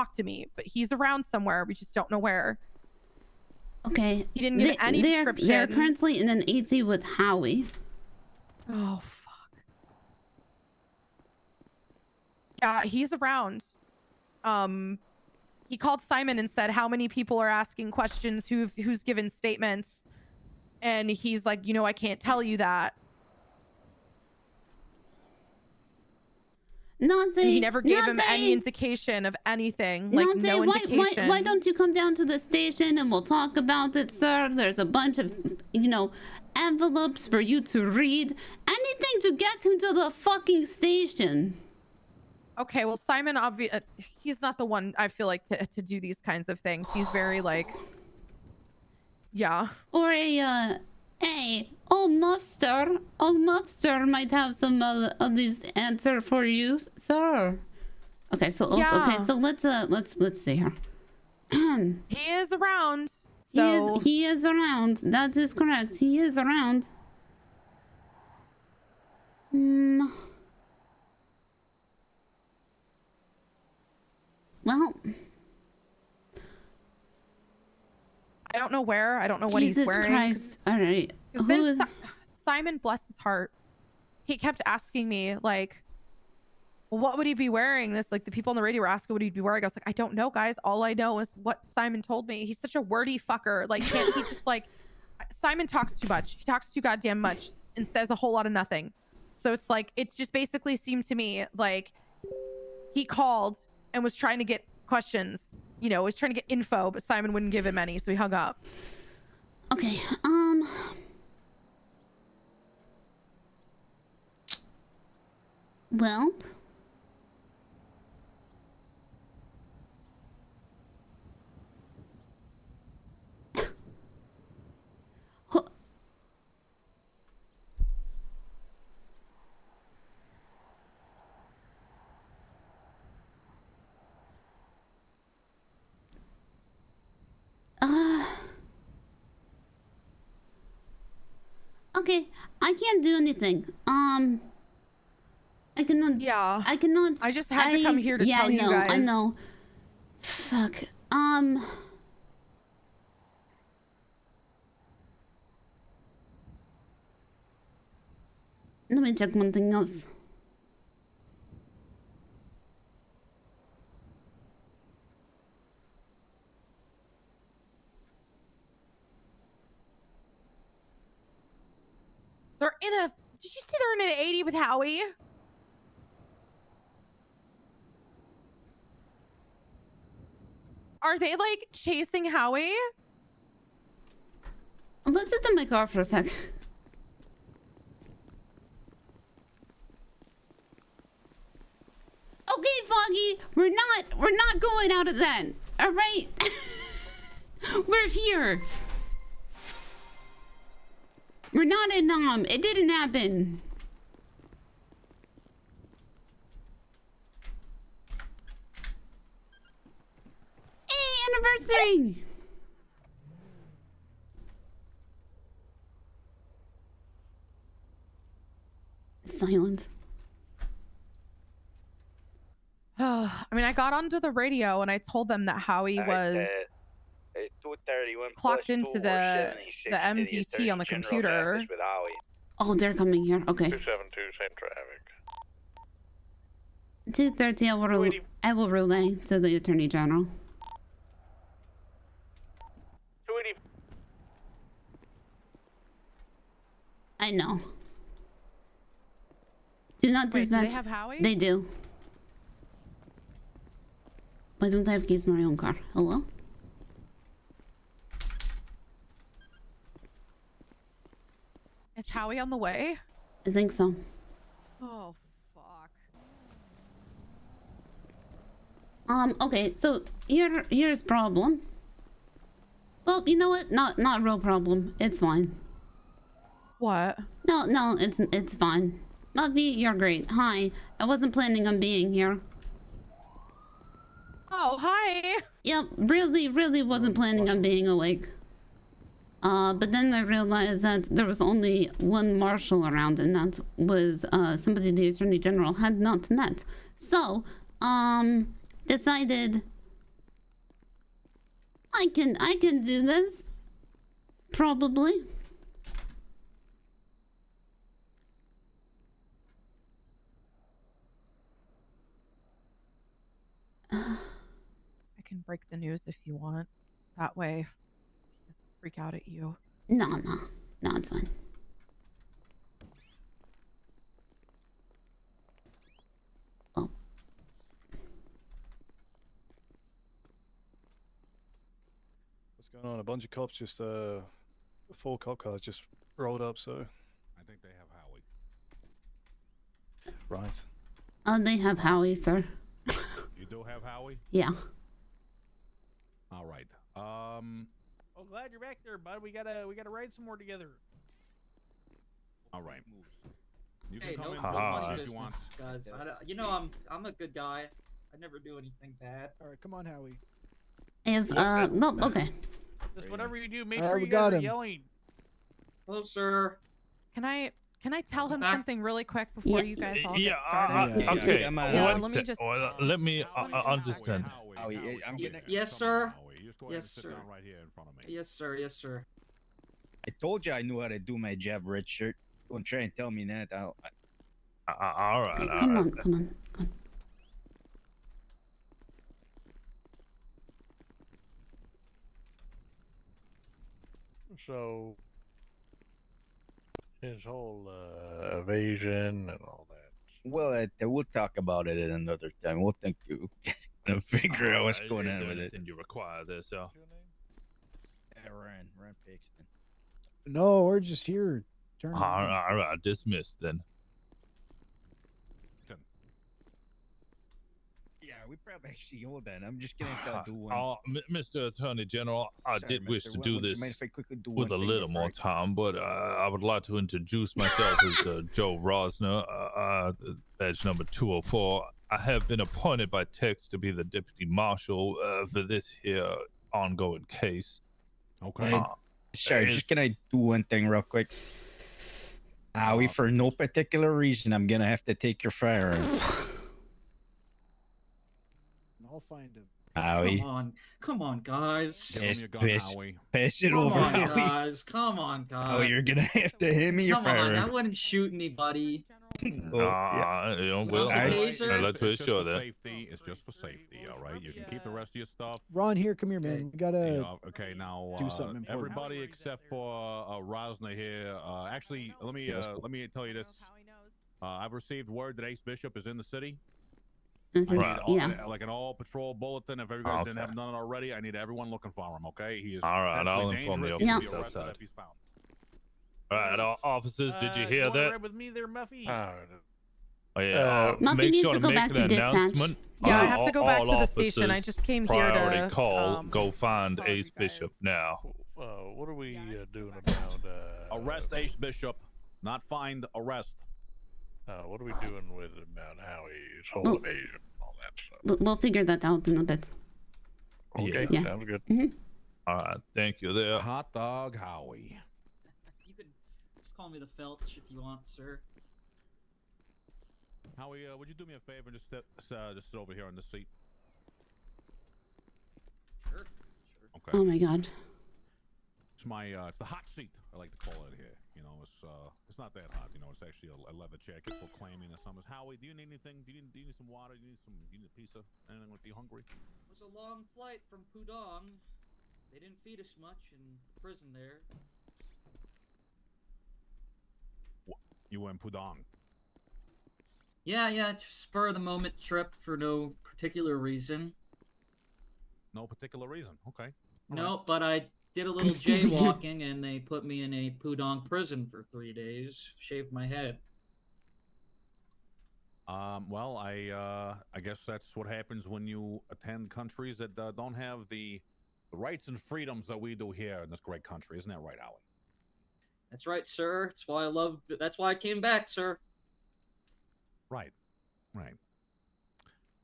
talk to me, but he's around somewhere. We just don't know where. Okay. He didn't give any description. They're currently in an AT with Howie. Oh, fuck. Yeah, he's around. He called Simon and said how many people are asking questions, who's given statements. And he's like, you know, I can't tell you that. He never gave him any indication of anything. Like, no indication. Why don't you come down to the station and we'll talk about it, sir? There's a bunch of, you know, envelopes for you to read. Anything to get him to the fucking station. Okay, well, Simon, he's not the one, I feel like, to do these kinds of things. He's very, like... Yeah. Or hey, old Muffster might have some of these answer for you, sir. Okay, so yeah. Okay, so let's see here. He is around. So he is around. That is correct. He is around. Well, I don't know where. I don't know what Jesus he's wearing. Christ. All right. Then Simon, bless his heart, he kept asking me, like, well, what would he be wearing? Like, the people on the radio were asking what he'd be wearing. I was like, I don't know, guys. All I know is what Simon told me. He's such a wordy fucker. Like, can't he just, like... Simon talks too much. He talks too goddamn much and says a whole lot of nothing. So it's like, it's just basically seemed to me like he called and was trying to get questions, you know, was trying to get info, but Simon wouldn't give him any, so he hung up. Okay, well, okay, I can't do anything. I cannot. Yeah. I cannot. I just had to come here to tell you guys. I know. Fuck. Let me check one thing else. They're in a... Did you see they're in an 80 with Howie? Are they, like, chasing Howie? Let's sit in my car for a sec. Okay, Foggy, we're not going out of that. All right, we're here. We're not in It didn't happen. Hey, anniversary. Silence. I mean, I got onto the radio and I told them that Howie was clocked into the MDT on the computer. Oh, they're coming here. Okay. 272, same traffic. 230. I will relay to the Attorney General. 280. I know. Do not dispatch. Do they have Howie? They do. Why don't I have keys to my own car? Hello? Is Howie on the way? I think so. Oh, fuck. Okay, so here's problem. Well, you know what? Not real problem. It's fine. What? No, it's fine. Muffy, you're great. Hi. I wasn't planning on being here. Oh, hi. Yep, really wasn't planning on being awake. But then I realized that there was only one marshal around, and that was somebody the Attorney General had not met. So, decided I can do this. Probably. I can break the news if you want. That way, just freak out at you. No, it's fine. Oh. What's going on? A bunch of cops just, 4 cop cars just rolled up, so. I think they have Howie. Right. Oh, they have Howie, sir. You do have Howie? Yeah. All right. Oh, glad you're back there, bud. We gotta ride some more together. All right. You can Hey, come no, in no if funny you want. business, guys. You know, I'm a good guy. I never do anything bad. All right, come on, Howie. If no, okay. Just whatever you do, make All right, sure we you got guys are him. yelling. Hello, sir. Can I tell him Back- something really quick before Yeah. you guys all Yeah, get started? Yeah. okay. Yeah, one let me sec- just- let me Howie, understand. Howie, I'm come getting- in. Yes, Come sir. on, Howie. You just go ahead Yes, and sit sir. down right here in front of me. Yes, sir. Yes, sir. I told you I knew how to do my job, red shirt. Don't try and tell me that. All Okay, right. come on, come on. So, his whole evasion and all that. Well, we'll talk about it at another time. We'll think you gonna figure out what's Alright, going is on there with it. anything you require there, sir? What's your name? Yeah, Ryan Paxton. No, we're just here. Turn All right, dismissed then. Yeah, we probably actually hold on. I'm just gonna have to do one. Mr. Attorney General, I Sorry, did wish mister. to Would do you this mind if I quickly do with a one thing little before more time, but I would like to introduce myself as Joe Rosner, badge number 204. I have been appointed by text to be the deputy marshal for this here ongoing case. Okay. Sorry, it's- just can I do one thing real quick? Howie, for no particular reason, I'm gonna have to take your firearm. I'll find him. Howie, Come on, guys. Give him your gun, Piss. Howie. pass it Come over, on, Howie. guys. Come on, guys. Oh, you're gonna have to hand me your Come on, I firearm. wouldn't shoot anybody. Oh, yeah. You know, Without well, the I- taser? let's It's be just sure for that. safety. It's just for safety, all right? You can keep the rest of your stuff. Ron, here, come here, man. We gotta. Yeah, okay, now do something important. everybody except for Rosner here. Actually, let me tell you this. I've received word that Ace Bishop is in the city. This is, Right. yeah. Like an all patrol bulletin. If you guys didn't Okay. have done it already, I need everyone looking for him. Okay, he is All right, I'll potentially inform the dangerous. He should be officers arrested outside. if he's found. All right, officers, did you hear wanna that? ride with me there, Muffy? Oh, yeah, Muffy make needs sure to to go make back an to dispatch. announcement. Yeah, I have to go back all to the station. I officers just came here to, priority call. um, Go find tell you Ace Bishop guys. now. What are we doing about Arrest Ace Bishop, not find. Arrest. what are we doing with about Howie's whole Oh. evasion and all that stuff? We'll figure that out in a bit. Okay, Yeah. sounds good. All right, thank you there. Hot dog Howie. You can just call me the Felch if you want, sir. Howie, would you do me a favor and just sit over here on this seat? Sure. Okay. Oh my god. It's it's the hot seat. I like to call it here. You know, it's not that hot. You know, it's actually a leather chair. It gets a little clammy in the summers. Howie, do you need anything? Do you need some water? Do you need a pizza? Anything like you hungry? It was a long flight from Pudong. They didn't feed us much in the prison there. You were in Pudong. Yeah, just spur of the moment trip for no particular reason. No particular reason. Okay. No, but I did a little stealing him. jaywalking and they put me in a Pudong prison for 3 days. Shaved my head. Well, I guess that's what happens when you attend countries that don't have the rights and freedoms that we do here in this great country. Isn't that right, Howie? That's right, sir. That's why I came back, sir. Right.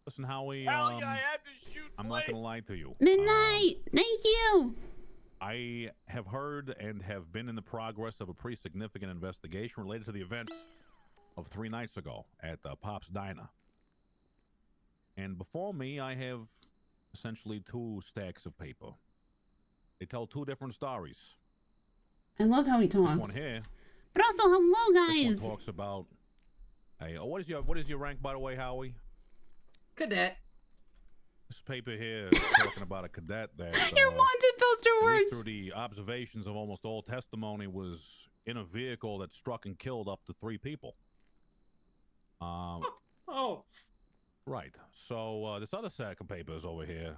Listen, Howie. Hell yeah, I have to shoot. I'm not gonna lie to you. Midnight! Thank you! I have heard and have been in the progress of a pretty significant investigation related to the events of 3 nights ago at Pop's Diner. And before me, I have essentially 2 stacks of paper. They tell two different stories. I love how he This one talks. here. But also, hello, This guys. one talks about. Hey, what is your rank, by the way, Howie? Cadet. This paper here is talking about a cadet that. Your wanted poster at least works. through the observations of almost all testimony, was in a vehicle that struck and killed up to 3 people. Oh. Right. So this other sack of papers over here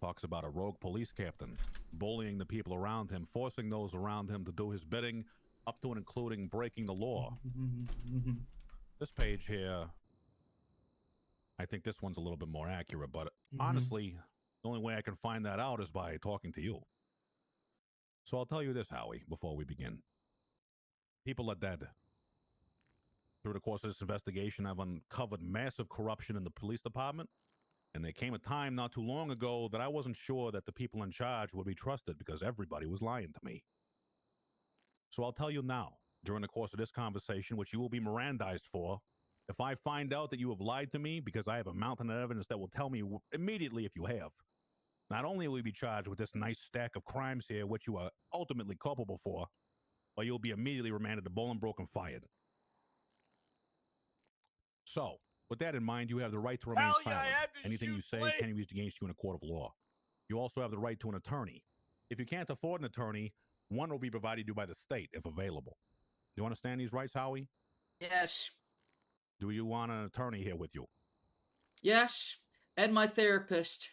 talks about a rogue police captain bullying the people around him, forcing those around him to do his bidding, up to and including breaking the law. This page here, I think this one's a little bit more accurate, but honestly, the only way I can find that out is by talking to you. So I'll tell you this, Howie, before we begin. People are dead. Through the course of this investigation, I've uncovered massive corruption in the police department, and there came a time not too long ago that I wasn't sure that the people in charge would be trusted because everybody was lying to me. So I'll tell you now, during the course of this conversation, which you will be Mirandized for, if I find out that you have lied to me, because I have a mountain of evidence that will tell me immediately if you have, not only will you be charged with this nice stack of crimes here, which you are ultimately culpable for, but you'll be immediately remanded to Bolingbroke and fired. So, with that in mind, you have the right to remain Hell yeah, I silent. have to Anything you shoot say Blake. can be used against you in a court of law. You also have the right to an attorney. If you can't afford an attorney, one will be provided you by the state if available. Do you understand these rights, Howie? Yes. Do you want an attorney here with you? Yes. And my therapist.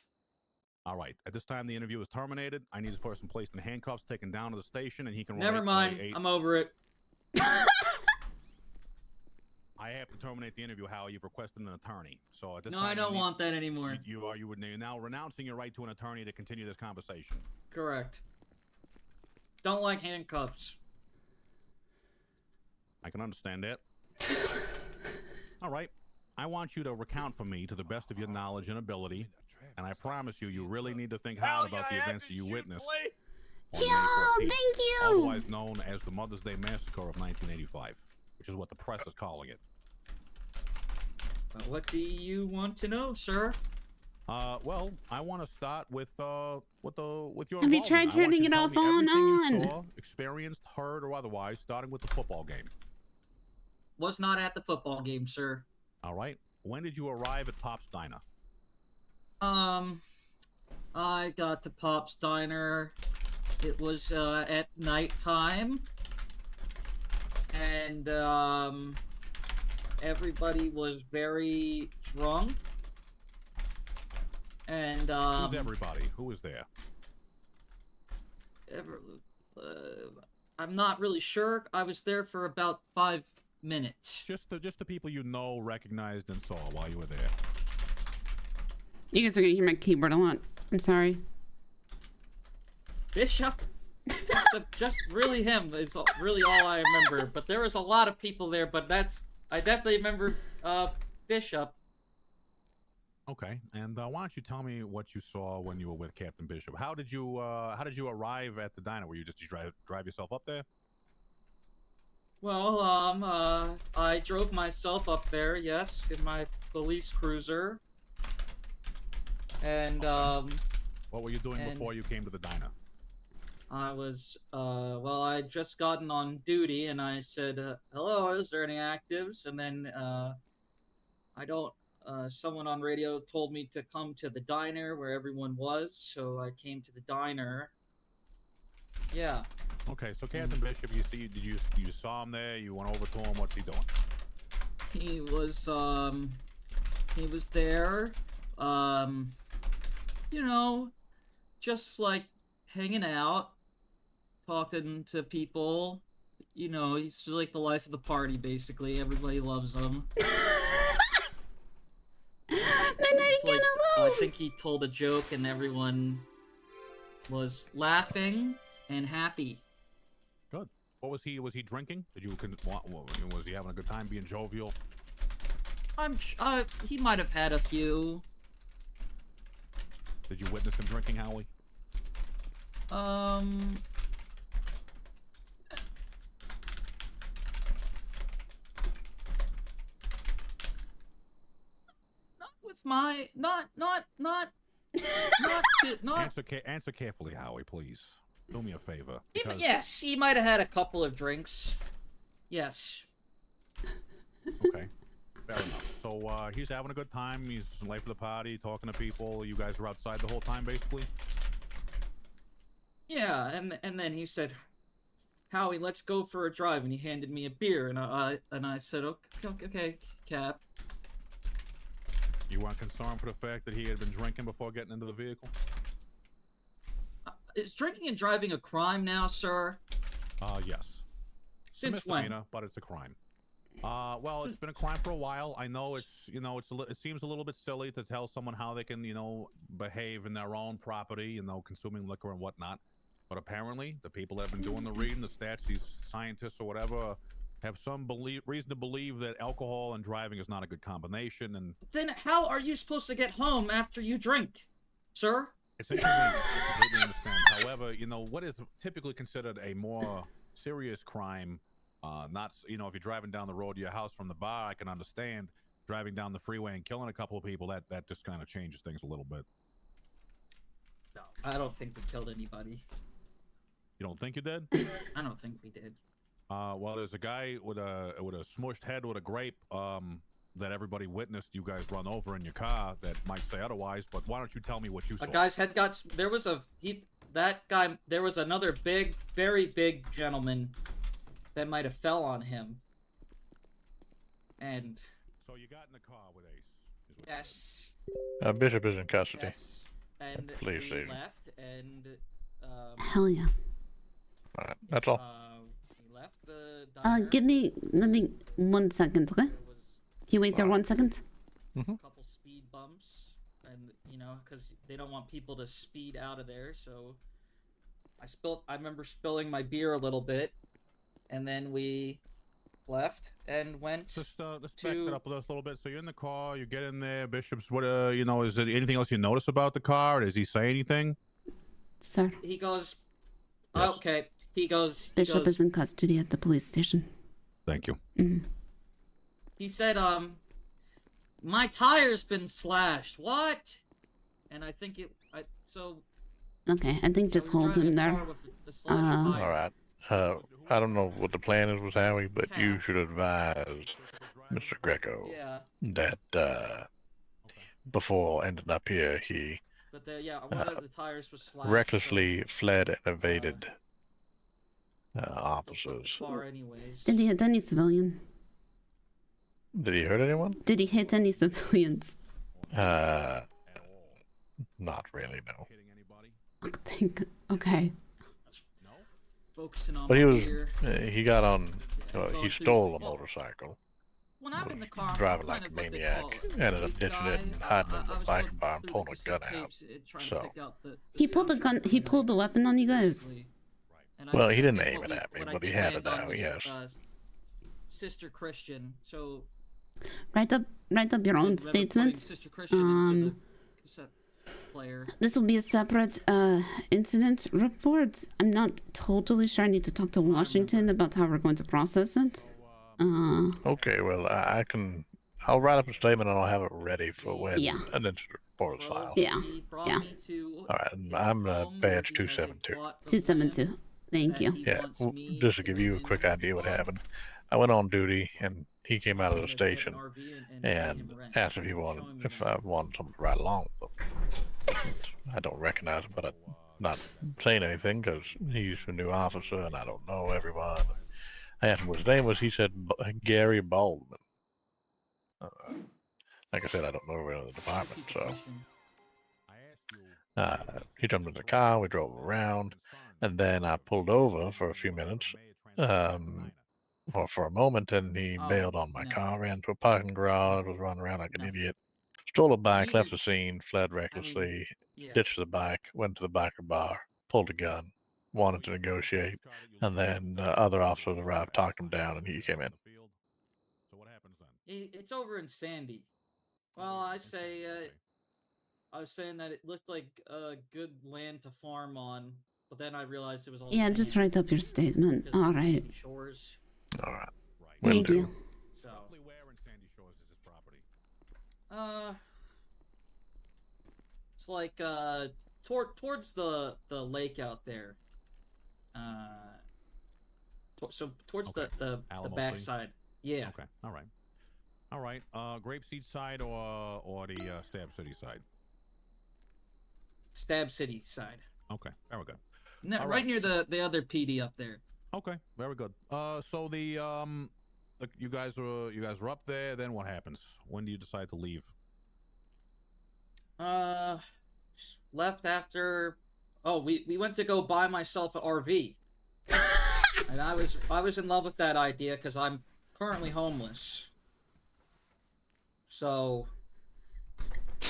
All right. At this time, the interview is terminated. I need this person placed in handcuffs, taken down to the station, and he can Never write mind. I'm over it. I have to terminate the interview, Howie. You've requested an attorney. So at this No, time, I don't want that anymore. You are now renouncing your right to an attorney to continue this conversation. Correct. Don't like handcuffs. I can understand that. All right. I want you to recount for me to the best of your knowledge and ability, and I promise you, you really need to think hard about the events that you witnessed. on May 14th, thank you. Otherwise known as the Mother's Day Massacre of 1985, which is what the press is calling it. What do you want to know, sir? Well, I want to start with your. Have you tried turning it off on? You saw, experienced, heard, or otherwise, starting with the football game. Was not at the football game, sir. All right. When did you arrive at Pop's Diner? I got to Pop's Diner. It was at nighttime, and everybody was very drunk. And who's everybody? Who was there? I'm not really sure. I was there for about 5 minutes. Just the people you know, recognized, and saw while you were there. You guys are gonna hear my keyboard a lot. I'm sorry. Bishop? just really him is really all I remember. But there was a lot of people there, but I definitely remember Bishop. Okay, and why don't you tell me what you saw when you were with Captain Bishop? How did you arrive at the diner? Were you just drive yourself up there? Well, I drove myself up there, yes, in my police cruiser. And what were you doing before you came to the diner? I was well, I had just gotten on duty, and I said, "Hello, is there any actives?" And then someone on radio told me to come to the diner where everyone was, so I came to the diner. Yeah. Okay, so Captain Bishop, you saw him there? You went over to him. What's he doing? He was there, you know, just like hanging out, talking to people. You know, he's just like the life of the party, basically. Everybody loves him. I think he told a joke and everyone was laughing and happy. Good. What was he drinking? Was he having a good time, being jovial? He might have had a few. Did you witness him drinking, Howie? Not with my not Not. Answer carefully, Howie, please. Do me a favor. Yes, he might have had a couple of drinks. Yes. Okay. Fair enough. So he's having a good time. He's life of the party, talking to people. You guys were outside the whole time, basically. Yeah, and then he said, "Howie, let's go for a drive," and he handed me a beer, and I said, "Okay, Cap." You weren't concerned for the fact that he had been drinking before getting into the vehicle? Is drinking and driving a crime now, sir? Yes. Since It's a when? misdemeanor, but it's a crime. Well, it's been a crime for a while. I know it seems a little bit silly to tell someone how they can, behave in their own property, consuming liquor and whatnot. But apparently, the people that have been doing the reading, the stats, these scientists or whatever, have some reason to believe that alcohol and driving is not a good combination. And then how are you supposed to get home after you drink, sir? it's inconvenient. I completely understand. However, what is typically considered a more serious crime, not, if you're driving down the road to your house from the bar, I can understand. Driving down the freeway and killing a couple of people, that just kind of changes things a little bit. No, I don't think we killed anybody. You don't think you did? I don't think we did. Well, there's a guy with a smushed head with a grape that everybody witnessed you guys run over in your car that might say otherwise, but why don't you tell me what you saw? A guy's head got... There was another big, very big gentleman that might have fell on him. And... So you got in the car with Ace? Yes. Bishop is in custody. Yes. And Police we station. left, and... Hell yeah. Alright, that's all. We left the diner. Let me 1 second, okay? Can you wait there 1 second? A couple speed bumps, and because they don't want people to speed out of there, so I remember spilling my beer a little bit, and then we left and went let's back it up a little bit. So you're in the car, you get in there, Bishop's, what is there anything else you notice about the car? Does he say anything? Sir. He goes, Yes. okay. He goes. Bishop is in custody at the police station. Thank you. He said, my tire's been slashed. What? And I think Okay, I think just hold him there. Alright. I don't know what the plan is with Howie, but you should advise Mr. Greco that before ending up here, he one of the tires was slashed. recklessly fled and evaded officers. Did he hit any civilian? Did he hurt anyone? Did he hit any civilians? Not really, no. Okay. Focusing on But he my was, beer. he got on, he stole a motorcycle. When I'm in the car, Driving like a maniac, ended up ditching it and hiding in the bike bar and pulling a gun out. So, He pulled a gun. He pulled the weapon on you guys. well, he didn't aim it at me, but he had it out, yes. Sister Christian, so Write up your own statement. Sister Christian into the cassette player. This will be a separate incident report. I'm not totally sure. I need to talk to Washington about how we're going to process it. Okay, well, I'll write up a statement and I'll have it ready for when an incident report is filed. Yeah. Alright, I'm badge 272. 272. Thank you. Yeah, just to give you a quick idea what happened. I went on duty and he came out of the station and asked if I wanted someone to ride along with him. I don't recognize him, but I'm not saying anything because he's a new officer and I don't know everyone. I asked him what his name was. He said Gary Baldwin. Like I said, I don't know everyone in the department, so he jumped in the car. We drove around, and then I pulled over for a few minutes, or for a moment, and he bailed on my car, ran to a parking garage, was running around like an idiot, stole a bike, left the scene, fled recklessly, ditched the bike, went to the biker bar, pulled a gun, wanted to negotiate, and then other officers arrived, talked him down, and he came in. So what happens then? It's over in Sandy. Well, I was saying that it looked like good land to farm on, but then I realized it was all Just write up your statement. All right. Shores. All right. Thank you. So. Roughly where in Sandy Shores is this property? It's like towards the lake out there. So towards Okay. the Alamo backside. Yeah. Okay. All right. All right. Grapeseed side or the Stab City side? Stab City side. Okay. Very good. No, All right right. near the other PD up there. Okay. Very good. So the look, you guys were up there. Then what happens? When do you decide to leave? Left after. Oh, we went to go buy myself an RV. And I was in love with that idea because I'm currently homeless. So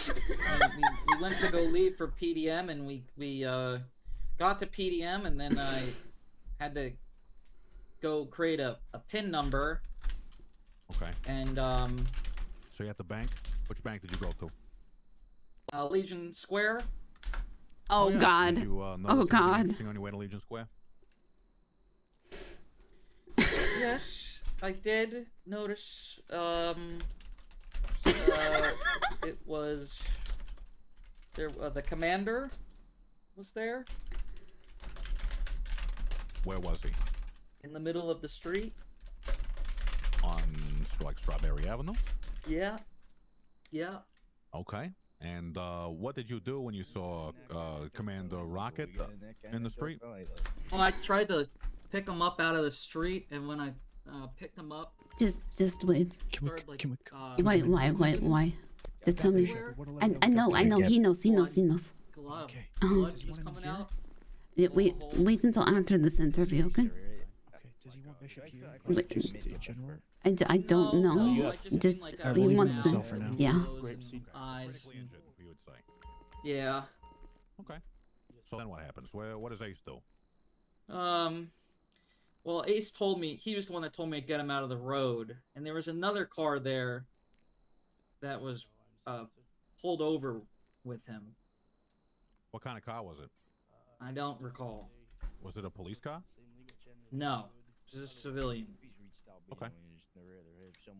we went to go leave for PDM, and we got to PDM, and then I had to go create a PIN number. Okay. And So you at the bank? Which bank did you go to? Legion Square. Oh, yeah. God. Did you, Oh, notice anything God. interesting on your way to Legion Square? Yes, I did notice. It was there. The commander was there Where was he? in the middle of the street. On like Strawberry Avenue? Yeah. Yeah. Okay. And what did you do when you saw Commander Rocket in the street? Well, I tried to pick him up out of the street, and when I picked him up, Just wait. started like Why? Just tell me. I know. He knows. blood, Okay. blood Does he was want him coming here? out. Yeah, wait until after this interview, okay? Okay. Does he want Bishop here? But- Like, just in general? I don't know. No, I Just mean, like, we'll he leave him wants to to. himself for now. Yeah. nose and eyes. Critically and- injured, you would say. Yeah. Okay. So then what happens? What does Ace do? Well, Ace told me, he was the one that told me to get him out of the road. And there was another car there that was pulled over with him. What kind of car was it? I don't recall. Was it a police car? No, just a civilian. Okay.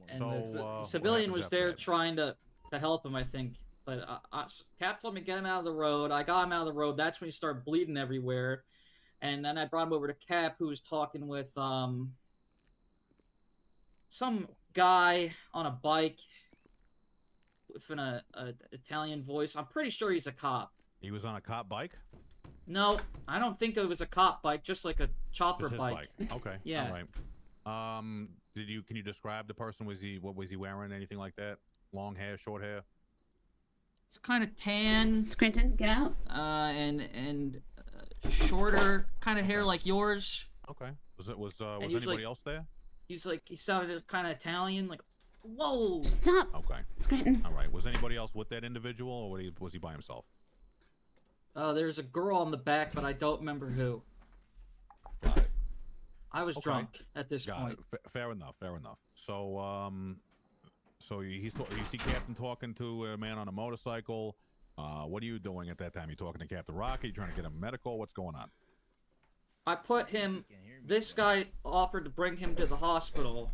And So, the what civilian happens was after there that? trying to help him, I think. But Cap told me to get him out of the road. I got him out of the road. That's when he started bleeding everywhere. And then I brought him over to Cap, who was talking with some guy on a bike with an Italian voice. I'm pretty sure he's a cop. He was on a cop bike? No, I don't think it was a cop bike, just like a chopper Just his bike. Okay. Yeah. All right. Can you describe the person? What was he wearing? Anything like that? Long hair, short hair? It's kind of tan. Scranton, get out. And shorter kind of hair like yours. Okay. Was And anybody he's like- else there? He sounded kind of Italian, like, whoa. Stop, Okay. Scranton. All right. Was anybody else with that individual, or was he by himself? There's a girl on the back, but I don't remember who. Got it. I was Okay. drunk at this Got point. it. Fair enough. Fair enough. So, so you see Captain talking to a man on a motorcycle. What are you doing at that time? You talking to Captain Rocket? You trying to get him medical? What's going on? I put him. This guy offered to bring him to the hospital.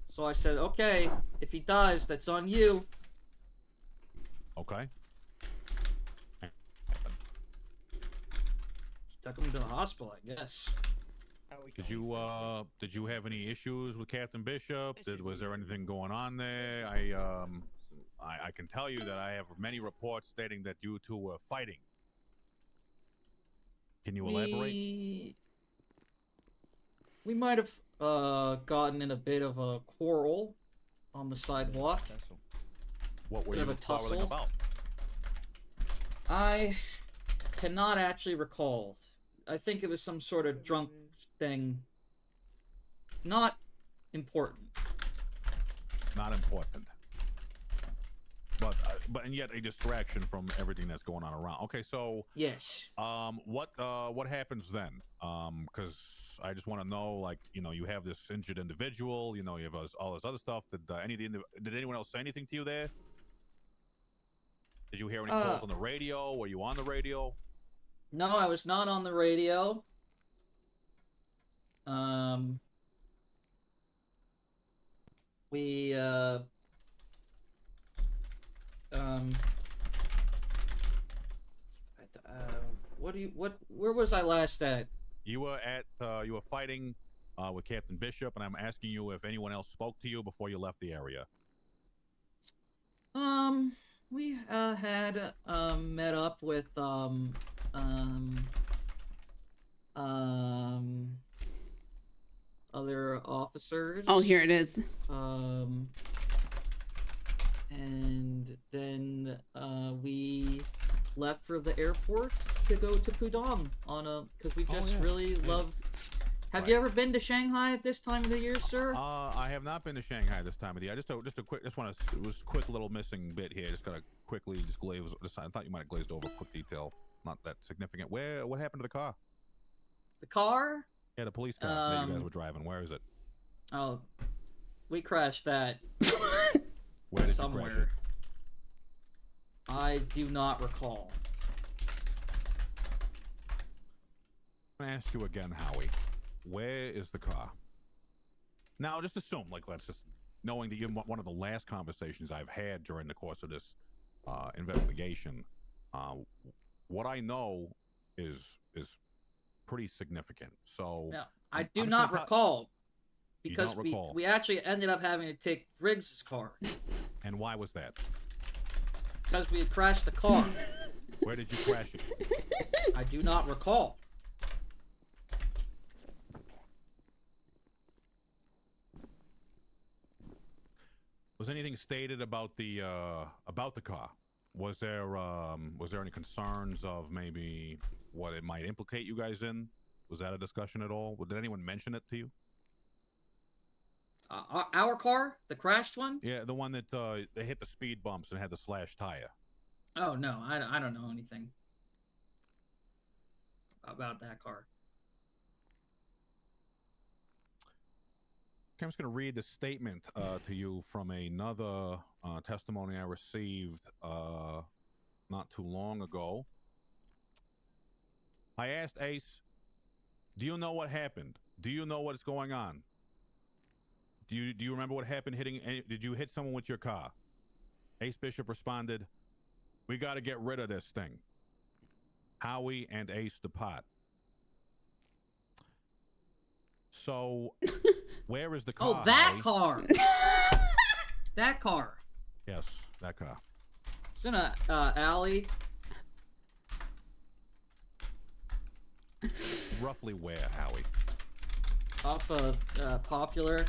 So I said, okay, if he dies, that's on you. Okay. He took him to the hospital, I guess. Did you have any issues with Captain Bishop? Was there anything going on there? I can tell you that I have many reports stating that you two were fighting. Can you elaborate? We might have gotten in a bit of a quarrel on the sidewalk. What were bit of you a quarreling tussle. about? I cannot actually recall. I think it was some sort of drunk thing. Not important. Not important. But and yet a distraction from everything that's going on around. Okay, so Yes. what happens then? Because I just want to know, like, you have this injured individual, you have all this other stuff. Did anyone else say anything to you there? Did you hear any calls on the radio? Were you on the radio? No, I was not on the radio. Where was I last at? You were fighting with Captain Bishop, and I'm asking you if anyone else spoke to you before you left the area. We had met up with other officers. Oh, here it is. And then we left for the airport to go to Pudong because we just really love. Have you ever been to Shanghai at this time of the year, sir? I have not been to Shanghai this time of the year. Just a quick, it was a quick little missing bit here. Just gotta quickly just glaze. I thought you might have glazed over a quick detail, not that significant. What happened to the car? The car? Yeah, the police car that you guys were driving. Where is it? Oh, we crashed that. Where did somewhere. you crash it? I do not recall. I'm gonna ask you again, Howie. Where is the car? Now, just assume, let's just knowing that you're one of the last conversations I've had during the course of this investigation. What I know is pretty significant. So no, I do not recall because we actually ended up having to take Riggs's car. And why was that? Because we had crashed the car. Where did you crash it? I do not recall. Was anything stated about the car? Was there any concerns of maybe what it might implicate you guys in? Was that a discussion at all? Did anyone mention it to you? Our car, the crashed one? Yeah, the one that they hit the speed bumps and had the slashed tire. Oh no, I don't know anything about that car. Okay, I'm just going to read the statement to you from another testimony I received not too long ago. I asked Ace, do you know what happened? Do you know what's going on? Do you remember what happened did you hit someone with your car? Ace Bishop responded, we got to get rid of this thing. Howie and Ace depart. So, where is the car? Oh, that Howie? car. That car. Yes, that car. It's in a alley. Roughly where, Howie? Off of Popular.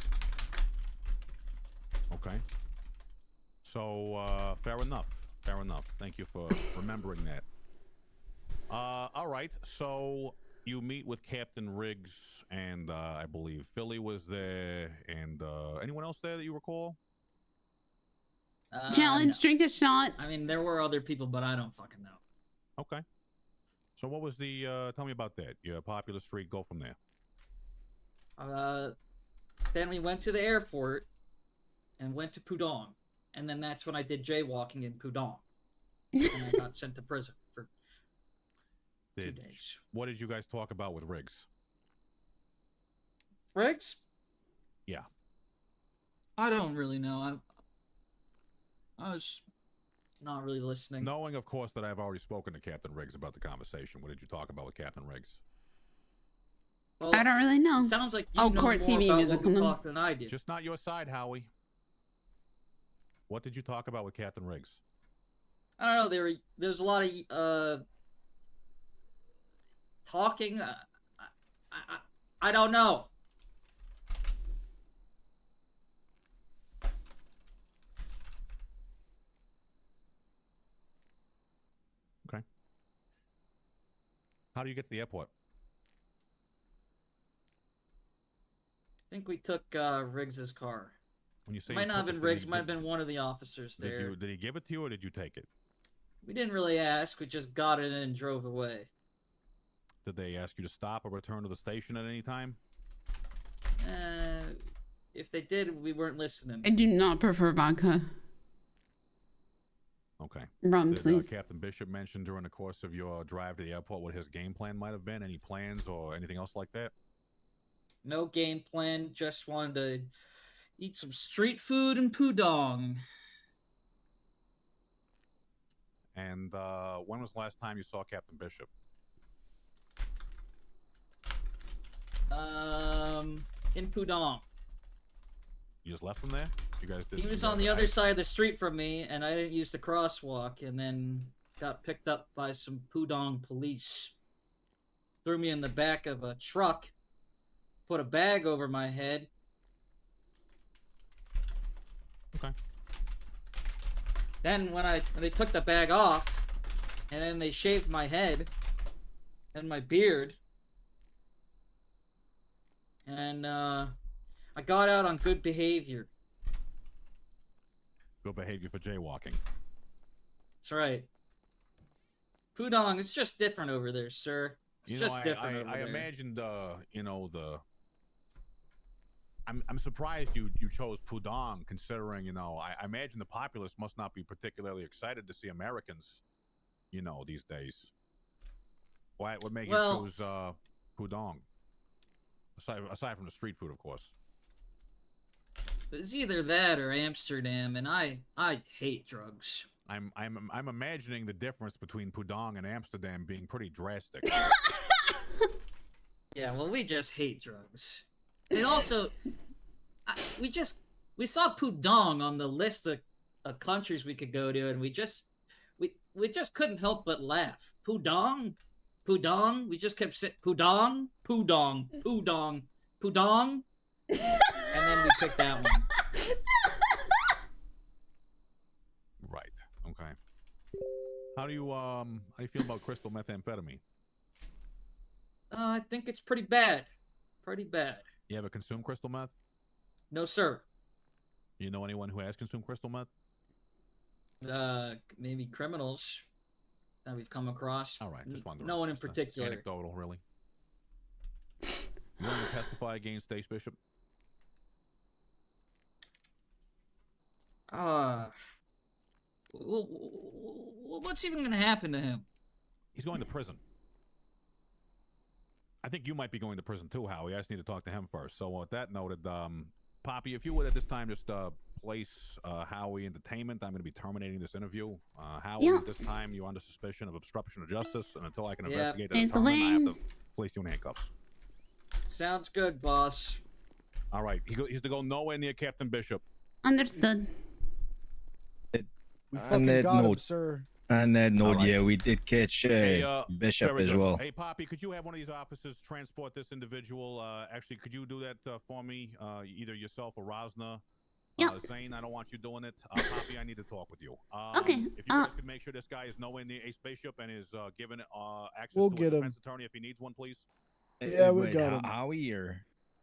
Okay. So, fair enough. Fair enough. Thank you for remembering that. All right. So, you meet with Captain Riggs, and I believe Philly was there, and anyone else there that you recall? Challenge, No. drink a shot. I mean, there were other people, but I don't fucking know. Okay. So what was the, tell me about that. Your popular street, go from there. Then we went to the airport and went to Pudong. And then that's when I did jaywalking in Pudong. And I got sent to prison for 2 days. What did you guys talk about with Riggs? Riggs? Yeah. I don't really know. I was not really listening. Knowing, of course, that I've already spoken to Captain Riggs about the conversation, what did you talk about with Captain Riggs? Well, I don't really know. Sounds like you know Court more TV about music what we coming. talked than I do. Just not your side, Howie. What did you talk about with Captain Riggs? I don't know. There's a lot of talking. I don't know. Okay. How do you get to the airport? I think we took Riggs's car. When you say Might you not have took been it, Riggs. Might have been one of the officers there. Did he give it to you, or did you take it? We didn't really ask. We just got it and drove away. Did they ask you to stop or return to the station at any time? If they did, we weren't listening. I do not prefer vodka. Okay. Rum, Did please. Captain Bishop mention during the course of your drive to the airport what his game plan might have been? Any plans or anything else like that? No game plan. Just wanted to eat some street food in Pudong. And when was the last time you saw Captain Bishop? In Pudong. You just left him there? You guys did. He was on the other side of the street from me, and I didn't use the crosswalk, and then got picked up by some Pudong police. Threw me in the back of a truck, put a bag over my head. Okay. Then when they took the bag off, and then they shaved my head and my beard, and I got out on good behavior. Good behavior for jaywalking. That's right. Pudong, it's just different over there, sir. It's You know, just different over I there. imagined, you know, I'm surprised you chose Pudong, considering, you know, I imagine the populace must not be particularly excited to see Americans, you know, these days. What made you choose Pudong? Aside from the street food, of course. It's either that or Amsterdam, and I hate drugs. I'm imagining the difference between Pudong and Amsterdam being pretty drastic. Yeah, well, we just hate drugs. And also, we saw Pudong on the list of countries we could go to, and we just couldn't help but laugh. Pudong, Pudong. We just kept saying Pudong, Pudong, Pudong, Pudong, and then we picked that one. Right. Okay. How do you feel about crystal methamphetamine? I think it's pretty bad. Pretty bad. You ever consumed crystal meth? No, sir. You know anyone who has consumed crystal meth? Maybe criminals that we've come across. All right, just wondering. No one in Just, particular. Anecdotal, really. You want to testify against Stace Bishop? What's even going to happen to him? He's going to prison. I think you might be going to prison too, Howie. I just need to talk to him first. So with that noted, Poppy, if you would at this time just place Howie in detainment, I'm going to be terminating this interview. Howie, at this time you're under suspicion of obstruction of justice, and until I can investigate and determine, I have to place you in handcuffs. Sounds good, boss. All right, he's to go nowhere near Captain Bishop. Understood. We On fucking that got him, note- sir. On that note, right. yeah, we did catch Bishop very as good. well. Hey, Poppy, could you have one of these officers transport this individual? Actually, could you do that for me? Either yourself or Rosna. Yeah. Zane, I don't want you doing it. Poppy, I need to talk with you. Okay, If you guys could make sure this guy is nowhere near a spaceship and is given access We'll to get a him. defense attorney if he needs one, please. Yeah, we Wait, got him. Howie or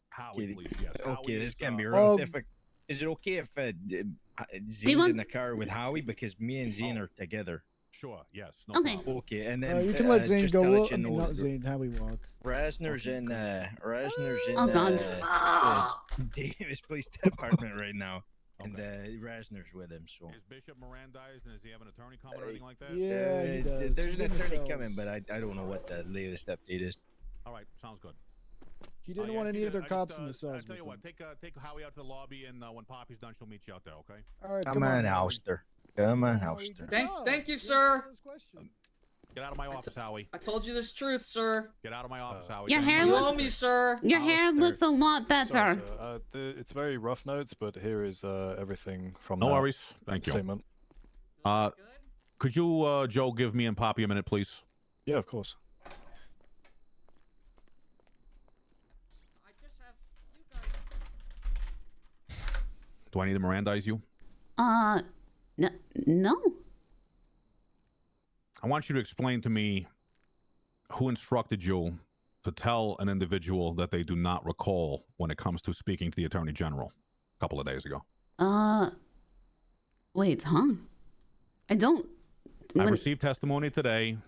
Howie, Kitty? please. Yes. Okay, Howie this is, can be Oh, real difficult. Is it okay if Zane's want- in the car with Howie, because me and Zane are together? Sure. Yes. No Okay. problem. Okay, and then you can let Zane just go. to let Well, you I mean, know, not Zane. How we walk. Rasner's in Oh, God. Davis Police Department right now, and Rasner's with him. So Is Bishop Mirandized, and does he have an attorney coming or anything like that? Yeah, he does. there's He's an in the attorney coming, cells. but I don't know what the latest update is. All right. Sounds good. He didn't yeah, want I any just other need to- cops I in the just, cells. I tell you with what, him. take Howie out to the lobby, and when Poppy's done, she'll meet you out there. Okay? All right, Come come on, Howie. Houster. Come on, Howie, Houster. good Thank you, job. sir. Yes, question. Get out of my office, Howie. I told you this truth, sir. Get out of my office, Howie. Your Get out of hair my You looks- owe office. me, sir. Your hair looks a lot Sorry, better. sir. It's very rough notes, but here is everything from No that worries. Thank you. statement. Could you, Joe, give me and Poppy a minute, please? Yeah, of course. I just have you guys. Do I need to Mirandize you? No. I want you to explain to me who instructed you to tell an individual that they do not recall when it comes to speaking to the Attorney General a couple of days ago. Wait, huh? I don't. I received testimony today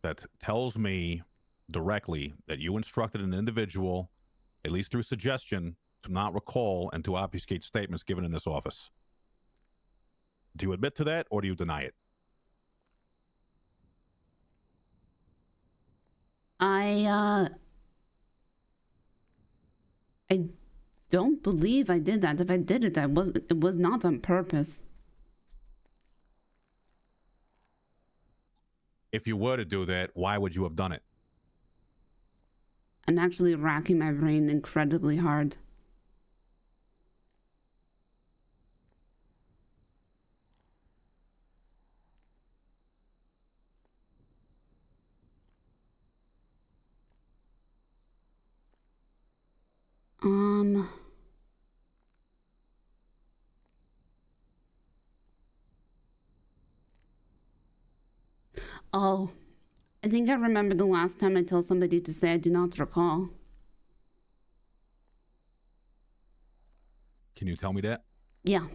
that tells me directly that you instructed an individual, at least through suggestion, to not recall and to obfuscate statements given in this office. Do you admit to that, or do you deny it? I don't believe I did that. If I did it, it was not on purpose. If you were to do that, why would you have done it? I'm actually racking my brain incredibly hard. Oh, I think I remember the last time I tell somebody to say I do not recall. Can you tell me that? Yeah.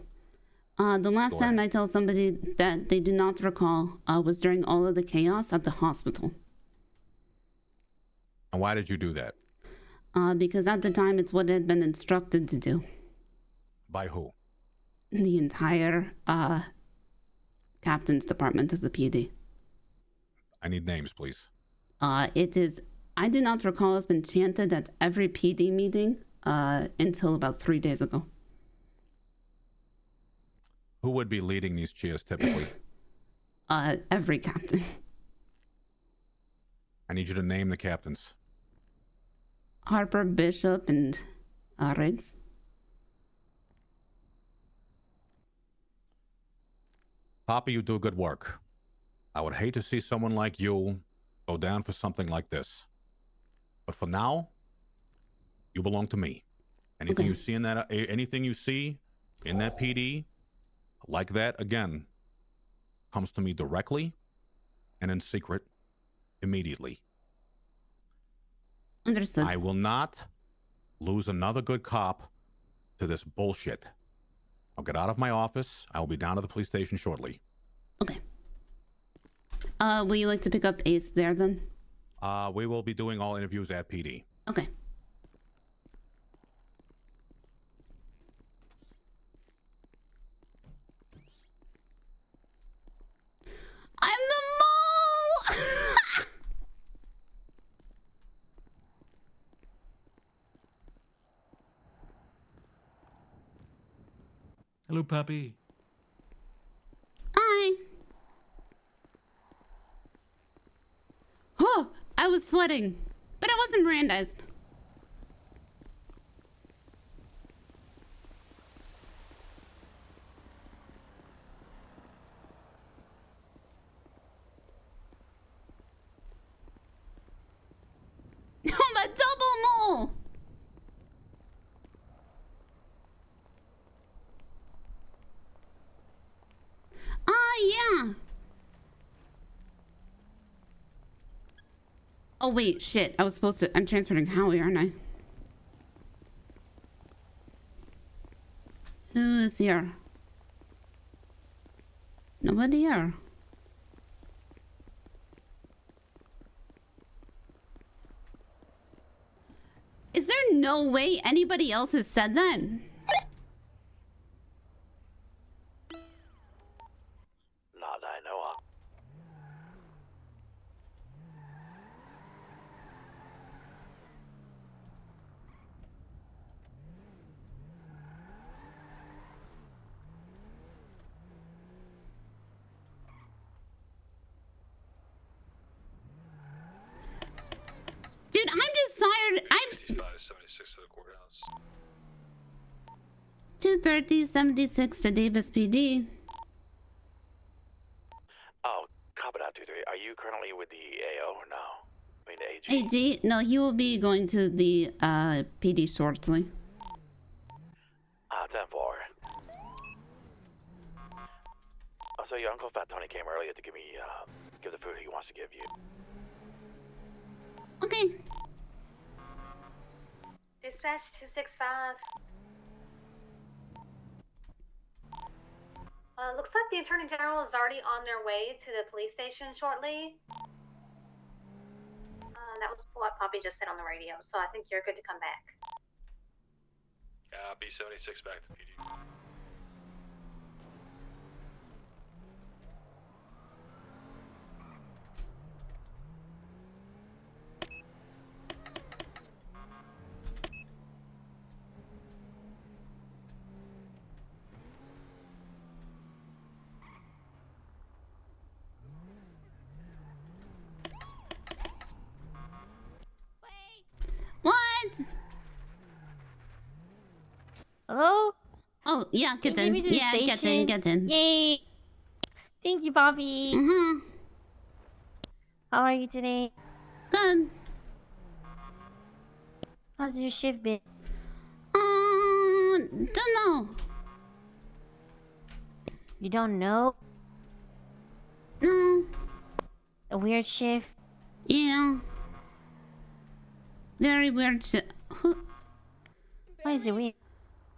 The last Go time ahead. I tell somebody that they do not recall was during all of the chaos at the hospital. And why did you do that? Because at the time it's what I had been instructed to do. By who? The entire captain's department of the PD. I need names, please. It is, I do not recall, has been chanted at every PD meeting until about 3 days ago. Who would be leading these cheers typically? Every captain. I need you to name the captains. Harper, Bishop, and Riggs. Poppy, you do good work. I would hate to see someone like you go down for something like this. But for now, you belong to me. Anything Okay. you see in that, anything you see in that PD, like that again, comes to me directly and in secret immediately. Understood. I will not lose another good cop to this bullshit. I'll get out of my office. I will be down at the police station shortly. Okay. Will you like to pick up Ace there then? We will be doing all interviews at PD. Okay. I'm the mole! Hello, Poppy. Hi. Oh, I was sweating, but I wasn't Mirandized. I'm a double mole. Yeah. Oh, wait, shit. I was supposed to... I'm transferring Howie, aren't I? Who is here? Nobody here. Is there no way anybody else has said that? Not that I know of. Dude, I'm just tired. I'm 76 to the courthouse. 230-76 to Davis PD. Oh, copy that, 2-3. Are you currently with the AO or no? I mean, the AG? AG? No, he will be going to the PD shortly. 10-4. Oh, so your Uncle Fat Tony came earlier to give me, give the food he wants to give you. Okay. Dispatch 265. Looks like the Attorney General is already on their way to the police station shortly. That was what Poppy just said on the radio, so I think you're good to come back. B76 back to PD. Oh, yeah, get in. Yeah, get in, get in. Yay! Thank you, Poppy. Mm-hmm. How are you today? Good. How's your shift been? Don't know. You don't know? No. A weird shift? Yeah. Very weird shit. Why is it weird?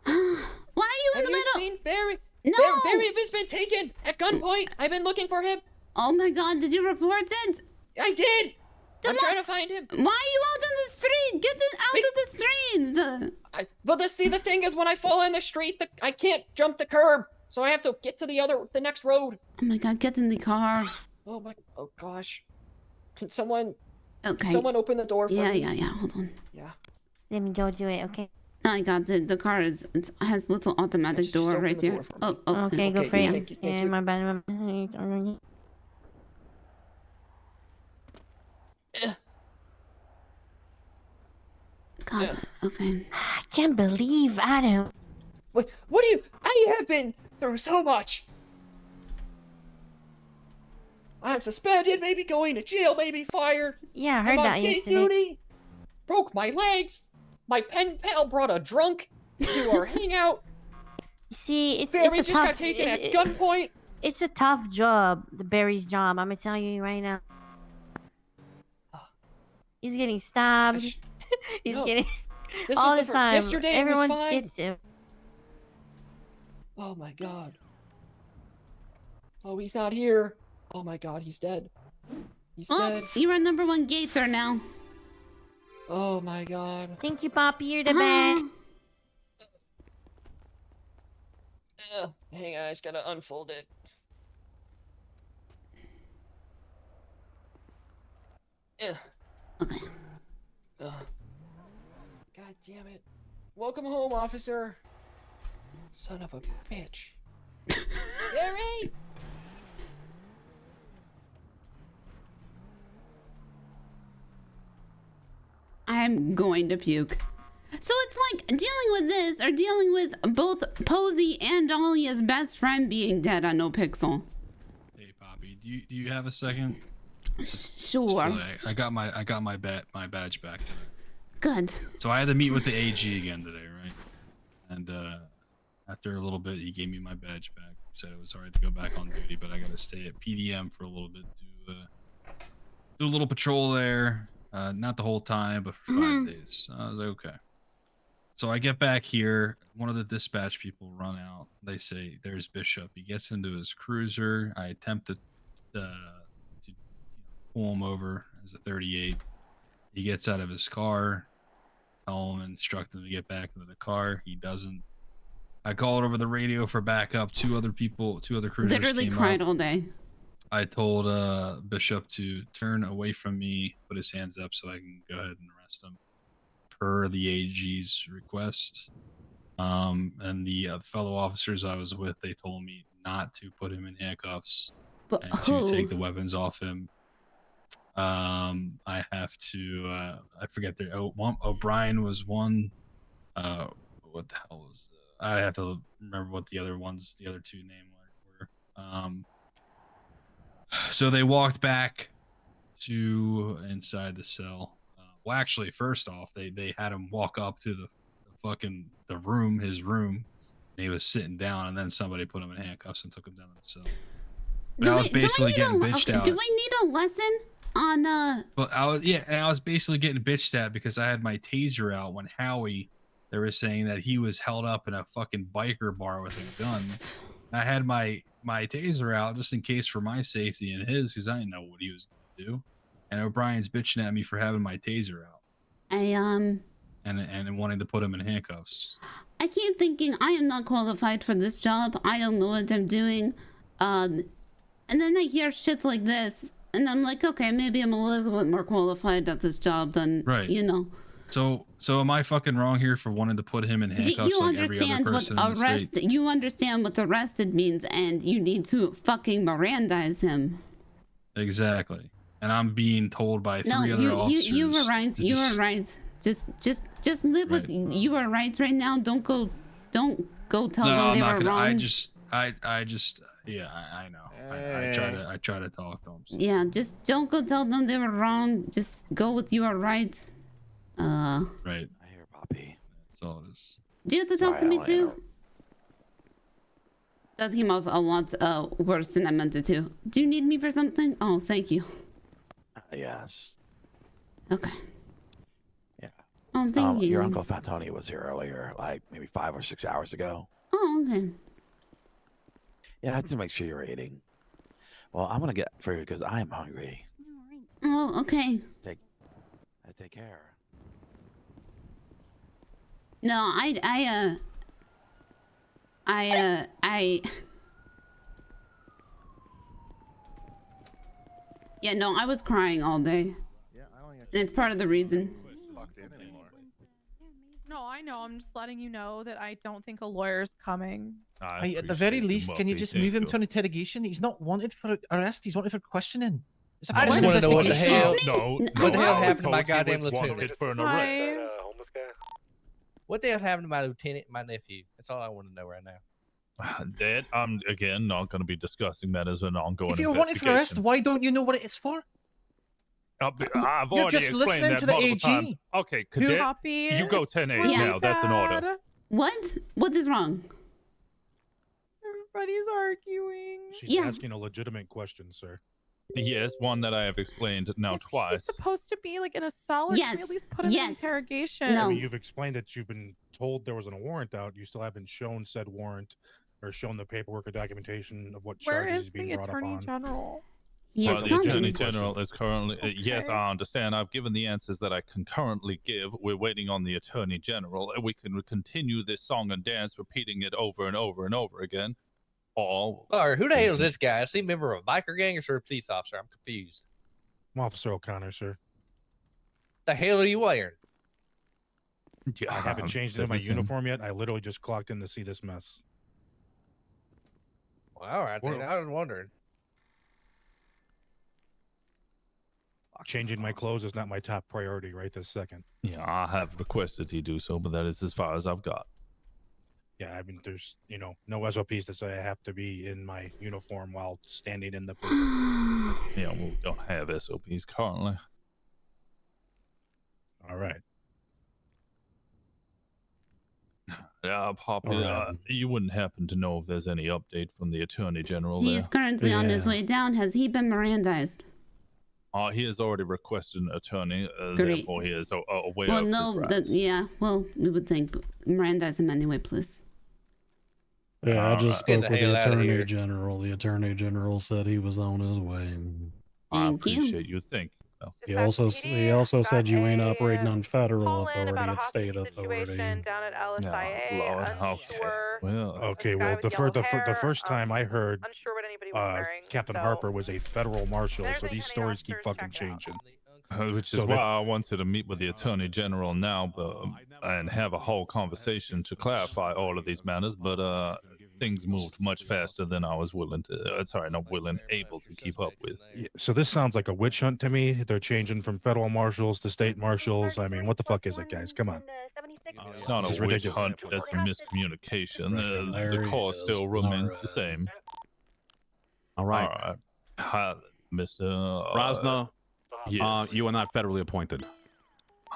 Why are you in the middle? Have you seen Barry? No! Barry has been taken at gunpoint. I've been looking for him. Oh my god, did you report it? I did. I'm trying to find him. Why are you out in the street? Get out of the street! Well, the thing is, when I fall in the street, I can't jump the curb, so I have to get to the next road. Oh my god, get in the car. Oh gosh. Can someone... Okay. Someone open the door for me? Yeah, hold on. Yeah. Let me go do it, okay? I got it. The car has little automatic door right here. Okay, go for it. Thank you. Yeah, my bad. God, okay. I can't believe Adam. What do you... I have been through so much. I'm suspended, maybe going to jail, maybe fired. Yeah, I heard I'm on that gate yesterday. duty. Broke my legs. My pen pal brought a drunk to our hangout. See, it's Barry a just tough... got taken at gunpoint. It's a tough job, the Barry's job. I'm gonna tell you right now. He's getting stabbed. He's No. getting... This all was the time. Yesterday Everyone was fine. gets him. Oh my god. Oh, he's not here. Oh my god, he's dead. He's dead. You're a #1 gator now. Oh my god. Thank you, Poppy. You're the best. Hang on, I just gotta unfold it. Okay. God damn it. Welcome home, officer. Son of a bitch. Barry! I'm going to puke. So it's like dealing with this or dealing with both Posey and Dahlia's best friend being dead on No Pixel. Hey Poppy, do you have a second? Sure. I got my badge back today. Good. So I had to meet with the AG again today, right? And after a little bit, he gave me my badge back. Said it was alright to go back on duty, but I got to stay at PDM for a little bit to do a little patrol there. Not the whole time, but for 5 days. So I was like, okay. So I get back here. One of the dispatch people run out. They say, there's Bishop. He gets into his cruiser. I attempt to pull him over as a 38. He gets out of his car. Tell him, instruct him to get back into the car. He doesn't. I called over the radio for backup. Two other cruisers Literally came cried up. all day. I told Bishop to turn away from me, put his hands up so I can go ahead and arrest him per the AG's request. And the fellow officers I was with, they told me not to put him in handcuffs and to take the weapons off him. I have to, I forget their, O'Brien was one. What the hell was, I have to remember what the other two names were. So they walked back to inside the cell. Well, actually, first off, they had him walk up to the room, his room, and he was sitting down, and then somebody put him in handcuffs and took him down to the cell. But I was basically getting bitched out. Do I need a lesson on Well, I was basically getting bitched at because I had my taser out when Howie, they were saying that he was held up in a fucking biker bar with a gun. I had my taser out just in case for my safety and his, because I didn't know what he was going to do. And O'Brien's bitching at me for having my taser out. And wanting to put him in handcuffs. I keep thinking I am not qualified for this job. I don't know what I'm doing. And then I hear shit like this, and I'm like, okay, maybe I'm a little bit more qualified at this job than, you know. So am I fucking wrong here for wanting to put him in handcuffs Do you like every other understand what person in the arrest? state? You understand what arrested means, and you need to fucking Mirandize him. Exactly. And I'm being told by three other officers. You were right. You were right. Just live with. You are right right now. Don't go don't go tell No, them I'm they not were gonna. wrong. I know. I try to talk to him. So. Yeah, just don't go tell them they were wrong. Just go with you are right. Right. I hear Poppy. That's all it is. Do you have to talk Sorry, to I me don't wanna too? That came off a lot worse than I meant it to. Do you need me for something? Oh, thank you. Yes. Okay. Yeah. Oh, thank you. Your Uncle Fat Tony was here earlier, like maybe 5 or 6 hours ago. Oh, okay. Yeah, I had to make sure you're eating. Well, I'm gonna get food because I am hungry. Oh, okay. Take care. No, yeah, no, I was crying all day. Yeah, I don't And it's part of the reason. locked in anymore. No, I know. I'm just letting you know that I don't think a lawyer's coming. At the very least, can you just move him to an interrogation? He's not wanted for arrest. He's wanted for questioning. It's a I just want to know what the hell. No, what the hell I was happened to told my he goddamn was lieutenant? wanted for an arrest. Homeless guy. What the hell happened to my lieutenant, my nephew? That's all I want to know right now. That I'm again not going to be discussing that as an ongoing If you're wanted for arrest, why don't you know what it is for? I've You're already just explained listening that to the multiple AG. times. Okay, cadet, Poppy, you go it's 10-8 really now. That's an order. bad. What? What is wrong? Everybody's arguing. She's Yeah. asking a legitimate question, sir. Yes, one that I have explained now twice. He's supposed to be like in a cell. Or Yes, At least put him in yes. interrogation. No. I mean, you've explained that you've been told there wasn't a warrant out. You still haven't shown said warrant or shown the paperwork or documentation of what Where charges is he's being the brought attorney up on. general? Well, Yes, the coming. Attorney General is currently. Yes, I understand. I've given the answers that I can currently give. We're waiting on the Attorney General. We can continue this song and dance, repeating it over and over and over again. Or Who the hell is this guy? Is he a member of a biker gang or a police officer? I'm confused. I'm Officer O'Connor, sir. The hell are you wearing? Yeah, I haven't changed into my uniform yet. I literally just clocked in to see this mess. Well, all right, then. I was wondering. Changing my clothes is not my top priority right this second. Yeah, I have requested he do so, but that is as far as I've got. Yeah, I mean, there's, no SOPs to say I have to be in my uniform while standing in the... Yeah, we don't have SOPs currently. All right. Yeah, Poppy, you wouldn't happen to know if there's any update from the Attorney General He there? is currently on his way down. Has he been Mirandized? He has already requested an attorney, Great. therefore he is aware Well, of no, his rights. yeah. Well, we would think but Mirandize him anyway, please. Yeah, I just Get spoke the with hell the outta Attorney here. General. The Attorney General said he was on his way. I Thank you. appreciate you think. So. He also said you ain't operating on federal authority, it's state authority. Down at LSIA. Lord, okay. Well, Okay, well, the first time I heard Unsure what anybody was wearing. Captain so- Harper was a federal marshal, so Everything these Henry stories keep officers fucking check out. changing. Which is So why that- I wanted to meet with the Attorney General now, and have a whole conversation to clarify all of these matters. But things moved much faster than I was willing to. Able to keep up with. Yeah, so this sounds like a witch hunt to me. They're changing from federal marshals to state marshals. I mean, what the fuck is it, guys? Come on. It's not This is a witch ridiculous. hunt. That's a miscommunication. The Larry cause is still remains not the same. All right. All right. Hi, Mr. Rosna, yes. you are not federally appointed.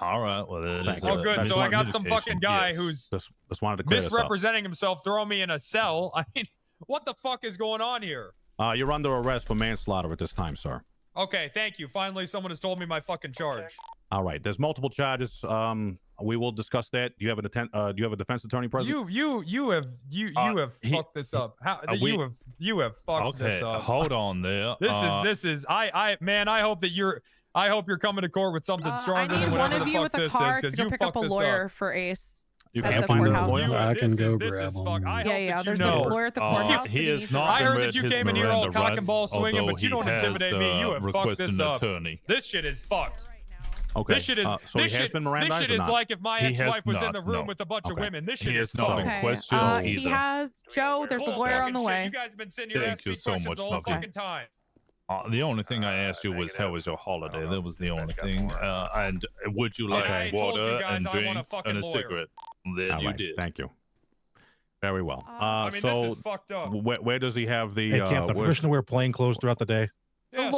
All right. Well, that is Oh, good. So I got some miscommunication, fucking guy yes. who's Just wanted to clear this up. misrepresenting himself, throwing me in a cell. I mean, what the fuck is going on here? You're under arrest for manslaughter at this time, sir. Okay, thank you. Finally, someone has told me my fucking charge. All right. There's multiple charges. We will discuss that. Do you have do you have a defense attorney present? You have fucked this up. How you have fucked this up. Hold on there. This is man, I hope you're coming to court with something I stronger need than one whatever of the you fuck with a this car is, to because go you pick up fucked a this lawyer up. for Ace. You at can't the find a courthouse. lawyer? I can go This grab is him. fuck. I hope Yeah, that there's you a know. lawyer at the courthouse. He that is needs not I heard read that you his came in here all Miranda cock and rights, ball swinging, but you although don't he has, intimidate me. You have fucked requested this an up. attorney. This shit is fucked. Okay. This shit is. So this he has shit, been this Mirandized shit or is not? like if my He has ex-wife was in not, the room no. with a bunch of Okay. women. This He shit has is not fucked. been Okay. questioned He either. has Joe. There's a Bull lawyer fucking on the shit. way. You guys have been sitting here Thank asking you me so questions much, all the Muffy. fucking time. The only thing I asked you was, how was your holiday? That was the only thing. And would you like I told you water guys and I want a drinks fucking and a lawyer. cigarette? Then All you right. did. Thank you. Very well. I mean, so this is fucked up. where does he have the? Hey, Captain, where's- permission to wear plain clothes throughout the day. The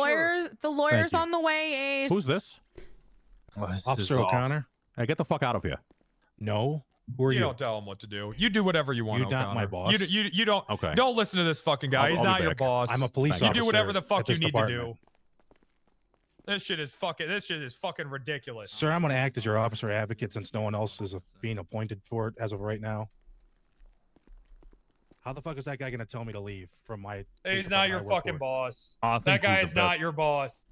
lawyer's you. on the way, Ace. Who's this? Officer O'Connor. Hey, get the fuck out of here. No. Who are you? You don't tell him what to do. You do whatever you want. You're not O'Connor. my boss. You don't. Okay. Don't listen to this fucking guy. He's I'll be not your back. boss. I'm a police You officer do whatever the at fuck you this need department. to do. This shit is fucking ridiculous. Sir, I'm going to act as your officer advocate since no one else is being appointed for it as of right now. How the fuck is that guy going to tell me to leave from my? He's not your fucking boss. I That think guy he's is a bit- not your boss.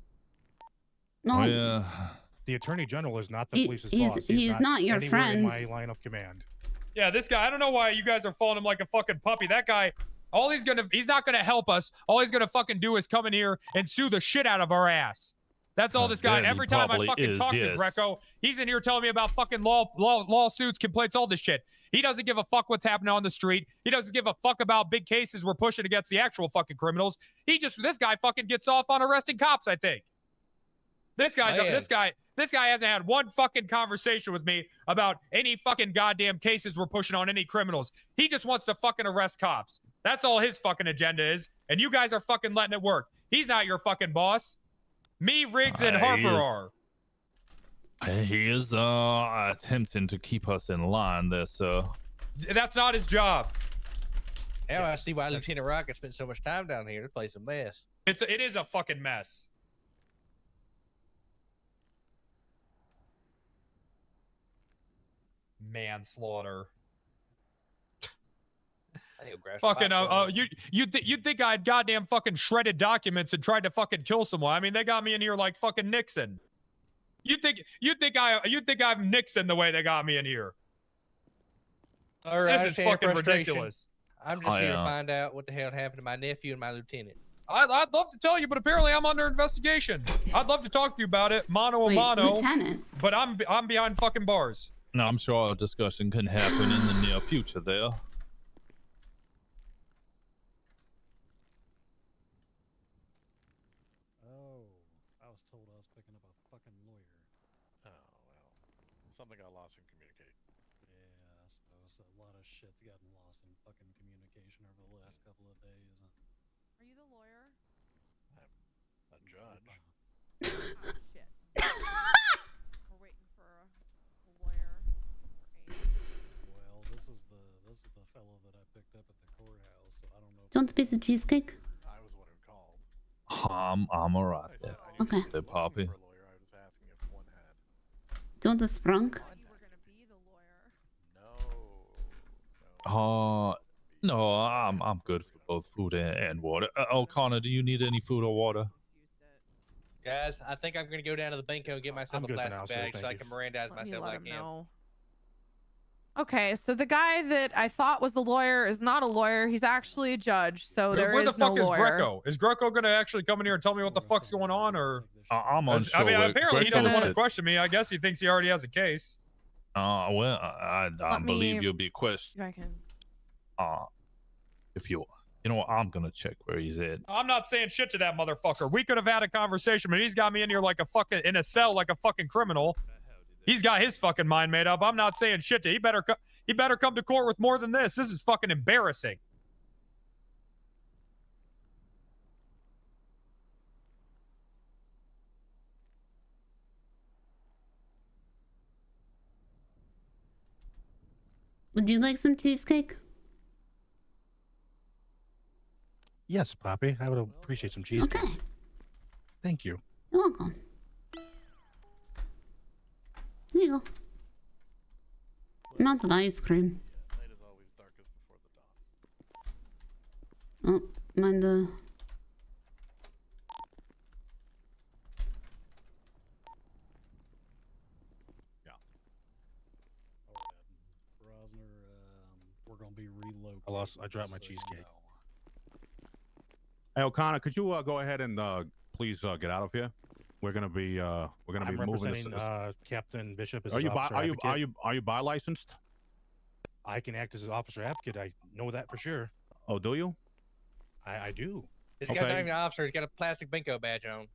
No. Oh, yeah. The attorney general is not the He- police's he's- boss. he's not your anywhere in friend. my line of command. Yeah, this guy. I don't know why you guys are following him like a fucking puppy. That guy. He's not gonna help us. All he's gonna fucking do is come in here and sue the shit out of our ass. That's all this guy. Then he Every time I probably fucking is, talk to yes. Greco, he's in here telling me about fucking lawsuits, complaints, all this shit. He doesn't give a fuck what's happening on the street. He doesn't give a fuck about big cases we're pushing against the actual fucking criminals. This guy fucking gets off on arresting cops, I think. This guy hasn't had one fucking conversation with me about any fucking goddamn cases we're pushing on any criminals. He just wants to fucking arrest cops. That's all his fucking agenda is. And you guys are fucking letting it work. He's not your fucking boss. Me, Riggs, and Harper are. He is attempting to keep us in line there, sir. That's not his job. Now I see why Lieutenant Rocket spent so much time down here. This place a mess. It is a fucking mess. Manslaughter. I need to grab some Fucking popcorn. you'd think I had goddamn fucking shredded documents and tried to fucking kill someone. I mean, they got me in here like fucking Nixon. You think I'm Nixon the way they got me in here? All right, This is fucking ridiculous. I'm just here to find out what the hell happened to my nephew and my lieutenant. I'd love to tell you, but apparently I'm under investigation. I'd love to talk to you about it, mano a Wait, mano. Lieutenant. But I'm behind fucking bars. No, I'm sure our discussion can happen in the near future there. Oh, I was told I was picking up a fucking lawyer. Oh, well. Something got lost in communication. Yeah, I suppose a lot of shit's gotten lost in fucking communication over the last couple of days. Are you the lawyer? A judge. Shit. We're waiting for a lawyer. Well, this is the fellow that I picked up at the courthouse. So I don't know. Do you want a piece of cheesecake? I was what it called. I'm alright there. Okay. Hey, Poppy. For a lawyer, I was asking if one had. Do you want a sprunk? No, I'm good for both food and water. O'Connor, do you need any food or water? Guys, I think I'm gonna go down to the Banco and get myself I'm a good for plastic now, sir, bag thank so I you. can Mirandize myself like him. Okay, so the guy that I thought was the lawyer is not a lawyer. He's actually a judge. So there Where is the fuck no is lawyer. Greco? Is Greco gonna actually come in here and tell me what the fuck's going on, or? I'm unsure. I mean, what apparently he Greco doesn't want to said. question me. I guess he thinks he already has a case. Well, I Let believe me- you'll be questioned. If I can. If you know what, I'm gonna check where he's at. I'm not saying shit to that motherfucker. We could have had a conversation, but he's got me in here like a fucking in a cell like a fucking criminal. He's got his fucking mind made up. I'm not saying shit to. He better come to court with more than this. This is fucking embarrassing. Would you like some cheesecake? Yes, Poppy. I would appreciate some cheesecake. Okay. Thank you. You're welcome. Here you go. Not an ice cream. Night is always darkest before the dawn. Oh, mind the. Rosner, we're gonna be relocated. I dropped my so you cheesecake. know. Hey, O'Connor, could you go ahead and please get out of here? We're gonna be I'm moving. representing Captain Bishop as Are his you officer advocate. are you bi licensed? I can act as his officer advocate. I know that for sure. Oh, do you? I do. This guy's not even an officer. He's got a plastic Banco badge on.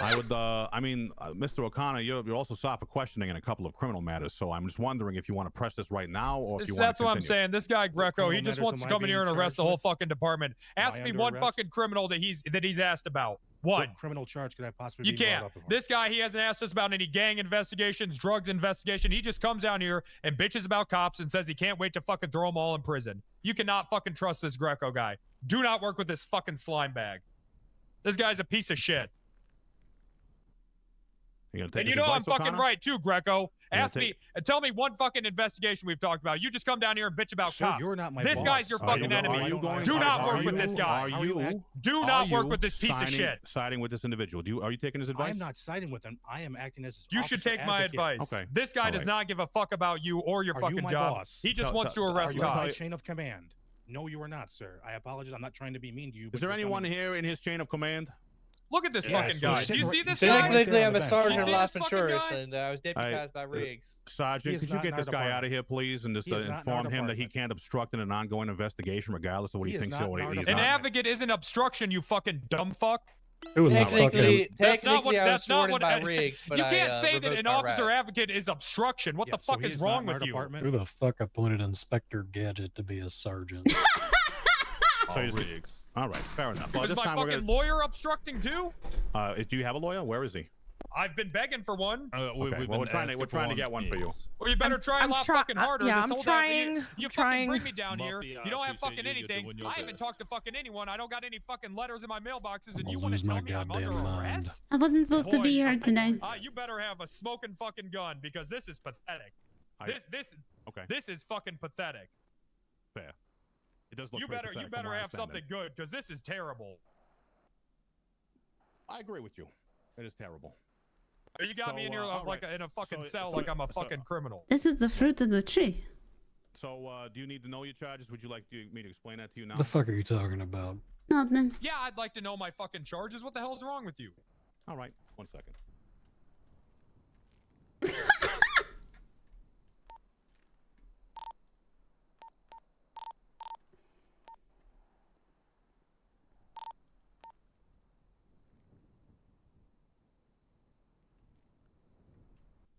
I would. I mean, Mr. O'Connor, you're also soft for questioning in a couple of criminal matters. So I'm just wondering if you want to press this right now, or if you want to That's what I'm continue. saying. This guy Greco, he just wants to come in here and arrest the whole fucking department. Ask me one fucking criminal that he's asked about. One. What criminal charge could I possibly You be brought can't. up for? This guy, he hasn't asked us about any gang investigations, drugs investigation. He just comes down here and bitches about cops and says he can't wait to fucking throw them all in prison. You cannot fucking trust this Greco guy. Do not work with this fucking slime bag. This guy's a piece of shit. And you know I'm fucking right too, Greco. Ask me and tell me one fucking investigation we've talked about. You just come down here and bitch about cops. You're not my this boss. guy's your fucking enemy. Do not work with this guy. Do not work with this piece of shit. Siding with this individual? Are you taking his advice? I'm not siding with him. I am acting as his You should take my advice. Okay. This guy does not give a fuck about you or your fucking job. Boss? He just wants to arrest cops. Are you my chain of command? No, you are not, sir. I apologize. I'm not trying to be mean to you. Is there anyone here in his chain of command? Look at this fucking guy. Do you see this guy? guy? Technically, I'm a sergeant of Las Venturas, and I was deputized by Riggs. Sergeant, could you get this guy out of here, please, and just inform him that he can't obstruct in an ongoing investigation, regardless of what he thinks or what he's An not. advocate isn't obstruction, you fucking dumb fuck. Technically, I was not sworn what by Riggs, but you can't I, say that revoked an my officer right. advocate is obstruction. What the fuck is wrong with you? Who the fuck appointed Inspector Gadget to be a sergeant? So all right, fair enough. Well, Is this my time fucking lawyer obstructing too? Do you have a lawyer? Where is he? I've been begging for one. Okay, well, we're trying to get one for you. Well, you better try a lot fucking harder. Yeah, this I'm whole trying. Time, you fucking bring me down here. You don't have fucking anything. I haven't talked to fucking anyone. I don't got any fucking letters in my mailboxes, and you want to tell me I'm under arrest? I wasn't supposed to be here today. You better have a smoking fucking gun because this is pathetic. This is fucking pathetic. Fair. It does look You pretty better pathetic from what I have understand something good because this is terrible. I agree with you. It is terrible. You got me in here like in a fucking cell like I'm a fucking criminal. This is the fruit of the tree. So, do you need to know your charges? Would you like me to explain that to you now? The fuck are you talking about? Nothing. Yeah, I'd like to know my fucking charges. What the hell's wrong with you? All right, 1 second.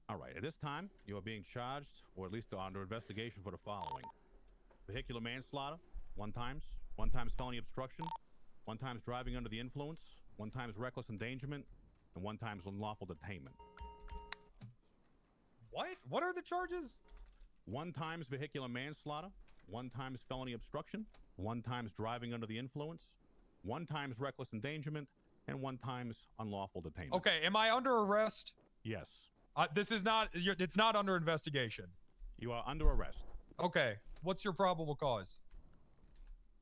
All right, at this time, you are being charged, or at least under investigation for the following. Vehicular manslaughter, 1 times felony obstruction, 1 times driving under the influence, 1 times reckless endangerment, and 1 times unlawful detainment. What? What are the charges? 1 times vehicular manslaughter, 1 times felony obstruction, 1 times driving under the influence, 1 times reckless endangerment, and 1 times unlawful detainment. Okay, am I under arrest? Yes. This is not. It's not under investigation. You are under arrest. Okay. What's your probable cause?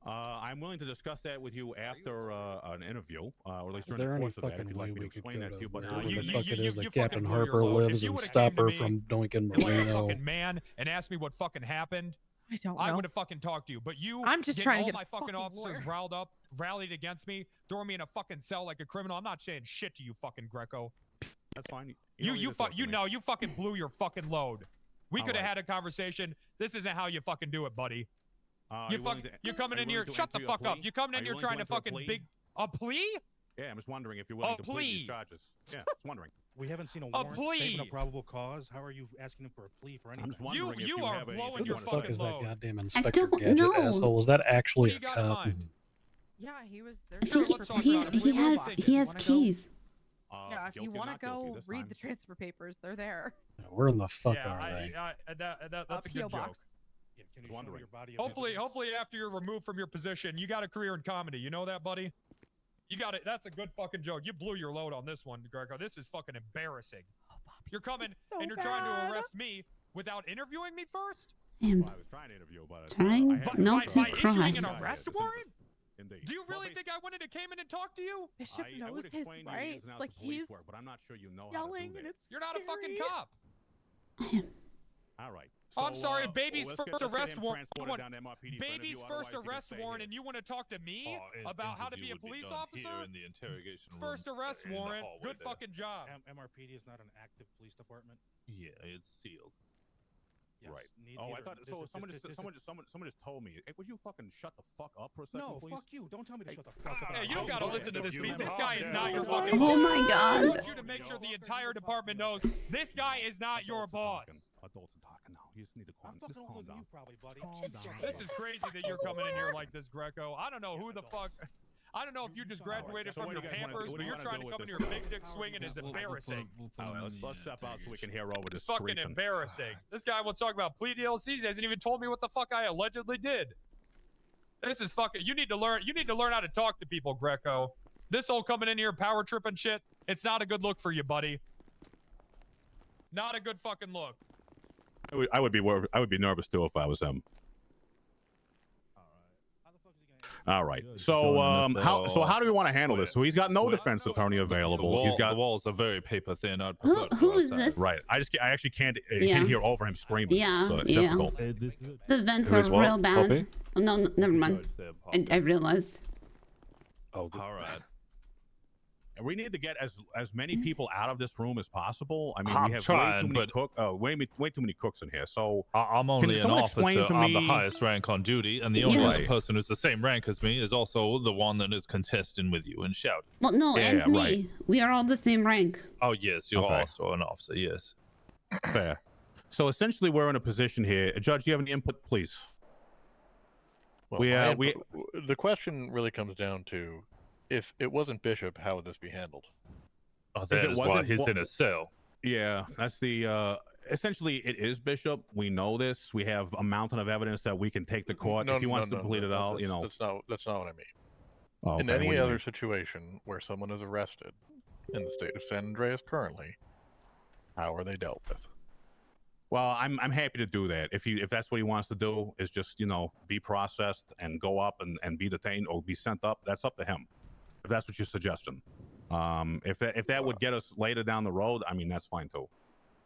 I'm willing to discuss that with you after an interview, or at least Is during there the any course of that, if fucking you'd way like me to we could explain go that to you. But wherever you the fuck it is that fucking Captain blew your Harper load. lives If you and would've stop came to her me from Duncan like a Marino? fucking man and asked me what fucking happened, I don't know. I would have fucking talked to you. But you, I'm just getting trying to all get my a fucking fucking officers lawyer. rallied against me, throwing me in a fucking cell like a criminal. I'm not saying shit to you, fucking Greco. That's fine. You fucking blew your fucking load. We could have had a conversation. This isn't how you fucking do it, buddy. You're coming in here. Shut the fuck up. You coming in here trying to fucking a plea? Yeah, I'm just wondering if you're willing to plead these charges. Yeah, just wondering. We haven't seen a A warrant plea. statement of probable cause. How are you asking him for a plea for anything? I'm just wondering if you are have blowing anything your Who the fucking fuck is that load. goddamn I Inspector don't Gadget know. asshole? Is that actually a What do you got in cop? mind? Yeah, he was there. I think he has keys. Yeah, if you want to go read the transfer papers, they're there. Where in the fuck Yeah, are they? that's a P.O. good joke. box. Can you show me your body of Hopefully evidence? after you're removed from your position, you got a career in comedy. You know that, buddy? You got it. That's a good fucking joke. You blew your load on this one, Greco. This is fucking embarrassing. You're coming so and you're trying to bad. arrest me without interviewing me first? I'm Well, I was trying to interview, but trying I had not to to by cry. issuing an arrest warrant? Indeed. Do you really think I wanted to came in and talk to you? Bishop I knows would his explain to you the ins rights. and outs Like of police he's work, but I'm not sure you know how to yelling, do and that. it's You're not a fucking scary. cop. All right. Oh, I'm sorry, well, baby's let's get first arrest him warrant. transported down to MRPD for Baby's interview, first otherwise he can arrest stay warrant, here. and you want to talk to me about how to be a police officer? in the interrogation First rooms, arrest in the warrant. hallway Good there. fucking job. MRPD is not an active police department. Yeah, it's sealed. Right. Oh, I thought so. Someone just told me. Hey, would you fucking shut the fuck up for a second, No, please? fuck you. Don't tell me to shut the fuck up. Hey, you don't gotta listen to this beat. This guy is not your Oh fucking my boss. I God. want you to make sure the entire department knows this guy is not your boss. Adults are talking now. You just need to calm I'm fucking older than you, probably, buddy. This is crazy that you're coming in here like this, Greco. I don't know who the fuck. I don't know if you just graduated So from what your do you guys wanna do? Pampers, What but do you you're wanna trying do to with come in this? here big dick swinging is embarrassing. All right, let's step out so we can hear over this It's fucking screeching. embarrassing. This guy wants to talk about plea deals. He hasn't even told me what the fuck I allegedly did. This is fucking. You need to learn. You need to learn how to talk to people, Greco. This whole coming in here power tripping shit. It's not a good look for you, buddy. Not a good fucking look. I would be nervous too if I was him. All right. So how do we want to handle this? So he's got no defense attorney available. He's got the walls are very paper thin. I'd Who prefer to who go is outside. this? right. I actually can't Yeah. can't hear over him screaming. Yeah, It's yeah. difficult. The vents are real bad. Oh, no, never mind. I realized. Oh, all right. And we need to get as many people out of this room as possible. I mean, I'm we have trying, way too many cooks in here. So I'm only an someone explain officer. to I'm the me- highest rank on duty, and the only Yeah. other person who's the same rank as me is also the one that is contesting with you and shouting. Well, no, and me. right. We are all the same rank. Oh yes, you're Okay. also an officer. Yes. Fair. So essentially, we're in a position here. Judge, do you have any input, please? Well, the question really comes down to, if it wasn't Bishop, how would this be handled? Oh, that is why he's in a cell. Yeah, that's the. Essentially, it is Bishop. We know this. We have a mountain of evidence that we can take to court. If he wants to plead it out, you know. That's not what I mean. Oh, In okay, what any do you other mean? situation where someone is arrested in the state of San Andreas currently, how are they dealt with? Well, I'm happy to do that. If that's what he wants to do, is just be processed and go up and be detained or be sent up. That's up to him. If that's what you're suggesting. If that would get us later down the road, I mean that's fine too.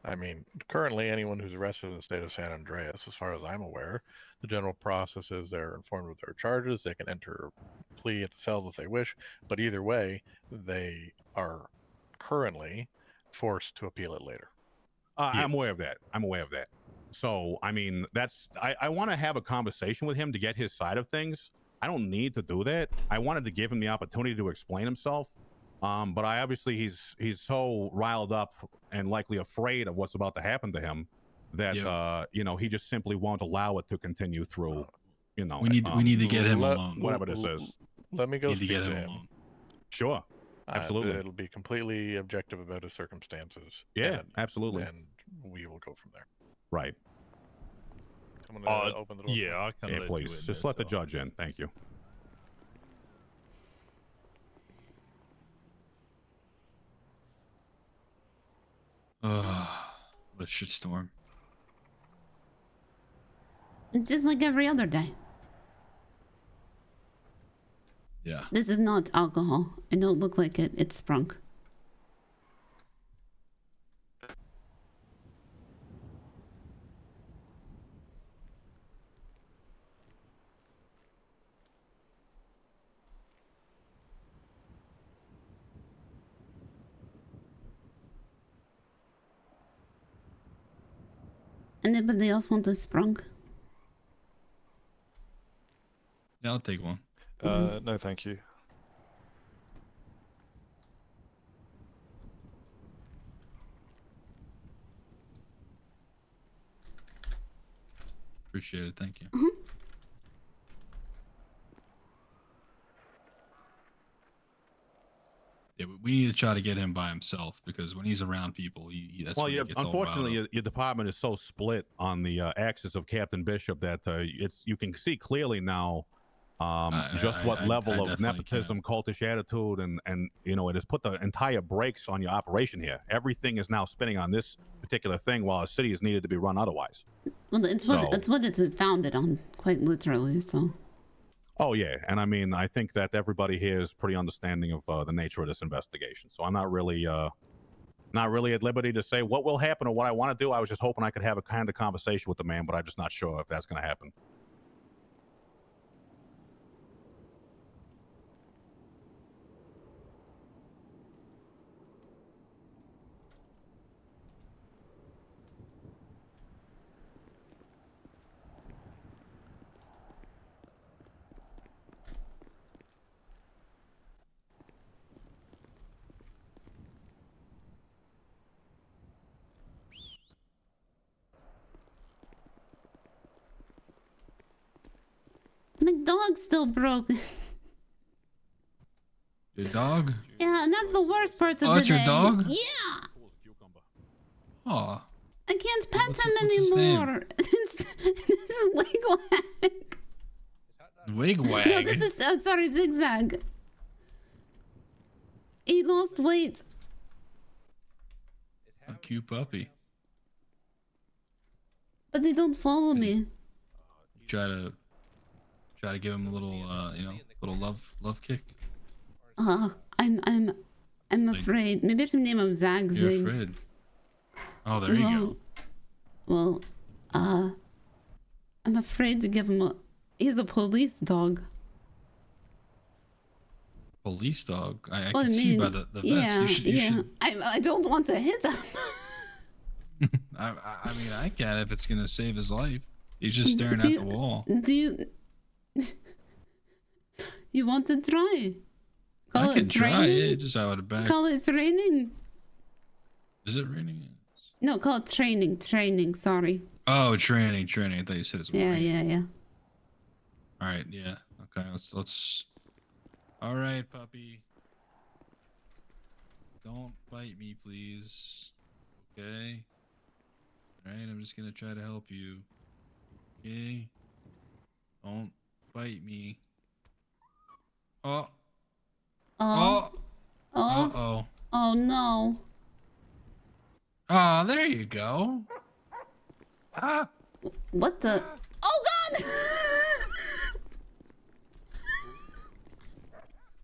I mean, currently anyone who's arrested in the state of San Andreas, as far as I'm aware, the general process is they're informed of their charges. They can enter a plea at the cells if they wish, but either way, they are currently forced to appeal it later. I'm aware of that. So, I mean, I want to have a conversation with him to get his side of things. I don't need to do that. I wanted to give him the opportunity to explain himself. But he's so riled up and likely afraid of what's about to happen to him that he just simply won't allow it to continue through. We need to get him alone. Whatever this is. Let me go Need to speak get to him him. alone. Sure. Absolutely. It'll be completely objective about his circumstances. Yeah, and, absolutely. And we will go from there. Right. I'm gonna open the door. Yeah, I can let please. you in Just there, let the so. judge in. Thank you. What a shitstorm. It's just like every other day. Yeah. This is not alcohol. It don't look like it. It's sprunk. Anybody else want a sprunk? Yeah, I'll take one. No, thank you. Appreciate it. Thank you. Yeah, we need to try to get him by himself because when he's around people, that's Well, when he yeah, gets all riled unfortunately, up. your department is so split on the axis of Captain Bishop that you can see clearly now just what level of definitely nepotism, cultish attitude, and it has put the entire brakes on your operation here. Everything is now spinning on this particular thing, while a city is needed to be run otherwise. Well, it's what it's been founded on, quite literally. So. Oh yeah, and I mean, I think that everybody here is pretty understanding of the nature of this investigation. So I'm not really at liberty to say what will happen or what I want to do. I was just hoping I could have a kind of conversation with the man, but I'm just not sure if that's going to happen. dog's still broken. Your dog? Yeah, and that's the worst part of Oh, the that's your day. dog? Yeah. Aw. I can't pet What's him his name? anymore. This is Wigwag. Wigwag? No, this is sorry, Zigzag. He lost weight. A cute puppy. But they don't follow me. Try to give him a little, little love kick. I'm afraid. Maybe I should name him Zag You're Zig. afraid. Oh, there you go. Well, I'm afraid to give him a. He's a police dog. Police dog. I Well, can see by the vest. Yeah, You should. I don't want to hit him. I mean, I can if it's gonna save his life. He's just staring at the wall. Do you? You want to try? Call I it can try training? it. Just out of the back. Call it training. Is it raining? No, call it training. Training. Sorry. Oh, training. I thought you said it's Yeah, morning. yeah. All right, yeah. Okay, let's. All right, puppy. Don't bite me, please. Okay. All right, I'm just gonna try to help you. Okay. Don't bite me. Oh. Oh. Oh. Uh-oh. Oh no. Oh, there you go. Ah. What the? Oh God!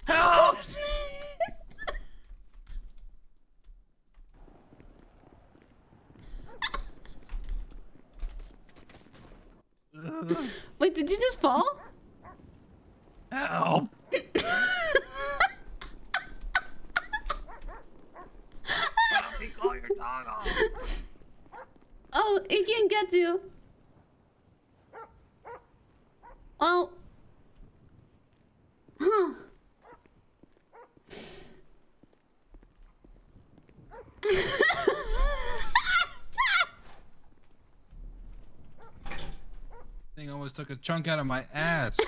Help! Wait, did you just fall? Help! Call your dog off. Oh, he can't get you. Oh. Huh. Thing almost took a chunk out of my ass.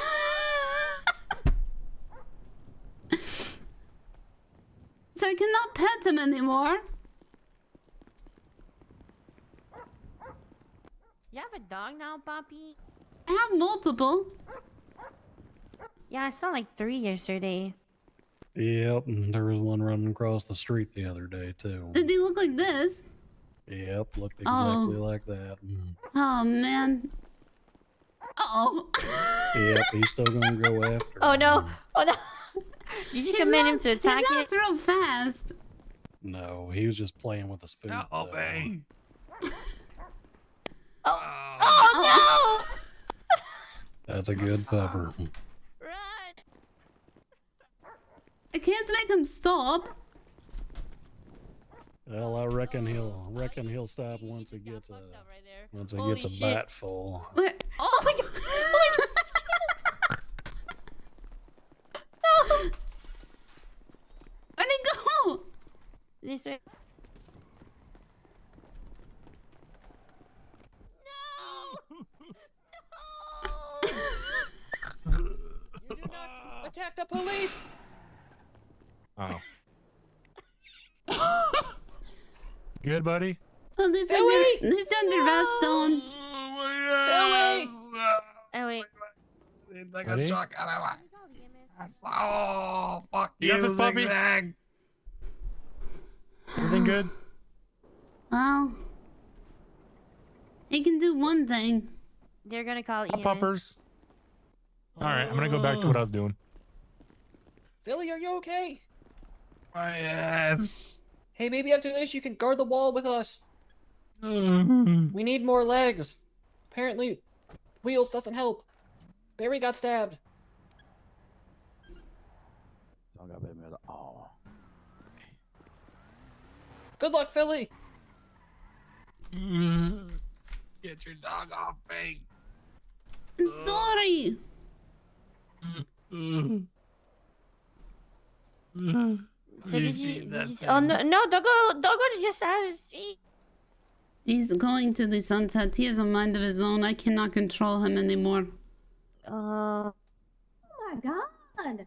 So I cannot pet him anymore. You have a dog now, Poppy? I have multiple. Yeah, I saw like 3 yesterday. Yep, and there was one running across the street the other day too. Did they look like this? Yep, looked Oh. exactly like that. Oh man. Uh-oh. Yep, he's still gonna go after. Oh no! Oh no! Did you command him to attack He's it? not real fast. No, he was just playing with his food. me. Oh That's a good pupper. no! I can't make him stop. Well, I reckon he'll stop once he gets a Holy gets a shit. bat full. Wait. Oh my God. Oh my God. No! Where'd he go? This way. You do not attack the police. Oh. Good, buddy? At least Billy! you're the vest on. Billy! Oh wait. Like Buddy? a chunk out of my ass. Oh, fuck You got this, puppy? Zigzag. Everything good? Well, he can do one thing. They're gonna call Hi, EMS. puppers. All right, I'm gonna go back to what I was doing. Philly, are you okay? My ass. Hey, maybe after this you can guard the wall with us. Mm. We need more legs. Apparently, wheels doesn't help. Barry got stabbed. Oh. Good luck, Philly. Get your dog off me. I'm sorry. So did you? Oh no! No! Don't go to your side of the street. He's going to the sunset. He has a mind of his own. I cannot control him anymore. my god.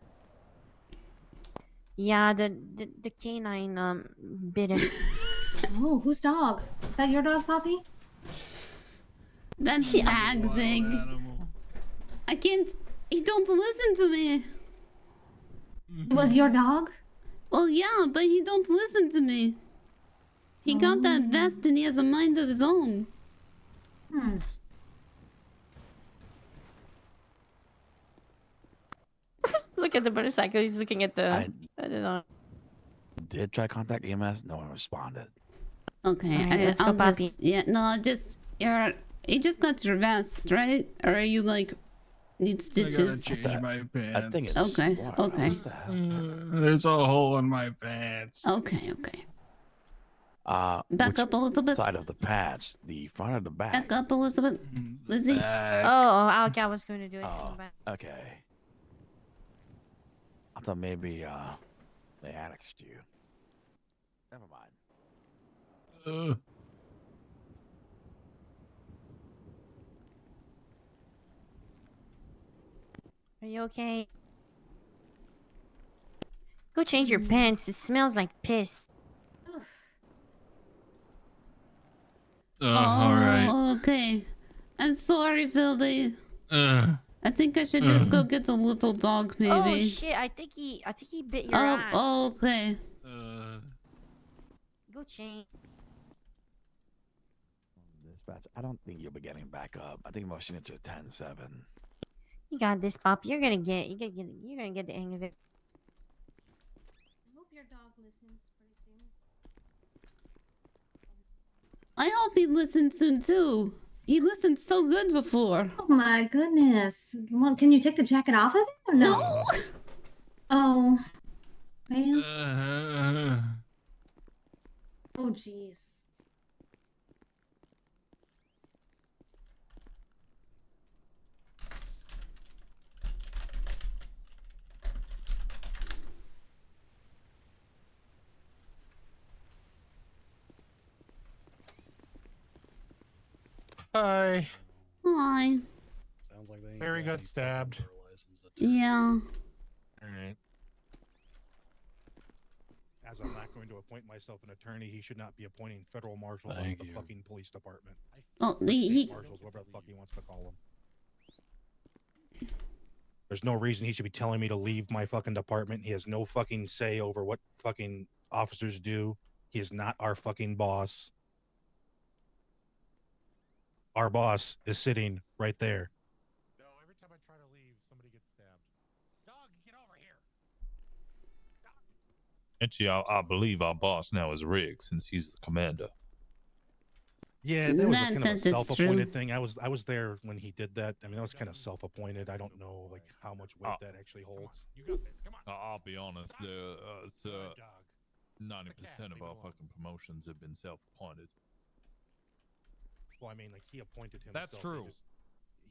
Yeah, the canine bit him. Oh, whose dog? Is that your dog, Poppy? That's Zagzig. I can't. He don't listen to me. It was your dog? Well, yeah, but he don't listen to me. He got that vest and he has a mind of his own. Hmm. Look at the motorcycle. He's looking at the. I don't know. Did try contact EMS. No one responded. Okay, Alright, let's go, I'll Poppy. just you just got your vest, right? Or are you like need stitches? I gotta change my pants. I think it's Okay, what? okay. What the hell is that? There's a hole in my pants. Okay. Back Which up a little bit. side of the pants? The front or the back? Back up, Elizabeth. Lizzie. Oh, okay. I was going to do it. Oh, okay. I thought maybe they annexed you. Never mind. Are you okay? Go change your pants. It smells like piss. All right. Okay. I'm sorry, Philly. I think I should just go get the little dog, maybe. Oh shit! I think he bit your ass. Oh, okay. Go change. Dispatch, I don't think you'll be getting back up. I think most units are 10-7. You got this, Pop. You're gonna get the hang of it. I hope your dog listens pretty soon. I hope he listens soon too. He listened so good before. Oh my goodness. Well, can you take the jacket off of it or no? No. Oh. Man. Oh jeez. Hi. Hi. Sounds like they Harry got stabbed. Yeah. Alright. As I'm not going to appoint myself an attorney, he should not be appointing federal marshals out of the fucking police department. Well, State marshals, whatever the fuck he wants to call them. There's no reason he should be telling me to leave my fucking department. He has no fucking say over what fucking officers do. He is not our fucking boss. Our boss is sitting right there. No, every time I try to leave, somebody gets stabbed. Dog, get over here. Actually, I believe our boss now is Rick, since he's the commander. Yeah, that was kind of a that's true. self-appointed thing. I was there when he did that. I mean, that was kind of self-appointed. I don't know like how much weight that actually holds. You got this. Come on. I'll be honest. 90% of our fucking promotions have been self-appointed. Well, I mean, like he appointed himself. That's true.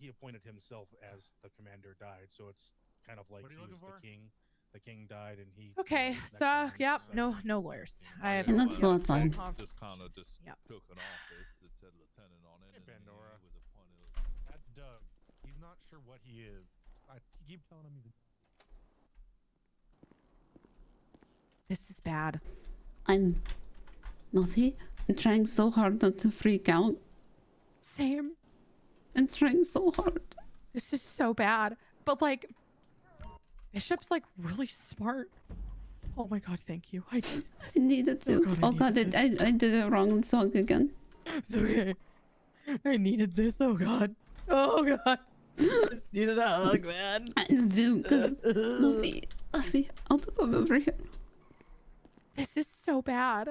He appointed himself as the commander died, so it's kind of like he was the king. The king died, and he. Okay, so yep, no lawyers. I have. Okay, let's go outside. Just kind of took an office that said lieutenant on it. And Pandora. he was appointed. That's Doug. He's not sure what he is. I keep telling him he's. This is bad. I'm trying so hard not to freak out. Same. I'm trying so hard. This is so bad. But like, Bishop's like really smart. Oh my god, thank you. I needed to. Oh god, I did it wrong and song again. It's okay. I needed this. Oh god. Oh god. I just needed a hug, man. I just do, because Luffy, I'll come over here. This is so bad.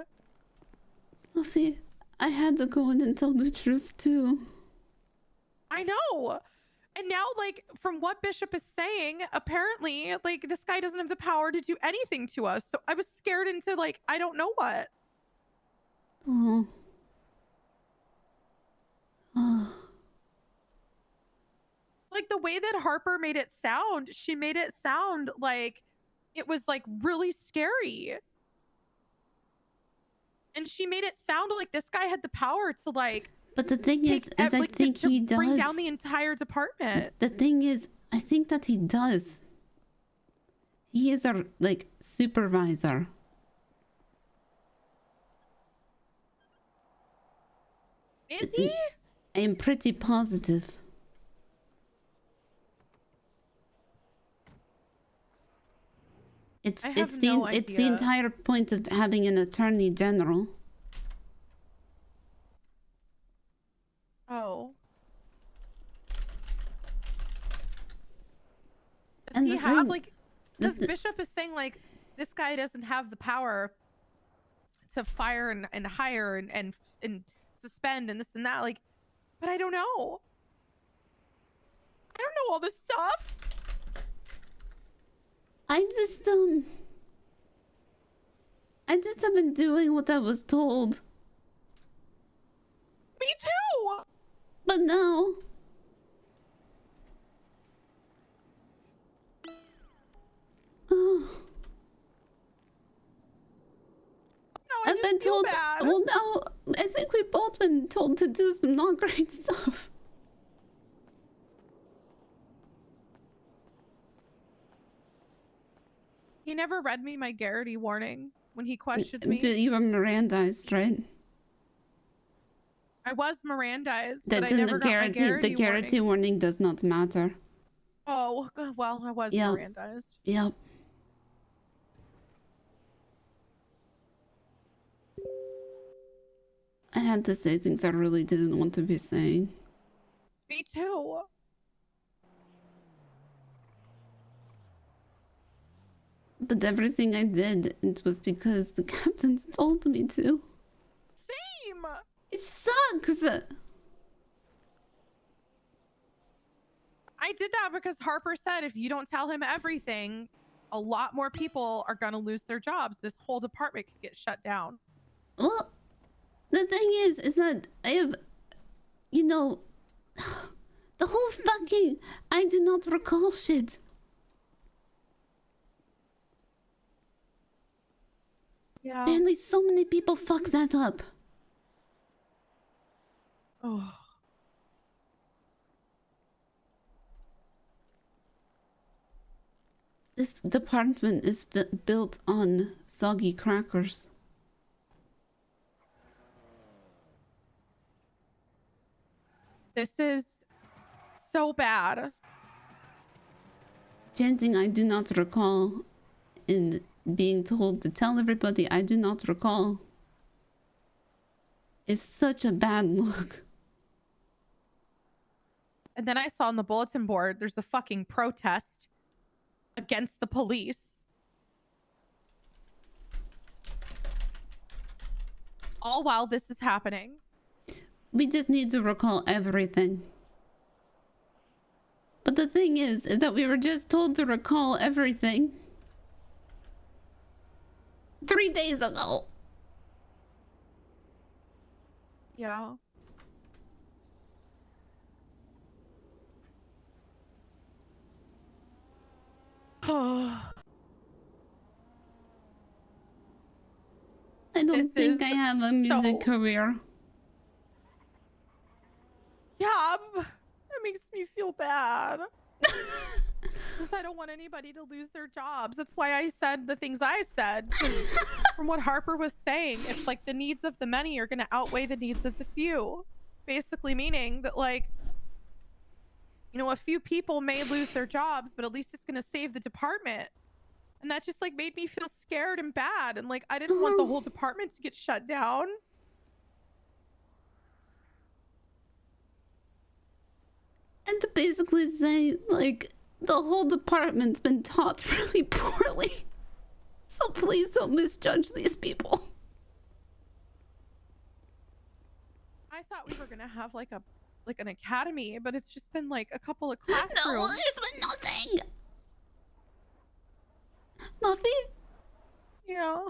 Luffy, I had to go in and tell the truth too. I know. And now, like, from what Bishop is saying, apparently, like, this guy doesn't have the power to do anything to us. So I was scared into, like, I don't know what. Oh. Oh. Like, the way that Harper made it sound, she made it sound like it was, like, really scary. And she made it sound like this guy had the power to, like... But the thing is I think he does. Bring down the entire department. The thing is, I think that he does. He is our, like, supervisor. Is he? I am pretty positive. It's I it's have the no it's the idea. entire point of having an attorney general. Oh. Does And he the have thing- like? the Because th- Bishop is saying like this guy doesn't have the power to fire and hire and suspend and this and that. Like, but I don't know. I don't know all this stuff. I just have been doing what I was told. Me too. But now I've been told. Well, now I think we've both been told to do some not great stuff. He never read me my Garrity warning when he questioned me. But you were Mirandized, right? I was Mirandized, but That's I in never the got my Garrity. Garrity The Garrity warning does not matter. Oh, well, I was Yeah. Mirandized. Yep. I had to say things I really didn't want to be saying. Me too. But everything I did, it was because the captains told me to. Same. It sucks. I did that because Harper said if you don't tell him everything, a lot more people are going to lose their jobs. This whole department could get shut down. Well, the thing is that I have, you know, the whole fucking I do not recall shit. Yeah. Apparently so many people fuck that up. Oh. This department is built on soggy crackers. This is so bad. Chanting I do not recall and being told to tell everybody I do not recall is such a bad look. And then I saw on the bulletin board there's a fucking protest against the police. All while this is happening. We just need to recall everything. But the thing is that we were just told to recall everything 3 days ago. Yeah. I don't think I have a music career. Yeah, that makes me feel bad. Because I don't want anybody to lose their jobs. That's why I said the things I said. 'Cause from what Harper was saying, it's like the needs of the many are going to outweigh the needs of the few. Basically meaning that, like, you know, a few people may lose their jobs, but at least it's going to save the department. And that just, like, made me feel scared and bad. And, like, I didn't want the whole department to get shut down. And to basically say, like, the whole department's been taught really poorly. So please don't misjudge these people. I thought we were going to have, like, an academy, but it's just been, like, a couple of classrooms. No, there's been nothing. Muffy? Yeah.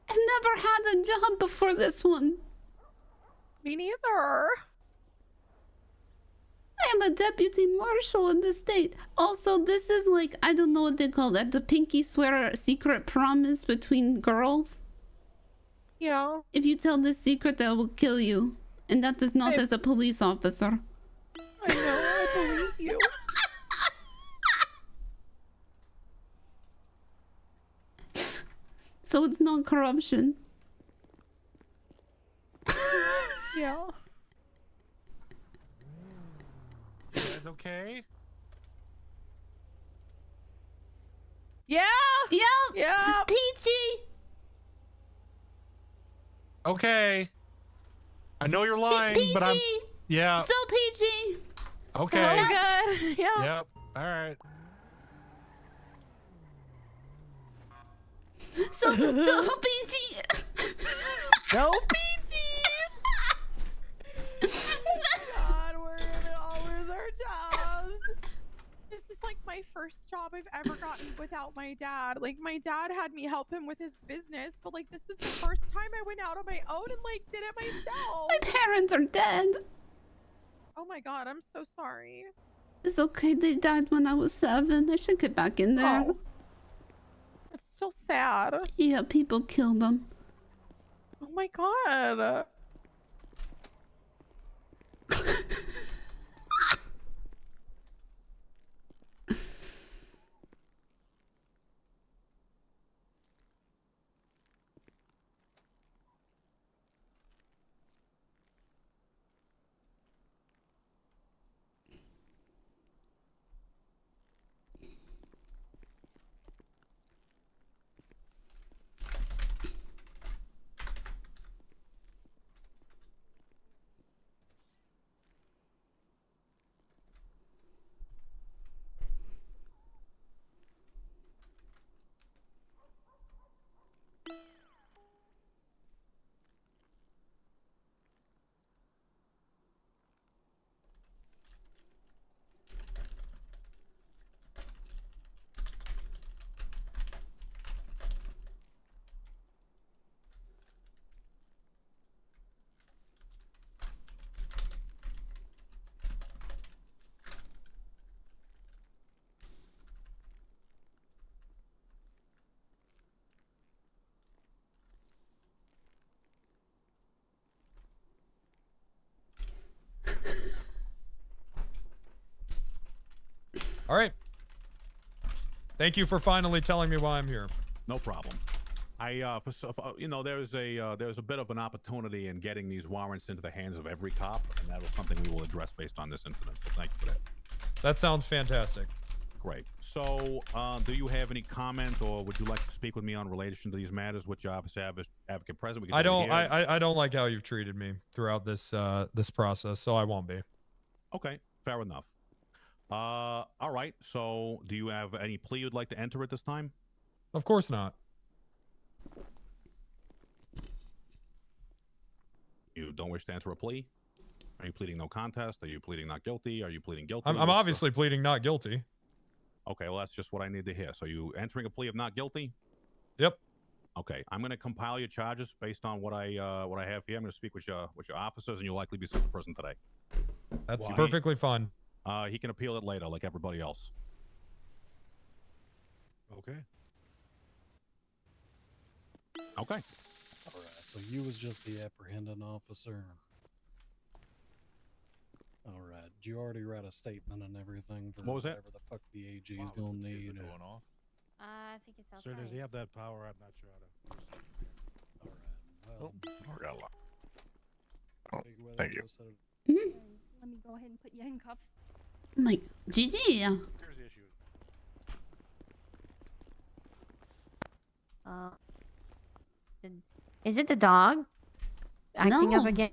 I've never had a job before this one. Me neither. I am a deputy marshal in the state. Also, this is like, I don't know what they call that, the pinky swear secret promise between girls. Yeah. If you tell this secret, I will kill you. And that is not as a police officer. I know, I believe you. So it's not corruption. Yeah. You guys okay? Yeah. Yep. Yeah. Peachy. Okay. I know you're lying, but I'm. Peachy. Yeah. So peachy. Okay. So good. Yeah. Yep. All right. So peachy. So peachy. God, we're gonna all lose our jobs. This is like my first job I've ever gotten without my dad. Like my dad had me help him with his business, but like this was the first time I went out on my own and like did it myself. My parents are dead. Oh my god, I'm so sorry. It's okay. They died when I was 7. I should get back in there. Oh. It's still sad. Yeah, people kill them. Oh my god. All right. Thank you for finally telling me why I'm here. No problem. You know, there's a bit of an opportunity in getting these warrants into the hands of every cop, and that was something we will address based on this incident. So thank you for that. That sounds fantastic. Great. So, do you have any comment, or would you like to speak with me on relation to these matters? Which you obviously have as advocate present. We can I do it don't. here. I don't like how you've treated me throughout this this process, so I won't be. Okay, fair enough. All right. So, do you have any plea you'd like to enter at this time? Of course not. You don't wish to enter a plea? Are you pleading no contest? Are you pleading not guilty? Are you pleading guilty? I'm obviously pleading not guilty. Okay, well, that's just what I need to hear. So, you entering a plea of not guilty? Yep. Okay, I'm going to compile your charges based on what I have here. I'm going to speak with your officers, and you'll likely be sent to prison today. That's perfectly fine. He can appeal it later, like everybody else. Okay. Okay. All right. So you was just the apprehending officer. All right. Did you already write a statement and everything for What was that? whatever the fuck the AG is gonna need? Going off. I think it's outside. Sir, does he have that power? I'm not sure how to. All right. Well, We got a lot. Oh, big weather thank you. just said- Let me go ahead and put you in cuffs. Like, GG. Here's the issue. Is it the dog acting up No. again?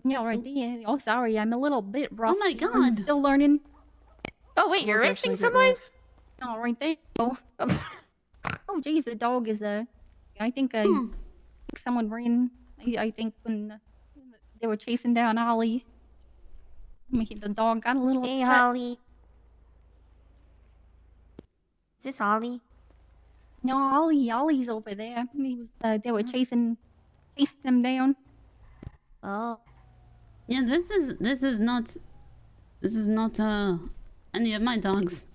Yeah, right there. Oh, sorry, I'm a little bit rough. Oh my here. God. I'm still learning. Oh wait, you're Was arresting actually a bit someone? rough. Oh, right there. Oh, oh, geez, the dog is I think someone ran. I think when they were chasing down Ollie, making the dog got a little Hey, upset. Holly. Is this Ollie? No, Ollie's over there. He was. They were chasing him down. Oh. Yeah, this is not any of my dogs.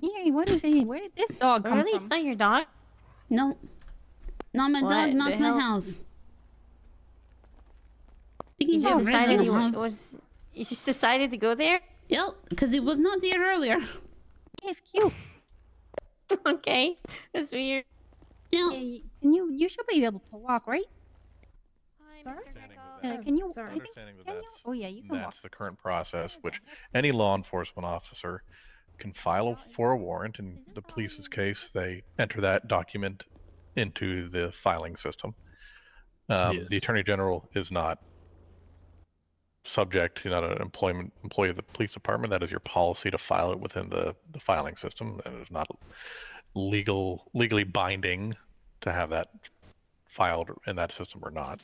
Yeah, what is he? Where did this dog come Really? It's from? not your dog? No. Not my What dog, not the my hell? house. You He can just get rid decided of he the house. was. He just decided to go there? Yep, because he was not here earlier. He's cute. Okay. That's weird. Now, Can you should be able to walk, right? Can you? Sorry. I think, Understanding that can you? that's, Oh yeah, you can walk. that's the current process, which any law enforcement officer can file for a warrant. In the police's case, they enter that document into the filing system. The Attorney General is not subject, you're not an employee of the police department. That is your policy to file it within the filing system, and it's not legally binding to have that filed in that system or not.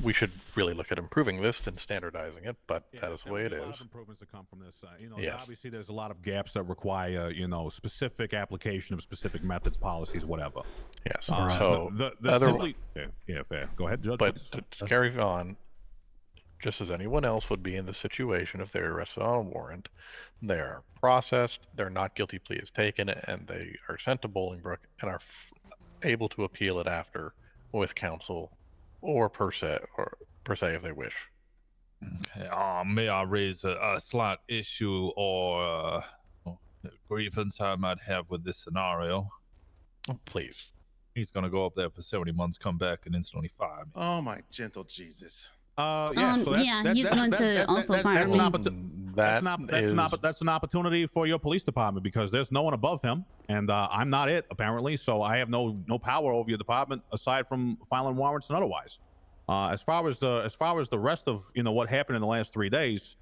We should really look at improving this and standardizing it, but that is the way it A lot is. of improvements that come from this. Yes. Obviously, there's a lot of gaps that require, specific application of specific methods, policies, whatever. Yes. Uh, So the simply, yeah, fair. Go ahead, Judge. But please. to carry on, just as anyone else would be in this situation if they're arrested on a warrant, they're processed, their not guilty plea is taken, and they are sent to Bolingbrook and are able to appeal it after with counsel or per se if they wish. Okay, may I raise a slight issue or grievance I might have with this scenario? Please. He's gonna go up there for 70 months, come back, and instantly fire me. Oh my gentle Jesus. Yeah, so that's, he's going to also fire me. That's an opportunity for your police department because there's no one above him, and I'm not it apparently. So I have no power over your department aside from filing warrants and otherwise. As far as the rest of what happened in the last 3 days,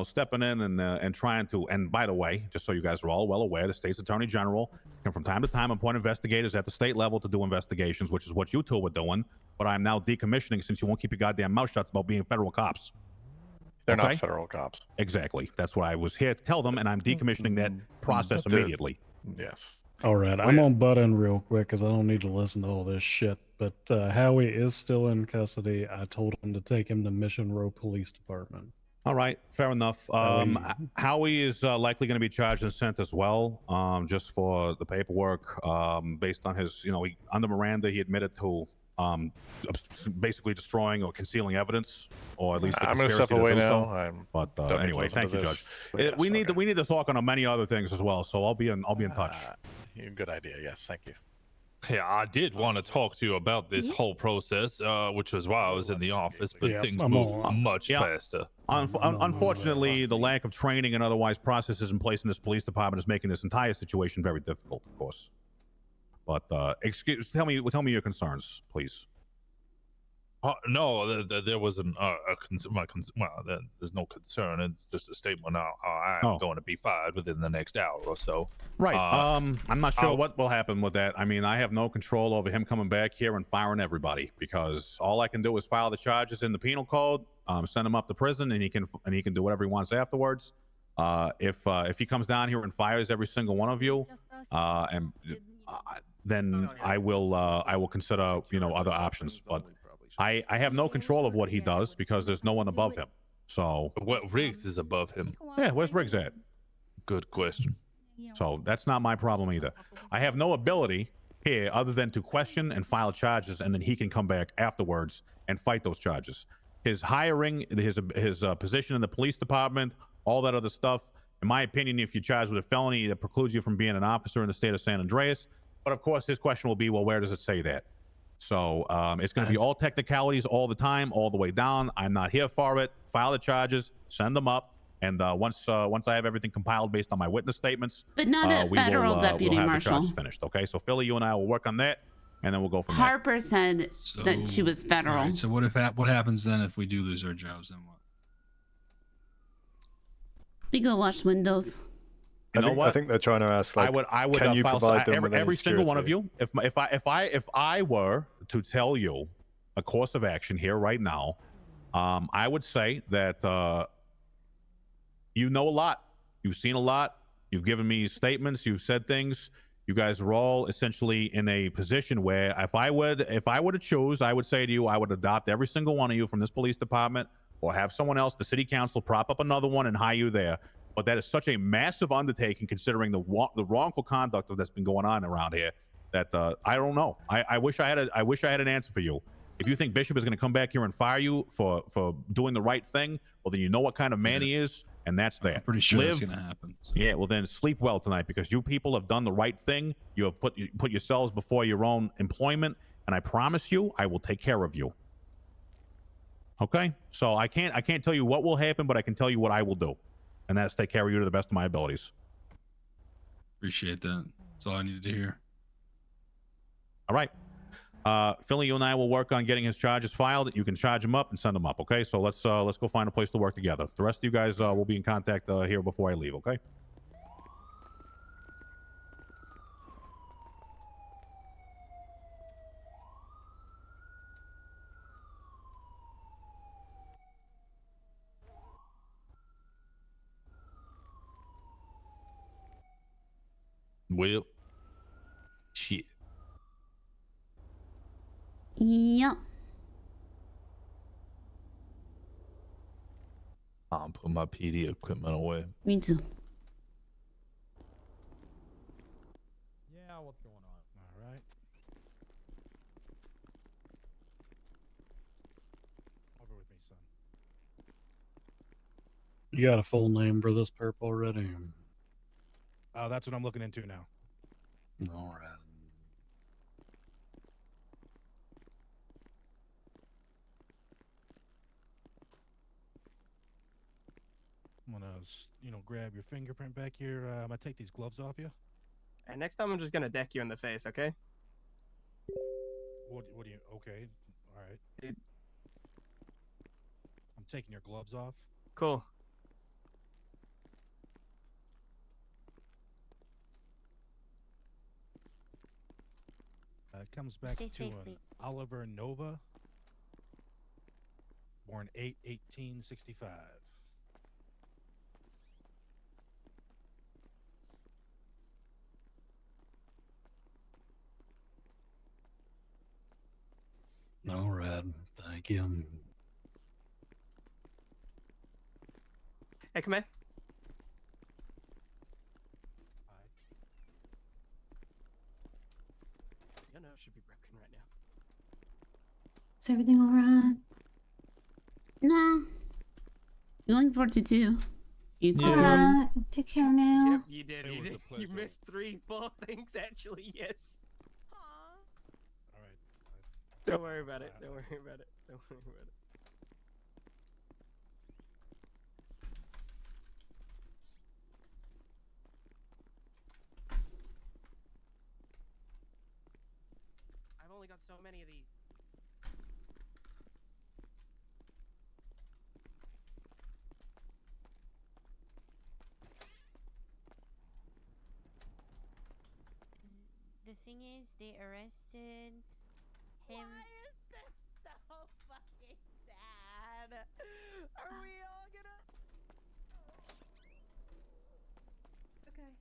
stepping in and trying to. And by the way, just so you guys are all well aware, the state's attorney general can from time to time appoint investigators at the state level to do investigations, which is what you two were doing. But I'm now decommissioning since you won't keep your goddamn mouth shut about being federal cops. They're not federal cops. Exactly. That's what I was here to tell them, and I'm decommissioning that process That's it. immediately. Yes. All right, I'm gonna butt in real quick because I don't need to listen to all this shit. But Howie is still in custody. I told him to take him to Mission Row Police Department. All right, fair enough. Howie is likely going to be charged and sent as well, just for the paperwork. Based on his, under Miranda, he admitted to basically destroying or concealing evidence, or at least the I'm going to conspiracy step away do now. so. But don't need to anyway, listen thank to you, this. Judge. We need to talk on many other things as well. So I'll be in touch. Good idea. Yes, thank you. Yeah, I did want to talk to you about this whole process, which was why I was in the office, but things move much faster. Unfortunately, the lack of training and otherwise processes in place in this police department is making this entire situation very difficult, of course. But tell me your concerns, please. No, there wasn't there's no concern. It's just a statement. I'm going to be fired within the next hour or so. Right. I'm not sure what will happen with that. I mean, I have no control over him coming back here and firing everybody because all I can do is file the charges in the penal code, send him up to prison, and he can do whatever he wants afterwards. If he comes down here and fires every single one of you, then I will consider other options. But I have no control of what he does because there's no one above him. So what Riggs is above him? Yeah, where's Riggs at? Good question. So that's not my problem either. I have no ability here other than to question and file charges, and then he can come back afterwards and fight those charges. His hiring, his position in the police department, all that other stuff. In my opinion, if you're charged with a felony, that precludes you from being an officer in the state of San Andreas. But of course, his question will be, well, where does it say that? So it's going to be all technicalities all the time, all the way down. I'm not here for it. File the charges, send them up, and once I have everything compiled based on my witness statements, But not a federal deputy we'll have marshal. the charges finished. Okay, so Philly, you and I will work on that, and then we'll go from there. Harper said that she was federal. All right, so what happens then if we do lose our jobs? Then what? We go wash windows. You know what? I think they're trying to ask. Like, I would can you file provide them with every any single one of security? you. If I were to tell you a course of action here right now, I would say that you know a lot. You've seen a lot. You've given me statements. You've said things. You guys are all essentially in a position where if I were to choose, I would say to you, I would adopt every single one of you from this police department, or have someone else, the city council, prop up another one and hire you there. But that is such a massive undertaking considering the wrongful conduct that's been going on around here that I don't know. I wish I had an answer for you. If you think Bishop is going to come back here and fire you for doing the right thing, well, then you know what kind of man he is, And that's that. I'm pretty sure Live, that's gonna happen. Yeah, well then sleep well tonight because you people have done the right thing. You have put yourselves before your own employment, and I promise you, I will take care of you. Okay? So I can't tell you what will happen, but I can tell you what I will do, and that's take care of you to the best of my abilities. Appreciate that. That's all I needed to hear. All right. Philly, you and I will work on getting his charges filed. You can charge him up and send him up. Okay, so let's go find a place to work together. The rest of you guys will be in contact here before I leave. Okay. Well, shit. Yep. I'll put my PD equipment away. Me too. Yeah, what's going on? All right. Over with me, son. You got a full name for this perp already? Oh, that's what I'm looking into now. All right. I'm gonna, grab your fingerprint back here. I'm gonna take these gloves off you. And next time I'm just gonna deck you in the face, okay? What do you? Okay, all right. Dude. I'm taking your gloves off. Cool. It comes back Stay to safe, an please. Oliver Nova, born 8/18/65. All right. Thank you. Hey, come here. Your nose should be broken right now. Is everything alright? Nah. Feeling 42. You too. Alright, take care now. Yep, you did. You did. You missed 3, 4 things actually. Yes. All right. Don't worry about it. Don't worry about it. Don't worry about it. I've only got so many of these. The thing is, they arrested him. Why is this so fucking sad? Are we all gonna? Okay.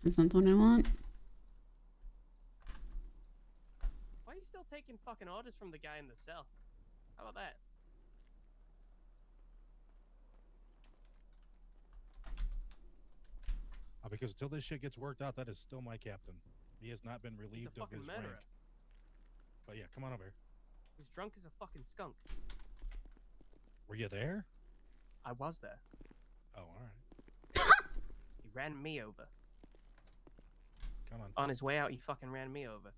That's not what I want. Why are you still taking fucking orders from the guy in the cell? How about that? Because until this shit gets worked out, that is still my captain. He has not been relieved of his rank. But yeah, come on over here. He was drunk as a fucking skunk. Were you there? I was there. Oh, all right. He ran me over. Come on. On his way out, he fucking ran me over.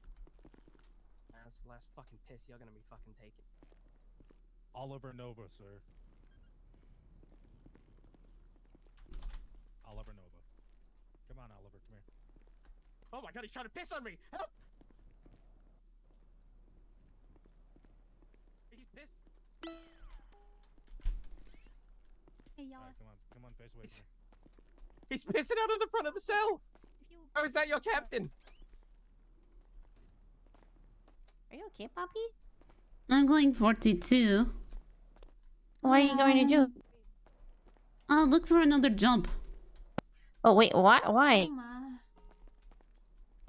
That's the last fucking piss you're gonna be fucking taking. Oliver Nova, sir. Oliver Nova. Come on, Oliver, come here. Oh my god, he's trying to piss on me! Help! He's pissed. Hey, y'all. All right, come on, face away from me. He's pissing out of the front of the cell! How is that your captain? Are you okay, Poppy? I'm going 42. What are you going to do? I'll look for another job. Oh wait, what? Why?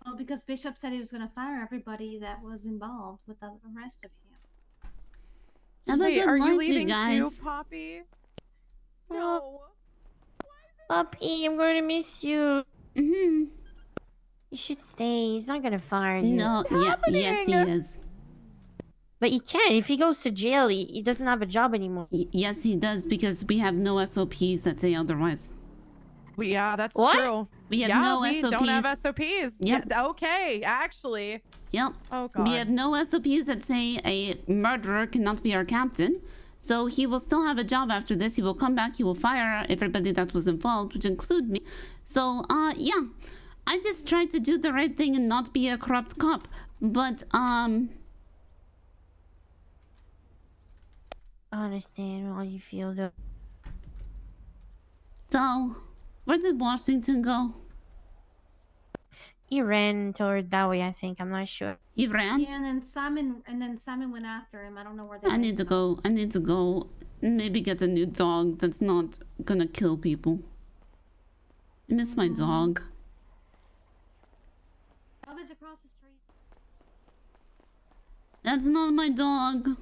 Oh, because Bishop said he was gonna fire everybody that was involved with the arrest of him. Have a Wait, good are you life, leaving you guys. too, Poppy? No. Puppy, I'm going to miss you. Mm-hmm. You should stay. He's not gonna fire you. No, yeah, yes, he is. But he can't. If he goes to jail, he doesn't have a job anymore. Yes, he does, because we have no SOPs that say otherwise. Yeah, that's What? true. We have yeah, no we SOPs. don't have SOPs. Yep. Yeah, okay, actually. Yep. Oh, God. We have no SOPs that say a murderer cannot be our captain. So he will still have a job after this. He will come back. He will fire everybody that was involved, which include me. So, yeah. I just tried to do the right thing and not be a corrupt cop. But, I understand how you feel, though. So, where did Washington go? He ran toward that way, I think. I'm not sure. He ran? Yeah, and then Simon went after him. I don't know where they I need to go. I need to go. Maybe get a new dog that's not gonna kill people. I miss my dog. Dog is across the street. That's not my dog.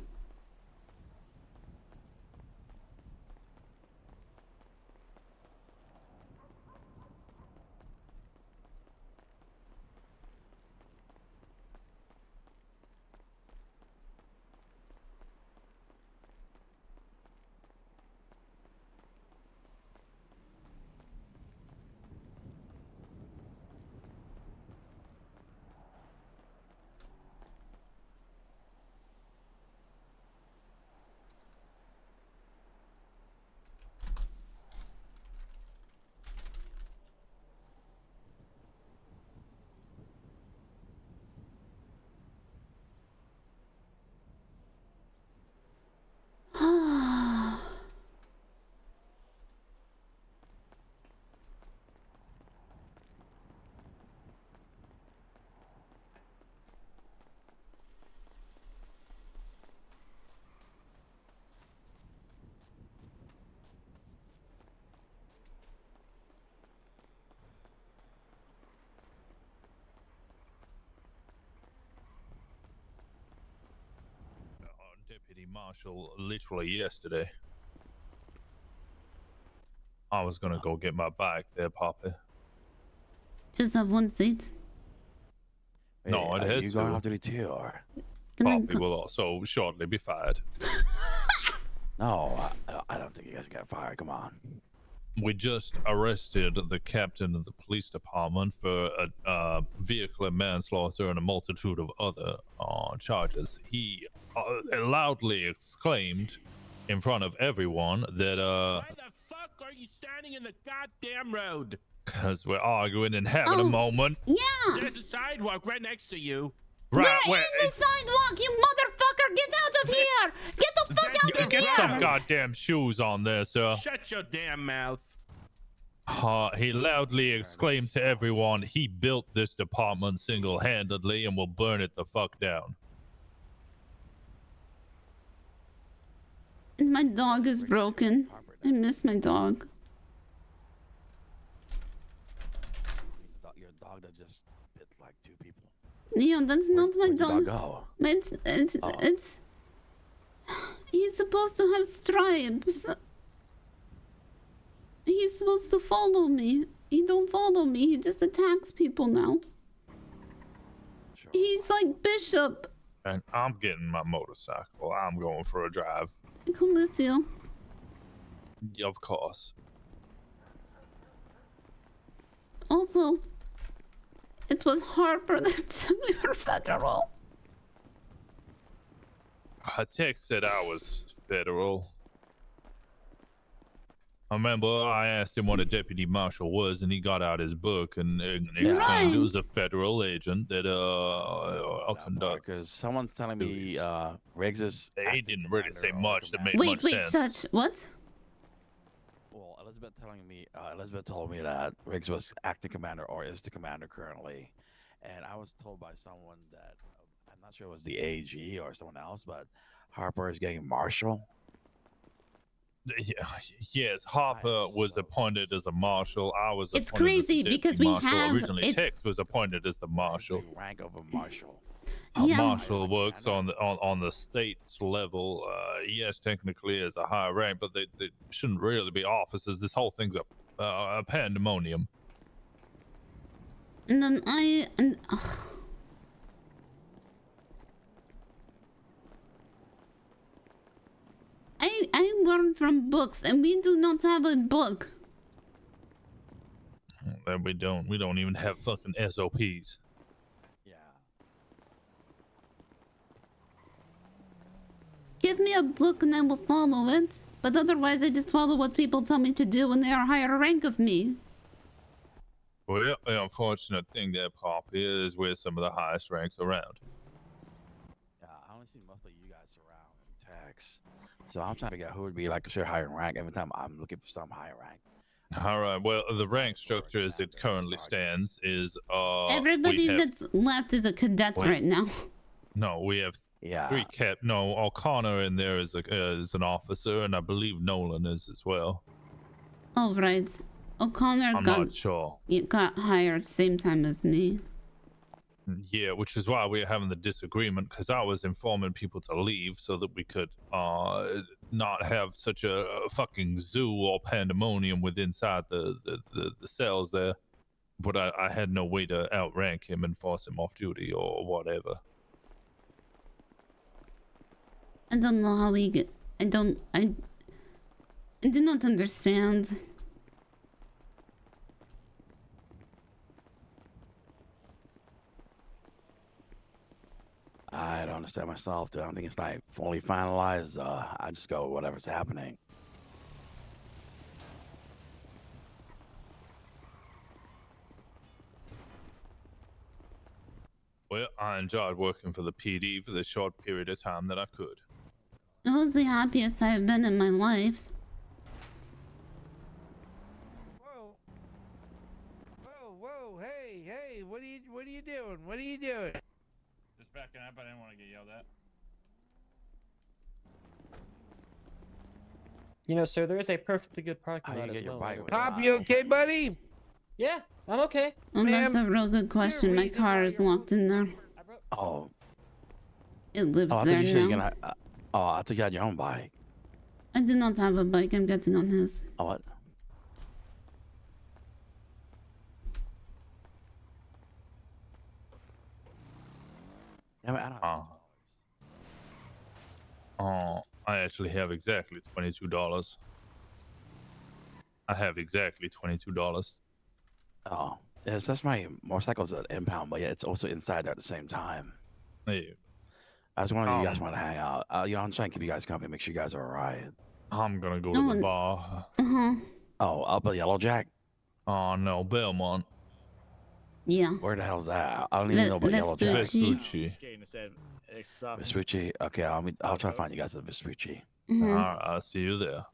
Deputy Marshal literally yesterday. I was gonna go get my bike there, Poppy. Just have one seat. No, it has you to. going off duty too, or? Poppy will also shortly be fired. No, I don't think you guys got fired. Come on. We just arrested the captain of the police department for vehicular manslaughter and a multitude of other charges. He loudly exclaimed in front of everyone that Why the fuck are you standing in the goddamn road? because we're arguing and having a moment. Yeah. There's a sidewalk right next to you. Right, We're in the sidewalk, you motherfucker! Get out of here! Get the fuck out of Get here! some goddamn shoes on there, sir. Shut your damn mouth. He loudly exclaimed to everyone, he built this department single-handedly and will burn it the fuck down. And my dog is broken. I miss my dog. Your dog that just bit like 2 people. Yeah, that's not my Where'd your dog. go? It's he's supposed to have stripes. He's supposed to follow me. He don't follow me. He just attacks people now. Sure. He's like Bishop. And I'm getting my motorcycle. I'm going for a drive. I come with you. Of course. Also, it was Harper that said we were federal. Tech said I was federal. I remember I asked him what a deputy marshal was, and he got out his book and explained it was a federal agent that conducts. Because someone's telling me Riggs is. He didn't really say much that made Wait, much sense. what? Well, Elizabeth told me that Riggs was acting commander or is the commander currently, and I was told by someone that I'm not sure it was the AG or someone else, but Harper is getting marshal. Yes, Harper was appointed as a marshal. I was. It's appointed crazy as a because deputy we marshal. have- Originally, it's- Tex was appointed as the marshal. The rank of a marshal. Yeah. marshal works on the state's level. Yes, technically as a higher rank, but they shouldn't really be officers. This whole thing's a pandemonium. And then I learned from books, and we do not have a book. That we don't even have fucking SOPs. Give me a book and I will follow it. But otherwise, I just follow what people tell me to do when they are higher rank of me. Well, the unfortunate thing there, Poppy, is we're some of the highest ranks around. Yeah, I only see most of you guys around in tax. So I'm trying to figure out who would be like a sure higher rank every time I'm looking for some higher rank. All right. Well, the rank structure as it currently stands is Everybody that's left is a cadet right now. No, we have three cap. No, O'Connor in there is an officer, and I believe Nolan is as well. Oh, right. O'Connor I'm not sure. got hired same time as me. Yeah, which is why we're having the disagreement, because I was informing people to leave so that we could not have such a fucking zoo or pandemonium inside the cells there. But I had no way to outrank him and force him off duty or whatever. I don't know how we get. I do not understand. I don't understand myself, dude. I don't think it's like fully finalized. I just go whatever's happening. Well, I enjoyed working for the PD for the short period of time that I could. It was the happiest I've been in my life. Whoa, hey, what are you doing? What are you doing? Just backing up. I didn't want to get yelled at. You know, sir, there is a perfectly good parking lot as well. Pop, you okay, buddy? Yeah, I'm okay. Oh, that's a real good question. My car is locked in there. Oh. It lives I thought there you said now. you're gonna. I thought you had your own bike. I do not have a bike. I'm getting on his. Oh, what? Yeah, I don't. I actually have exactly $22. I have exactly $22. Oh, yes, that's my motorcycle's an impound, but yeah, it's also inside there at the same time. Hey. I was wondering if you guys want to hang out. You know, I'm trying to keep you guys company, make sure you guys are alright. I'm gonna go to the bar. Oh, up at Yellowjack? Oh no, Belmont. Yeah. Where the hell's that? I don't even know about Yellowjack. Vespucci. Vespucci. Okay, I'll try to find you guys at Vespucci. Alright, I'll see you there.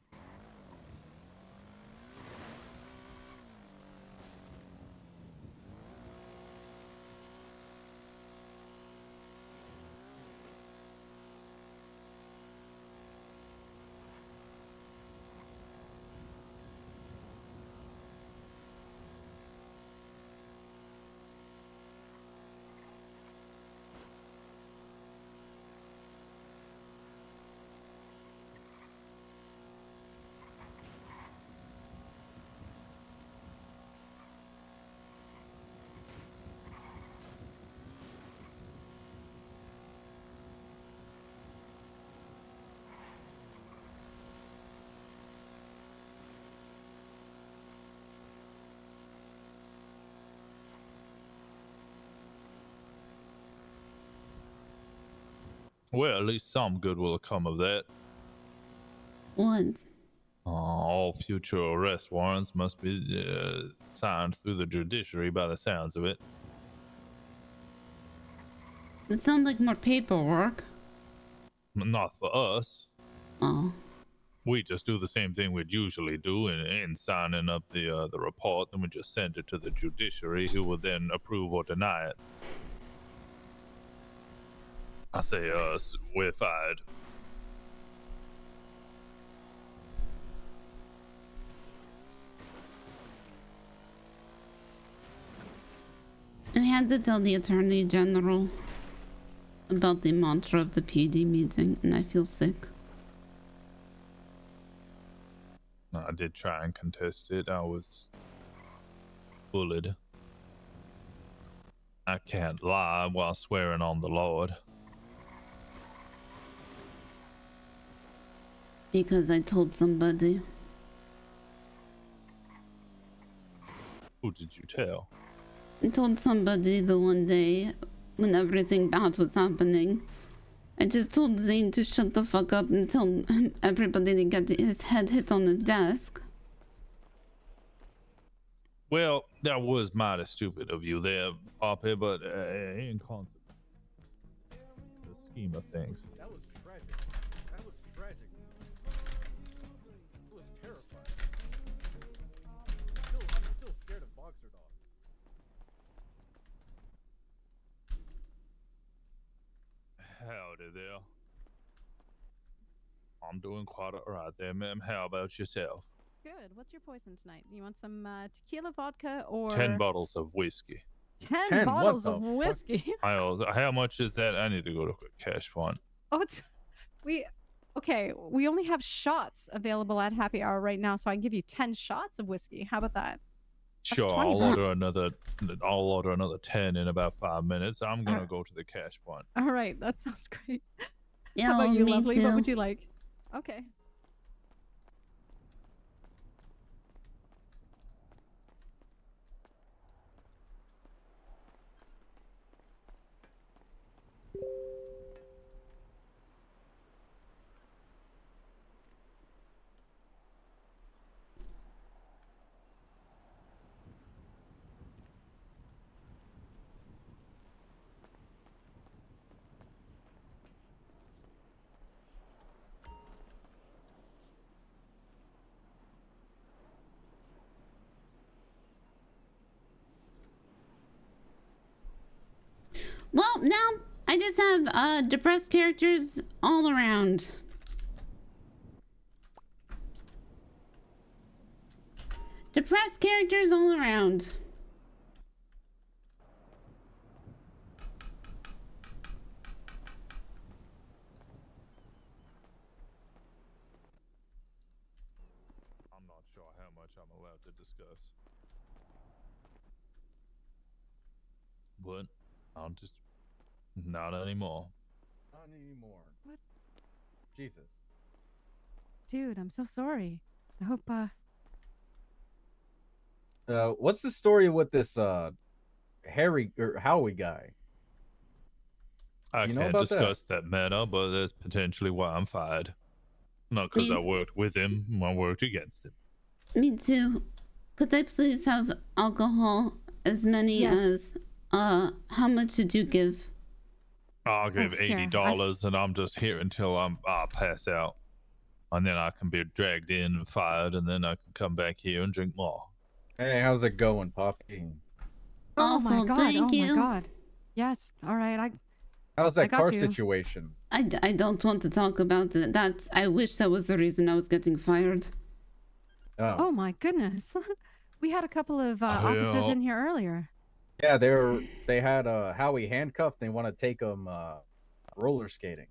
Well, at least some good will come of that. What? All future arrest warrants must be signed through the judiciary by the sounds of it. It sounds like more paperwork. Not for us. Oh. We just do the same thing we'd usually do in signing up the report, then we just send it to the judiciary, who will then approve or deny it. I say us, we're fired. I had to tell the Attorney General. about the mantra of the PD meeting, and I feel sick. I did try and contest it. I was bullied. I can't lie while swearing on the Lord. Because I told somebody. Who did you tell? I told somebody the one day when everything bad was happening. I just told Zane to shut the fuck up and tell everybody to get his head hit on the desk. Well, that was mighty stupid of you there, Poppy, but in concept, the scheme of things. That was tragic. That was tragic. It was terrifying. I'm still scared of boxer dogs. Howdy there. I'm doing quite alright there, ma'am. How about yourself? Good. What's your poison tonight? Do you want some tequila, vodka, or 10 bottles of whiskey. 10 bottles of whiskey? How much is that? I need to go to a cash point. Oh, we only have shots available at happy hour right now, so I can give you 10 shots of whiskey. How about that? Sure, I'll order another 10 in about 5 minutes. I'm gonna go to the cash point. All right, that sounds great. Yeah, How about you, me lovely? too. What would you like? Okay. Well, now I just have depressed characters all around. Depressed characters all around. I'm not sure how much I'm allowed to discuss. But I'll just not anymore. Not anymore. What? Jesus. Dude, I'm so sorry. I hope What's the story with this Harry or Howie guy? I You know can't about that? discuss that matter, but that's potentially why I'm fired. Not because I worked with him, I worked against him. Me too. Could I please have alcohol as many as how much did you give? I'll give here, $80 and I'm just here until I'll pass out. And then I can be dragged in and fired, and then I can come back here and drink more. Hey, how's it going, Poppy? Oh my Awful, god, thank oh you. my god. Yes, all right. How's I that got car you. situation? I don't want to talk about it. I wish that was the reason I was getting fired. Oh my goodness. We had a couple of officers in here earlier. Yeah, they had Howie handcuffed. They want to take him roller skating.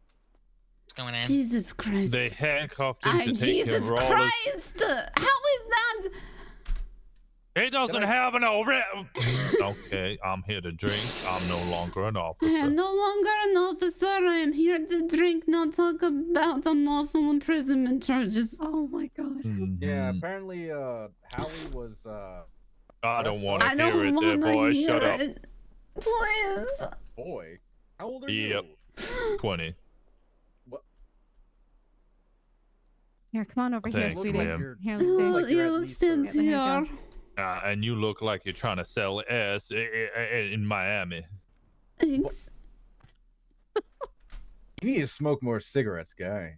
What's going on? Jesus Christ. They handcuffed him to take Jesus him rollers. Christ! How is that? He doesn't have an Okay, I'm here to drink. I'm no longer an I officer. am no longer an officer. I am here to drink, not talk about unlawful imprisonment charges. Oh my god. Yeah, apparently Howie was I don't want to I hear don't it there, wanna boy. hear Shut up. it. Please. Boy, how old are Yep. you? 20. Here, come on over here, Thanks, sweetie. ma'am. Here, let's see. Yeah, let's stand There you go. here. And you look like you're trying to sell ass in Miami. Thanks. You need to smoke more cigarettes, guy.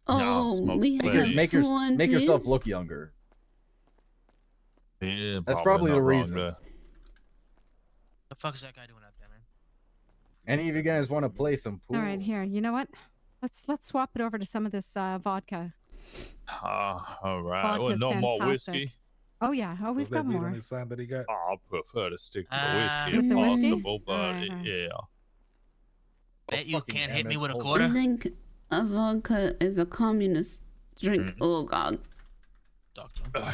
Oh, smoke we have plenty. Make plenty. yourself look younger. Yeah, That's probably not the wrong reason. there. The fuck is that guy doing out there, man? Any of you guys want to play some pool? All right, here. You know what? Let's swap it over to some of this vodka. All right. Well, Vodka's no more fantastic. whiskey. Oh yeah. Oh, we've got more. Sign that he got. I'll prefer to stick to the whiskey With if the whiskey? possible, but All right. yeah. Bet you fucking can't hit me damn it, with a hold quarter. on. I think a vodka is a communist drink. Oh God.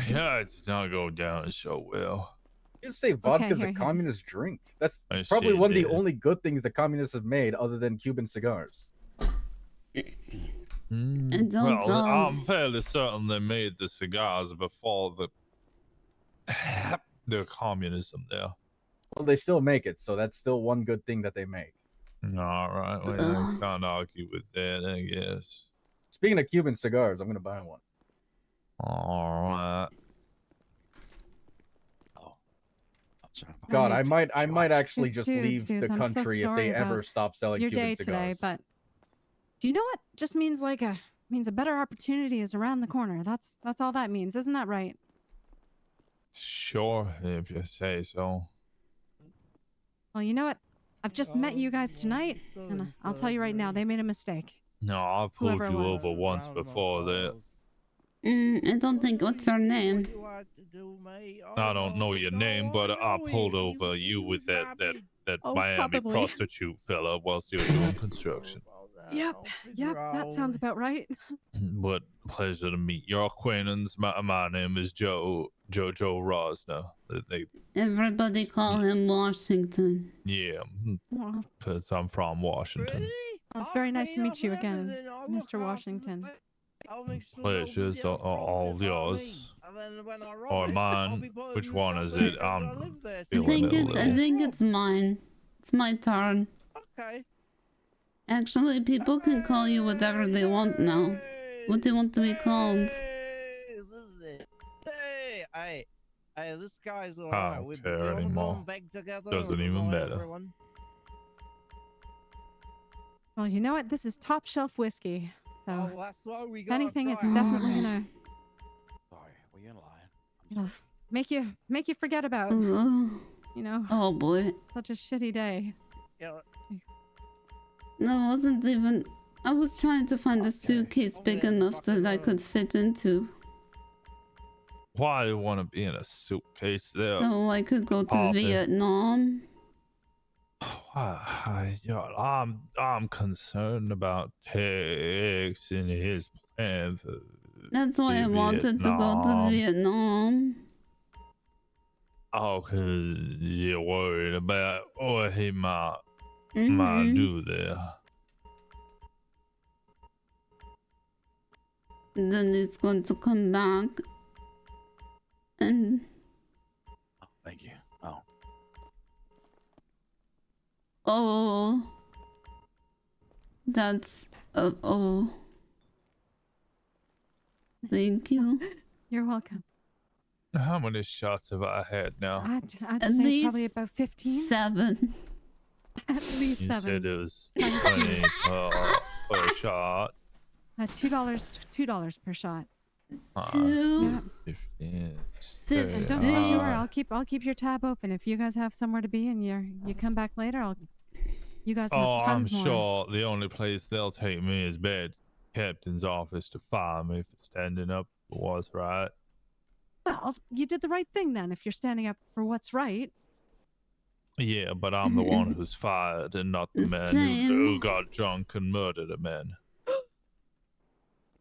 Yeah, it's not go down so well. You say vodka's here, a here. communist drink? That's I probably see one of the that. only good things the communists have made, other than Cuban cigars. And don't Well, I'm fairly certain they made the cigars before the communism there. Well, they still make it, so that's still one good thing that they make. All right, well, I can't argue with that, I guess. Speaking of Cuban cigars, I'm gonna buy one. All right. God, I Alright. might actually just Dudes, leave dudes, the I'm so country if sorry they ever about stop selling your Cuban day cigars. today, but do you know what just means means a better opportunity is around the corner. That's all that means, isn't that right? Sure, if you say so. Well, you know what? I've just met you guys tonight, and I'll tell you right now, they made a mistake. No, I've pulled Whoever it you was. over once before that. I don't think. What's her name? I don't know your name, but I pulled over you with that Oh, Miami probably. prostitute fella whilst you were doing construction. Yep, that sounds about right. But pleasure to meet your acquaintance. My name is Joe Rosner. Everybody call him Washington. Yeah, Well, because I'm from Washington. it's very nice to meet you again, Mr. Washington. Pleasure's all yours. Or mine. Which one is it? I'm I feeling think it a it's. I little. think it's mine. It's my turn. Okay. Actually, people can call you whatever they want now. What do you want to be called? Hey, this guy's I alright. don't We care wanna go anymore. and beg together Doesn't and even annoy matter. everyone? Well, you know what? This is top shelf whiskey. So, Oh, that's why we if gotta anything, try it's it. definitely gonna Sorry, were you in line? make you forget about, Oh boy. such a shitty day. Yeah. That wasn't even. I was trying to find a suitcase big enough that I could fit into, Why do you want to be in a suitcase there? so I could go to Poppy? Vietnam. I'm concerned about Tex and his plan for That's why I wanted to go to Vietnam. Oh, cause you're worried about what he might Mhm. do there. Then he's going to come back, and Thank you. oh, that's oh. Thank you. You're welcome. How many shots have I had now? I'd At say least probably about 15. 7. At least You 7. said it was 20 per shot. $2 per shot. Two. Yeah. 15. And don't you worry, I'll keep your tab open. If you guys have somewhere to be and you come back later, you guys have Oh, I'm tons more. sure the only place they'll take me is bed captain's office to fire me for standing up for what's right. Well, you did the right thing then. If you're standing up for what's right. Yeah, but I'm the one who's fired and not the man who got drunk and murdered a man.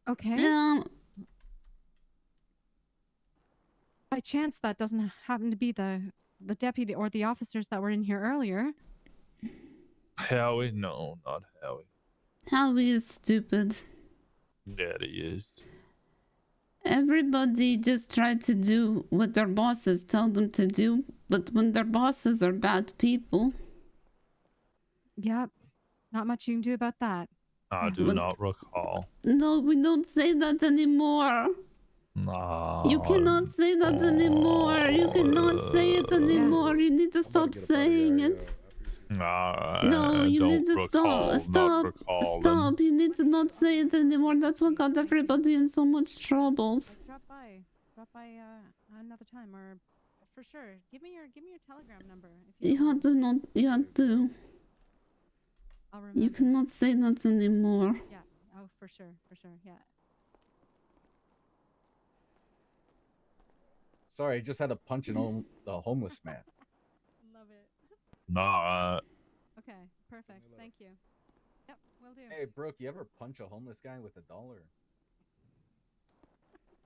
Okay. By chance, that doesn't happen to be the deputy or the officers that were in here earlier. Howie? No, not Howie. Howie is stupid. That he is. Everybody just try to do what their bosses tell them to do, but when their bosses are bad people. Yep. Not much you can do about that. I do not recall. No, we don't say that anymore. No. You cannot say that anymore. You cannot say it anymore. You need to stop saying it. No, you need to stop. You need to not say it anymore. That's what got everybody in so much troubles. Drop by another time, or for sure. Give me your telegram number. You have to. I'll remember. You cannot say that anymore. Yeah. Oh, for sure. Yeah. Sorry, I just had to punch the homeless man. Love it. Nah. Okay. Perfect. Thank you. Will do. Hey, Brooke, you ever punch a homeless guy with $1?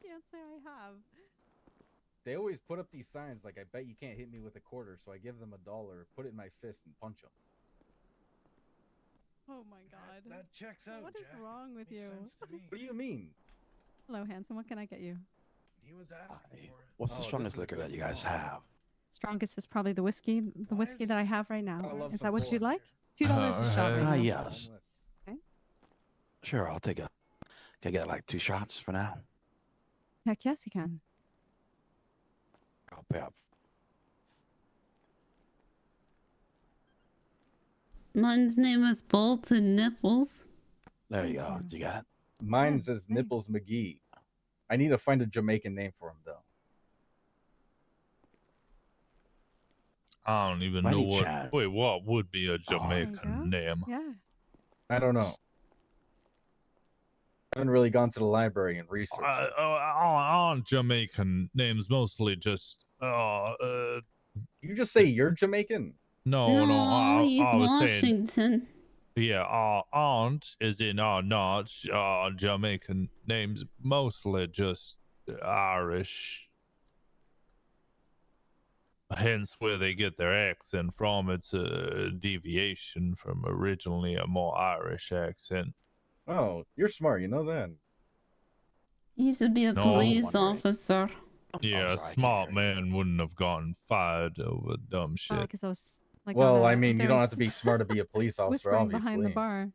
Can't say I have. They always put up these signs like, I bet you can't hit me with a quarter, so I give them $1, put it in my fist, and punch them. Oh my god. That checks out. What is Jack. wrong with Makes you? sense to me. What do you mean? Hello, handsome. What can I get you? He was asking for it. What's the strongest liquor that you guys have? Strongest is probably the whiskey. The whiskey that I have right now. love Is some that what you'd Four. like? $2 a shot right now. Yes. Okay. Sure, I'll take a. Can I get like 2 shots for now? Heck yes, you can. I'll pay up. Mine's name is Bolton Nipples. There you go. You got it? Mine says Nipples McGee. I need to find a Jamaican name for him, though. I don't even Mighty know what. Chad. Wait, what would be a Jamaican name? Yeah. I don't know. I haven't really gone to the library and researched. On Jamaican names, mostly just. You just say you're Jamaican? No, no. he's I was saying. Washington. Yeah, aunt is in not Jamaican names, mostly just Irish. Hence where they get their accent from. It's a deviation from originally a more Irish accent. Oh, you're smart. You know that. He should be a No. police officer. Yeah, a smart man wouldn't have gotten fired over dumb shit. Because I was like. Well, I mean, you don't have to be smart to be a police officer, whispering obviously. behind the bar.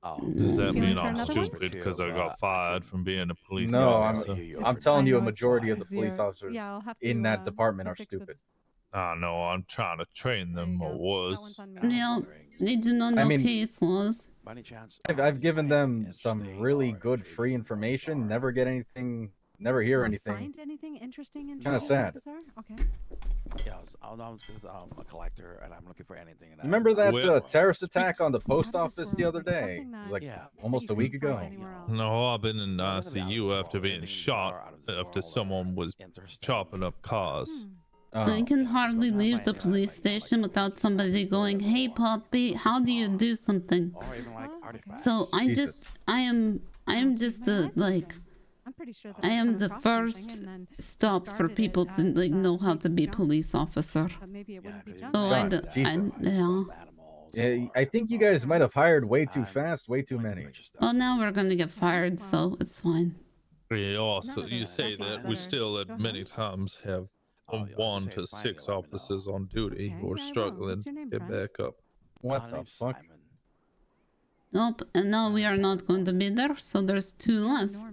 Does that Feeling mean for I'm another one? stupid because I got fired from being a police No, officer? I'm telling you, a I know it's majority of the easier. police officers Yeah, I'll have in to, that department are fix it. stupid. I know, I'm trying to train them, or was. Yeah, they do not know I mean, case laws. By any chance? I've given them some really good free information. Never get anything. Never hear anything. Find anything interesting in Kinda sad. Okay. Yeah, I'm a collector and I'm looking for anything. And Remember that Well, terrorist attack on the post office the other day? Like Yeah. almost a week ago. No, I've been in ICU after being shot after someone was chopping up cars. I can hardly leave the police station without somebody going, "Hey, Poppy, how do you do something?" So I am just the like. I'm pretty sure that I am the across something first and then stop for started people it to like as, know how to be junk, police officer. But maybe it wouldn't be junk. So I, God, d- I Jesus. yeah. Yeah, I think you guys might have hired way too fast, way too many. Well, now we're gonna get fired, so it's fine. Yeah, also, you say that we still at many times have 1 to 6 officers on duty who are struggling to get back up. What the fuck? Nope, and now we are not going to be there, so there's 2 less.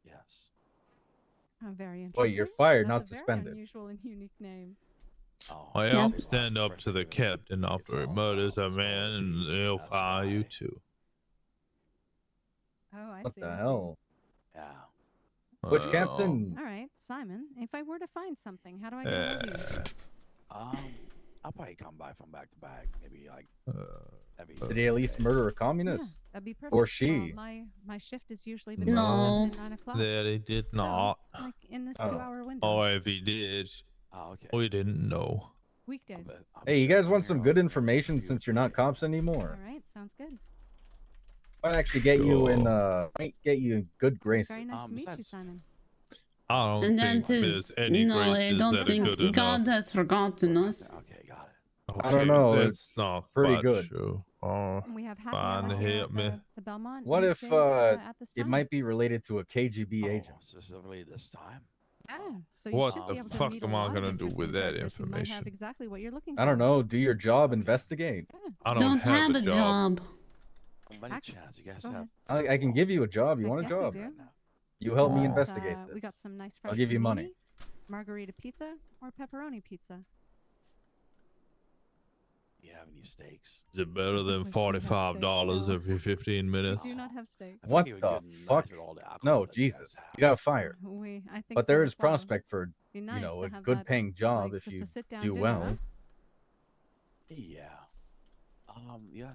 Yes. Oh, very interesting. Wait, you're fired, not That's a very suspended. unusual and unique name. I help stand up to the captain after he murders a man, and he'll fire you too. Oh, I What see. the I see. hell? Yeah. Which captain? All right, Simon. If I were to find something, how do I get a hold of you? I'll probably come by from back to back, maybe like every. Did he at least murder a communist? Yeah, that'd be perfect. Or she? Well, my shift is usually between No. 7 and 9 o'clock. That he did not. Like in this 2-hour window. Or if he did, we didn't know. Weekdays. Hey, you guys want some good information since you're not cops anymore? All right, sounds good. Might actually get you in might get you in good graces. Very nice to meet you, Simon. I don't And think that there's is any no, I graces don't that are think good God enough. has forgotten us. I don't know. That's It's not pretty quite good. True. Oh, We have happy fine, hour here help at me. the Belmont. What if weekdays, at this it time. might be related to a KGB agent? Specifically this time. Yeah, so you What should be the able to fuck meet a am I lot of gonna do interesting with that characters who might have information? exactly what you're looking for. I don't know. Do your job, investigate. I Don't have a job. By any chance, you guys Go have? ahead. I can give you a job. You want a Yes, we job? do. You help me We got, investigate this. We got some nice fresh I'll give you money. panini, margarita pizza, or pepperoni pizza. Do you have any steaks? Is it better than wish we had $45 steaks, no. every 15 minutes? We do not have steak. What the fuck? No, Jesus. You got fired. I think But so there as is well. prospect for, Be you nice know, to a have good that, paying job like, if just you a sit-down do dinner, well. huh? Yeah. Yeah.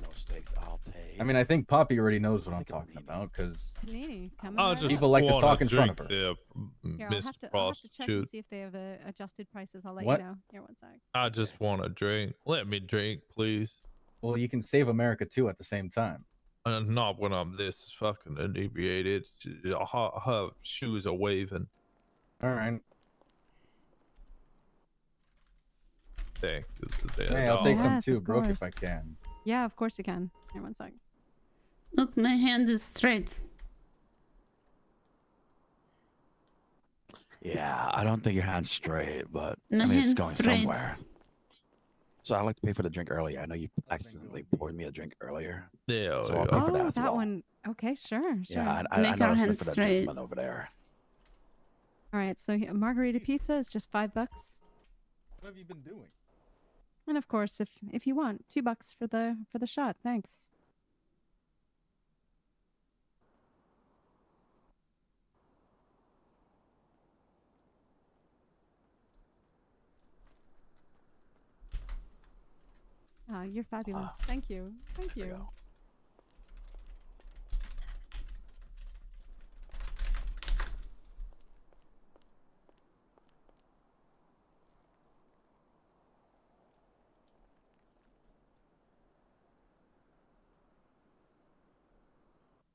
No steaks. I'll take. I mean, I think Poppy already knows what I'm talking about because Panini, coming I right just up. people like to wanna talk in front of drink her. there, Here, Miss I'll have to check and Prostitute. see if they have adjusted prices. I'll let What? you know. Here, one sec. I just want to drink. Let me drink, please. Well, you can save America too at the same time. Not when I'm this fucking inebriated. Her shoes are waving. All right. Thank Hey, I'll take some Yes, too, of Brooke, if course. I can. Yeah, of course you can. Here, one sec. Look, my hand is straight. Yeah, I don't think your hand's straight, but My I mean, it's hand's going straight. somewhere. So I like to pay for the drink earlier. I know you accidentally poured me a drink earlier. Yeah. So I'll pay for that Oh, as that well. one. Okay, sure. Yeah, Sure. I know it's meant for that gentleman over there. All right, so margarita pizza is just $5. What have you been doing? And of course, if you want, $2 for the shot. Thanks. Oh, you're fabulous. Thank you. Thank you.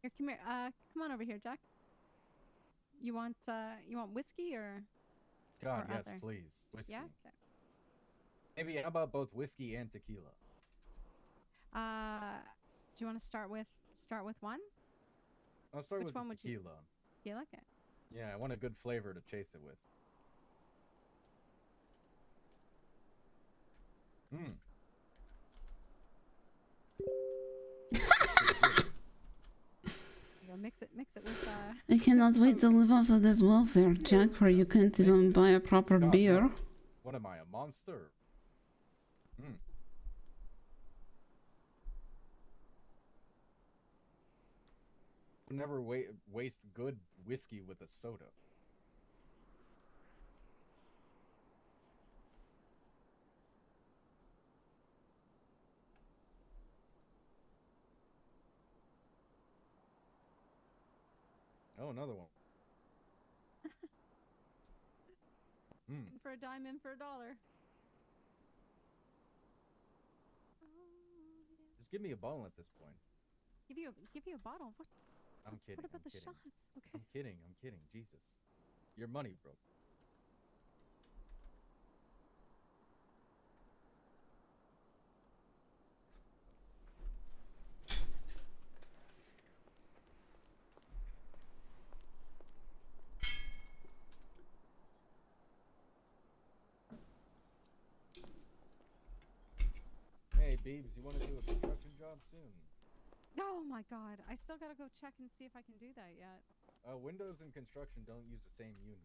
Here, come here. Come on over here, Jack. You want whiskey or? God, or yes, other? please. Whiskey. Yeah. Okay. Maybe how about both whiskey and tequila? Do you want to start with one? I'll start Which with one the would you? tequila. You like it? Yeah, I want a good flavor to chase it with. Hmm. Go mix it with. I cannot wait to live off of this welfare check where you can't even buy a proper God, beer. no. What am I, a monster? Hmm. Would never waste good whiskey with a soda. Oh, another one. Hmm. In for a dime, in for a dollar. Just give me a bottle at this point. Give you a bottle. What? I'm kidding. What about I'm the kidding. shots? Okay. I'm kidding. I'm kidding. Jesus. Your money, bro. Hey, Beebs, you want to do a construction job soon? Oh my God! I still gotta go check and see if I can do that yet. Windows and construction don't use the same unit.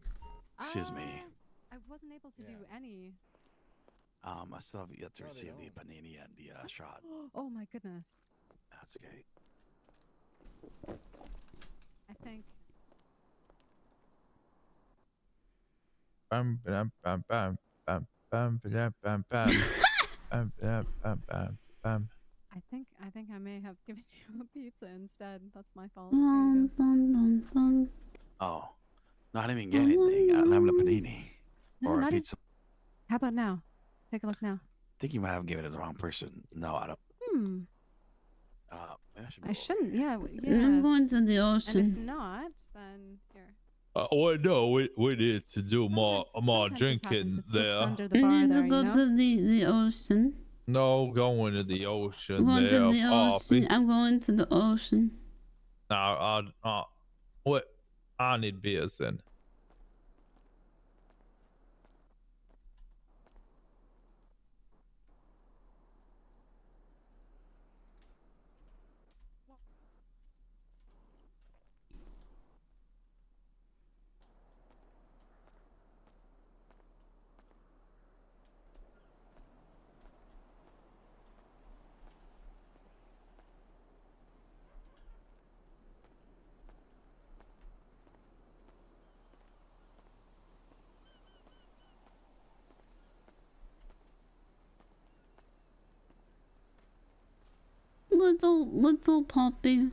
Excuse me. I wasn't able to do any. I still have yet to No, they receive the don't. panini and the shot. Oh my goodness! That's okay. I think. Bam, bam, bam, bam, bam, bam, bam, bam, bam, bam, bam, bam, bam, bam. I think I may have given you a pizza instead. That's my fault. Here you go. Oh, no, I didn't even get anything. I'm having a panini No, or a not pizza. How about now? Take a look now. I think you might have given it to the wrong person. No, I don't. Maybe I shouldn't. Yeah. I'm going to the And if ocean. not, then here. Well, no, we need to do more sometimes this drinking happens. It slips there. under the I bar need there, to go you know? to the ocean. No, going to the ocean I'm going there, to the ocean. Poppy. I'm going to the ocean. No, what? I need beers then. Little Poppy.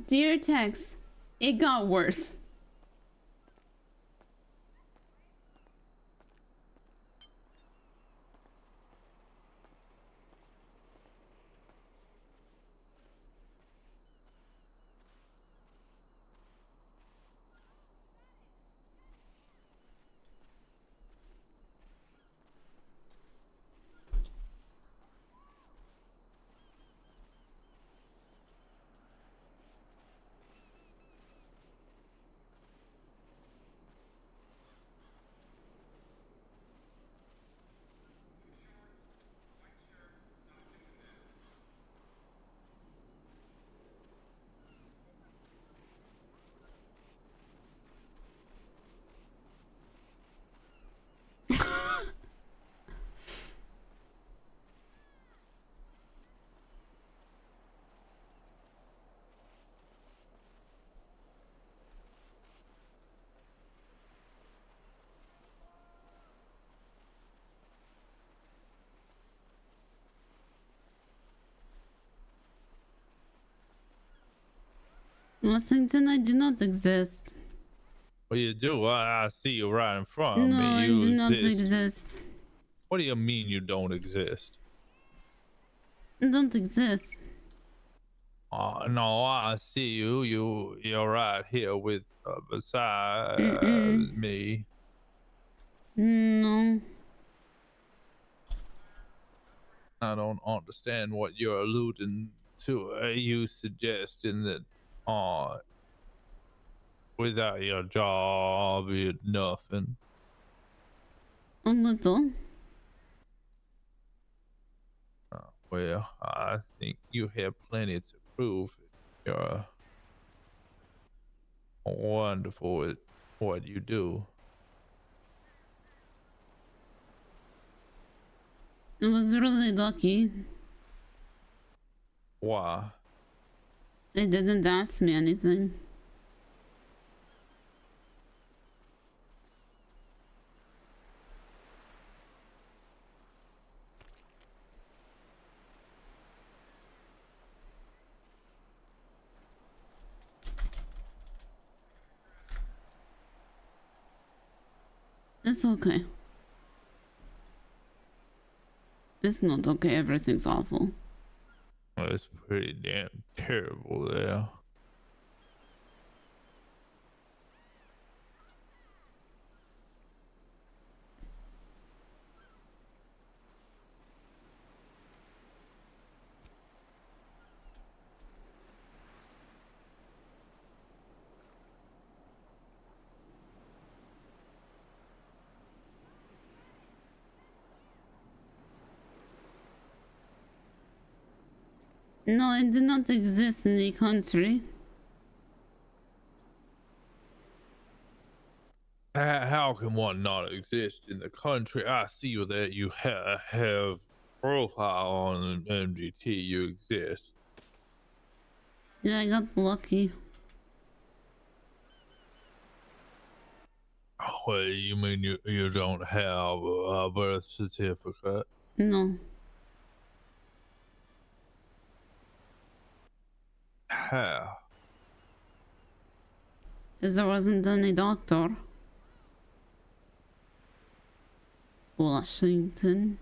Dear Tex, it got worse. Washington, I do not exist. Well, you do. I see you right in front of No, me. I You do not exist. exist. What do you mean you don't exist? I don't exist. No, I see you. You're right here with beside me. No. I don't understand what you're alluding to. Are you suggesting that without your job you're nothing? A little. Well, I think you have plenty to prove. You're wonderful at what you do. I was really lucky. Why? They didn't ask me anything. It's okay. It's not okay. Everything's awful. Well, it's pretty damn terrible there. No, I do not exist in the country. How can one not exist in the country? I see that you have profile on MGT. You exist. Yeah, I got lucky. Well, you mean you don't have a birth certificate? No. How? Because there wasn't any doctor. Washington.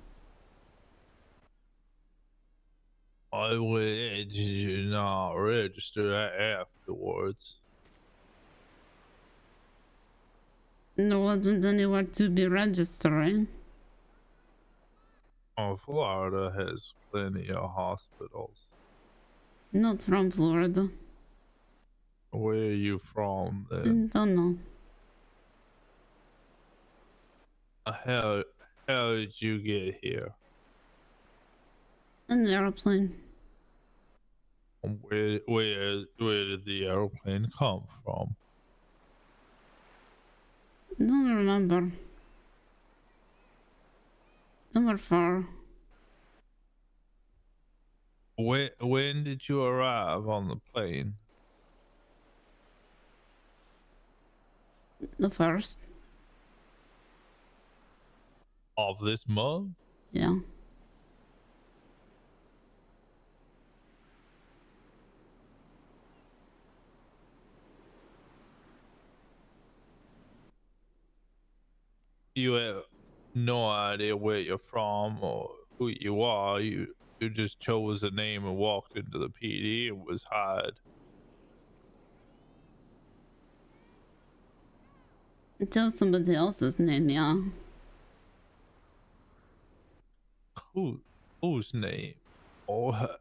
Why did you not register afterwards? There wasn't anywhere to be registering. Oh, Florida has plenty of hospitals. Not from Florida. Where are you from then? Don't know. How did you get here? An airplane. Where did the airplane come from? Don't remember. Somewhere far. When did you arrive on the plane? The first. Of this month? Yeah. You have no idea where you're from or who you are. You just chose a name and walked into the PD and was hired. Tell somebody else's name, yeah. Whose name? Or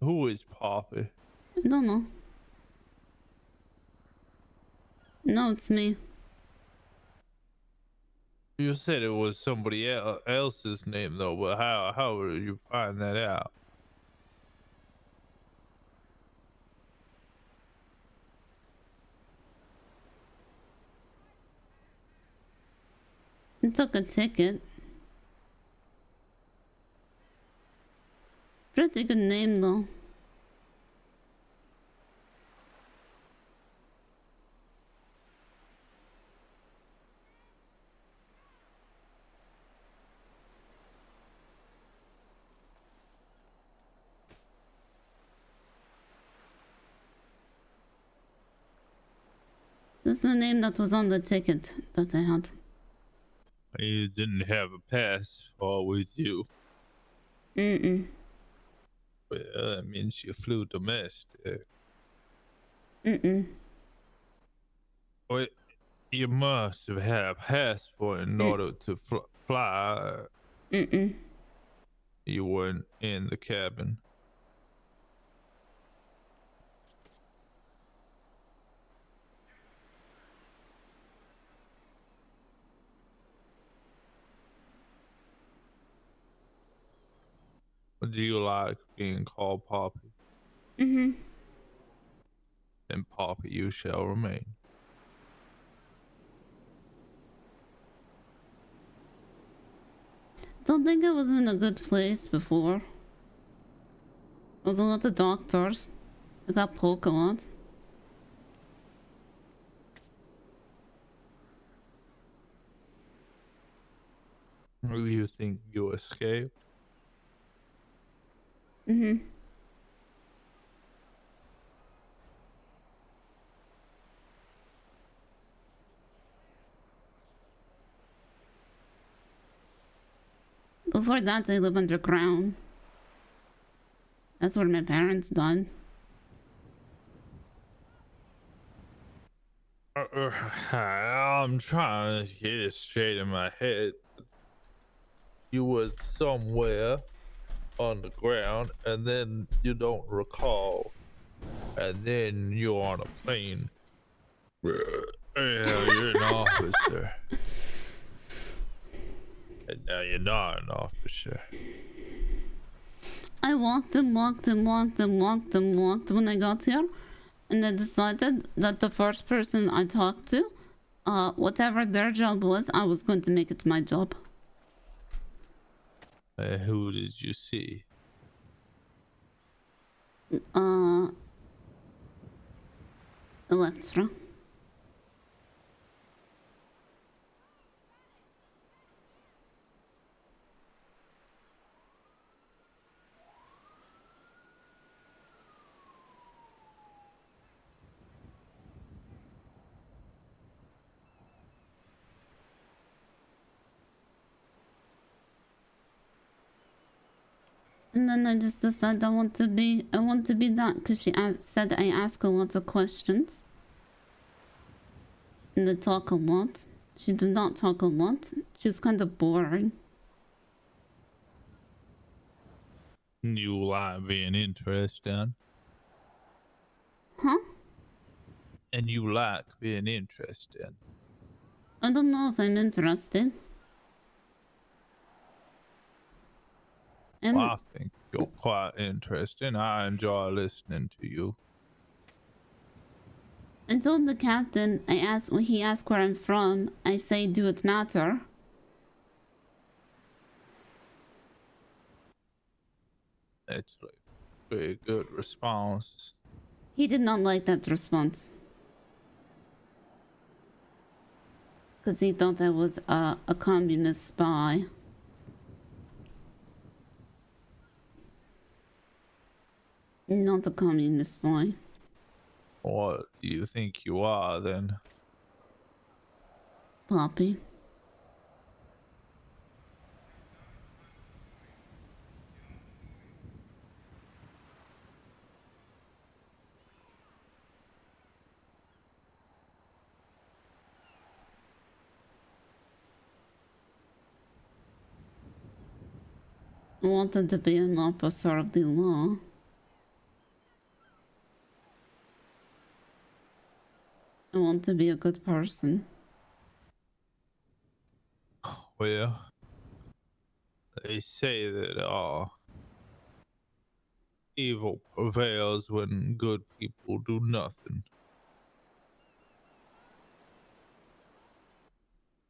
who is Poppy? I don't know. No, it's me. You said it was somebody else's name though, but how did you find that out? I took a ticket. Pretty good name though. That's the name that was on the ticket that I had. You didn't have a passport with you. Mm-mm. Well, that means you flew domestic. Mm-mm. Well, you must have had a passport in order to fly. Mm-mm. You weren't in the cabin. Do you like being called Poppy? Mm-hmm. And Poppy you shall remain. Don't think I was in a good place before. There was a lot of doctors. I got poked a lot. Do you think you escaped? Mm-hmm. Before that, I live underground. That's where my parents died. I'm trying to get it straight in my head. You were somewhere on the ground and then you don't recall. And then you're on a plane. Yeah, you're an officer. And now you're not an officer. I walked and walked and walked and walked and walked when I got here. And I decided that the first person I talked to, whatever their job was, I was going to make it my job. Who did you see? Electra. And then I just decided I want to be that because she said I ask a lot of questions. And I talk a lot. She did not talk a lot. She was kind of boring. You like being interested? Huh? And you like being interested? I don't know if I'm interested. Well, I think you're quite interesting. I enjoy listening to you. I told the captain, when he asked where I'm from, I say, do it matter? It's like a very good response. He did not like that response. Because he thought I was a communist spy. Not a communist spy. What do you think you are then? Poppy. I wanted to be an officer of the law. I want to be a good person. Well, they say that evil prevails when good people do nothing.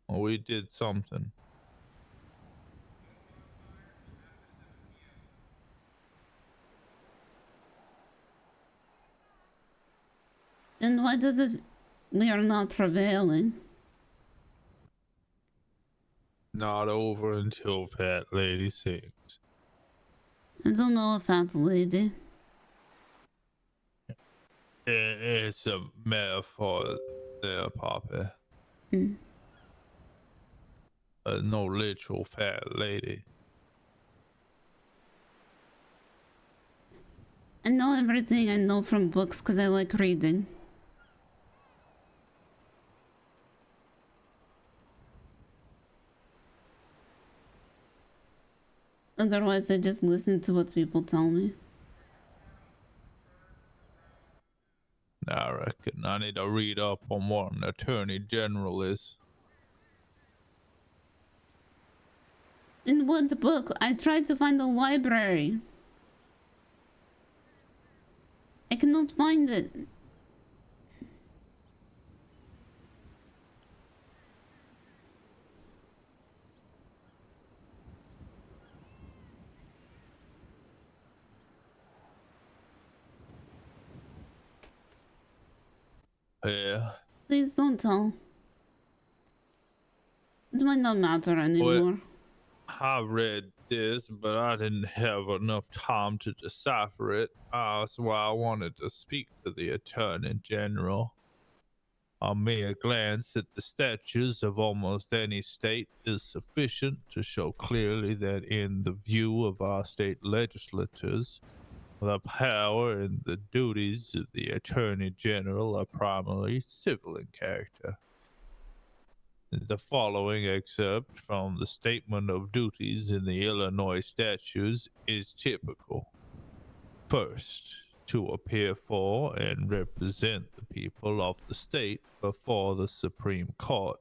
Well, we did something. And why does it... we are not prevailing? Not over until Fat Lady sings. I don't know a fat lady. It's a metaphor there, Poppy. No literal fat lady. I know everything I know from books because I like reading. Otherwise, I just listen to what people tell me. I reckon I need to read up on what an attorney general is. In what book? I tried to find a library. I cannot find it. Yeah. Please don't tell. It might not matter anymore. I read this, but I didn't have enough time to decipher it. That's why I wanted to speak to the Attorney General. A mere glance at the statutes of almost any state is sufficient to show clearly that in the view of our state legislatures, the power and the duties of the Attorney General are primarily civil in character. The following excerpt from the Statement of Duties in the Illinois statutes is typical. First, to appear for and represent the people of the state before the Supreme Court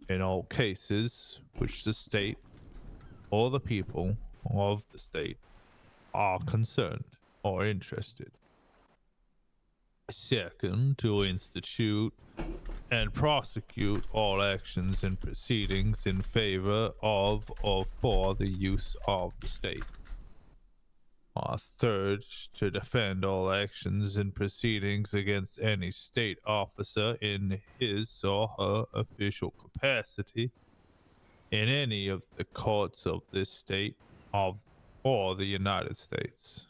in all cases which the state or the people of the state are concerned or interested. Second, to institute and prosecute all actions and proceedings in favor of or for the use of the state. Third, to defend all actions and proceedings against any state officer in his or her official capacity in any of the courts of this state or the United States.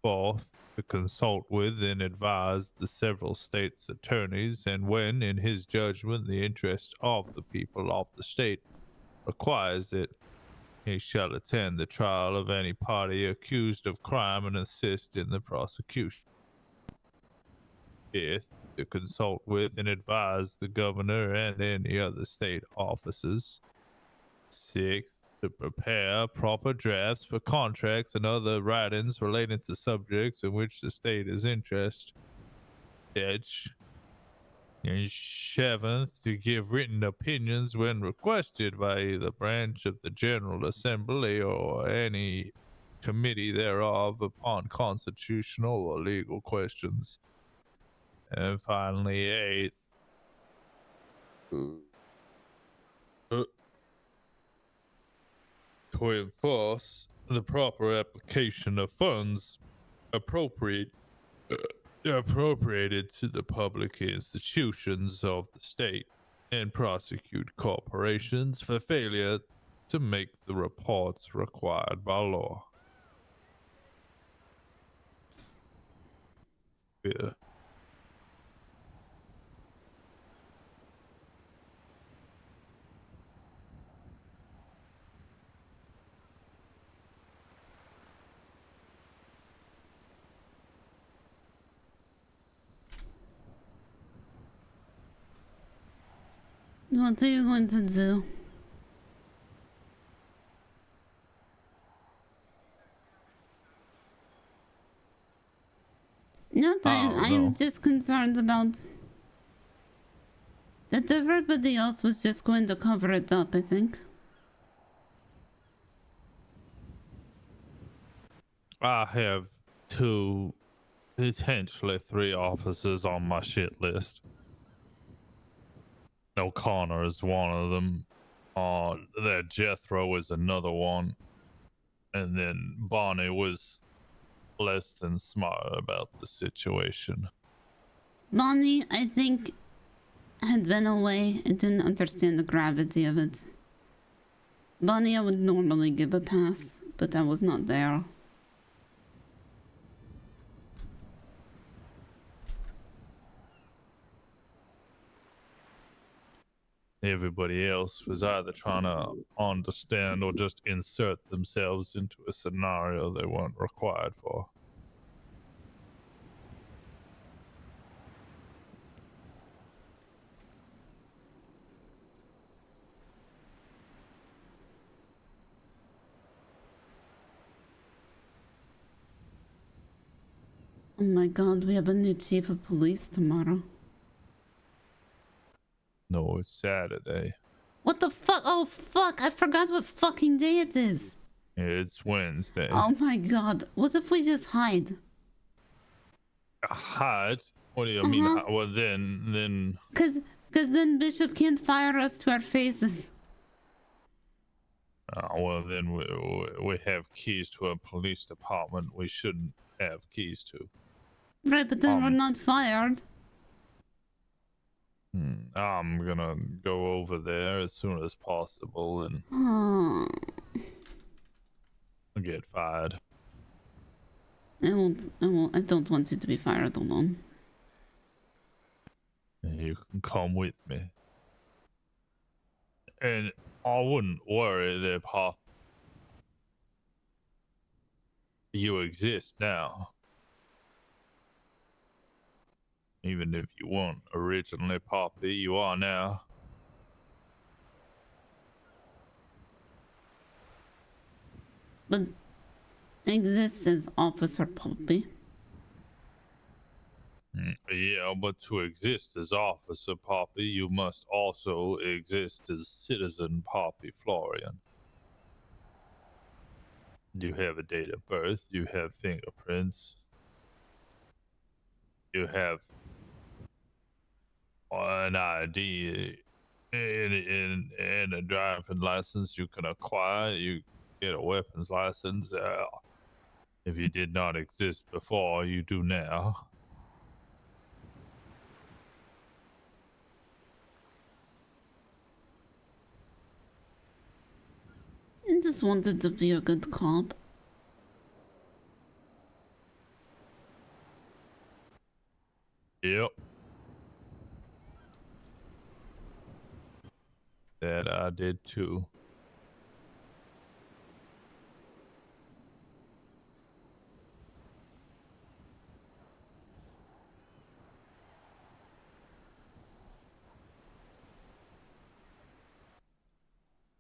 Fourth, to consult with and advise the several states' attorneys, and when, in his judgment, the interest of the people of the state requires it, he shall attend the trial of any party accused of crime and assist in the prosecution. Fifth, to consult with and advise the governor and any other state officers. Sixth, to prepare proper drafts for contracts and other writings relating to subjects in which the state is interested. And seventh, to give written opinions when requested by either branch of the General Assembly or any committee thereof upon constitutional or legal questions. And finally, eighth, to enforce the proper application of funds appropriated to the public institutions of the state and prosecute corporations for failure to make the reports required by law. Yeah. What are you going to do? No, I'm just concerned about that everybody else was just going to cover it up, I think. I have 2, potentially 3 officers on my shit list. O'Connor is one of them. That Jethro is another one. And then Bonnie was less than smart about the situation. Bonnie, I think, had been away and didn't understand the gravity of it. Bonnie, I would normally give a pass, but I was not there. Everybody else was either trying to understand or just insert themselves into a scenario they weren't required for. Oh my god, we have a new chief of police tomorrow. No, it's Saturday. What the fuck? Oh fuck, I forgot what fucking day it is. It's Wednesday. Oh my god, what if we just hide? Hide? What do you mean? Well, then. Cause then Bishop can't fire us to our faces. Well, then we have keys to a police department we shouldn't have keys to. Right, but then we're not fired. I'm gonna go over there as soon as possible and get fired. I don't want you to be fired alone. You can come with me. And I wouldn't worry there, Pop. You exist now. Even if you weren't originally Poppy, you are now. But exists as Officer Poppy. Yeah, but to exist as Officer Poppy, you must also exist as Citizen Poppy Florian. You have a date of birth, you have fingerprints, you have an ID and a driving license you can acquire. You get a weapons license. If you did not exist before, you do now. I just wanted to be a good cop. Yep. That I did too.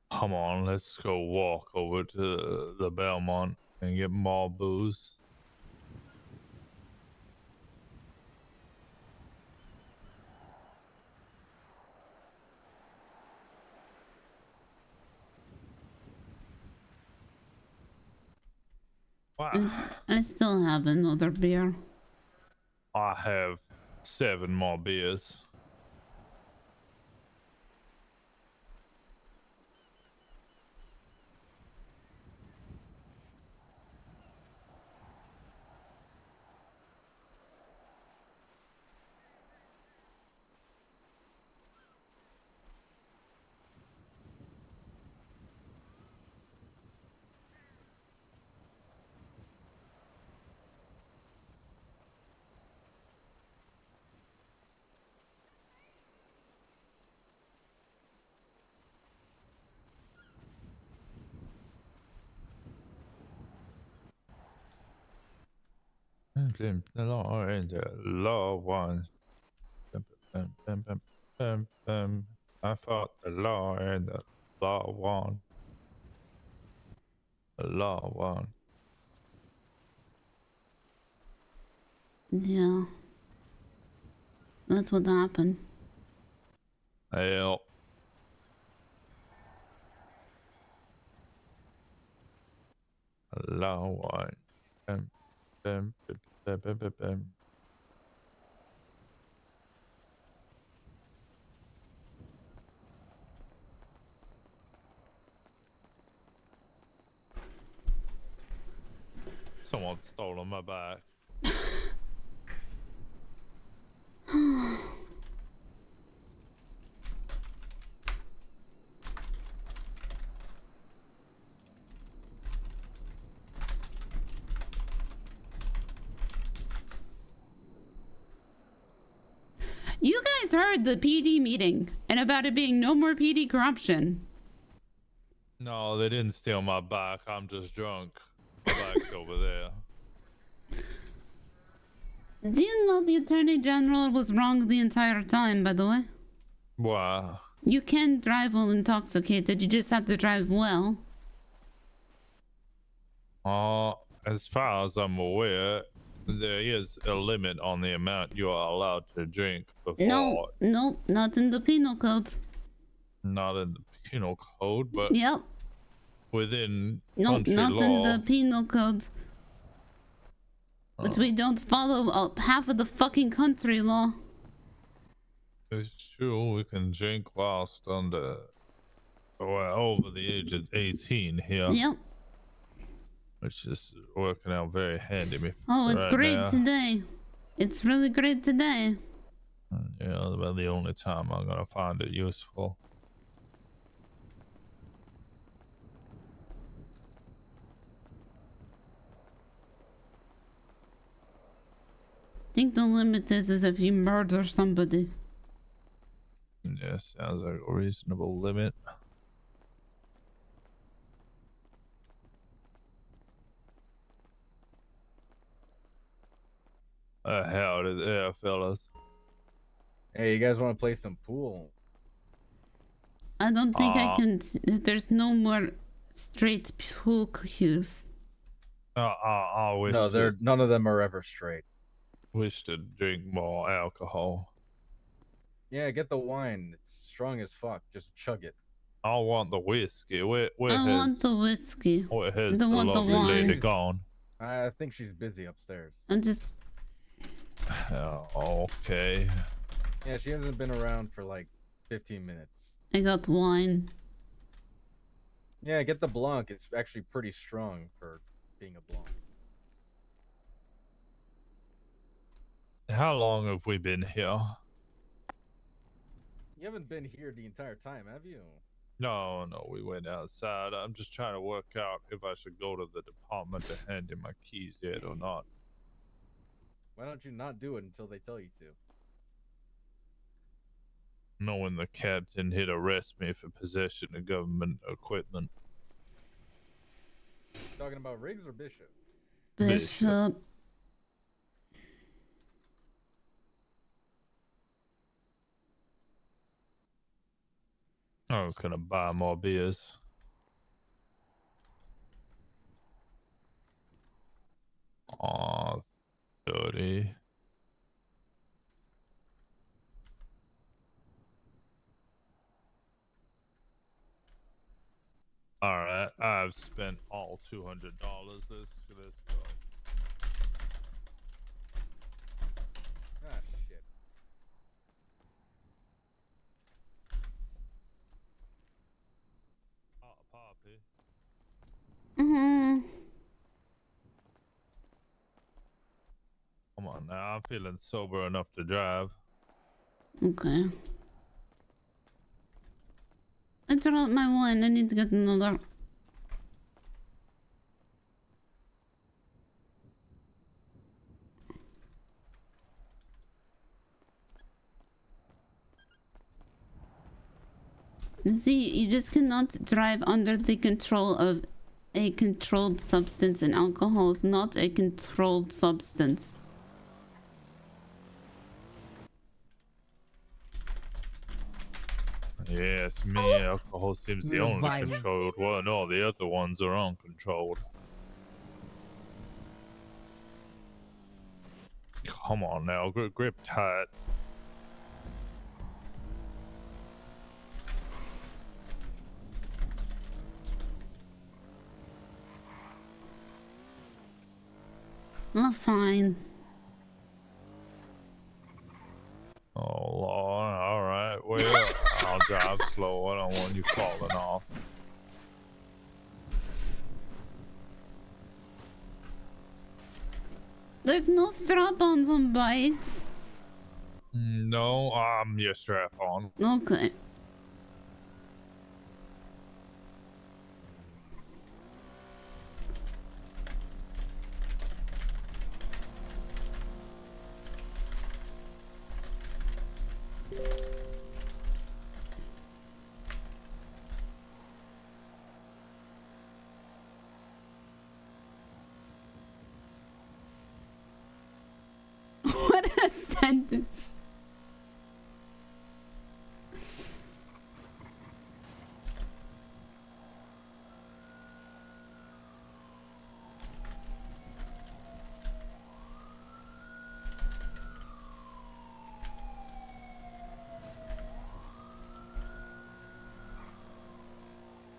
Come on, let's go walk over to the Belmont and get more booze. Wow. I still have another beer. I have 7 more beers. The law and the law one. I fought the law and the law won. The law won. Yeah. That's what happened. Hell. The law won. Bam, bam, bam, bam, bam, bam, bam. Someone's stolen my bike. You guys heard the PD meeting and about it being no more PD corruption. No, they didn't steal my bike. I'm just drunk. My bike's over there. Do you know the Attorney General was wrong the entire time, by the way? Wow. You can drive while intoxicated, you just have to drive well. As far as I'm aware, there is a limit on the amount you are allowed to drink before. No, not in the penal code. Not in the penal code, but Yep. within No, country not law. in the penal code. But we don't follow half of the fucking country law. It's true, we can drink whilst under, well, over the age of 18 here. Yep. Which is working out very handy me. Oh, it's right great now. today. It's really great today. Yeah, that's about the only time I'm gonna find it useful. I think the limit is if you murder somebody. Yeah, sounds like a reasonable limit. Howdy there, fellas. Hey, you guys want to play some pool? I don't think I can. There's no more straight pool cues. I wish No, to, none of them are ever straight. wish to drink more alcohol. Yeah, get the wine. It's strong as fuck. Just chug it. I want the whiskey. Where I has, want the whiskey. where has Don't the want the lovely wine. lady gone? I think she's busy upstairs. I just. Okay. Yeah, she hasn't been around for like 15 minutes. I got wine. Yeah, get the Blanc. It's actually pretty strong for being a Blanc. How long have we been here? You haven't been here the entire time, have you? No, we went outside. I'm just trying to work out if I should go to the department to hand in my keys yet or not. Why don't you not do it until they tell you to? Knowing the captain, he'd arrest me for possession of government equipment. Talking about Riggs or Bishop? Bishop. I was gonna buy more beers. Aw, 30. All right, I've spent all $200. Let's go. Ah, shit. Poppy. Come on now, I'm feeling sober enough to drive. Okay. I dropped my wine. I need to get another. See, you just cannot drive under the control of a controlled substance, and alcohol is not a controlled substance. Yes, me. Alcohol seems the only Revival. controlled one. All the other ones are uncontrolled. Come on now, grip tight. Oh, fine. Oh Lord, all right. Well, I'll drive slow. I don't want you falling off. There's no strap-ons on bikes. No, I'm your strap on. Okay. What a sentence.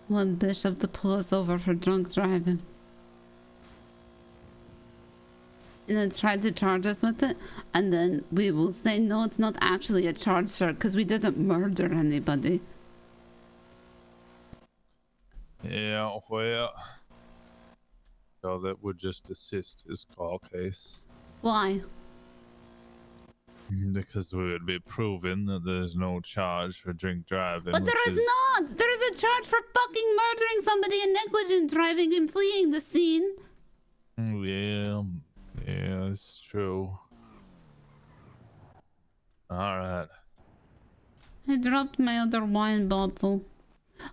Want Bishop to pull us over for drunk driving. And then try to charge us with it. And then we will say, no, it's not actually a charge, sir, because we didn't murder anybody. Yeah, well, so that would just assist his call case. Why? Because we would be proving that there's no charge for drink driving. But there is not! There is a charge for fucking murdering somebody and negligent driving and fleeing the scene. Yeah, it's true. All right. I dropped my other wine bottle.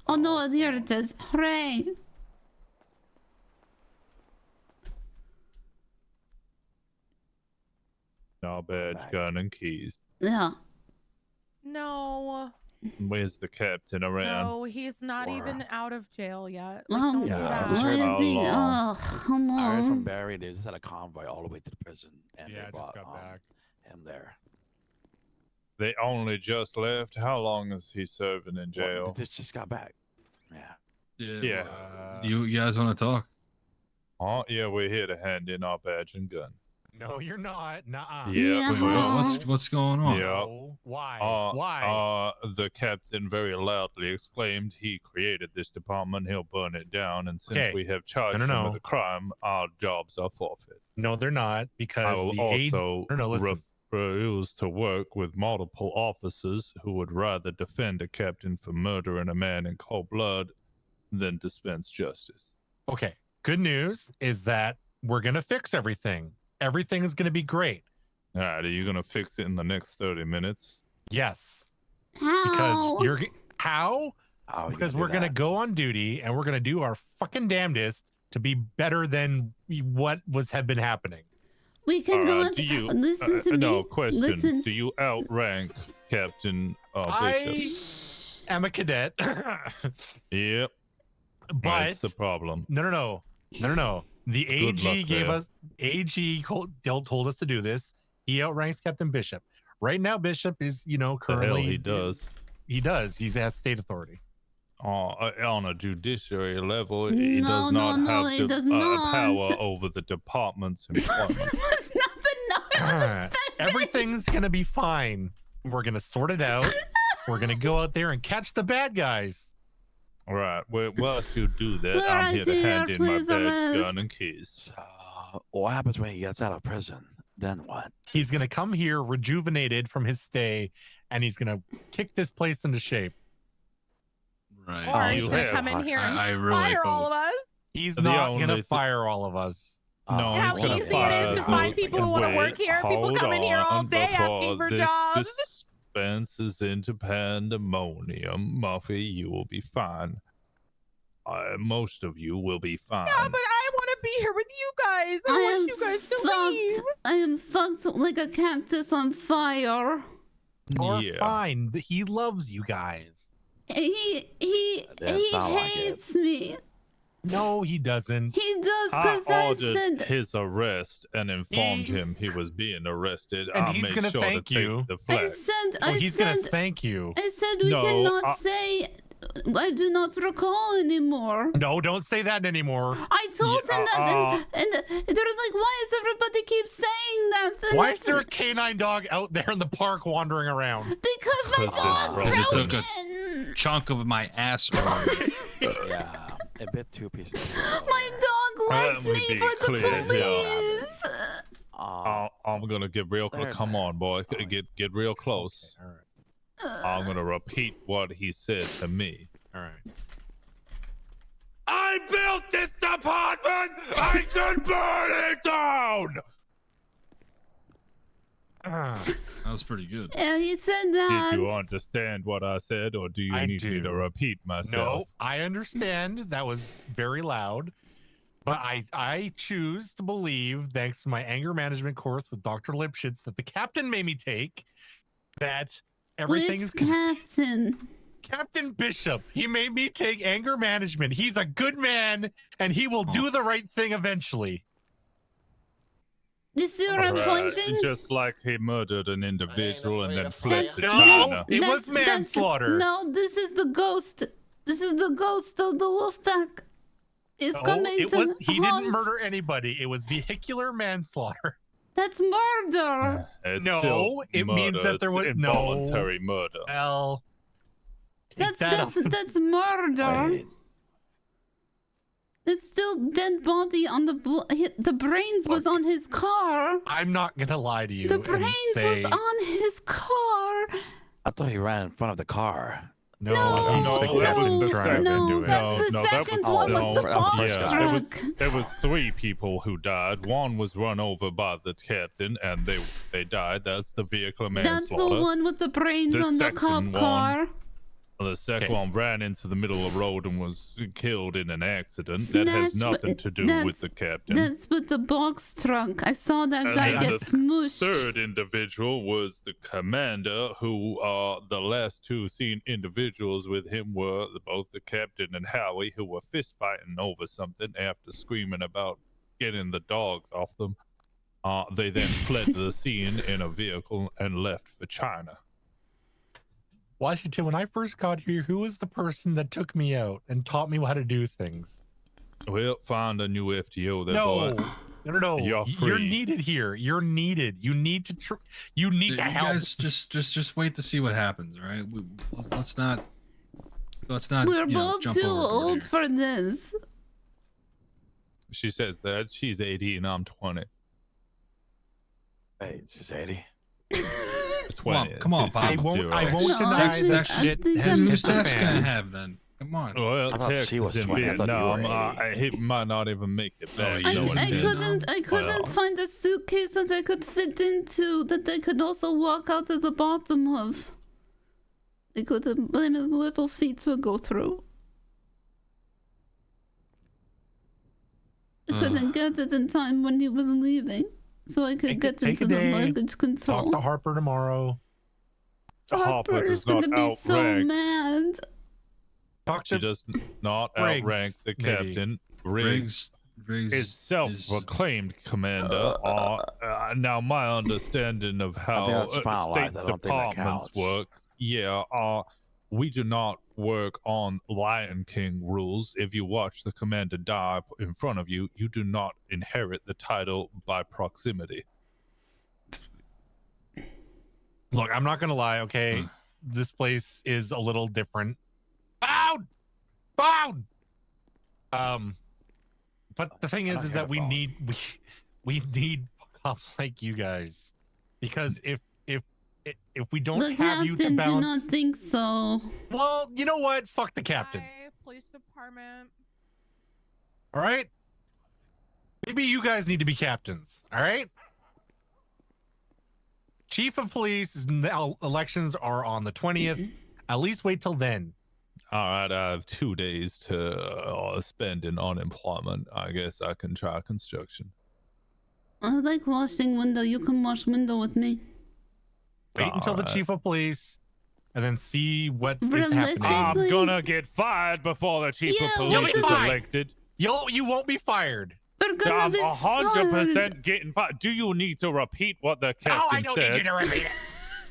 Oh no, here it is. Hooray! No badge, gun, and keys. Yeah. No. Where's the captain around? No, he's not even out of jail yet. Oh, Like, don't do Yeah, I that. just heard What is he? long? Oh, come I heard from on. Barry they just had a convoy all the way to the prison, and Yeah, I they just brought got back. him there. They only just left. How long is he serving in jail? Well, they just got back. Yeah. Yeah. You guys want to talk? Oh, yeah, we're here to hand in our badge and gun. No, you're not. Nuh-uh. Yeah, we will. What's going on? Yeah. Why? Why? The captain very loudly exclaimed he created this department, he'll burn it down, and since Okay. we have charged him No. with a crime, our jobs are forfeit. No, they're not, I because will the also listen. refuse to work with multiple officers who would rather defend a captain for murdering a man in cold blood than dispense justice. Okay, good news is that we're gonna fix everything. Everything is gonna be great. All right, are you gonna fix it in the next 30 minutes? Yes. How? Because you're how? How are you Because gonna we're do gonna that? go on duty and we're gonna do our fucking damnedest to be better than what had been happening. We can All go right, on. do you? Listen to me. No question. Listen. Do you outrank Captain Bishop? I am a cadet. Yep. But That's the problem. No. The Good AG luck gave there. us told us to do this. He outranks Captain Bishop. Right now, Bishop is, The hell currently he does. He does. He has state authority. On a judiciary level, he No, does not no, have he does not. power over the department's employment. That's not the Everything's gonna be fine. We're gonna sort it out. We're gonna go out there and catch the bad guys. All right. Well, whilst you do that, We're I'm here to right hand here, in my please badge, arrest. gun, and keys. What happens when he gets out of prison? Then what? He's gonna come here rejuvenated from his stay, and he's gonna kick this place into shape. Right. Or he's gonna come in here and I really fire all hope- of us. He's The not only gonna thi- fire all of us. No, How he's gonna easy it fire is to who- find people who want to work here. People hold come in here all on day before asking for this jobs. dispenses into pandemonium. Muffy, you will be fine. Most of you will be fine. Yeah, but I want to be here with you guys. I want you guys to leave. I am fucked like a cactus on fire. Or Yeah. fine. He loves you guys. He sound like it. hates me. No, he doesn't. He does I because I ordered said his arrest and informed him he was being arrested. And I he's made gonna sure thank to take you. the I flag. said Oh, I he's said gonna thank you. I said we No, cannot say I do not recall anymore. No, don't say that anymore. I told him that, and they're like, why does everybody keep saying that? And Why I is there a said, canine dog out there in the park wandering around? because my dog's Because it took broken. a chunk of my ass earlier. Yeah, a bit too pieces. My dog left Let me me be for the clear here. police. I'm gonna get real close. Come on, boy. Get real close. All right. I'm gonna repeat what he said to me. All right. I built this department. I should burn it down. That was pretty good. Yeah, he said that. Did you understand what I said, or do you I need me do. to repeat myself? No, I understand. That was very loud. But I choose to believe, thanks to my anger management course with Dr. Lipschitz that the captain made me take, that everything Which is captain? Captain Bishop. He made me take anger management. He's a good man, and he will do the right thing eventually. This you're Right, appointing? just like he murdered an individual and then fled to No, China. it was manslaughter. No, this is the ghost. This is the ghost of the wolf pack. Is No, coming it to was he haunt. didn't murder anybody. It was vehicular manslaughter. That's murder. It's No, still it means murder. that there was It's no involuntary murder. Well, That's murder. Wait. That's still dead body on the brains was on his car. I'm not gonna lie to you. The and brains say, was on his car. I thought he ran in front of the car. No, that was the second. that's the second one with the box yeah, truck. there was 3 people who died. One was run over by the captain, and they died. That's the vehicle That's manslaughter. the one with the brains The on the second cop one- car. The second Okay. one ran into the middle of the road and was killed in an accident. That has Smashed, nothing but to do with the captain. That's with the box truck. I saw that And guy then get the smooshed. third individual was the commander, who the last 2 seen individuals with him were both the captain and Howie, who were fist fighting over something after screaming about getting the dogs off them. They then fled the scene in a vehicle and left for China. Washington, when I first got here, who was the person that took me out and taught me how to do things? Well, find a new FTO there, No, boy. no. You're You're free. needed here. You're needed. You need to. You need You to help. guys just wait to see what happens, all right? Let's not. We're you know, both jump too overboard old here. for this. She says that she's 80 and I'm 20. Wait, she's 80. 20. Come on, Pop. I won't Dex, deny Dex, that Dex, shit think has I'm- hit Who's the Dex gonna fan. have then? Come on. Well, I thought Texas she was in 20. I thought you were Vietnam. 80. He might not even make it back. you I, know what I it is. couldn't Well. find a suitcase that I could fit into that I could also walk out of the bottom of. I could my little feet would go through. I couldn't get it in time when he was leaving, so I could get Take into a the day, luggage Talk control. to Harper tomorrow. Harper does is gonna not be so outrank. mad. Talk She to does not Briggs, outrank the maybe. captain. Riggs is self-proclaimed commander. Now, my understanding of how that's finalized. state I don't think that departments counts. work, we do not work on Lion King rules. If you watch the commander die in front of you, you do not inherit the title by proximity. Look, I'm not gonna lie, okay? This place is a little different. Found! But the thing is that we need cops like you guys, because if we don't The have you to captain do balance, not think so. well, you know what? Fuck the captain. Hi, police department. All right. Maybe you guys need to be captains. All right. Chief of police elections are on the 20th. At least wait till then. All right, I have 2 days to spend in unemployment. I guess I can try construction. I like washing window. You can wash window with me. Wait until the Alright. chief of police and then see what is happening. I'm gonna get fired before the chief of police is elected. You won't be fired. I'm 100% getting fired. Do you need to repeat what the captain I don't said? need you to repeat it.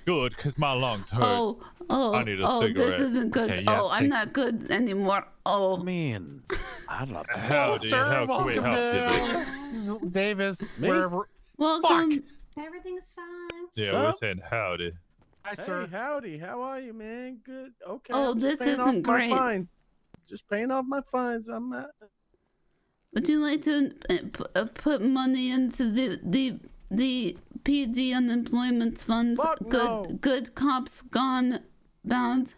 Good, because my lungs hurt. I need a cigarette. This isn't good. Okay, yeah, I'm not good anymore. Oh. I mean, I'd love to. Howdy, how can we help today? Davis, Me? wherever. Welcome. Everything's fine. Yeah, we're saying howdy. Hi, Hey, howdy. How are you, man? Good. Okay. Oh, I'm just this paying off isn't my great. fine. Just paying off my fines. I'm Would you like to put money into the PD unemployment fund? Fuck no. Good cops gone bad.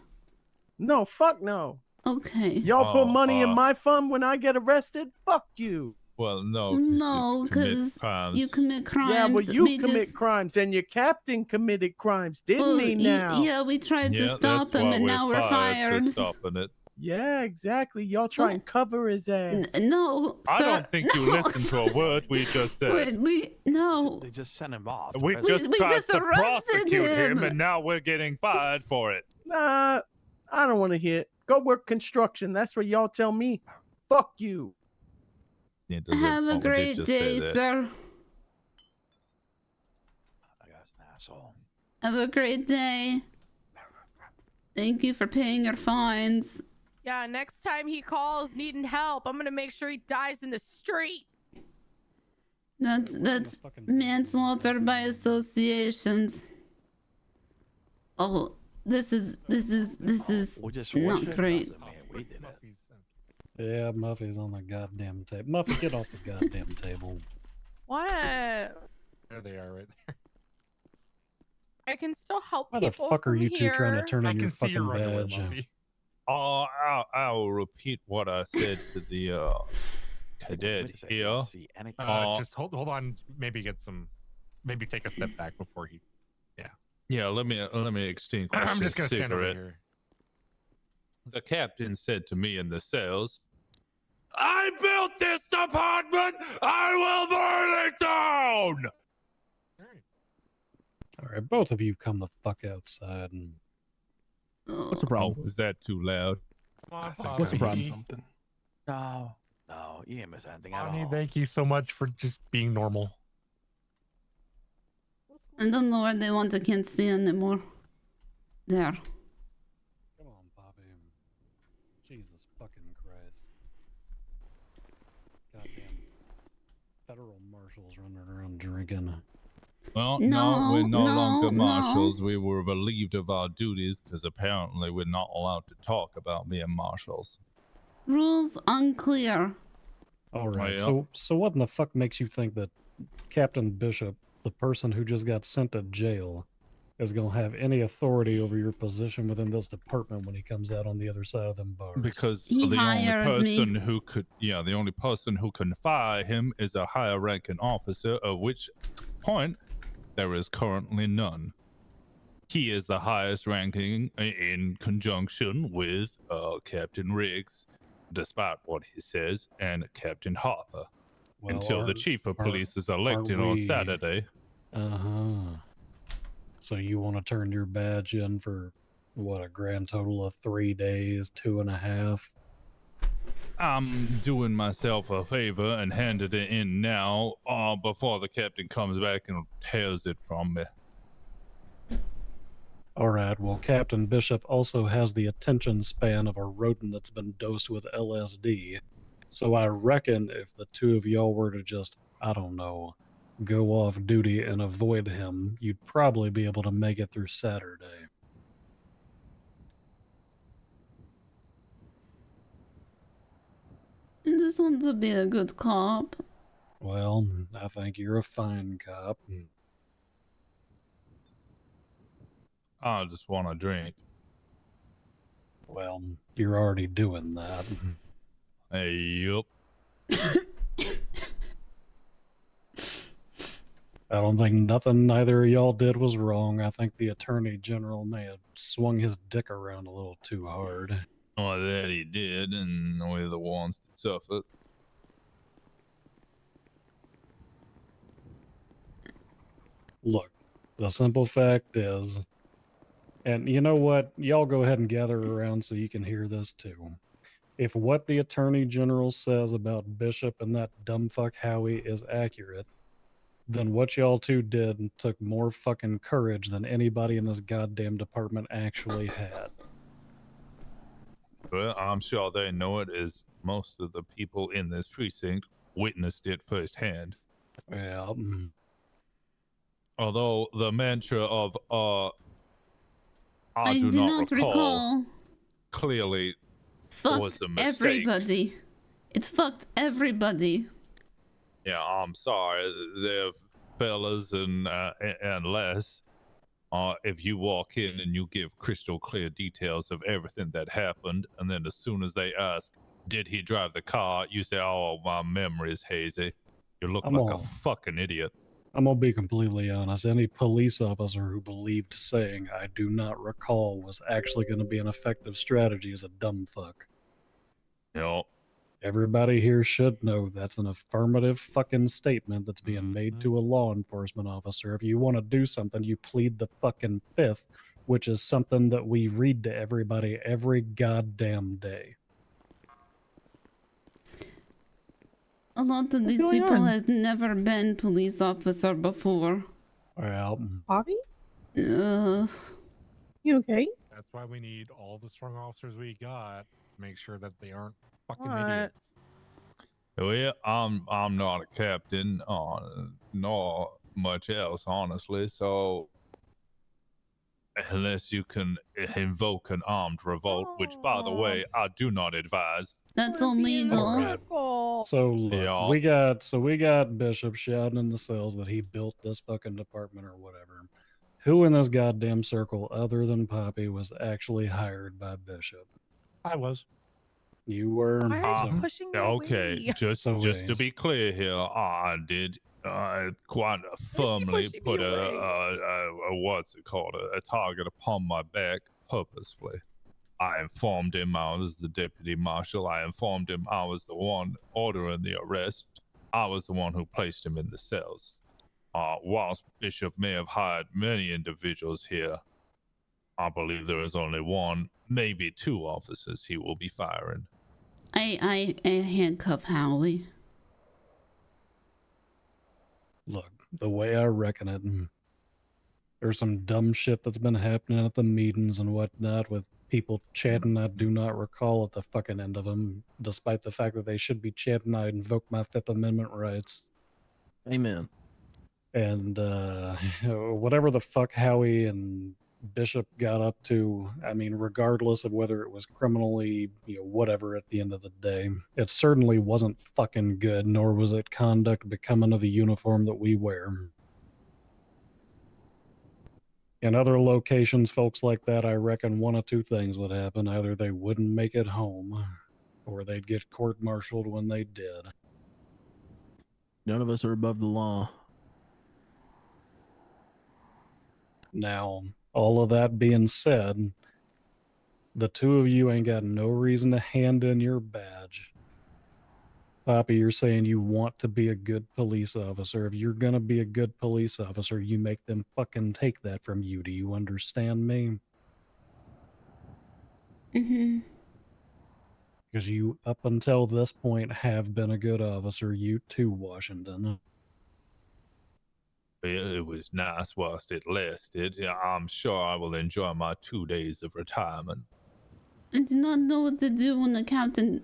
No, fuck no. Okay. Y'all put money in my fund when I get arrested? Fuck you. Well, no. No, because you commit crimes. Yeah, well, you We commit just- crimes, and your captain committed crimes, didn't Well, he? Now. yeah, we tried to Yeah, stop that's him, why and now we're fired. for stopping it. Yeah, exactly. Y'all try and cover his ass. No, I sir, don't think you no. listened to a word we just said. No. They just sent him off. We just tried to prosecute him, and now we're getting fired for it. Nah, I don't want to hear it. Go work construction. That's what y'all tell me. Fuck you. Yeah, Have a great day, sir. Asshole. Have a great day. Thank you for paying your fines. Yeah, next time he calls needing help, I'm gonna make sure he dies in the street. That's manslaughter by associations. Oh, this is not great. Yeah, Muffy's on the goddamn table. Muffy, get off the goddamn table. What? There they are, right there. I can still help Why the people fuck are from you two trying to here. turn I in your can see your fucking underwear, badge? Muffy. Oh, I'll repeat what I said to the cadet here. Just hold on. Maybe take a step back before he. Yeah. Yeah, let me extinguish I'm just this gonna stand over cigarette. here. The captain said to me in the cells, I built this department! I will burn it down! All right, both of you come the fuck outside. And What's the problem? Oh, is that too loud? What's the problem? Something. No, you didn't miss anything at Bonnie, all. thank you so much for just being normal. I don't know where they want to can't see anymore. There. Come on, Poppy. Jesus fucking Christ. Goddamn federal marshals running around drinking. Well, No, we're no no, longer no. marshals. We were relieved of our duties because apparently we're not allowed to talk about being marshals. Rules unclear. All right, yeah. so what in the fuck makes you think that Captain Bishop, the person who just got sent to jail, is gonna have any authority over your position within this department when he comes out on the other side of them bars? Because He the only hired me. person who could, the only person who can fire him is a higher ranking officer, of which point there is currently none. He is the highest ranking in conjunction with Captain Riggs, despite what he says, and Captain Harper. Well, until the chief of police is elected on Saturday. Uh-huh. So you want to turn your badge in for, what, a grand total of 3 days, 2.5? I'm doing myself a favor and handed it in now before the captain comes back and tears it from me. Alright, well, Captain Bishop also has the attention span of a rodent that's been dosed with LSD. So I reckon if the two of y'all were to just, I don't know, go off duty and avoid him, you'd probably be able to make it through Saturday. I just want to be a good cop. Well, I think you're a fine cop. I just want a drink. Well, you're already doing that. Hey, yup. I don't think nothing neither of y'all did was wrong. I think the Attorney General may have swung his dick around a little too hard. Oh, that he did, and we're the ones that suffered. Look, the simple fact is, And you know what? Y'all go ahead and gather around so you can hear this too. If what the Attorney General says about Bishop and that dumbfuck Howie is accurate, then what y'all two did took more fucking courage than anybody in this goddamn department actually had. Well, I'm sure they know it, as most of the people in this precinct witnessed it firsthand. Yeah. Although the mantra of I do do not not recall clearly was fucked a mistake. everybody. It fucked everybody. Yeah, I'm sorry, there, fellas and Les. If you walk in and you give crystal clear details of everything that happened, and then as soon as they ask, did he drive the car, you say, oh, my memory's hazy. You look like a fucking idiot. I'm gonna be completely honest. Any police officer who believed saying I do not recall was actually going to be an effective strategy is a dumb fuck. Yep. Everybody here should know that's an affirmative fucking statement that's being made to a law enforcement officer. If you want to do something, you plead the fucking fifth, which is something that we read to everybody every goddamn day. A lot of these people have never been police officer before. Well, Poppy? You okay? That's why we need all the strong officers we got. Make sure that they aren't fucking What? idiots. Well, I'm not a captain, nor much else, honestly. So, unless you can invoke an armed revolt, which, by the way, I do not advise. That's illegal. Alright. So look, we got Bishop shouting in the cells that he built this fucking department or whatever. Who in this goddamn circle, other than Poppy, was actually hired by Bishop? I was. You were. Why are you pushing me Okay, away? just to be clear here, I did quite firmly put a what's it called, a target upon my back purposefully. I informed him I was the deputy marshal. I informed him I was the one ordering the arrest. I was the one who placed him in the cells. Whilst Bishop may have hired many individuals here, I believe there is only one, maybe two officers he will be firing. I handcuff Howie. Look, the way I reckon it, there's some dumb shit that's been happening at the meetings and whatnot with people chatting I do not recall at the fucking end of them, despite the fact that they should be chatting I invoke my Fifth Amendment rights. Amen. And whatever the fuck Howie and Bishop got up to, I mean, regardless of whether it was criminally, whatever at the end of the day, it certainly wasn't fucking good, nor was it conduct becoming of the uniform that we wear. In other locations, folks like that, I reckon one of two things would happen. Either they wouldn't make it home, or they'd get court-martialed when they did. None of us are above the law. Now, all of that being said, the two of you ain't got no reason to hand in your badge. Poppy, you're saying you want to be a good police officer. If you're gonna be a good police officer, you make them fucking take that from you. Do you understand me? Mm-hmm. Because you, up until this point, have been a good officer. You too, Washington. It was nice whilst it lasted. I'm sure I will enjoy my 2 days of retirement. I do not know what to do when the captain...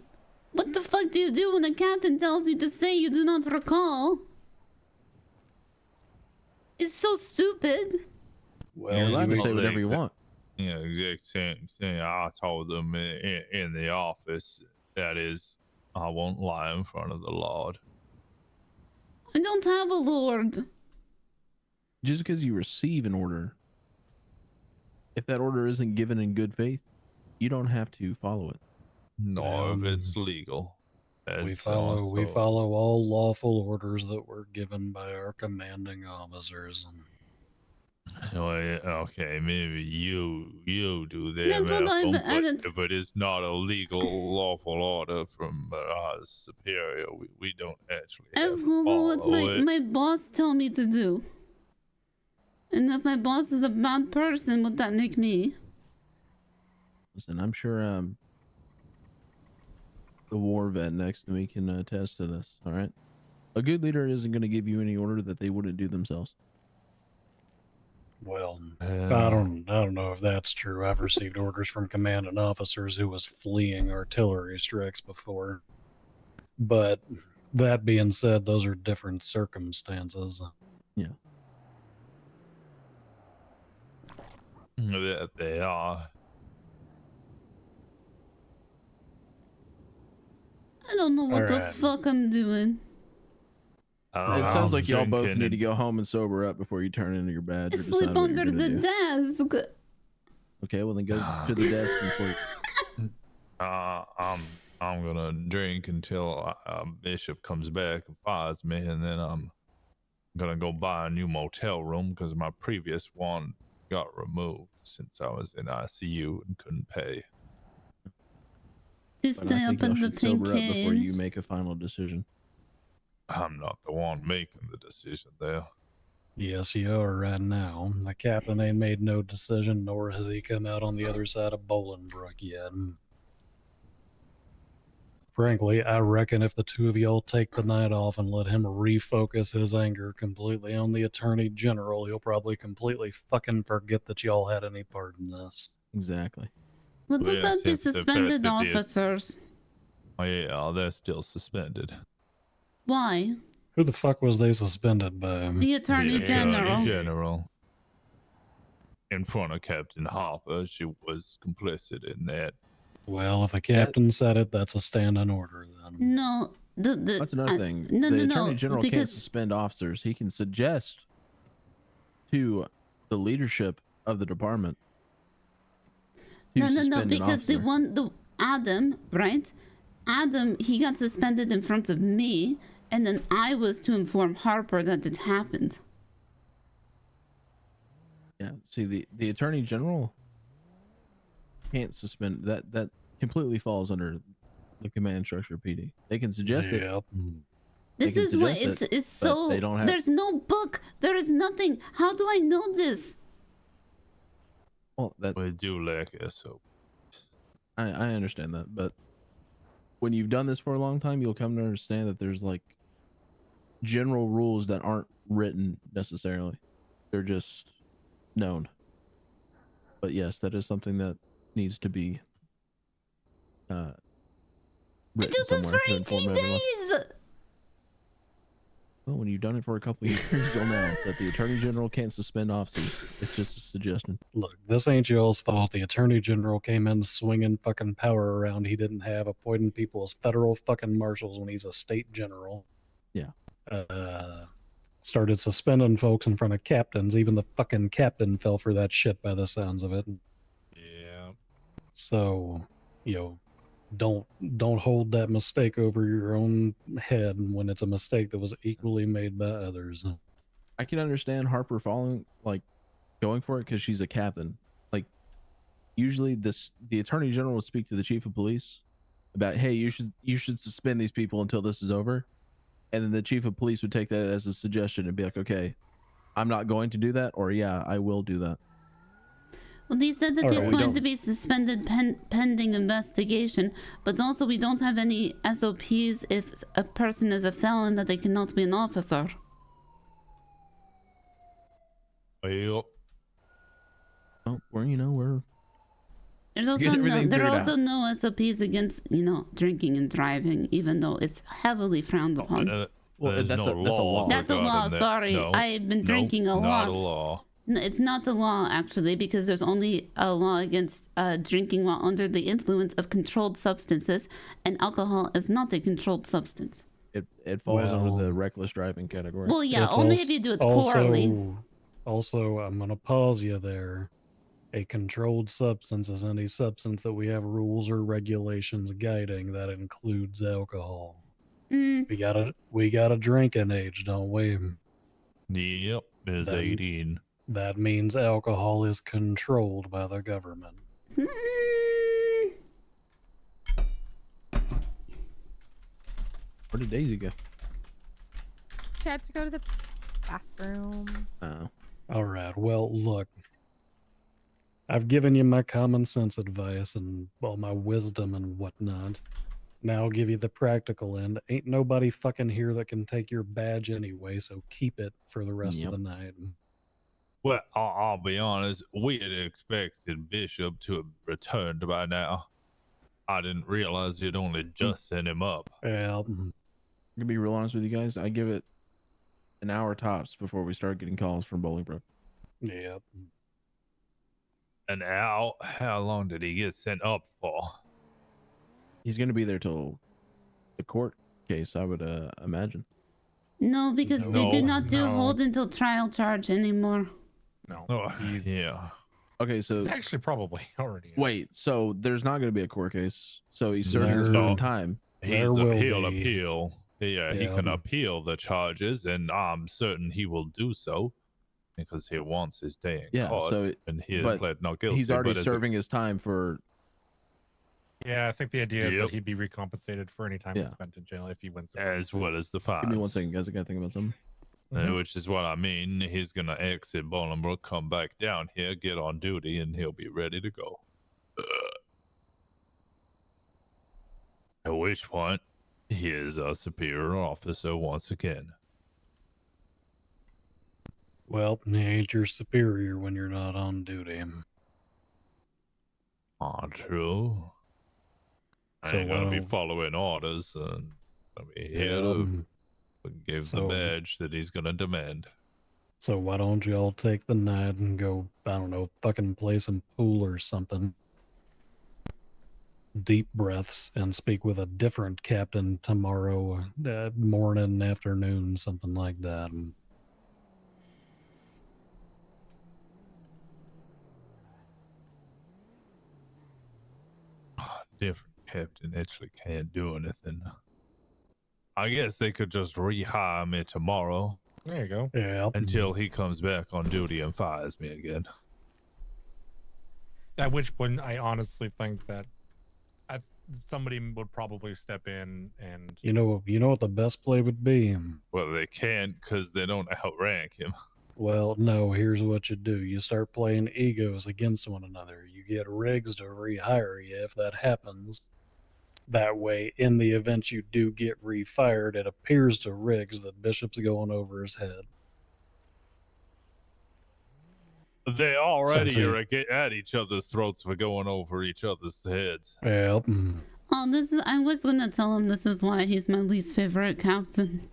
What the fuck do you do when the captain tells you to say you do not recall? It's so stupid. Well, you're allowed to say whatever you want. Yeah, exact same thing I told them in the office. That is, I won't lie in front of the Lord. I don't have a lord. Just because you receive an order, if that order isn't given in good faith, you don't have to follow it. No, if it's legal. We follow all lawful orders that were given by our commanding officers. Well, yeah, okay, maybe you do that, That's what but if it is not a legal, lawful order from our superior, we don't actually have to I've followed what follow it. my boss tell me to do. And if my boss is a bad person, would that make me? Listen, I'm sure the war vet next to me can attest to this. All right, a good leader isn't going to give you any order that they wouldn't do themselves. Well, I don't know if that's true. I've received orders from commanding officers who was fleeing artillery strikes before. But that being said, those are different circumstances. Yeah. They are. I don't know what the Alright. fuck I'm doing. It sounds like y'all both drinking need to and- go home and sober up before you turn into your badge. I or sleep decide what you're under gonna the do. desk. Okay, well then go to the desk and sleep. I'm gonna drink until Bishop comes back and fires me, and then I'm gonna go buy a new motel room because my previous one got removed since I was in ICU and couldn't pay. To But I stay think up y'all in the should sober up before you case. make a final decision. I'm not the one making the decision there. Yes, you are right now. The captain ain't made no decision, nor has he come out on the other side of Bolingbrook yet. Frankly, I reckon if the two of y'all take the night off and let him refocus his anger completely on the Attorney General, he'll probably completely fucking forget that y'all had any part in this. Exactly. What Well, about the since the fact suspended that the- officers? Oh yeah, they're still suspended. Why? Who the fuck was they suspended by? The Attorney General. General. In front of Captain Harper, she was complicit in that. Well, if the captain said it, that's a standing order then. No, That's another thing. No, the no, Attorney no, General can't because suspend officers. He can suggest to the leadership of the department to no, suspend an because the officer. one, the Adam, right? Adam, he got suspended in front of me, and then I was to inform Harper that it happened. Yeah. See, the Attorney General can't suspend that. That completely falls under the command structure of PD. They can suggest it. This can is what suggest it, it's but so. they don't have. There's no book. There is nothing. How do I know this? Well, that we do lack SOP. I understand that, but when you've done this for a long time, you'll come to understand that there's like general rules that aren't written necessarily. They're just known. But yes, that is something that needs to be written somewhere to inform everyone. Well, when you've done it for a couple of years, you'll know that the Attorney General can't suspend officers. It's just a suggestion. Look, this ain't y'all's fault. The Attorney General came in swinging fucking power around he didn't have, appointing people as federal fucking marshals when he's a state general. Yeah. Started suspending folks in front of captains. Even the fucking captain fell for that shit by the sounds of it. Yeah. So, you know, don't hold that mistake over your own head when it's a mistake that was equally made by others. I can understand Harper going for it because she's a captain. Like, usually the Attorney General will speak to the Chief of Police about, hey, you should suspend these people until this is over. And then the Chief of Police would take that as a suggestion and be like, okay, I'm not going to do that, or yeah, I will do that. Well, he said that All he's right, we going don't- to be suspended pending investigation, but also we don't have any SOPs if a person is a felon that they cannot be an officer. Well, we're There's also Get no, everything there are figured also out. no SOPs against drinking and driving, even though it's heavily frowned upon. Well, there's that's no a law. That's a law. regarding that. Sorry, No, I've been no, drinking a not lot. a law. No, it's not a law actually, because there's only a law against drinking while under the influence of controlled substances, and alcohol is not a controlled substance. It falls under Well, the reckless driving category. Well, yeah, It's only als- if you do it poorly. Also, I'm going to pause you there. A controlled substance is any substance that we have rules or regulations guiding that includes alcohol. Mm. We got a drinking age, don't we? Yep, is Then 18. That means alcohol is controlled by the government. Where did Daisy go? She had to go to the bathroom. Oh. All right. Well, look. I've given you my common sense advice and, well, my wisdom and whatnot. Now I'll give you the practical end. Ain't nobody fucking here that can take your badge anyway, so keep it for the rest of the night. Well, I'll be honest. We had expected Bishop to have returned by now. I didn't realize you'd only just sent him up. Yeah. I'm gonna be real honest with you guys. I give it an hour tops before we start getting calls from Bolingbroke. Yeah. An hour? How long did he get sent up for? He's gonna be there till the court case, I would imagine. No, because they do not do hold until trial charge anymore. No. Oh, yeah. Okay, so It's actually probably already. wait, so there's not gonna be a court case. So he's serving his fucking time. He'll will appeal. Yeah, he can appeal the charges, and I'm certain he will do so because he wants his day in court. So and he has but pled not guilty. he's already but as serving his time for. Yeah, I think the idea is Yep. that he'd be recompensated for any time he spent in jail if he wins. as well as the fines. Give me 1 second, guys. I gotta think about something. Which is what I mean. He's gonna exit Bolingbroke, come back down here, get on duty, and he'll be ready to go. At which point, he is a superior officer once again. Well, he ain't your superior when you're not on duty. True. I So ain't gonna be well- following orders, and I'll be here Yeah, to give the so- badge that he's gonna demand. So why don't you all take the night and go, I don't know, fucking play some pool or something? Deep breaths and speak with a different captain tomorrow morning, afternoon, something like that. Different captain actually can't do anything. I guess they could just rehire me tomorrow. There you go. Yeah. Until he comes back on duty and fires me again. At which point, I honestly think that somebody would probably step in and. You know what the best play would be? Well, they can't because they don't outrank him. Well, no, here's what you do. You start playing egos against one another. You get Riggs to rehire you if that happens. That way, in the event you do get refired, it appears to Riggs that Bishop's going over his head. They already Since are at each other's throats for going over each other's heads. Yep. Oh, I was gonna tell him this is why he's my least favorite captain.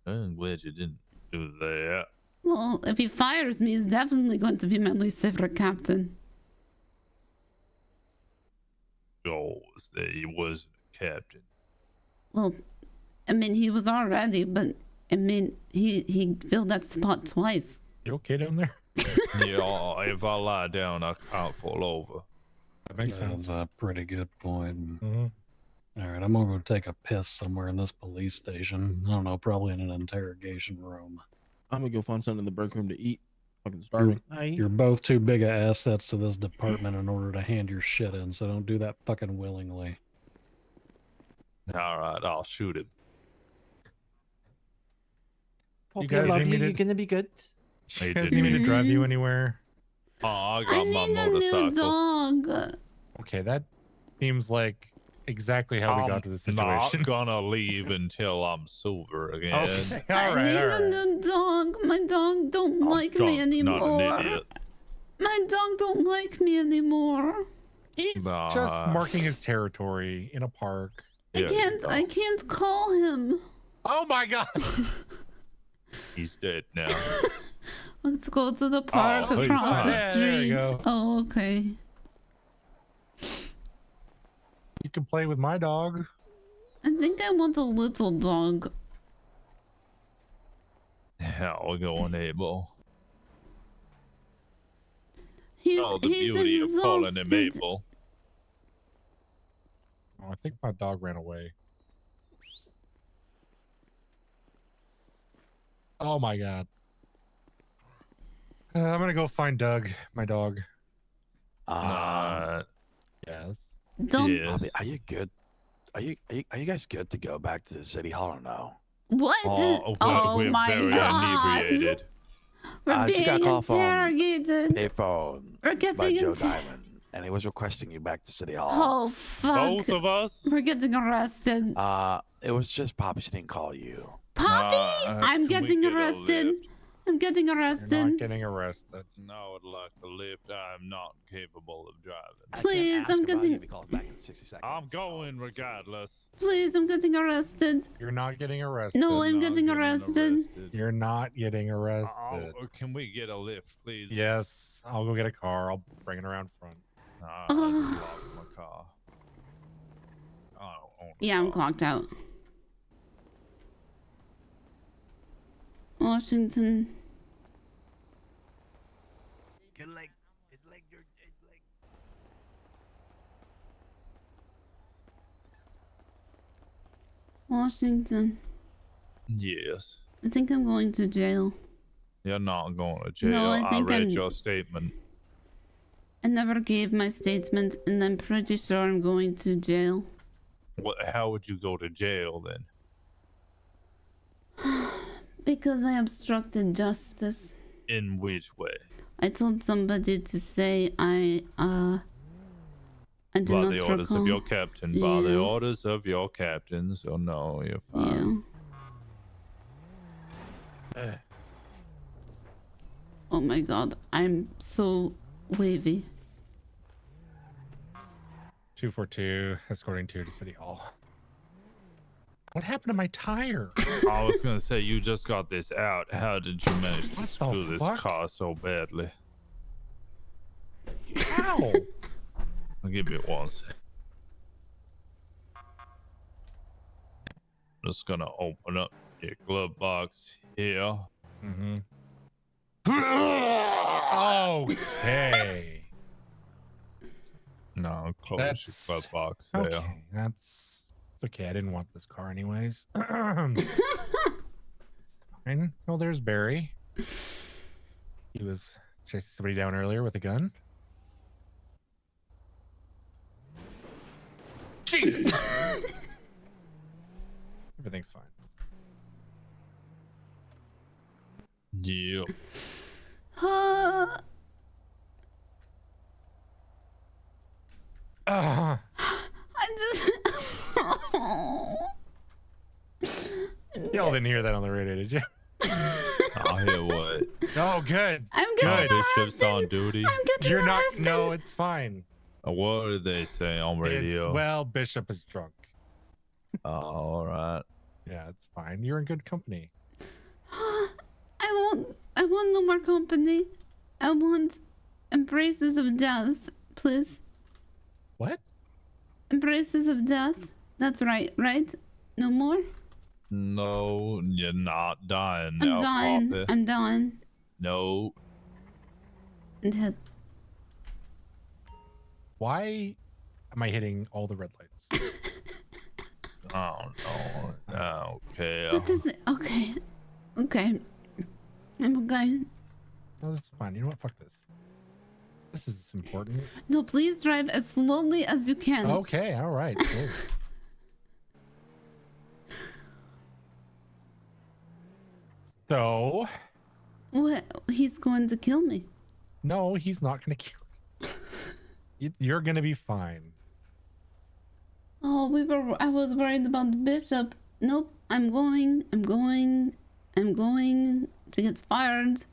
I'm glad you didn't do that. Well, if he fires me, he's definitely going to be my least favorite captain. Oh, that he was captain. Well, I mean, he was already, but I mean, he filled that spot twice. You okay down there? Yeah, if I lie down, I can't fall over. That makes sense. That's a pretty good point. Mhm. All right, I'm gonna go take a piss somewhere in this police station. I don't know, probably in an interrogation room. I'm gonna go find something in the break room to eat. Fucking starving. You're both too big of assets to this department in order to hand your shit in, so don't do that fucking willingly. All right, I'll shoot him. Poppy, I love you. You're gonna be good. You guys need me to drive you anywhere? Oh, I I got my need a new motorcycle. dog. Okay, that seems like exactly how we got to the situation. Not gonna leave until I'm sober again. Okay, all I right, need all a right. new dog. My dog don't like Drunk, me anymore. not an idiot. My dog don't like me anymore. He's Nah. just marking his territory in a park. I can't call him. Oh my god! He's dead now. Let's go to the park Oh, he's across fine. the Yeah, there you street. go. Oh, okay. You can play with my dog. I think I want a little dog. How we going, Abel? He's, Oh, the he's beauty of calling him exhausted. Abel. Oh, I think my dog ran away. Oh my god. I'm gonna go find Doug, my dog. Yes. Don't. Bobby, are you good? Are you guys good to go back to the city hall or no? What? Oh, Oh we're my very god. inebriated. We're She got a being call from interrogated. payphone We're by getting Joe inter- Diamond, and he was requesting you back to City Hall. Oh fuck! Both of us? We're getting arrested. It was just Poppy. She didn't call you. Poppy, I'm can we getting get a arrested. lift? I'm getting You're arrested. not getting arrested. No, I would like a lift. I am not capable of driving. Please, I'm getting. I'm going regardless. Please, I'm getting arrested. You're not getting arrested. No, I'm getting arrested. You're not getting arrested. Can we get a lift, please? Yes, I'll go get a car. I'll bring it around front. I just locked my car. I don't own a Yeah, I'm car. clocked out. Washington. Good leg. His leg, his leg. Washington. Yes. I think I'm going to jail. You're not going to jail. No, I think read I'm- your statement. I never gave my statement, and I'm pretty sure I'm going to jail. How would you go to jail then? Because I obstructed justice. In which way? I told somebody to say I do By not the orders recall. of your captain. By the Yeah. orders of your captain. So no, you're fine. Yeah. Oh my god, I'm so wavy. 242, escorting 2 to City Hall. What happened to my tire? I was gonna say you just got this out. How did you manage to What the screw this fuck? car so badly? How? I'll give you one sec. Just gonna open up your glove box here. Mm-hmm. Okay. No, close That's your glove box there. okay. That's okay. I didn't want this car anyways. It's fine. Oh, there's Barry. He was chasing somebody down earlier with a gun. Jesus. Everything's fine. Yeah. I just. Y'all didn't hear that on the radio, did you? I hear what? Oh, good. I'm good. Bishop's on duty. You're not. No, it's fine. What did they say on radio? It's, well, Bishop is drunk. Oh, all right. Yeah, it's fine. You're in good company. I want no more company. I want embraces of death, please. What? Embraces of death. That's right, right? No more? No, you're not dying I'm now, dying. Poppy. I'm dying. No. Dead. Why am I hitting all the red lights? Oh no. Okay. What is it? Okay. Okay. I'm okay. No, this is fine. You know what? Fuck this. This is important. No, please drive as slowly as you can. Okay, all right. Cool. So, What? He's going to kill me. no, he's not going to kill you. You're going to be fine. Oh, I was worried about the bishop. Nope. I'm going to get fired.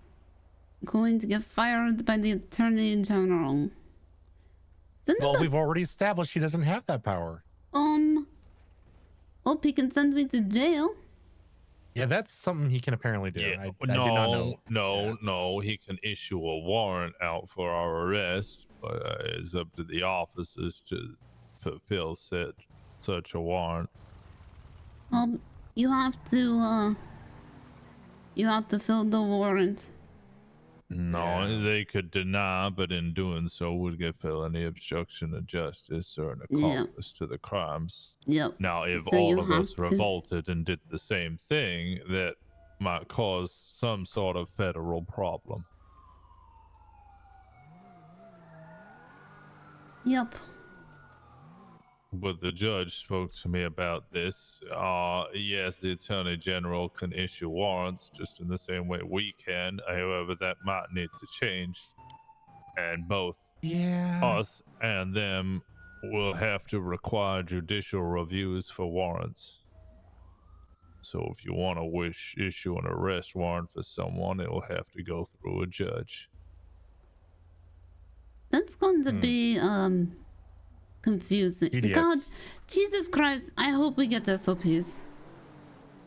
Going to get fired by the Attorney General. Well, we've already established he doesn't have that power. Hope he can send me to jail. Yeah, that's something he can apparently do. Yeah. I did not know. No. He can issue a warrant out for our arrest, but it's up to the officers to fulfill such a warrant. You have to fill the warrant. No, they could deny, but in doing so would get felony obstruction of justice or an Yeah. accomplice to the crimes. Yep. Now, if So all you of us have to- revolted and did the same thing, that might cause some sort of federal problem. Yep. but the judge spoke to me about this. Yes, the attorney general can issue warrants just in the same way we can. However, that might need to change, and both us and them will have to require judicial reviews for warrants. So if you want to issue an arrest warrant for someone, it will have to go through a judge. That's going to be confusing. Tedious. God, Jesus Christ! I hope we get SOPs.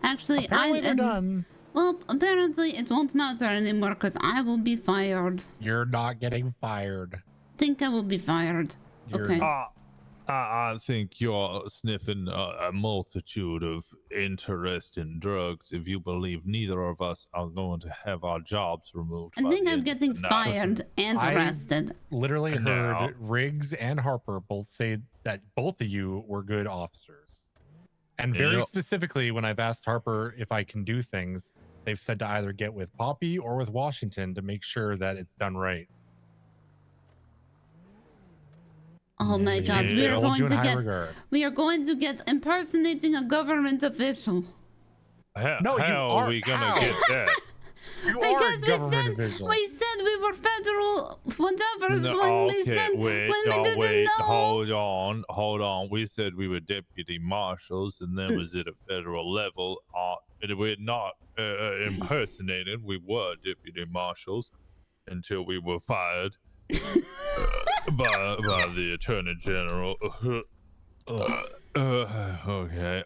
Actually, Apparently they're done. Well, apparently it won't matter anymore because I will be fired. You're not getting fired. Think I will be fired. Okay. I think you're sniffing a multitude of interesting drugs if you believe neither of us are going to have our jobs removed. I think I'm getting fired and arrested. Literally heard Now- Riggs and Harper both say that both of you were good officers. And very Yep. specifically, when I've asked Harper if I can do things, they've said to either get with Poppy or with Washington to make sure that it's done right. Oh my God, we are Hold going you in to high get regard. impersonating a government official. No, you how are- are we gonna how? get that? You Because are a government official. we said we were federal whatever when we said wait, when we didn't wait, know. hold on. We said we were deputy marshals, and then was it a federal level? We're not impersonated. We were deputy marshals until we were fired by the attorney general. Okay.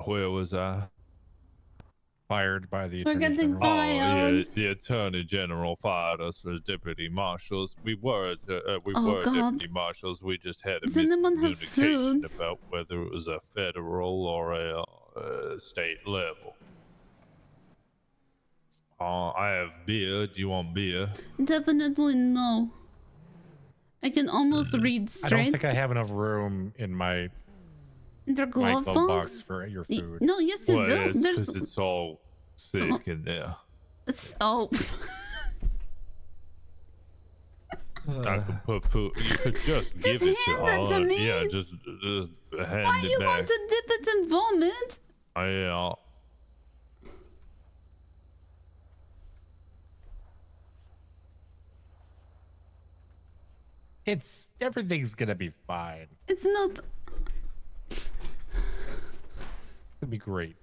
Where was I? Fired by the We're attorney getting general. Oh yeah, fired. the attorney general fired us as deputy marshals. We were Oh, God. deputy marshals. We just had a Does anyone have miscommunication food? about whether it was a federal or a state level. I have beer. Do you want beer? Definitely no. I can almost read I straight. don't think I have enough room in my Their glove glove box box. for your Y- food. No, yes you Well, do. it's There's because it's all sick in there. oh. I could put food. You could just give it to hand it to her. me. Yeah, just hand Why it you back. want to dip it in vomit? Yeah. Everything's gonna be fine. It's not. It'll be great.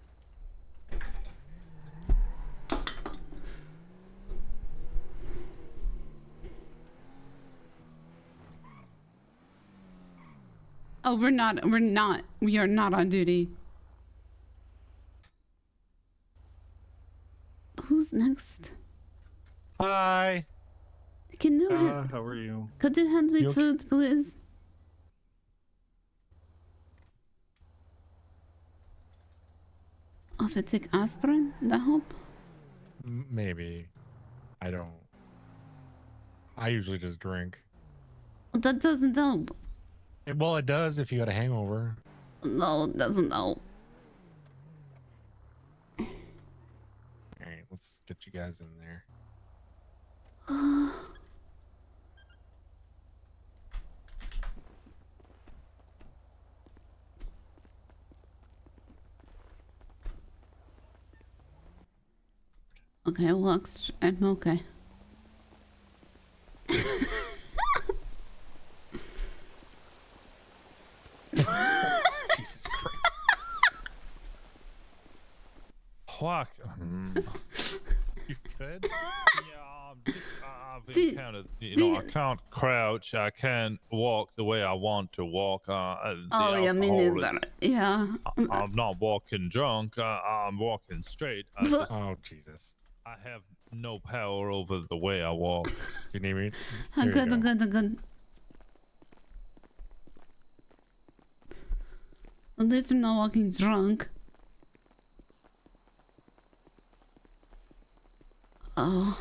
Oh, we are not on duty. Who's next? Hi. Can you how are you? could you hand me You okay? food, please? Oh, if I take aspirin, that help? Maybe. I don't. I usually just drink. That doesn't help. Well, it does if you got a hangover. No, it doesn't help. All right, let's get you guys in there. Okay, I'm okay. Jesus Christ. Fuck. You could? I've encountered, I can't crouch. I can't walk the way I want to walk. Oh, yeah, me neither. Yeah. I'm not walking drunk. I'm walking straight. Oh, Jesus. I have no power over the way I walk. You need me? I'm good, I'm good, I'm good. At least I'm not walking drunk. Oh.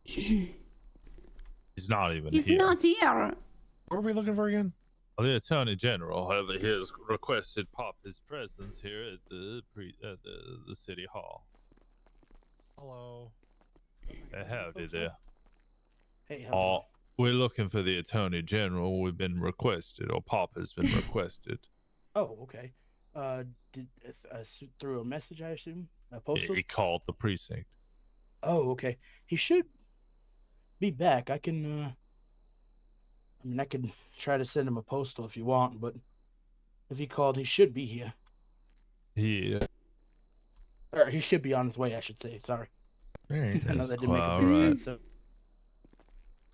He's not even He's here. not here. What are we looking for again? Well, the Attorney General, however, he has requested Poppy's presence here at the City Hall. Hello. Howdy there. Hey, how's it going? We're looking for the Attorney General. We've been requested, or Pop has been requested. Oh, okay. Did through a message, I assume? A postal? He called the precinct. Oh, okay. He should be back. I can, I can try to send him a postal if you want, but if he called, he should be here. Yeah. Or he should be on his way, I should say. Sorry. All right. I know That's that didn't make a quite bit of all right. sense. So.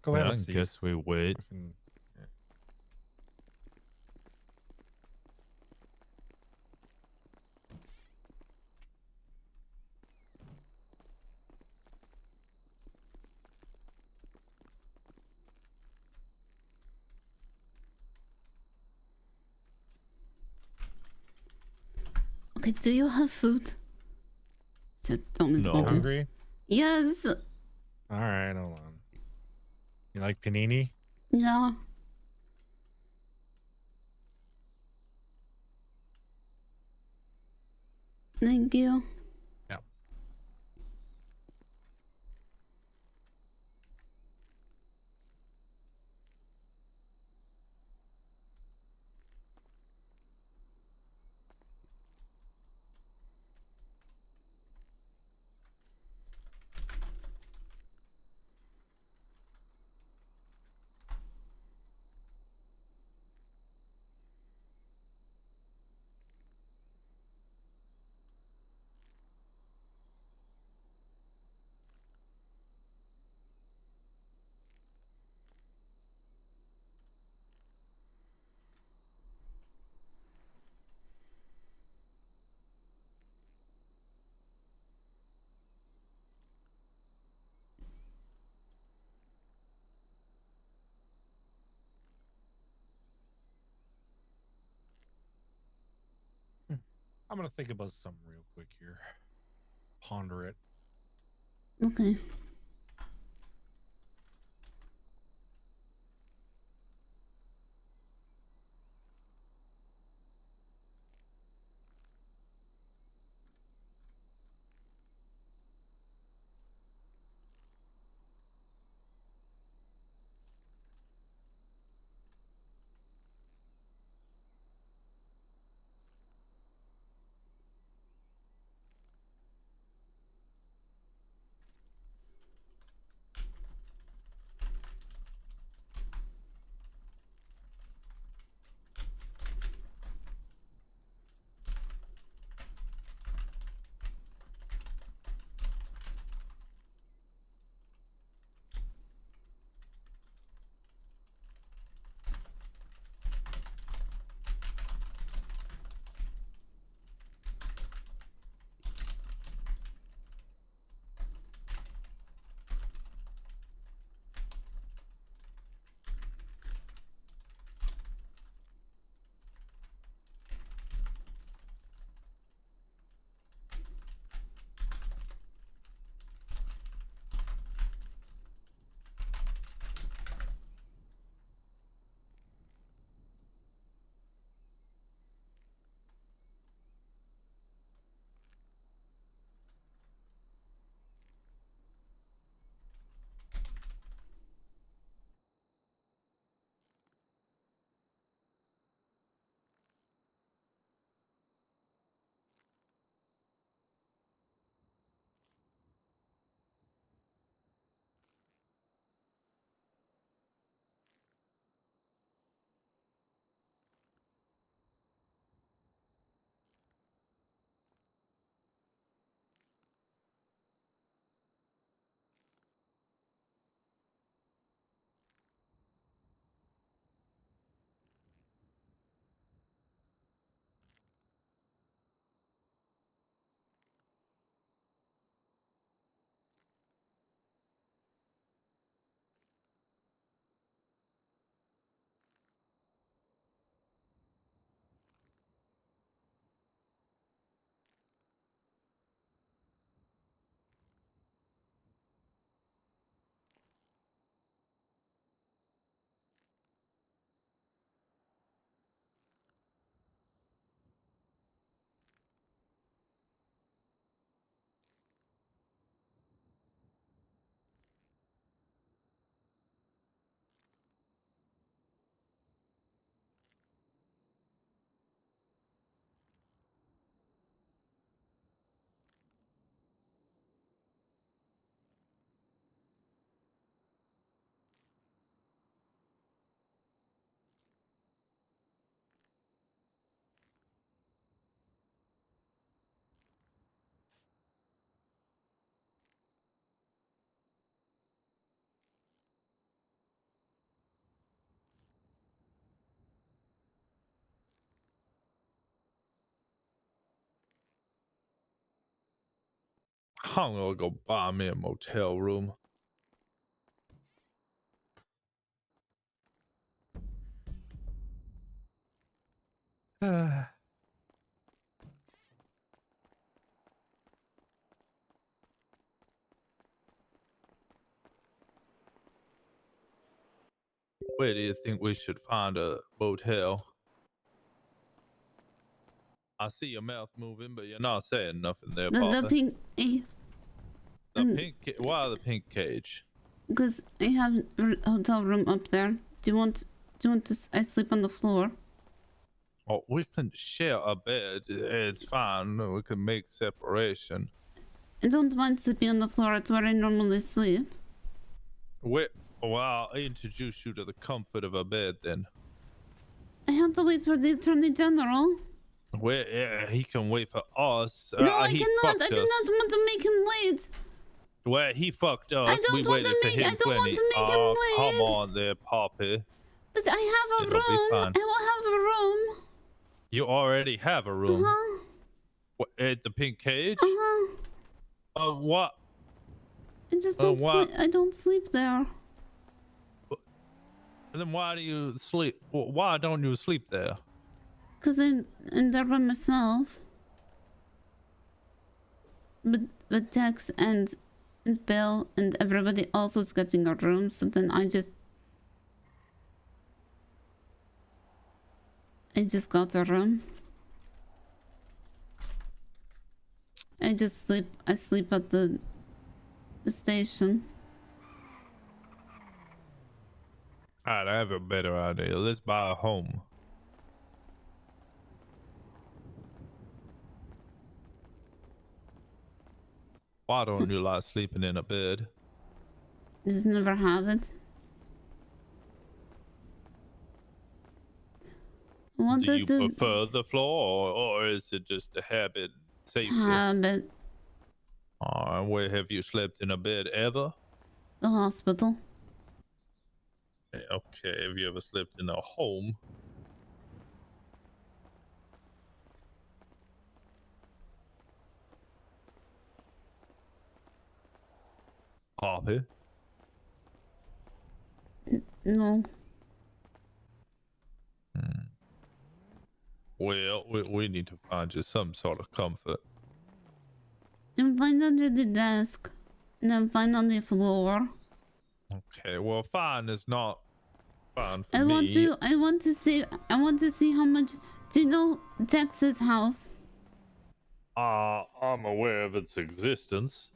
Go have I a seat. guess we wait. Okay, do you have food? No. Hungry? Yes. All right, hold on. You like panini? Yeah. Thank you. Yeah. I'm gonna think about something real quick here. Ponder it. Okay. I'm gonna go buy me a motel room. Where do you think we should find a motel? I see your mouth moving, but you're not saying nothing there, The Papa. pink. Why the pink cage? Because I have a hotel room up there. Do you want to? I sleep on the floor. Oh, we can share a bed. It's fine. We can make separation. I don't mind sleeping on the floor. It's where I normally sleep. Well, I'll introduce you to the comfort of a bed then. I have to wait for the Attorney General. Well, yeah, he can wait for us. No, I he cannot. fucked I do us. not want to make him wait. Well, he fucked us. I don't We want waited to for make. him I don't want to make him wait. Come on there, Poppy. But I have a It'll be room. fine. I will have a room. You already have a room. Uh-huh. What, at the pink cage? Uh-huh. What? I just don't what? sleep. I don't sleep there. Then why do you sleep? Why don't you sleep there? Cause I'm there by myself. But Tex and Bill and everybody else was getting a room, so then I just got a room. I sleep at the station. Alright, I have a better idea. Let's buy a home. Why don't you like sleeping in a bed? Just never have it. Do you prefer the floor, or is it just a habit? Safety? Habit. Where have you slept in a bed ever? The hospital. Okay, have you ever slept in a home? Poppy? No. Well, we need to find you some sort of comfort. I'm fine under the desk. And I'm fine on the floor. Okay, well, fine is not fine for I me. want to see how much. Do you know Tex's house? I'm aware of its existence.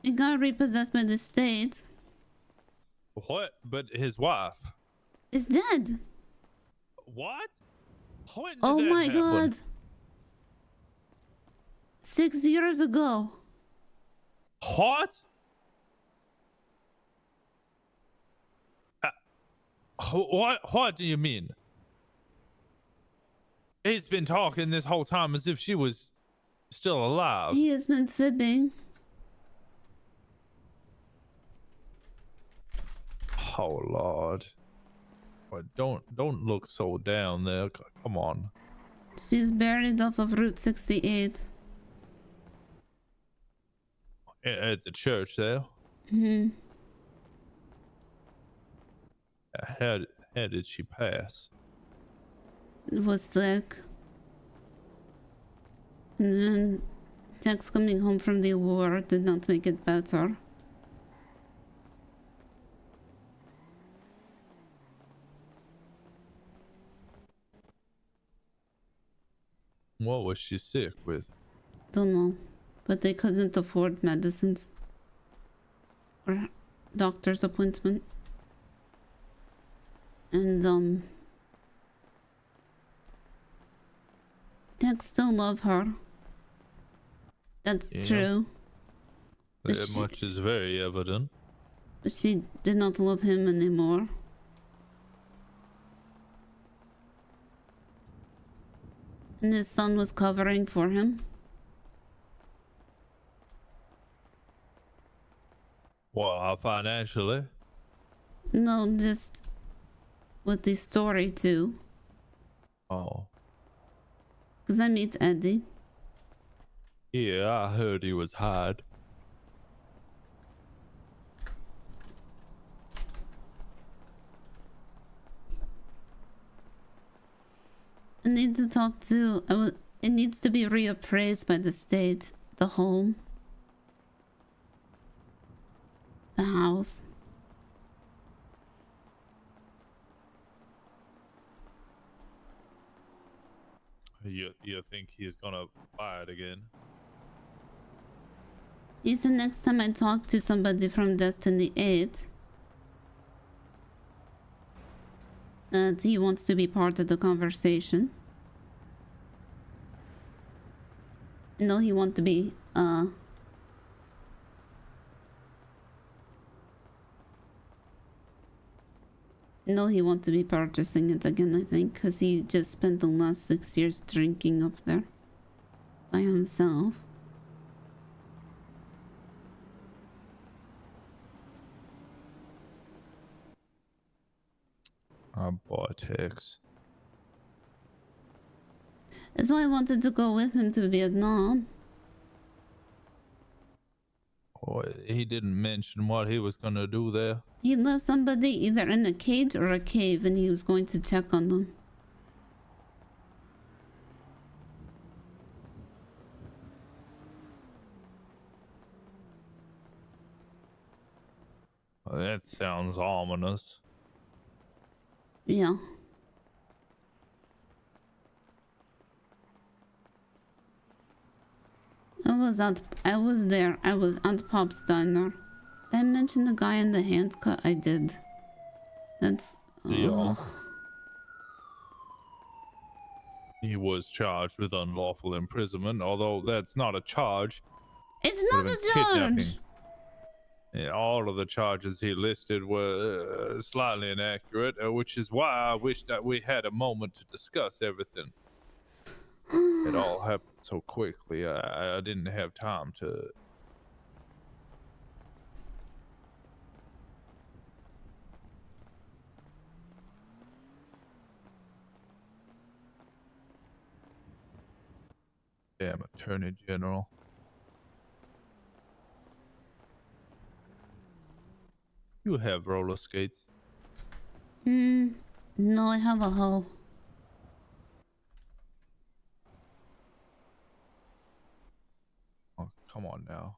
It got repossessed by the state. What? But his wife is dead. What? When did Oh that my happen? god. 6 years ago. What? What do you mean? He's been talking this whole time as if she was still alive. He has been fibbing. Oh Lord. But don't look so down there. Come on. She's buried off of Route 68. At the church there. Hmm. How did she pass? It was sick. And then Tex coming home from the war did not make it better. What was she sick with? Don't know. But they couldn't afford medicines. Or doctor's appointment. And Tex still love her. That's Yeah. true. But That much is very evident. But she did not love him anymore. And his son was covering for him. Well, financially. No, just with the story too. Oh. Because I meet Eddie. Yeah, I heard he was hard. I need to talk to. It needs to be reappraised by the state. The home. The house. You think he's gonna buy it again? He said next time I talk to somebody from Destiny 8 that he wants to be part of the conversation. No, he wants to be no, he wants to be purchasing it again, I think, because he just spent the last 6 years drinking up there by himself. I bought Hex. That's why I wanted to go with him to Vietnam. Oh, he didn't mention what he was gonna do there. He left somebody either in a cage or a cave and he was going to check on them. That sounds ominous. Yeah. I was there. I was at Pop's diner. Did I mention the guy in the handcut? I did. That's... Yeah. He was charged with unlawful imprisonment, although that's not a charge. It's not a charge! Yeah, all of the charges he listed were slightly inaccurate, which is why I wish that we had a moment to discuss everything. It all happened so quickly, I didn't have time to... Damn Attorney General. You have roller skates. No, I have a hoe. Oh, come on now.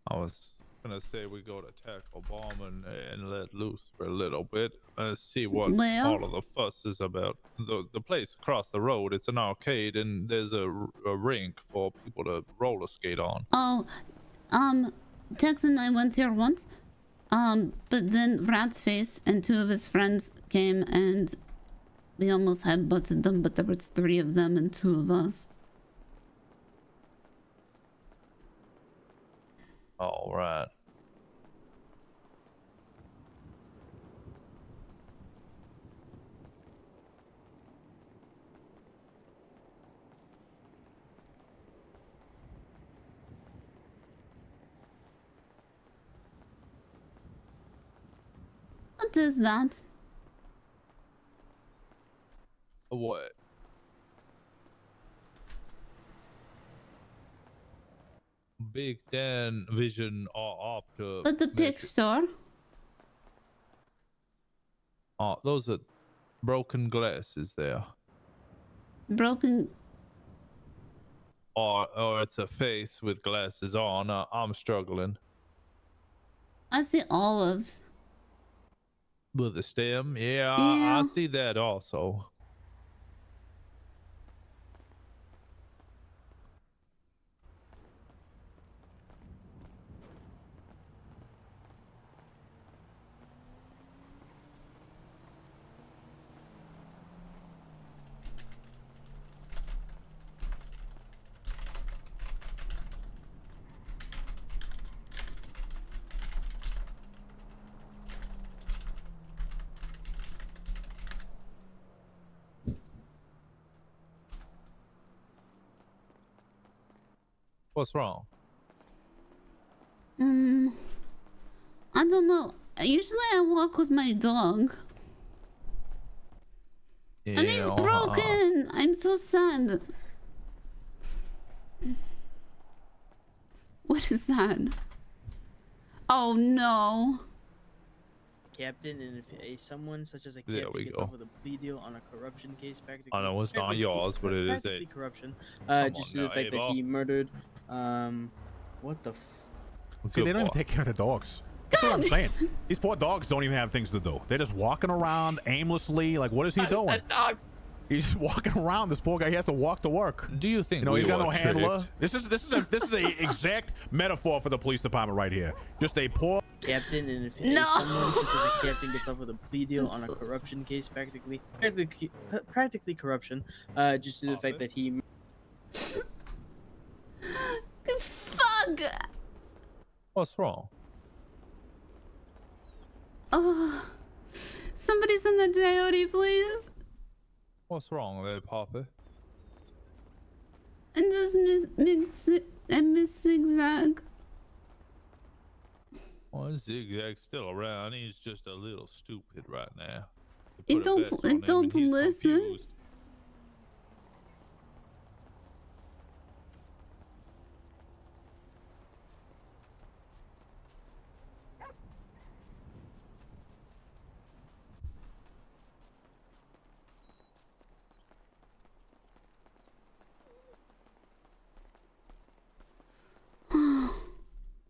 I was gonna say we go to tackle bomb and let loose for a little bit. See what Where? all of the fuss is about. The place across the road, it's an arcade and there's a rink for people to roller skate on. Oh, Tex and I went here once. But then Rat's Face and 2 of his friends came and we almost headbutted them, but there was 3 of them and 2 of us. All right. What is that? What? Big Dan Vision Opta. But the pick store? Oh, those are broken glasses there. Broken... Or it's a face with glasses on. I'm struggling. I see olives. With the stem? Yeah, Yeah. I see that also. What's wrong? I don't know. Usually I walk with my dog. Yeah, And he's broken! I'm so sad. What is that? Oh no. Captain, and if someone such as a There captain we gets go. off with a plea deal on a corruption case, practically, I know it's not yours, but it is practically a. corruption, Come just on to the now, fact that Ava. he murdered, what the See, they don't even take care of the dogs. That's what I'm saying. These poor dogs don't even have things to do. They're just walking around aimlessly. Like, what is he doing? that dog? He's just walking around. This poor guy, he has to walk to work. Do you think he's we got no were handler? tricked? This is a exact metaphor for the police department right here. Just a poor captain, and if No. someone such as a captain gets off with a plea deal on a corruption case, practically corruption, just to the fact that he. Fuck. What's wrong? Oh, somebody send that Coyote, please. What's wrong there, Poppy? And just Miss Zigzag. Well, Zigzag's still around. He's just a little stupid right now. It don't listen. Confused.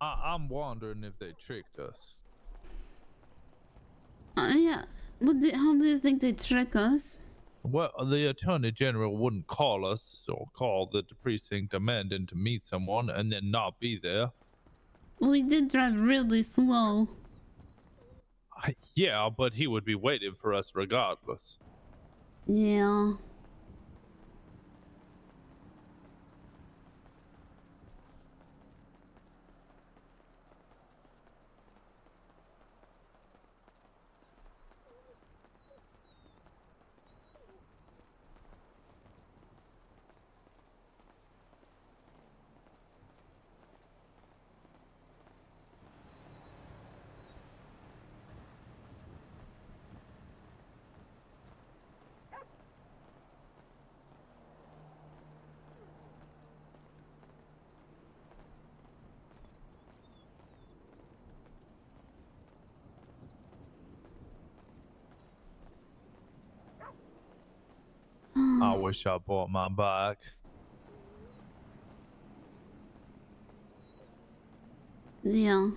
I'm wondering if they tricked us. Yeah. How do you think they trick us? Well, the Attorney General wouldn't call us or call the precinct demanding to meet someone and then not be there. We did drive really slow. Yeah, but he would be waiting for us regardless. Yeah. I wish I bought my bike. Yeah.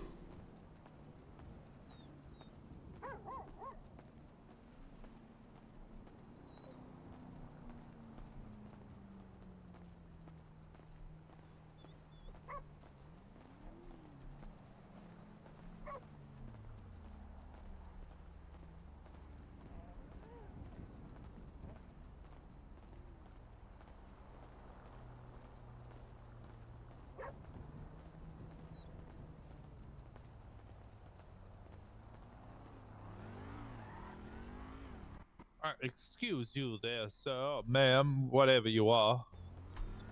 Excuse you there, sir, ma'am, whatever you are.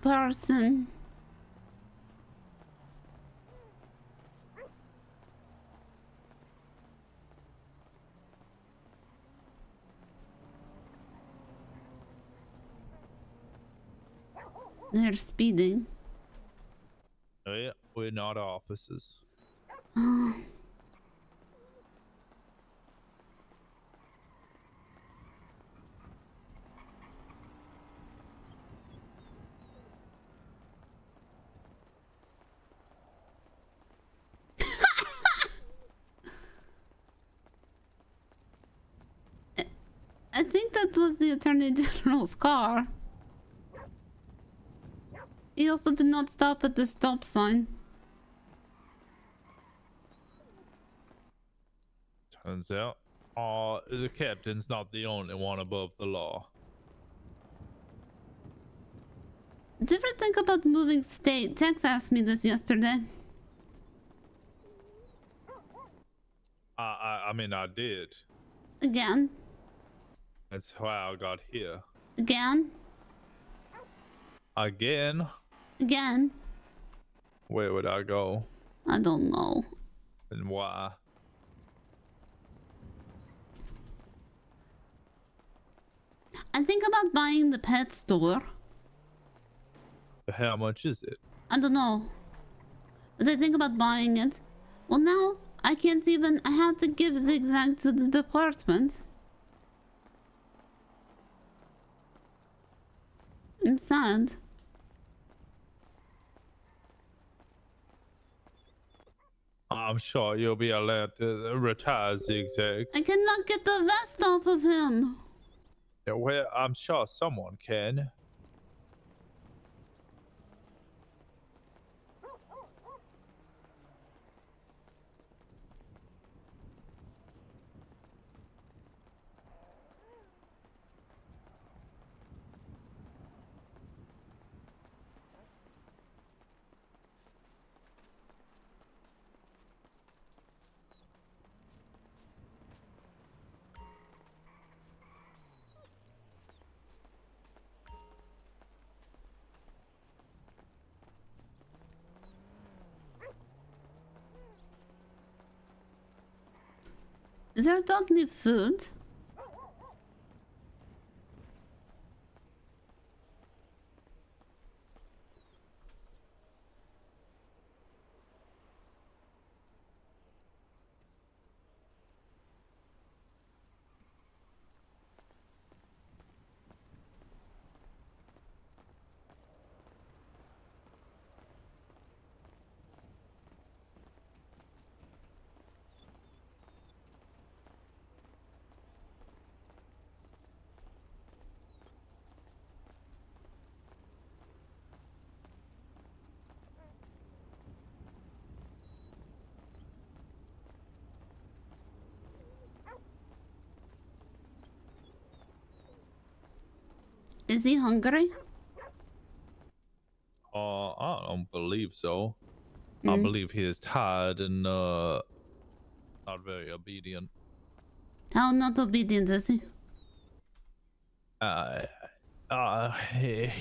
Person. They're speeding. Yeah, we're not officers. I think that was the Attorney General's car. He also did not stop at the stop sign. Turns out, the captain's not the only one above the law. Did you ever think about moving state? Tex asked me this yesterday. I mean, I did. Again. That's how I got here. Again. Again? Again. Where would I go? I don't know. And why? I think about buying the pet store. How much is it? I don't know. But I think about buying it. Well, now I can't even. I have to give Zigzag to the department. I'm sad. I'm sure you'll be allowed to retire, Zigzag. I cannot get the vest off of him. Yeah, well, I'm sure someone can. Does our dog need food? Is he hungry? I don't believe so. I believe he is tired and not very obedient. How not obedient is he?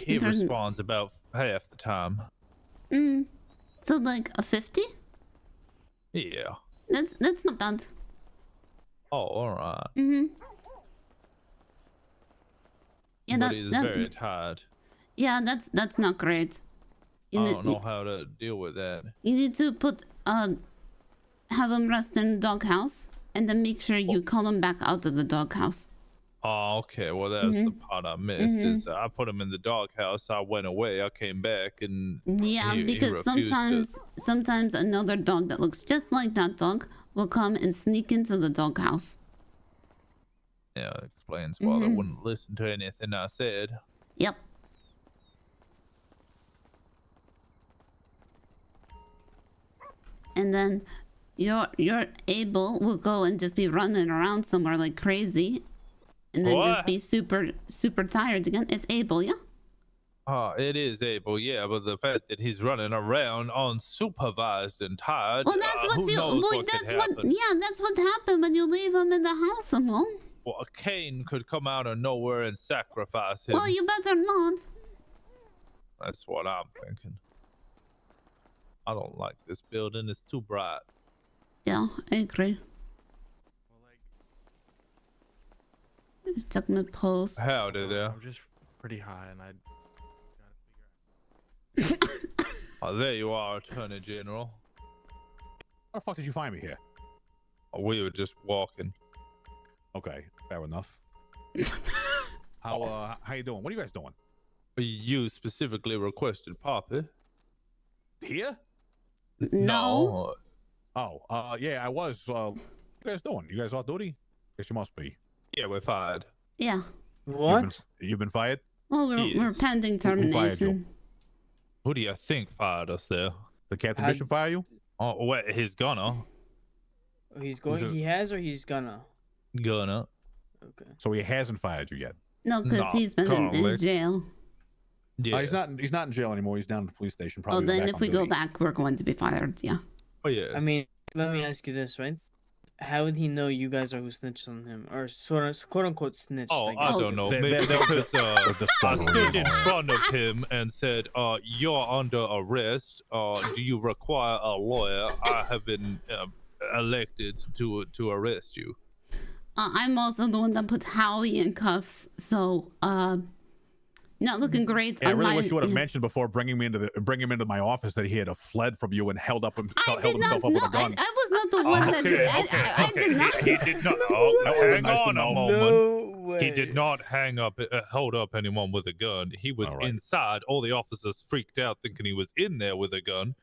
He responds about half the time. So like a 50? Yeah. That's not bad. Oh, all right. Yeah, but he's very tired. Yeah, that's not great. I don't know how to deal with that. You need to put have him rest in the doghouse, and then make sure you call him back out of the doghouse. Oh, okay. Well, that's the part I missed. Is I put him in the doghouse. I went away. I came back, and Yeah, because sometimes another dog that looks just like that dog will come and sneak into the doghouse. Yeah, it explains why they wouldn't listen to anything I said. Yep. And then your Abel will go and just be running around somewhere like crazy, and then just be super tired again. It's Abel, yeah. It is Abel, yeah, but the fact that he's running around unsupervised and tired, Well, that's what who knows what could happen? Yeah, that's what happened when you leave him in the house alone. Well, a Cain could come out of nowhere and sacrifice him. Well, you better not. That's what I'm thinking. I don't like this building. It's too bright. Yeah, I agree. Just check my post. Howdy there. I'm just pretty high, and I. Oh, there you are, Attorney General. How the fuck did you find me here? Oh, we were just walking. Okay, fair enough. How you doing? What are you guys doing? You specifically requested Poppy. Here? No. Oh, yeah, I was. What you guys doing? You guys off duty? Guess you must be. Yeah, we're fired. Yeah. What? You've been fired? Well, we're pending termination. Who do you think fired us there? The Captain Bishop fire you? Oh, wait, he's gonna. He's going. He has, or he's gonna. Gonna. Okay. So he hasn't fired you yet? No, because he's been in jail. Yeah. He's not in jail anymore. He's down at the police station. Probably. Oh, then if we go back, we're going to be fired. Yeah. Oh yeah. I mean, let me ask you this, right? How would he know you guys are who snitched on him, or sort of quote unquote snitched? Oh, I don't know. Maybe because I stood in front of him and said, "You're under arrest. Do you require a lawyer? I have been elected to arrest you." I'm also the one that put Howie in cuffs, so Not looking great. Yeah, I on really my, wish you would have mentioned before bringing him into my office that he had fled from you and held himself up with a gun. I was not the one that did. I did not. He did not. Oh, That would've hang been nice to on a know. moment. He did not hold up anyone with a gun. He was inside. All the officers freaked out thinking he was in there with a gun.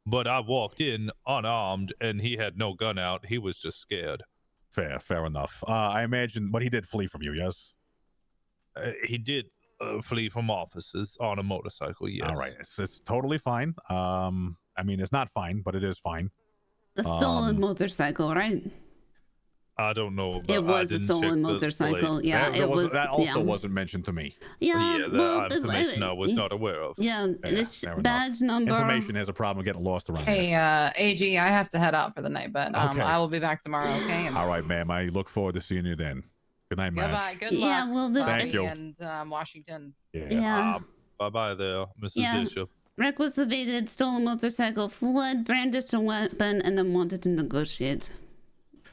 But I walked in unarmed and he had no gun out. He was just scared. Fair enough. I imagine, but he did flee from you, yes? He did flee from officers on a motorcycle, yes. All right, it's totally fine. I mean, it's not fine, but it is fine. A stolen motorcycle, right? I don't know. It was a stolen motorcycle. Yeah, it was. That also yeah. wasn't mentioned to me. Yeah, that information I was not aware of. Yeah, this fair enough. badge number. Information has a problem getting lost around here. Hey, AG, I have to head out for the night, but Okay. I will be back tomorrow, okay? All right, ma'am. I look forward to seeing you then. Good night, Madge. Goodbye. Good luck. Yeah, well, the- Thank Bobby you. And Washington. Yeah. Bye-bye there, Mrs. Yeah. Bishop. Wreck was evaded, stole a motorcycle, fled, brandished a weapon, and then wanted to negotiate.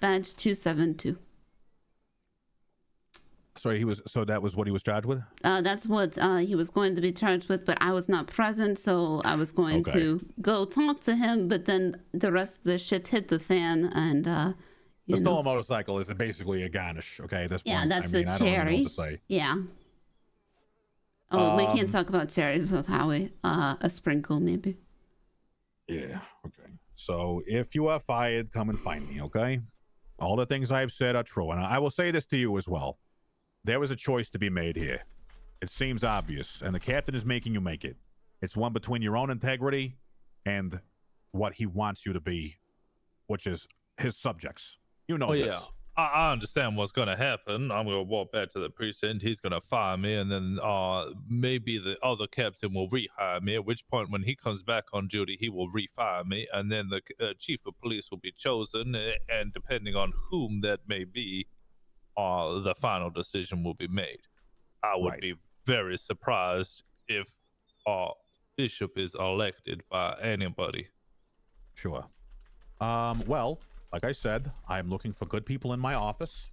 Badge 272. Sorry, so that was what he was charged with? That's what he was going to be charged with, but I was not present, so I was going Okay. to go talk to him, but then the rest of the shit hit the fan, and The you know. stolen motorcycle is basically a garnish, okay, at this Yeah, point. that's I mean, a I don't even know cherry. what to say. Yeah. Oh, we can't Um, talk about cherries with Howie. A sprinkle, maybe. Yeah, okay. So if you are fired, come and find me, okay? All the things I've said are true, and I will say this to you as well. There was a choice to be made here. It seems obvious, and the captain is making you make it. It's one between your own integrity and what he wants you to be, which is his subjects. You know this. Yeah. I understand what's going to happen. I'm going to walk back to the precinct. He's going to fire me, and then maybe the other captain will rehire me, at which point when he comes back on duty, he will refire me, and then the chief of police will be chosen, and depending on whom that may be, the final decision will be made. I would be very surprised if Bishop is elected by anybody. Sure. Well, like I said, I'm looking for good people in my office.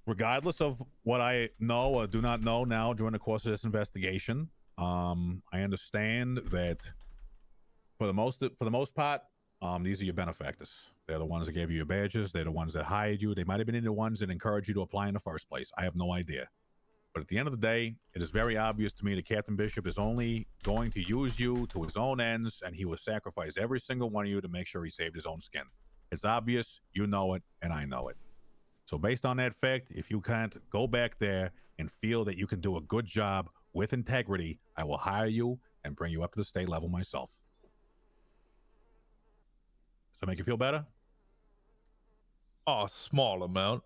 Regardless of what I know or do not know now during the course of this investigation, I understand that for the most part, these are your benefactors. They're the ones that gave you your badges. They're the ones that hired you. They might have been the ones that encouraged you to apply in the first place. I have no idea. But at the end of the day, it is very obvious to me that Captain Bishop is only going to use you to his own ends, and he will sacrifice every single one of you to make sure he saved his own skin. It's obvious, you know it, and I know it. So based on that fact, if you can't go back there and feel that you can do a good job with integrity, I will hire you and bring you up to the state level myself. Does that make you feel better? A small amount.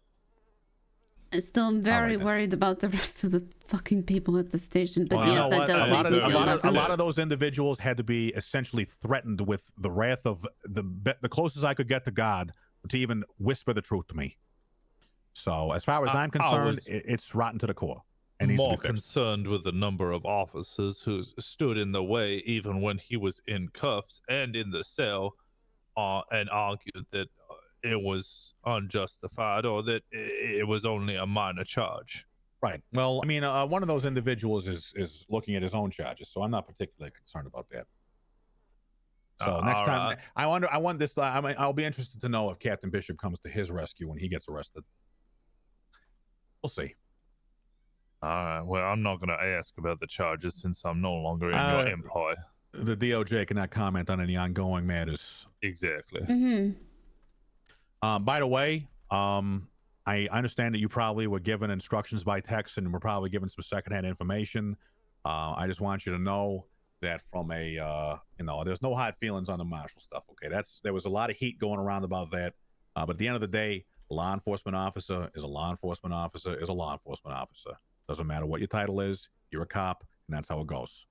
I'm still very worried about the rest of the fucking people at the station. But Well, you yes, know that what? does a make lot me of, feel a better. lot of those individuals had to be essentially threatened with the wrath of the closest I could get to God to even whisper the truth to me. So as far as I'm concerned, it's rotten to the core. And needs to More be fixed. concerned with the number of officers who stood in the way even when he was in cuffs and in the cell, and argued that it was unjustified or that it was only a minor charge. Right. Well, I mean, one of those individuals is looking at his own charges, so I'm not particularly concerned about that. So next all time, right. I'll be interested to know if Captain Bishop comes to his rescue when he gets arrested. We'll see. All right. Well, I'm not going to ask about the charges since I'm no longer in your employ. The DOJ cannot comment on any ongoing matters. Exactly. By the way, I understand that you probably were given instructions by text and were probably given some secondhand information. I just want you to know that from a, there's no hard feelings on the Marshall stuff. Okay, there was a lot of heat going around about that. But at the end of the day, a law enforcement officer is a law enforcement officer is a law enforcement officer. Doesn't matter what your title is. You're a cop, and that's how it goes.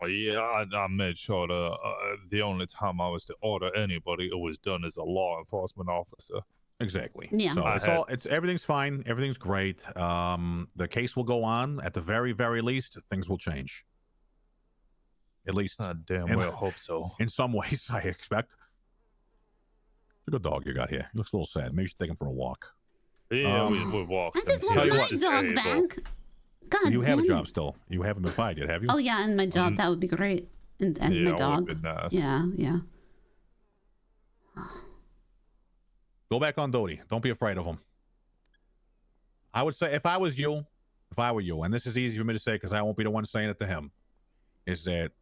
Well, yeah, I made sure the only time I was to order anybody, it was done as a law enforcement officer. Exactly. Yeah. So everything's fine. Everything's great. The case will go on. At the very, very least, things will change. At least. I damn well hope so. In some ways, I expect. It's a good dog you got here. He looks a little sad. Maybe you should take him for a walk. Yeah, we walked. I just want my dog back. God You have a damn job it. still. You haven't been fired yet, have you? Oh yeah, and my job, that would be great. And Yeah, my that would've dog. been nice. Yeah, yeah. Go back on duty. Don't be afraid of him. I would say if I were you, and this is easy for me to say because I won't be the one saying it to him, is that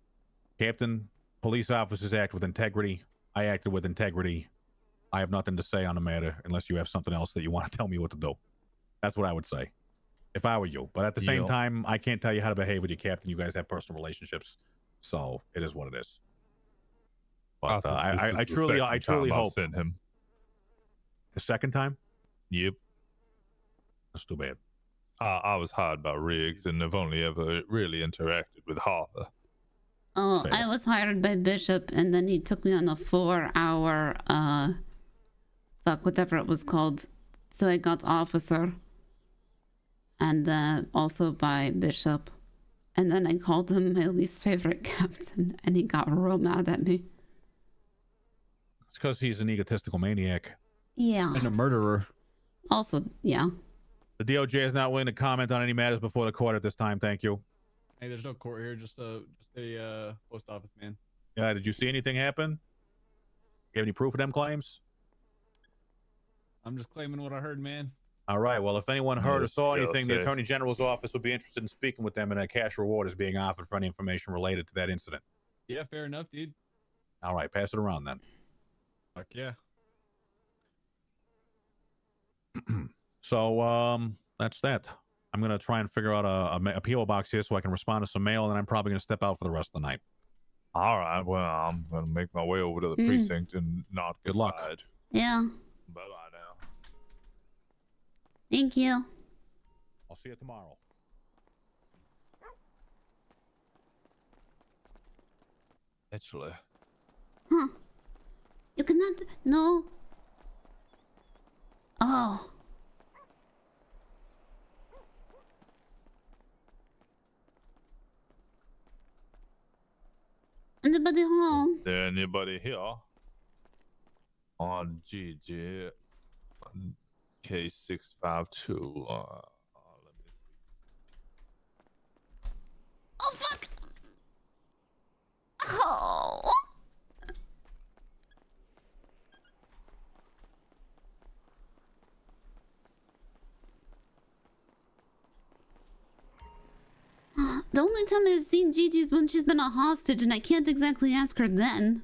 Captain, police officers act with integrity. I acted with integrity. I have nothing to say on the matter unless you have something else that you want to tell me what to do. That's what I would say if I were you. But at the same Yeah. time, I can't tell you how to behave with your captain. You guys have personal relationships, so it is what it is. But think this is I the truly second time I've hope. sent him. The second time? Yep. That's too bad. I was hired by Riggs and have only ever really interacted with Harper. Oh, I was hired by Bishop, and then he took me on a 4-hour, whatever it was called. So I got officer, and also by Bishop. And then I called him my least favorite captain, and he got real mad at me. It's because he's an egotistical maniac. Yeah. And a murderer. Also, yeah. The DOJ is not willing to comment on any matters before the court at this time. Thank you. Hey, there's no court here, just a post office man. Yeah, did you see anything happen? You have any proof of them claims? I'm just claiming what I heard, man. All right. Well, if anyone heard or Yes, saw yes, anything, the sir. Attorney General's office would be interested in speaking with them, and a cash reward is being offered for any information related to that incident. Yeah, fair enough, dude. All right, pass it around then. Fuck yeah. So, that's that. I'm gonna try and figure out a PO box here so I can respond to some mail, and then I'm probably gonna step out for the rest of the night. All right. Well, I'm gonna make my way over to the precinct and not get Good luck. fired. Yeah. Bye bye now. Thank you. I'll see you tomorrow. Actually, Huh. You cannot... No. Oh. Anybody home? is there anybody here? On GG K652. Let me Oh, fuck. Oh. The only time I've seen Gigi is when she's been a hostage, and I can't exactly ask her then.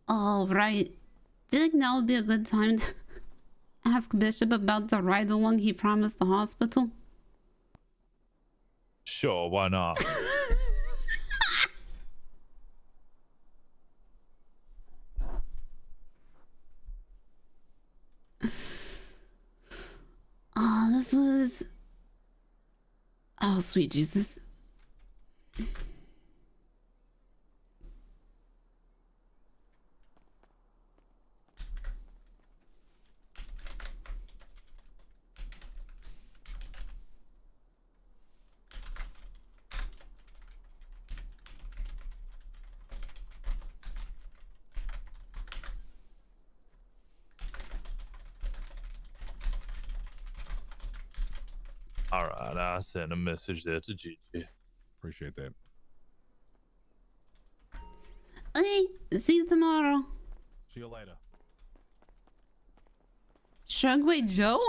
Oh, right. Do you think now would be a good time to ask Bishop about the ride-along he promised the hospital? Sure, why not? Oh, this was... Oh, sweet Jesus. All right, I sent a message there to Gigi. Appreciate that. Okay, see you tomorrow. See you later. Shrugway Joe?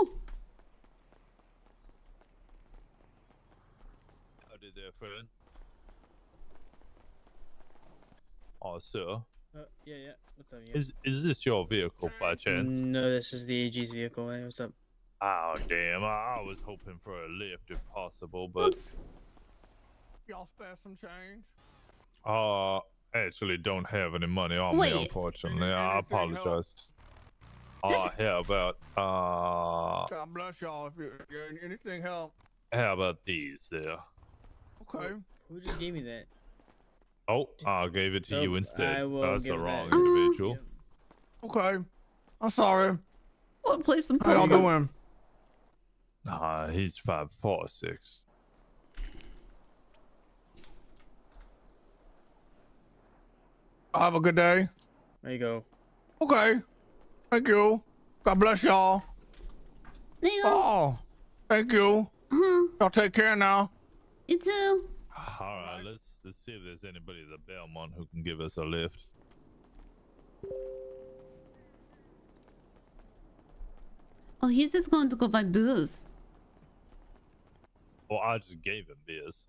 Howdy there, friend. Oh, sir. Yeah. What's up, you? Is this your vehicle by chance? No, this is the AG's vehicle. Hey, what's up? Oh, damn. I was hoping for a lift if possible, but... Y'all spare some change? I actually don't have any money on Wait. me, unfortunately. I apologize. How about, God bless y'all if you anything help. how about these there? Okay. Who just gave me that? Oh, I gave it to you I instead. will That's the give wrong that. individual. Okay. I'm sorry. Wanna play some How y'all poker? doing? He's 5'4", 6". Have a good day. There you go. Okay. Thank you. God bless y'all. There you go. Oh, thank you. Y'all take care now. You too. All right, let's see if there's anybody at the Belmont who can give us a lift. Oh, he's just going to go buy booze. Well, I just gave him beers.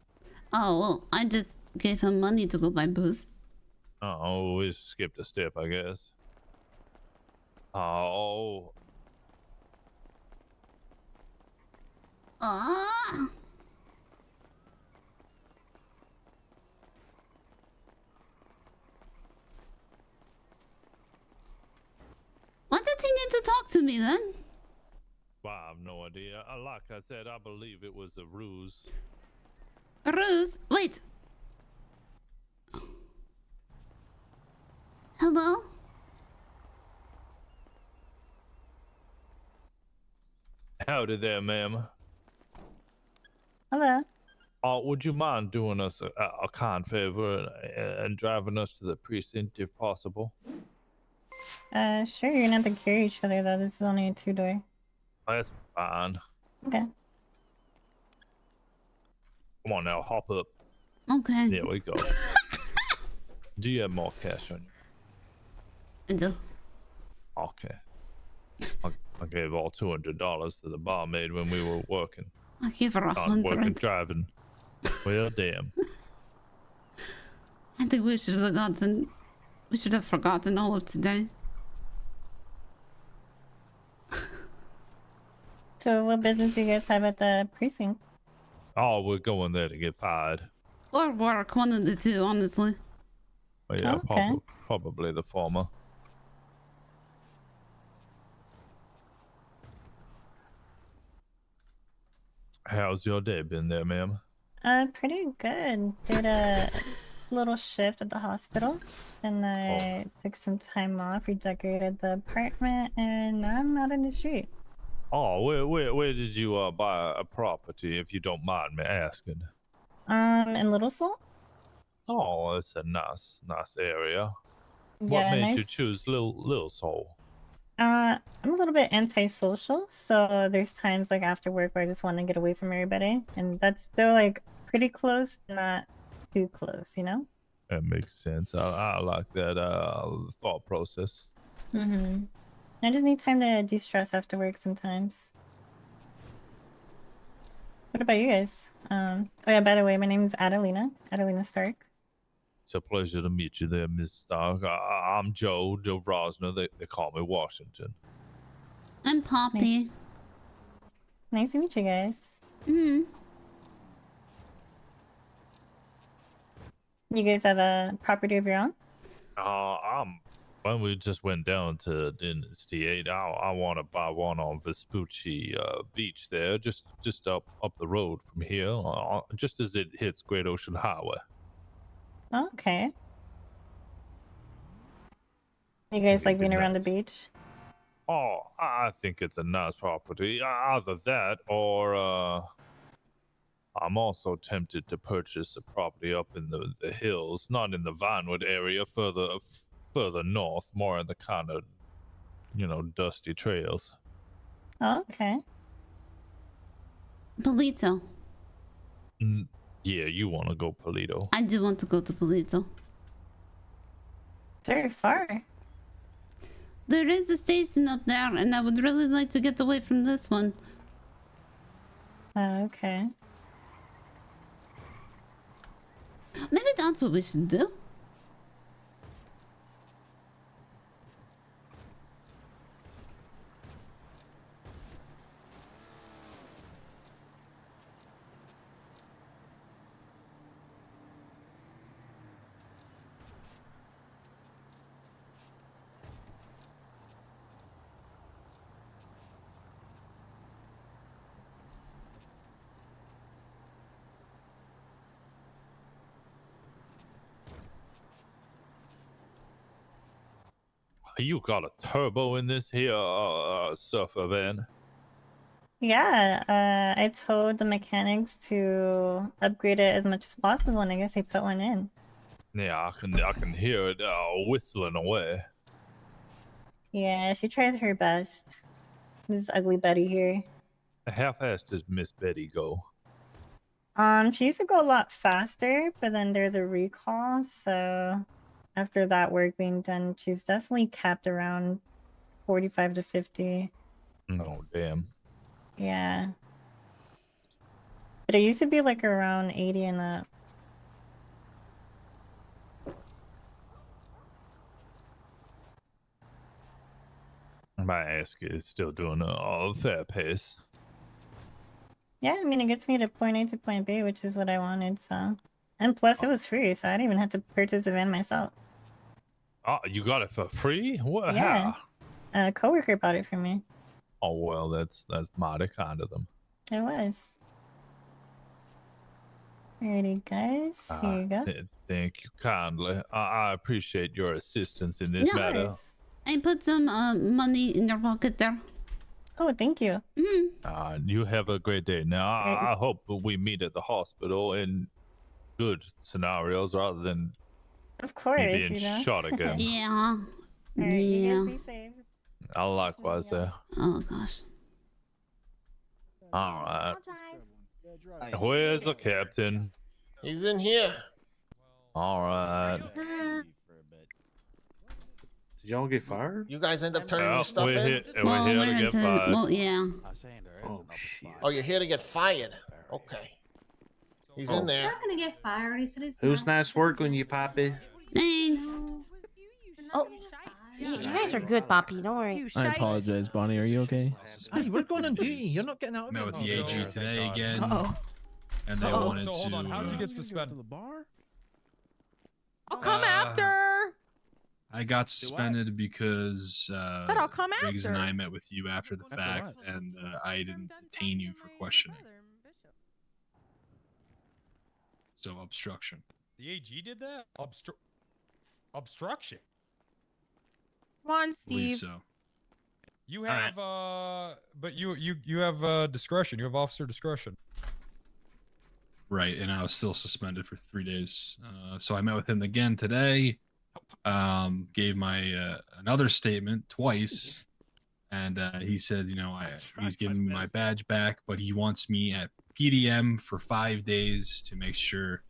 Oh, well, I just gave him money to go buy booze. Oh, we skipped a step, I guess. Oh. Why did he need to talk to me then? Well, I have no idea. Like I said, I believe it was a ruse. A ruse? Wait. Hello? Howdy there, ma'am. Hello. Would you mind doing us a kind favor and driving us to the precinct if possible? Sure, you're gonna have to carry each other though. This is only a 2-door. That's fine. Okay. Come on now, hop up. Okay. There we go. Do you have more cash on you? I do. Okay. I gave all $200 to the barmaid when we were working. I gave her Not working, 100. driving. Well, damn. I think we should have forgotten all of today. So what business do you guys have at the precinct? Oh, we're going there to get fired. Or work, one of the two, honestly. Well, yeah, Okay. probably the former. How's your day been there, ma'am? Pretty good. Did a little shift at the hospital, and I took some time off, redecorated the apartment, and now I'm out in the street. Oh, where did you buy a property, if you don't mind me asking? In Little Seoul? Oh, it's a nice area. What Yeah, made you nice. choose Little Seoul? I'm a little bit antisocial, so there's times like after work where I just want to get away from everybody, and that's still like pretty close, not too close, you know? That makes sense. I like that thought process. Mm-hmm. I just need time to de-stress after work sometimes. What about you guys? Oh yeah, by the way, my name is Adelina Stark. It's a pleasure to meet you there, Miss Stark. I'm Joe Rosner. They call me Washington. I'm Poppy. Nice to meet you guys. Mm-hmm. You guys have a property of your own? When we just went down to Dynasty 8, I want to buy one on Vespucci Beach there, just up the road from here, just as it hits Great Ocean Highway. Okay. You guys like being around the nice. beach? Oh, I think it's a nice property. Either that or I'm also tempted to purchase a property up in the hills, not in the Vinewood area, further north, more in the kind of, dusty trails. Oh, okay. Polito. Yeah, you want to go Polito. I do want to go to Polito. It's very far. There is a station up there, and I would really like to get away from this one. Oh, okay. Maybe that's what we should do. You got a turbo in this here surfer van? Yeah, I told the mechanics to upgrade it as much as possible, and I guess they put one in. Yeah, I can hear it whistling away. Yeah, she tries her best. This is Ugly Betty here. How fast does Miss Betty go? She used to go a lot faster, but then there's a recall, so after that work being done, she's definitely capped around 45 to 50. Oh, damn. Yeah. But it used to be like around 80 and up. My ass is still doing a fair pace. Yeah, I mean, it gets me to point A to point B, which is what I wanted, so. And plus, it was free, so I didn't even have to purchase the van myself. Oh, you got it for free? What? Yeah. How? A coworker bought it for me. Oh, well, that's mighty kind of them. It was. Alrighty, guys. Here you go. Thank you kindly. I appreciate your assistance in this Yeah. matter. I put some money in your pocket there. Oh, thank you. You have a great day. Now, I hope we meet at the hospital in good scenarios rather than Of course, me being you know. shot again. Yeah. Alright, yeah. you guys be safe. I likewise there. Oh gosh. All right. Where's the captain? He's in here. All right. Did y'all get fired? You guys end up turning Yeah, your stuff we're in? here- we're here to get fired. Well, yeah. Oh shit. Oh, you're here to get fired. Okay. He's in there. Not gonna get fired. He said he's It was nice work with you, Poppy. Thanks. Oh, you guys are good, Poppy. Don't worry. I apologize, Bonnie. Are you okay? Hey, what going on, D? You're not getting out of Met it. with the AG today again, Uh-oh. and they Uh-oh. wanted So hold on, to. how did you get suspended? I'll come after. I got suspended because But I'll come Riggs and after. I met with you after the fact, and I didn't detain you for questioning. So obstruction. The AG did that? Obstruction. Come on, Believe Steve. so. You have but you have discretion. You have officer discretion. Right, and I was still suspended for 3 days. So I met with him again today. Gave my another statement twice, and he said, you know, he's giving me my badge back, but he wants me at PDM for 5 days to make sure,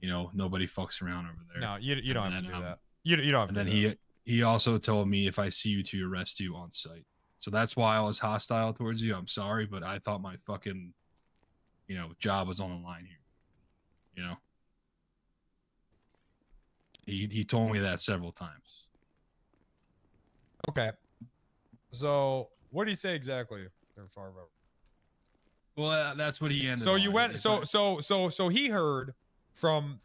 you know, nobody fucks around over there. No, you don't And have to then, do that. You don't have And to then do that. he also told me if I see you to arrest you on site. So that's why I was hostile towards you. I'm sorry, but I thought my fucking, you know, job was on the line here. You know. He told me that several times. Okay. So what did he say exactly there, Farvo? Well, that's what he ended. So you on. went. If So he heard from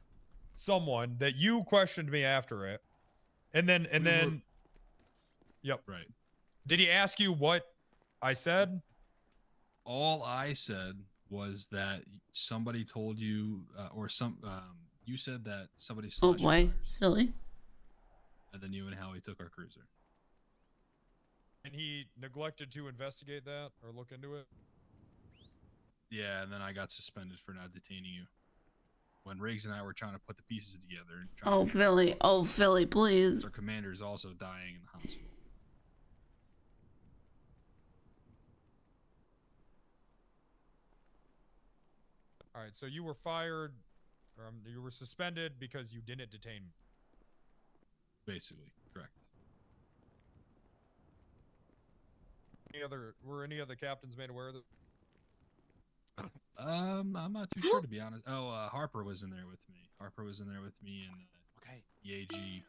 someone that you questioned me after it, and then. Yep. Right. Did he ask you what I said? All I said was that somebody told you, or you said that somebody Oh slashed your boy, tires, Philly. and then you and Howie took our cruiser. And he neglected to investigate that or look into it? Yeah, and then I got suspended for not detaining you. When Riggs and I were trying to put the pieces together. And trying Oh, to Philly. Oh, Philly, please. Our commander's also dying in the hospital. All right, so you were fired, or you were suspended because you didn't detain me. Basically, correct. Were any other captains made aware of it? I'm not too sure, to be honest. Oh, Harper was in there with me. Harper was in there with me, and the AG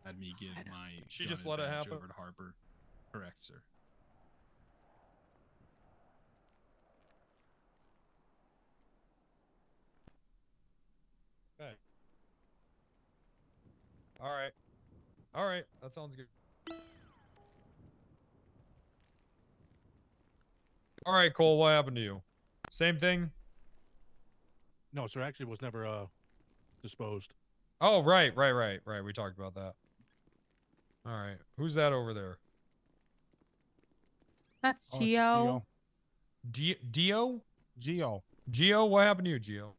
had me give my. She gun just let it badge happen? over to Harper. Correct, sir. Okay. All right. All right, that sounds good. All right, Cole, what happened to you? Same thing? No, sir. Actually, was never disposed. Oh, right. We talked about that. All right. Who's that over there? That's Oh, it's Geo. Dio? Geo. Geo? What happened to you, Geo?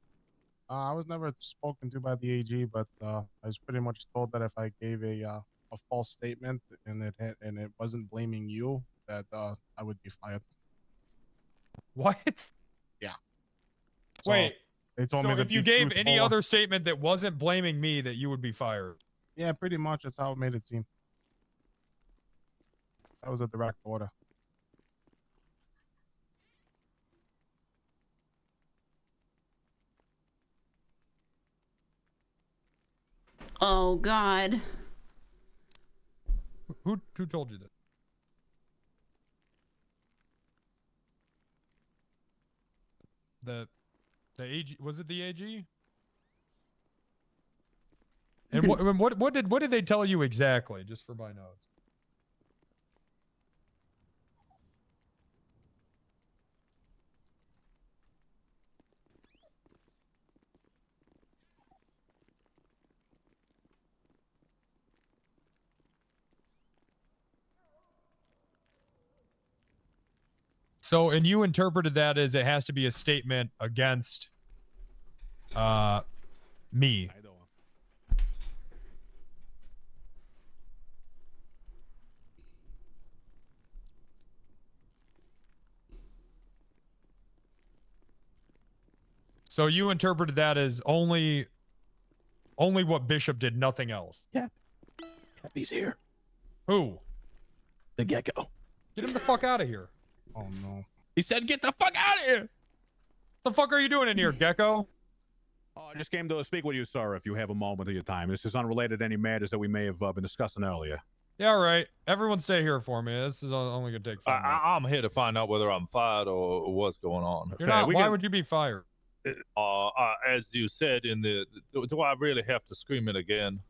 I was never spoken to by the AG, but I was pretty much told that if I gave a false statement and it wasn't blaming you, that I would be fired. What? Yeah. So Wait. they told So me to if you be gave any truthful. other statement that wasn't blaming me, that you would be fired. Yeah, pretty much. That's how it made it seem. That was a direct order. Oh God. Who told you that? The AG, was it the AG? And what did they tell you exactly, just for my notes? So, and you interpreted that as it has to be a statement against me. So you interpreted that as only what Bishop did, nothing else. Yeah. He's here. Who? The gecko. Get him the fuck out of here. Oh no. He said, "Get the fuck out of here." The fuck are you doing in here, Gecko? Oh, I just came to speak with you, sir, if you have a moment of your time. This is unrelated to any matters that we may have been discussing earlier. Yeah, all right. Everyone stay here for me. This is only gonna take 5 minutes. I'm here to find out whether I'm fired or what's going on. You're not. Why would you be fired? As you said in do I really have to scream it again?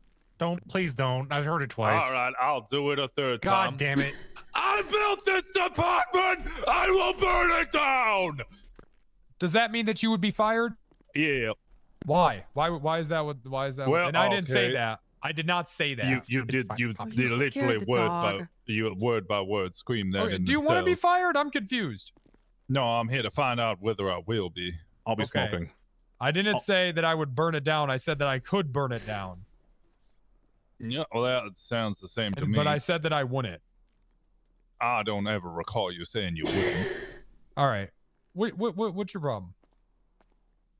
Please don't. I've heard it twice. All right, I'll do it a third time. God damn it. I built this department. I will burn it down. Does that mean that you would be fired? Yeah. Why? Why is that what? Why is that? Well, and I didn't say okay. that. I did not say that. You did literally word by word scream that. Okay, in do you want to be themselves. fired? I'm confused. No, I'm here to find out whether I will be. I'll be Okay. smoking. I didn't say that I would burn it down. I said that I could burn it down. Yeah, well, that sounds the same to me. But I said that I wouldn't. I don't ever recall you saying you wouldn't. All right. What's your problem?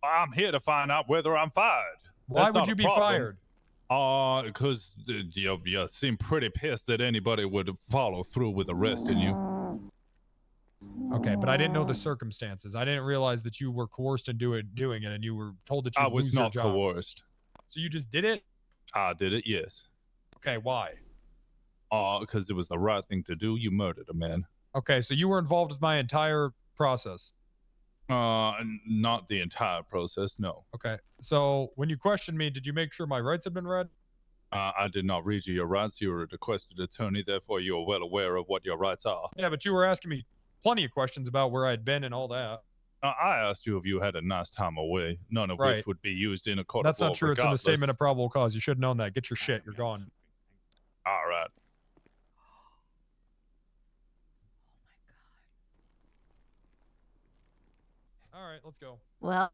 I'm here to find out whether I'm fired. Why That's would not you a be problem. fired? Because you seem pretty pissed that anybody would follow through with arresting you. Okay, but I didn't know the circumstances. I didn't realize that you were coerced into doing it, and you were told that you I would was lose your not job. coerced. So you just did it? I did it, yes. Okay, why? Because it was the right thing to do. You murdered a man. Okay, so you were involved with my entire process. Not the entire process, no. Okay, so when you questioned me, did you make sure my rights had been read? I did not read you your rights. You were a requested attorney, therefore you are well aware of what your rights are. Yeah, but you were asking me plenty of questions about where I'd been and all that. I asked you if you had a nice time away, none of Right. which would be used in a court That's of law. not true. It's in the statement of probable cause. You should have known that. Get your shit. You're gone. All right. All right, let's go. Well,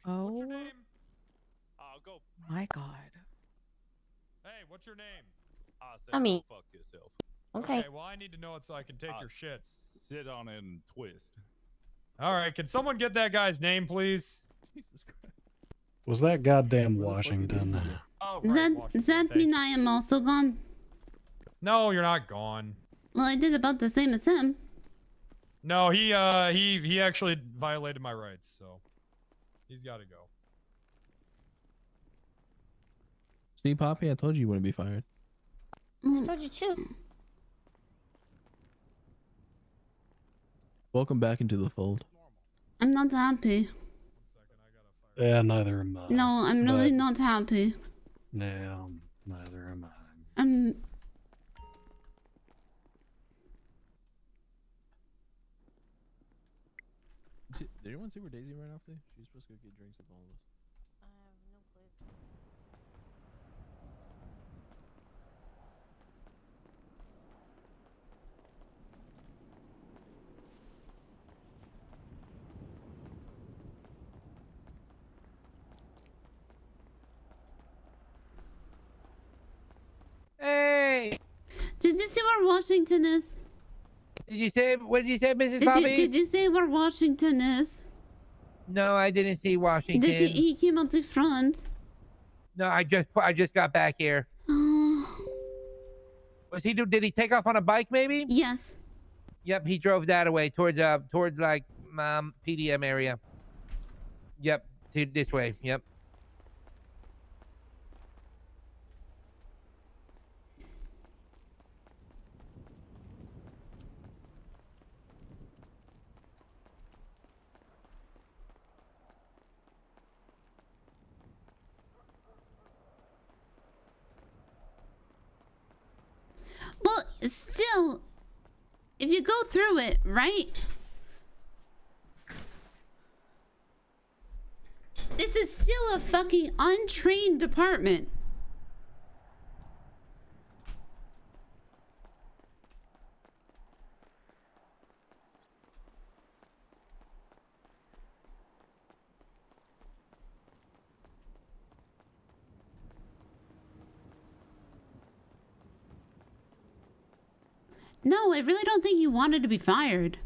Oh Go. my God. Hey, what's your name? I mean, Fuck yourself. okay. Well, I need to know it so I can take your shit. Sit on it and twist. All right, can someone get that guy's name, please? Was that goddamn Washington? Oh, Does that mean I am also gone? No, you're not gone. Well, I did about the same as him. No, he actually violated my rights, so he's got to go. See, Poppy, I told you wouldn't be fired. I told you too. Welcome back into the fold. I'm not happy. Yeah, neither am I. No, I'm really not happy. Yeah, neither am I. I'm. Did anyone see where Daisy ran off to? She's supposed to go get drinks with all of us. Did you see where Washington is? Did you say? What did you say, Mrs. Poppy? Did you see where Washington is? No, I didn't see Washington. He came out the front. No, I just got back here. Was he? Did he take off on a bike? Maybe. Yes. Yep, he drove that away towards like PDM area. Yep, to this way. Yep. Well, still, if you go through it, right? This is still a fucking untrained department. No, I really don't think he wanted to be fired.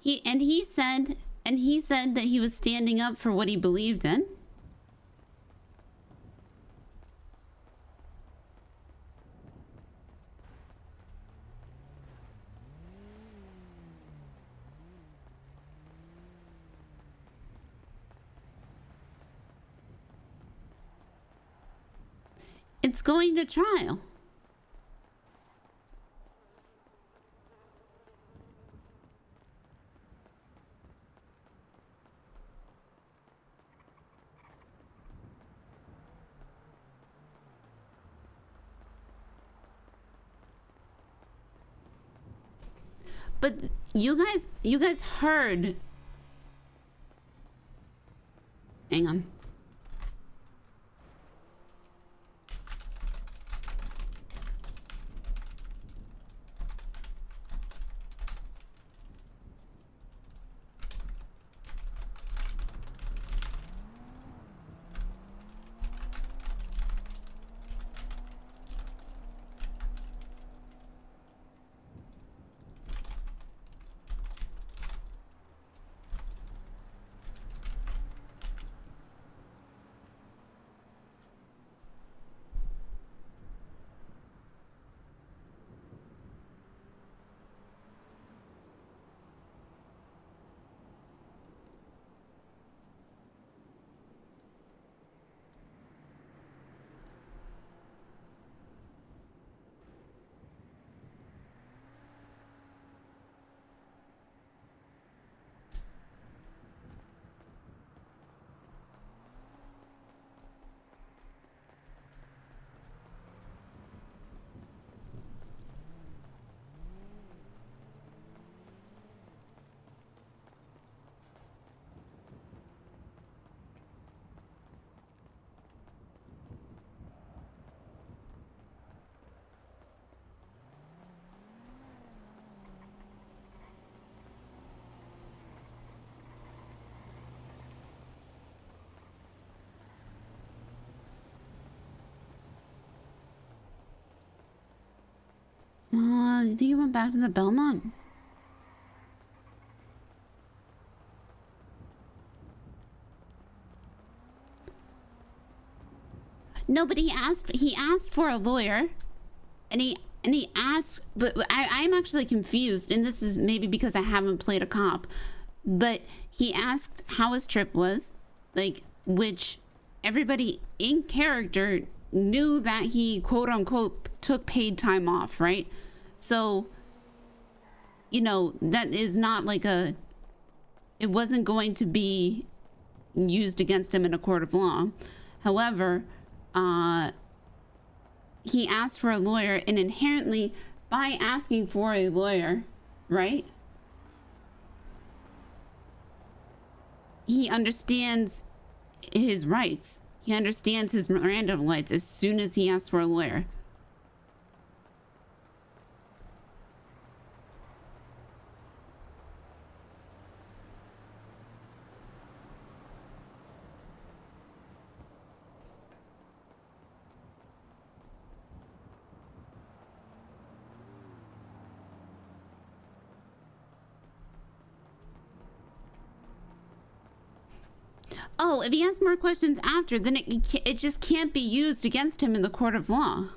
He said that he was standing up for what he believed in. It's going to trial. But you guys heard. Hang on. You think you went back to the Belmont? No, but he asked for a lawyer, and he asked, but I'm actually confused, and this is maybe because I haven't played a cop, but he asked how his trip was, like, which everybody in character knew that he quote unquote took paid time off, right? So, you know, that is not like it wasn't going to be used against him in a court of law. However, he asked for a lawyer, and inherently by asking for a lawyer, right? He understands his rights. He understands his Miranda rights as soon as he asks for a lawyer. Oh, if he asks more questions after, then it just can't be used against him in the court of law.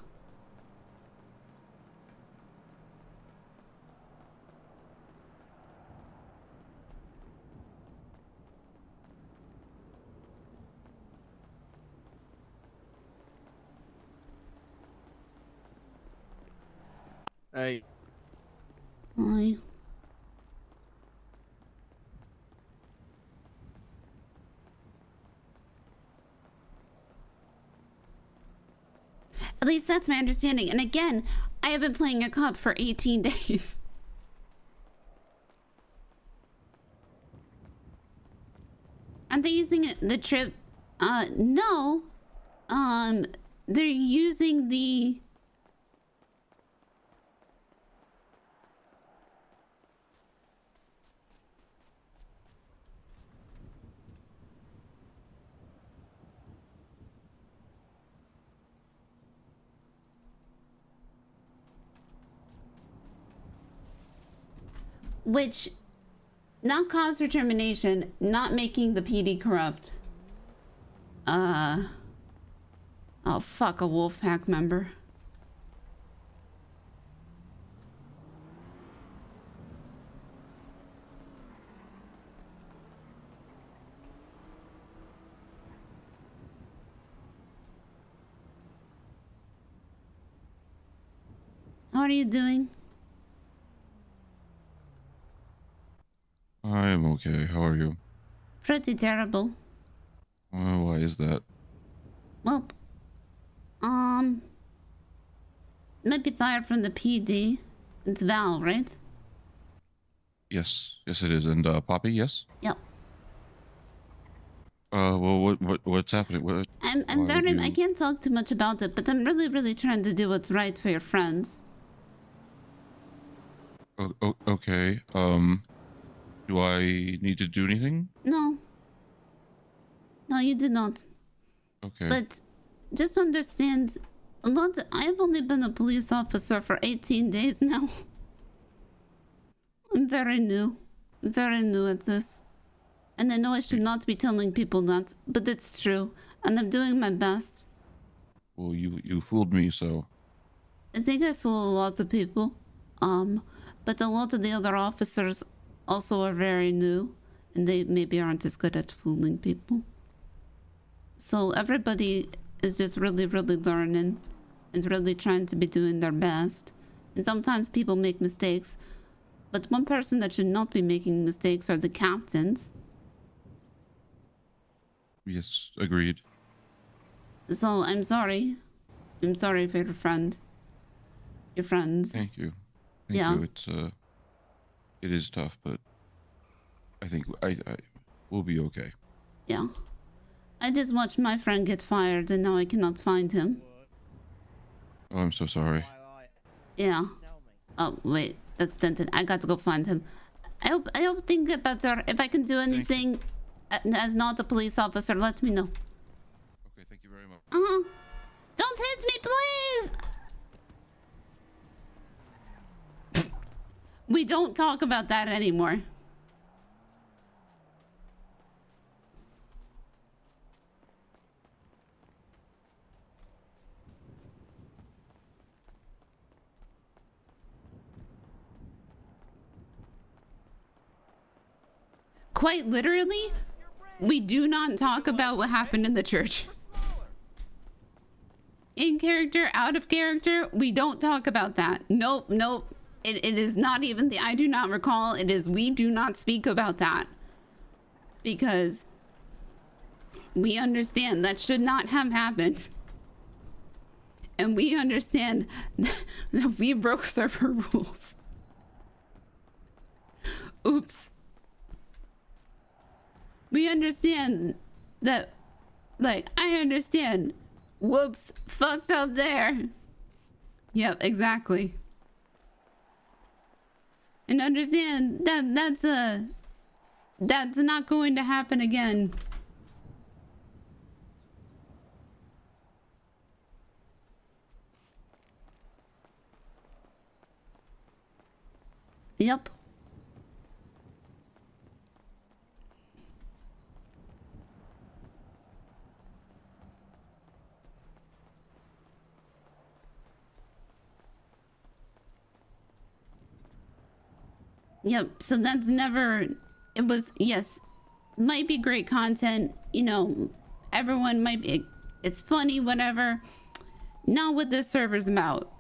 Hey. Hi. At least that's my understanding. And again, I have been playing a cop for 18 days. Aren't they using the trip? No. They're using the... Which, not cause for termination, not making the PD corrupt. Oh fuck, a Wolfpack member. How are you doing? I am okay. How are you? Pretty terrible. Why is that? Well, might be fired from the PD. It's Val, right? Yes, yes it is. And Poppy, yes. Yep. Well, what's happening? I'm why very. would I you- can't talk too much about it, but I'm really trying to do what's right for your friends. Okay. Do I need to do anything? No. No, you did not. Okay. But just understand, I've only been a police officer for 18 days now. I'm very new at this. And I know I should not be telling people that, but it's true. And I'm doing my best. Well, you fooled me, so. I think I fool a lot of people. But a lot of the other officers also are very new. And they maybe aren't as good at fooling people. So everybody is just really learning and really trying to be doing their best. And sometimes people make mistakes. But one person that should not be making mistakes are the captains. Yes, agreed. So I'm sorry. I'm sorry for your friend. Your friends. Thank you. Thank Yeah. you. It is tough, but I think I we'll be okay. Yeah. I just watched my friend get fired and now I cannot find him. Oh, I'm so sorry. Yeah. Oh, wait. That's Denton. I got to go find him. I hope things get better. If I can do anything as not a police officer, let me know. Okay, thank you very much. Don't hit me, please! We don't talk about that anymore. Quite literally, we do not talk about what happened in the church. In character, out of character, we don't talk about that. Nope. It is not even the I do not recall. It is we do not speak about that. Because we understand that should not have happened. And we understand that we broke server rules. Oops. We understand that Like, I understand. Whoops, fucked up there. Yep, exactly. And understand that that's not going to happen again. Yep. Yep, so that's never, it was, yes, might be great content, you know, everyone might be, it's funny, whatever. Not what this server's about.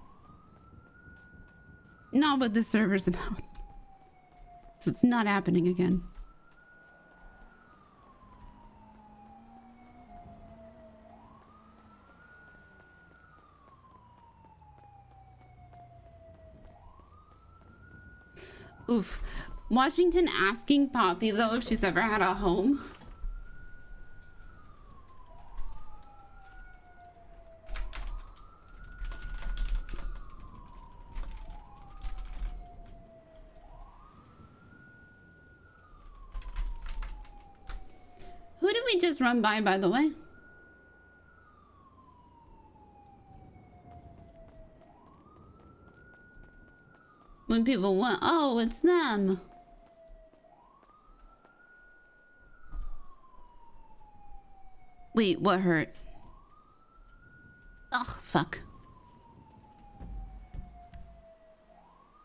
Not what this server's about. So it's not happening again. Oof. Washington asking Poppy, though, if she's ever had a home. Who did we just run by the way? When people want, oh, it's them. Wait, what hurt? Oh, fuck.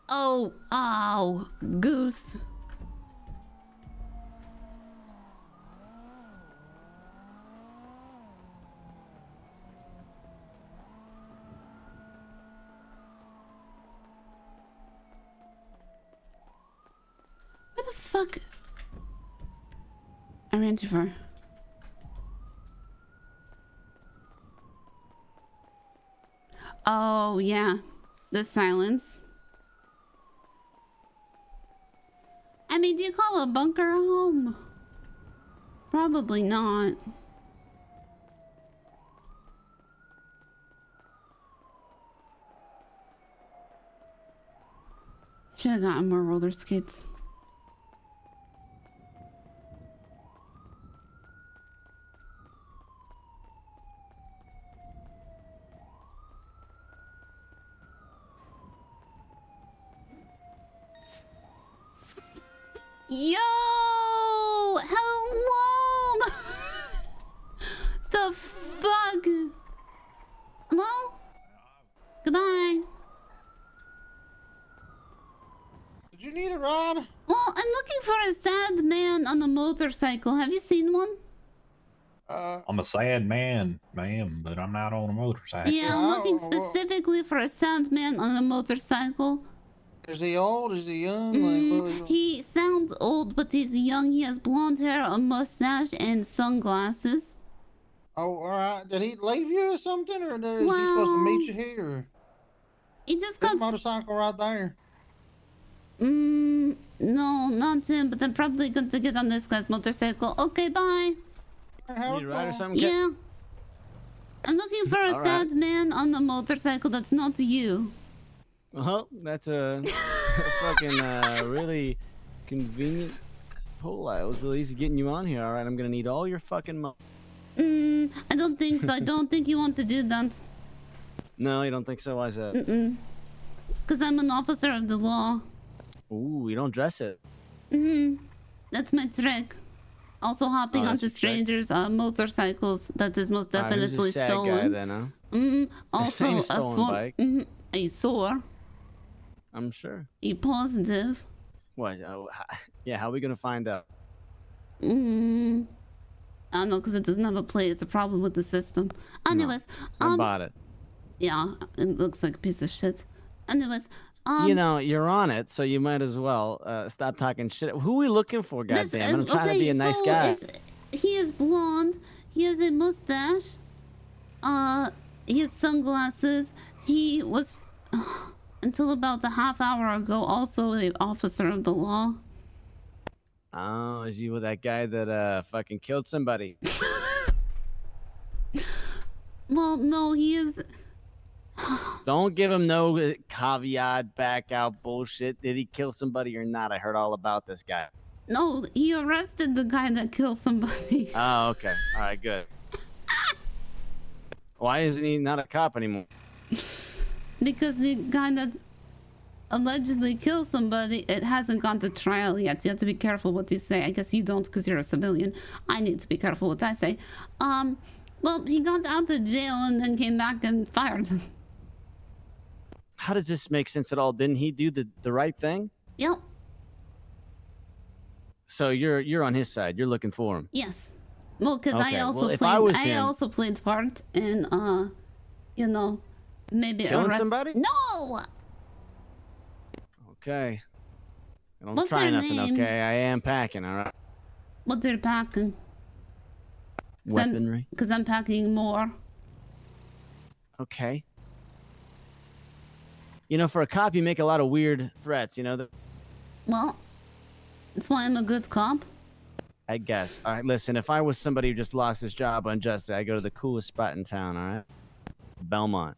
Oh, ow, goose. Where the fuck? I ran too far. Oh, yeah. The silence. I mean, do you call a bunker a home? Probably not. Should have gotten more roller skates. Yo! Hello! The fuck? Hello? Goodbye. Did you need a ride? Well, I'm looking for a sad man on a motorcycle. Have you seen one? I'm a sad man, ma'am, but I'm not on a motorcycle. Yeah, I'm looking specifically for a sad man on a motorcycle. Is he old? Is he young? Like, what He sounds old, but he's young. He has blonde hair, a mustache, and sunglasses. Oh, all right. Did he leave you or something, or is he supposed to meet you here? He just This got motorcycle right there. No, not him. But I'm probably going to get on this guy's motorcycle. Okay, bye. Need a ride or something? Yeah. I'm looking for a All right. sad man on a motorcycle that's not you. Well, that's a fucking really convenient pull. It was really easy getting you on here. All right, I'm gonna need all your fucking money. I don't think so. I don't think you want to do that. No, you don't think so? Why is that? Because I'm an officer of the law. Ooh, you don't dress it. That's my trick. Also hopping Oh, that's onto your trick? strangers' motorcycles. That is most All right, who's definitely this sad stolen. guy then, huh? Also Same a stolen bike. Are you sore? I'm sure. Are you positive? What? Yeah, how are we gonna find out? I don't know, because it doesn't have a plate. It's a problem with the system. Anyways, I bought it. yeah, it looks like a piece of shit. Anyways, You know, you're on it, so you might as well stop talking shit. Who are we looking for, goddamn? I'm trying to be a nice guy. He is blonde. He has a mustache. He has sunglasses. He was, until about a half hour ago, also an officer of the law. Oh, is he with that guy that fucking killed somebody? Well, no, he is. Don't give him no caveat, back out bullshit. Did he kill somebody or not? I heard all about this guy. No, he arrested the guy that killed somebody. Oh, okay. All right, good. Why isn't he not a cop anymore? Because the guy that allegedly killed somebody, it hasn't gone to trial yet. You have to be careful what you say. I guess you don't because you're a civilian. I need to be careful what I say. Well, he got out of jail and then came back and fired him. How does this make sense at all? Didn't he do the right thing? Yep. So you're on his side. You're looking for him. Yes. Well, because Okay, I also well, if played. I was I him- also played part in, you know, maybe Killing somebody? No. Okay. Don't What's try her nothing, name? okay? I am packing, all right? What they're packing? Weaponry. Because I'm packing more. Okay. You know, for a cop, you make a lot of weird threats, you know? Well, that's why I'm a good cop. I guess. All right, listen, if I was somebody who just lost his job unjustly, I go to the coolest spot in town, all right? Belmont.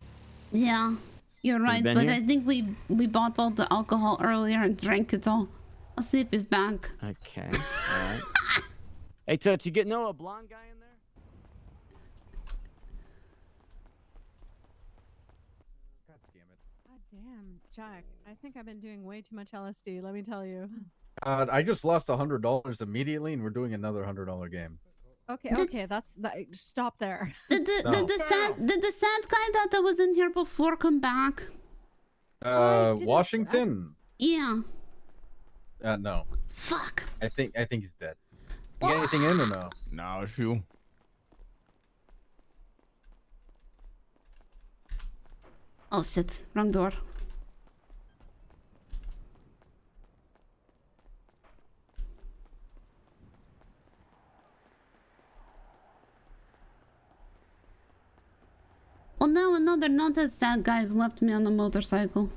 Yeah, you're right. been But here? I think we bought all the alcohol earlier and drank it all. I'll see if he's back. Okay, all right. Hey, Toots, you know a blonde guy in there? God damn, Jack. I think I've been doing way too much LSD, let me tell you. I just lost $100 immediately, and we're doing another $100 game. Okay, that. Stop there. Did the sad guy that was in here before come back? Washington. Yeah. No. Fuck. I think he's dead. You got anything in or no? No, it's you. Oh shit, wrong door. Well, now another not as sad guy has left me on a motorcycle.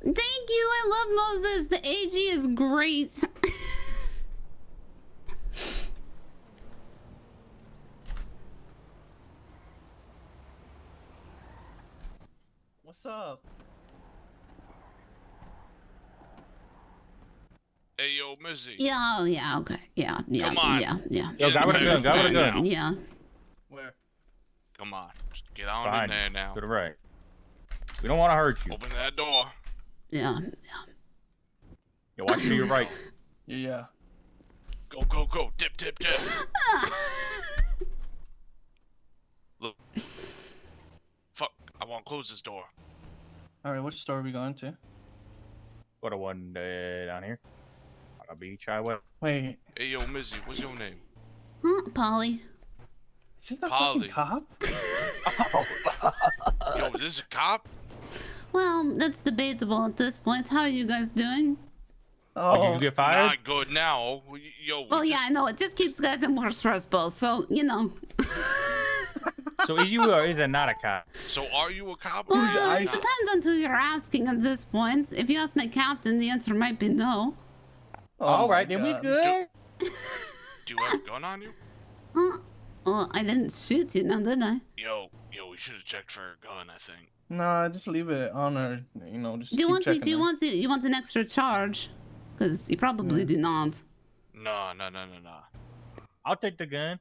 Thank you, I love Moses. The AG is great. What's up? Hey, yo, Mizzy. Yeah, oh, yeah, okay. Yeah, yeah, Come on. yeah, yeah. Yo, guy with a gun, guy with a gun. Yeah. Where? Come on. Just get on Behind in there you. now. To the right. We don't want to hurt you. Open that door. Yeah. You watch to your right. Yeah. Go, go, go. Dip, dip, dip. Look. Fuck. I won't close this door. Alright, which store are we going to? Go to one down here. On the beach highway. Wait. Hey, yo, Mizzy. What's your name? Huh, Polly. Is this a Polly. fucking cop? Yo, is this a cop? Well, that's debatable at this point. How are you guys doing? Oh, did you get fired? Not good now. Yo. Well, yeah, I know. It just keeps guys in worse for us both. So, you know. So is you or is it not a cop? So are you a cop? Well, or it not? depends on who you're asking at this point. If you ask my captain, the answer might be no. All right, then we good. Do you have a gun on you? Huh? Well, I didn't shoot you now, did I? Yo, we should have checked for a gun, I think. Nah, just leave it on her. You know, just Do you keep want to? checking Do you her. want to? You want an extra charge? Because you probably do not. No. I'll take the gun.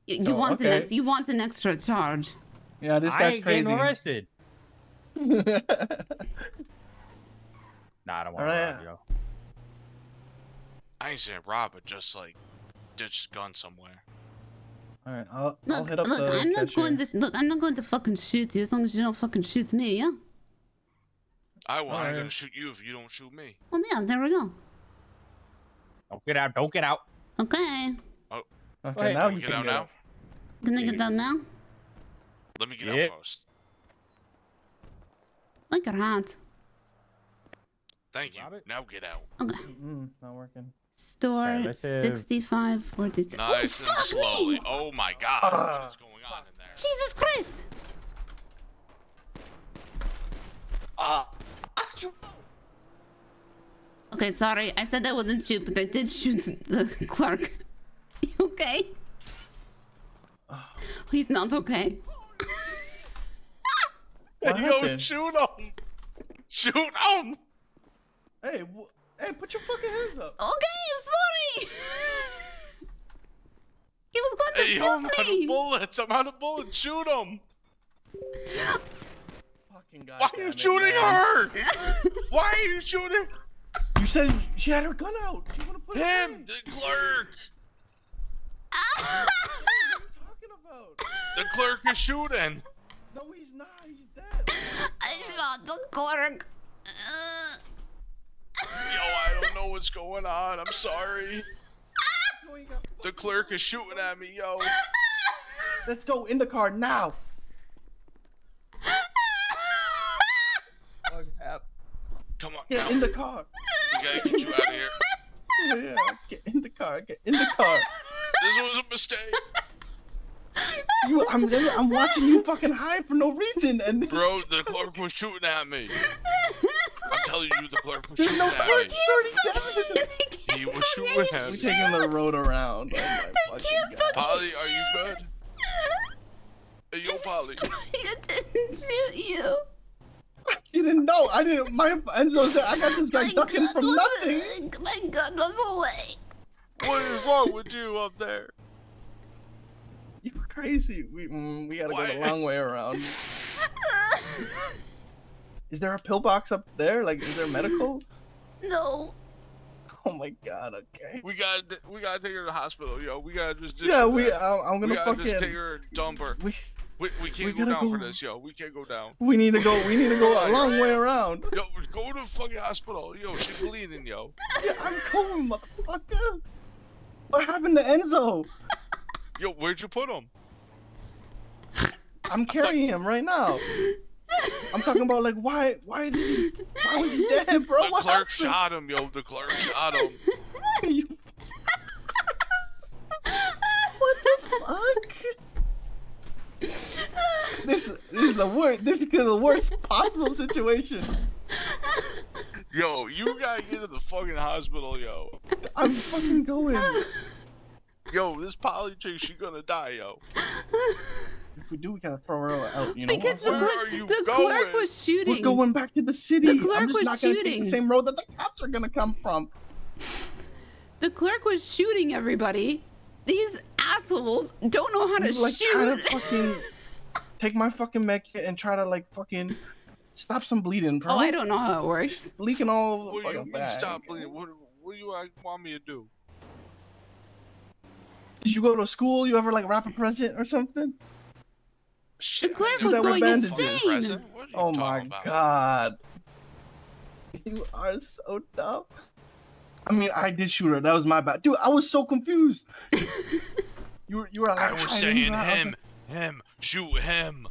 You Oh, want okay. you want an extra charge? Yeah, this I guy's ain't crazy. getting arrested. Nah, I don't want to rob you. I ain't saying rob, but just like ditch the gun somewhere. Alright, I'll Look, hit up look, the I'm not cashier. going to look. I'm not going to fucking shoot you as long as you don't fucking shoot me. Yeah. I ain't Alright. gonna shoot you if you don't shoot me. Well, yeah. There we go. Don't get out. Don't get out. Okay. Oh. Okay, ahead. now Can we you get can out get now? out. Can I get down now? Let me get Yep. out first. Like your hat. Thank you. Now get out. Okay. Not working. Store Alright, let's, 6542. Nice Oh, and fuck slowly. me! Oh my god, what is going on in there? Jesus Christ! Okay, sorry. I said I wouldn't shoot, but I did shoot the clerk. You okay? He's not okay. What Yo, happened? shoot him! Shoot him! Hey, hey, put your fucking hands up. Okay, I'm sorry. He was going to Hey, yo, I'm shoot out me. of bullets. I'm out of bullets. Shoot him! Fucking Why are you shooting her? Why are you shooting You said she had her gun out. You want to put him? The clerk. What are you talking about? The clerk is shooting. No, he's not. He's dead. I shot the clerk. Yo, I don't know what's going on. I'm sorry. The clerk is shooting at me, yo. Let's go in the car now. Come on. Get in the car. We gotta get you out of here. Yeah, get in the car. Get in the car. This was a mistake. I'm watching you fucking hide for no reason, and Bro, the clerk was shooting at me. I'm telling you, the clerk was there's shooting no at clerk. me. He's already dead. He was shooting at We're me. taking the road around. Oh my fucking god. Polly, are you good? Hey, yo, Polly. I didn't shoot you. I didn't know. I didn't. My Enzo said I got this guy ducking from nothing. My gun was away. What is wrong with you up there? You're crazy. We gotta go the long way around. Is there a pillbox up there? Like, is there medical? No. Oh my god. Okay. We gotta take her to the hospital, yo. We gotta just Yeah, her. I'm gonna we gotta fucking. just take her and dump her. We can't go gotta down go- for this, yo. We can't go down. We need to go. We need to go a long way around. Yo, go to the fucking hospital. Yo, she's bleeding, yo. Yeah, I'm going, motherfucker. What happened to Enzo? Yo, where'd you put him? I'm carrying him right now. I'm talking about like why was he dead, bro? The What clerk happened? shot him, yo. The clerk shot him. What the fuck? This is the worst. This is the worst possible situation. Yo, you gotta get to the fucking hospital, yo. I'm fucking going. Yo, this Polly chick, she gonna die, yo. If we do, we gotta throw her out. You know. Because the, Where are you the going? clerk was shooting. We're going back to the city. The clerk I'm just was not gonna take shooting. the same road that the cops are gonna come from. The clerk was shooting everybody. These assholes don't know how to You, like, shoot. trying to fucking take my fucking med kit and try to like fucking stop some bleeding, bro. Oh, I don't know how it works. Leaking all over the What do you fucking mean bag. stop bleeding? What do you want me to do? Did you go to school? You ever like wrap a present or something? Shit, The clerk Do was that with going bandages. insane. What are you Oh my talking about? god. You are so dumb. I mean, I did shoot her. That was my bad. Dude, I was so confused. you were like, I was hiding saying around. I was him, shoot him.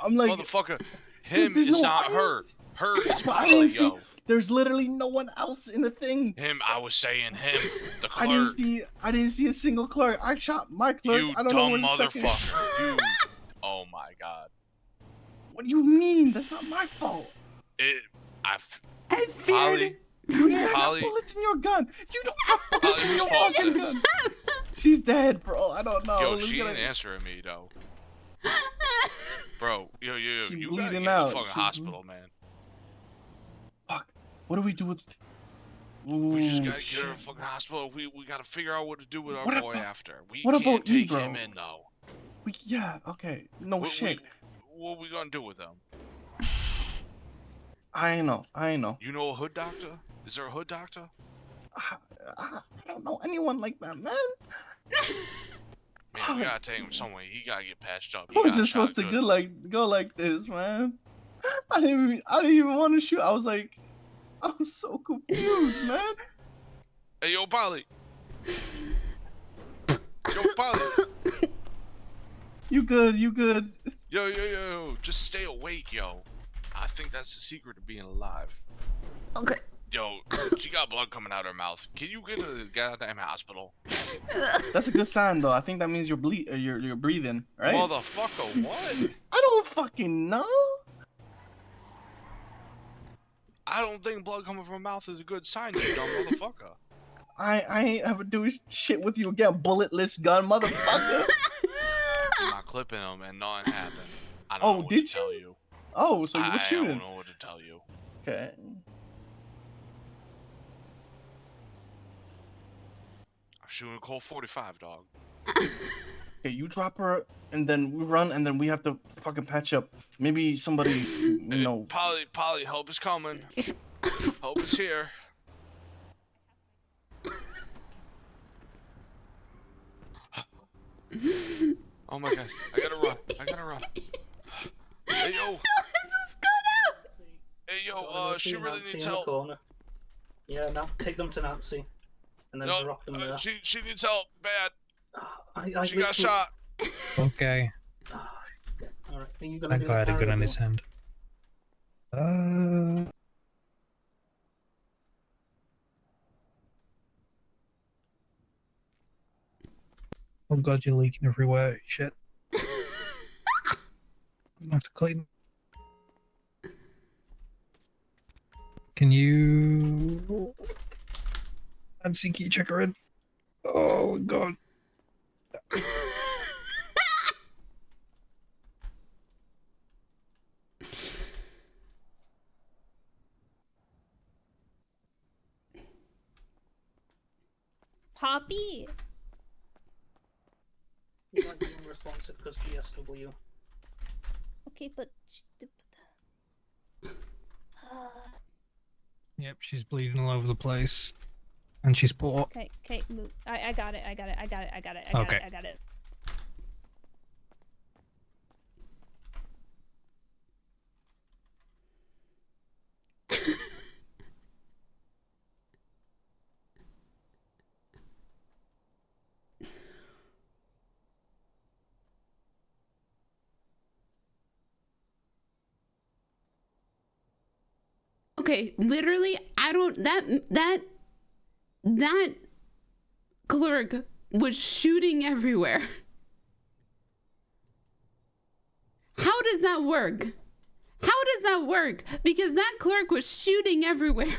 I'm like, motherfucker, him there's is no not her. audience. Her is But I Polly, didn't see. yo. There's literally no one else in the thing. Him, I was saying him, the I clerk. didn't see a single clerk. I shot my clerk. You I don't know dumb where the second. motherfucker. You. Oh my god. What do you mean? That's not my fault. I feared. Polly. You didn't have Polly. bullets in your gun. You don't have Polly, bullets in whose your fault fucking is gun. this? She's dead, bro. I don't know. Yo, Let's she get ain't a- answering me though. Bro, yo, She you gotta bleeding get out. to the fucking She hospital, man. What do we do with? We just Ooh, gotta get her to shit. the fucking hospital. We gotta figure out what to do with our What boy about- after. We what can't about you, take him bro? in though. Yeah. Okay. No What- shit. What we gonna do with him? I know. You know a hood doctor? Is there a hood doctor? I don't know anyone like that, man. Man, we gotta take him somewhere. He gotta get patched up. He How is got it supposed shot to good. go like this, man? I didn't even want to shoot. I was so confused, man. Hey, yo, Polly. Yo, Polly. You good? Yo. Just stay awake, yo. I think that's the secret to being alive. Okay. Yo, she got blood coming out her mouth. Can you get to the goddamn hospital? That's a good sign, though. I think that means you're breathing, right? Motherfucker, what? I don't fucking know. I don't think blood coming from her mouth is a good sign, you dumb motherfucker. I ain't ever do shit with you again, bulletless gun, motherfucker. clipping him and nothing happened. I don't Oh, know what did to tell you. Oh, so you were I shooting. don't know what to tell you. Okay. I'm shooting a Colt 45, dog. Okay, you drop her, and then we run, and then we have to fucking patch up. Maybe somebody, you know. Polly, help is coming. Help is here. Oh my gosh, I gotta run. Hey yo. Hey yo, she really needs help. Yeah, now take them to Nancy, and then No, drop them there. she needs help bad. I She got shot. Okay. All right, are you gonna That do guy had a gun in his hand. hand. Oh god, you're leaking everywhere. Shit. I'm gonna have to clean. Can you... Nancy, can you check her in? Oh god. Poppy. You might be unresponsive because GSW. Okay, but Yep, she's bleeding all over the place. And she's poor. okay, move. I got it. Okay. I got it. Okay, literally, I don't, that clerk was shooting everywhere. How does that work? How does that work? Because that clerk was shooting everywhere.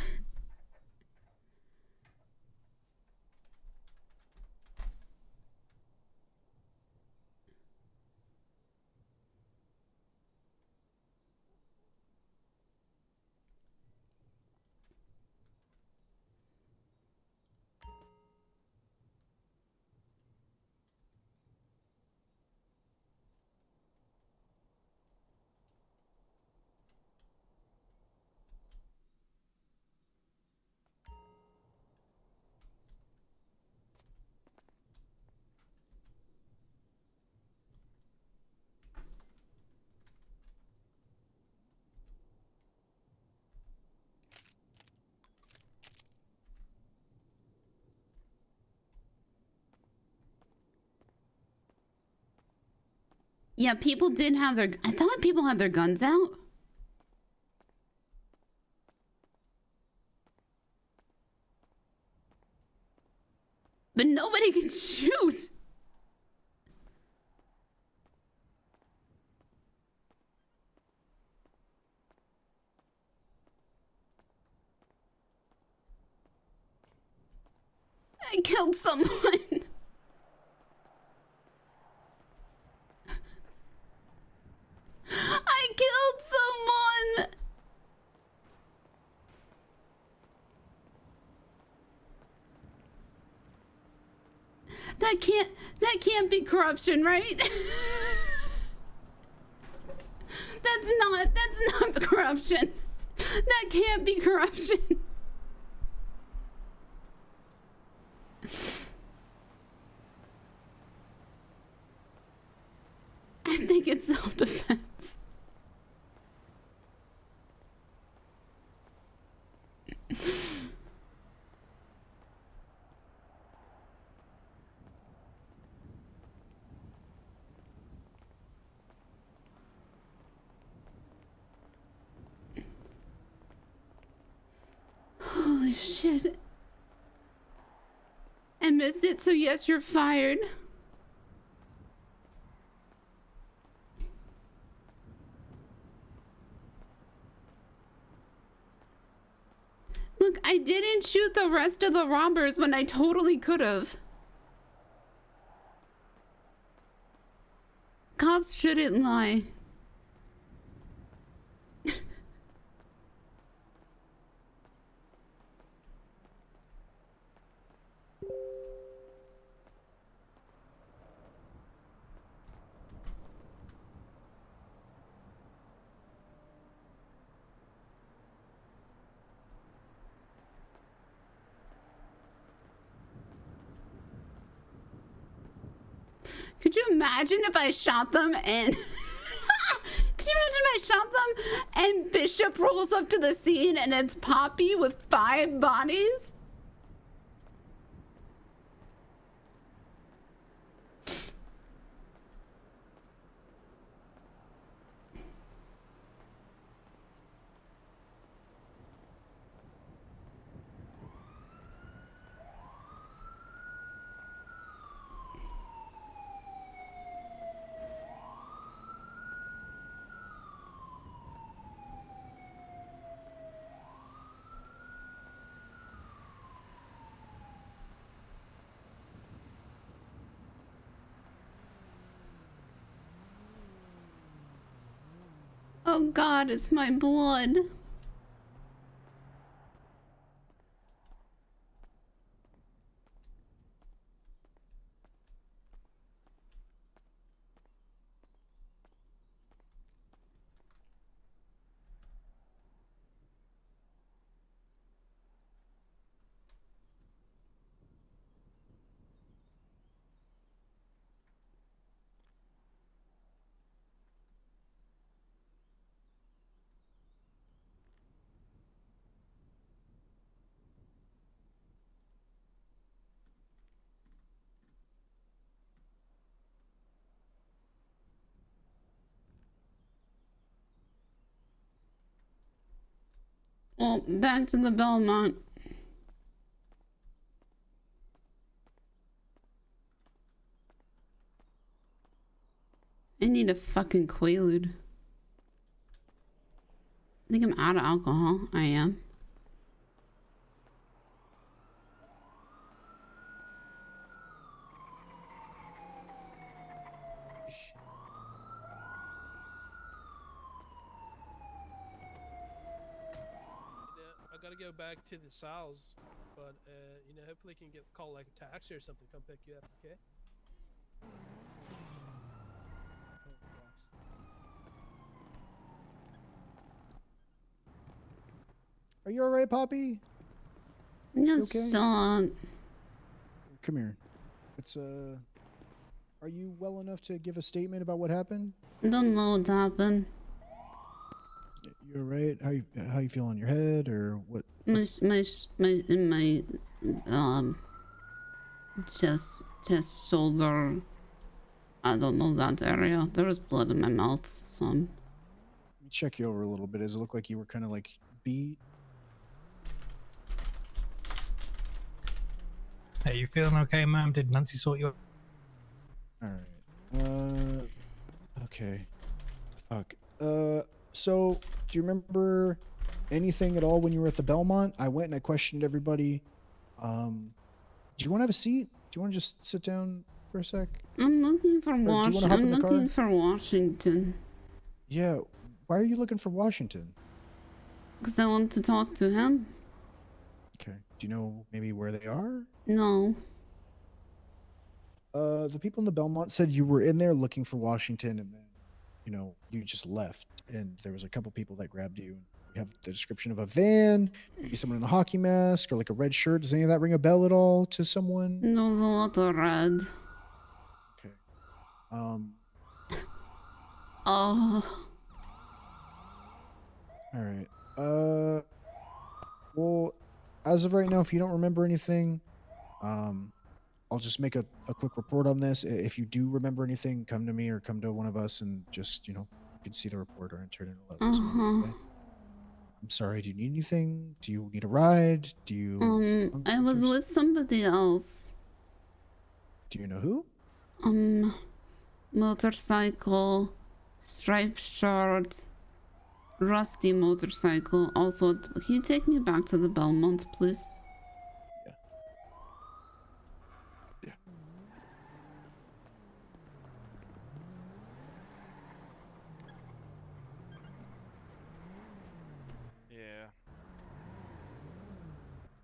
Yeah, people did have their, I thought people had their guns out. But nobody can shoot. I killed someone. I killed someone. That can't be corruption, right? That's not corruption. That can't be corruption. I think it's self-defense. Holy shit. I missed it, so yes, you're fired. Look, I didn't shoot the rest of the robbers when I totally could have. Cops shouldn't lie. Could you imagine if I shot them and... Could you imagine if I shot them and Bishop rolls up to the scene and it's Poppy with 5 bodies? Oh God, it's my blood. Well, back to the Belmont. I need a fucking Quaalude. I think I'm out of alcohol. I am. I gotta go back to the Sal's, but you know, hopefully I can call like a taxi or something, come pick you up, okay? Are you alright, Poppy? Yes, okay? Come here. It's Are you well enough to give a statement about what happened? Don't know what happened. You alright? How you feel on your head or what? My chest, shoulder. I don't know that area. There was blood in my mouth. Some. Let me check you over a little bit. Does it look like you were kind of like beat? Hey, you feeling okay, ma'am? Did Nancy sort you out? Alright. Okay. Fuck. So, do you remember anything at all when you were at the Belmont? I went and I questioned everybody. Do you want to have a seat? Do you want to just sit down for a sec? I'm looking for Washington. I'm looking for Washington. Yeah. Why are you looking for Washington? Because I want to talk to him. Okay. Do you know maybe where they are? No. The people in the Belmont said you were in there looking for Washington and then, you know, you just left and there was a couple people that grabbed you. You have the description of a van, maybe someone in a hockey mask or like a red shirt. Does any of that ring a bell at all to someone? No, there's a lot of red. Okay. Oh. All right. Well, as of right now, if you don't remember anything, I'll just make a quick report on this. If you do remember anything, come to me or come to one of us and just, you know, you can see the report or enter it in. Okay? I'm sorry. Do you need anything? Do you need a ride? Do you? I was with somebody else. Do you know who? Motorcycle, striped shirt, rusty motorcycle. Also, can you take me back to the Belmont, please?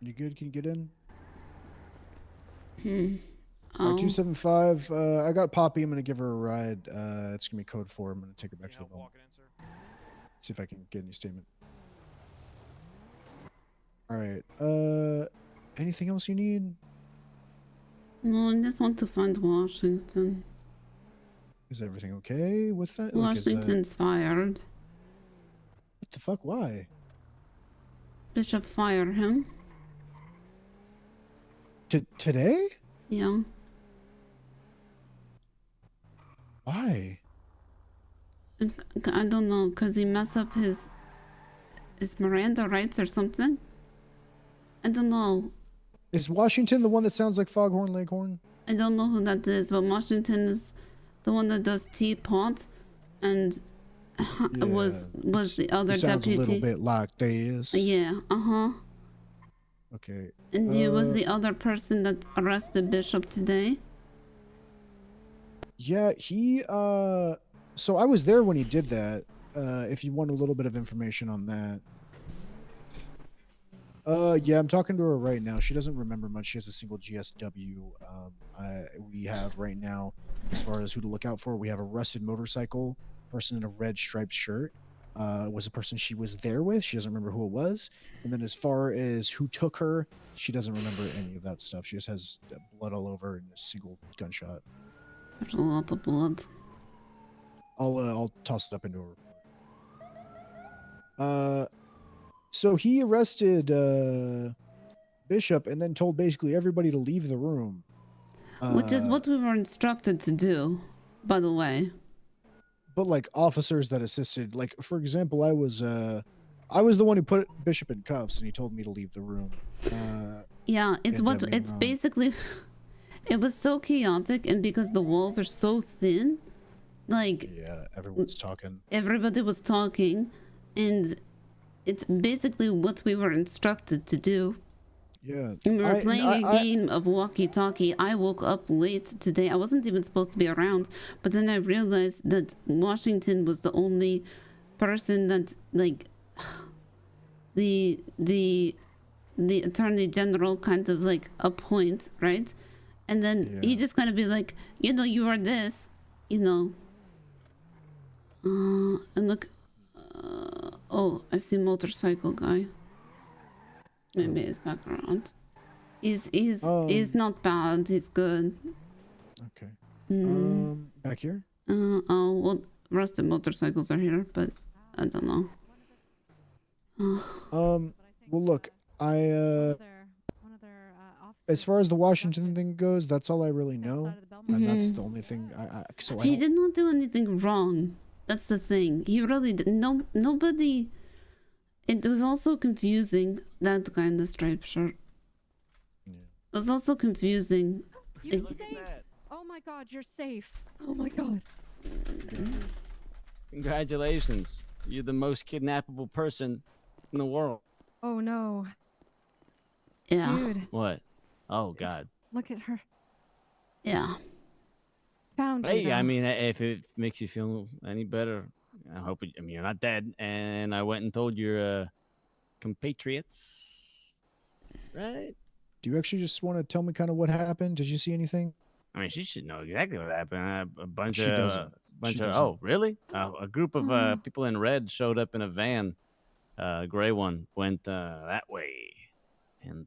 You good? Can you get in? Oh. 275. I got Poppy. I'm gonna give her a ride. It's gonna be code 4. I'm gonna take her back to the home. See if I can get any statement. All right. Anything else you need? No, I just want to find Washington. Is everything okay with that? Washington's fired. What the fuck? Why? Bishop fired him. Today? Yeah. Why? I don't know, cause he messed up his Miranda rights or something. I don't know. Is Washington the one that sounds like Foghorn Leghorn? I don't know who that is, but Washington is the one that does Teapot, and was the other He sounds deputy. a little bit like this. Yeah. Okay. And he was the other person that arrested Bishop today. Yeah, he so I was there when he did that. If you want a little bit of information on that. Yeah, I'm talking to her right now. She doesn't remember much. She has a single GSW. We have right now, as far as who to look out for, we have a rusted motorcycle, person in a red striped shirt. Was a person she was there with. She doesn't remember who it was. And then as far as who took her, she doesn't remember any of that stuff. She just has blood all over and a single gunshot. There's a lot of blood. I'll toss it up into her. So he arrested Bishop and then told basically everybody to leave the room. Which is what we were instructed to do, by the way. But like officers that assisted, like for example, I was the one who put Bishop in cuffs and he told me to leave the room. Yeah, it's basically it was so chaotic, and because the walls are so thin, like yeah, everyone's talking. Everybody was talking, and it's basically what we were instructed to do. Yeah. And we were playing a game of walkie-talkie. I woke up late today. I wasn't even supposed to be around, but then I realized that Washington was the only person that, like, the Attorney General kind of like appoint, right? And then he just kind of be like, you know, you are this, you know. And look, oh, I see motorcycle guy. Maybe he's back around. He's not bad. He's good. Okay. Back here. Oh well, rusted motorcycles are here, but I don't know. Well, look, as far as the Washington thing goes, that's all I really know, and that's the only thing He did not do anything wrong. That's the thing. He really did. Nobody. It was also confusing, that guy in the striped shirt. Yeah. It was also confusing. You're safe. Oh my god, you're safe. Oh my god. Congratulations. You're the most kidnappable person in the world. Oh no. Yeah. Dude, What? Oh god. look at her. Yeah. Found you. Hey, though. I mean, if it makes you feel any better, I hope I mean, you're not dead. And I went and told your compatriots, right? Do you actually just want to tell me kind of what happened? Did you see anything? I mean, she should know exactly what happened. A bunch She of doesn't. She doesn't. Oh, really? A group of people in red showed up in a van. Gray one went that way, and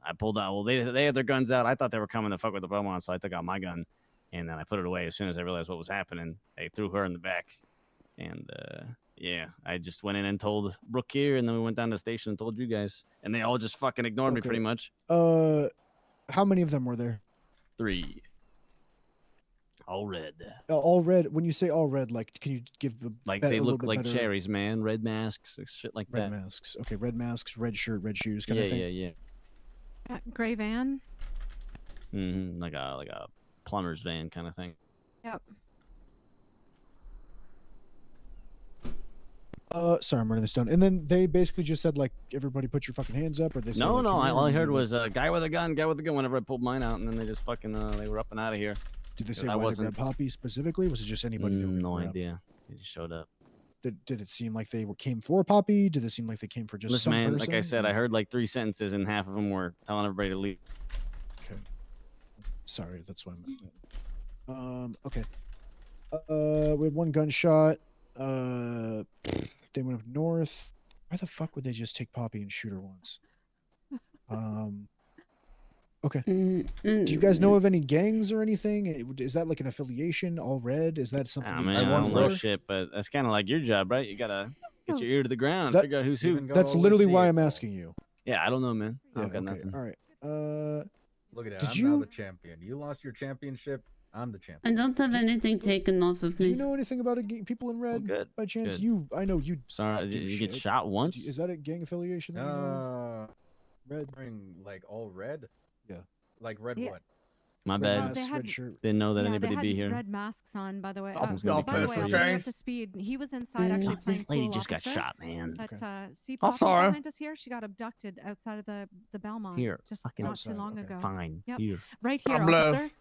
I pulled out. Well, they had their guns out. I thought they were coming to fuck with the Beaumont, so I took out my gun, and then I put it away as soon as I realized what was happening. They threw her in the back, and yeah, I just went in and told Brooke here, and then we went down to the station and told you guys, and they all just fucking ignored me pretty much. How many of them were there? 3. All red. All red. When you say all red, like, can you give a Like a they little look bit like better- cherries, man. Red masks, shit like Red that. masks. Okay, red masks, red shirt, red shoes, kind Yeah, of thing. yeah. Gray van. Mm-hmm. Like a plumber's van kind of thing. Yep. Sorry, I'm writing this down. And then they basically just said, like, everybody put your fucking hands up, or they said, No, like, no. come here, All I and heard you- was guy with a gun. Whenever I pulled mine out, and then they just fucking they were up and out of here. Did they say I why they wasn't. grabbed Poppy specifically? Was it just anybody? That would No grab? idea. They just showed up. Did it seem like they came for Poppy? Did it seem like they came for just Listen, some man, person? like I said, I heard like 3 sentences and half of them were telling everybody to leave. Okay. Sorry, that's what I meant. Okay. We had one gunshot. They went up north. Why the fuck would they just take Poppy and shoot her once? Okay. Do you guys know of any gangs or anything? Is that like an affiliation? All Red? Is that something? I that mean, you I don't know for? shit, but that's kind of like your job, right? You gotta get your ear to the ground, That- figure out who's who. That's literally why I'm asking you. Yeah, I don't know, man. I Yeah, don't got okay. nothing. All right. Look at that. Did I'm now you- the champion. You lost your championship. I'm the I champion. don't have anything taken off of Do me. you know anything about people in Red? good. By chance, Good. I know you. Sorry, do you get shit. shot once? Is that a gang affiliation? That you know of? Red. Like all red? Yeah. Like red Yeah. what? My Red bad. mask, red shirt. Didn't know that Yeah, anybody they be had here. red masks on, by the way. Something's gonna be By the coming way, for I'll you. bring you up to speed. He was inside actually This playing lady pool just got officer, shot, man. But see I Poppy saw her. behind us here? She got abducted outside of the Belmont Here, just fucking not outside, too long okay. ago. Fine, Yep. here. Right here, God bless. officer.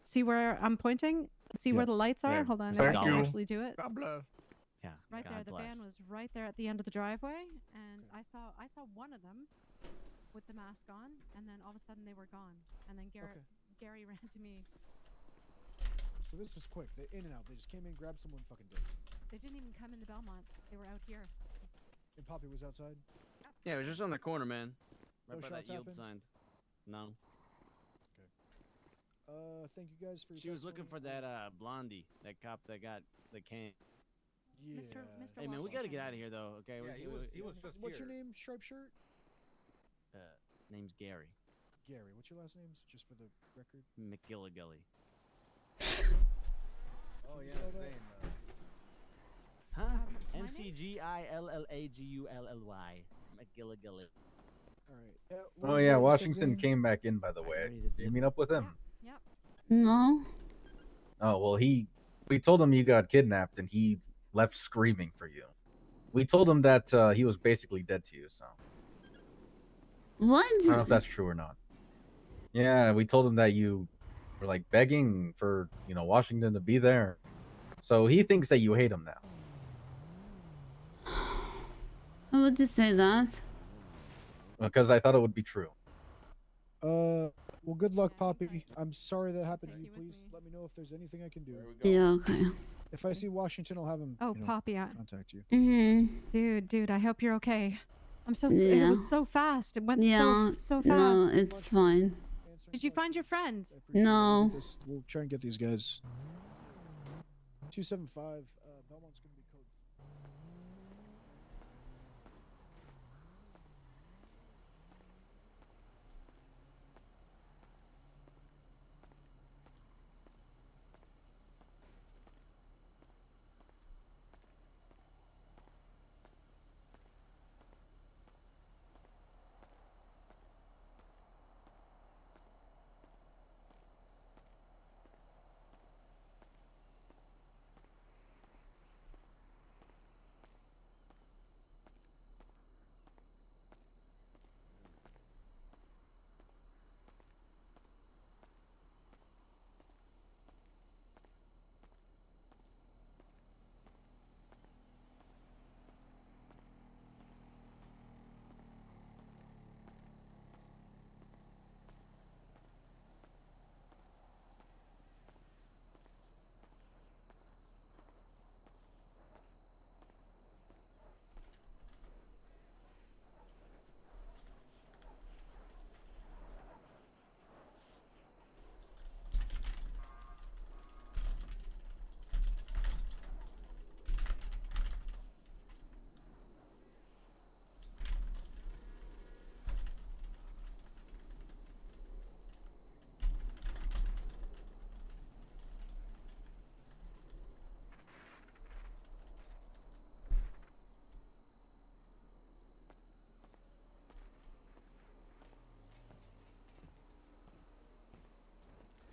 See where I'm pointing? See where the lights are? There. Hold on, Thank I can you. actually do it. God bless. Yeah. Right God there. The bless. van was right there at the end of the driveway, and I saw one of them with the mask on, and then all of a sudden they were gone. And then Gary ran to me. So this was quick. They in and out. They just came in, grabbed someone, fucking did. They didn't even come into Belmont. They were out here. And Poppy was outside. Yeah, it was just on the corner, man. No Right by that shots yield happened? sign. No. Thank you guys for. Your She was looking for testimony. that blondie, that cop that got the can. Yeah. Hey man, we gotta get out of here though. Okay. Yeah, he was just What's here. your name? Striped shirt. Name's Gary Gary. What's your last name? Just for the record. McGilligully. Oh yeah, Spell that? same. Huh? my name? McGilligully. McGilligully. All right. Oh yeah, Washington came back in, by the way. Did you meet up with him? Yep. No. Oh well, we told him you got kidnapped, and he left screaming for you. We told him that he was basically dead to you. So What? I don't know if that's true or not. Yeah, we told him that you were like begging for Washington to be there. So he thinks that you hate him now. How would you say that? Because I thought it would be true. Well, good luck, Poppy. I'm sorry that happened to you. Please let me know if there's anything I can do. Yeah, okay. If I see Washington, I'll have him. Oh, Poppy, contact you. Dude, I hope you're okay. I'm so. It Yeah. was so fast. It went Yeah. so fast. No, it's fine. Did you find your friend? No. We'll try and get these guys. 275. Belmont's gonna be code.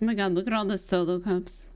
Oh my god, look at all the solo cups.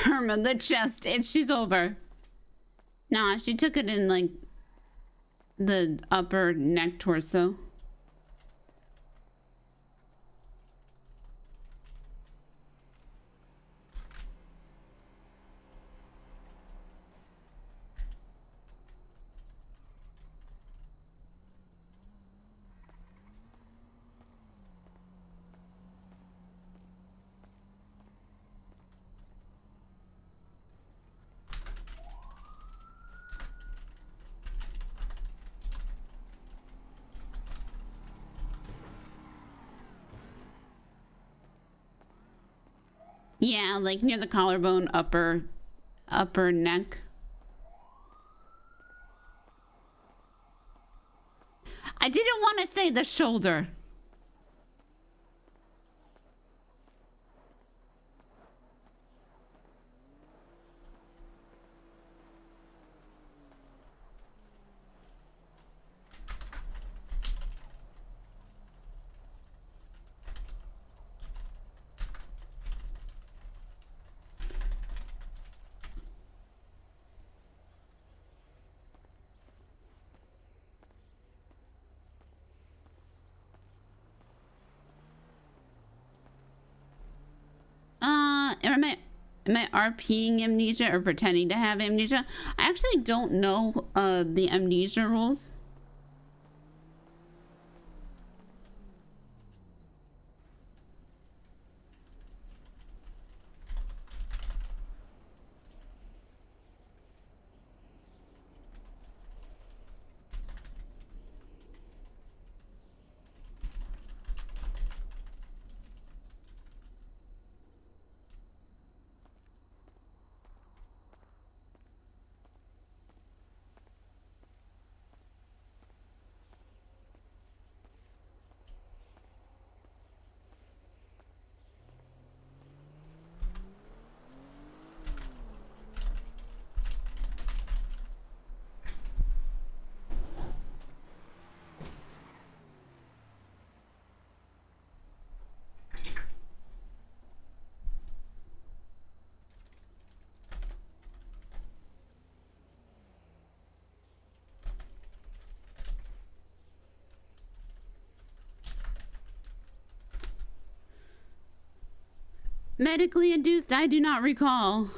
Irma, the chest. She's over. Nah, she took it in like the upper neck torso. Yeah, like near the collarbone, upper neck. I didn't want to say the shoulder. Am I RPing amnesia or pretending to have amnesia? I actually don't know the amnesia rules. Medically induced, I do not recall.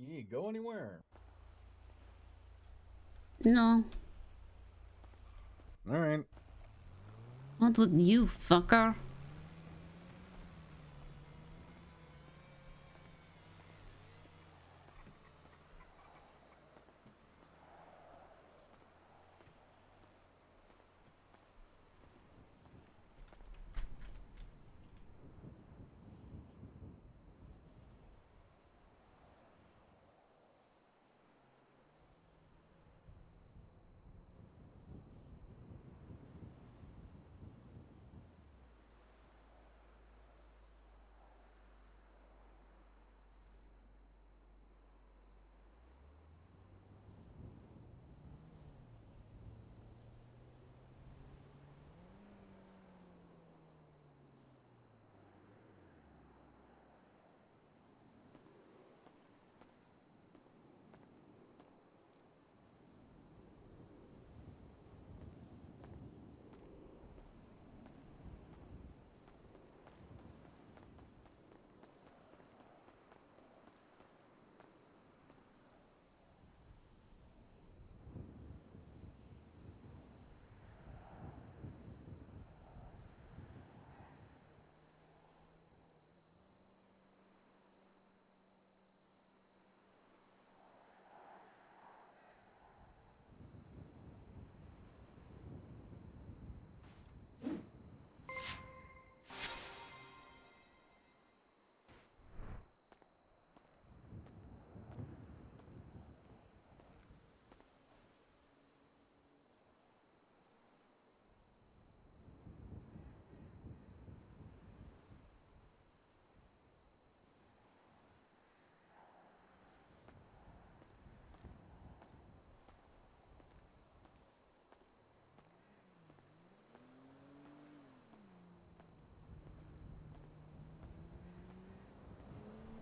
You ain't go anywhere. No. All right. Not with you, fucker.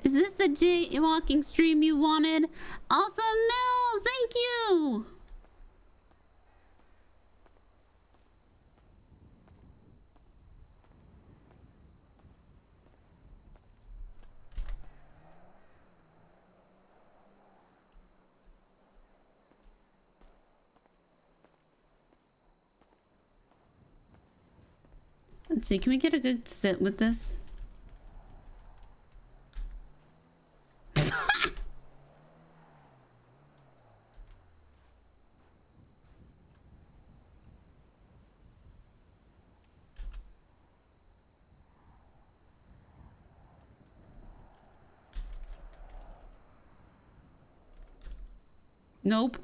Is this the jaywalking stream you wanted? Awesome, no, thank you. Let's see, can we get a good sit with this? Nope.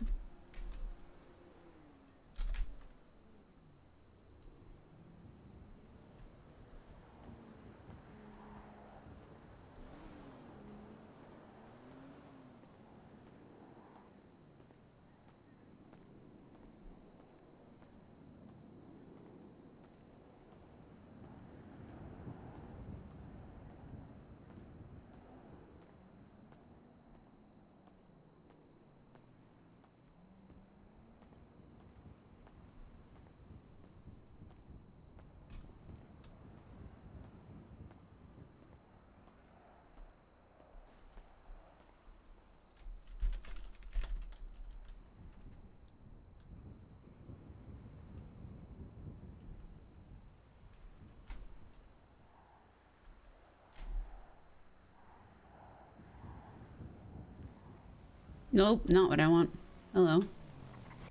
Nope, not what I want. Hello.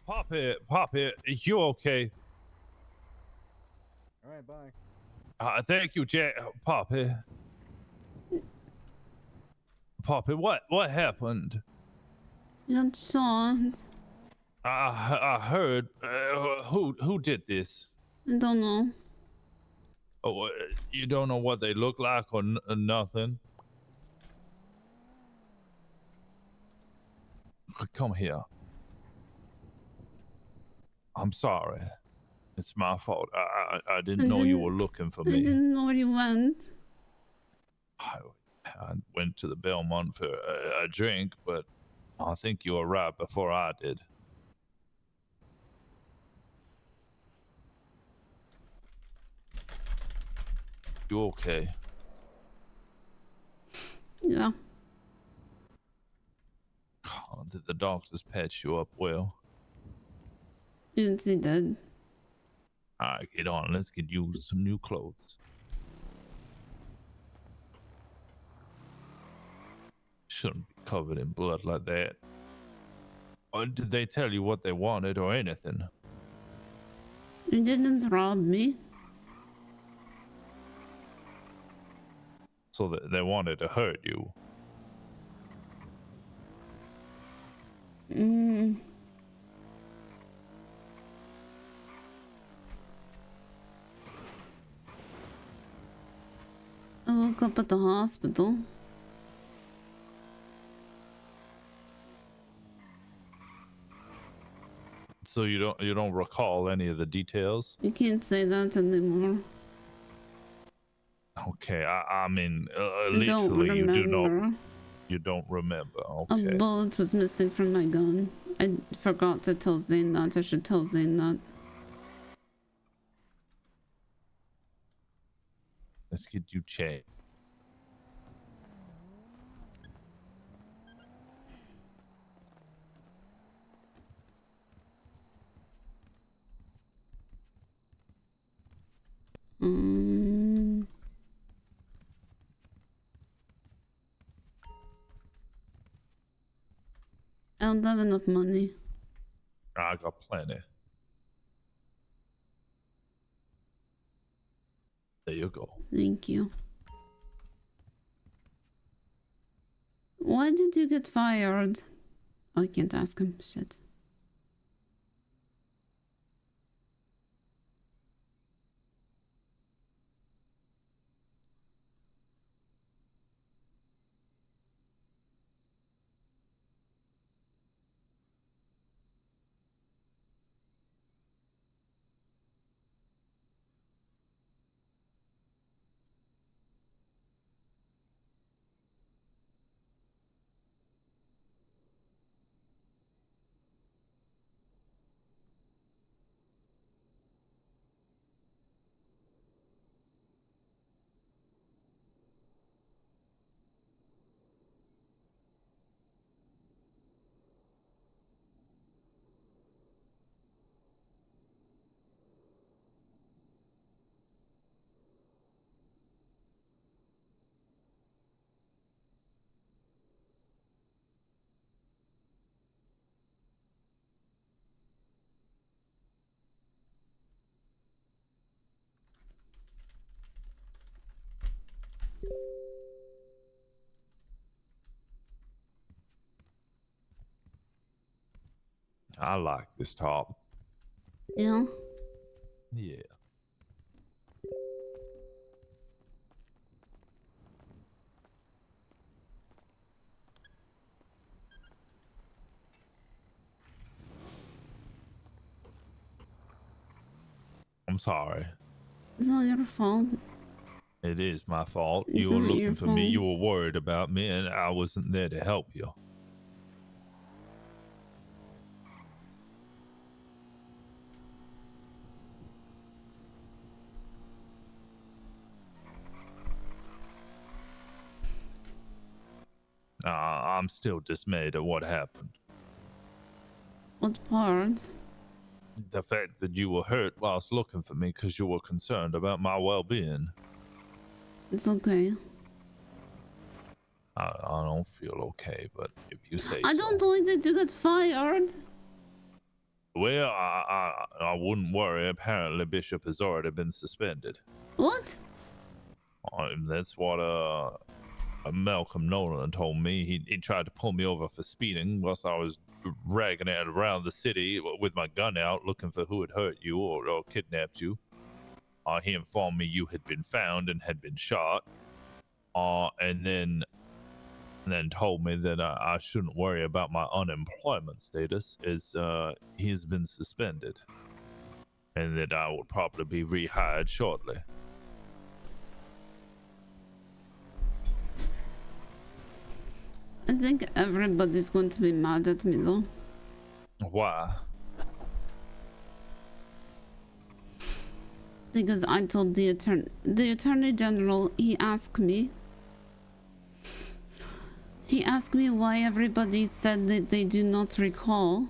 Poppy, you okay? All right, bye. Thank you, Poppy. Poppy, what happened? Got shot. I heard. Who did this? I don't know. Oh, you don't know what they look like or nothing? Come here. I'm sorry. It's my fault. I didn't know you were looking for I me. didn't know what you want. I went to the Belmont for a drink, but I think you arrived before I did. You okay? Yeah. Did the doctors patch you up well? Yes, he did. Alright, get on. Let's get you some new clothes. Shouldn't be covered in blood like that. Or did they tell you what they wanted or anything? He didn't rob me. So that they wanted to hurt you. I woke up at the hospital. So you don't recall any of the details? You can't say that anymore. Okay, I mean, I don't literally, remember. you don't remember. A Okay. bullet was missing from my gun. I forgot to tell Zane that. I should tell Zane that. Let's get you checked. I don't have enough money. I got plenty. There you go. Thank you. Why did you get fired? Oh, I can't ask him. Shit. I like this top. Yeah. Yeah. I'm sorry. It's not your fault. It is my fault. It's You were not your looking for me. fault. You were worried about me, and I wasn't there to help you. I'm still dismayed at what happened. What part? The fact that you were hurt whilst looking for me because you were concerned about my well-being. It's okay. I don't feel okay, but if you say I so. don't like that you got fired. Well, I wouldn't worry. Apparently, Bishop has already been suspended. What? That's what Malcolm Nolan told me. He tried to pull me over for speeding whilst I was ragging it around the city with my gun out, looking for who had hurt you or kidnapped you. He informed me you had been found and had been shot. And then told me that I shouldn't worry about my unemployment status as he's been suspended, and that I would probably be rehired shortly. I think everybody's going to be mad at me though. Why? Because I told the attorney general, he asked me He asked me why everybody said that they do not recall.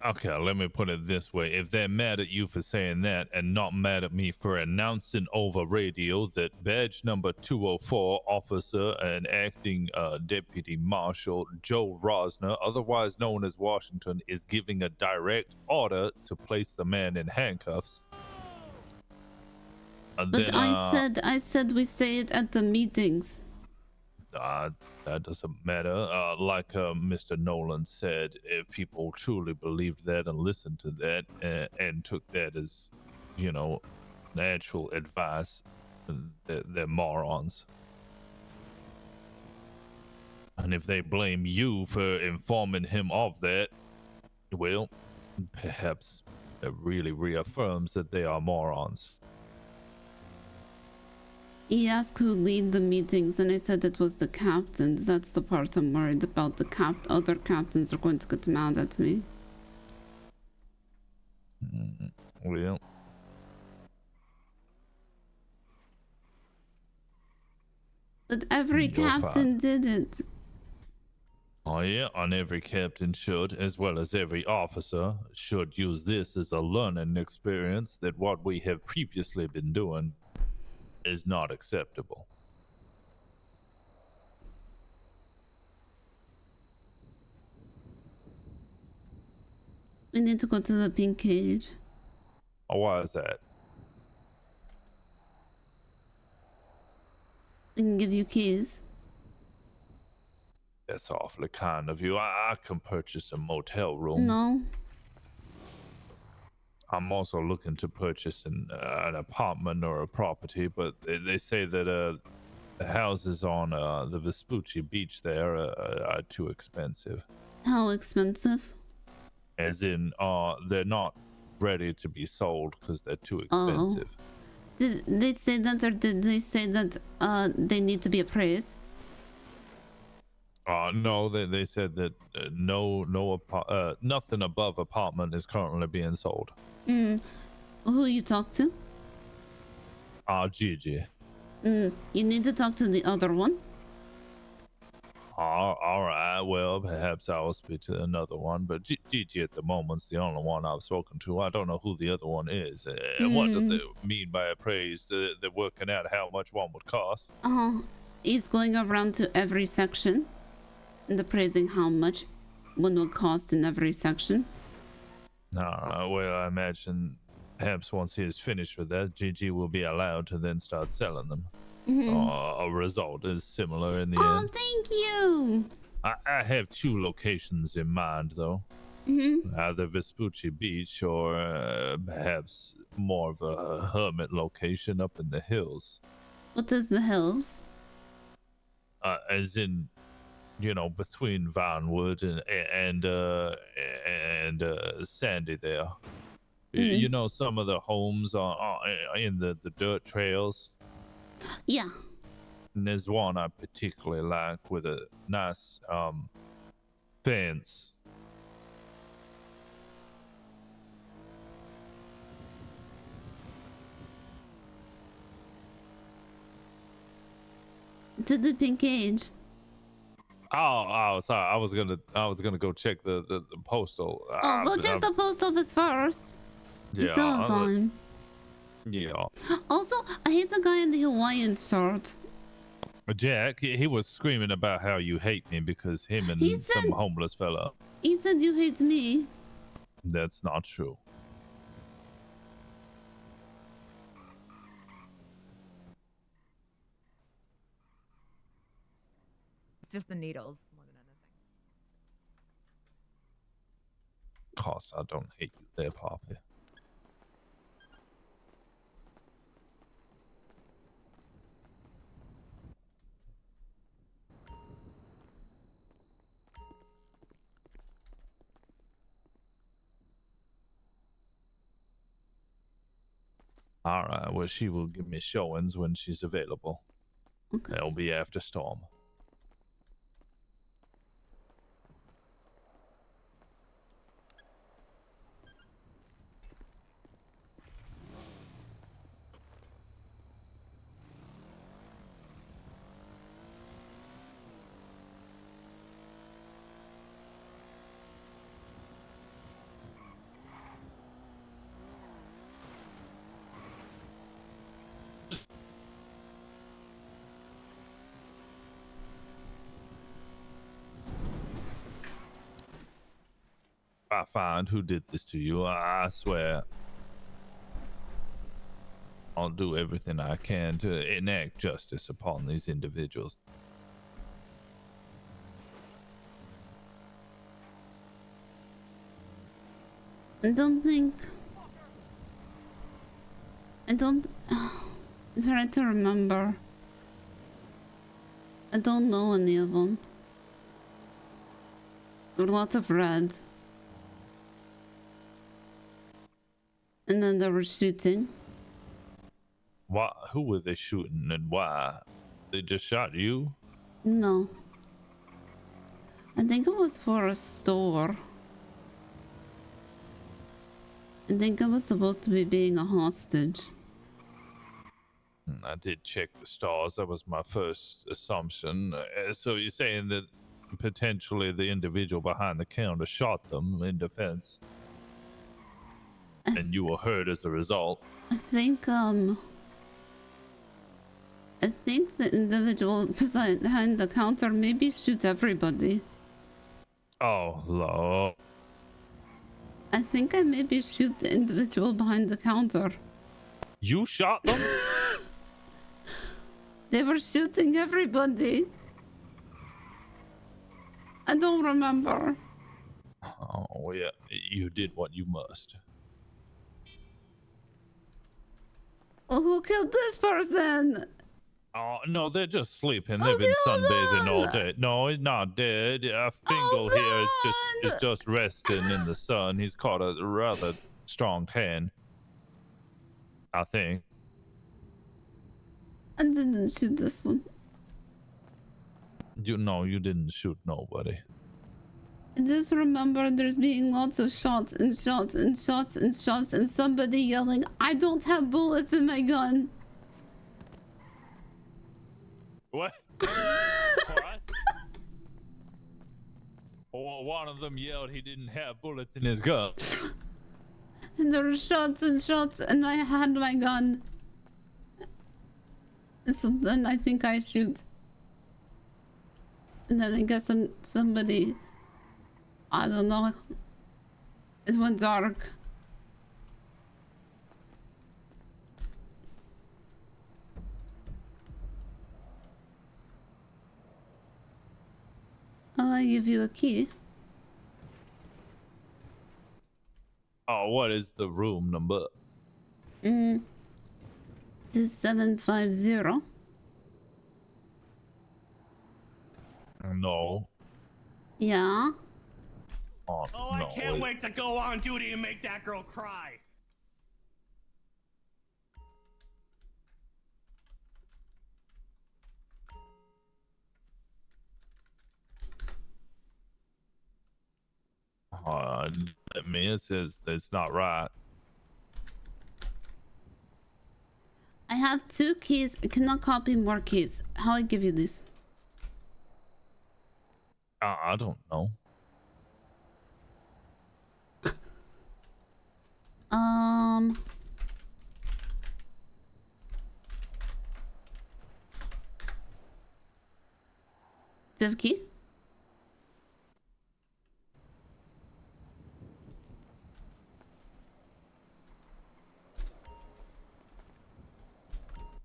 Okay, let me put it this way. If they're mad at you for saying that and not mad at me for announcing over radio that badge number 204 officer and acting deputy marshal Joe Rosner, otherwise known as Washington, is giving a direct order to place the man in handcuffs. But Then, I said we say it at the meetings. that doesn't matter. Like Mr. Nolan said, if people truly believed that and listened to that and took that as, you know, natural advice, they're morons. And if they blame you for informing him of that, well, perhaps it really reaffirms that they are morons. He asked who lead the meetings, and I said it was the captains. That's the part I'm worried about. The other captains are going to get mad at me. Well, but every captain did it. Oh yeah, and every captain should, as well as every officer, should use this as a learning experience that what we have previously been doing is not acceptable. We need to go to the pink cage. Oh, why is that? I can give you keys. That's awfully kind of you. I can purchase a motel room. No. I'm also looking to purchase an apartment or a property, but they say that the houses on the Vespucci Beach there are too expensive. How expensive? As in, they're not ready to be sold because they're too expensive. Did they say that, or did they say that they need to be appraised? No, they said that nothing above apartment is currently being sold. Who you talk to? Gigi. You need to talk to the other one. All right, well, perhaps I will speak to another one, but Gigi at the moment's the only one I've spoken to. I don't know who the other one is. What do they mean by appraised? They're working out how much one would cost. He's going around to every section and appraising how much one will cost in every section. Well, I imagine perhaps once he is finished with that, Gigi will be allowed to then start selling them. A result is similar in the end. Thank you. I have two locations in mind, though. Either Vespucci Beach or perhaps more of a hermit location up in the hills. What is the hills? As in, you know, between Vinewood and Sandy there. You know, some of the homes are in the dirt trails. Yeah. And there's one I particularly like with a nice fence. To the pink cage. Oh, sorry. I was gonna go check the postal. Go check the post office first. You Yeah, still have time. Yeah. Also, I hate the guy in the Hawaiian shirt. Jack, he was screaming about how you hate me because him and some homeless fella. He said you hate me. That's not true. It's just the needles more than anything. Of course, I don't hate you there, Poppy. All right, well, she will give me showings when she's available. Okay. That'll be after Storm. I find who did this to you, I swear I'll do everything I can to enact justice upon these individuals. I don't. It's hard to remember. I don't know any of them. There were lots of red. And then they were shooting. Why? Who were they shooting and why? They just shot you? No. I think it was for a store. I think I was supposed to be being a hostage. I did check the stars. That was my first assumption. So you're saying that potentially the individual behind the counter shot them in defense, and you were hurt as a result? I think the individual behind the counter maybe shoot everybody. Oh, Lord. I think I maybe shoot the individual behind the counter. You shot them? They were shooting everybody. I don't remember. Oh, yeah. You did what you must. Well, who killed this person? Oh, no, they're just sleeping. They've been sunbathing all day. No, he's not dead. Fingal here is just resting in the sun. He's caught a rather strong tan, I think. I didn't shoot this one. No, you didn't shoot nobody. I just remember there's being lots of shots and shots and shots and shots and somebody yelling, "I don't have bullets in my gun." What? Well, one of them yelled he didn't have bullets in his gun. And there were shots and shots and I had my gun. And so then I think I shoot. And then I guess somebody, I don't know, it went dark. I'll give you a key. Oh, what is the room number? 2750. No. Yeah. Oh, Oh, no. I can't wait to go on duty and make that girl cry. That means it's not right. I have 2 keys. I cannot copy more keys. How I give you this? I don't know. Div key?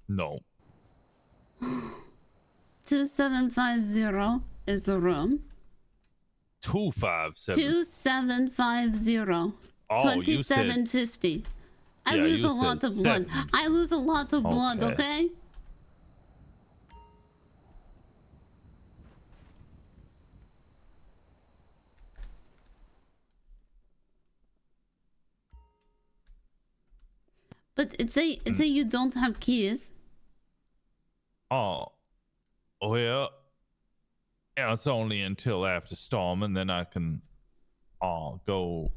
No. 2750 is the room. 257. 2750. Oh, you said- 2750. I Yeah, lose you a lot said of blood. 7. I lose a lot of blood, Okay. okay? But it's a you don't have keys. Oh. Well. Yeah, it's only until after storm, and then I can go,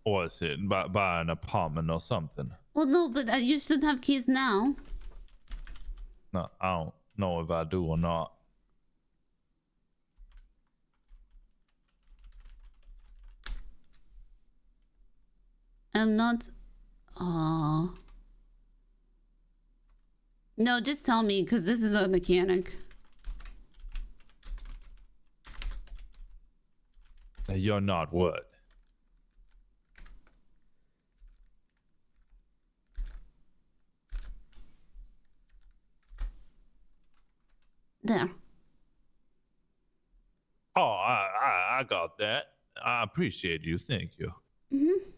what is it, buy an apartment or something. Well, no, but you should have keys now. No, I don't know if I do or not. I'm not. Oh. No, just tell me, because this is a mechanic. You're not what? There. Oh, I got that. I appreciate you. Thank you. Mm-hmm.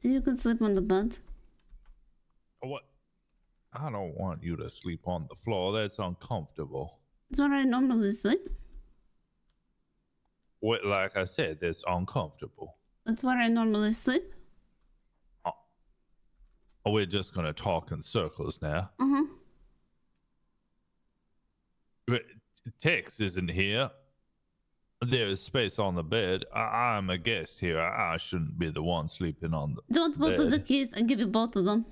So you could sleep on the bed. What? I don't want you to sleep on the floor. That's uncomfortable. It's where I normally sleep. What? Like I said, that's uncomfortable. That's where I normally sleep. Oh, we're just gonna talk in circles now. Uh-huh. But Tex isn't here. There's space on the bed. I'm a guest here. I shouldn't be the one sleeping on the Don't both of the bed. keys. I give you both of them.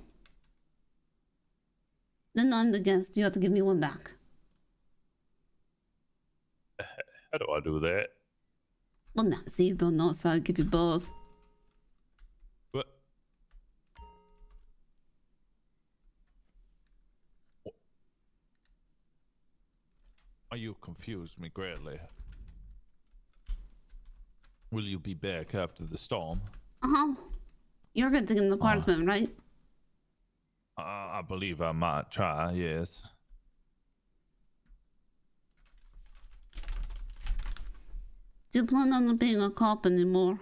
Then I'm the guest. You have to give me one back. How do I do that? Well, now, see, you don't know, so I'll give you both. What? You confused me greatly. Will you be back after the storm? Uh-huh. You're getting an apartment, right? I believe I might try, yes. Do you plan on being a cop anymore?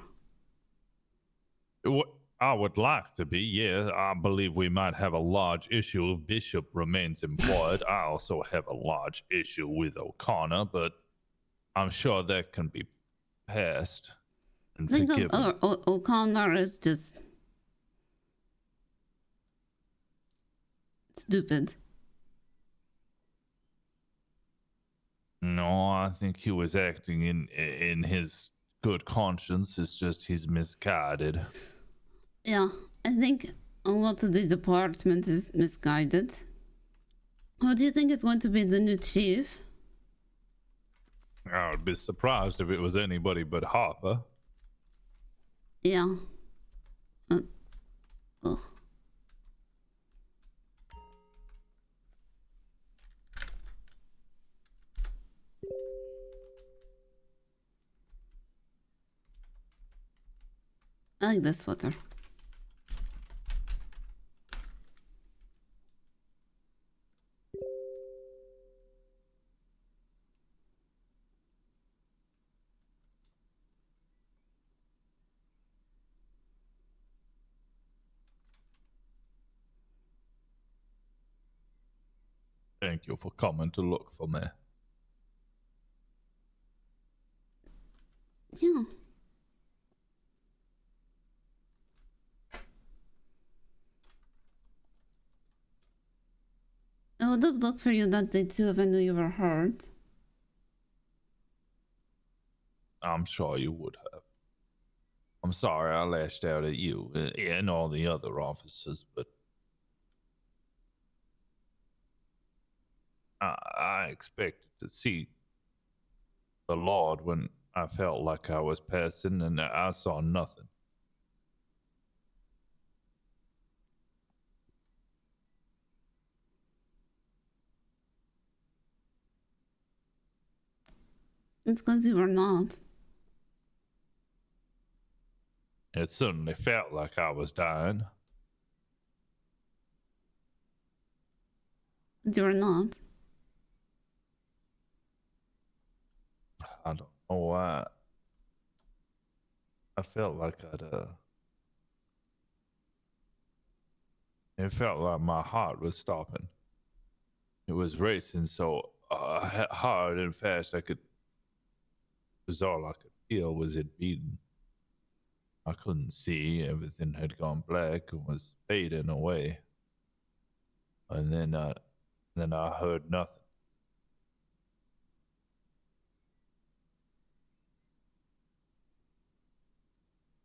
I would like to be, yeah. I believe we might have a large issue if Bishop remains employed. I also have a large issue with O'Connor, but I'm sure that can be passed and I think forgiven. O'Connor is just stupid. No, I think he was acting in his good conscience. It's just he's misguided. Yeah, I think a lot of the department is misguided. Who do you think is going to be the new chief? I would be surprised if it was anybody but Harper. Yeah. Ugh. I like this sweater. Thank you for coming to look for me. Yeah. I would have looked for you that day too if I knew you were hurt. I'm sure you would have. I'm sorry I lashed out at you and all the other officers, but I expected to see the Lord when I felt like I was passing, and I saw nothing. It's because you were not. It certainly felt like I was dying. But you were not. I don't know why. I felt like it felt like my heart was stopping. It was racing so hard and fast it was all I could feel was it beating. I couldn't see. Everything had gone black and was fading away. And then I heard nothing.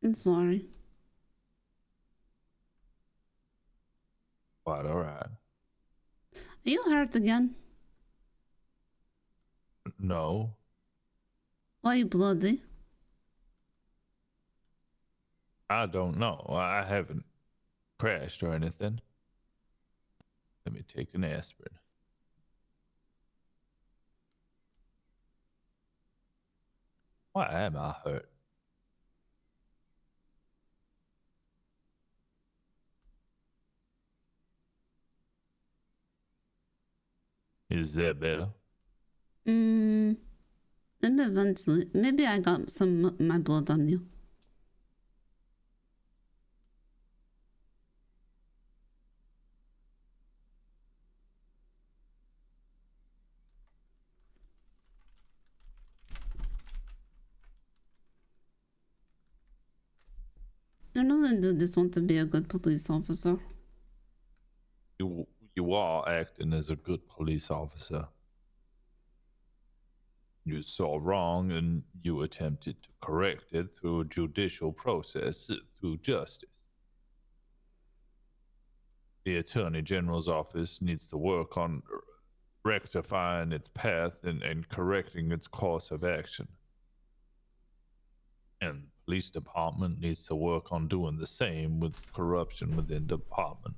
I'm sorry. Quite all right. Are you hurt again? No. Why are you bloody? I don't know. I haven't crashed or anything. Let me take an aspirin. Why am I hurt? Is that better? Maybe eventually. Maybe I got some of my blood on you. I really do just want to be a good police officer. You are acting as a good police officer. You saw wrong and you attempted to correct it through a judicial process, through justice. The Attorney General's office needs to work on rectifying its path and correcting its course of action. And the police department needs to work on doing the same with corruption within the department.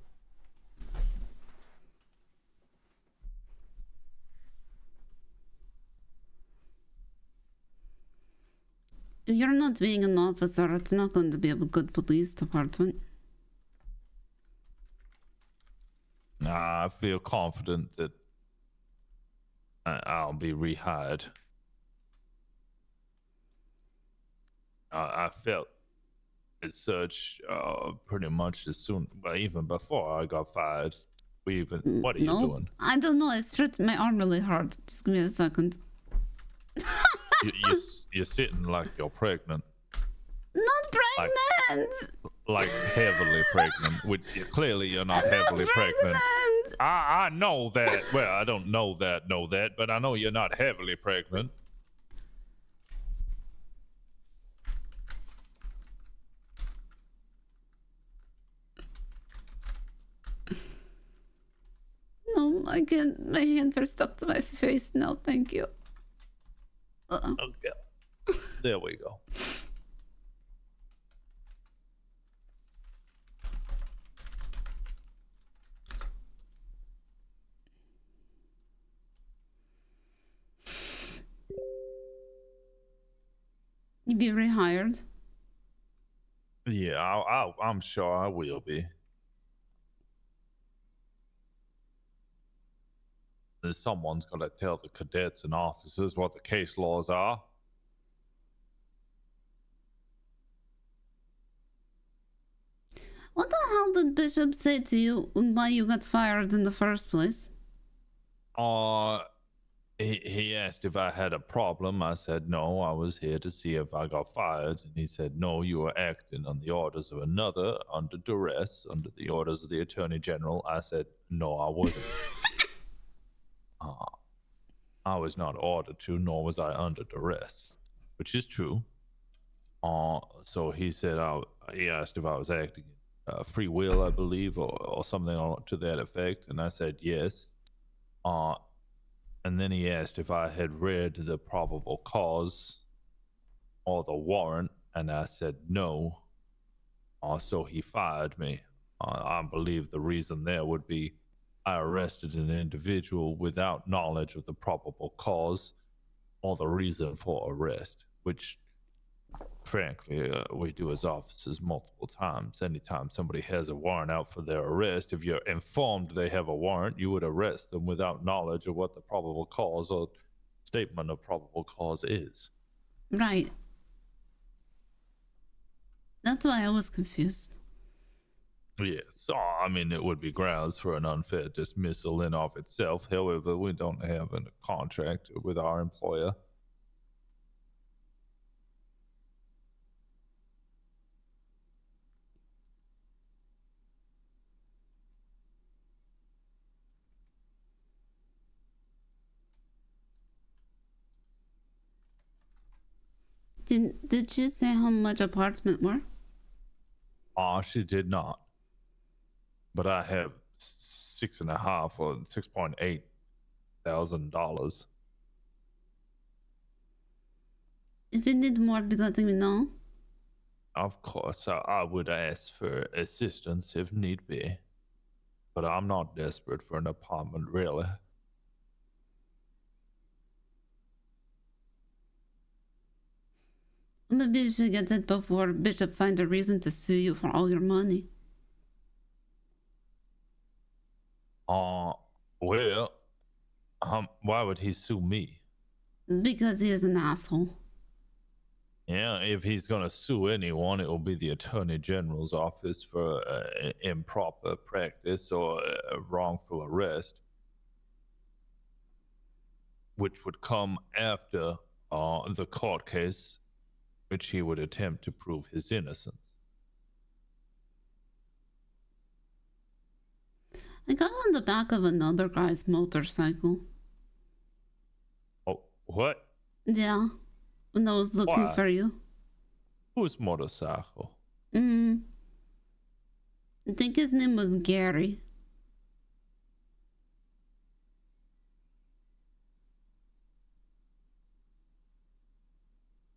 If you're not being an officer, it's not going to be a good police department. I feel confident that I'll be rehired. I felt as such pretty much as soon, but even before I got fired. What are you doing? I don't know. It stretched my arm really hard. Just give me a second. You're sitting like you're pregnant. Not pregnant! Like heavily pregnant. Clearly you're not heavily pregnant. I know that. Well, I don't know that, but I know you're not heavily pregnant. No, I can't. My hands are stuck to my face now. Thank you. Okay. There we go. You be rehired? Yeah, I'm sure I will be. Someone's got to tell the cadets and officers what the case laws are. What the hell did Bishop say to you why you got fired in the first place? He asked if I had a problem. I said no, I was here to see if I got fired. And he said, no, you were acting on the orders of another, under duress, under the orders of the Attorney General. I said, no, I wasn't. I was not ordered to, nor was I under duress, which is true. So he said, he asked if I was acting free will, I believe, or something to that effect. And I said, yes. And then he asked if I had read the probable cause or the warrant, and I said no. So he fired me. I believe the reason there would be I arrested an individual without knowledge of the probable cause or the reason for arrest, which frankly we do as officers multiple times. Anytime somebody has a warrant out for their arrest, if you're informed they have a warrant, you would arrest them without knowledge of what the probable cause or statement of probable cause is. Right. That's why I was confused. Yeah, so I mean, it would be grounds for an unfair dismissal in of itself. However, we don't have a contract with our employer. Did she say how much apartment were? She did not. But I have $6.5 or $6,800. If you need more, be letting me know. Of course, I would ask for assistance if need be. but I'm not desperate for an apartment, really. Maybe you should get it before Bishop finds a reason to sue you for all your money. Well, why would he sue me? Because he is an asshole. Yeah, if he's gonna sue anyone, it will be the Attorney General's office for improper practice or a wrongful arrest, which would come after the court case, which he would attempt to prove his innocence. I got on the back of another guy's motorcycle. Oh, what? Yeah, when I was looking Why? for you. Whose motorcycle? I think his name was Gary.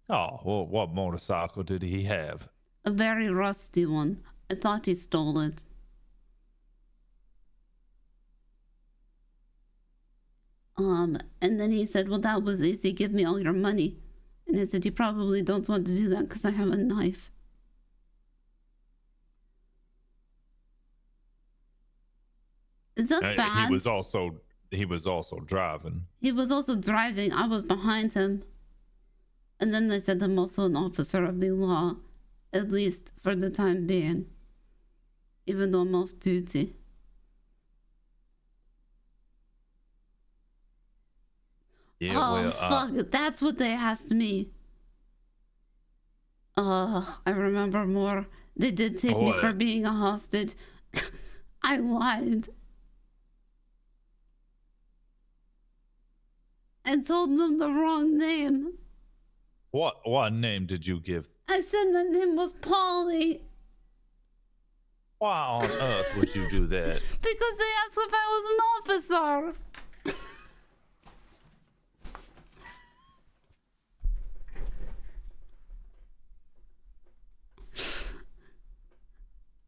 Oh, well, what motorcycle did he have? A very rusty one. I thought he stole it. And then he said, well, that was easy. Give me all your money. And I said, you probably don't want to do that because I have a knife. Is that bad? He was also driving. He was also driving. I was behind him. And then they said I'm also an officer of the law, at least for the time being, even though I'm off duty. Yeah, Oh, well, fuck. That's what they asked me. I remember more. They did take me for being a hostage. I lied. I told them the wrong name. What name did you give? I said my name was Polly. Why on earth would you do that? Because they asked if I was an officer.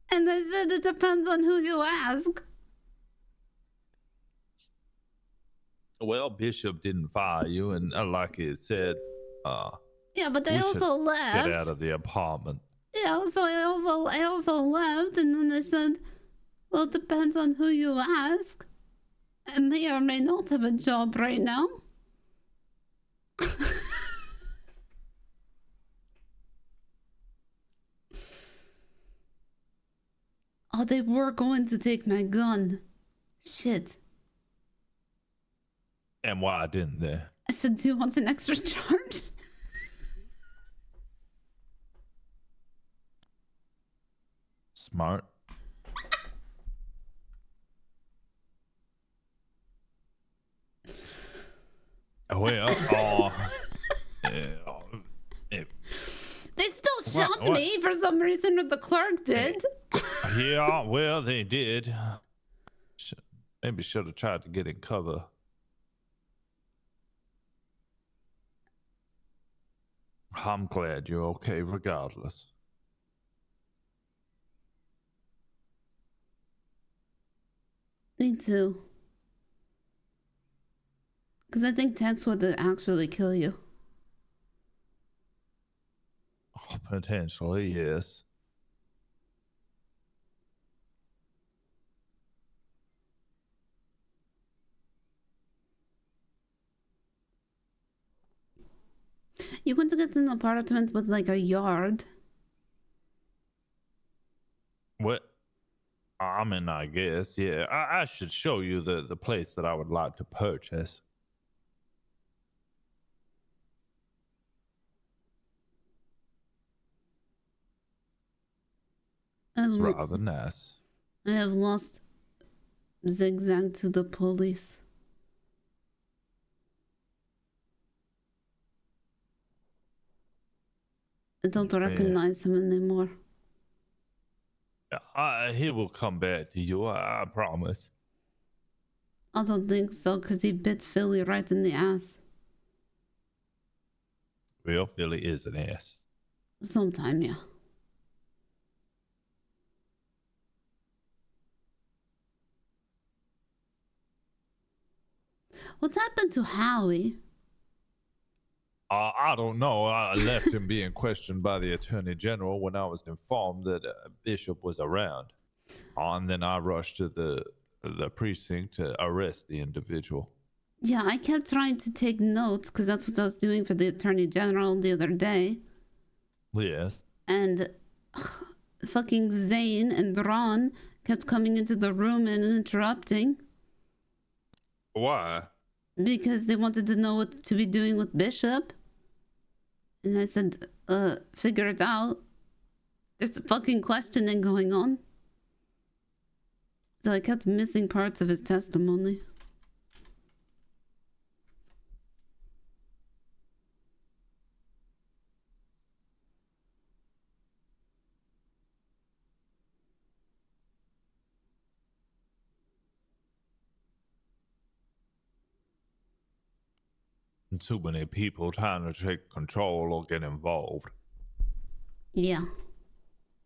And I said it depends on who you ask. Well, Bishop didn't fire you, and like it said, yeah, but they we also should left. Get out of the apartment. Yeah, so I also left, and then they said, well, it depends on who you ask. I may or may not have a job right now. Oh, they were going to take my gun. Shit. And why didn't they? I said, do you want an extra charge? Smart. Well, They still shot me for some reason, or the clerk did. yeah, well, they did. Maybe should have tried to get in cover. I'm glad you're okay regardless. Me too. Because I think Tex would actually kill you. Oh, potentially, yes. You want to get an apartment with like a yard? What? I mean, I guess, yeah. I should show you the place that I would like to purchase. It's rather nice. I have lost Zigzag to the police. I don't recognize him anymore. He will come back to you, I promise. I don't think so, because he bit Philly right in the ass. Well, Philly is an ass. Sometime, yeah. What happened to Howie? I don't know. I left him being questioned by the Attorney General when I was informed that Bishop was around. And then I rushed to the precinct to arrest the individual. Yeah, I kept trying to take notes because that's what I was doing for the Attorney General the other day. Yes. And fucking Zane and Ron kept coming into the room and interrupting Why? because they wanted to know what to be doing with Bishop. And I said, figure it out. There's a fucking questioning going on. So I kept missing parts of his testimony. Too many people trying to take control or get involved. Yeah.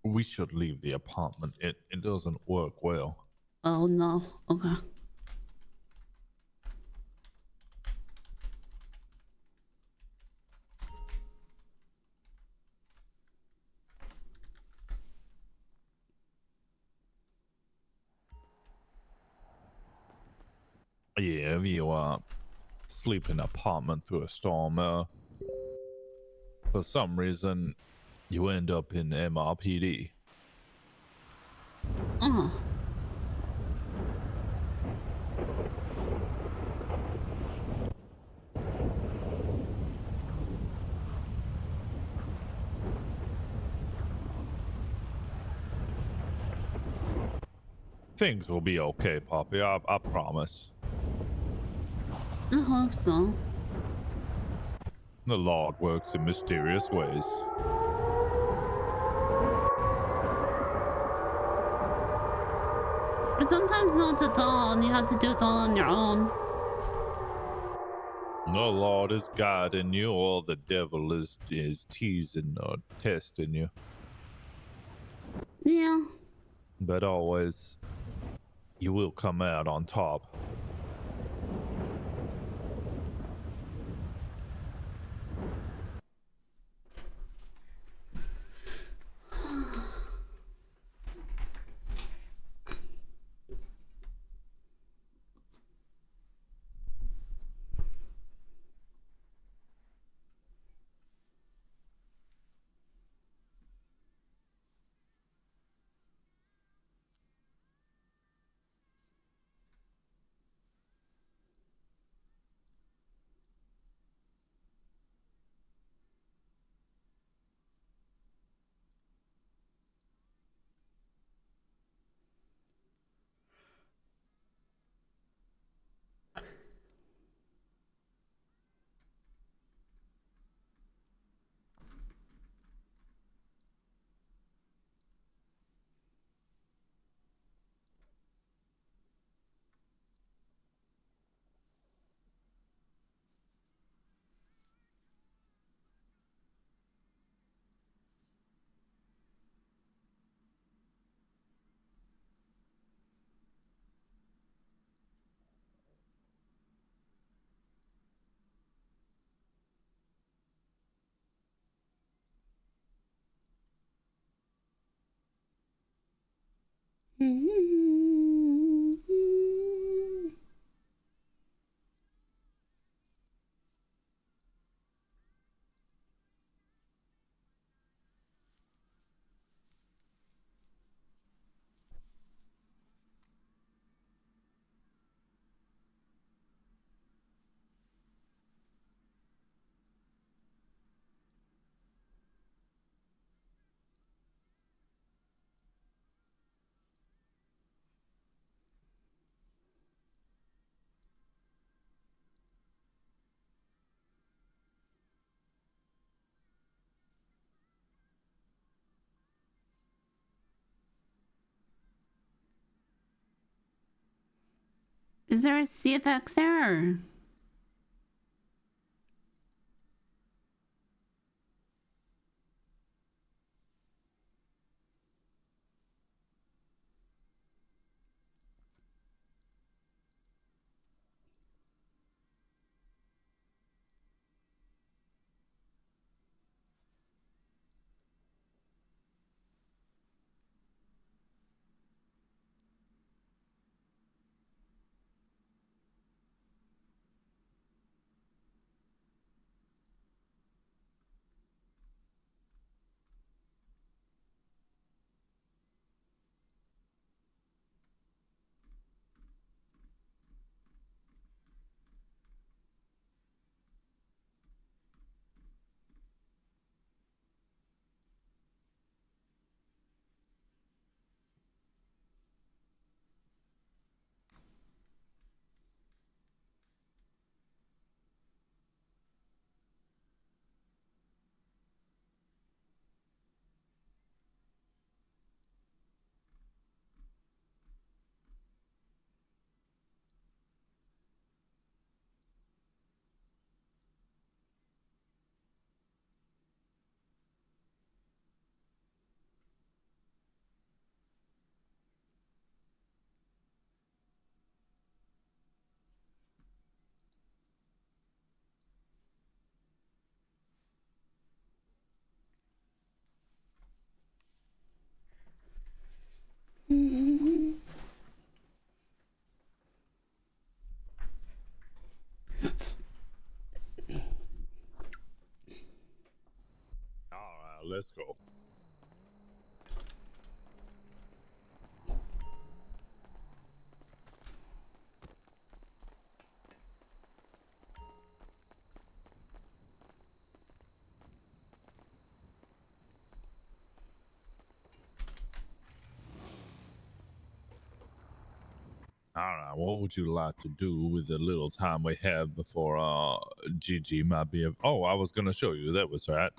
We should leave the apartment. It doesn't work well. Oh no. Okay. Yeah, if you sleep in an apartment through a storm, for some reason, you end up in MRPD. Oh. Things will be okay, Poppy. I promise. I hope so. The Lord works in mysterious ways. But sometimes not at all, and you have to do it all on your own. The Lord is guiding you, or the devil is teasing or testing you. Yeah. But always, you will come out on top. Is there a CFX error? let's go. All right, what would you like to do with the little time we have before Gigi might be? Oh, I was gonna show you. That was right.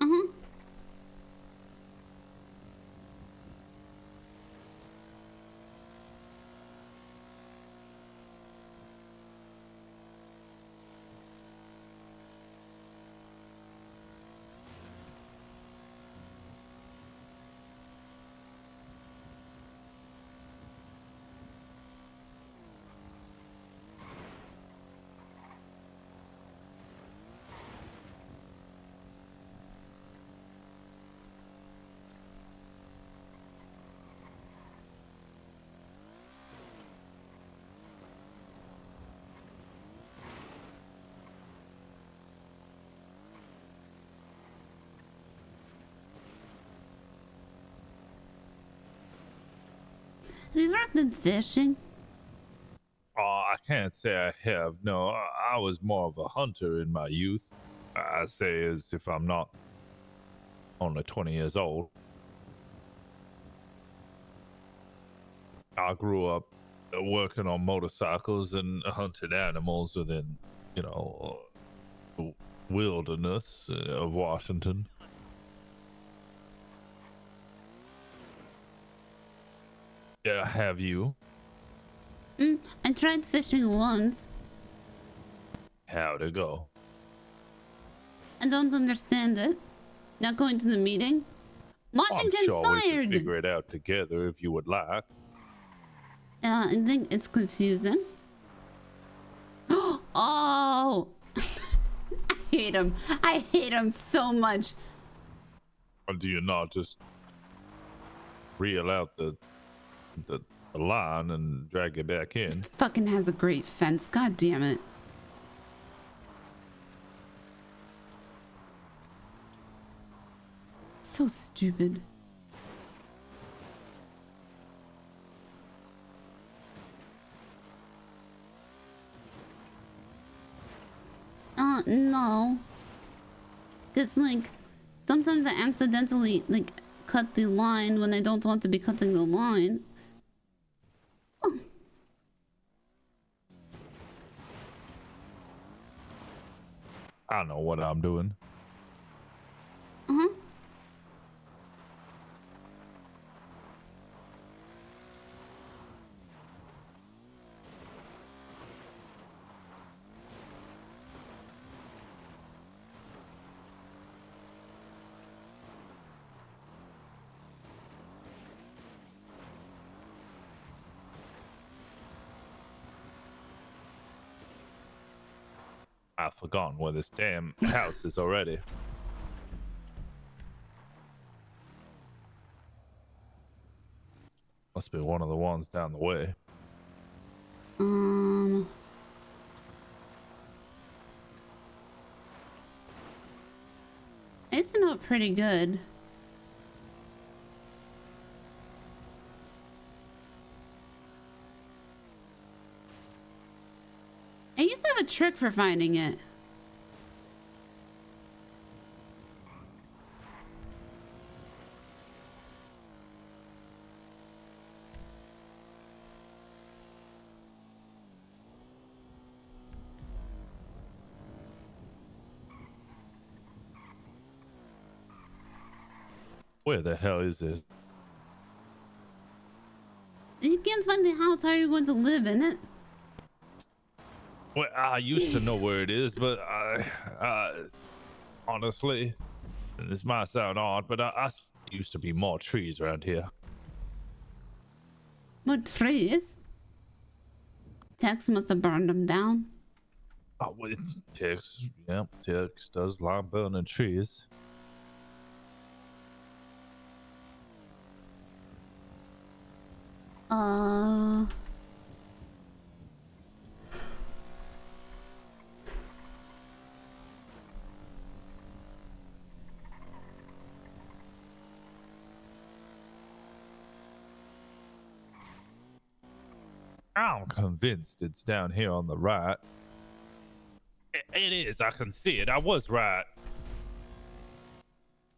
Have you ever been fishing? Oh, I can't say I have. No, I was more of a hunter in my youth. I say as if I'm not only 20 years old. I grew up working on motorcycles and hunted animals within, the wilderness of Washington. Yeah, have you? I tried fishing once. How'd it go? I don't understand it. Not going to the meeting? Washington's I'm sure we fired! could figure it out together if you would like. I think it's confusing. Oh! I hate him. I hate him so much. Or do you not just reel out the line and drag it back in? Fucking has a great fence. God damn it. So stupid. No. Cause like, sometimes I accidentally like cut the line when I don't want to be cutting the line. I know what I'm doing. I've forgotten where this damn house is already. Must be one of the ones down the way. I used to know it pretty good. I used to have a trick for finding it. Where the hell is this? If you can't find the house, how are you going to live in it? Well, I used to know where it is, but I honestly, this might sound odd, but I used to be more trees around here. What trees? Tex must have burned them down. Oh, well, Tex, yeah, Tex does like burning trees. I'm convinced it's down here on the right. It is. I can see it. I was right.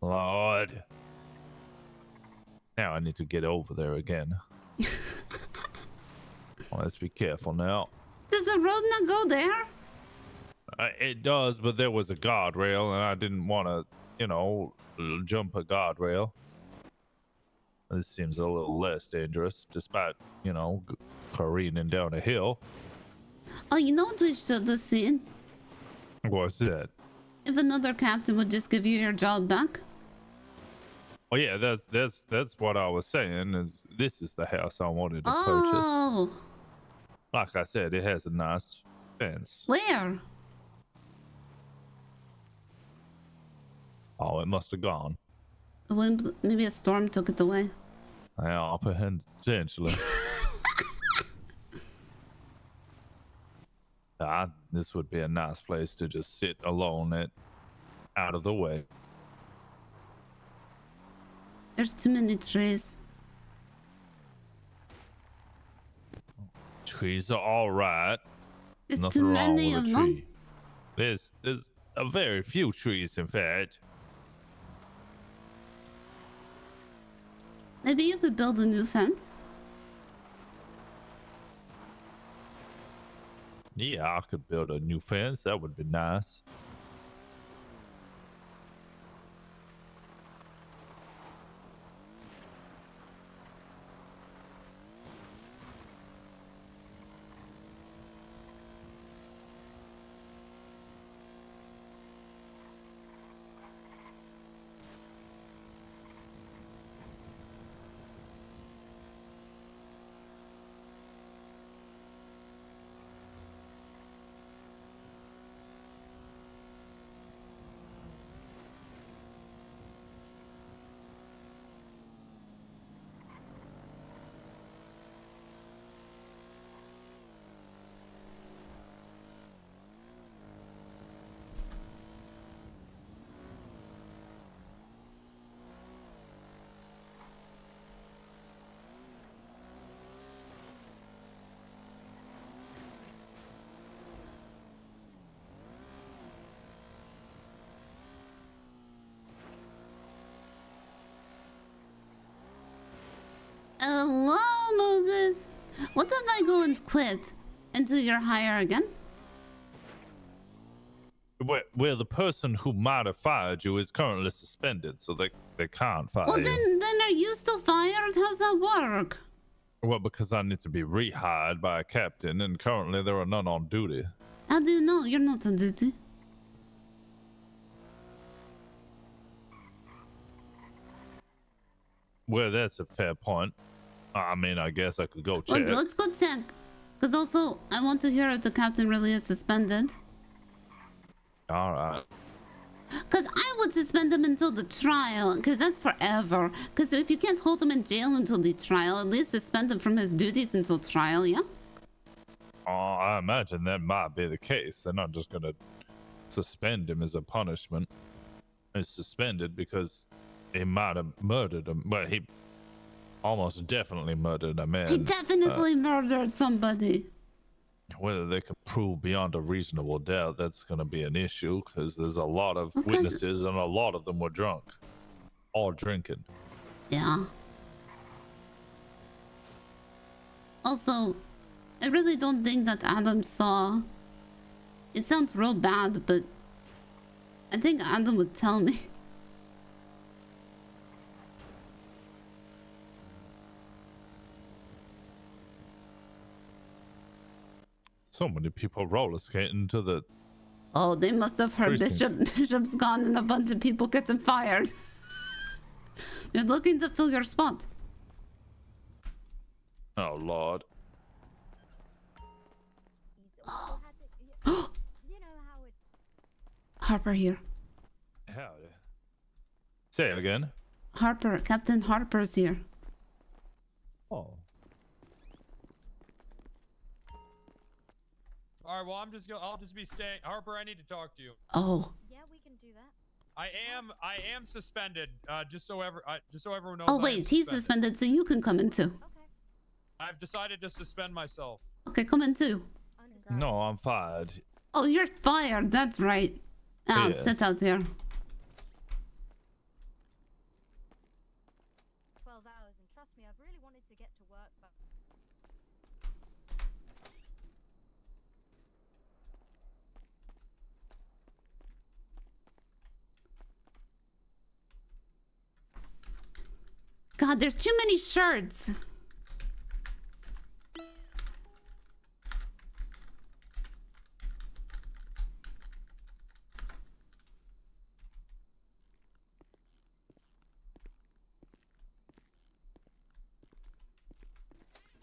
Lord. Now I need to get over there again. Well, let's be careful now. Does the road not go there? It does, but there was a guardrail, and I didn't want to, jump a guardrail. This seems a little less dangerous, despite, careening down a hill. Oh, you know what we should have seen? What's that? If another captain would just give you your job back. Oh yeah, that's what I was saying. Is this is the house I wanted to purchase? Oh. Like I said, it has a nice fence. Where? Oh, it must have gone. Maybe a storm took it away. Yeah, potentially. This would be a nice place to just sit alone out of the way. There's too many trees. Trees are all right. There's Nothing too wrong many with of a them. tree. There's a very few trees, in fact. Maybe you could build a new fence. Yeah, I could build a new fence. That would be nice. Hello, Moses. What if I go and quit until you're hire again? Well, the person who might have fired you is currently suspended, so they can't fire Well, you. then are you still fired? How's that work? Well, because I need to be rehired by a captain, and currently there are none on duty. How do you know you're not on duty? Well, that's a fair point. I mean, I guess I could go check. Let's go check. Because also, I want to hear if the captain really is suspended. All right. Because I would suspend him until the trial, because that's forever. Because if you can't hold him in jail until the trial, at least suspend him from his duties until trial, yeah? I imagine that might be the case. They're not just going to suspend him as a punishment. He's suspended because he might have murdered him. Well, he almost definitely murdered a man. He definitely murdered somebody. Whether they can prove beyond a reasonable doubt, that's going to be an issue, because there's a lot of witnesses and a lot of them were drunk. All drinking. Yeah. Also, I really don't think that Adam saw... It sounds real bad, but I think Adam would tell me. So many people roller skating to the... Oh, they must have heard Precinct. Bishop's gone and a bunch of people getting fired. They're looking to fill your spot. Oh, Lord. Harper here. Howdy. Say it again. Harper, Captain Harper's here. Oh. All right, well, I'll just be staying. Harper, I need to talk to you. Oh. Yeah, we can do that. I am suspended. Just so everyone knows. Oh wait, he's suspended, so you can come in too. I've decided to suspend myself. Okay, come in too. No, I'm fired. Oh, you're fired. That's right. I'll Yes. sit out here. 12 hours, and trust me, I've really wanted to get to work, but God, there's too many shirts.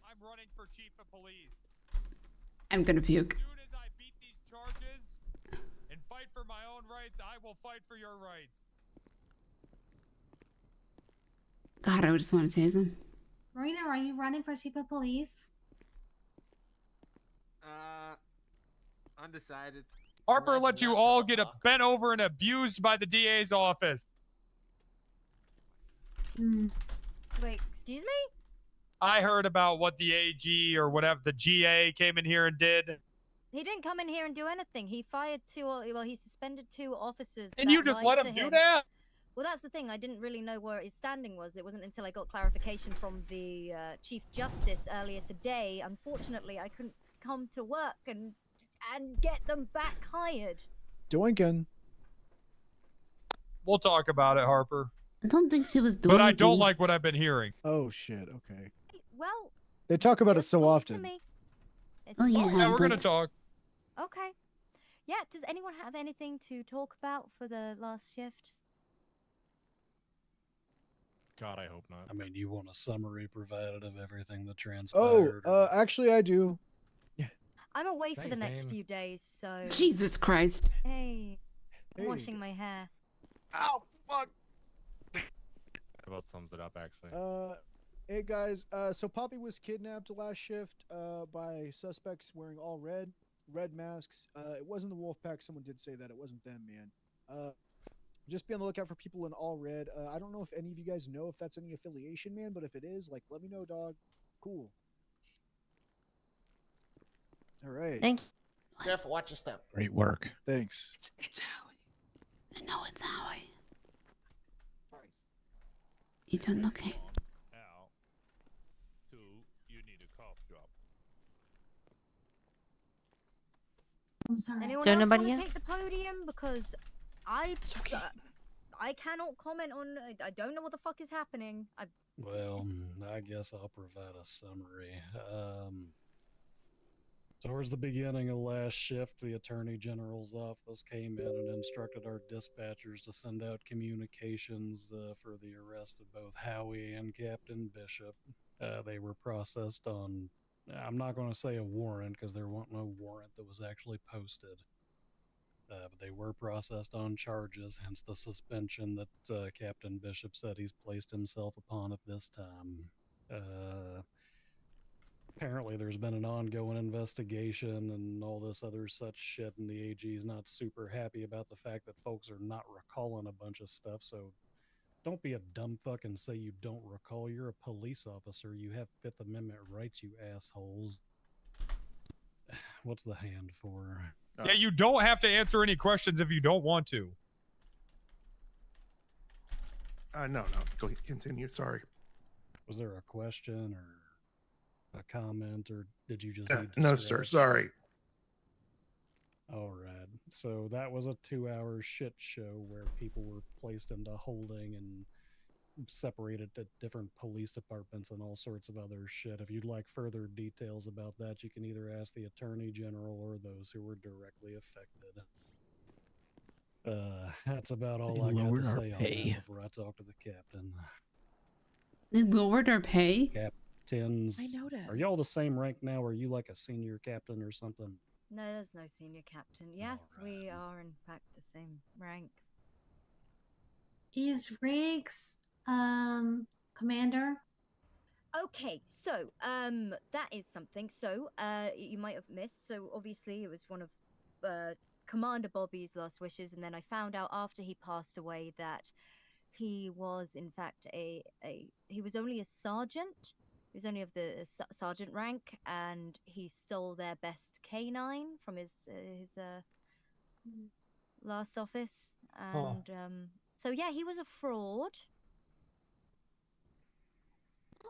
I'm running for chief of police. I'm gonna puke. As soon as I beat these charges and fight for my own rights, I will fight for your rights. God, I just want to tase him. Marina, are you running for chief of police? Undecided. Harper let you all get bent over and abused by the DA's office. wait, excuse me? I heard about what the AG or whatever, the GA came in here and did. He didn't come in here and do anything. He fired he suspended 2 officers. And that you just let lied him to do that? Well, that's the thing. I didn't really know where his standing was. It wasn't until I got clarification from the Chief Justice earlier today. Unfortunately, I couldn't come to work and get them back hired. Doinkin. We'll talk about it, Harper. I don't think she was doing. But I don't like what I've been hearing. Oh shit. Okay. Well, They talk about it so to often. me. It's Oh yeah, Yeah, we're gonna but- talk. Okay. Yeah, does anyone have anything to talk about for the last shift? God, I hope not. I mean, you want a summary provided of everything that Oh, transpired? actually, I do. I'm away for the Thanks, next Dane. few days, so... Jesus Christ. Hey, I'm Hey. washing my hair. Ow, fuck. That about sums it up, actually. Hey guys. So Poppy was kidnapped last shift. By suspects wearing all red masks. It wasn't the wolf pack. Someone did say that. It wasn't them, man. Just be on the lookout for people in all red. I don't know if any of you guys know if that's any affiliation, man, but if it is, like, let me know, dog. Cool. All right. Thank you. Careful, watch your step. Great work. Thanks. It's Howie. I know it's Howie. You doing okay? Now, 2, you need a cough drop. I'm sorry. Anyone Is there else want nobody to in? take the podium? Because I cannot comment on... I don't know what the fuck is happening. Well, I guess I'll provide a summary. Towards the beginning of last shift, the Attorney General's office came in and instructed our dispatchers to send out communications for the arrest of both Howie and Captain Bishop. They were processed on, I'm not going to say a warrant because there wasn't no warrant that was actually posted. But they were processed on charges, hence the suspension that Captain Bishop said he's placed himself upon at this time. Apparently there's been an ongoing investigation and all this other such shit, and the AG's not super happy about the fact that folks are not recalling a bunch of stuff, so don't be a dumb fuck and say you don't recall. You're a police officer. You have Fifth Amendment rights, you assholes. What's the hand for? Yeah, you don't have to answer any questions if you don't want to. No. Go ahead, continue. Sorry. Was there a question or a comment, or did you just need to no, sir. stretch? Sorry. All right. So that was a 2-hour shit show where people were placed into holding and separated to different police departments and all sorts of other shit. If you'd like further details about that, you can either ask the Attorney General or those who were directly affected. That's about all They I got lowered to our say on pay. that before I talk to the captain. They lowered our pay? Captains. I noticed. Are y'all the same rank now? Are you like a senior captain or something? No, there's no senior captain. Yes, we are in fact the same rank. Is Riggs commander? Okay, so that is something. So you might have missed. So obviously it was one of Commander Bobby's last wishes, and then I found out after he passed away that he was in fact he was only a sergeant, He was only of the sergeant rank, and he stole their best canine from his last office. And so yeah, he was a fraud.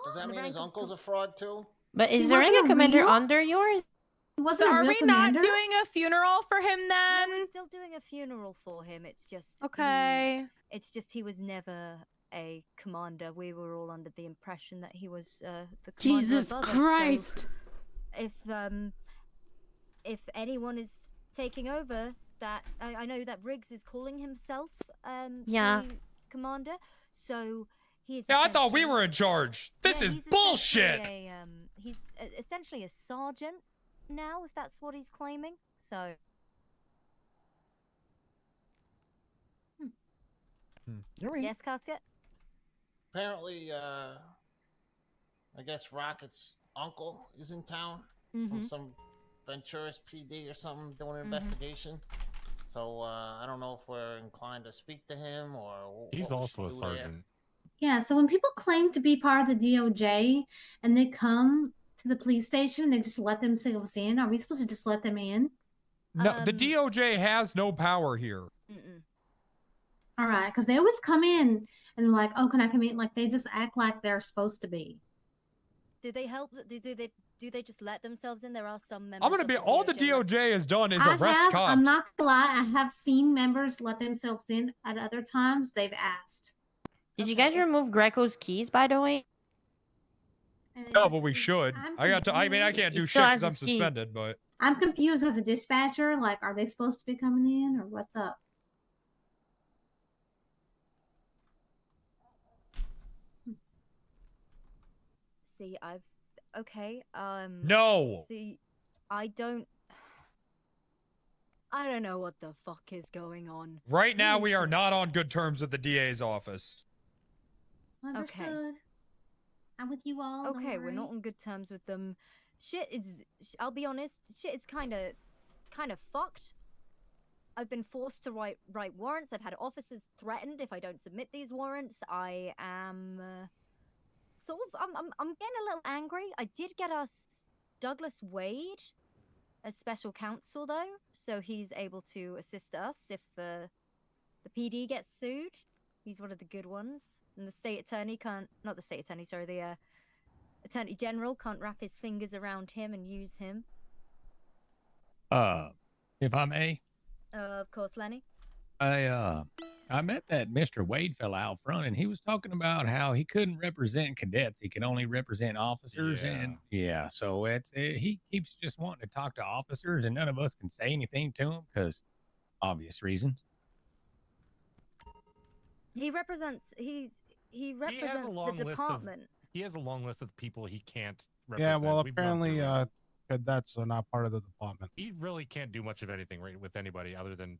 Does that The mean his rank of uncle's a fraud too? But is He there any wasn't a commander real- under yours? He wasn't So a are real we commander? not doing a funeral for him then? No, we're still doing a funeral for him. It's just Okay. It's just he was never a commander. We were all under the impression that he was the commander Jesus above us, Christ. so if anyone is taking over, that I know that Briggs is calling himself Yeah. the commander. So he is. Yeah, I thought we essentially- were in charge. This Yeah, is he's bullshit. essentially he's essentially a sergeant now, if that's what he's claiming. So. Yes, Casket. Apparently, I guess Rocket's uncle is in town from Mhm. some Venturas PD or something doing an Mhm. investigation. So I don't know if we're inclined to speak to him or. He's what we also a should do there. sergeant. Yeah, so when people claim to be part of the DOJ and they come to the police station, they just let themselves in. Are we supposed to just let them in? No, the DOJ has no power here. All right, because they always come in and like, oh, can I come in? Like they just act like they're supposed to be. Do they help? Do they just let themselves in? There are some members. I'm gonna of be the all the DOJ has done is arrest cops. I'm not gonna lie, I have seen members let themselves in. At other times, they've asked. Did you guys remove Greco's keys, by the way? No, but we should. I mean, I can't He do still shit has because I'm his key. suspended, but I'm confused as a dispatcher. Like, are they supposed to be coming in or what's up? See, okay. No. See, I don't know what the fuck is going on. right now we are not on good terms with the DA's office. Understood. I'm with you all. don't Okay, we're worry. not on good terms with them. Shit is. I'll be honest. Shit is kind of fucked. I've been forced to write warrants. I've had officers threatened if I don't submit these warrants. I am sort of. I'm getting a little angry. I did get us Douglas Wade as special counsel though, so he's able to assist us if the PD gets sued. He's one of the good ones, and the state attorney can't. Not the state attorney. Sorry, the attorney general can't wrap his fingers around him and use him. If I may, Of course, Lenny. I met that Mr. Wade fella out front, and he was talking about how he couldn't represent cadets; he could only represent officers. Yeah. And yeah, so he keeps just wanting to talk to officers, and none of us can say anything to him because obvious reasons. He represents. He represents long the list of- department. He has a long list of people he can't represent. Yeah, well, We've gone apparently, through it. cadets are not part of the department. He really can't do much of anything right with anybody other than,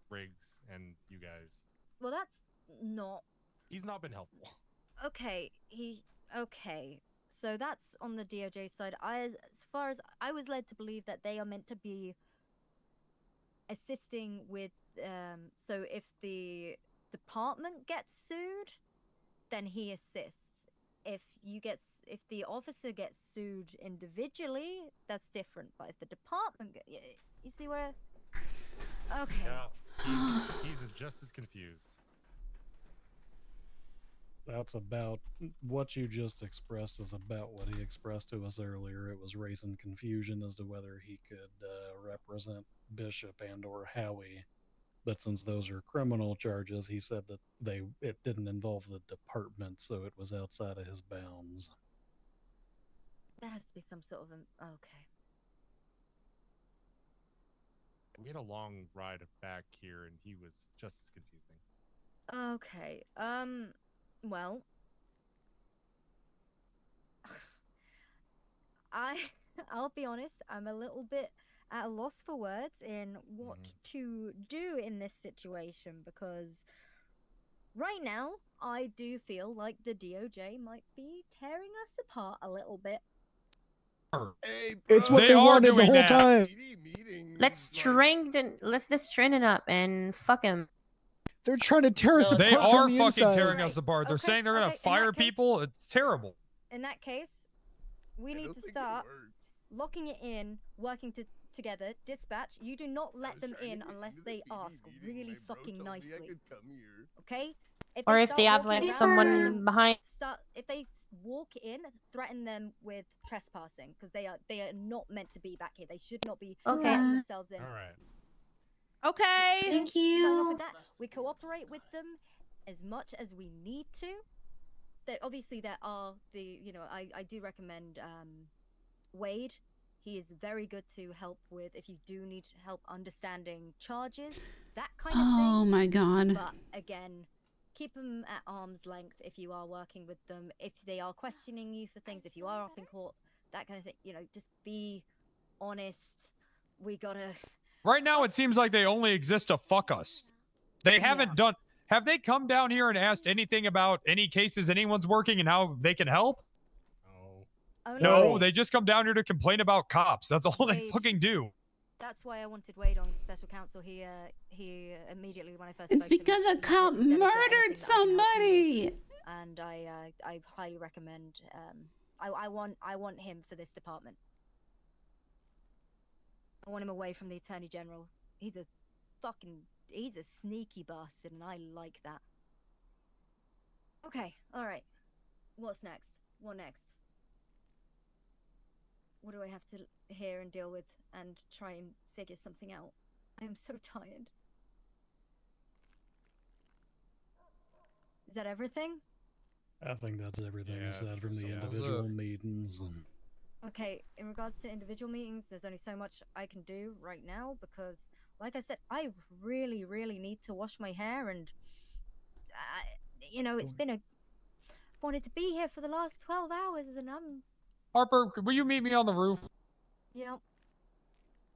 Briggs and you guys. Well, that's not He's not been helpful. okay. Okay. So that's on the DOJ side. As far as I was led to believe that they are meant to be assisting with. So if the department gets sued, then he assists. If the officer gets sued individually, that's different. But if the department, you see where? Okay. Yeah, he's just as confused. That's about what you just expressed is about what he expressed to us earlier. It was raising confusion as to whether he could represent Bishop and or Howie. But since those are criminal charges, he said that it didn't involve the department, so it was outside of his bounds. There has to be some sort of okay. We had a long ride back here, and he was just as confusing. Okay. Well, I'll be honest. I'm a little bit at a loss for words in what to do in this situation because right now I do feel like the DOJ might be tearing us apart a little bit. It's what they wanted the whole time. Let's strengthen it up and fuck him. They're trying to tear us apart They are from the fucking inside. tearing us apart. They're saying they're gonna fire people. It's terrible. in that case, we need to start locking it in, working together. Dispatch, you do not let them in unless they ask really fucking nicely. Okay? Or if start they have walking like around, someone threaten them- behind. if they walk in, threaten them with trespassing because they are not meant to be back here. They should not be Okay. letting themselves in. All right. Okay. Thank Starting off you. with that, we cooperate with them as much as we need to. Obviously there are I do recommend Wade. He is very good to help with if you do need help understanding charges, that kind of thing. Oh my god. But again, keep them at arm's length if you are working with them. If they are questioning you for things, if you are up in court, that kind of thing. Just be honest. We gotta. Right now, it seems like they only exist to fuck us. They haven't done. Have they come down here and asked anything about any cases anyone's working and how they can help? No, they just come down here to complain about cops. That's all they Wade. fucking do. That's why I wanted Wade on special counsel. He immediately when I first It's spoke to him, because a he said, cop "Is there anything murdered that I can help you somebody. with?" And I highly recommend. I want him for this department. I want him away from the Attorney General. He's a sneaky bastard, and I like that. Okay, all right. What's next? What next? What do I have to hear and deal with and try and figure something out? I am so tired. Is that everything? I think that's everything Yeah, aside from the that was individual it. meetings and. Okay, in regards to individual meetings, there's only so much I can do right now because, like I said, I really, really need to wash my hair and, it's been wanted to be here for the last 12 hours and I'm... Harper, will you meet me on the roof? Yep.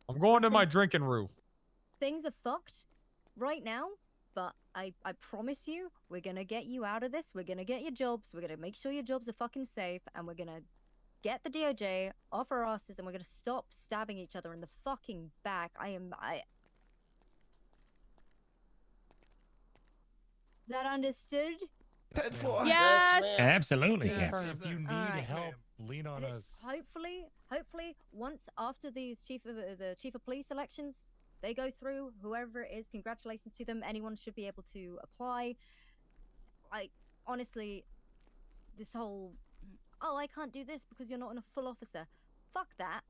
I'm going to my drinking roof. Things are fucked right now, but I promise you, we're gonna get you out of this. We're gonna get your jobs. We're gonna make sure your jobs are fucking safe, and we're gonna get the DOJ off our asses, and we're gonna stop stabbing each other in the fucking back. Is that understood? Yes. Absolutely. Yeah. Yeah. If you need Alright. help, lean on us. Hopefully, once after these the chief of police elections, they go through, whoever it is, congratulations to them. Anyone should be able to apply. Honestly, this whole, I can't do this because you're not a full officer. Fuck that.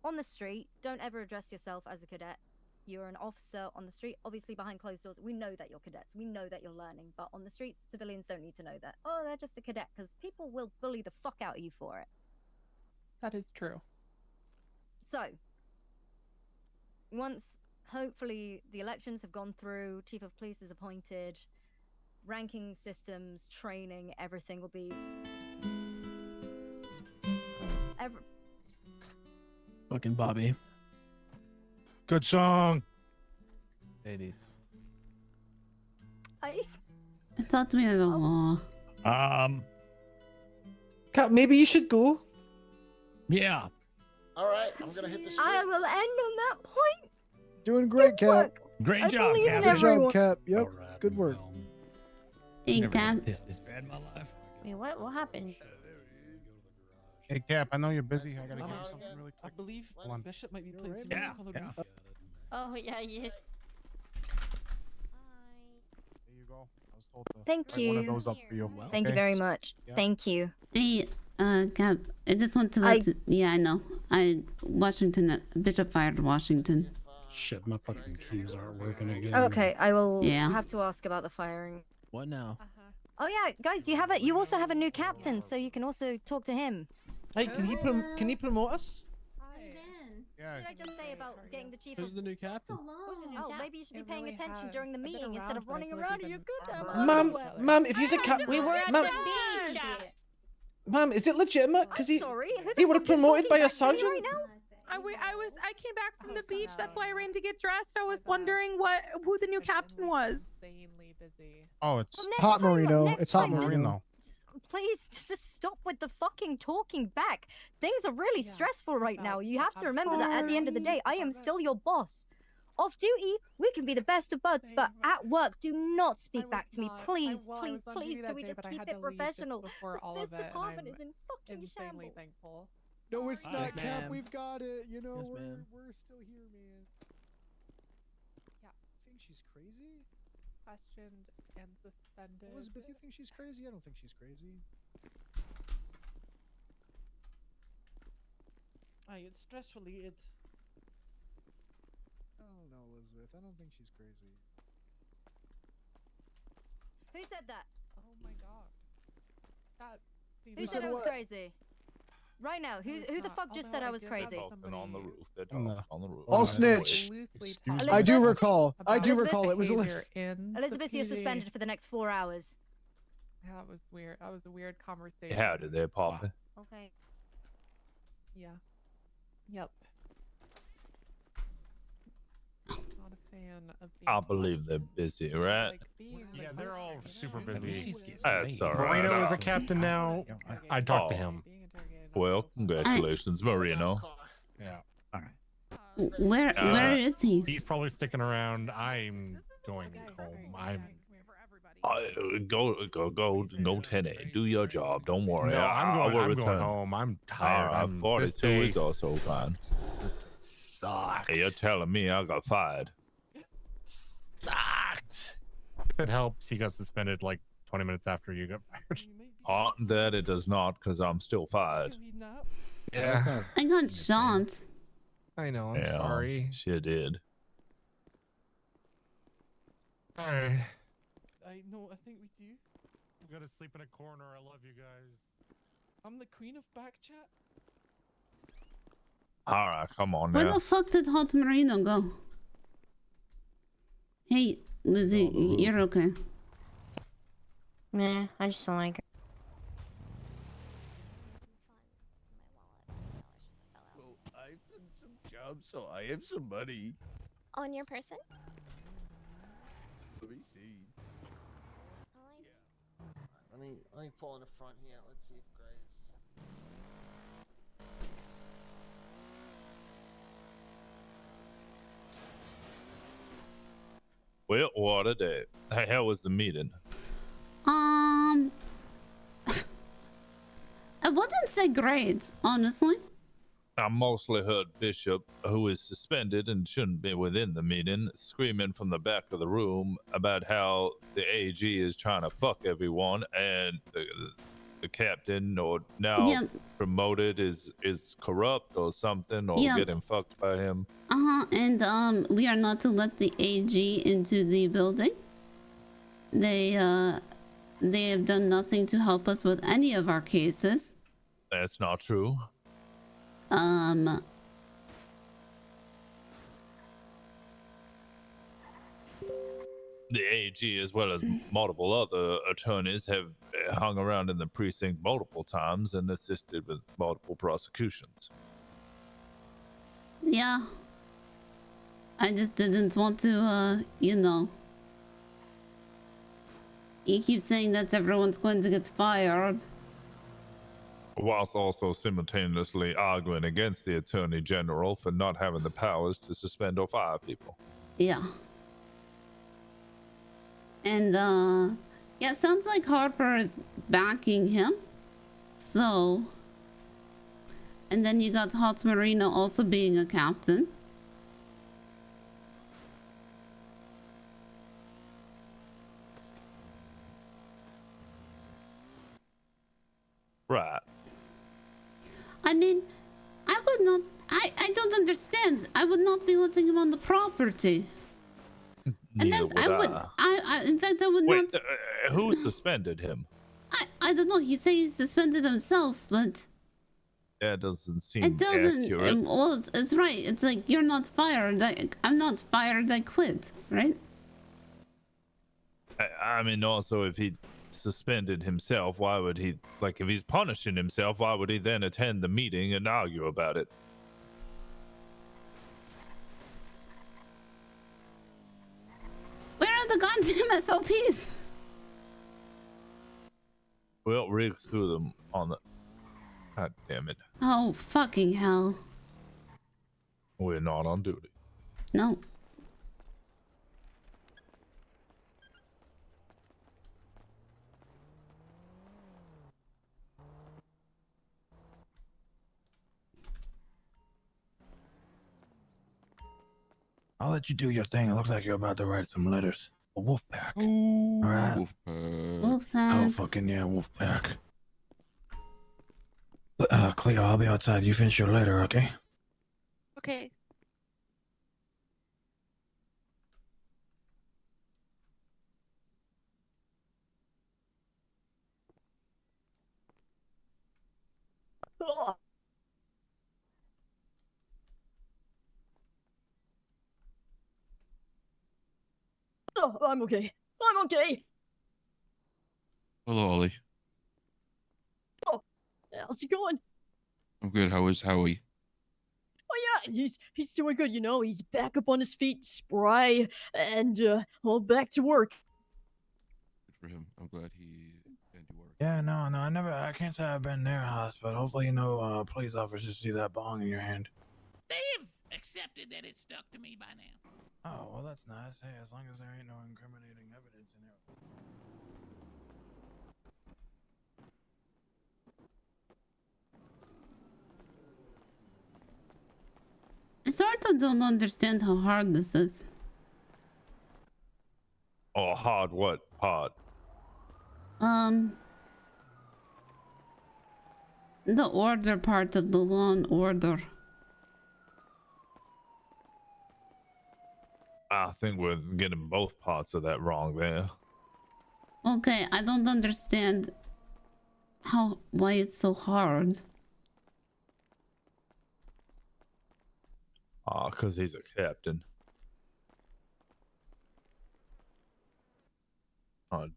On the street, don't ever address yourself as a cadet. You're an officer on the street, obviously behind closed doors. We know that you're cadets. We know that you're learning. But on the streets, civilians don't need to know that. Oh, they're just a cadet, because people will bully the fuck out of you for it. That is true. So, once, hopefully, the elections have gone through, chief of police is appointed, ranking systems, training, everything will be... Fucking Bobby. Good song. Ladies. I thought we had a law. Cap, maybe you should go. Yeah. All right, I'm gonna hit the streets. I will end on that point. Doing great, Cap. Great I job, believe in Cap. Good everyone. job, Cap. Yep. Good work. Hey, Never Cap. been pissed this bad in my life. Wait, what happened? Hey, Cap, I know you're busy. I gotta get you something really I quick. believe Hold on. Bishop might be playing some Yeah, music on the yeah. roof. Oh yeah. There you go. I was told to Thank write one of you. those up for you. Thank you Okay? very much. Yeah. Thank you. Hey, Cap, I just want to yeah, I know. Bishop fired Washington. Shit, my fucking keys aren't working again. Okay, I will Yeah. have to ask about the firing. What now? Oh yeah, guys, you also have a new captain, so you can also talk to him. Hey, can he promote us? Yeah. What did I just say about getting the chief? Who's the new captain? Oh, maybe you should be It paying really attention has. during the I've been meeting instead around, of but I running feel like around in we've your been goddamn Ma'am, if he's a cap, We were at ma'am, the beach. ma'am, is it legitimate? Because he Sorry, who he the would fuck have is promoted by talking a back to me sergeant. right now? I came back from the beach. That's why I ran to get dressed. I was wondering who the new captain was. Oh, it's Well, next Hot time- Marino. next It's Hot time, just- Marino. Please just stop with the fucking talking back. Things are really stressful right now. You have to remember that at the end of the day, I am still your boss. Off duty, we can be the best of buds, but at work, do not speak back to me, please, please, please. Can we just keep it professional? This department is in fucking shambles. Thankful. No, it's Yes, not, Cap. ma'am. We've got it. You know, Yes, ma'am. we're still here, man. Yeah. Think she's crazy? Questioned and suspended. Elizabeth, you think she's crazy? I don't think she's crazy. It's stress related. I don't know, Elizabeth. I don't think she's crazy. Who said that? Oh my god. That seems Who said I was crazy? Right now, who the fuck just said I was crazy? Talking on the roof. They're talking on the roof. I'll snitch. I do recall. I do recall. It was Elizabeth. Elizabeth, you're suspended for the next 4 hours. That was weird. That was a weird conversation. How did they, Poppy? Okay. Yeah. Yep. Not a fan of being I believe they're busy, right? Yeah, they're all super busy. That's all right. Marino is a captain now. I talked to him. Well, congratulations, Marino. Yeah. All right. Where is he? He's probably sticking around. I'm going home. Go, Tenny. Do your job. Don't worry. No, I'm will going return. home. I'm All tired. right, 42 is also fine. Sucked. Hey, you're telling me I got fired. Sucked. If it helps, he got suspended like 20 minutes after you got fired. That it does not, because I'm still fired. Yeah. I got shot. I know. I'm sorry. She did. All right. I think we do. I'm gonna sleep in a corner. I love you guys. I'm the queen of back chat. All right, come on Where now. the fuck did Hot Marino go? Hey, Lizzie, you're okay. Nah, I just don't like her. Well, I've done some jobs, so I have some money. On your person? Let me see. Let me pull in the front here. Let's see if Gray's. Well, what a day. Hey, how was the meeting? I wouldn't say great, honestly. I mostly heard Bishop, who is suspended and shouldn't be within the meeting, screaming from the back of the room about how the AG is trying to fuck everyone, and the captain, or now promoted, is corrupt or something, or getting fucked by him. And we are not to let the AG into the building. They have done nothing to help us with any of our cases. That's not true. The AG, as well as multiple other attorneys, have hung around in the precinct multiple times and assisted with multiple prosecutions. Yeah. I just didn't want to, you know. He keeps saying that everyone's going to get fired. Whilst also simultaneously arguing against the Attorney General for not having the powers to suspend or fire people. Yeah. And, yeah, sounds like Harper is backing him. So. And then you got Hot Marino also being a captain. Right. I mean, I would not. I don't understand. I would not be letting him on the property. Neither would I. In fact, I would Wait, not. Who suspended him? I don't know. He says he suspended himself, but That doesn't seem it doesn't. accurate. Well, it's right. It's like you're not fired. I'm not fired. I quit. Right? I mean, also, if he suspended himself, why would he, like, if he's punishing himself, why would he then attend the meeting and argue about it? Where are the goddamn SOPs? Well, Riggs threw them on the. God damn it. Oh fucking hell! We're not on duty. No, I'll let you do your thing. It looks like you're about to write some letters. A wolf pack. All right. Wolf Oh, pack. fucking yeah, wolf pack. Cleo, I'll be outside. You finish your letter, okay? Okay. Oh, I'm okay. I'm okay. Hello, Ollie. Oh, how's it going? I'm good. How is Howie? Oh yeah, he's doing good. You know, he's back up on his feet, spry, and all back to work. Good for him. I'm glad he can do work. Yeah, no, I can't say I've been near a hospital. Hopefully, police officers see that bong in your hand. They've accepted that it stuck to me by now. Oh, well, that's nice. Hey, as long as there ain't no incriminating evidence in it. I sort of don't understand how hard this is. Oh, hard what? Hard. The order part of the law and order. I think we're getting both parts of that wrong there. Okay, I don't understand why it's so hard. Because he's a captain.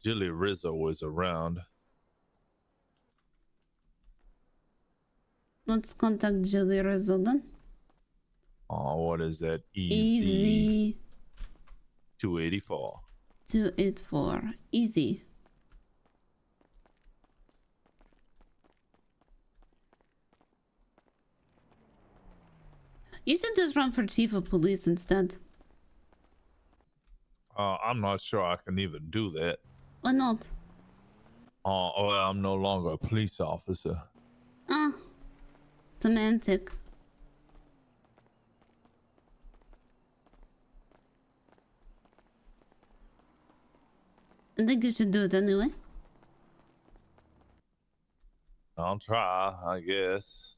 Jilly Rizzo was around. Let's contact Jilly Rizzo then. What is that? Easy. 284. 284. Easy. You should just run for chief of police instead. I'm not sure I can even do that. Why not? Well, I'm no longer a police officer. Semantic. I think you should do it anyway. I'll try, I guess.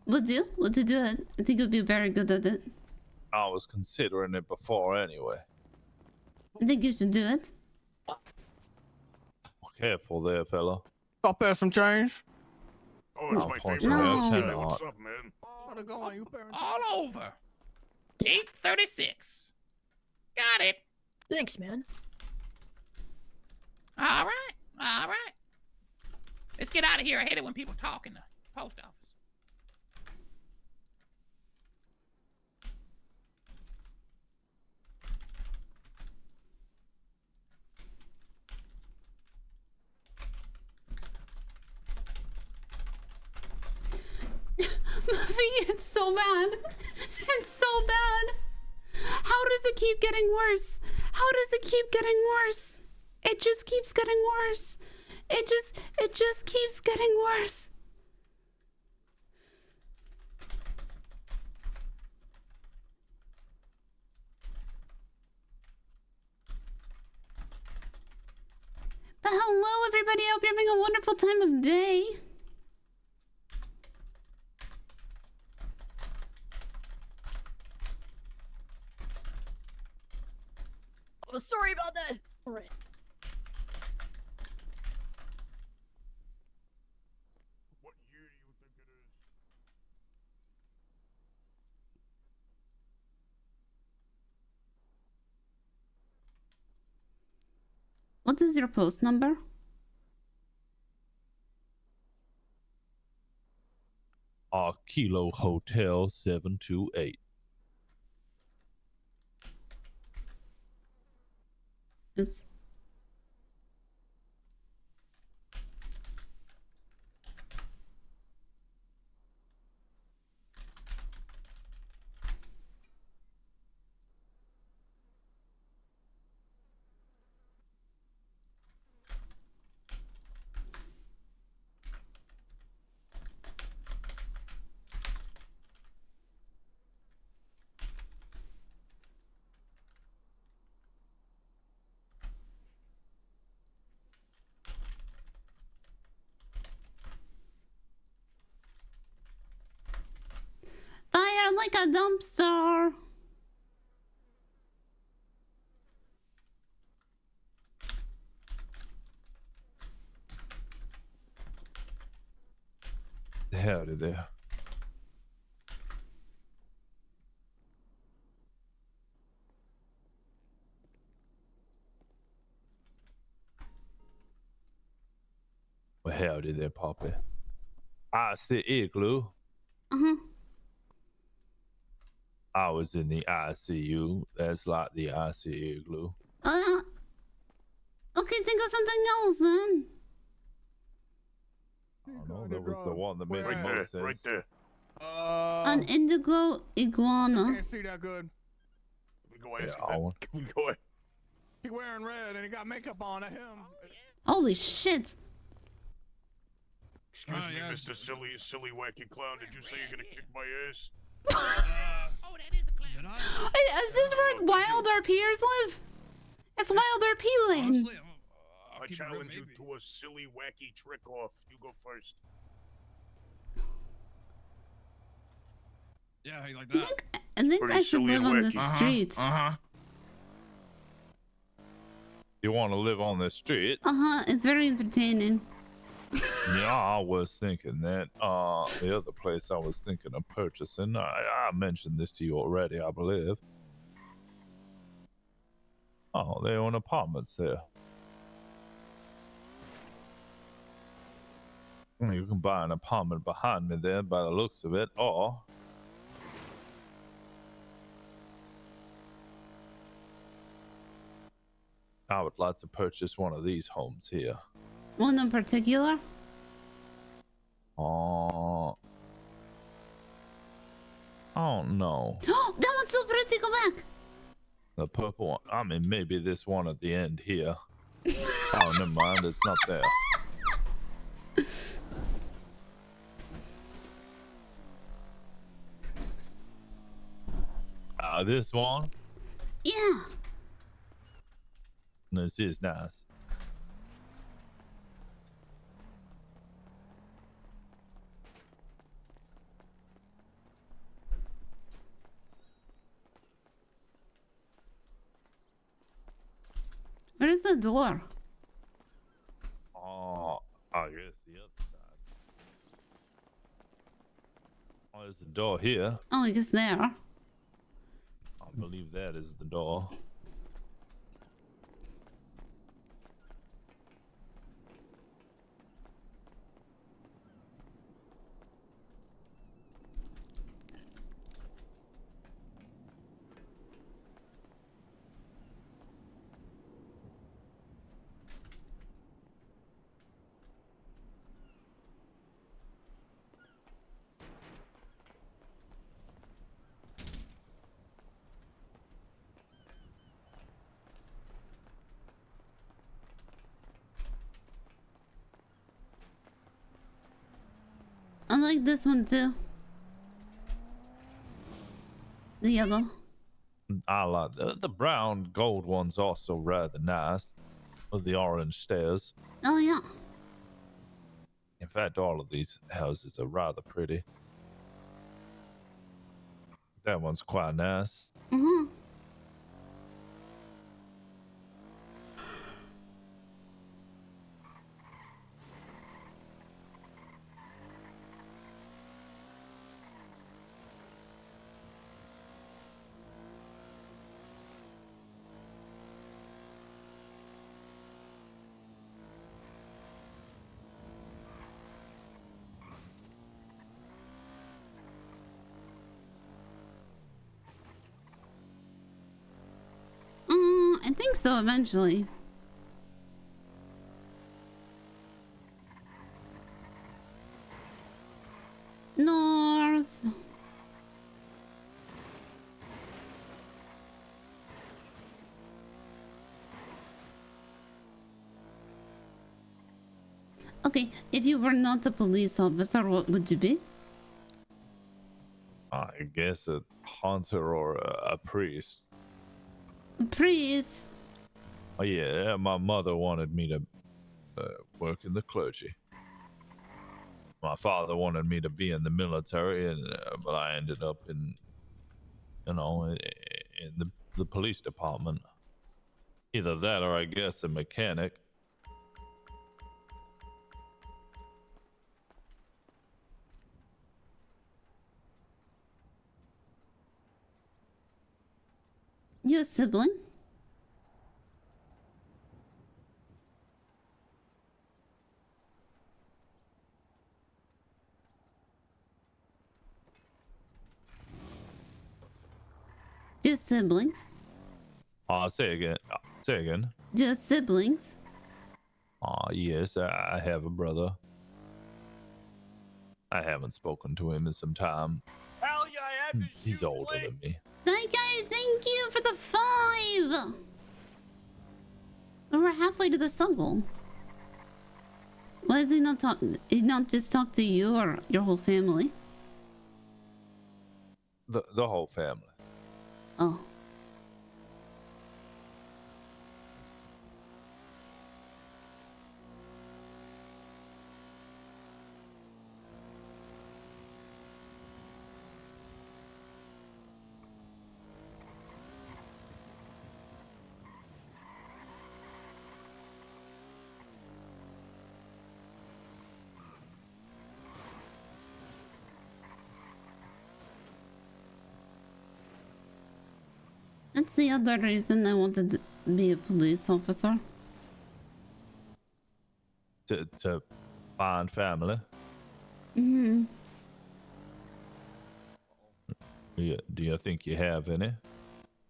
Would you? Would you do it? I think you'd be very good at it. I was considering it before anyway. I think you should do it. Careful there, fella. Got there some change? Oh, it's my favorite. No. Hey, what's up, man? All over. 836. Got it. Thanks, man. All right. All right. Let's get out of here. I hate it when people talk in the post office. It's so bad. It's so bad. How does it keep getting worse? How does it keep getting worse? It just keeps getting worse. It just keeps getting worse. But hello everybody, I hope you're having a wonderful time of day. Oh, sorry about that. All right. What year do you think it is? What is your post number? Kilo Hotel 728. Oops. like a dumpster. Howdy there. Well, howdy there, Poppy. I see Igloo. I was in the ICU. That's like the ICU Igloo. Okay, think of something else then. Oh no, that was the one that made the most sense. Right there. An indigo iguana. Can't see that good. We go ask Yeah, him. We go ask. He wearing red and he got makeup on at him. Holy shit. Excuse me, Mr. Silly wacky clown. Did you say you're gonna kick my ass? Oh, that is a clown. Is this where Wild RPers live? It's Wild RP Lane. I challenge you to a silly wacky trick off. You go first. Yeah, you like that? I think I should live on the street. You want to live on the street? It's very entertaining. Yeah, I was thinking that. The other place I was thinking of purchasing, I mentioned this to you already, I believe. Oh, they own apartments there. You can buy an apartment behind me there by the looks of it, or I would like to purchase one of these homes here. One in particular? Oh, I don't know. That one's so pretty. Go back. The purple one. I mean, maybe this one at the end here. Oh, never mind. It's not there. This one? Yeah. This is nice. Where's the door? Oh, I guess the other side. Oh, there's the door here. Oh, I guess there. I believe that is the door. I like this one too. The yellow. I like the brown gold one's also rather nice with the orange stairs. Oh yeah. In fact, all of these houses are rather pretty. That one's quite nice. I think so eventually. North. Okay, if you were not a police officer, what would you be? I guess a hunter or a priest. Priest. Oh yeah, my mother wanted me to work in the clergy. My father wanted me to be in the military, and but I ended up in you know, in the police department. Either that or I guess a mechanic. You a sibling? You siblings? Say again. Say again. You siblings? Yes, I have a brother. I haven't spoken to him in some time. Hell yeah, I have this He's older than me. Thank you for the 5! We're halfway to the circle. Why does he not talk? He not just talk to you or your whole family? The whole family. Oh. That's the other reason I wanted to be a police officer. To find family. Mm-hmm. Do you think you have any?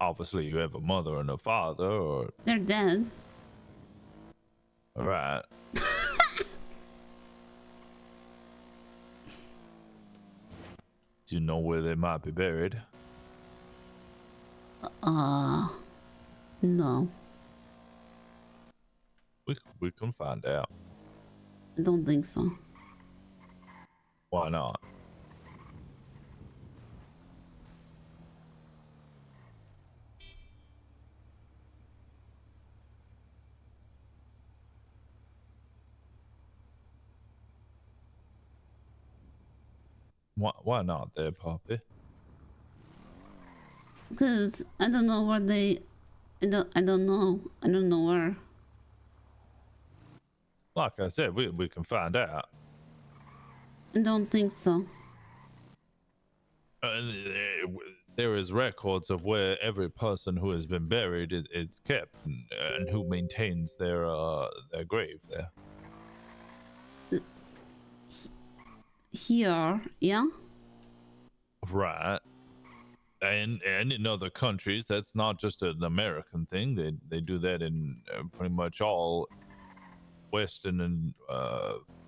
Obviously, you have a mother and a father, or They're dead. right. Do you know where they might be buried? No. We can find out. I don't think so. Why not? Why not there, Poppy? Because I don't know where they... I don't know where. Like I said, we can find out. I don't think so. There is records of where every person who has been buried is kept, and who maintains their grave there. Here, yeah? Right. And in other countries, that's not just an American thing. They do that in pretty much all Western and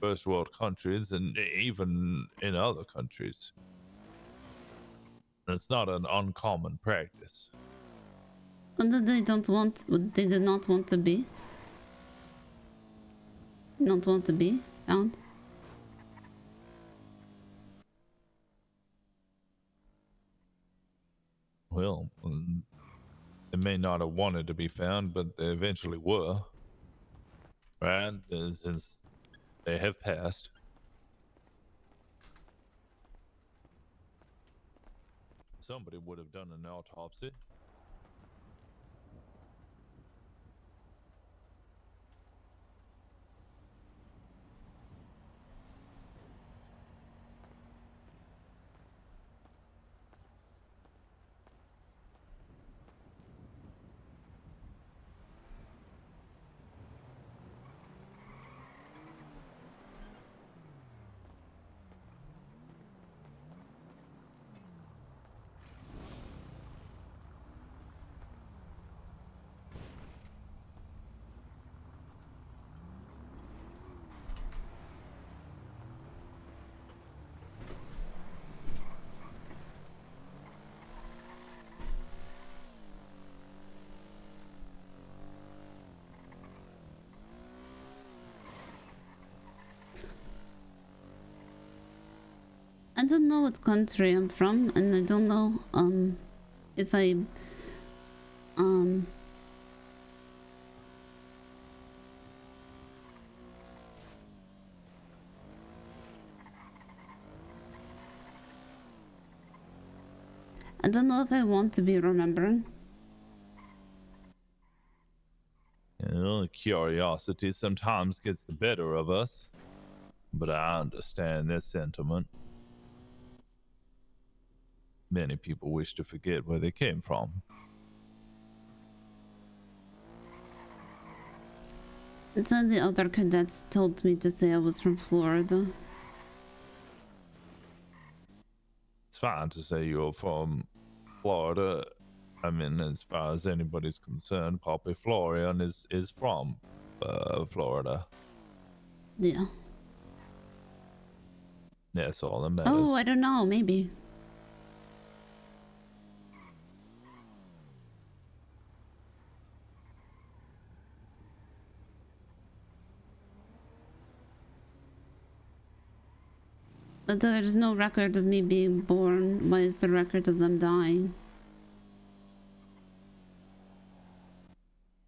first world countries, and even in other countries. It's not an uncommon practice. And they don't want... They did not want to be? Not want to be found? Well, they may not have wanted to be found, but they eventually were. Right? Since they have passed. Somebody would have done an autopsy. I don't know what country I'm from, and I don't know if I I don't know if I want to be remembering. Well, curiosity sometimes gets the better of us, but I understand their sentiment. Many people wish to forget where they came from. And so the other cadets told me to say I was from Florida. It's fine to say you're from Florida. I mean, as far as anybody's concerned, Poppy Florian is from Florida. Yeah. That's all that matters. Oh, I don't know. Maybe. But there's no record of me being born. Why is the record of them dying?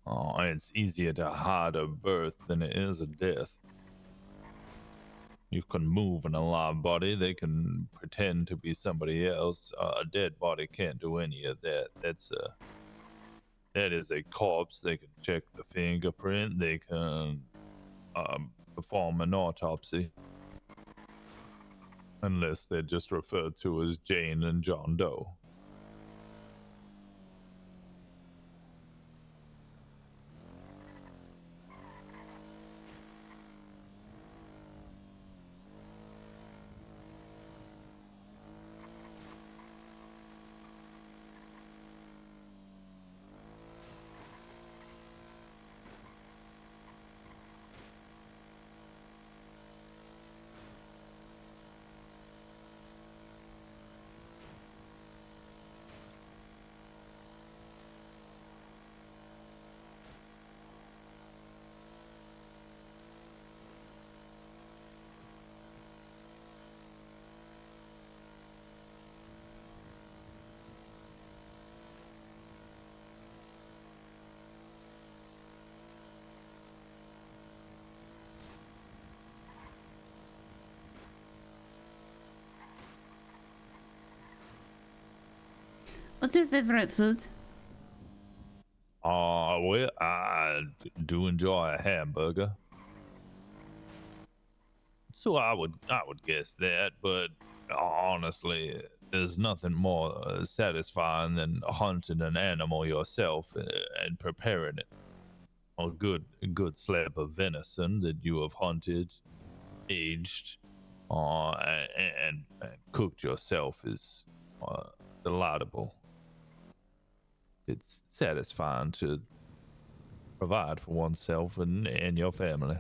Oh, it's easier to hide a birth than it is a death. You can move an alive body, they can pretend to be somebody else. A dead body can't do any of that. That is a corpse. They can check the fingerprint. They can perform an autopsy. Unless they're just referred to as Jane and John Doe. What's your favorite food? Well, I do enjoy a hamburger. So I would guess that, but honestly, there's nothing more satisfying than hunting an animal yourself and preparing it. A good slab of venison that you have hunted, aged, and cooked yourself is delightable. It's satisfying to provide for oneself and your family.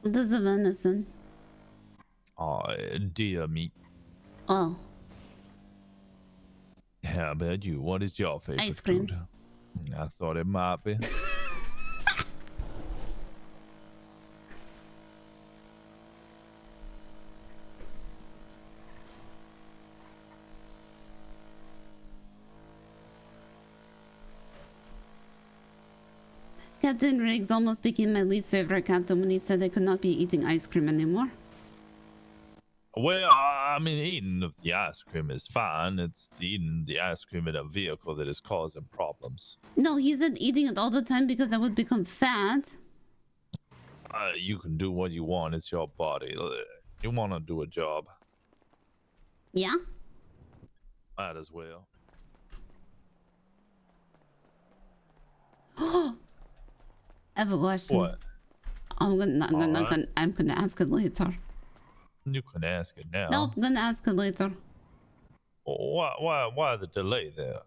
What is a venison? Deer meat. Oh. How about you? What is your favorite Ice cream. food? I thought it might be. Captain Riggs almost became my least favorite captain when he said I could not be eating ice cream anymore. Well, I mean, eating of the ice cream is fine. It's eating the ice cream in a vehicle that is causing problems. No, he said eating it all the time because I would become fat. You can do what you want. It's your body. You want to do a job. Yeah? Might as well. I have a question. What? I'm gonna ask it later. You can ask it now. Nope, I'm gonna ask it later. Why the delay there?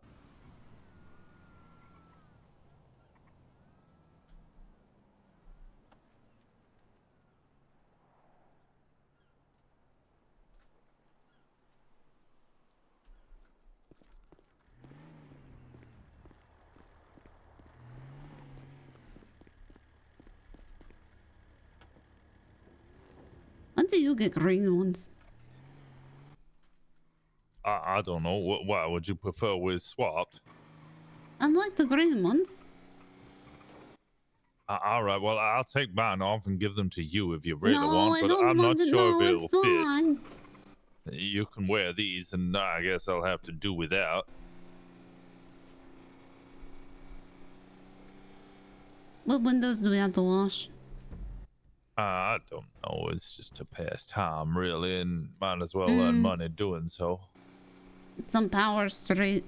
When do you get green ones? I don't know. Why would you prefer we swapped? I like the green ones. All right. Well, I'll take mine off and give them to you if you really No, want. I But don't I'm want not to sure know. if It's it'll fit. fine. You can wear these, and I guess I'll have to do without. What windows do we have to wash? I don't know. It's just to pass time, really, and might as well earn money doing so. Some Power Street.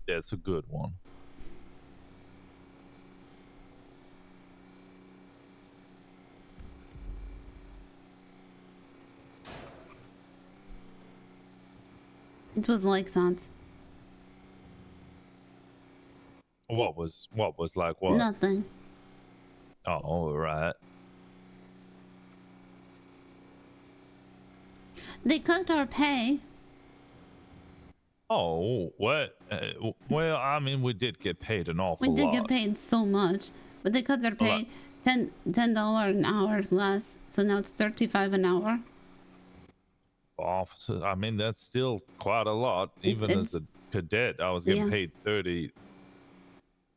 That's a good one. It was like that. What was like what? Nothing. Oh, all right. They cut our pay. Oh, what? Well, I mean, we did get paid an awful We did lot. get paid so much, but they cut their pay $10 an hour less, so now it's $35 an hour. Officers, I mean, that's still quite a lot. Even as a cadet, I was getting paid 30.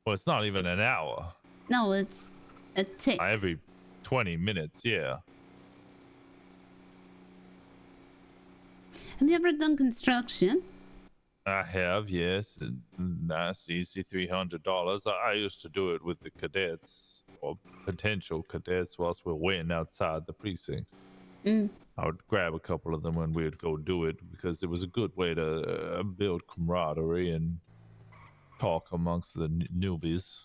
Well, it's not even an hour. No, it's a tick. Every 20 minutes, yeah. Have you ever done construction? I have, yes. Nice, easy $300. I used to do it with the cadets or potential cadets whilst we're waiting outside the precinct. I would grab a couple of them when we would go do it because it was a good way to build camaraderie and talk amongst the newbies.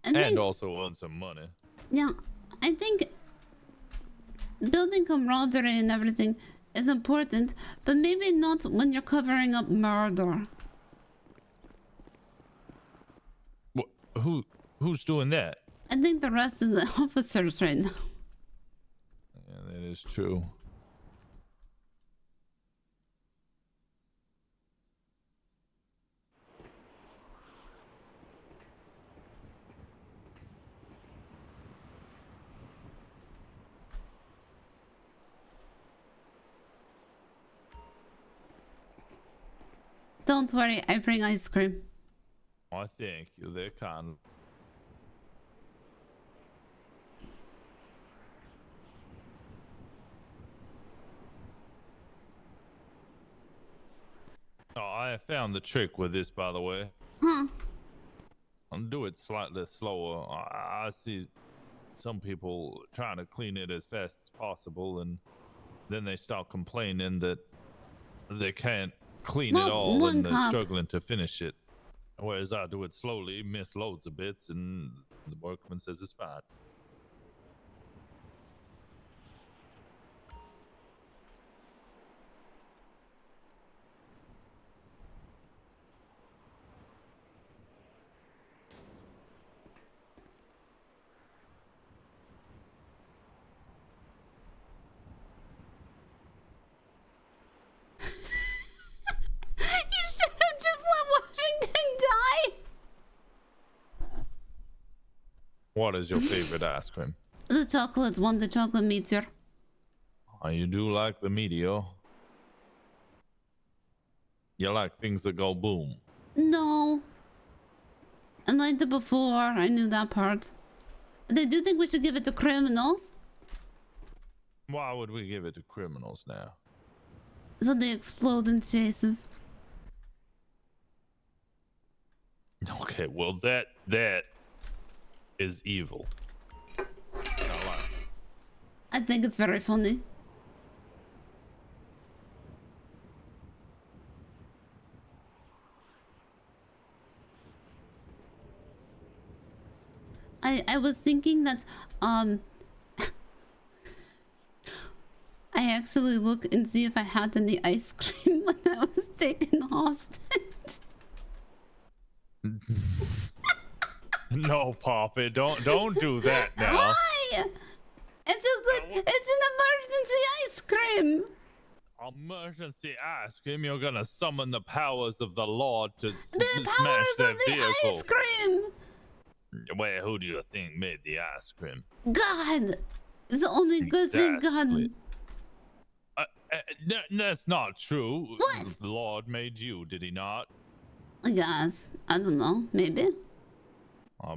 And also earn some money. Yeah, I think building camaraderie and everything is important, but maybe not when you're covering up murder. Who's doing that? I think the rest of the officers right now. Yeah, that is true. Don't worry, I bring ice cream. I thank you. They're kind. Oh, I found the trick with this, by the way. Huh? I'll do it slightly slower. I see some people trying to clean it as fast as possible, and then they start complaining that they can't clean it all and they're struggling to finish it. Whereas I do it slowly, miss loads of bits, and the workman says it's fine. You should have just let Washington die. What is your favorite ice cream? The chocolate one, the chocolate meteor. Oh, you do like the meteor? You like things that go boom? No. I liked it before. I knew that part. But I do think we should give it to criminals. Why would we give it to criminals now? So they explode in chases. Okay, well that is evil. Not lying. I think it's very funny. I was thinking that I actually look and see if I had any ice cream when I was taken hostage. No, Poppy, don't do that now. Why? It's an emergency ice cream. Emergency ice cream? You're gonna summon the powers of the Lord to smash Powers that of the vehicle. ice cream. Well, who do you think made the ice cream? God, it's the only good thing God. That's not true. What? The Lord made you, did he not? I guess. I don't know. Maybe.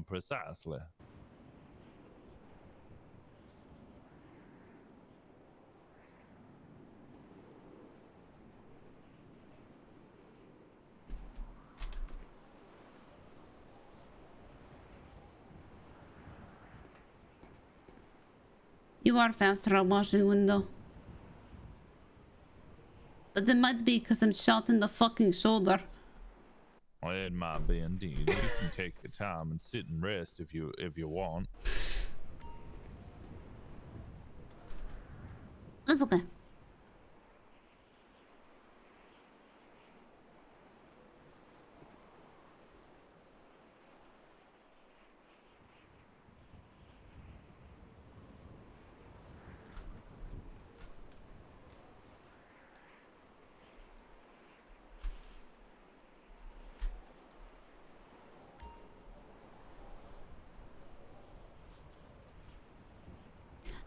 Precisely. you are faster at washing window. But it might be because I'm shot in the fucking shoulder. Well, it might be indeed. You can take your time and sit and rest if you want. That's okay.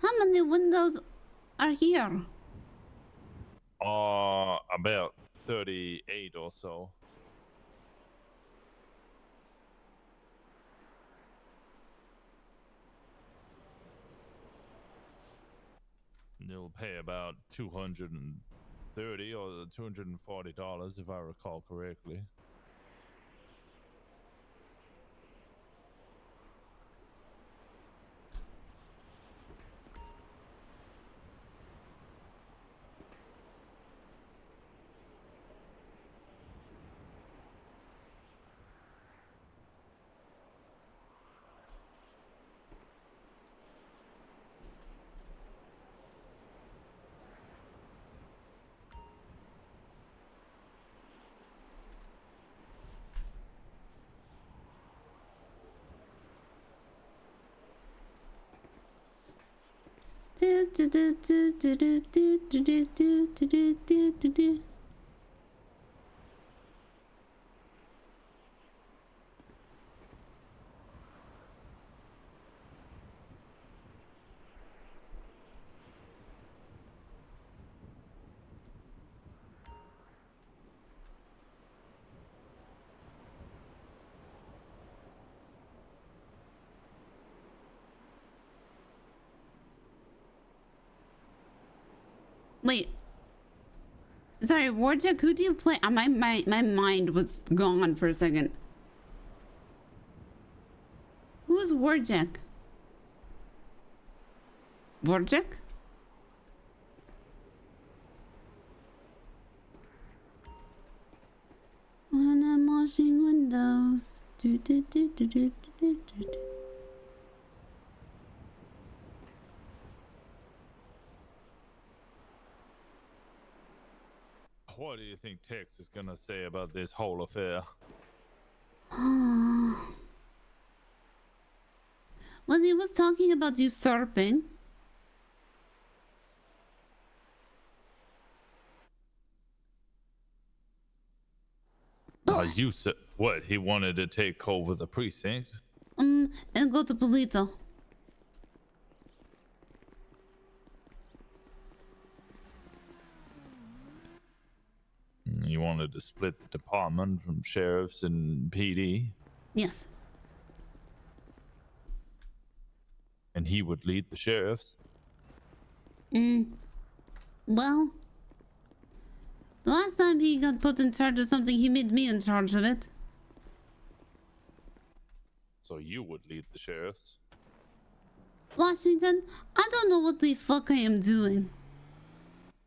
How many windows are here? About 38 or so. You'll pay about $230 or $240 if I recall correctly. Wait. Sorry, Warjack, who do you play? My mind was gone for a second. Who is Warjack? Warjack? When I'm washing windows. Do, do, do, do, do, do, do, do. What do you think Tex is gonna say about this whole affair? Well, he was talking about usurping. You said what? He wanted to take over the precinct? And go to Polito. You wanted to split the department from sheriffs and PD? Yes. And he would lead the sheriffs? Well, the last time he got put in charge of something, he made me in charge of it. So you would lead the sheriffs? Washington, I don't know what the fuck I am doing.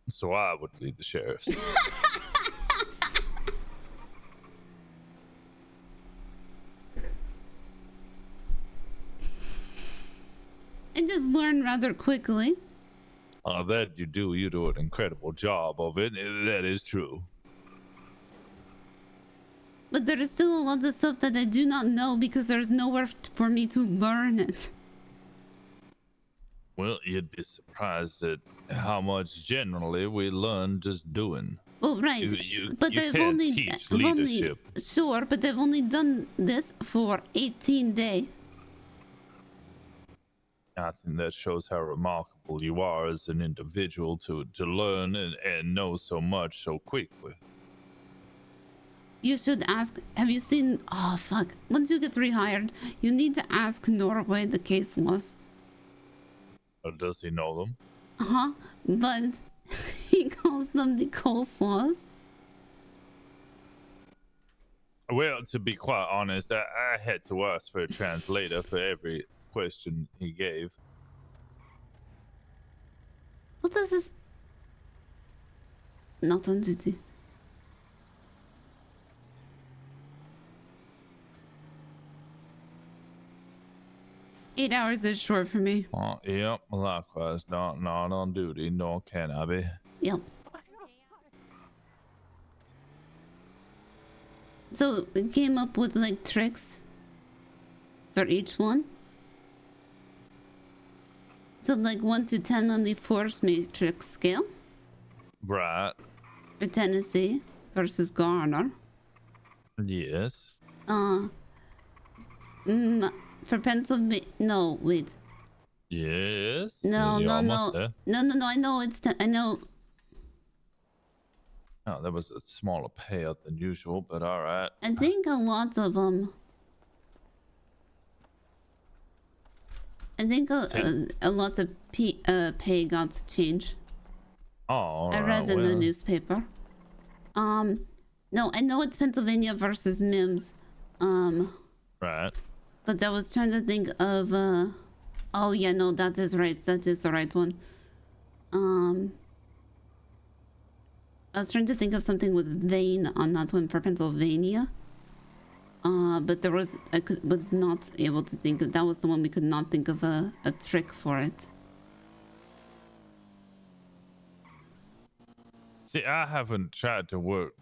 So I would lead the sheriffs. I just learned rather quickly. That you do an incredible job of it. That is true. But there is still a lot of stuff that I do not know because there's nowhere for me to learn it. Well, you'd be surprised at how much generally we learn just doing. Oh, right. But you I've can't only, teach I've only, leadership. sure, but I've only done this for 18 days. I think that shows how remarkable you are as an individual to learn and know so much so quickly. You should ask, have you seen, oh fuck, once you get rehired, you need to ask Norway the case laws. Or does he know them? Uh-huh, but he calls them the coleslaws. Well, to be quite honest, I had to ask for a translator for every question he gave. What does this? Not entity. Eight hours is short for me. Yep, likewise. Not on duty, nor can I be. Yep. So it came up with like tricks for each one. So like 1 to 10 on the force matrix scale. Right. For Tennessee versus Garner. Yes. For Pennsylvania. No, wait. Yes. No, You're no, almost no. there. No. I know it's. I know. Oh, that was a smaller payout than usual, but all right. I think a lot of them. I think a lot of pay got changed. Oh, all I right, read in the well, newspaper. No, I know it's Pennsylvania versus Mims. Right. But I was trying to think of oh yeah, no, that is right. That is the right one. I was trying to think of something with vein on that one for Pennsylvania. But there was was not able to think of, that was the one we could not think of a trick for it. See, I haven't tried to work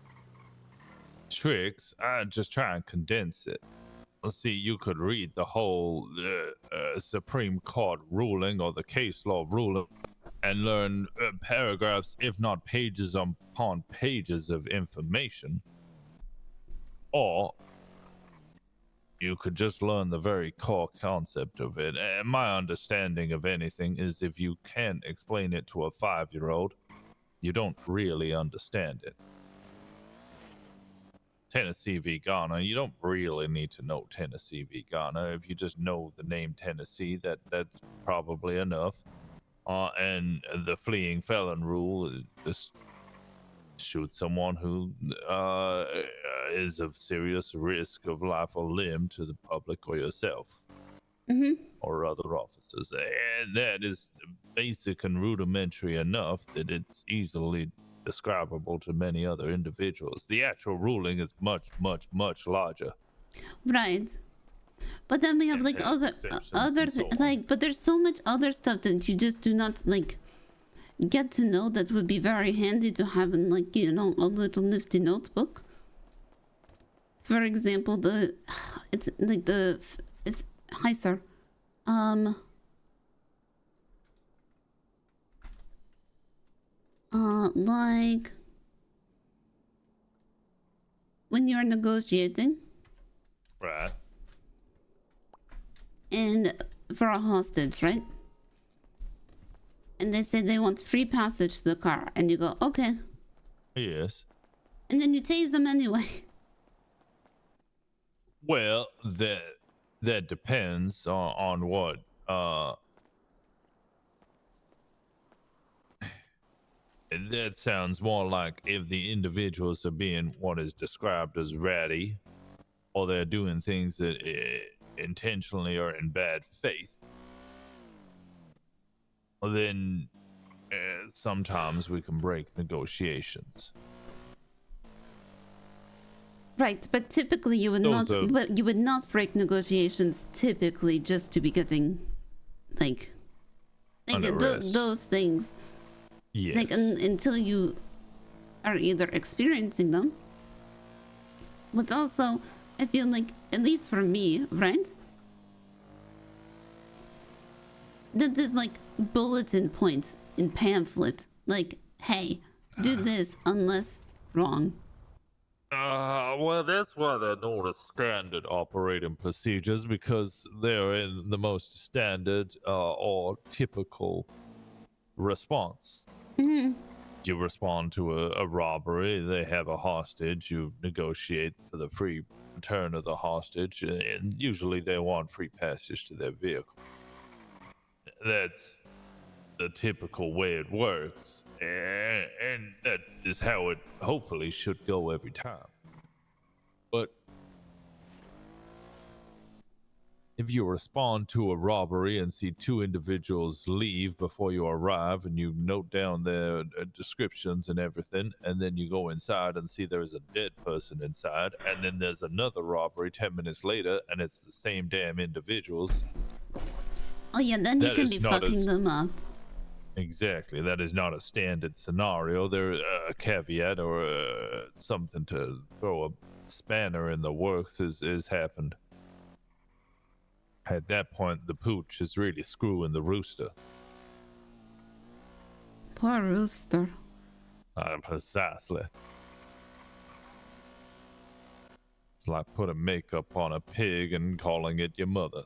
tricks. I just try and condense it. Let's see, you could read the whole Supreme Court ruling or the case law ruling and learn paragraphs, if not pages upon pages of information. Or you could just learn the very core concept of it. And my understanding of anything is if you can't explain it to a 5-year-old, you don't really understand it. Tennessee v. Ghana, you don't really need to know Tennessee v. Ghana. If you just know the name Tennessee, that's probably enough. And the fleeing felon rule is just shoot someone who is of serious risk of life or limb to the public or yourself. Or other officers. And that is basic and rudimentary enough that it's easily describable to many other individuals. The actual ruling is much, much, much larger. Right. But then we have like other like, but there's so much other stuff that you just do not like get to know that would be very handy to have in, like, you know, a little nifty notebook. For example, it's like it's hi sir. Like when you're negotiating. Right. And for a hostage, right? And they say they want free passage to the car, and you go, okay. Yes. And then you tase them anyway. Well, that depends on what that sounds more like if the individuals are being what is described as ratty, or they're doing things that intentionally are in bad faith, then sometimes we can break negotiations. Right, but typically you would but you would not break negotiations typically just to be getting like those things. Yes. Like until you are either experiencing them. But also, I feel like, at least for me, right? That is like bulletin point in pamphlet. Like, hey, do this unless wrong. Well, that's why they're known as standard operating procedures, because they're in the most standard or typical response. You respond to a robbery, they have a hostage, you negotiate for the free return of the hostage, and usually they want free passage to their vehicle. That's the typical way it works, and that is how it hopefully should go every time. But if you respond to a robbery and see two individuals leave before you arrive and you note down their descriptions and everything, and then you go inside and see there's a dead person inside, and then there's another robbery 10 minutes later and it's the same damn individuals. Oh yeah, then you That can is be not fucking as- them up. Exactly. That is not a standard scenario. There's a caveat or something to throw a spanner in the works is happened. At that point, the pooch is really screwing the rooster. Poor rooster. Precisely. It's like putting makeup on a pig and calling it your mother.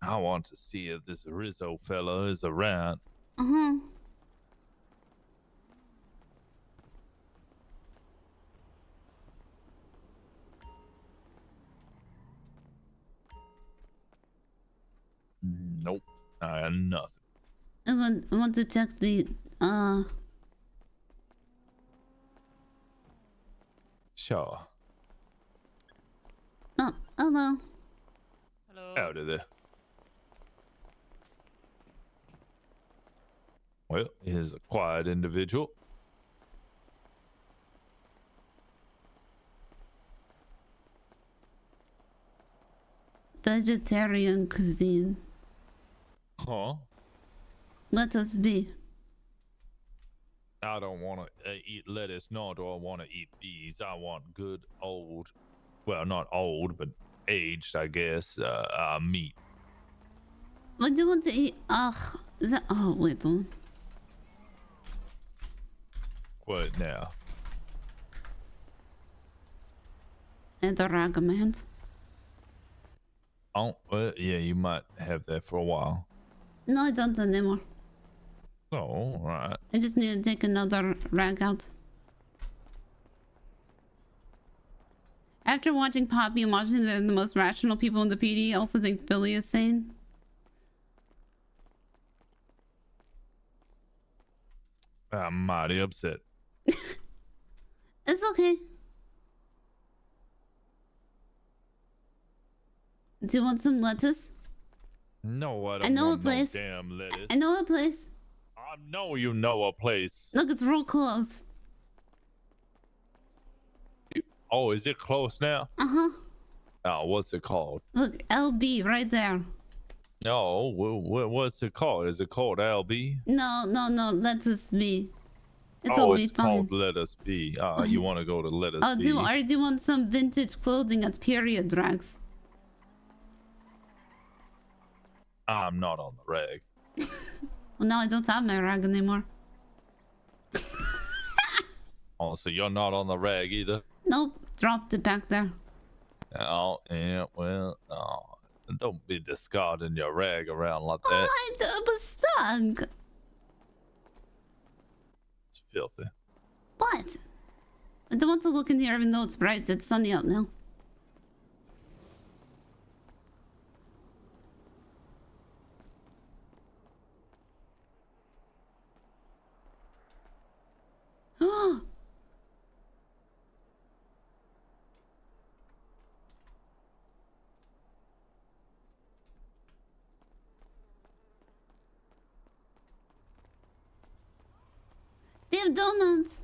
I want to see if this Rizzo fella is around. Uh-huh. Nope. I got nothing. I want to check the Sure. Oh, hello. Howdy there. Well, he's a quiet individual. Vegetarian cuisine. Huh? Let us be. I don't want to eat lettuce, nor do I want to eat bees. I want good old, well, not old, but aged, I guess, meat. What do you want to eat? Ugh. Is that? Oh, wait. What now? And a ragament. Oh, well, yeah, you might have that for a while. No, I don't anymore. Oh, all right. I just need to take another rag out. After watching Poppy and watching the most rational people in the PD, I also think Billy is sane. I'm mighty upset. It's okay. Do you want some lettuce? No, I don't I know a want place. no damn lettuce. I know a place. I know you know a place. Look, it's real close. Oh, is it close now? Uh-huh. Oh, what's it called? Look, LB right there. No, what's it called? Is it called LB? No, let us be. It'll Oh, be it's fine. called Let Us Be. You want to go to Let Us Oh, Be? do you want some vintage clothing at period drags? I'm not on the rag. Well, now I don't have my rag anymore. Oh, so you're not on the rag either? Nope, dropped it back there. Oh, yeah, well, don't be discarding your rag around like that. I was stuck. It's filthy. What? I don't want to look in here even though it's bright. It's sunny out now. Oh. They have donuts.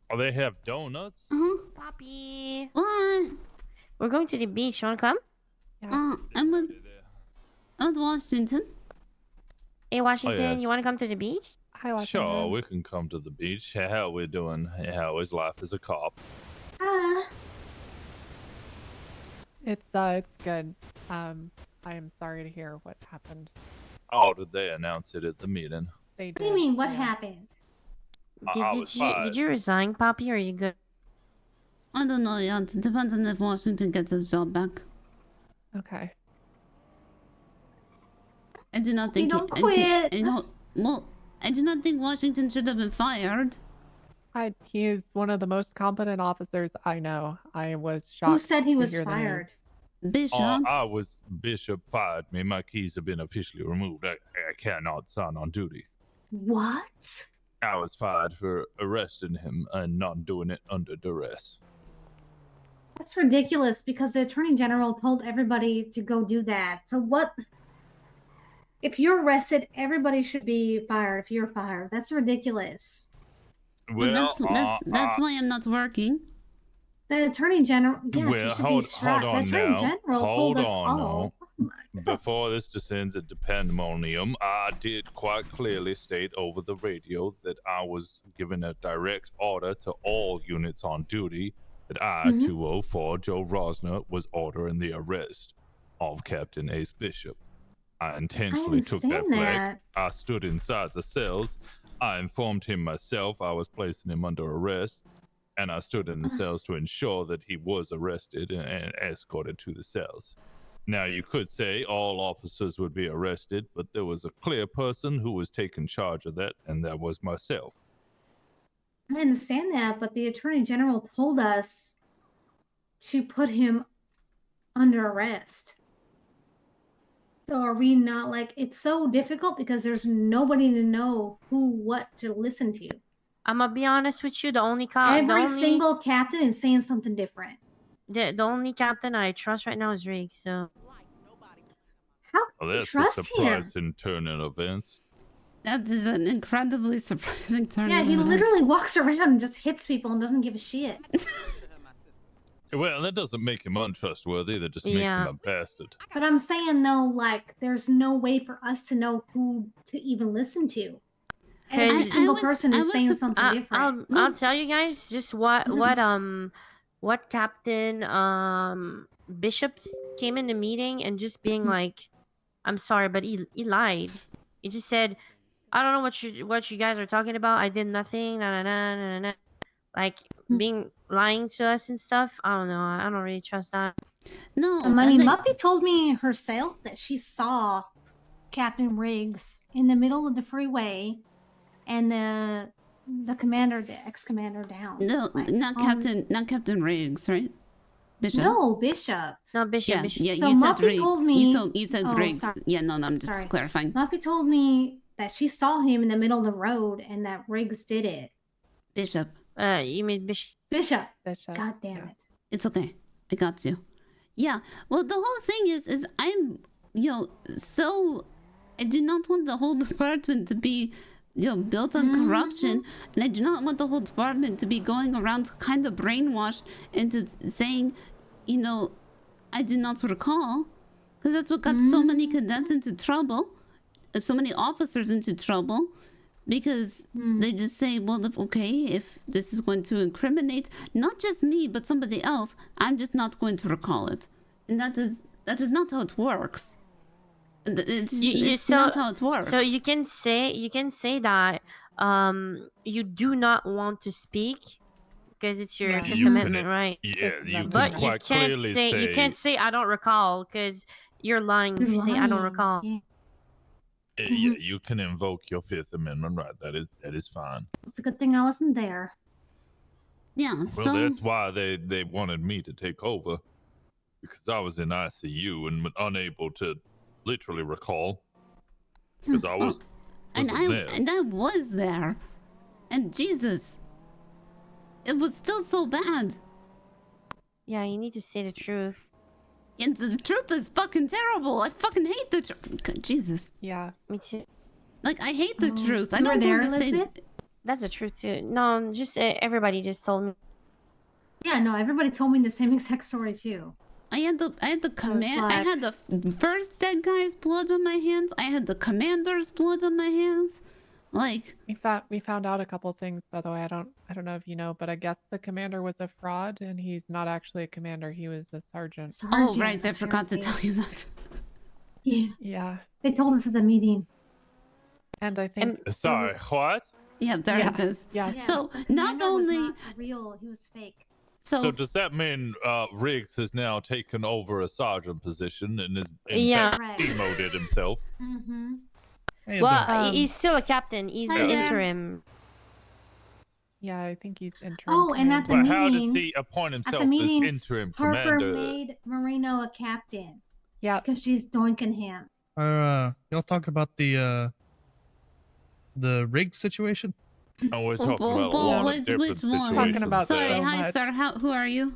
Oh, they have donuts? Uh-huh. Poppy. What? We're going to the beach. You wanna come? I'm with Washington. Hey, Washington, yes. you wanna come to the beach? Hi, Sure, we can come to the beach. How we doing? How is life as a cop? It's good. I am sorry to hear what happened. Oh, did they announce it at the meeting? They What do you mean? What happened? Did you resign, Poppy, or are you good? I don't know yet. It depends on if Washington gets his job back. Okay. I do not think don't quit. I do not think Washington should have been fired. He is one of the most competent officers I know. I was shocked. Who said he to was hear the fired? news. Bishop. Bishop fired me. My keys have been officially removed. I cannot sign on duty. What? I was fired for arresting him and not doing it under duress. That's ridiculous because the Attorney General told everybody to go do that. So what? If you're arrested, everybody should be fired if you're fired. That's ridiculous. Well, that's why I'm not working. The Attorney General, yes, you Well, should be hold strapped. The on Attorney now. General Hold told us on all. now. Before this descends at pandemonium, I did quite clearly state over the radio that I was given a direct order to all units on duty that I, 204 Joe Rosner, was ordering the arrest of Captain Ace Bishop. I intentionally took that flag. I stood inside the cells. I informed him myself I was placing him under arrest, and I stood in the cells to ensure that he was arrested and escorted to the cells. Now, you could say all officers would be arrested, but there was a clear person who was taking charge of that, and that was myself. I understand that, but the Attorney General told us to put him under arrest. So are we not like, it's so difficult because there's nobody to know what to listen to. I'm gonna be honest with you. The only single captain is saying something different. The only captain I trust right now is Riggs. So how Well, that's trust a surprising turn in events. That is an incredibly surprising turn. Yeah, of he events. literally walks around and just hits people and doesn't give a shit. Well, that doesn't make him untrustworthy. That just makes him a bastard. But I'm saying though, like, there's no way for us to know who to even listen to. Every single person is saying something different. I'll tell you guys just what Captain Bishops came in the meeting and just being like, I'm sorry, but he lied. He just said, I don't know what you guys are talking about. I did nothing. Nah, nah, nah, nah, nah. Like being lying to us and stuff. I don't know. I don't really trust that. No, Muppy told me herself that she saw Captain Riggs in the middle of the freeway, and the commander, the ex-commander, down. No, not Captain Riggs, right? Bishop. No, Bishop. No, Bishop. Yeah, So you said Muppy Riggs. told me. You said Riggs. Sorry. Yeah, no, I'm just clarifying. Muppy told me that she saw him in the middle of the road and that Riggs did it. Bishop. You mean Bishop? Bishop. God damn it. It's okay. I got you. Yeah. Well, the whole thing is I'm, so I do not want the whole department to be, built on corruption, and I do not want the whole department to be going around kind of brainwashed into saying, I do not recall, because that's what got so many cadets into trouble, and so many officers into trouble. Because they just say, well, if this is going to incriminate not just me, but somebody else, I'm just not going to recall it. And that is not how it works. It's not how it works. So you can say that you do not want to speak because it's your Fifth Amendment, right? Yeah, you but can quite clearly say you can't say I don't recall because you're lying if you say I don't recall. Yeah, you can invoke your Fifth Amendment right. That is fine. It's a good thing I wasn't there. Yeah. Well, that's why they wanted me to take over, because I was in ICU and unable to literally recall because I was. And I was there, and Jesus, it was still so bad. Yeah, you need to say the truth. And the truth is fucking terrible. I fucking hate the truth. Jesus. Yeah, me too. Like, I hate the truth. I You were don't there, want to say. Elizabeth? That's the truth too. No, just everybody just told me. Yeah, no, everybody told me the same exact story too. I had the command. I had the first dead guy's blood on my hands. I had the commander's blood on my hands. Like we found out a couple things, by the way. I don't know if you know, but I guess the commander was a fraud, and he's not actually a commander. He was a sergeant. Oh right, I forgot to tell you that. Yeah. Yeah. They told us at the meeting. And I think. Sorry, what? Yeah, there it is. Yeah. So the not commander was only not real, he was fake. So does that mean Riggs has now taken over a sergeant position and is in Yeah. fact demoted himself? Mm-hmm. Well, he's still a captain. He's Hi there. interim. Yeah, I think he's interim. Oh, and at the But meeting, how does he appoint at himself the meeting, as interim Harper commander? made Marino a captain. Yeah, because she's doinking him. Y'all talk about the rig situation? Oh, we're talking about a lot of different situations. Talking about Sorry, so hi much. sir. Who are you?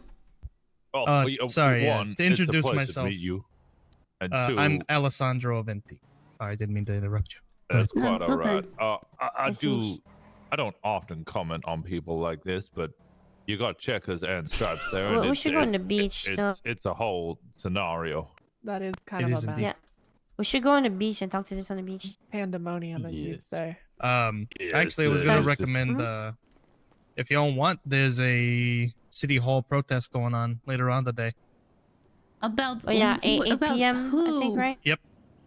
Well, Sorry, one, to it's a introduce pleasure to myself, meet you. And I'm two, Alessandro Aventi. Sorry, I didn't mean to interrupt you. that's quite That's okay. all right. I don't often comment on people like this, but you got checkers and stripes there. We and should go on the beach, no? It's a whole scenario. That is kind It of is a mess. indeed. Yeah. We should go on the beach and talk to this on the beach. Pandemonium, as you'd say. Actually, I was gonna recommend if y'all want, there's a city hall protest going on later on today. About 8 about p.m. who? I think, right? Yep,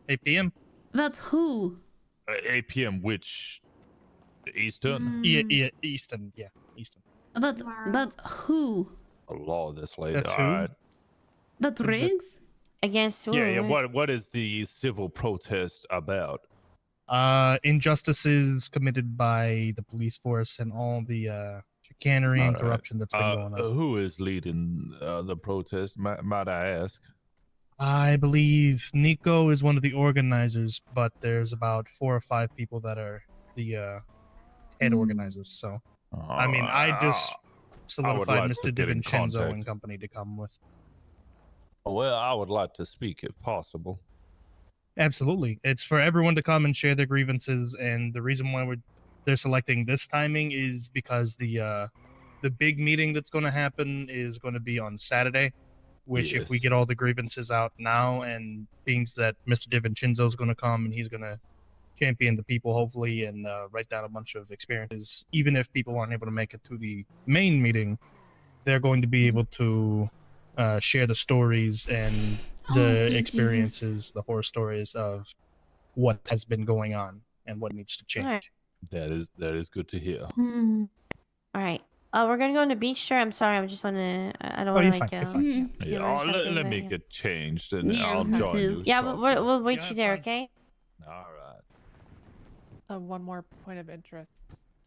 8 p.m. About who? 8 p.m. Which Eastern? Yeah, Eastern. Yeah, Eastern. About who? A law this late. That's All who? right. But Riggs? Against who? Yeah. What is the civil protest about? Injustices committed by the police force and all the chicanery and All right. corruption that's been going on. Who is leading the protest? Might I ask? I believe Nico is one of the organizers, but there's about 4 or 5 people that are the head organizers. So, I mean, I just solidified like to Mr. get in DiVincenzo contact. and company to come with. Well, I would like to speak if possible. Absolutely, it's for everyone to come and share their grievances, and the reason why they're selecting this timing is because the big meeting that's going to happen is going to be on Saturday. Which, if we Yes. get all the grievances out now, and being that Mr. DiVincenzo is going to come and he's going to champion the people, hopefully, and write down a bunch of experiences, even if people aren't able to make it to the main meeting, they're going to be able to share the stories and the sweet experiences, the horror stories of what has been going on and what needs to change. Alright. That is good to hear. All right. We're gonna go on the beach, sir. I'm sorry. I just wanna. I don't Oh, wanna you're like. fine, you're fine. Yeah, rush let something, me but, get changed and Yeah, I'll me join too. you. Yeah, but shortly. we'll wait you there, okay? All right. One more point of interest,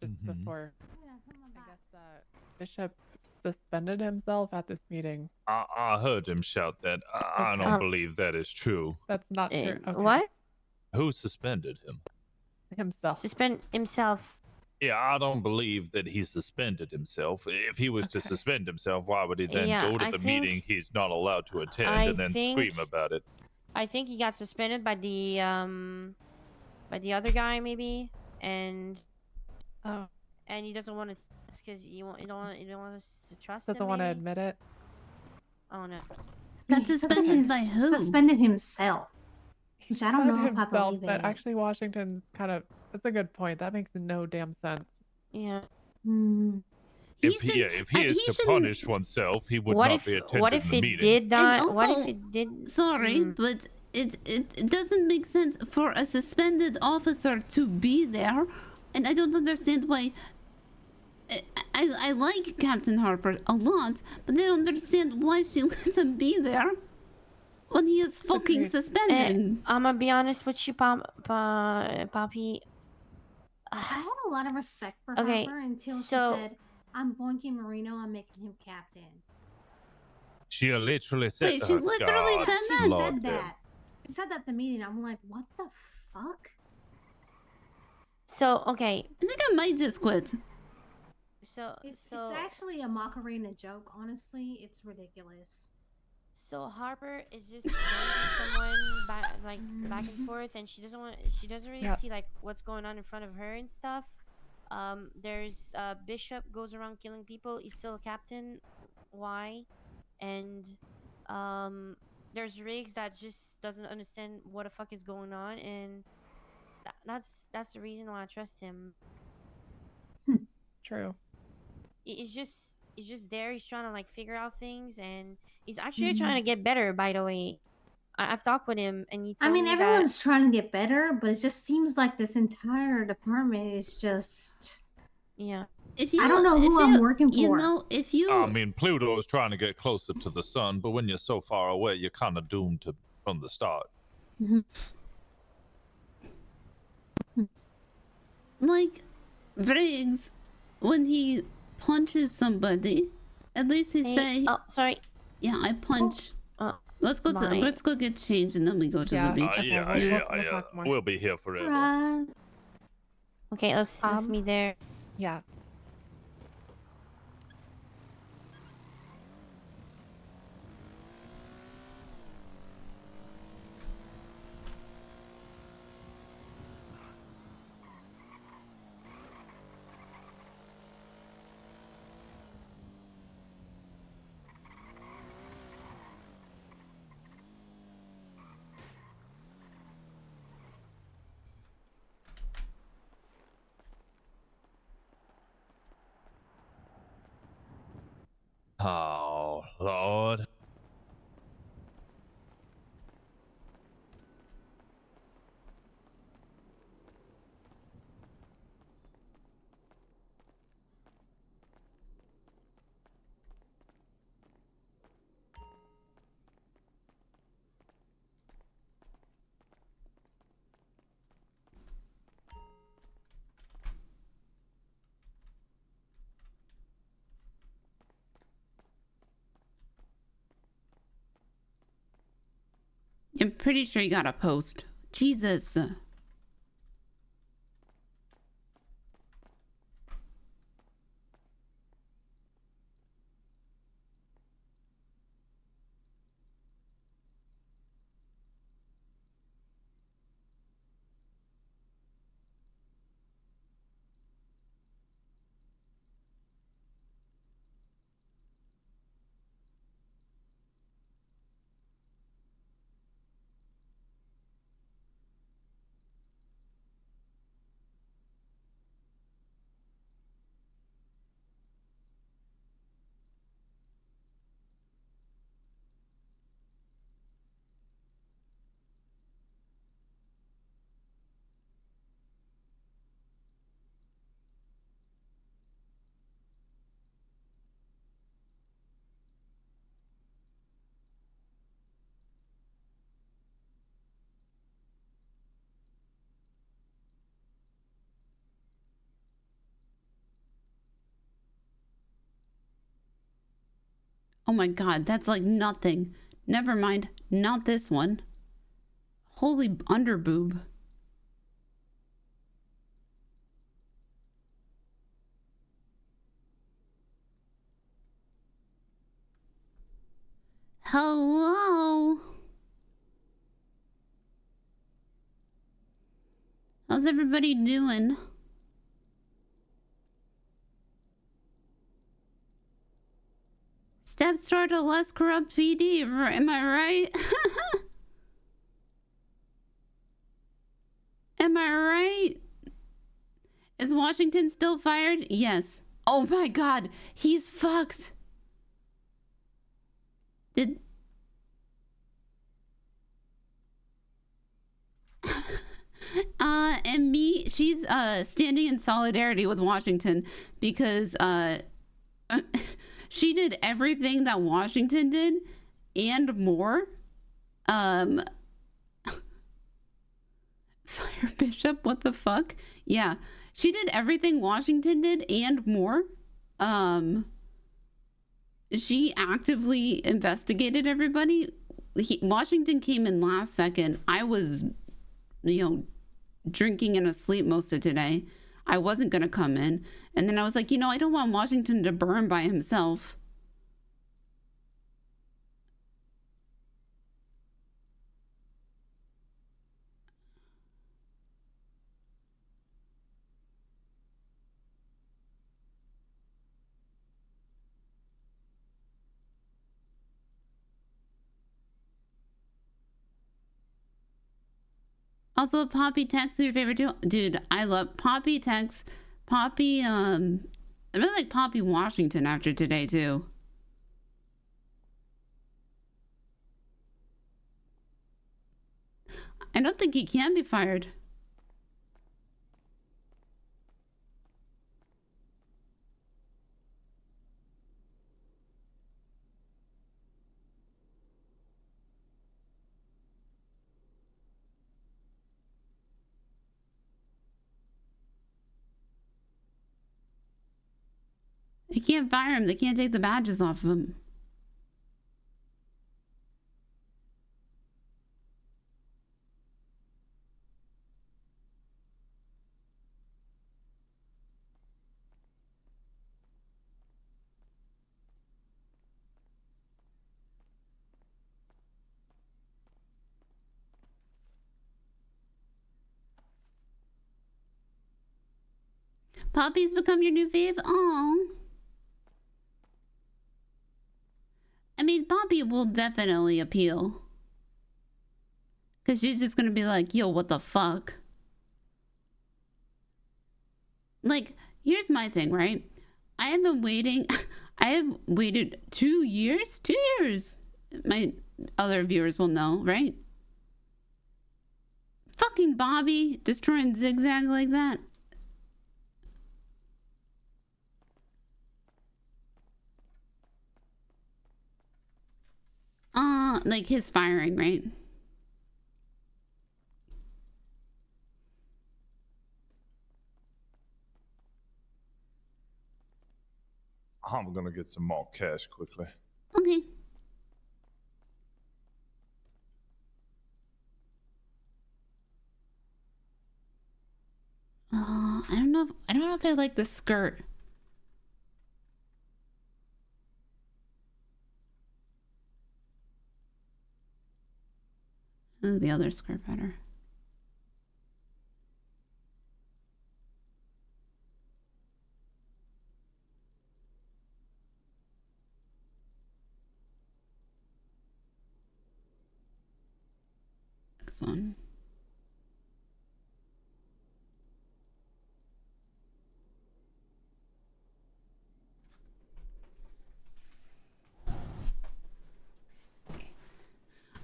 just Mhm. before. I guess Bishop suspended himself at this meeting. I heard him shout that. I Okay. don't believe that is true. That's not true. Okay. What? Who suspended him? Himself. Suspend himself. Yeah, I don't believe that he suspended himself. If he was to suspend himself, why would he then Yeah, go to I the think- meeting he's not allowed to attend I and then think- scream about it? I think he got suspended by the other guy maybe, and he doesn't want to, because you don't want us to trust him. Doesn't want to maybe? admit it. Oh no. Got He said that suspended he by who? Suspended himself. Which I don't Said know if I himself, believe but it. actually Washington's kind of. That's a good point. That makes no damn sense. Yeah. If he is he to shouldn't- punish oneself, he would What not if be attending what if the it meeting. did not? And What also- if it did? Sorry, but it doesn't make sense for a suspended officer to be there, and I don't understand why. I like Captain Harper a lot, but I don't understand why she lets him be there when he is fucking suspended. I'm gonna be honest with you, Poppy. I had a lot of respect for Okay, Harper until so- she said, "I'm boinking Marino. I'm making him captain." She literally said Wait, to she her, literally "God, said She that? said Lord, them." that. She said that at the meeting. I'm like, what the fuck? So okay. I think I might just quit. It's actually a mockery and a joke. Honestly, it's ridiculous. So Harper is just wanting someone back and forth, and she doesn't really Yeah. see like what's going on in front of her and stuff. There's Bishop goes around killing people. He's still a captain. Why? And There's Riggs that just doesn't understand what the fuck is going on, and that's the reason why I trust him. True. He's just there. He's trying to like figure out things, and he's actually trying to get better. By the way, I've talked with him, and he I told mean, me everyone's trying to get better, but it just seems like this entire department is just. Yeah. If you, I don't know who I'm working for. You know, if you. I mean, Pluto is trying to get closer to the sun, but when you're so far away, you're kind of doomed to from the start. Like, Briggs, when he punches somebody, at least he say, "Oh, sorry." Yeah, I punch. Let's go my- let's go get changed and then we go to the beach. We'll be here forever. Okay, let's meet there. Yeah. Oh, Lord. I'm pretty sure you got a post. Jesus. Oh my god, that's like nothing. Never mind, not this one. Holy underboob. Hello? How's everybody doing? Steps toward a less corrupt PD, am I right? Am I right? Is Washington still fired? Yes. Oh my god, he's fucked. Did... and me, she's standing in solidarity with Washington because she did everything that Washington did and more. Fire Bishop, what the fuck? Yeah, she did everything Washington did and more. She actively investigated everybody. Washington came in last second. I was, drinking and asleep most of today. I wasn't gonna come in, and then I was like, I don't want Washington to burn by himself. Also, Poppy Tex is your favorite too? Dude, I love Poppy Tex. Poppy, I really like Poppy Washington after today too. I don't think he can be fired. They can't fire him. They can't take the badges off of him. Poppy's become your new fave? Aww. I mean, Poppy will definitely appeal. Because she's just going to be like, yo, what the fuck? Like, here's my thing, right? I have been waiting. I have waited 2 years? 2 years. My other viewers will know, right? Fucking Bobby destroying Zigzag like that. Like his firing, right? I'm gonna get some more cash quickly. Okay. I don't know. I don't know if I like the skirt. Ooh, the other skirt better. This one.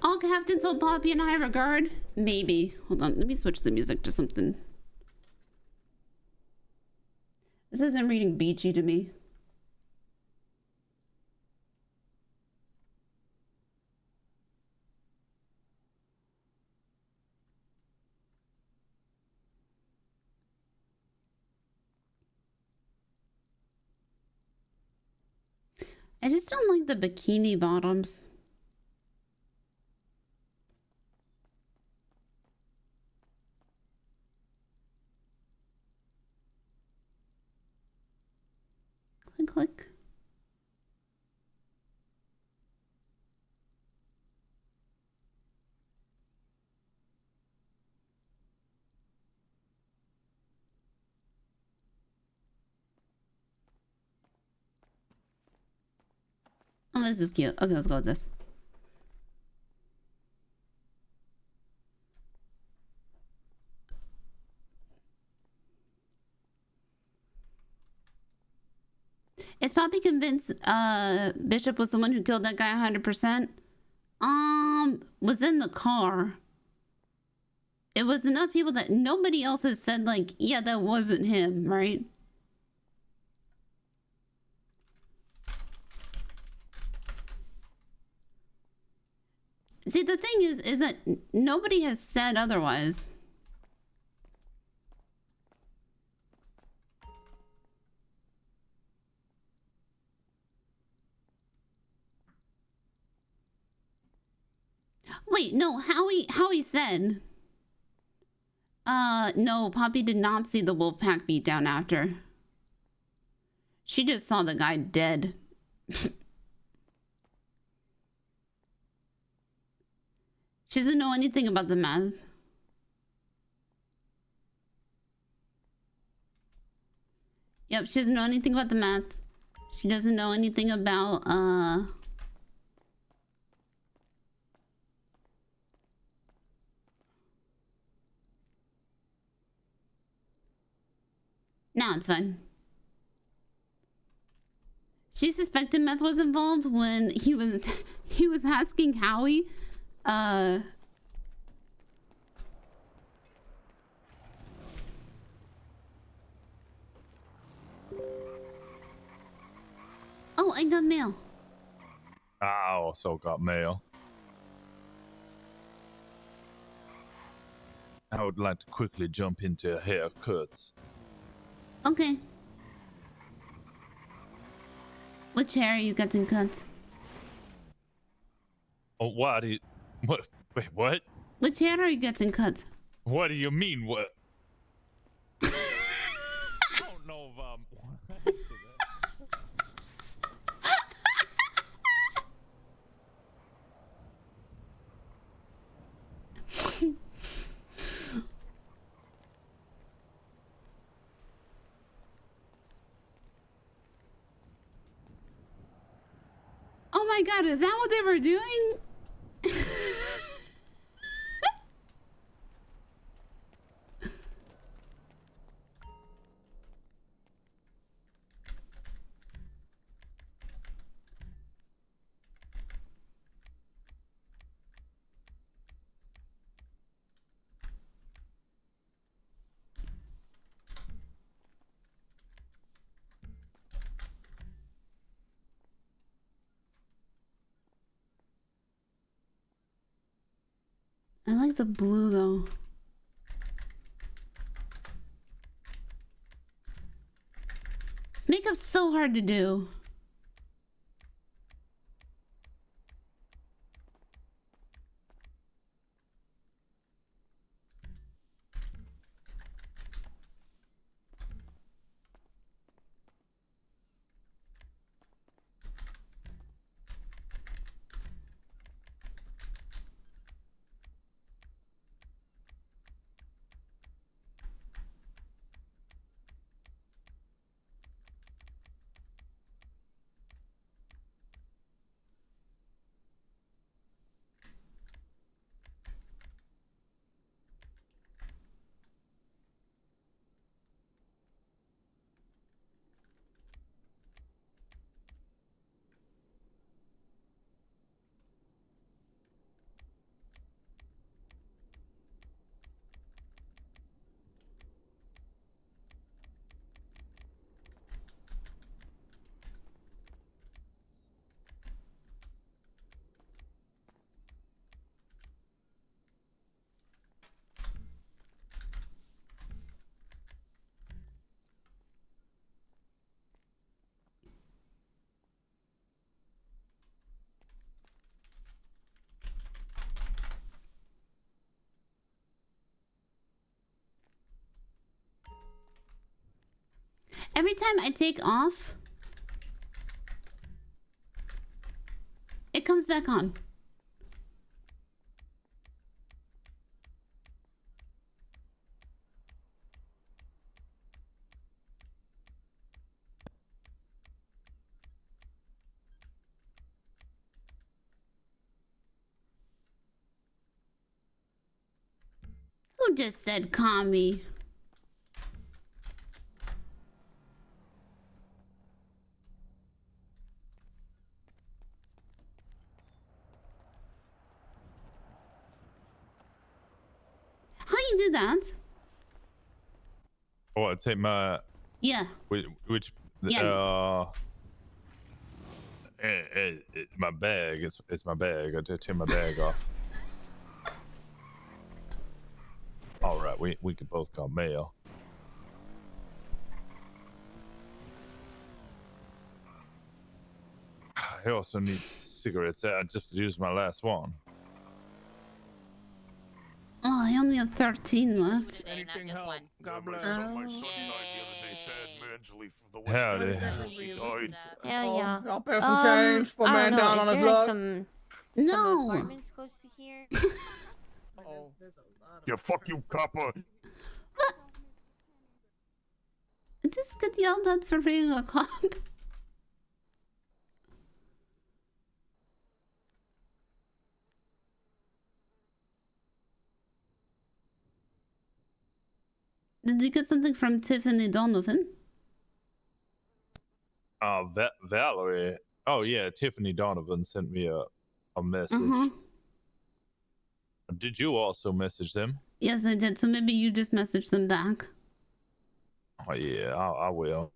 All captains hold Poppy in high regard? Maybe. Hold on, let me switch the music to something. This isn't reading beachy to me. I just don't like the bikini bottoms. Click, click. Oh, this is cute. Okay, let's go with this. Is Poppy convinced Bishop was the one who killed that guy 100%? Was in the car. It was enough people that nobody else has said, like, yeah, that wasn't him, right? See, the thing is that nobody has said otherwise. Wait, no, Howie said. No, Poppy did not see the Wolfpack beatdown after. She just saw the guy dead. She doesn't know anything about the meth. Yep, she doesn't know anything about the meth. She doesn't know anything about, No, it's fine. She suspected meth was involved when he was he was asking Howie. Oh, I got mail. I also got mail. I would like to quickly jump into haircuts. Okay. Which hair are you getting cut? Oh, why do you... What? Wait, what? Which hair are you getting cut? What do you mean, what? I don't know if Oh my god, is that what they were doing? I like the blue though. This makeup's so hard to do. Every time I take off, it comes back on. Who just said commie? How you do that? Oh, I take my... Yeah. Which Yeah. my bag. It's my bag. I just take my bag off. All right, we could both call mail. I also need cigarettes. I just used my last one. Oh, I only have 13 left. Anything help. God bless. My son died the other day. Thad Mansley from the West Howdy. End. She died. Hell yeah. I'll pay some change for a I man don't know. down Is on there his like luck. some No. apartments close to here? Yeah, fuck you, copper. I just get yelled at for being a cop. Did you get something from Tiffany Donovan? Valerie. Oh yeah, Tiffany Donovan sent me a message. Uh-huh. Did you also message them? Yes, I did. So maybe you just messaged them back. Oh yeah, I will.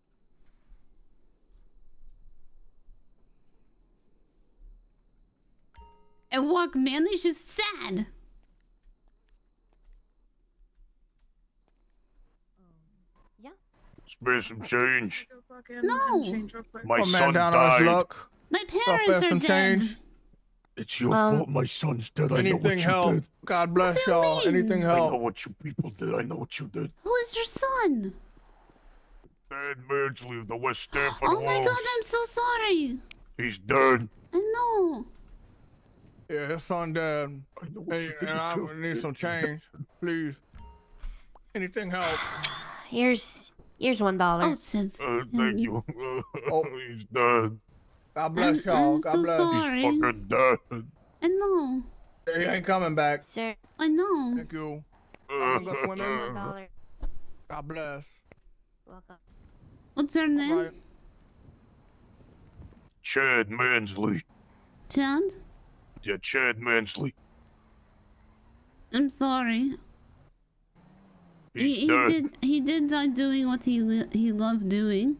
And walk, man, he's just sad. Yeah. Spare some change. No. My Oh, man, son down on his died. luck. My Spare parents are some dead. change. It's your fault my son's dead. I know Anything what you help. did. God bless do you y'all. mean? Anything I know help. what you people did. I know what you did. Who is your son? Dad Maidsley of the West Stanford Oh my Wolves. god, I'm so sorry. He's dead. I know. Yeah, his son dead. Hey, and I need some change, please. Anything help. Here's $1. Oh shit. Thank you. He's dead. God bless y'all. I'm God so bless. sorry. He's fucking dead. I know. He ain't coming back. Sir. I know. Thank you. I'm gonna go swimming. $1. God bless. Welcome. What's your name? Alright. Chad Mansley. Chad? Yeah, Chad Mansley. I'm sorry. He's dead. He did die doing what he loved doing.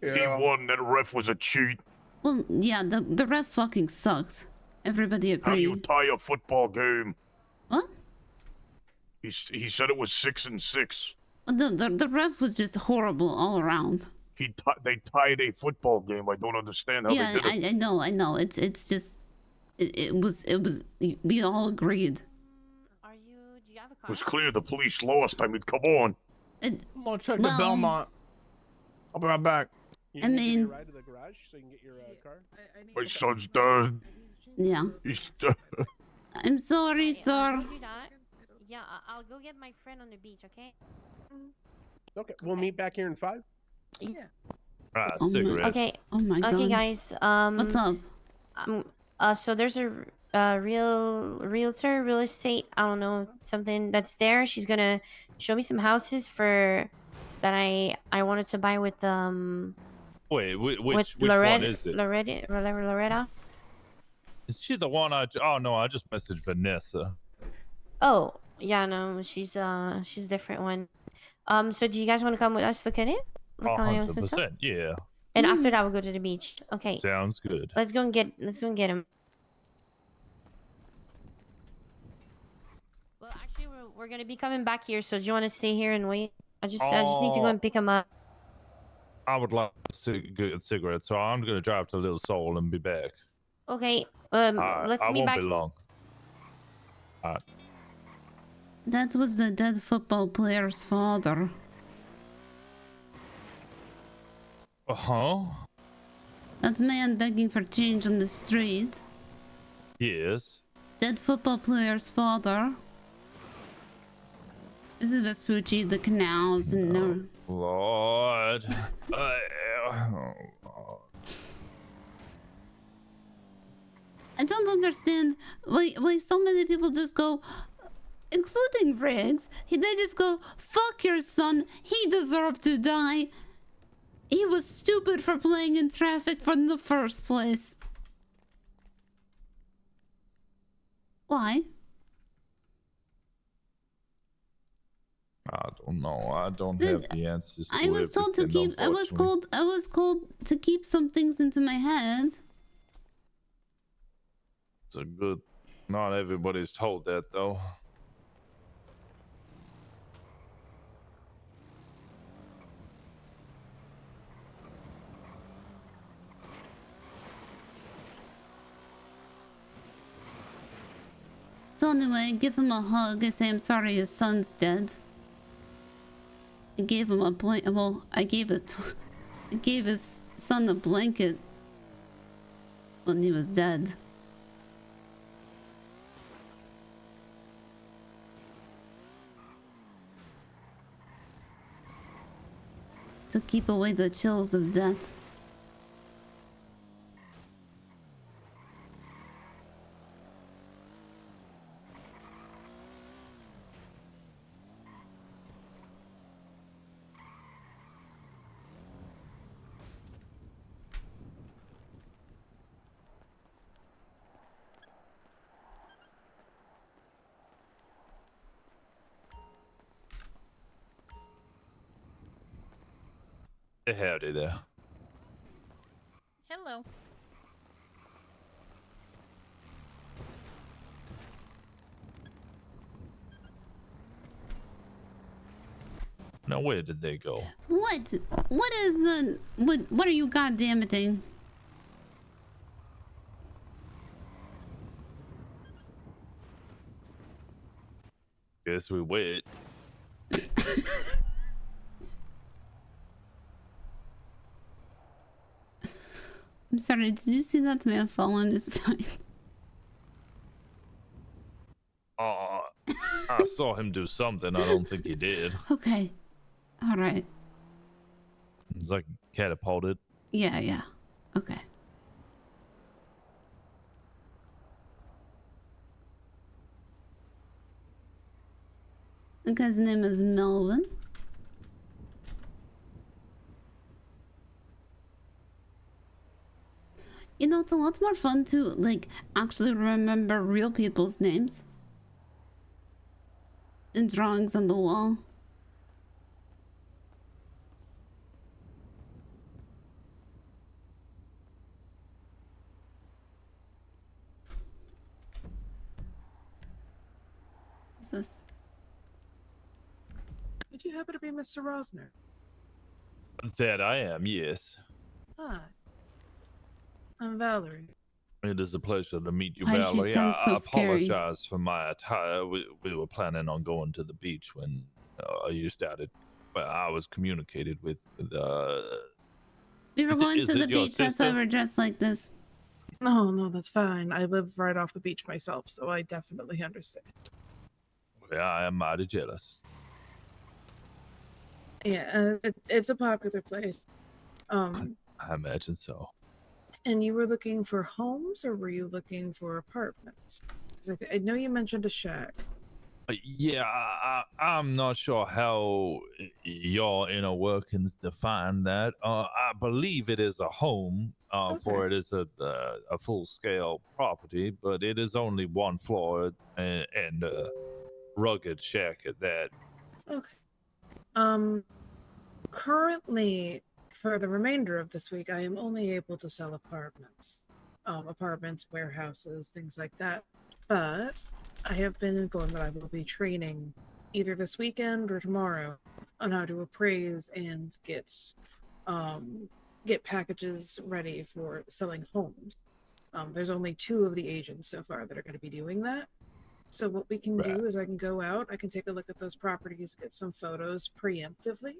He won. That ref was a cheat. Well, yeah, the ref fucking sucked. Everybody How do you agreed. tie a football game? What? He said it was 6-6. The ref was just horrible all around. They tied a football game. I don't understand how Yeah, they did it. I know. It's just it was we all agreed. Do you have a It was clear the police lost. I mean, come on. I'm gonna check the Belmont. I'll be right back. I mean, ride to the garage so you can get your car. My son's dead. yeah. He's dead. I'm sorry, sir. Yeah, I'll go get my friend on the beach, okay? Okay, we'll meet back here in 5. Yeah. Cigarettes. Okay. Oh my god. Okay, guys. What's up? So there's a realtor, real estate, I don't know, something that's there. She's gonna show me some houses that I wanted to buy with Wait, with which Loretta, one is it? Loretta. Is she the one I just messaged Vanessa. Oh, yeah, no, she's a different one. So do you guys want to come with us? Look at it. Look on some stuff? 100%, yeah. And after that, we'll go to the beach. Okay. Sounds good. Let's go and get him. Well, actually, we're gonna be coming back here. So do you want to stay here and wait? I just need to go and pick him up. I would like a cigarette, so I'm gonna drive to Little Soul and be back. Okay. Alright, Let's I meet won't back. be long. Alright. That was the dead football player's father. Uh-huh. That man begging for change on the street. Yes. Dead football player's father. This is Vespucci, the canals, and no. Lord. I don't understand why so many people just go, including Riggs. They just go, fuck your son. He deserved to die. He was stupid for playing in traffic from the first place. Why? I don't know. I don't have the answers to I was told to everything, keep. I was called to keep some things into my head. It's a good. Not everybody's told that though. So anyway, I give him a hug. I say I'm sorry his son's dead. I gave him a blanket. Well, I gave his son a blanket when he was dead. To keep away the chills of death. Howdy there. Hello. Now, where did they go? What? What is the... What are you goddamning? Guess we wait. I'm sorry, did you see that man fall on his side? I saw him do something. I don't think he did. Okay. All right. It's like catapulted. Yeah. Okay. The guy's name is Melvin. You know, it's a lot more fun to, like, actually remember real people's names. And drawings on the wall. What's this? Did you happen to be Mr. Rosner? That I am, yes. Hi. I'm Valerie. It is a pleasure to meet you, Why she Valerie. sound so I scary? apologize for my attire. We were planning on going to the beach when you started. But I was communicated with. We were going to the beach, that's why we're dressed like this. No, that's fine. I live right off the beach myself, so I definitely understand. Yeah, I am mighty jealous. Yeah, it's a popular place. I imagine so. And you were looking for homes, or were you looking for apartments? Because I know you mentioned a shack. Yeah, I'm not sure how your inner workings define that. I believe it is a home, for it is a full-scale property, but it is only one floor and a rugged shack at that. Okay. Currently, for the remainder of this week, I am only able to sell apartments. Apartments, warehouses, things like that. But I have been informed that I will be training either this weekend or tomorrow on how to appraise and get packages ready for selling homes. There's only 2 of the agents so far that are going to be doing that. So what we can do is I can go out, I can take a look at those properties, get some photos preemptively,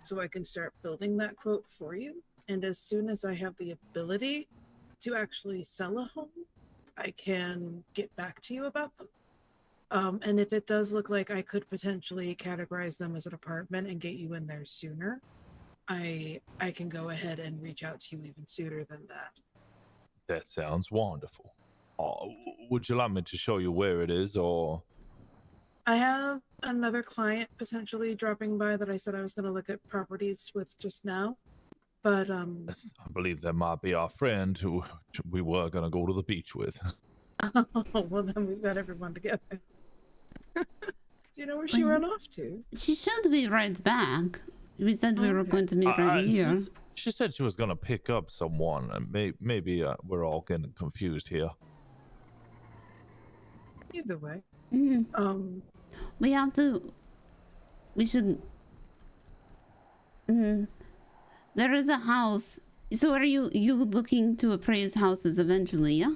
so I can start building that quote for you. And as soon as I have the ability to actually sell a home, I can get back to you about them. And if it does look like I could potentially categorize them as an apartment and get you in there sooner, I can go ahead and reach out to you even sooner than that. That sounds wonderful. Would you like me to show you where it is, or? I have another client potentially dropping by that I said I was going to look at properties with just now. But I believe that might be our friend who we were going to go to the beach with. Well, then we've got everyone together. Do you know where she ran off to? She should be right back. We said we were going to meet right here. She said she was going to pick up someone, and maybe we're all getting confused here. Either way. We have to... We should... There is a house. So are you looking to appraise houses eventually, yeah?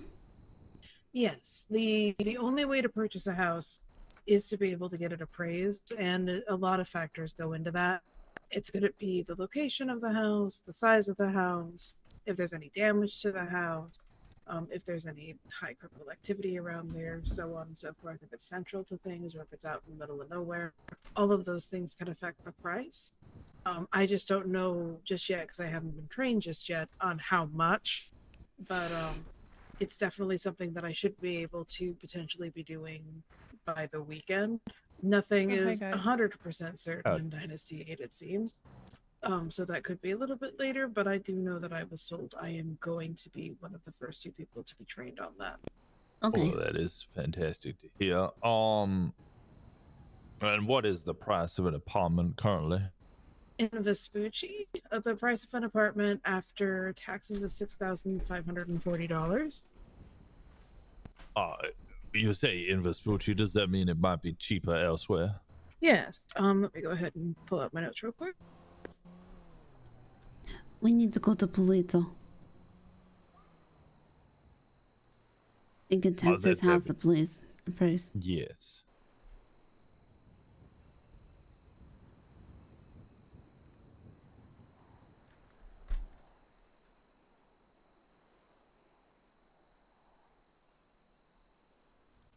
Yes. The only way to purchase a house is to be able to get it appraised, and a lot of factors go into that. It's going to be the location of the house, the size of the house, if there's any damage to the house, if there's any high criminal activity around there, so on and so forth, if it's central to things or if it's out in the middle of nowhere. All of those things can affect the price. I just don't know just yet, because I haven't been trained just yet on how much, but it's definitely something that I should be able to potentially be doing by the weekend. Nothing is 100% certain in Dynasty 8, it seems. So that could be a little bit later, but I do know that I was told I am going to be one of the first 2 people to be trained on that. Okay. Oh, that is fantastic to hear. And what is the price of an apartment currently? In Vespucci, the price of an apartment after taxes is $6,540. You say in Vespucci, does that mean it might be cheaper elsewhere? Yes. Let me go ahead and pull up my notes real quick. We need to go to Polito and get Texas house please. Yes.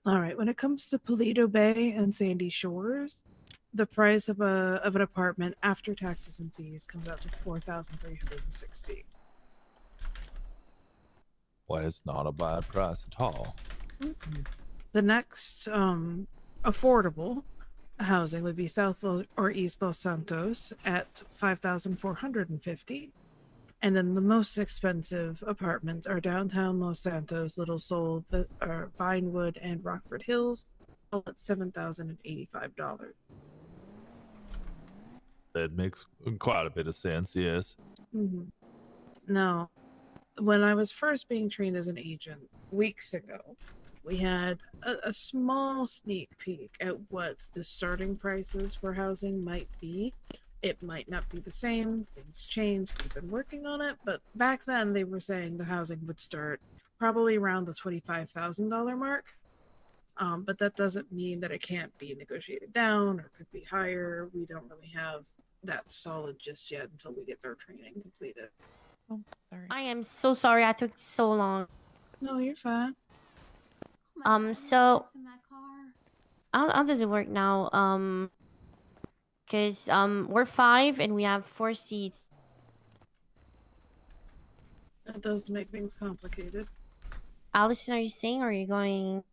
All right. When it comes to Polito Bay and Sandy Shores, the price of an apartment after taxes and fees comes out to $4,360. Well, it's not a bad price at all. The next affordable housing would be South or East Los Santos at $5,450. And then the most expensive apartments are downtown Los Santos, Little Seoul, Vinewood, and Rockford Hills, all at $7,085. That makes quite a bit of sense, yes. Now, when I was first being trained as an agent weeks ago, we had a small sneak peek at what the starting prices for housing might be. It might not be the same. Things change. They've been working on it. But back then, they were saying the housing would start probably around the $25,000 mark. But that doesn't mean that it can't be negotiated down or could be higher. We don't really have that solid just yet until we get their training completed. Oh, sorry. I am so sorry I took so long. No, you're fine. So how does it work now? Because we're 5 and we have 4 seats. That does make things complicated. Allison, are you staying or are you going?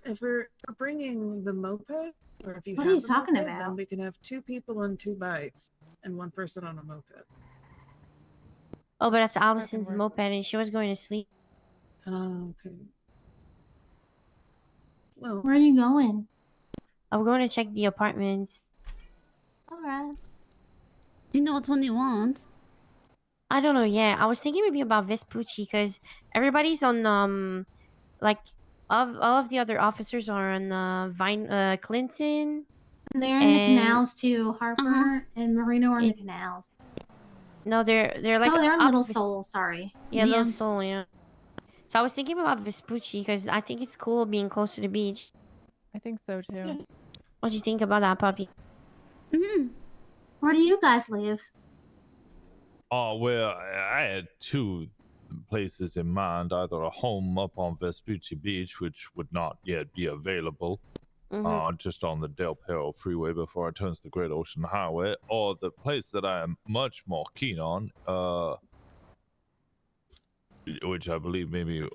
If we're bringing the moped, or if you What have are you the talking moped, about? then we can have 2 people on 2 bikes and 1 person on a moped. Oh, but that's Allison's moped and she was going to sleep. Oh, okay. Well, Where are you going? I'm going to check the apartments. Alright. Do you know which one you want? I don't know yet. I was thinking maybe about Vespucci because everybody's on like all of the other officers are on Clinton. They're in the canals too. Harper and Marino are in the canals. No, they're like Oh, they're in up Little Ves- Seoul, sorry. Yeah, Little Seoul, yeah. So I was thinking about Vespucci because I think it's cool being close to the beach. I think so too. What do you think about that, Poppy? Where do you guys live? Oh, well, I had 2 places in mind, either a home up on Vespucci Beach, which would not yet be available, just on the Del Perro Freeway before it turns to Great Ocean Highway, or the place that I am much more keen on, which I believe maybe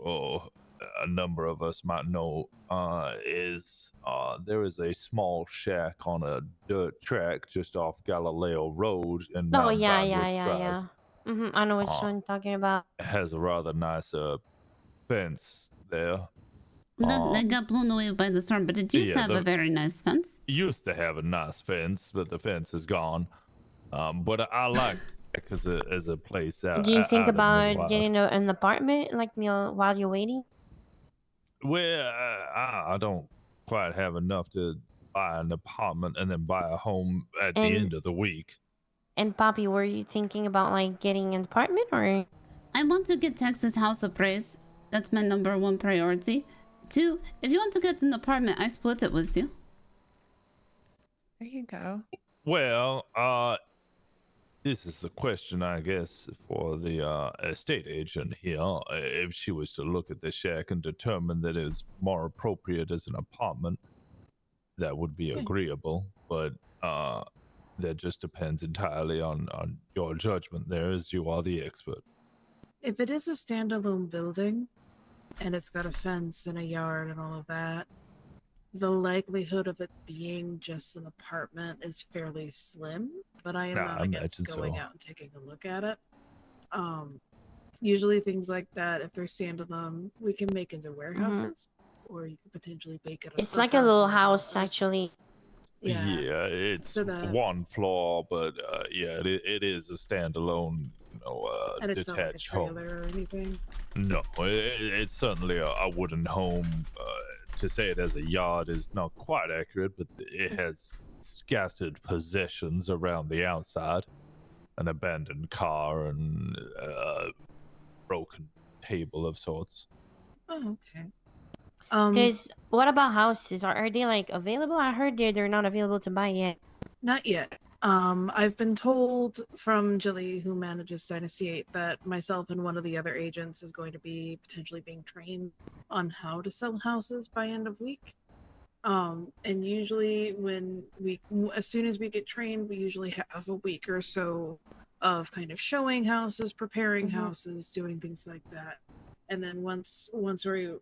a number of us might know, is there is a small shack on a dirt track just off Galileo Road in Oh, Mount yeah. Drive. I know which one you're talking about. It has a rather nice fence there. They got blown away by the storm, but it used to have a very nice fence. Used to have a nice fence, but the fence is gone. But I like it as a place out. Do you think out in the about wild. getting an apartment like while you're waiting? Well, I don't quite have enough to buy an apartment and then buy a home at the end of the week. And Poppy, were you thinking about like getting an apartment or? I want to get Texas house appraised. That's my #1 priority. 2, if you want to get an apartment, I split it with you. There you go. Well, this is the question, I guess, for the estate agent here. If she was to look at the shack and determine that it's more appropriate as an apartment, that would be agreeable. But that just depends entirely on your judgment there, as you are the expert. if it is a standalone building and it's got a fence and a yard and all of that, the likelihood of it being just an apartment is fairly slim, but I am not against going out and taking a look at it. Usually things like that, if they're standalone, we can make into warehouses, or you could potentially bake it. It's like a little house, actually. Yeah, it's So the- one floor, but yeah, it is a standalone, And it's not like a detached home. trailer or anything. No, it's certainly a wooden home. To say it as a yard is not quite accurate, but it has scattered possessions around the outside, an abandoned car and a broken table of sorts. Oh, okay. Because what about houses? Are they like available? I heard they're not available to buy yet. Not yet. I've been told from Jilly, who manages Dynasty 8, that myself and one of the other agents is going to be potentially being trained on how to sell houses by end of week. And usually as soon as we get trained, we usually have a week or so of kind of showing houses, preparing houses, doing things like that. And then once we're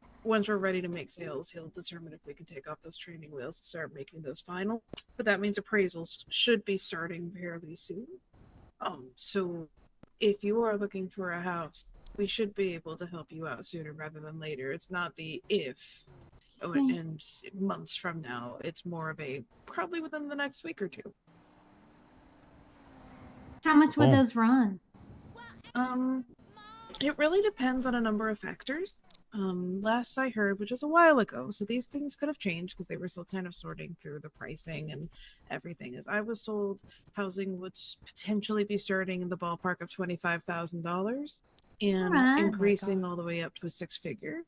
ready to make sales, he'll determine if we can take off those training wheels to start making those final. But that means appraisals should be starting fairly soon. So if you are looking for a house, we should be able to help you out sooner rather than later. It's not the if and months from now. It's more of a probably within the next week or two. How much would Oh. those run? It really depends on a number of factors. Last I heard, which was a while ago, so these things could have changed because they were still kind of sorting through the pricing and everything. As I was told, housing would potentially be starting in the ballpark of $25,000 and Alright. increasing all the way up to a six-figure.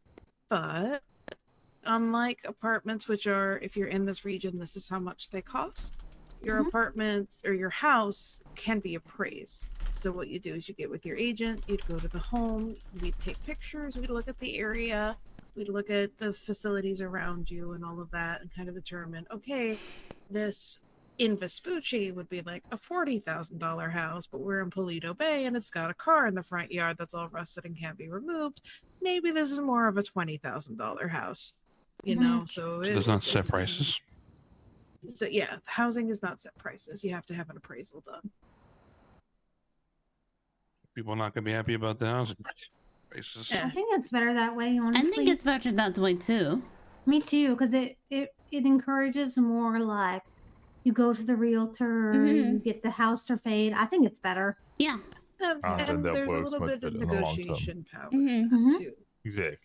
But unlike apartments, which are, if you're in this region, this is how much they cost. Your apartment or your house can be appraised. So what you do is you get with your agent, you'd go to the home, we'd take pictures, we'd look at the area, we'd look at the facilities around you and all of that and kind of determine, okay, this in Vespucci would be like a $40,000 house, but we're in Polito Bay and it's got a car in the front yard that's all rusted and can't be removed. Maybe this is more of a $20,000 house, you know? So there's not set prices. So yeah, housing is not set prices. You have to have an appraisal done. People are not going to be happy about the housing prices. I think it's better that way, honestly. I think it's better that way too. Me too, because it encourages more like you go to the realtor, you get the house surveyed. I think it's better. Yeah. And that there's a works little much bit of better in the long term. negotiation power too. Exactly.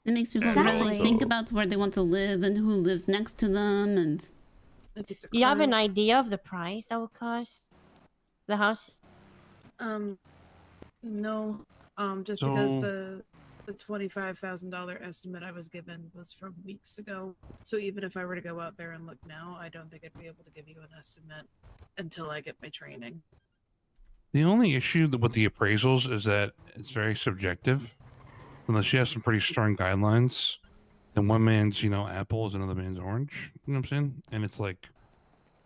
It makes people really think about where they want to live and who lives next to them, and You have an idea of the price that would cost the house? No. Just because So- the $25,000 estimate I was given was from weeks ago. So even if I were to go out there and look now, I don't think I'd be able to give you an estimate until I get my training. The only issue with the appraisals is that it's very subjective. Unless you have some pretty strong guidelines, then one man's, apple is another man's orange. You know what I'm saying? And it's like,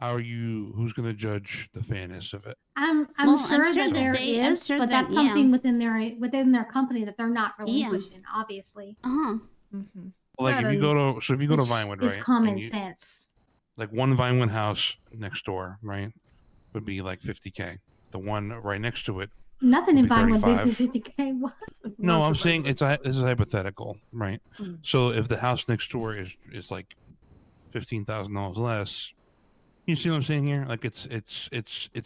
who's going to judge the fairness of it? I'm sure that there is, but that's something within their company that they're not relinquishing, obviously. Like if you go to Vinewood, It's right? common and you- sense. Like one Vinewood house next door, right, would be like 50K. The one right next to it. Nothing would in be Vinewood 35. big 50K. What? No, I'm saying this is hypothetical, right? So if the house next door is like $15,000 less, you see what I'm saying here? Like it's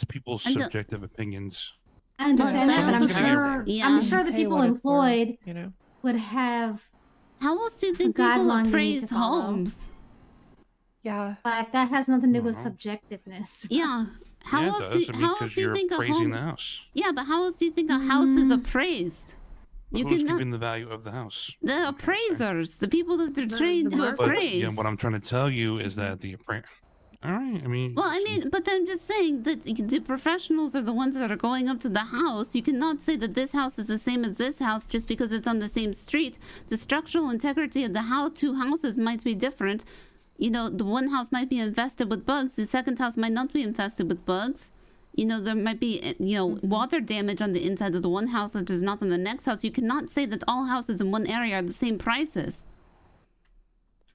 people's And the- subjective opinions. I understand that, but I'm Someone's gonna sure I'm sure the Pay people what it's worth, employed would have. How else do you think a people guideline they need appraise to follow. homes? Yeah. Like that has nothing to do with subjectiveness. Yeah. How Yeah, it else does. do I mean, how 'cause else do you you're think a appraising home? the house. Yeah, but how else do you think a house is appraised? You Who's cannot. keeping the value of the house? The appraisers, the people that they're trained to But appraise. yeah, what I'm trying to tell you is that the all right, I mean, Well, I mean, but I'm just saying that the professionals are the ones that are going up to the house. You cannot say that this house is the same as this house just because it's on the same street. The structural integrity of the house, two houses might be different. The one house might be infested with bugs. The second house might not be infested with bugs. There might be, water damage on the inside of the one house that is not on the next house. You cannot say that all houses in one area are the same prices.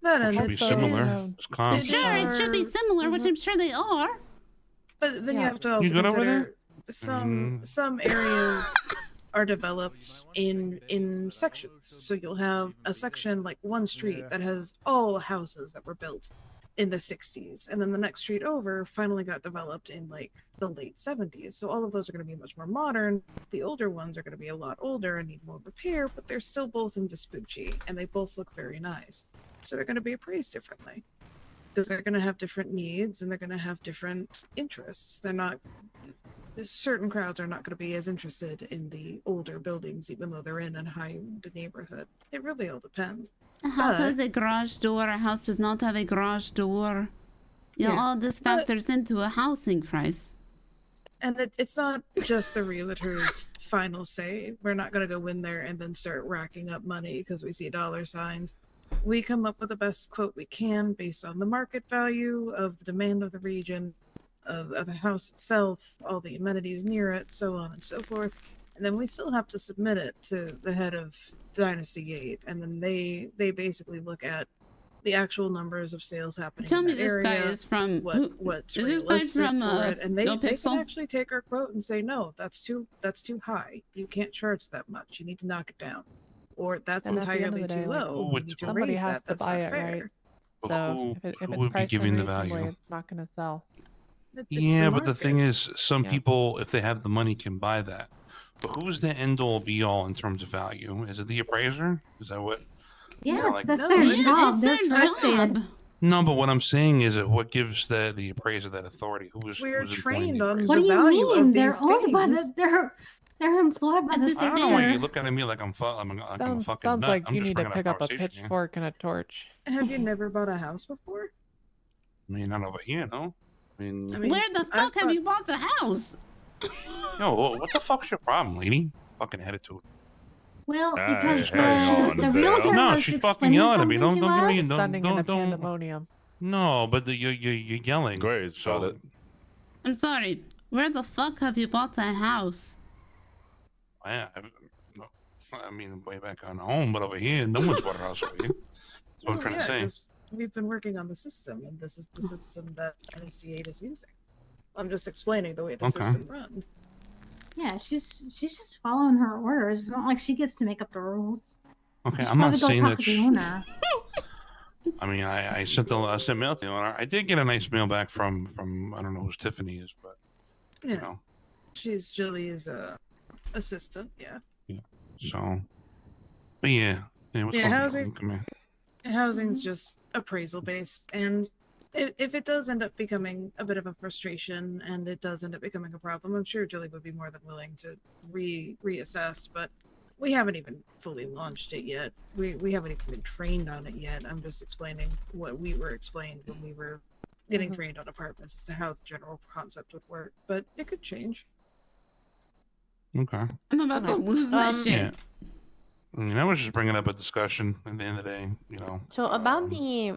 it should be similar. It's calm. Sure, it should be similar, which I'm sure they are. But then you have to also You good over consider there? some areas are developed in sections. So you'll have a section like one street that has all houses that were built in the 60s, and then the next street over finally got developed in like the late 70s. So all of those are going to be much more modern. The older ones are going to be a lot older and need more repair, but they're still both in Vespucci, and they both look very nice. So they're going to be appraised differently because they're going to have different needs and they're going to have different interests. They're not. Certain crowds are not going to be as interested in the older buildings, even though they're in a high-end neighborhood. It really all depends. A house has a garage door, a house does not have a garage door. You know, Yeah, all this factors into a housing price. And it's not just the realtor's final say. We're not going to go in there and then start racking up money because we see dollar signs. We come up with the best quote we can based on the market value of the demand of the region, of the house itself, all the amenities near it, so on and so forth. And then we still have to submit it to the head of Dynasty Gate, and then they basically look at the actual numbers of sales happening Tell in me that this area, guy is from what's is this guy realistic from for it, and they can Pixel? actually take our quote and say, no, that's too high. You can't charge that much. You need to knock it down, or that's And at the end of entirely the day, too like, low. You need to somebody raise has that. to That's buy not it, fair. right? But So if who it's would be priced giving the unreasonably, value? it's not going to sell. Yeah, but the thing market. is, some Yeah. people, if they have the money, can buy that. But who's the end all be all in terms of value? Is it the appraiser? Is that what? Yeah, like- that's No, their it's job. They're their trusted. job. No, but what I'm saying is that what gives the appraiser that authority? Who's We're who's employing trained the on appraiser? What do the you value of mean? They're these owned by things. they're employed by the That's I don't know city. why you're looking at me like I'm I'm a Sounds fucking nut. like I'm you just need to bringing pick up a conversation here. pitchfork and a torch. Have you never bought a house before? I mean, not over here, no. I mean, Where the fuck have you bought a house? yo, what the fuck's your problem, lady? Fucking attitude. Well, Hey, because hang on the there. realtor No, was she's fucking explaining yelling at me. something Don't to give me. us. Sending in a Don't. pandemonium. No, but you're yelling. Grace, got it. I'm sorry. Where the fuck have you bought a house? I mean, way back on home, but over here, no one's bought a house over here. That's what I'm trying to say. 'cause we've been working on the system, and this is the system that NSC8 is using. I'm just explaining the way the system runs. Yeah, she's just following her orders. It's not like she gets to make up the rules. Okay, You should I'm not probably go saying talk that. to the owner. I mean, I sent mail to the owner. I did get a nice mail back from I don't know who Tiffany is, but Yeah, you know, she's Julie's assistant. Yeah. so. But yeah, what's Yeah, up, housing- Jordan? Come here. Housing's just appraisal based, and if it does end up becoming a bit of a frustration and it does end up becoming a problem, I'm sure Julie would be more than willing to reassess. But we haven't even fully launched it yet. We haven't even been trained on it yet. I'm just explaining what we were explained when we were getting trained on apartments as to how the general concept would work. But it could change. Okay. I'm about to lose my shit. Yeah. I mean, I was just bringing up a discussion at the end of the day, you know. So about the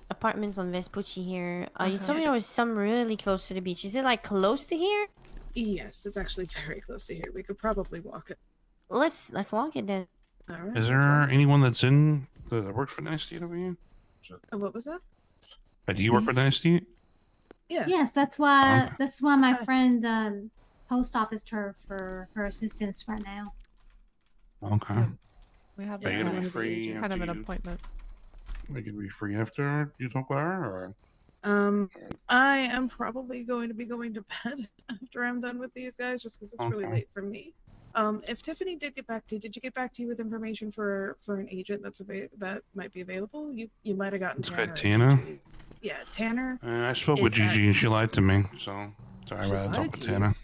apartments on Vespucci here, you told me there was some really close to the beach. Is it like close to here? Yes, it's actually very close to here. We could probably walk it. Let's walk it then. All right. Is there anyone that's in that works for Dynasty over here? What was that? Do you work for Dynasty? Yeah. Yes, that's why my friend post officed her for her assistance right now. Okay. We have Are you gonna be kind free of after an you- appointment. Are you gonna be free after you talk with her, or? I am probably going to be going to bed after I'm done with these guys, just because it's really Okay. late for me. If Tiffany did get back to you, did you get back to you with information for an agent that might be available? You might have gotten It's Tanner. got Tanner. Yeah, Tanner. I spoke with is at- Gigi and she lied to me, so I'd She rather lied talk with to you? Tanner.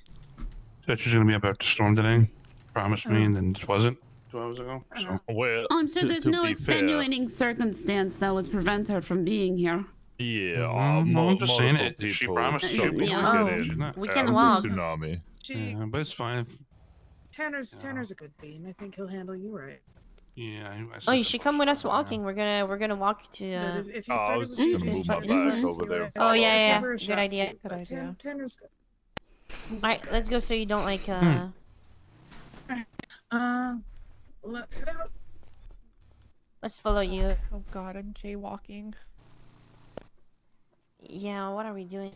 Said she's gonna be up after storm today. Promised me, Oh. and then just wasn't 2 hours ago. So. Well, I'm sure there's no be fair, extenuating circumstance that would prevent her from being here. yeah, No, I'm just saying multiple it. She people promised she'd struggled be to here. get She's in not. We after can walk. Tsunami. Yeah, but it's fine. Tanner's a good bean. I think he'll handle you right. Yeah. Oh, you should come with us walking. We're gonna walk to. But if you I started was with just gonna Gigi's move my spot, back you over might there. Oh, yeah, give her a good shot, idea. too, but Tanner's good. He's Alright, let's go so you don't like let's head out. Let's follow you. Oh god, I'm jaywalking. Yeah, what are we doing?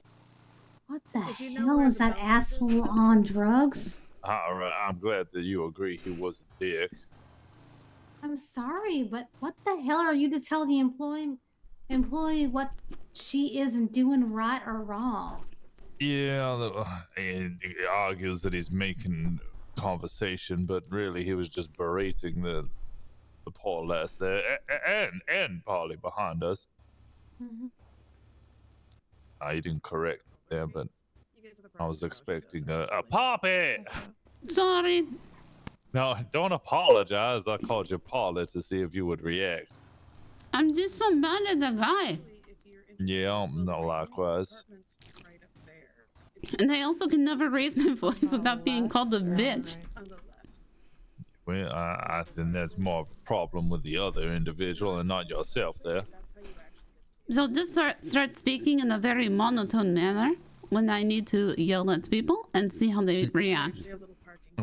What the If you know hell where is the that balance is, asshole on drugs? Alright, I'm glad that you agree he was a dick. I'm sorry, but what the hell are you to tell the employee what she isn't doing right or wrong. Yeah, and he argues that he's making conversation, but really he was just berating the poor lass there, and Polly behind us. He didn't correct there, but I was expecting a Poppy. Sorry. No, don't apologize. I called you Polly to see if you would react. I'm just so mad at the guy. Yeah, no, likewise. And I also can never raise my voice without being called a bitch. Well, I think that's more of a problem with the other individual and not yourself there. So just start speaking in a very monotone manner when I need to yell at people and see how they react.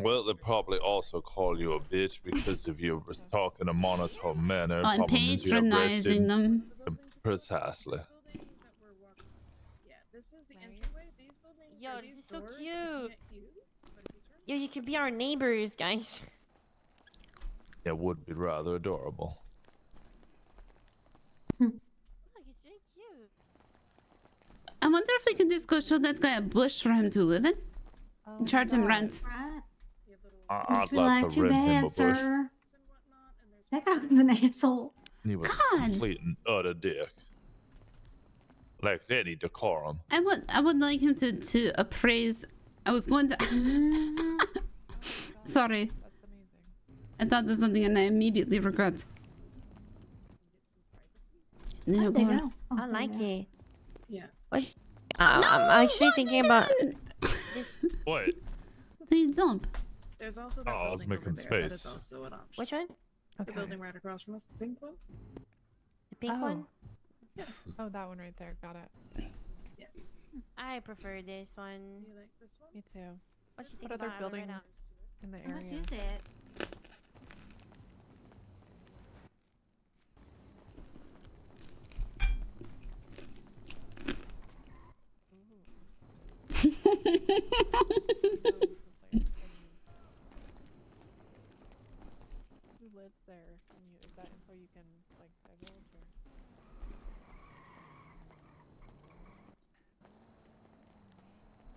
Well, they probably also call you a bitch because if you were talking a monotone manner, I'm probably means you're patronizing arrested. them. Precisely. Yo, this is so cute. Yo, you could be our neighbors, guys. It would be rather adorable. Look, it's really cute. I wonder if we could just go show that guy a bush for him to live in. And charge him rent. I'd Just be like like, to too rent him a bad, bush. sir. That guy was an asshole. He was God. a complete and utter dick. Like any decorum. I would like him to appraise. I was going to. Sorry. I thought there's something and I immediately regret. No, They go. I like it. Yeah. I'm actually thinking about this. What? They jump. There's also that Oh, I was building over making there. That space. is also an option. Which one? The building right across from us, the pink one. The pink one? Yeah. Oh, that one right there. Got it. Yeah. I prefer this one. You like this one? Me too. What you think What other about it right buildings now? in the How area? much is it? Who lives there? Is that info you can like divulge or?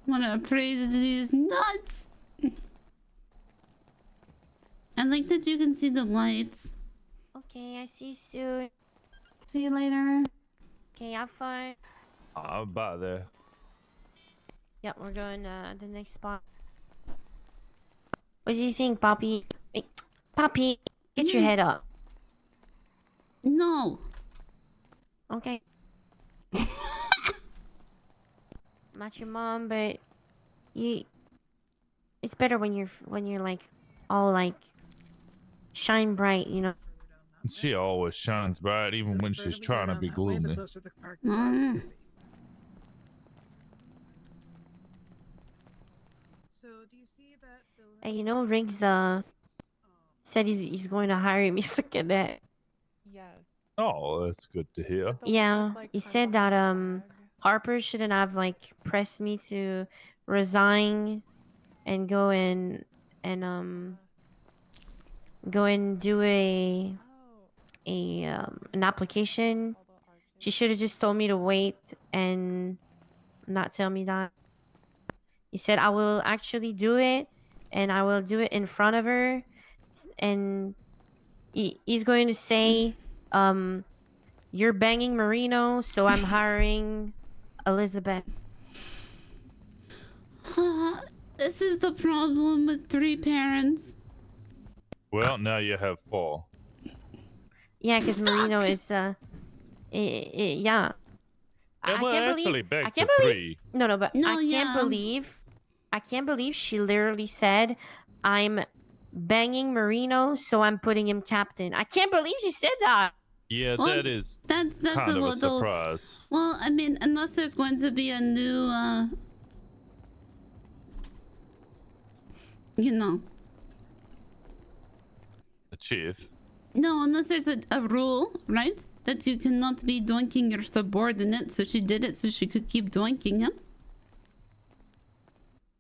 Wanna appraise these nuts? I like that you can see the lights. Okay, I see you soon. See you later. Okay, have fun. I'll buy there. Yep, we're going the next spot. What do you think, Poppy? Hey, Poppy, get your head up. No. Okay. I'm not your mom, but it's better when you're like all like shine bright, you know. She always shines bright, even when she's trying to be gloomy. So do you see that building? Hey, you know, Riggs said he's going to hire me as a cadet. Yes. Oh, that's good to hear. Yeah, he said that Harper shouldn't have like pressed me to resign and go and do an application. She should have just told me to wait and not tell me that. He said I will actually do it, and I will do it in front of her, and he's going to say, you're banging Marino, so I'm hiring Elizabeth. This is the problem with 3 parents. Well, now you have 4. Yeah, because Marino is yeah. Yeah, well, actually, back to 3. No, but No, I can't believe she literally said, I'm banging Marino, so I'm putting him captain. I can't believe she said that. Yeah, Well, that is that's kind a of a little surprise. Well, I mean, unless there's going to be a new you know. The chief. No, unless there's a rule, right? That you cannot be doinking your subordinate, so she did it so she could keep doinking him.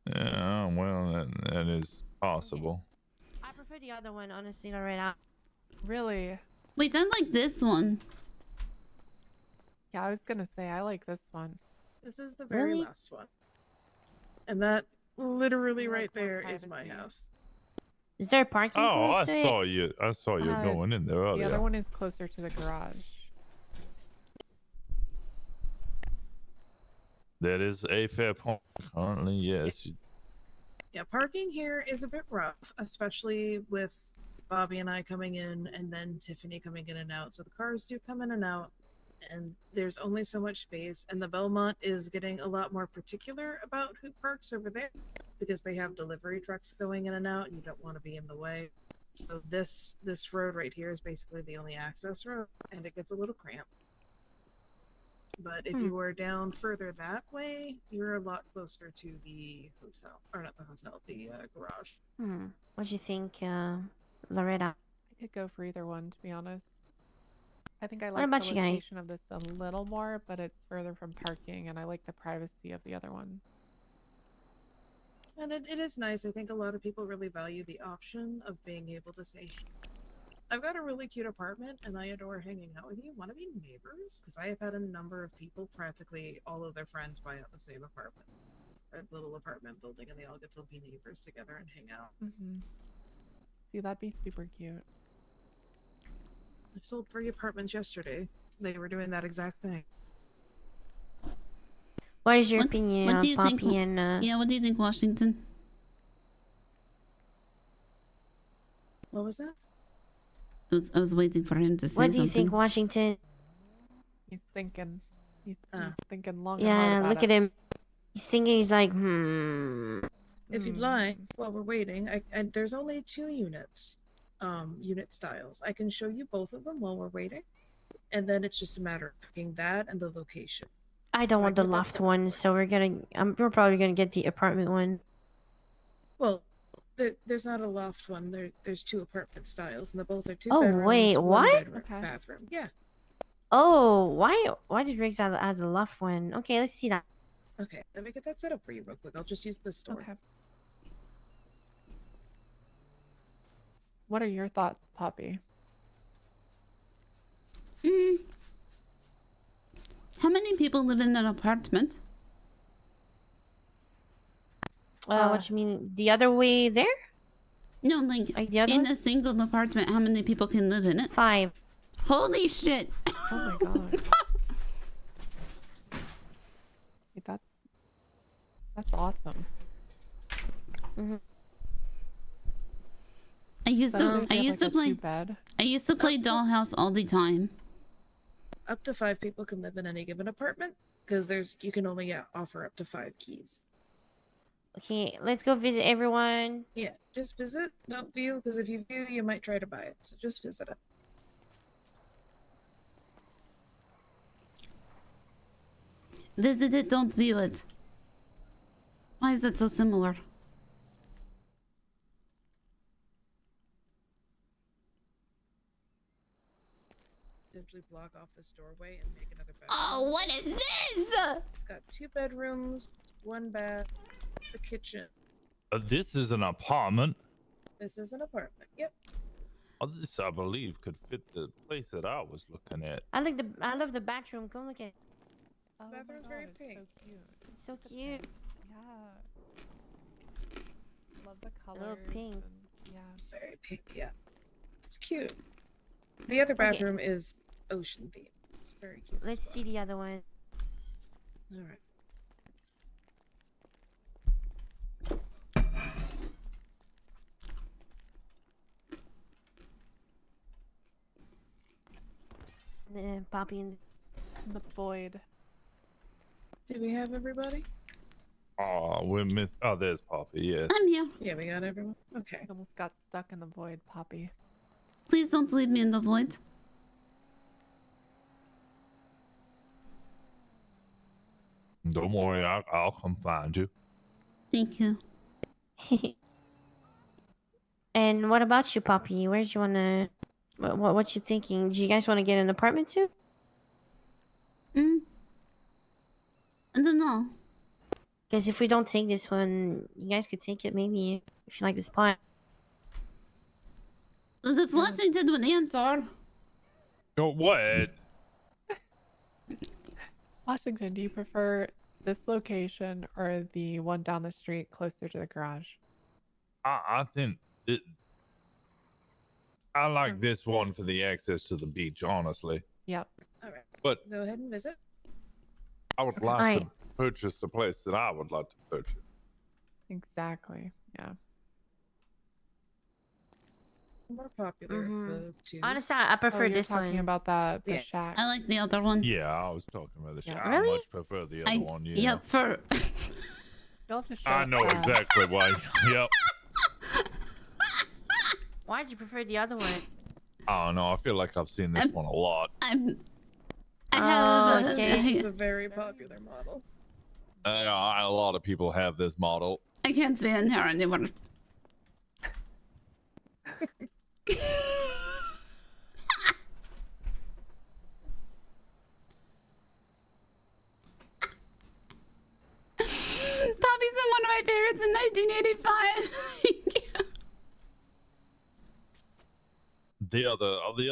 Yeah, well, that is possible. I prefer the other one, honestly, right now. Really? Wait, I like this one. Yeah, I was gonna say I like this one. This is the very Really? last one. And that literally You like right more there is my privacy. house. Is there parking Oh, close I to it? saw you. I saw you going in there The earlier. other one is closer to the garage. That is a fair point. Currently, yes. Yeah, parking here is a bit rough, especially with Bobby and I coming in and then Tiffany coming in and out. So the cars do come in and out, and there's only so much space. And the Belmont is getting a lot more particular about who parks over there because they have delivery trucks going in and out, and you don't want to be in the way. So this road right here is basically the only access road, and it gets a little cramped. But if you were down further that way, you're a lot closer to the hotel, or not the hotel, the garage. What do you think, Loretta? I could go for either one, to be honest. I think I What like about the you guys? location of this a little more, but it's further from parking, and I like the privacy of the other one. And it is nice. I think a lot of people really value the option of being able to say, I've got a really cute apartment and I adore hanging out with you. Want to be neighbors? Because I have had a number of people, practically all of their friends, buy out the same apartment, or little apartment building, and they all get to be neighbors together and hang out. See, that'd be super cute. I sold 3 apartments yesterday. They were doing that exact thing. What is your opinion What on do you think? Poppy and Yeah, what do you think, Washington? What was that? I was waiting for him to say what do you something. think, Washington? He's thinking. He's thinking long and hard Yeah, about look it. at him. He's thinking. He's like, If you'd like, while we're waiting, there's only 2 units, unit styles. I can show you both of them while we're waiting, and then it's just a matter of picking that and the location. I don't want the loft one, so we're we're probably gonna get the apartment one. Well, there's not a loft one. There's 2 apartment styles, and they both are 2 Oh, bedrooms, wait, 1 what? bedroom, bathroom. Yeah. Oh, why did Riggs add the loft one? Okay, let's see that. Okay, let me get that set up for you real quick. I'll just use the store. Okay. What are your thoughts, Poppy? How many people live in an apartment? What you mean? The other way there? No, like the other in one? a single apartment, how many people can live in it? 5. Holy shit! Oh my god. Wait, that's awesome. I used to play bed. I used to play Dollhouse all the time. Up to 5 people can live in any given apartment, because you can only offer up to 5 keys. Okay, let's go visit everyone. Yeah, just visit. Don't view, because if you view, you might try to buy it. So just visit it. Visit it, don't view it. Why is it so similar? Simply block off this doorway and make another bedroom. Oh, what is this? It's got 2 bedrooms, 1 bath, the kitchen. This is an apartment. This is an apartment. Yep. This, I believe, could fit the place that I was looking at. I love the bathroom. Come look at it. Oh The bathroom's my very god, pink. it's so cute. It's so cute. Yeah. Love the colors. little pink. and- yeah. Very pink, yeah. It's cute. The other bathroom is ocean themed. It's very cute. Let's see the other one. All right. Poppy and the void. Do we have everybody? Oh, we missed. Oh, there's Poppy. Yes. I'm here. Yeah, we got everyone. Okay. Almost got stuck in the void, Poppy. Please don't leave me in the void. Don't worry, I'll come find you. Thank you. And what about you, Poppy? Where do you wanna? What you thinking? Do you guys want to get an apartment too? I don't know. Because if we don't take this one, you guys could take it maybe if you like the spot. The Washington would answer. Oh, what? Washington, do you prefer this location or the one down the street closer to the garage? I think I like this one for the access to the beach, honestly. Yep. All right. But Go ahead and visit. I would like to purchase the place that I would like to purchase. Exactly. Yeah. More popular of the two. Honestly, I prefer you're this talking one. about the Yeah. shack. I like the other one. Yeah, I was talking about the Yeah. shack. Really? I much prefer the other one. Yeah. Yep, for You'll have to show I know exactly why. Yep. Why'd you prefer the other one? I don't know. I feel like I've seen this one a lot. I have This is a very popular model. A lot of people have this model. I can't be in here anymore. Poppy's been one of my favorites in 1985. The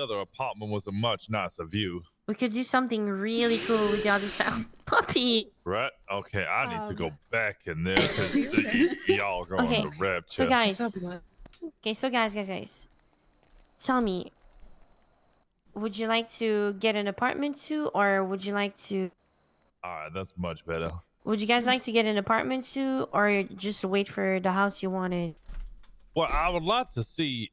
other apartment was a much nicer view. We could do something really cool with the other style. Puppy. Right? Okay, I need to go back in there because y'all going Okay, to rapture. so guys. Okay, so guys. Tell me. Would you like to get an apartment too, or would you like to... Alright, that's much better. Would you guys like to get an apartment too, or just wait for the house you wanted? Well, I would like to see.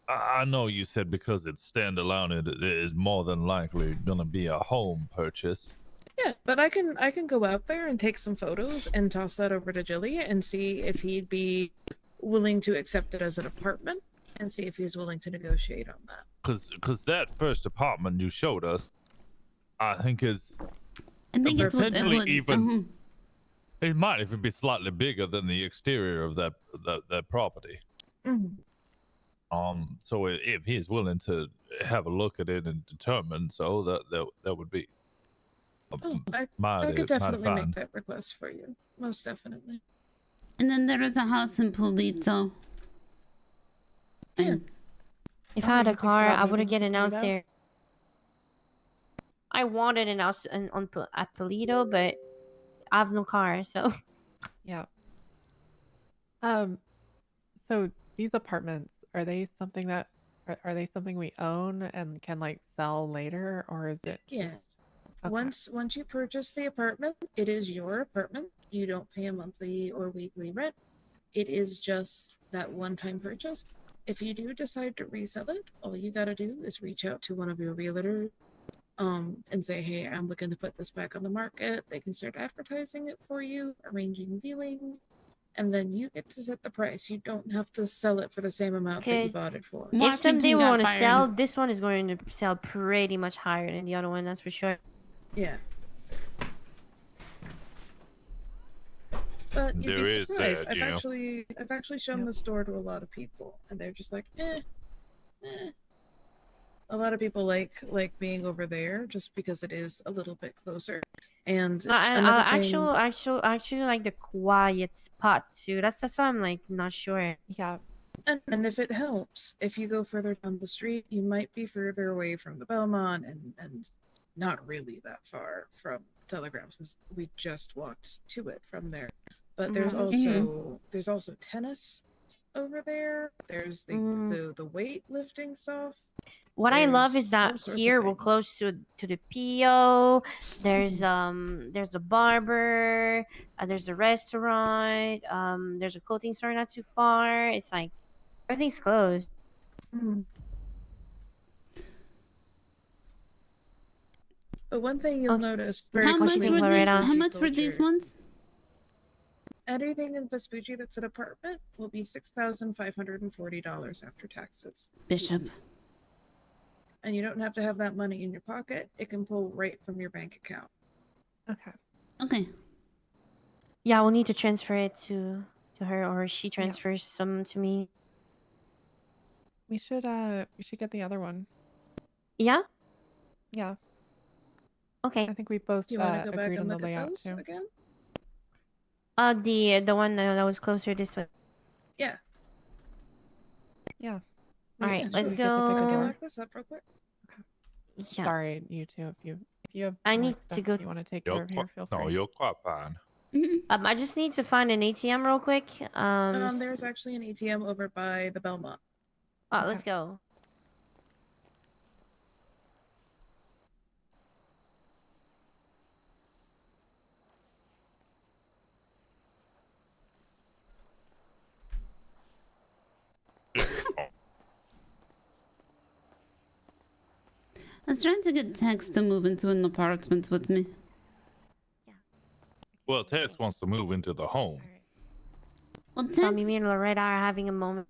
I know you said because it's standalone, it is more than likely gonna be a home purchase. Yeah, but I can go out there and take some photos and toss that over to Jilly and see if he'd be willing to accept it as an apartment and see if he's willing to negotiate on that. Because that first apartment you showed us, I think is potentially even. It might even be slightly bigger than the exterior of that property. So if he's willing to have a look at it and determine, so that would be. I could definitely fine. make that request for you. Most definitely. And then there is a house in Pulito. Yeah. If I had a car, I would have get an house out? there. I wanted an house at Polito, but I have no car, so. Yeah. So these apartments, are they something that are they something we own and can like sell later, or is it Yeah. just okay. Once you purchase the apartment, it is your apartment. You don't pay a monthly or weekly rent. It is just that one-time purchase. If you do decide to resell it, all you gotta do is reach out to one of your realtors, and say, hey, I'm looking to put this back on the market. They can start advertising it for you, arranging viewings, and then you get to set the price. You don't have to sell it for the same amount that you Because bought it for. if someday we want to sell, this one is going to sell pretty much higher than the other one, that's for sure. Yeah. But you'd There be is surprised. that, I've actually shown the store to a lot of people, and they're just like, eh. A lot of people like being over there just because it is a little bit closer. And I another thing- actually like the quiet spot too. That's why I'm like not sure. Yeah. And if it helps, if you go further down the street, you might be further away from the Belmont and not really that far from Telegrams, because we just walked to it from there. But there's also tennis over there. There's the weightlifting stuff. What I love There's is all that sorts of here we're close to the PO. There's a barber. There's a restaurant. There's a clothing store not too far. It's like everything's closed. But one thing you'll notice very How much quickly were with these? Vespucci How much were these culture, ones? Anything in Vespucci that's an apartment will be $6,540 after taxes. Bishop. And you don't have to have that money in your pocket. It can pull right from your bank account. Okay. Okay. Yeah, we'll need to transfer it to her, or she transfers some to me. We should get the other one. Yeah. Yeah. Okay. I think we both Do you want to go back agreed on and the look at layout those too. again? The one that was closer this way. Yeah. Yeah. All right, Yeah, let's sure. go. Let me lock this up real quick. Yeah. Sorry, you two, if you you have I more need stuff to go. you want to take care of here, feel free. No, you're quite fine. I just need to find an ATM real quick. There's actually an ATM over by the Belmont. Oh, let's go. I was trying to get Tex to move into an apartment with me. Well, Tex wants to move into the home. Well, So Tex, me and Loretta are having a moment.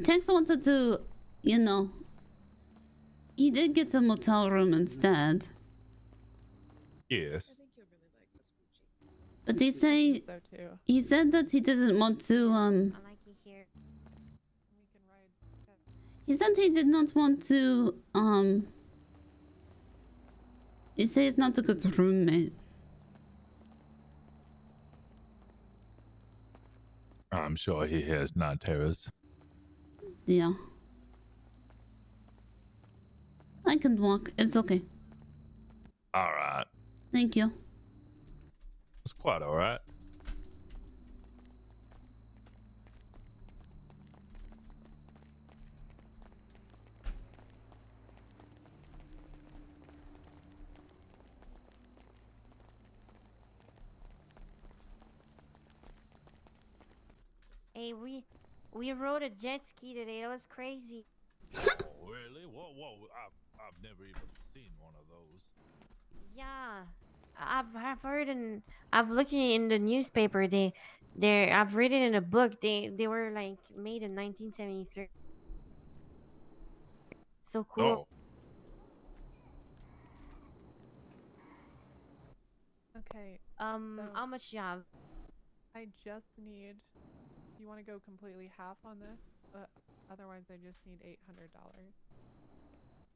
Tex wanted to, you know, he did get a motel room instead. Yes. But they say So too. he said that he didn't want to I like it here. he said he did not want to he said he's not a good roommate. I'm sure he has not terrors. Yeah. I can walk. It's okay. All right. Thank you. It's quite all right. Hey, we rode a jet ski today. That was crazy. Oh, really? Whoa. I've never even seen one of those. Yeah, I've heard and I've looked in the newspaper. I've read it in a book. They were like made in 1973. So cool. Okay. How much you have? I just need. You want to go completely half on this? But otherwise, I just need $800.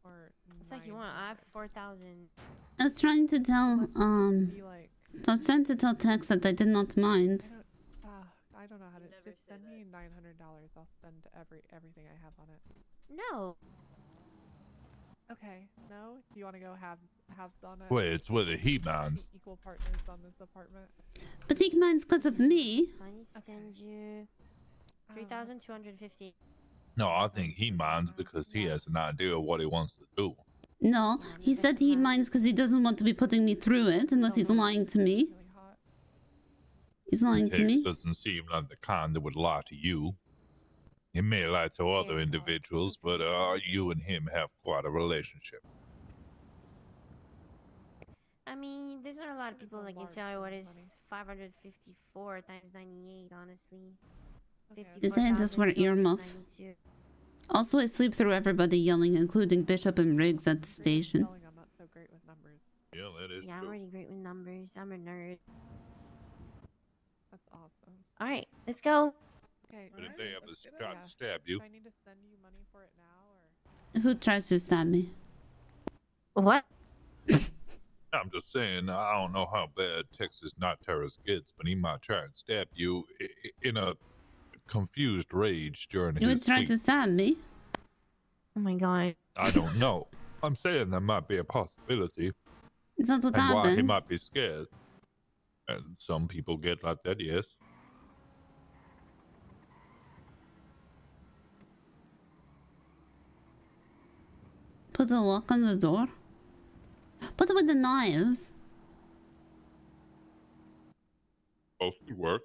Or It's like you want. I have 4,000. I was trying to tell I was trying to tell Tex that I did not mind. I don't know how to. Just send me $900. I'll spend everything I have on it. No. Okay. No. Do you want to go halves on it? Wait, it's whether he minds. Equal partners on this apartment. But he minds because of me. I need to send you 3,250. No, I think he minds because he has an idea of what he wants to do. No, he said he minds because he doesn't want to be putting me through it unless he's lying to me. He's lying to Tex me. doesn't seem like the kind that would lie to you. He may lie to other individuals, but you and him have quite a relationship. I mean, there's not a lot of people that can tell you what is 554 times 98, honestly. His hands just wear earmuff. Also, I sleep through everybody yelling, including Bishop and Riggs at the station. I'm not so great with numbers. Yeah, that is Yeah, I'm already great with numbers. I'm a nerd. That's awesome. All right, let's go. Okay. But if they ever try to stab you, Do I need to send you money for it now, or? Who tries to stab me? What? I'm just saying, I don't know how bad Texas Not Terrorist gets, but he might try and stab you in a confused rage during You his would try sleep. to stab me? Oh my god. I don't know. I'm saying that might be a possibility. Is that what and why he happened? might be scared. And some people get like that, yes. Put a lock on the door? Put it with the knives. Both could work.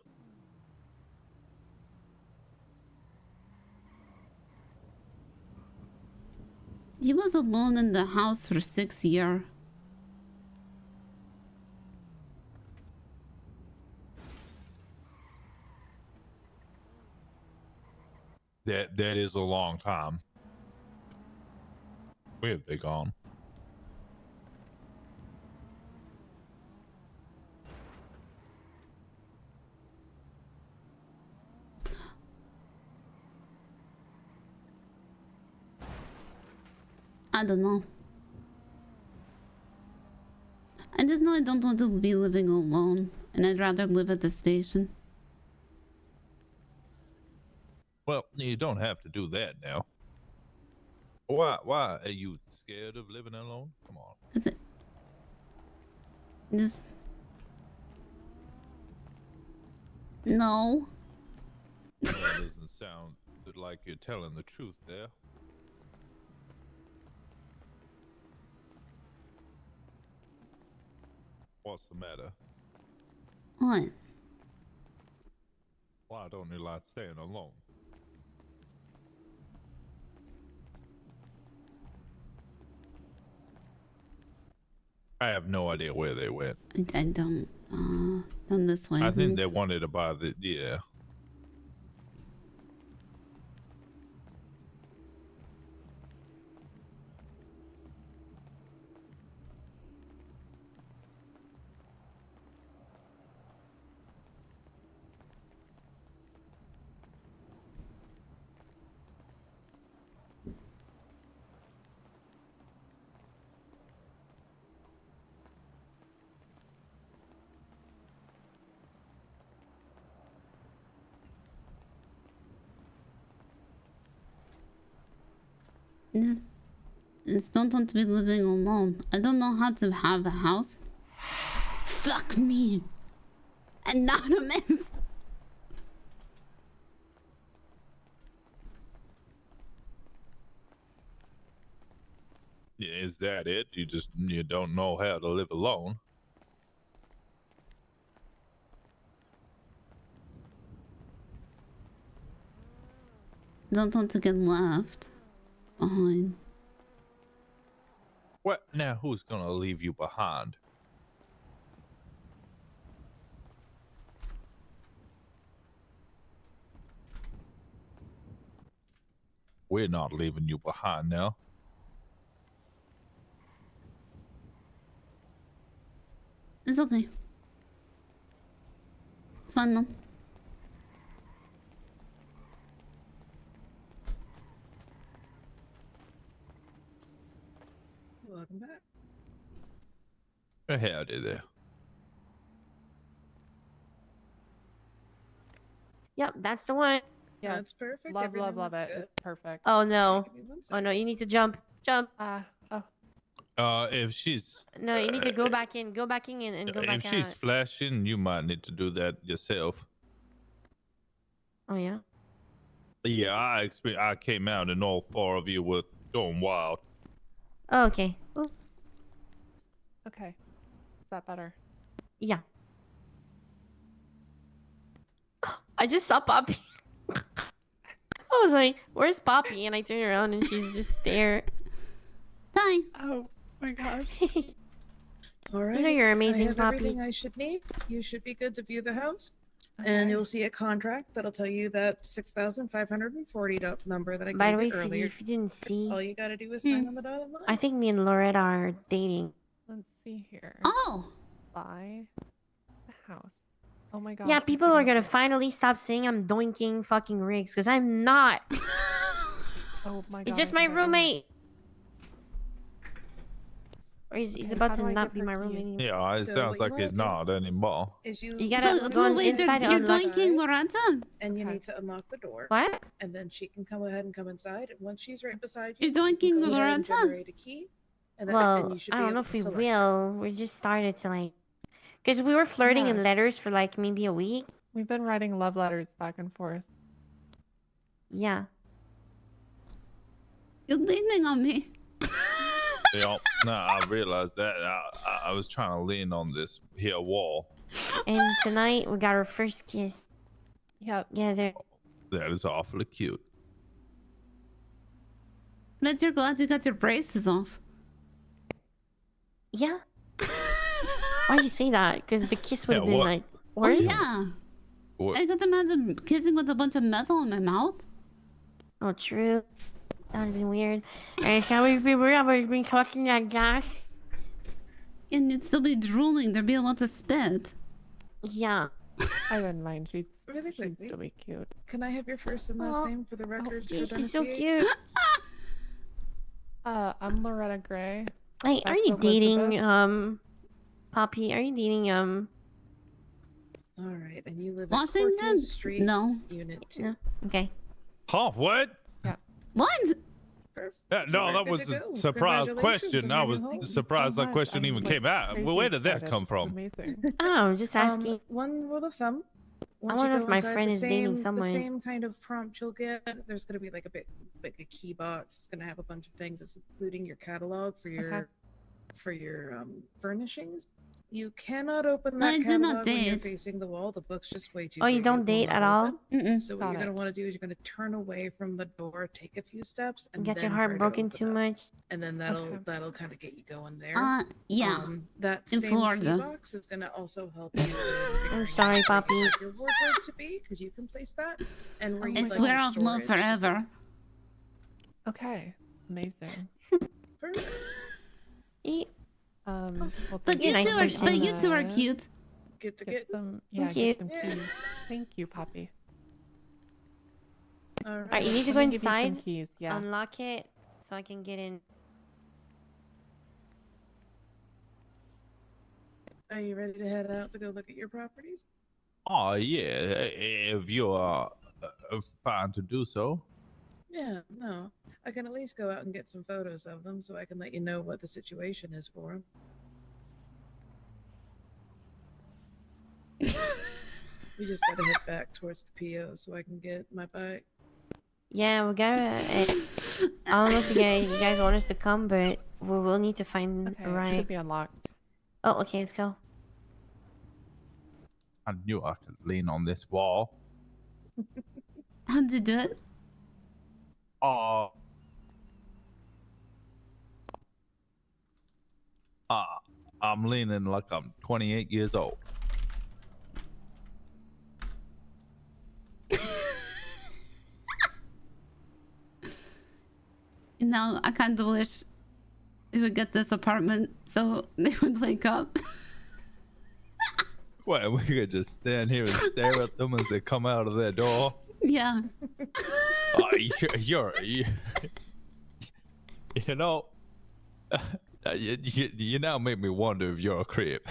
He was alone in the house for 6 years. That is a long time. Where have they gone? I don't know. I just know I don't want to be living alone, and I'd rather live at the station. Well, you don't have to do that now. Why are you scared of living alone? Come on. This. No. That doesn't sound like you're telling the truth there. What's the matter? What? Why don't you like staying alone? I have no idea where they went. I don't. Done this way. I think they wanted to buy the yeah. Just don't want to be living alone. I don't know how to have a house. Fuck me. Anonymous. Yeah, is that it? You don't know how to live alone? Don't want to get left behind. What? Now, who's gonna leave you behind? We're not leaving you behind now. It's okay. It's fine though. Welcome back. Howdy there. Yep, that's the one. Yes. That's perfect. Love, Everything love looks it. good. It's perfect. Oh no. Give me one Oh second. no, you need to jump. Jump. If she's No, you need to go back in. Go back in and go back if she's out. flashing, you might need to do that yourself. Oh yeah. Yeah, I came out and all four of you were going wild. Oh, okay. Ooh. Okay. Is that better? Yeah. I just saw Poppy. I was like, "Where's Poppy?" And I turned around and she's just there. Hi. Oh my gosh. All right. You know you're amazing, I have Poppy. everything I should need. You should be good to view the house. And you'll see a contract that'll tell you that $6,540 number that I By the gave way, you earlier. if you didn't see, All you gotta do is sign on the dotted line. I think me and Loretta are dating. Let's see here. Oh. Buy the house. Oh my gosh. Yeah, I people are forgot. gonna finally stop saying I'm doinking fucking rigs, because I'm not. Oh my god. It's just my roommate. Or he's about to not be my roommate anymore. Yeah, it So sounds what like you he's wanna not anymore. Is you gotta go wait, inside you're and unlock. doinking Loretta? And you need to unlock the door. What? And then she can come ahead and come inside. And once she's right beside you, You're you can doinking go ahead and Loretta? generate a key. And then Well, and you should I be don't know able if to we select will. We just started to like, because we were flirting Yeah. in letters for like maybe a week. We've been writing love letters back and forth. Yeah. You're leaning on me. Yeah, no, I realized that. I was trying to lean on this here wall. And tonight we got our first kiss. Yep. Yeah, That is awfully cute. Bet you're glad you got your braces off. Yeah. Why do you say that? Because the kiss would have Yeah, been what? like, Oh what? yeah. What? I got to imagine kissing with a bunch of metal in my mouth. Oh, true. That would be weird. And how would be weird? I would have been talking like that. And you'd still be drooling. There'd be a lot of spit. Yeah. I wouldn't mind. She'd Really quickly. still be cute. Can I have your first and last Aw. name for the records? for She's so domiciliary? cute. I'm Loretta Gray. Hey, are That's you dating, Elizabeth. Poppy? Are you dating, All right, and you live Washington? at Cortez Street, No. Unit 2. No? Okay. Huh? What? What? Yeah, no, You're that good was to go. a surprise Congratulations question. on I your was new home. surprised that question even came out. Well, where did that come from? Amazing. Oh, I'm just asking. One rule of thumb. I Once you wonder go if my inside, friend the is dating same, someone. the same kind of prompt you'll get. There's going to be like a key box. It's going to have a bunch of things, including your catalog for your furnishings. You cannot open that I do not catalog when you're date. facing the wall. The book's just way too Oh, big. you It don't will date not at all? open. So what Got you're going to it. want to do is you're going to turn away from the door, take a few steps, and Get then your try heart to broken open too it. much? And then that'll kind of get you going there. Yeah. That In same Florida. key box is going to also help you with I'm sorry, Poppy. your wardrobe to be, because you can place that. And where you I like swear your I'll love storage to be. forever. Okay. Amazing. Well, But you two are, but you two are cute. Get some, yeah, Thank you. get some keys. Thank you, Poppy. Alright, you need to Let go me give you some inside, keys, yeah. unlock it, so I can get in. Are you ready to head out to go look at your properties? Oh, yeah, if you are fine to do so. Yeah, no. I can at least go out and get some photos of them so I can let you know what the situation is for them. You just gotta head back towards the PO so I can get my bike. Yeah, we gotta. I don't know if you guys want us to come, but we will need to find a It ride. should be unlocked. Oh, okay, let's go. I knew I could lean on this wall. How'd you do it? I'm leaning like I'm 28 years old. You know, I kind of wish we would get this apartment so they would wake up. Well, we could just stand here and stare at them as they come out of their door. Yeah. You know, you now make me wonder if you're a creep.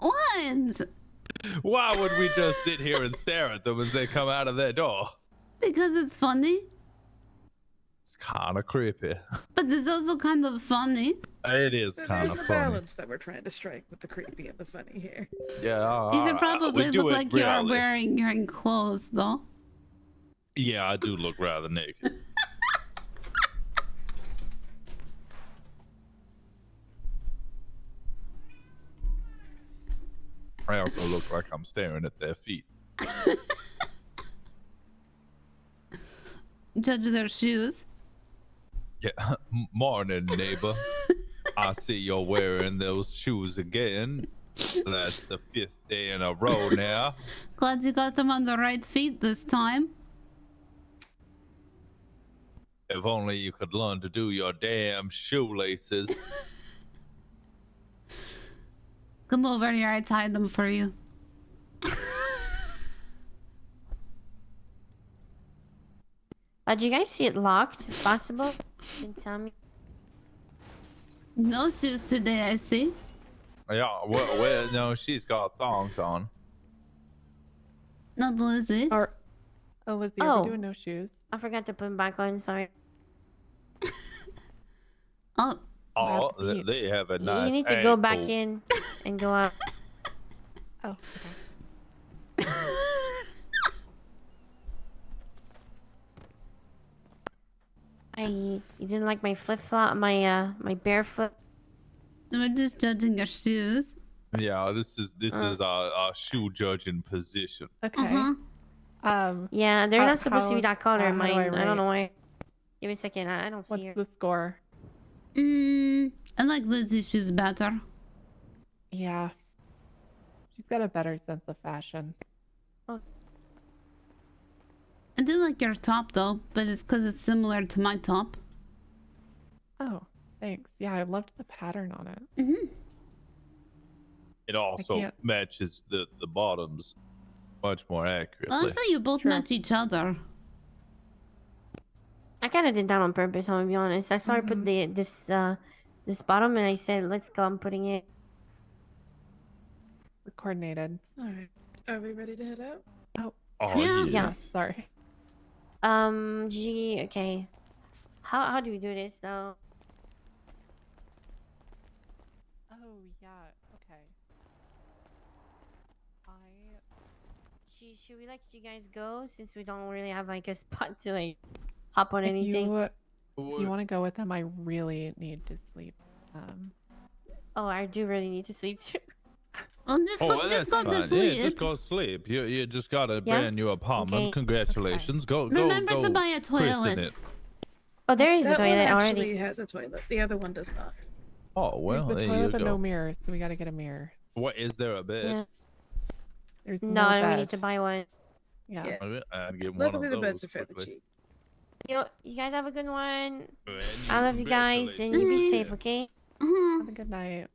What? Why would we just sit here and stare at them as they come out of their door? Because it's funny. It's kind of creepy. But it's also kind of funny. It is So kind there's of a funny. balance that we're trying to strike with the creepy and the funny here. Yeah, You should probably we do look it like you're rarely. wearing your own clothes, though. Yeah, I do look rather naked. I also look like I'm staring at their feet. Judge their shoes. Yeah, morning, neighbor. I see you're wearing those shoes again. That's the 5th day in a row now. Glad you got them on the right feet this time. If only you could learn to do your damn shoelaces. Come over here, I tied them for you. Did you guys see it locked? If possible? You can tell me. No shoes today, I see. Yeah, well, no, she's got thongs on. Not Lizzie. Oh, Lizzie, are we doing no shoes? I forgot to put them back on, sorry. Oh. Oh, they have a nice You need to go back ankle. in and go out. Oh, You didn't like my flip flop, my barefoot. We're just judging your shoes. Yeah, this is our shoe judging position. Okay. Yeah, they're how- not supposed to be how- that color. how do I Mine. I don't know rate? why. Give me a second. I don't see What's the score? I like Lizzie's shoes better. Yeah. She's got a better sense of fashion. I do like your top though, but it's because it's similar to my top. Oh, thanks. Yeah, I loved the pattern on it. Mm-hmm. It also can't- matches the bottoms much more accurately. Well, I thought you both match each other. I kind of did that on purpose. I'm gonna be honest. I saw her put this bottom, and I said, "Let's go." I'm putting it. We're coordinated. All right. Are we ready to head out? Oh. Oh, Yeah. Sorry. G. Okay. How do we do this though? Oh yeah. Okay. Should we let you guys go since we don't really have like a spot to like hop on If anything? you want to go with them, I really need to sleep. Oh, I do really need to sleep too. Well, just go to that's fine. sleep. Yeah, just go sleep. You just got a Yeah? brand new apartment. Okay. Congratulations. Go Remember to buy a christen toilet. it. Oh, there is a That one toilet actually already. has a toilet. The other one does not. Oh well, There's the there toilet, you but go. no mirrors, so we gotta get a mirror. What is there a bed? Yeah. There's No, no we bed. need to buy one. Yeah. Okay, I'd get one Luckily, of the those beds are fairly quickly. cheap. You guys have a good one. And I love you guys, and you be safe, okay? Have a good night.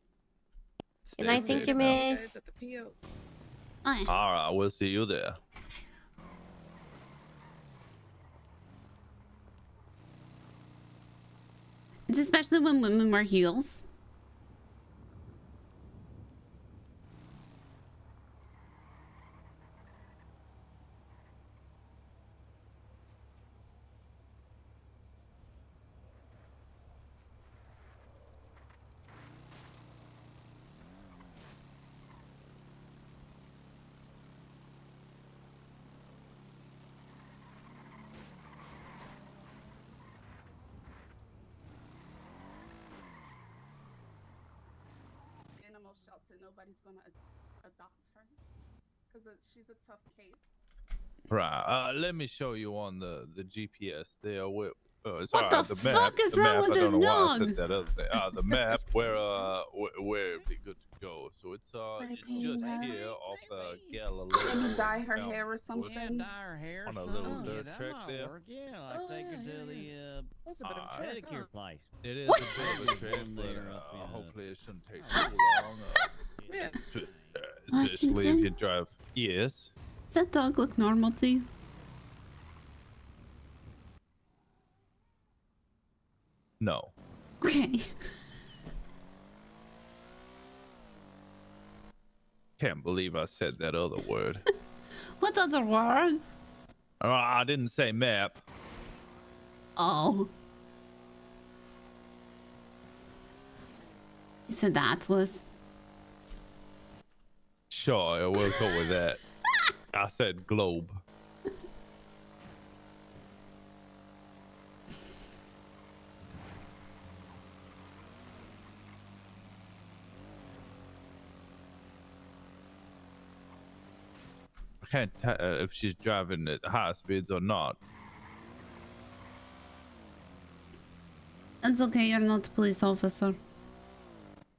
Good night, thank you, miss. At the PO. All right, we'll see you there. It's especially when women wear heels. Animal shelter. Nobody's gonna adopt her because she's a tough case. Right. Let me show you on the GPS there. It's What alright, the map, fuck is the wrong map, with I don't this know why I dog? said that other thing. The map where it'd be good to go. So it's just here off Galileo. Maybe dye her Down hair or towards- something. Yeah, dye her hair. On a son. little Yeah, dirt that track might there. work. Yeah, like take her to the That's a bit of a trick, pedicure huh? place. It is What? a bit of a trip, but There up in, hopefully it shouldn't take too long. Yeah. Especially if Washington? you drive. Yes. Does that dog look normal to you? No. Okay. Can't believe I said that other word. What other word? I didn't say map. Oh. You said the Atlas. Sure, we'll go with that. I said globe. I can't tell if she's driving at high speeds or not. It's okay, you're not a police officer.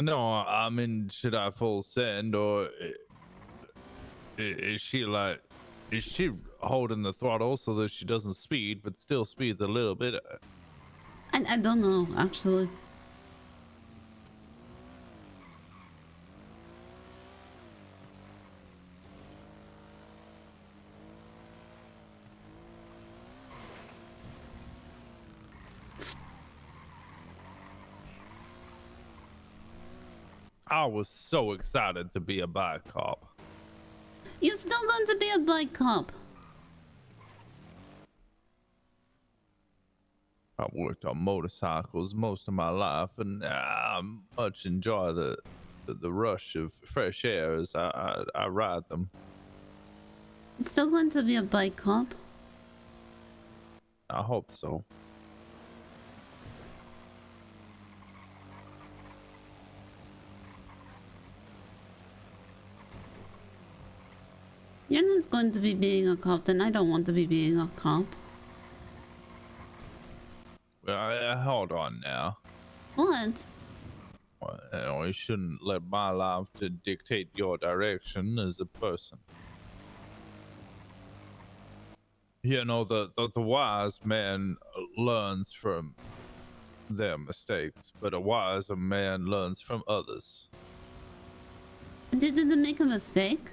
No, I mean, should I full send or is she holding the throttle so that she doesn't speed, but still speeds a little bit? I don't know, actually. I was so excited to be a bike cop. You're still going to be a bike cop. I've worked on motorcycles most of my life, and I much enjoy the rush of fresh air as I ride them. You're still going to be a bike cop. I hope so. You're not going to be being a cop, then I don't want to be being a cop. Hold on now. What? Well, you shouldn't let my life to dictate your direction as a person. You know, the wise man learns from their mistakes, but a wiser man learns from others. Did they make a mistake?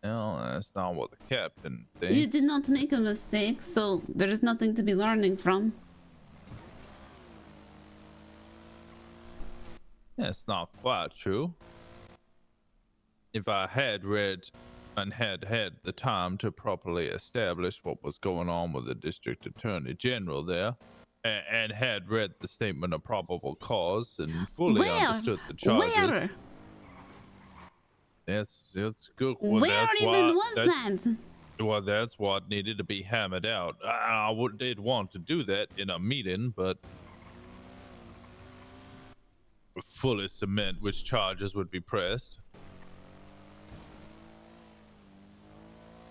No, that's not what the captain thinks. You did not make a mistake, so there is nothing to be learning from. That's not quite true. If I had read and had had the time to properly establish what was going on with the district attorney general there, and had read the statement of probable cause and fully understood the charges. Where? That's good. Well, Where that's even why, was that? Well, that's what needed to be hammered out. I did want to do that in a meeting, but fully cement which charges would be pressed.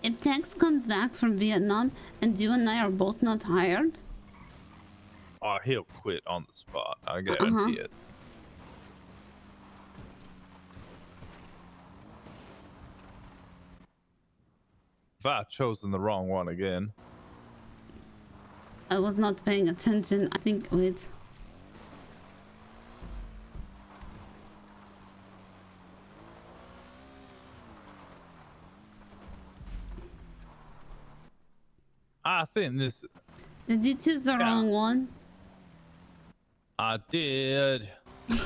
If Tex comes back from Vietnam and you and I are both not hired, He'll quit on the spot. I guarantee it. If I've chosen the wrong one again. I was not paying attention. I think, wait. I think this. Did you choose the wrong one? I did. How are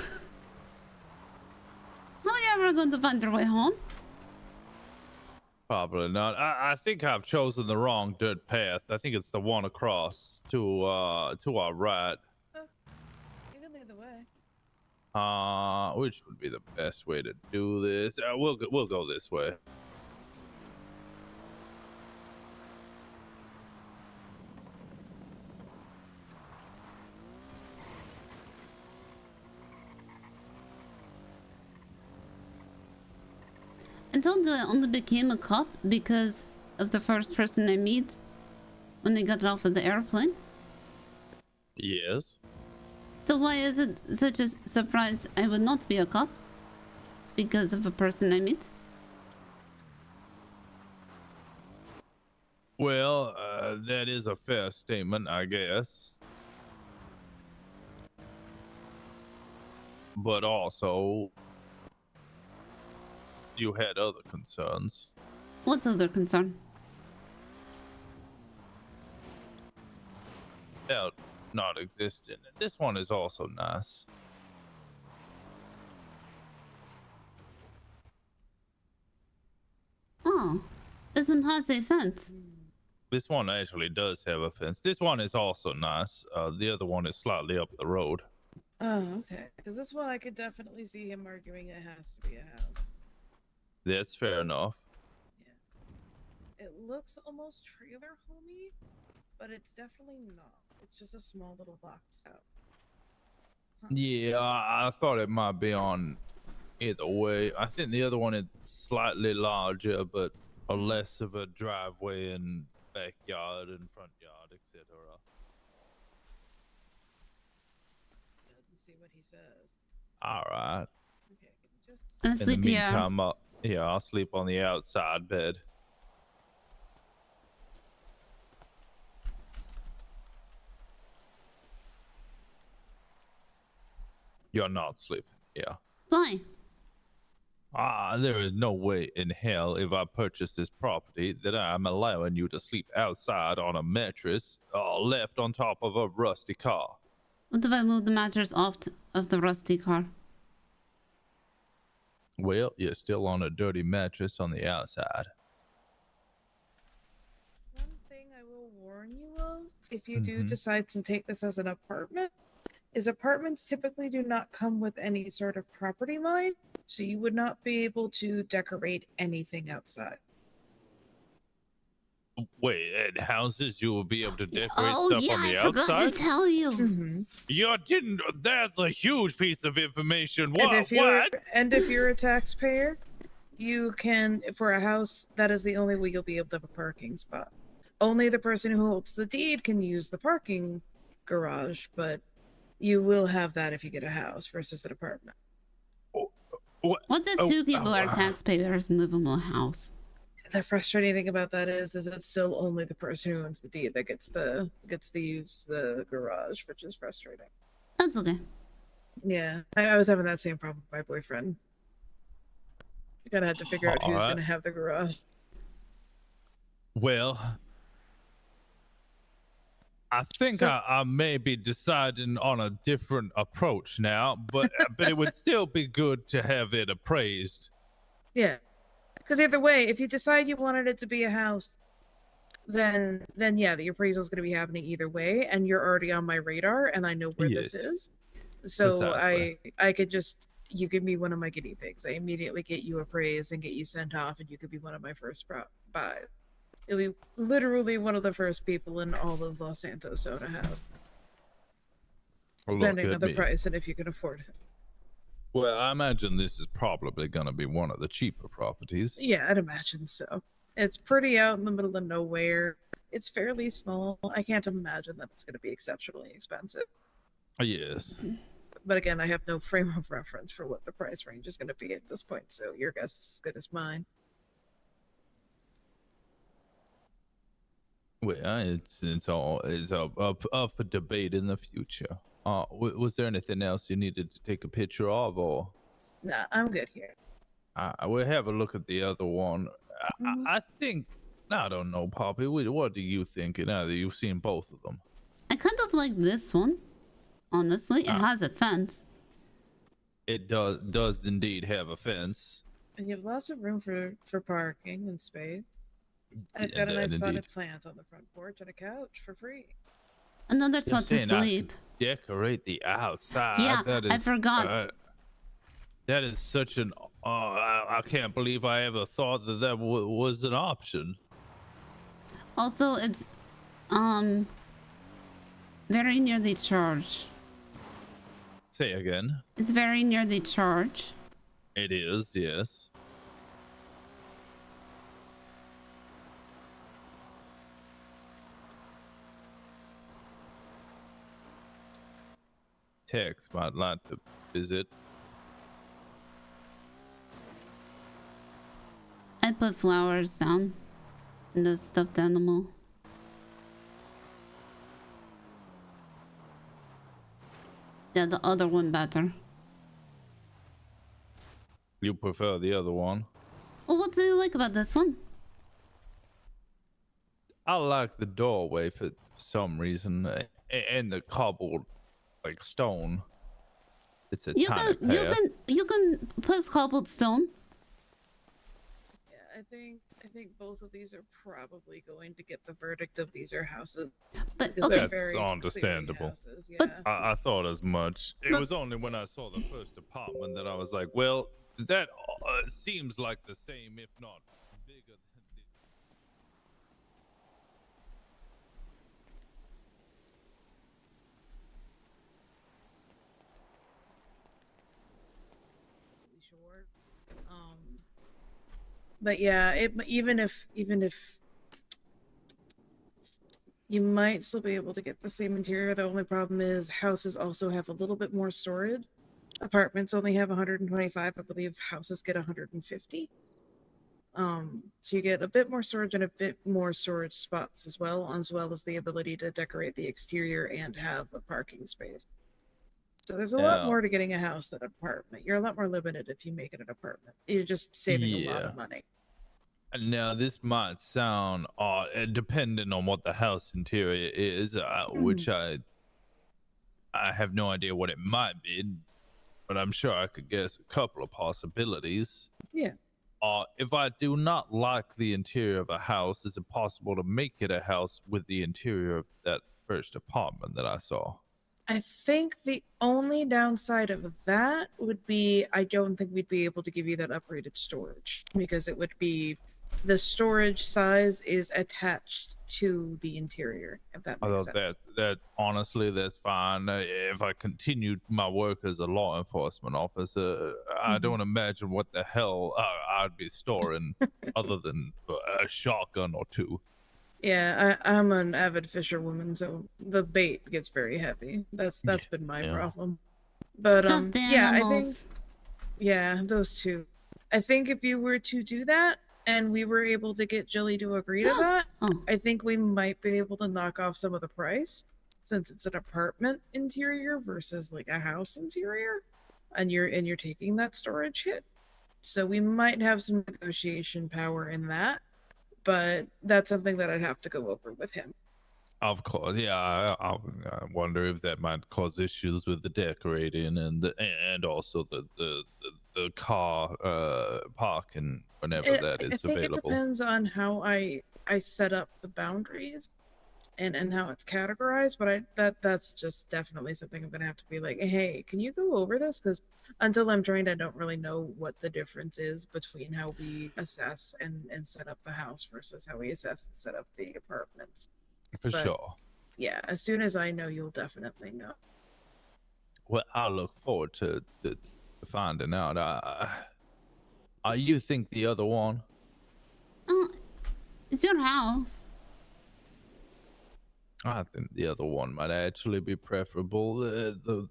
you ever going to find your way home? Probably not. I think I've chosen the wrong dirt path. I think it's the one across to our right. You can lead the way. Which would be the best way to do this? We'll go this way. I told you I only became a cop because of the first person I meet when they got off of the airplane. Yes. So why is it such a surprise I would not be a cop because of a person I meet? Well, that is a fair statement, I guess. But also, you had other concerns. What's other concern? About not existing. This one is also nice. Oh, this one has a fence. This one actually does have a fence. This one is also nice. The other one is slightly up the road. Oh, okay. Because this one I could definitely see him arguing it has to be a house. That's fair enough. It looks almost trailer homey, but it's definitely not. It's just a small little box house. Yeah, I thought it might be on either way. I think the other one is slightly larger, but a less of a driveway and backyard and front yard, etc. Let's see what he says. All right. Okay, just I'll In the sleep here. meantime, I'll sleep on the outside bed. You're not sleeping, yeah. Why? There is no way in hell if I purchase this property that I'm allowing you to sleep outside on a mattress left on top of a rusty car. What if I move the mattress off of the rusty car? Well, you're still on a dirty mattress on the outside. one thing I will warn you of, if you do decide to take this as an apartment, is apartments typically do not come with any sort of property line, so you would not be able to decorate anything outside. Wait, at houses you will be able to decorate Oh stuff yeah, on the I forgot outside? to tell you. You didn't. That's a huge piece of information. And What? if you're a taxpayer, you can, for a house, that is the only way you'll be able to have a parking spot. Only the person who holds the deed can use the parking garage, but you will have that if you get a house versus an apartment. What if two people are taxpayers and live in a house? The frustrating thing about that is it's still only the person who owns the deed that gets to use the garage, which is frustrating. That's okay. Yeah, I was having that same problem with my boyfriend. Kind of had to figure out who's Alright. going to have the garage. Well, I think I may be deciding on a different approach now, but it would still be good to have it appraised. Yeah, Because either way, if you decide you wanted it to be a house, then yeah, the appraisal is going to be happening either way, and you're already on my radar, and I know where this Yes. is. So Precisely. I could just, you could be one of my guinea pigs. I immediately get you appraised and get you sent off, and you could be one of my first buys. You'll be literally one of the first people in all of Los Santos to own a house, Look depending at on the me. price and if you can afford it. Well, I imagine this is probably going to be one of the cheaper properties. Yeah, I'd imagine so. It's pretty out in the middle of nowhere. It's fairly small. I can't imagine that it's going to be exceptionally expensive. Yes. But again, I have no frame of reference for what the price range is going to be at this point, so your guess is as good as mine. Well, it's up for debate in the future. Was there anything else you needed to take a picture of, or? Nah, I'm good here. We'll have a look at the other one. I think, I don't know, Poppy. What do you think? Now that you've seen both of them. I kind of like this one. Honestly, it has a fence. It does indeed have a fence. And you have lots of room for parking and space. And it's got a nice potted plant on the front porch and a couch for free. Another spot to sleep. Decorate the outside. Yeah, that is, I forgot. That is such an. I can't believe I ever thought that was an option. Also, it's very near the church. Say again. It's very near the church. It is, yes. Tex might like to visit. I put flowers down and the stuffed animal. Yeah, the other one better. You prefer the other one? Well, what do you like about this one? I like the doorway for some reason, and the cobbled like stone. It's a tiny path. You can put cobbled stone. Yeah, I think both of these are probably going to get the verdict of these are houses. But because they're That's very understandable. houses, yeah. But I thought as much. It was only when I saw the first apartment that I was like, well, that seems like the same, if not bigger than the. Sure. But yeah, even if you might still be able to get the same interior, the only problem is houses also have a little bit more storage. Apartments only have 125, I believe houses get 150. So you get a bit more storage and a bit more storage spots as well as the ability to decorate the exterior and have a parking space. So there's a lot more to getting a house than an apartment. You're a lot more limited if you make it an apartment. You're just saving a lot of money. Now, this might sound odd, depending on what the house interior is, which I have no idea what it might be, but I'm sure I could guess a couple of possibilities. Yeah. If I do not like the interior of a house, is it possible to make it a house with the interior of that first apartment that I saw? I think the only downside of that would be I don't think we'd be able to give you that upgraded storage because it would be the storage size is attached to the interior, if that makes sense. That honestly, that's fine. If I continued my work as a law enforcement officer, I don't imagine what the hell I'd be storing other than a shotgun or two. Yeah, I'm an avid fisherwoman, so the bait gets very heavy. That's been my problem. But Stuffed yeah, I think animals. those two. I think if you were to do that and we were able to get Jilly to agree to that, I think we might be able to knock off some of the price since it's an apartment interior versus like a house interior, and you're taking that storage hit. So we might have some negotiation power in that. But that's something that I'd have to go over with him. Of course, yeah. I wonder if that might cause issues with the decorating and also the the car parking whenever that I is think it available? depends on how I set up the boundaries and how it's categorized, but that's just definitely something I'm gonna have to be like, hey, can you go over this? Because until I'm trained, I don't really know what the difference is between how we assess and set up the house versus how we assess and set up the apartments. For But, sure. Yeah, as soon as I know, you'll definitely know. Well, I look forward to finding out. You think the other one? It's your house. I think the other one might actually be preferable. The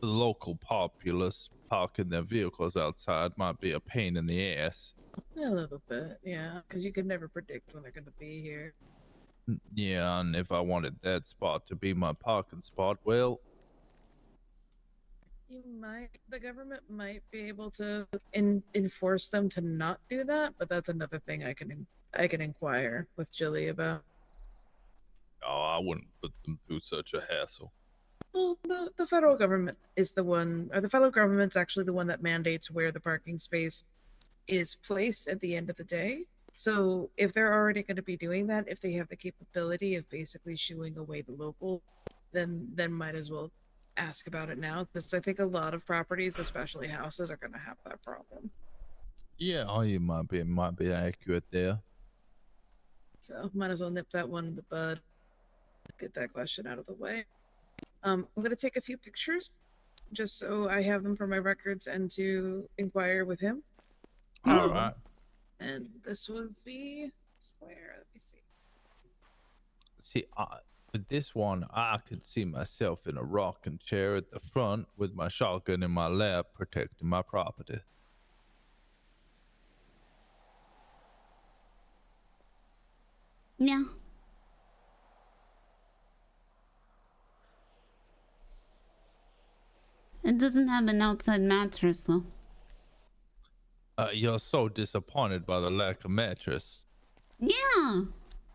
local populace parking their vehicles outside might be a pain in the ass. A little bit, yeah, because you can never predict when they're gonna be here. Yeah, and if I wanted that spot to be my parking spot, well, The government might be able to enforce them to not do that, but that's another thing I can inquire with Jilly about. oh, I wouldn't put them through such a hassle. Well, the federal government is the one, or the federal government's actually the one that mandates where the parking space is placed at the end of the day. So if they're already going to be doing that, if they have the capability of basically shooing away the local, then might as well ask about it now, because I think a lot of properties, especially houses, are going to have that problem. Yeah, oh, you might be accurate there. So might as well nip that one in the bud. Get that question out of the way. I'm going to take a few pictures just so I have them for my records and to inquire with him. All right. And this would be square. Let me see. See, with this one, I could see myself in a rocking chair at the front with my shotgun in my lap protecting my property. Yeah. It doesn't have an outside mattress though. You're so disappointed by the lack of mattress. Yeah.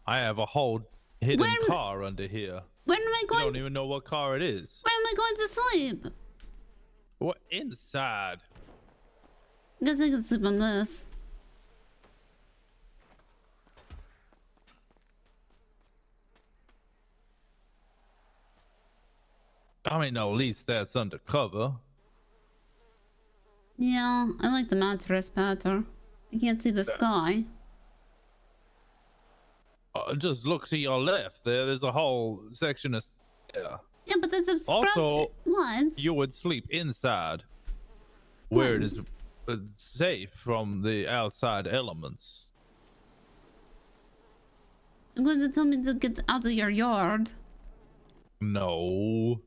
I have a whole hidden car under here. When am I going? You don't even know what car it is. Where am I going to sleep? What inside? Guess I can sleep on this. I mean, at least that's undercover. Yeah, I like the mattress better. I can't see the sky. Just look to your left. There's a whole section of. Yeah, but that's obstructed. Also, what? You would sleep inside, where it is safe from the outside elements. You're going to tell me to get out of your yard? No.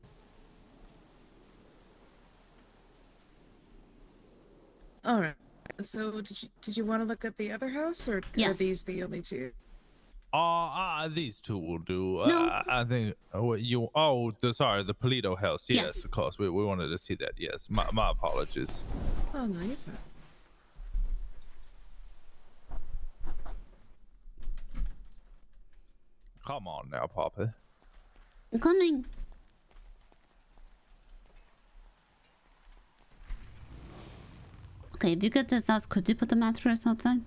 All right. So did you want to look at the other house, or are these the only two? These two will do. No. I think the Polito house. Yes, of course. We wanted to see that. Yes, my apologies. Oh no, you're fine. Come on now, Poppy. I'm coming. Okay, if you get this house, could you put the mattress outside?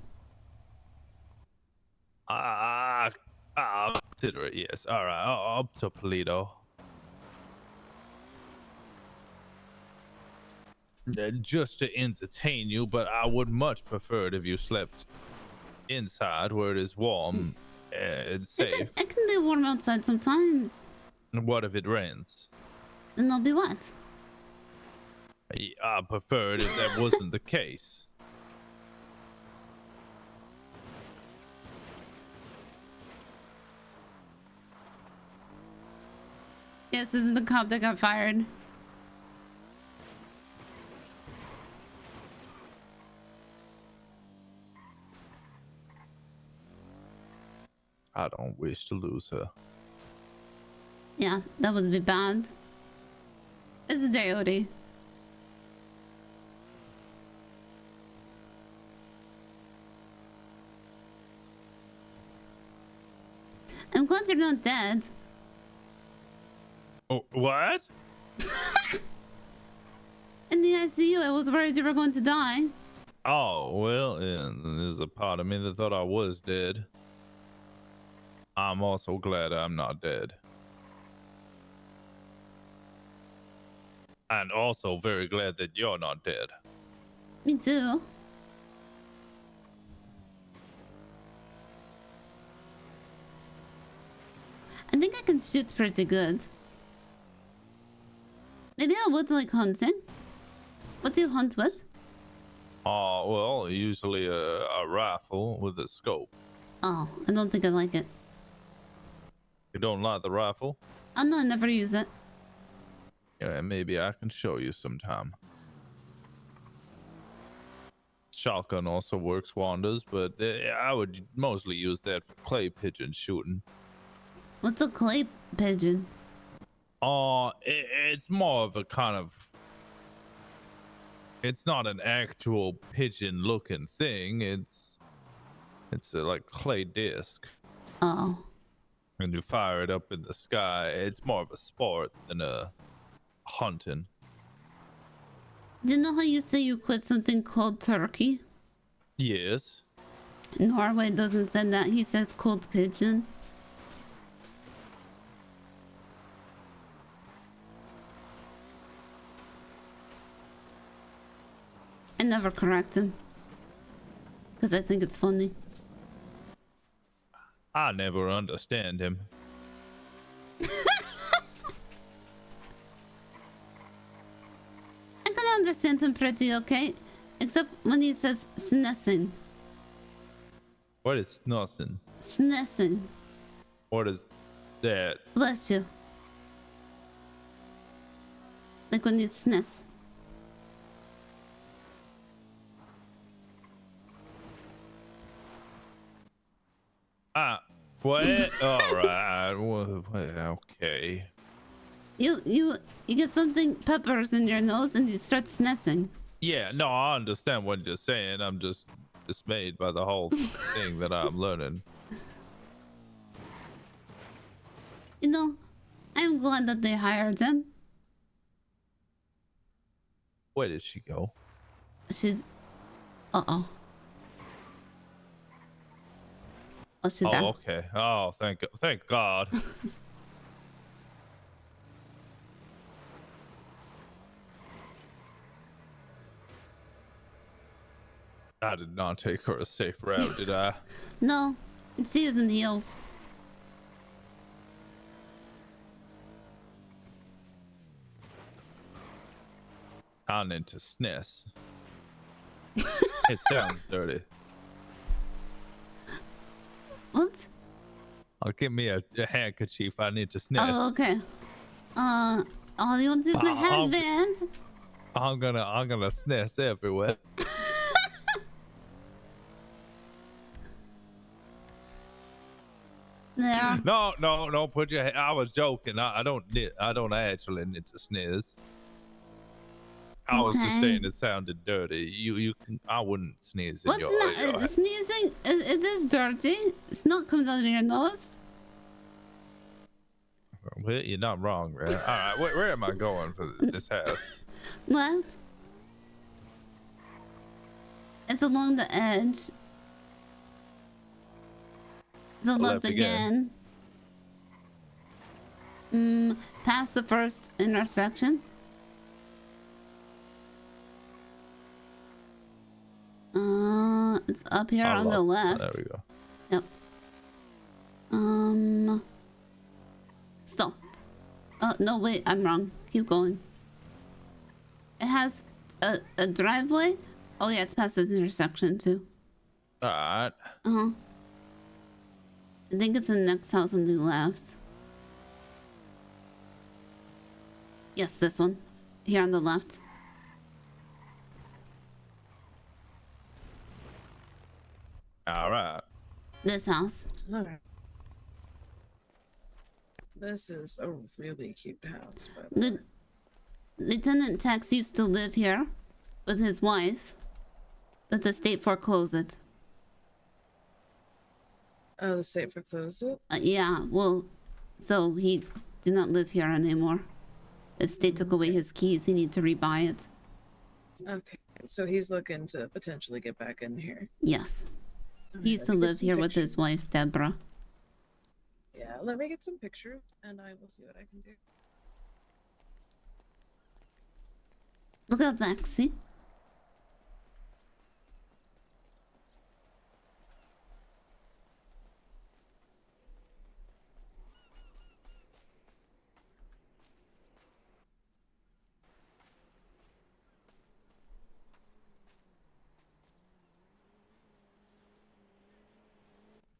I'll consider it, yes. All right, up to Polito. Just to entertain you, but I would much prefer it if you slept inside where it is warm and safe. I can be warm outside sometimes. What if it rains? Then I'll be wet. I prefer it if that wasn't the case. Yes, this is the cop that got fired. I don't wish to lose her. Yeah, that would be bad. It's a Jody. I'm glad you're not dead. Oh, what? I in the ICU. I was worried you were going to die. Oh, well, yeah, there's a part of me that thought I was dead. I'm also glad I'm not dead. And also very glad that you're not dead. Me too. I think I can shoot pretty good. Maybe I would like hunting. What do you hunt with? Well, usually a rifle with a scope. Oh, I don't think I like it. You don't like the rifle? Oh no, I never use it. Yeah, maybe I can show you sometime. Shotgun also works wonders, but I would mostly use that for clay pigeon shooting. What's a clay pigeon? It's more of a kind of... It's not an actual pigeon-looking thing. It's a like clay disc. Oh. And you fire it up in the sky. It's more of a sport than a hunting. Do you know how you say you quit something called turkey? Yes. Norway doesn't say that. He says cold pigeon. I never correct him. Because I think it's funny. I never understand him. I can understand him pretty okay. Except when he says sneezing. What is snossing? Sneezing. What is that? Bless you. Like when you sneeze. What? All right. Well, okay. You get something peppers in your nose and you start sneezing. Yeah, no, I understand what you're saying. I'm just dismayed by the whole thing that I'm learning. You know, I'm glad that they hired him. Where did she go? She's... Uh-oh. Oh, she's Oh, down. okay. Oh, thank God. I did not take her a safe route, did I? No, she is in heels. I'm into SNES. It sounds dirty. What? Oh, give me a handkerchief. I need to SNES. Oh, okay. Oh, you want to use my headband? I'm gonna SNES everywhere. There. No, put your I was joking. I don't actually need to sneeze. I was just saying it sounded dirty. You can I wouldn't sneeze in What's not sneezing? It is dirty. Snot comes out of your nose. Well, you're not wrong, right? All right, where am I going for this house? Left. It's along the edge. So left again. Past the first intersection. It's up here on the left. There we go. Yep. Stop. Oh, no, wait, I'm wrong. Keep going. It has a driveway. Oh, yeah, it's past this intersection, too. All right. Uh-huh. I think it's the next house on the left. Yes, this one. Here on the left. All right. This house. All right. This is a really cute house, by the way. Lieutenant Tex used to live here with his wife, but the state foreclosed it. Oh, the state foreclosed it? Yeah, well, so he did not live here anymore. The state took away his keys. He needed to rebuy it. Okay, so he's looking to potentially get back in here. Yes. He used to let me get live some here with his pictures. wife, Deborah. Yeah, let me get some pictures, and I will see what I can do. Look at that, see?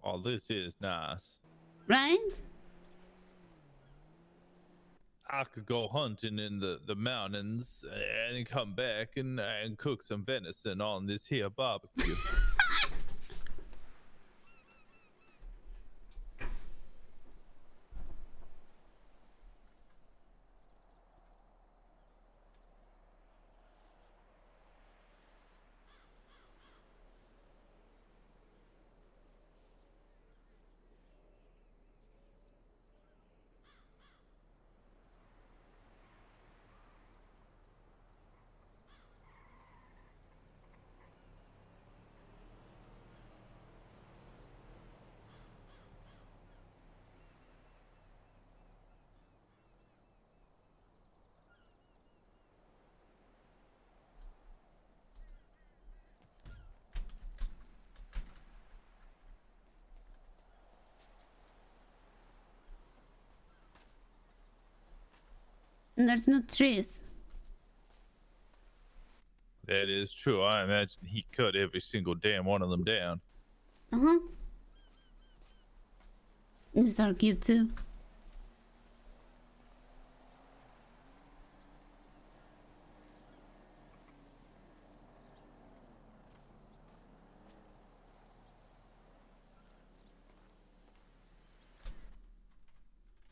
Oh, this is nice. Right? I could go hunting in the mountains and come back and cook some venison on this here barbecue. And there's no trees. That is true. I imagine he cut every single damn one of them down. Uh-huh. These are cute too.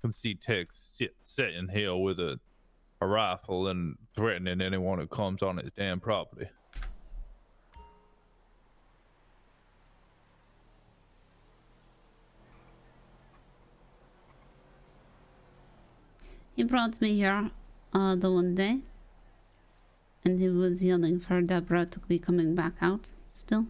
Can see Tex sitting here with a rifle and threatening anyone who comes on his damn property. He brought me here the one day. And he was yelling for Deborah to be coming back out still.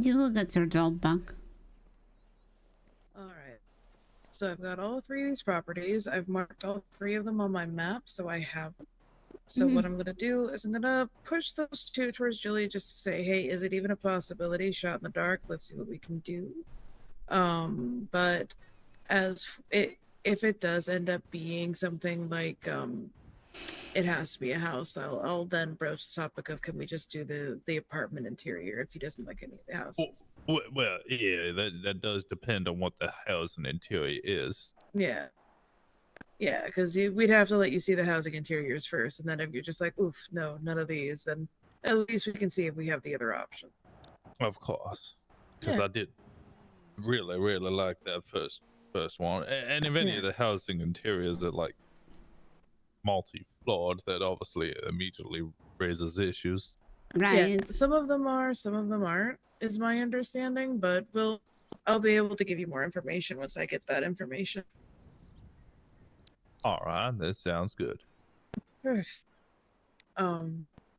You will get your job back. Alright. So I've got all 3 of these properties. I've marked all 3 of them on my map, so I have them. So what I'm gonna do is I'm gonna push those 2 towards Julie just to say, hey, is it even a possibility? Shot in the dark, let's see what we can do. But if it does end up being something like it has to be a house, I'll then broach the topic of, can we just do the apartment interior if he doesn't like any of the houses? Well, yeah, that does depend on what the housing interior is. Yeah. Yeah, because we'd have to let you see the housing interiors first, and then if you're just like, oof, no, none of these, then at least we can see if we have the other option. Of course, because Yeah. I did really like that first one, and if any of the housing interiors are like multi-floored, that obviously immediately raises issues. Right. Yeah, some of them are, some of them aren't, is my understanding, but I'll be able to give you more information once I get that information. All right, that sounds good. Perfect.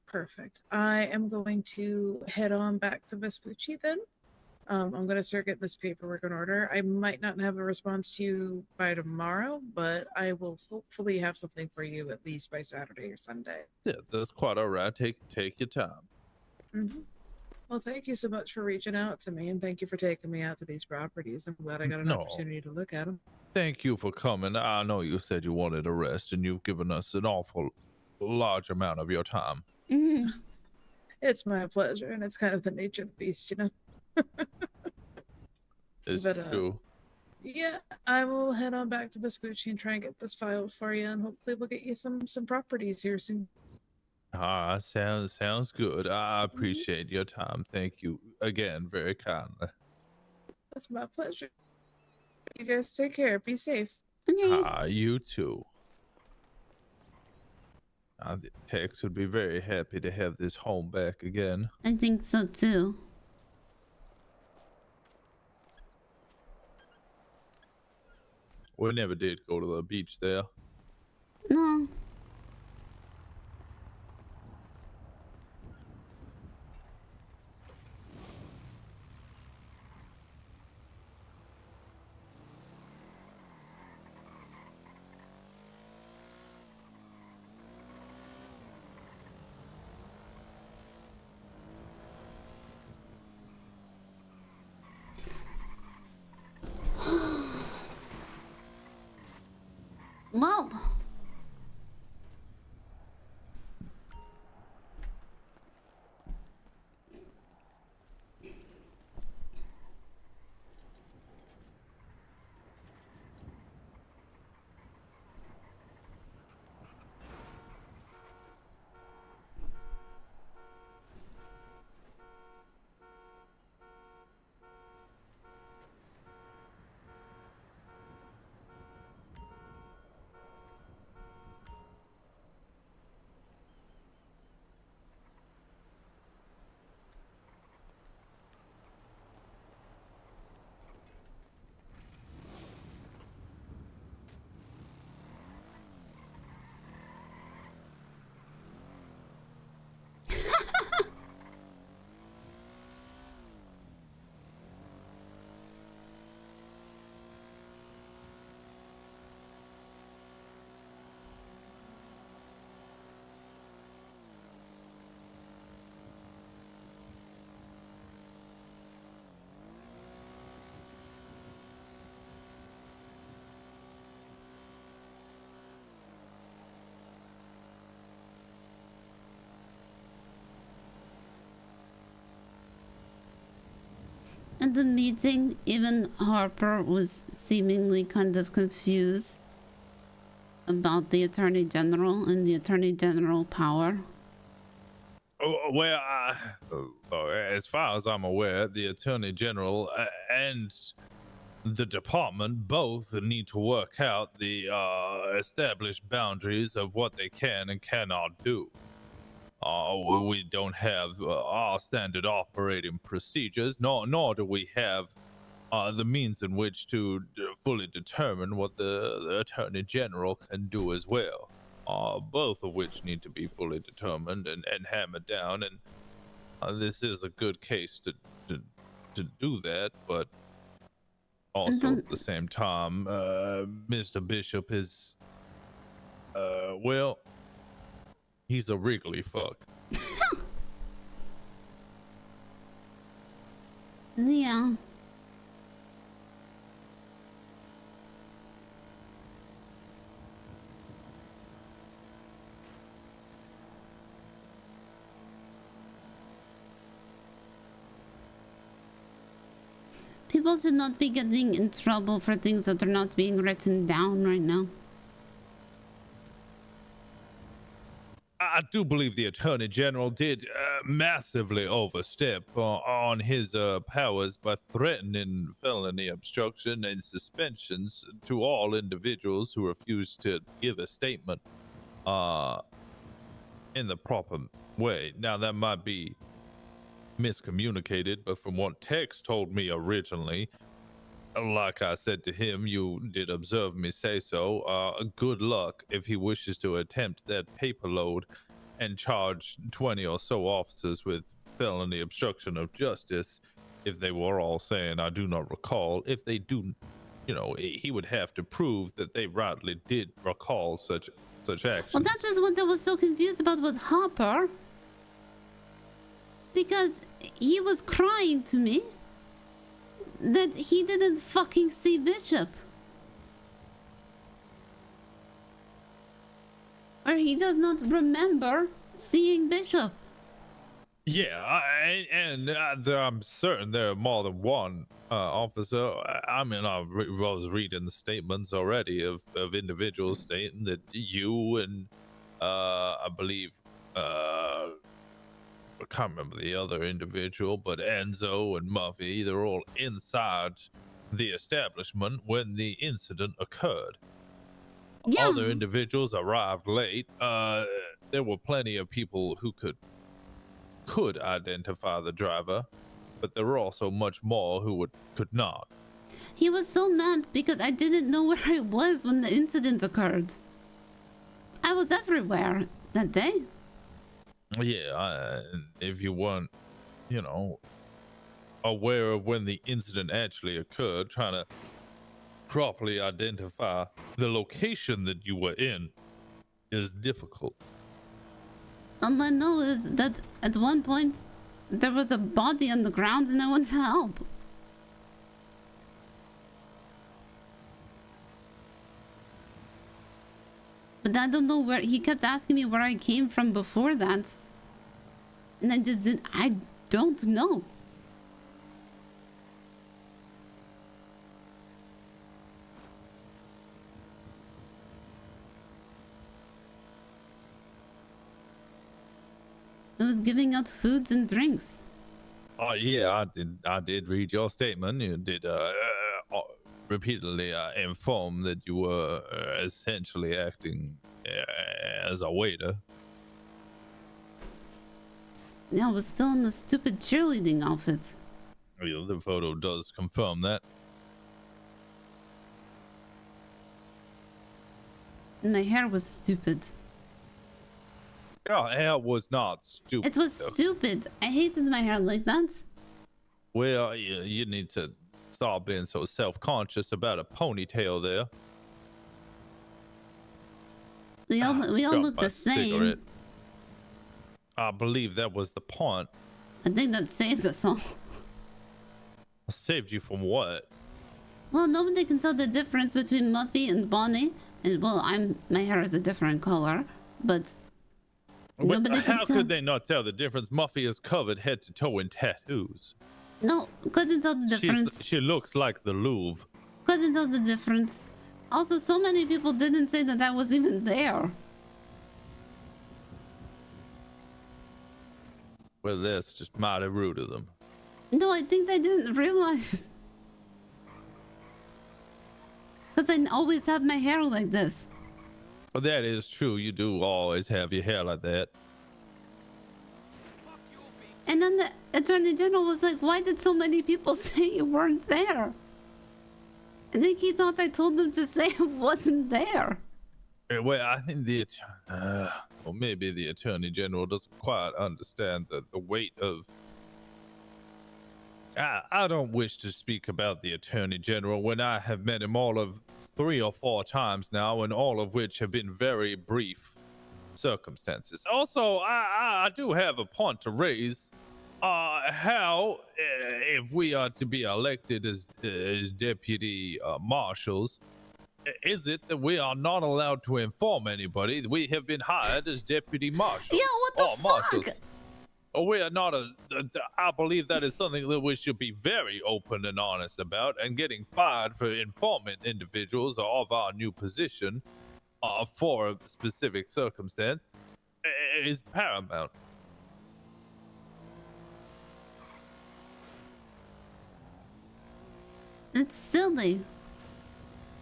Perfect. I am going to head on back to Vespucci then. I'm going to start getting this paperwork in order. I might not have a response to you by tomorrow, but I will hopefully have something for you at least by Saturday or Sunday. Yeah, that's quite all right. Take your time. Well, thank you so much for reaching out to me, and thank you for taking me out to these properties. I'm glad I got an No. opportunity to look at them. Thank you for coming. I know you said you wanted a rest, and you've given us an awful large amount of your time. It's my pleasure, and it's kind of the nature of the beast, you know? It's But, true. Yeah, I will head on back to Vespucci and try and get this filed for you, and hopefully we'll get you some properties here soon. Sounds good. I appreciate your time. Thank you again, very kindly. That's my pleasure. You guys take care. Be safe. You too. Tex would be very happy to have this home back again. I think so too. We never did go to the beach there. No. Whoa. At the meeting, even Harper was seemingly kind of confused about the Attorney General and the Attorney General power. Well, as far as I'm aware, the Attorney General and the department both need to work out the established boundaries of what they can and cannot do. We don't have our standard operating procedures, nor do we have the means in which to fully determine what the Attorney General can do as well. Both of which need to be fully determined and hammered down. And this is a good case to do that, but also at the same time, Mr. Bishop is, well, he's a wriggly fuck. Yeah. People should not be getting in trouble for things that are not being written down right now. I do believe the Attorney General did massively overstep on his powers by threatening felony obstruction and suspensions to all individuals who refused to give a statement in the proper way. Now, that might be miscommunicated, but from what Tex told me originally, like I said to him, you did observe me say so, good luck if he wishes to attempt that paper load and charge 20 or so officers with felony obstruction of justice. If they were all saying, I do not recall, if they do, you know, he would have to prove that they rightly did recall such actions. Well, that is what I was so confused about with Hopper. Because he was crying to me that he didn't fucking see Bishop. Or he does not remember seeing Bishop. Yeah, I'm certain there are more than one officer. I mean, I was reading the statements already of individuals stating that you and I believe I can't remember the other individual, but Enzo and Muffy, they're all inside the establishment when the incident occurred. Yeah. Other individuals arrived late. There were plenty of people who could identify the driver, but there were also much more who could not. He was so mad because I didn't know where I was when the incident occurred. I was everywhere that day. Yeah, if you weren't, aware of when the incident actually occurred, trying to properly identify the location that you were in is difficult. All I know is that at one point there was a body on the ground and I went to help. But I don't know where. He kept asking me where I came from before that. And I don't know. I was giving out foods and drinks. Oh yeah, I did read your statement. You did repeatedly inform that you were essentially acting as a waiter. Yeah, I was still in the stupid cheerleading outfit. Yeah, the photo does confirm that. And my hair was stupid. Your hair was not stupid. It was stupid. I hated my hair like that. Well, you need to stop being so self-conscious about a ponytail there. We all look the same. Cigarette. I believe that was the point. I think that saved us all. Saved you from what? Well, nobody can tell the difference between Muffy and Bonnie. And well, my hair is a different color, but nobody can How tell. could they not tell the difference? Muffy is covered head to toe in tattoos. No, couldn't tell the difference. She looks like the Louvre. Couldn't tell the difference. Also, so many people didn't say that I was even there. Well, that's just mighty rude of them. No, I think they didn't realize. Because I always have my hair like this. Well, that is true. You do always have your hair like that. And then the Attorney General was like, why did so many people say you weren't there? I think he thought I told them to say I wasn't there. Well, I think or maybe the Attorney General doesn't quite understand the weight of... I don't wish to speak about the Attorney General when I have met him all of 3 or 4 times now, and all of which have been very brief circumstances. Also, I do have a point to raise. How, if we are to be elected as deputy marshals, is it that we are not allowed to inform anybody that we have been hired as deputy marshals? Yeah, what the fuck? Marshals? We are not I believe that is something that we should be very open and honest about, and getting fired for informing individuals of our new position for a specific circumstance is paramount. It's silly.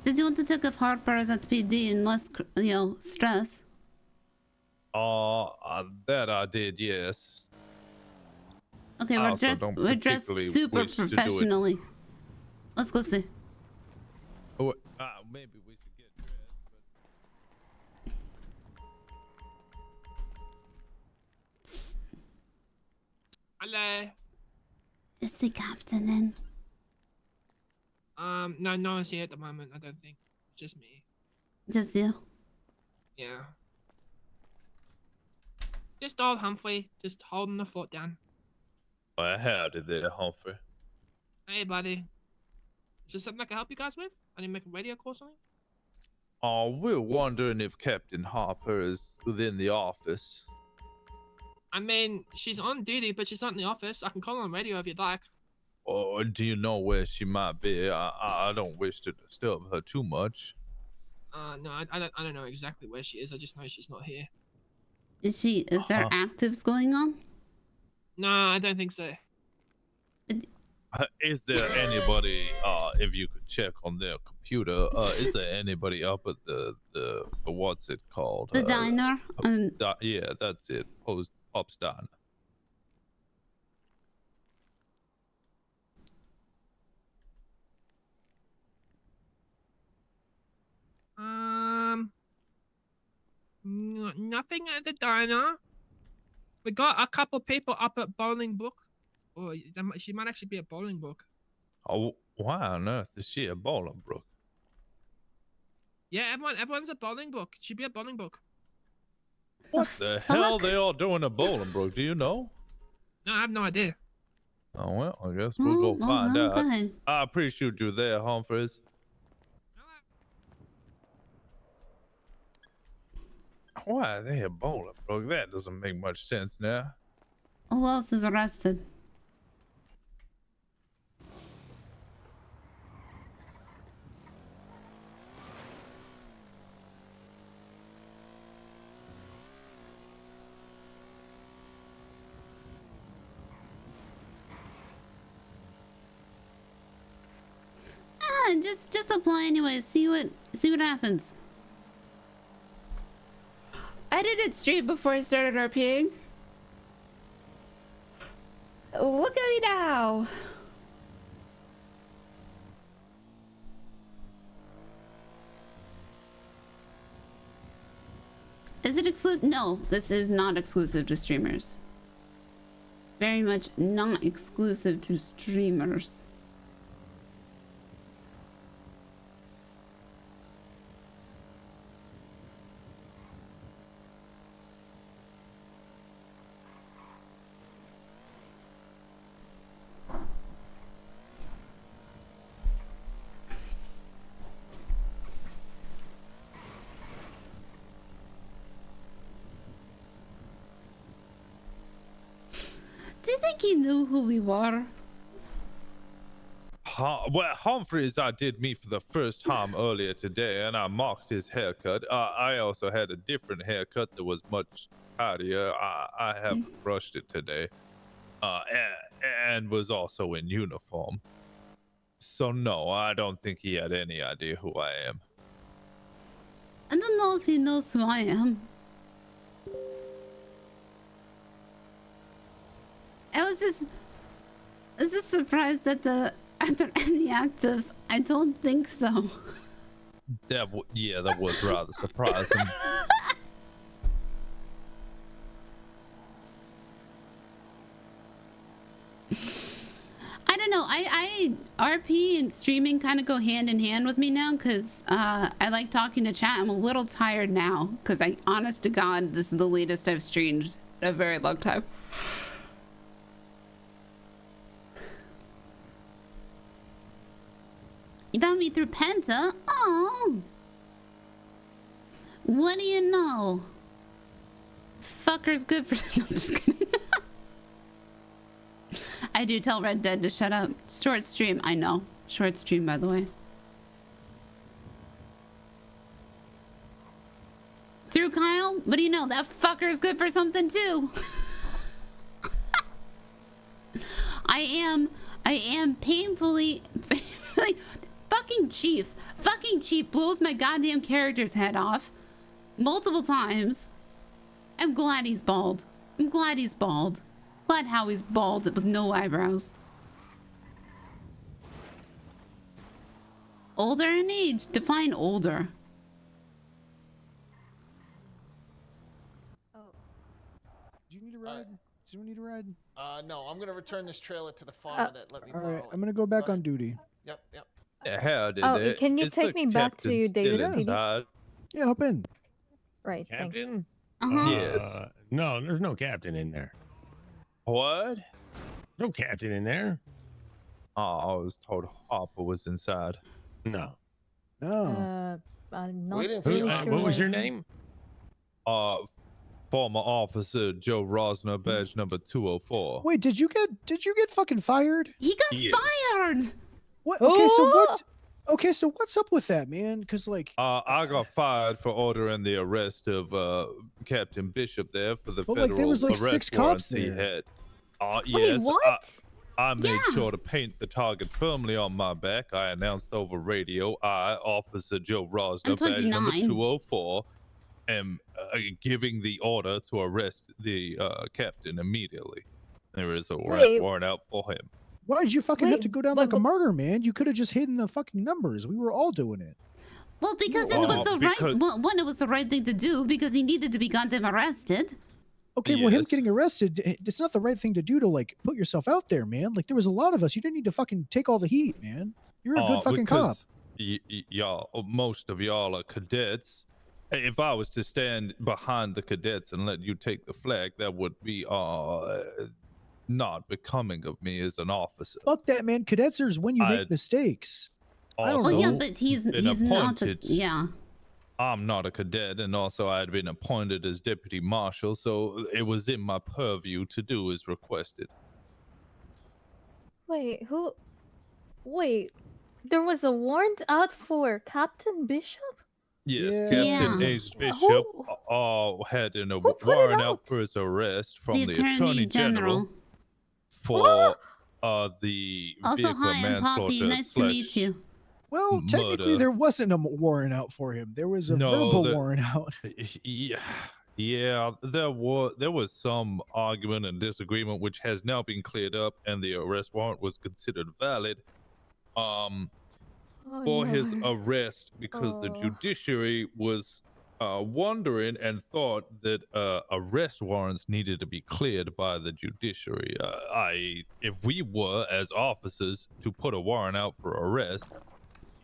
Did you want to take off Harper's at PD and less, stress? That I did, yes. Okay, we're dressed super professionally. Let's go see. Oh, maybe we should get dressed. Hello. Is the captain in? No, no one's here at the moment. I don't think. It's just me. Just you? Yeah. Just old Humphrey, just holding the fort down. Well, howdy there, Humphrey. Hey, buddy. Is there something I can help you guys with? I need to make a radio call or something? We're wondering if Captain Harper is within the office. I mean, she's on duty, but she's not in the office. I can call her on radio if you'd like. Or do you know where she might be? I don't wish to disturb her too much. No, I don't know exactly where she is. I just know she's not here. Is there actives going on? No, I don't think so. Is there anybody, if you could check on their computer, is there anybody up at the what's it called? The diner? Yeah, that's it. Pop's Diner. Nothing at the diner. We got a couple people up at Bolingbrook. Oh, she might actually be at Bolingbrook. Oh, why on earth is she at Bolingbrook? Yeah, everyone's at Bolingbrook. She'd be at Bolingbrook. What the hell they all doing at Bolingbrook? Do you know? No, I have no idea. Oh well, I guess we'll go find out. I appreciate you there, Humphreys. Why are they at Bolingbrook? That doesn't make much sense now. Who else is arrested? Just apply anyway. See what happens. I did it straight before I started RPing. Look at me now. Is it exclusive? No, this is not exclusive to streamers. Very much not exclusive to streamers. Do you think he knew who we were? Well, Humphreys I did meet for the first time earlier today, and I mocked his haircut. I also had a different haircut that was much tidier. I haven't brushed it today, and was also in uniform. So no, I don't think he had any idea who I am. I don't know if he knows who I am. I was just surprised at the any actives. I don't think so. That was rather surprising. I don't know. I RP and streaming kind of go hand in hand with me now because I like talking to chat. I'm a little tired now because honest to God, this is the latest I've streamed in a very long time. You found me through Penta? Oh. What do you know? Fucker's good for... No, I'm just kidding. I do tell Red Dead to shut up. Short stream, I know. Short stream, by the way. Through Kyle? What do you know? That fucker's good for something too. I am painfully fucking Chief blows my goddamn character's head off multiple times. I'm glad he's bald. Glad how he's bald with no eyebrows. Older in age. Define older. Do you need a ride? Does anyone need a ride? No, I'm gonna return this trailer to the farmer that let me borrow Alright, I'm gonna go back on duty. Yep. Can you take me back to Davis PD? Yeah, hop in. Right, Captain? thanks. Yes. No, there's no captain in there. What? No captain in there. Oh, I was told Hopper was inside. No. No. I'm not We didn't too see sure what was your name? Former officer Joe Rosner, badge number 204. Wait, did you get fucking fired? He got Yes. fired. What? Okay, so what? Okay, so what's up with that, man? Because like, I got fired for ordering the arrest of Captain Bishop there for the But, federal like, there was, like, arrest 6 cops warrants he there. had. Wait, Yes, what? I made sure to paint the target firmly on my back. I announced over radio, I, Officer Joe Rosner, I'm badge number 29. 204, am giving the order to arrest the captain immediately. There is a arrest Wait. warrant out for him. why did you fucking have Wait, to go down like a martyr, man? You could have just hidden the fucking numbers. We were all doing it. Well, because it was the right. Well, one, it was the right thing to do because he needed to be goddamn arrested. Okay, well, him Yes. getting arrested, it's not the right thing to do to, like, put yourself out there, man. Like, there was a lot of us. You didn't need to fucking take all the heat, man. You're a good fucking cop. because y'all, most of y'all are cadets. If I was to stand behind the cadets and let you take the flag, that would be not becoming of me as an officer. Fuck that, man. Cadets are when you make I'd mistakes. I don't Also, Oh yeah, know. but he's been not. appointed. Yeah. I'm not a cadet, and also I had been appointed as deputy marshal, so it was in my purview to do as requested. Wait, who? Wait, there was a warrant out for Captain Bishop? Yes, Yeah. Captain Yeah. Ace Bishop had a put it warrant out out? for his arrest from The the Attorney General General. for the Also, vehicle hi, I'm Poppy. manslaughter Nice to meet slash you. Well, technically, murder. there wasn't a warrant out for him. There was a No, verbal the- warrant out. Yeah, there was some argument and disagreement which has now been cleared up, and the arrest warrant was considered valid. For his arrest because the judiciary was wondering and thought that arrest warrants needed to be cleared by the judiciary. I.e., if we were as officers to put a warrant out for arrest,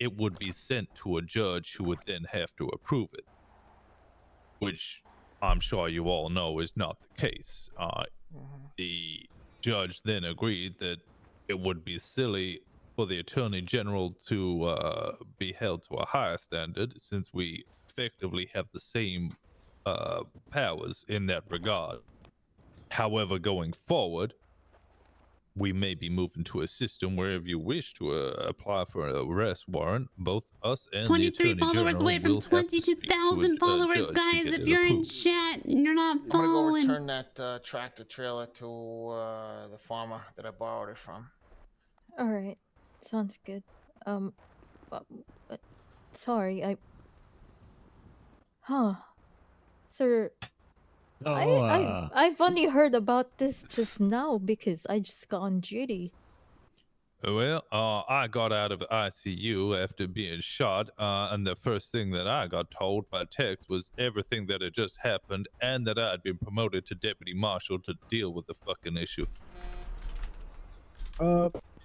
it would be sent to a judge who would then have to approve it, which I'm sure you all know is not the case. The judge then agreed that it would be silly for the Attorney General to be held to a higher standard, since we effectively have the same powers in that regard. However, going forward, we may be moving to a system where if you wish to apply for an arrest warrant, both us and 23 the Attorney followers General away from will have to speak to a 22,000 followers, judge to guys. get If it you're in approved. chat and you're not I'm gonna go following. return that tractor trailer to the farmer that I borrowed it from. All right, sounds good. Sorry, Sir, I've only heard about this just now because I just got on duty. Well, I got out of ICU after being shot, and the first thing that I got told by text was everything that had just happened, and that I had been promoted to deputy marshal to deal with the fucking issue.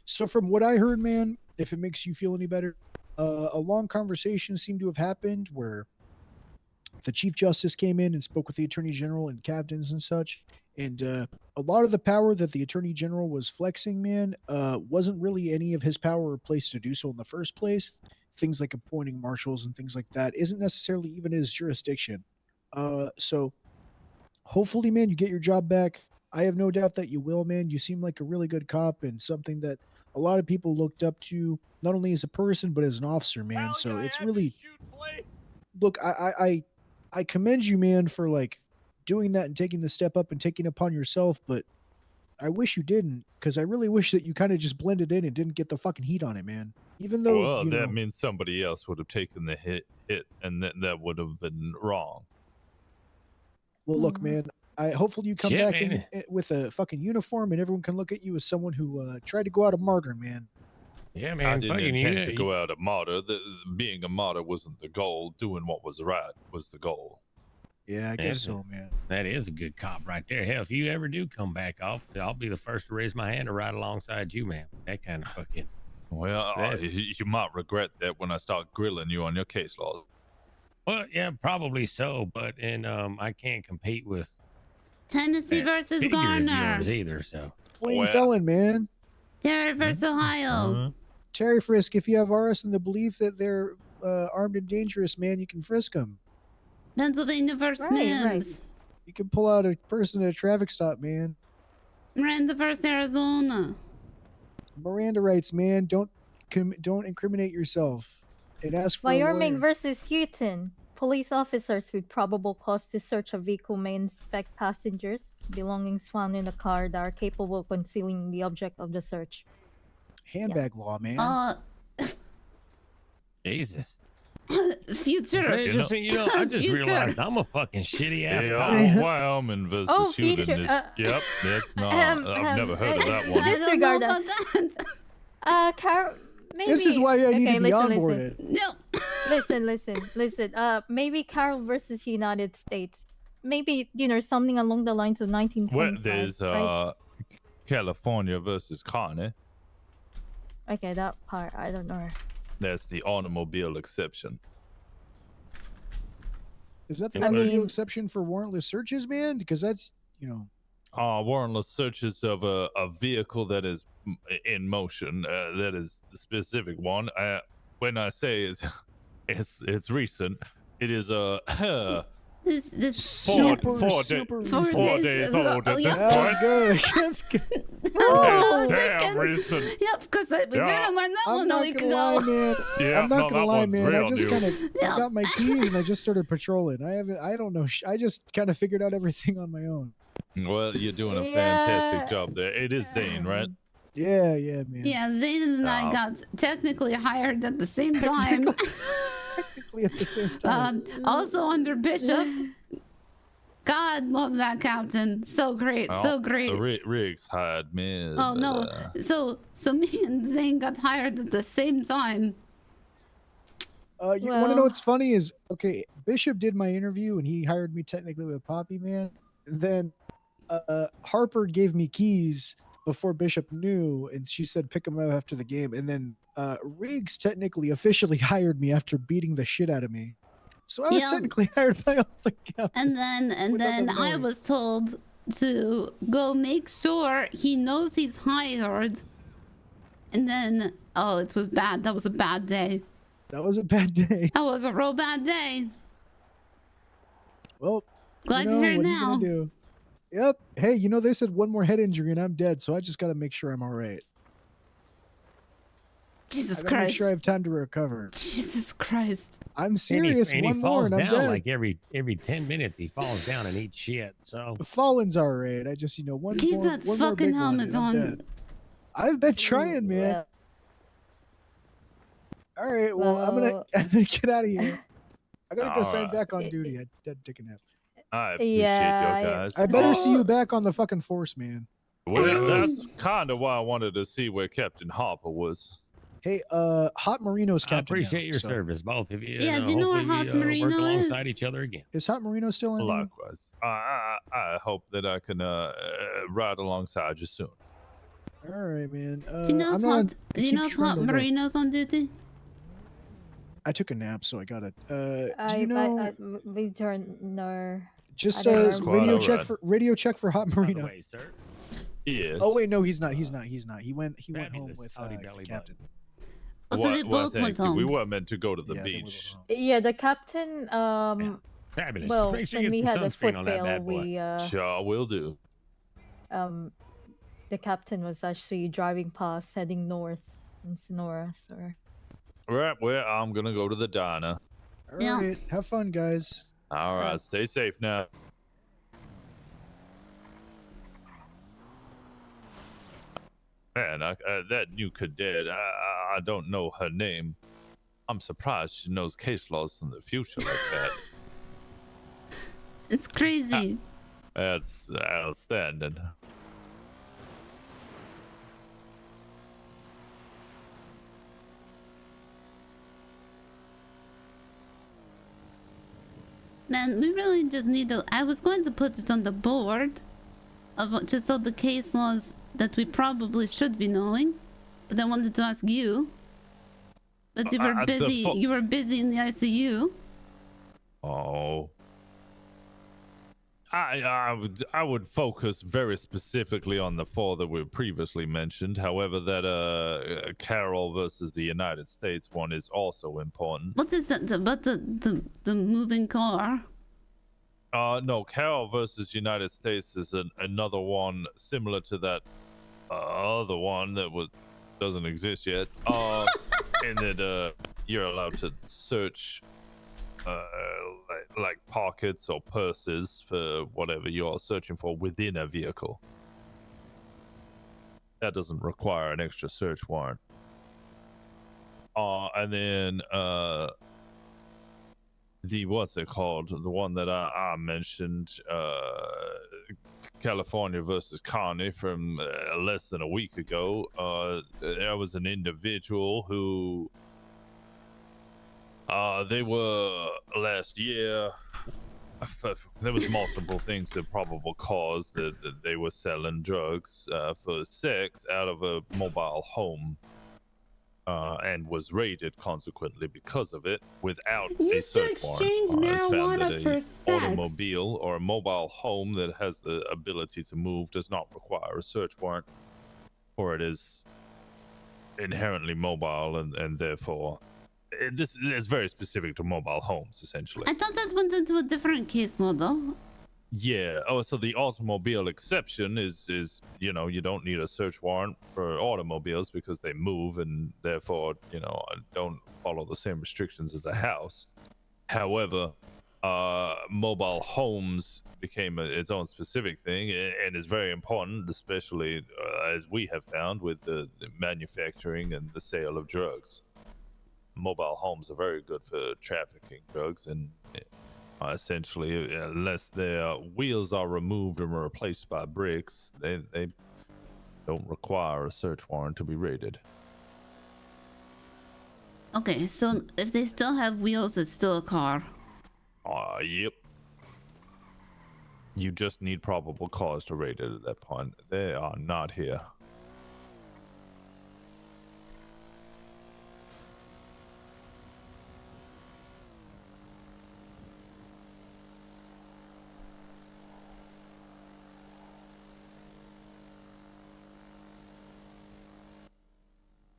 So from what I heard, man, if it makes you feel any better, a long conversation seemed to have happened where the Chief Justice came in and spoke with the Attorney General and captains and such. And a lot of the power that the Attorney General was flexing, man, wasn't really any of his power or place to do so in the first place. Things like appointing marshals and things like that isn't necessarily even his jurisdiction. So hopefully, man, you get your job back. I have no doubt that you will, man. You seem like a really good cop and something that a lot of people looked up to, not only as a person, but as an officer, man. So it's really, look, I commend you, man, for like doing that and taking the step up and taking it upon yourself. But I wish you didn't, because I really wish that you kind of just blended in and didn't get the fucking heat on it, man. Even though, Well, you that know, means somebody else would have taken the hit, and that would have been wrong. well, look, man, hopefully you come Shit, back in man. with a fucking uniform and everyone can look at you as someone who tried to go out a martyr, man. Yeah, I man. didn't Fucking intend to go out a martyr. Being a martyr wasn't the goal. Doing what was right was the goal. Yeah, I guess so, man. That is a good cop right there. Hell, if you ever do come back off, I'll be the first to raise my hand to ride alongside you, man. That kind of fucking. Well, you might regret that when I start grilling you on your case laws. Well, yeah, probably so, but I can't compete with Tennessee versus figure of Garner. yours either. So Fleeing felon, man. Terry versus Ohio. Terry Frisk, if you have RS in the belief that they're armed and dangerous, man, you can frisk them. Pennsylvania versus Mims. You can pull out a person at a traffic stop, man. Miranda versus Arizona. Miranda rights, man. Don't incriminate yourself. And ask for a Wyoming lawyer. versus Houston. Police officers with probable cause to search a vehicle may inspect passengers' belongings found in the car that are capable of concealing the object of the search. Handbag law, man. Jesus. Future. Man, I just Future. realized I'm a fucking shitty ass Yeah, cop. Wyoming versus Oh, Houston future, is. uh, Yep, that's not. I've never heard of that one. Disregard that. Carol, maybe. This is why I need to be listen, onboarded. Listen. listen. Maybe Carol versus United States. Maybe something along the lines of 1925. Well, there's right? California versus Connie. Okay, that part I don't know. That's the automobile exception. Is that the I automobile mean- exception for warrantless searches, man? Because that's, Warrantless searches of a vehicle that is in motion. That is the specific one. When I say it's recent, it is This four days old at this point. That's good. Damn recent. Yep, because we didn't learn that I'm one a not week gonna ago. lie, man. Yeah, I'm not no, gonna that lie, one's man. I real just new. kind of I got my keys and I just started patrolling. I don't know. I just kind of figured out everything on my own. Well, you're doing a fantastic job there. It is Zane, right? Yeah, man. Yeah, Zane and I got technically hired at the same time. Technically at the same time. Also under Bishop. God, love that captain. So great, so great. Riggs hired me. Oh no, so me and Zane got hired at the same time. You want to know what's funny is, okay, Bishop did my interview and he hired me technically with Poppy, man. And then Harper gave me keys before Bishop knew, and she said pick them up after the game. And then Riggs technically officially hired me after beating the shit out of me. So I was technically hired by all the captains. And then I was told to go make sure he knows he's hired. And then, it was bad. That was a bad day. That was a bad day. That was a real bad day. Well, Glad to hear it what are you now. gonna do? Yep. Hey, they said one more head injury and I'm dead, so I just got to make sure I'm all right. Jesus I gotta Make Christ. sure I have time to recover. Jesus Christ. I'm serious. And he One more falls and I'm down dead. like every 10 minutes. He falls down and eats shit. So Falling's all right. I just, one Keep more, that one more fucking big one helmet and I'm on. dead. I've been trying, man. All right. Well, I'm gonna get out of here. I gotta go sign Alright. back on duty. I had to take a nap. I appreciate Yeah, you guys. I better see you back on the fucking force, man. Well, that's kind of why I wanted to see where Captain Harper was. Hey, Hot Marino's I captain. appreciate now, your so- service, both of you. Yeah, and, do you know where hopefully Hot we, Marino work is? alongside each other again. Is Hot Marino still in? duty? Likewise. I hope that I can ride alongside you soon. All right, man. Do you know I'm if not on- Hot, I do you keep know if trying Hot to look. Marino's on duty? I took a nap, so I got it. Do I you know? we don't know. Just I don't know. Squad, radio alright. check for Hot Marino. Way, sir. Yes. Oh wait, no, he's not. He went home with Howdy, the belly captain. Oh, so they both thank went you. We home. were meant to go to the Yeah, they went beach. Yeah, the captain. Fabulous. Well, Make sure when you we get had some the foot sunscreen on that bail, bad boy. we Sure, will do. the captain was actually driving past, heading north in Sonora. So Right, well, I'm gonna go to the diner. All Yeah. right, have fun, guys. All right, stay safe now. Man, that new cadet, I don't know her name. I'm surprised she knows case laws in the future like that. It's crazy. That's outstanding. Man, we really just need to. I was going to put it on the board of just all the case laws that we probably should be knowing, but I wanted to ask you. But you were busy. You were busy in the ICU. Oh. I would focus very specifically on the four that we previously mentioned. However, that Carol versus the United States one is also important. What is that about the moving car? No, Carol versus United States is another one similar to that other one that doesn't exist yet. And that you're allowed to search like pockets or purses for whatever you're searching for within a vehicle. That doesn't require an extra search warrant. And then the what's it called? The one that I mentioned, California versus Connie from less than a week ago. There was an individual who they were last year. There was multiple things of probable cause that they were selling drugs for sex out of a mobile home. And was raided consequently because of it without a Used to search warrant. exchange It's found marijuana that for a sex. automobile or a mobile home that has the ability to move does not require a search warrant, or it is inherently mobile and therefore this is very specific to mobile homes essentially. I thought that went into a different case law though. Yeah. Oh, so the automobile exception is you don't need a search warrant for automobiles because they move and therefore don't follow the same restrictions as a house. However, mobile homes became its own specific thing and is very important, especially as we have found with the manufacturing and the sale of drugs. Mobile homes are very good for trafficking drugs and. Essentially, unless their wheels are removed and replaced by bricks, they don't require a search warrant to be raided. Okay, so if they still have wheels, it's still a car. Yep. You just need probable cause to raid it at that point. They are not here.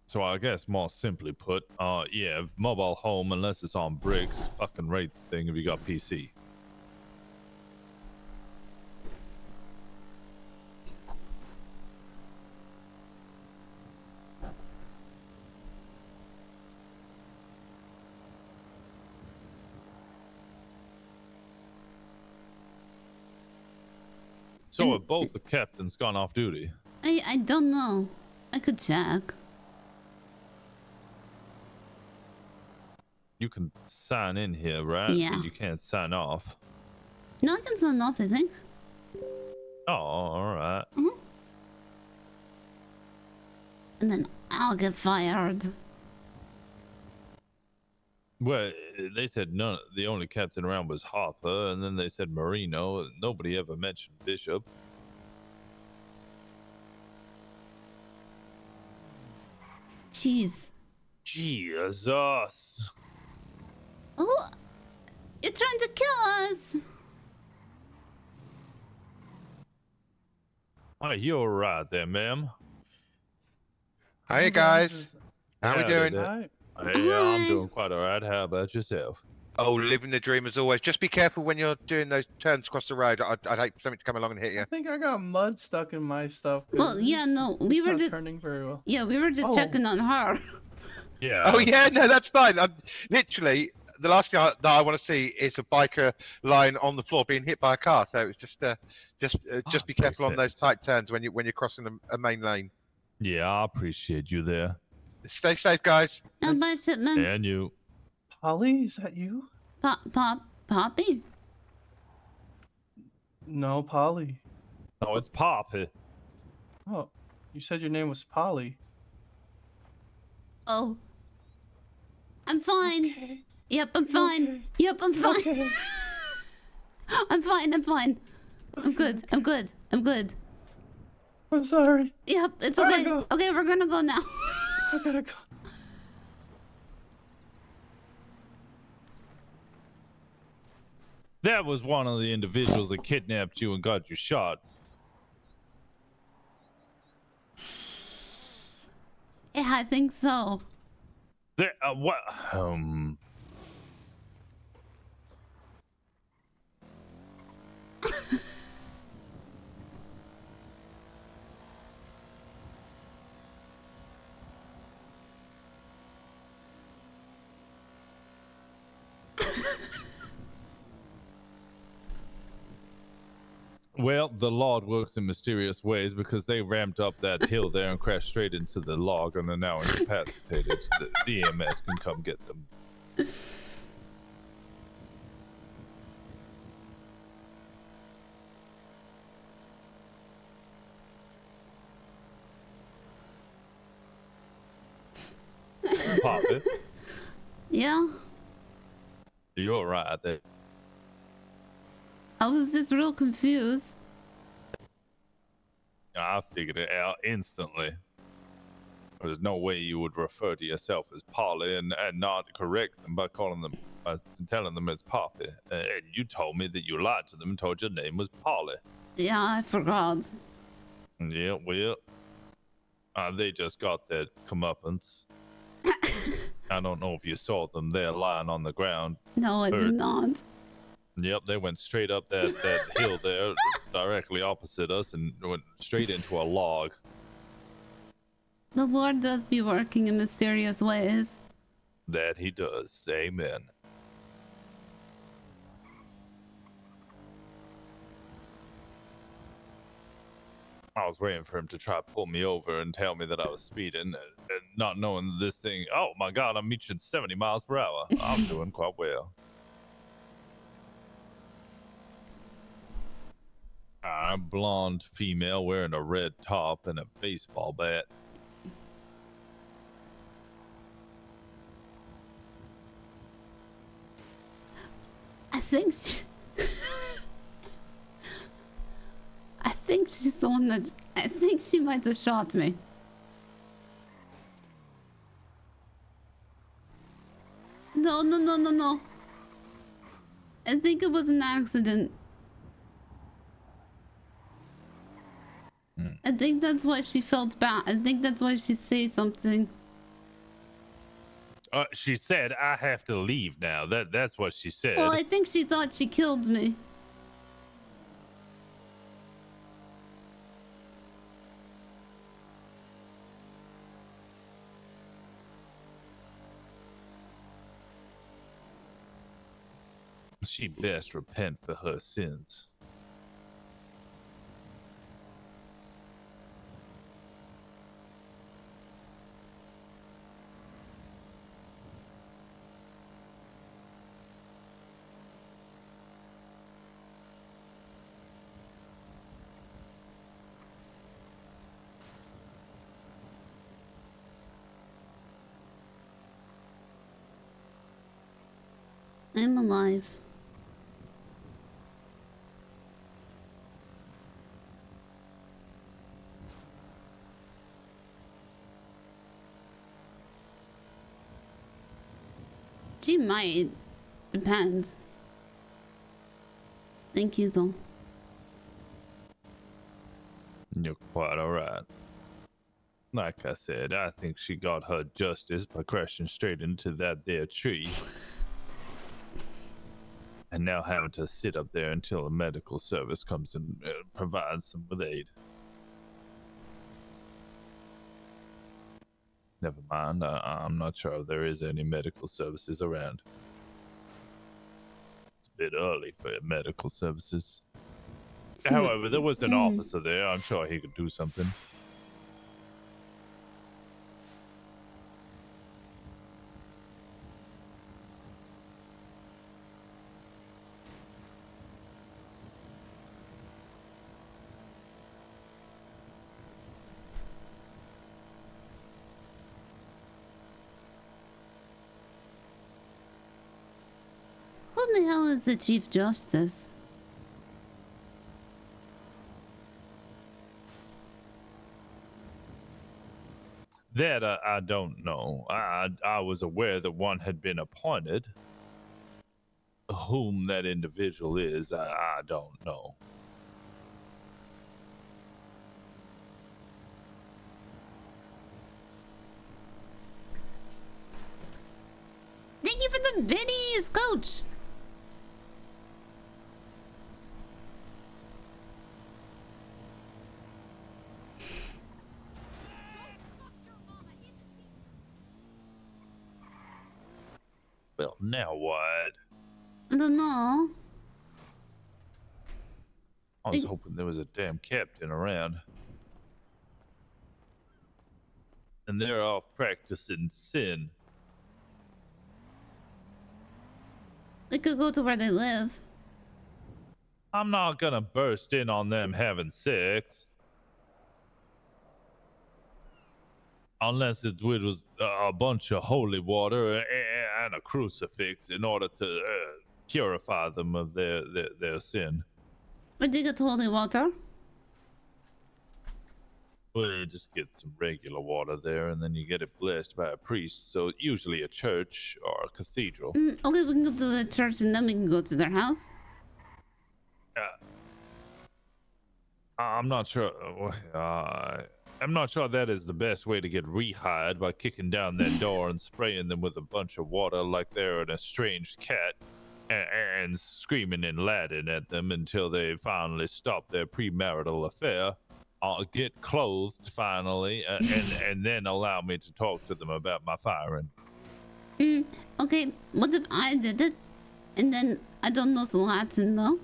So I guess more simply put, yeah, mobile home, unless it's on bricks, fucking raid the thing if you got PC. So have both the captains gone off duty? I don't know. I could check. You can sign in here, right? Yeah. But you can't sign off. No, I can sign off, I think. Oh, all right. Mm-hmm. And then I'll get fired. Well, they said none. The only captain around was Harper, and then they said Marino. Nobody ever mentioned Bishop. Jeez. Jesus. Oh, you're trying to kill us. Oh, you're right there, ma'am. Hi guys. How we doing? Hey, I'm doing quite all right. How about yourself? Oh, living the dream as always. Just be careful when you're doing those turns across the road. I'd hate something to come along and hit you. I think I got mud stuck in my stuff. Well, yeah, no, we were not just turning very well. Yeah, we were just checking on her. Yeah. Oh yeah, no, that's fine. I'm literally the last thing that I want to see is a biker lying on the floor being hit by a car. So it's just be careful on those tight turns when you're crossing a main lane. Yeah, I appreciate you there. Stay safe, guys. Bye, Shipman. And you. Polly, is that you? Poppy? No, Polly. Oh, it's Poppy. Oh, you said your name was Polly. Oh. I'm fine. Okay. Yep, I'm fine. Okay. Yep, I'm fine. Okay. I'm fine. Okay. I'm good. I'm sorry. Yep, it's okay. Okay, we're gonna go now. I gotta go. That was one of the individuals that kidnapped you and got you shot. Yeah, I think so. There, what? Well, the Lord works in mysterious ways because they ramped up that hill there and crashed straight into the log and are now incapacitated. The EMS can come get them. Poppy, Yeah, you're right there. I was just real confused. I figured it out instantly. There's no way you would refer to yourself as Polly and not correct them by calling them, telling them it's Poppy. And you told me that you lied to them and told your name was Polly. Yeah, I forgot. Yeah, well, they just got that comeuppance. I don't know if you saw them there lying on the ground. No, I did not. Yep, they went straight up that hill there, directly opposite us, and went straight into a log. The Lord does be working in mysterious ways. That he does. Amen. I was waiting for him to try to pull me over and tell me that I was speeding, and not knowing this thing. Oh my God, I'm reaching 70 miles per hour. I'm doing quite well. A blonde female wearing a red top and a baseball bat. I think I think she's the one that... I think she might have shot me. No. I think it was an accident. I think that's why she felt bad. I think that's why she said something. She said, I have to leave now. That's what she said. Well, I think she thought she killed me. She best repent for her sins. I'm alive. She might. Depends. Thank you, though. You're quite alright. Like I said, I think she got her justice by crashing straight into that there tree. And now having to sit up there until a medical service comes and provides some with aid. Never mind, I'm not sure if there is any medical services around. It's a bit early for medical services. However, there was an officer there. I'm sure he could do something. Who the hell is the Chief Justice? That I don't know. I was aware that one had been appointed. Whom that individual is, I don't know. Thank you for the biddies, Coach. Well, now what? don't know. I was hoping there was a damn captain around. And they're off practicing sin. We could go to where they live. I'm not gonna burst in on them having sex. Unless it was a bunch of holy water and a crucifix in order to purify them of their sin. But you get holy water? Well, you just get some regular water there, and then you get it blessed by a priest. So usually a church or a cathedral. Okay, we can go to the church and then we can go to their house. I'm not sure. I'm not sure that is the best way to get rehired, by kicking down their door and spraying them with a bunch of water like they're an estranged cat, and screaming in Latin at them until they finally stop their premarital affair. Get clothed finally, and then allow me to talk to them about my firing. Okay, what if I did it and then I don't know the Latin though?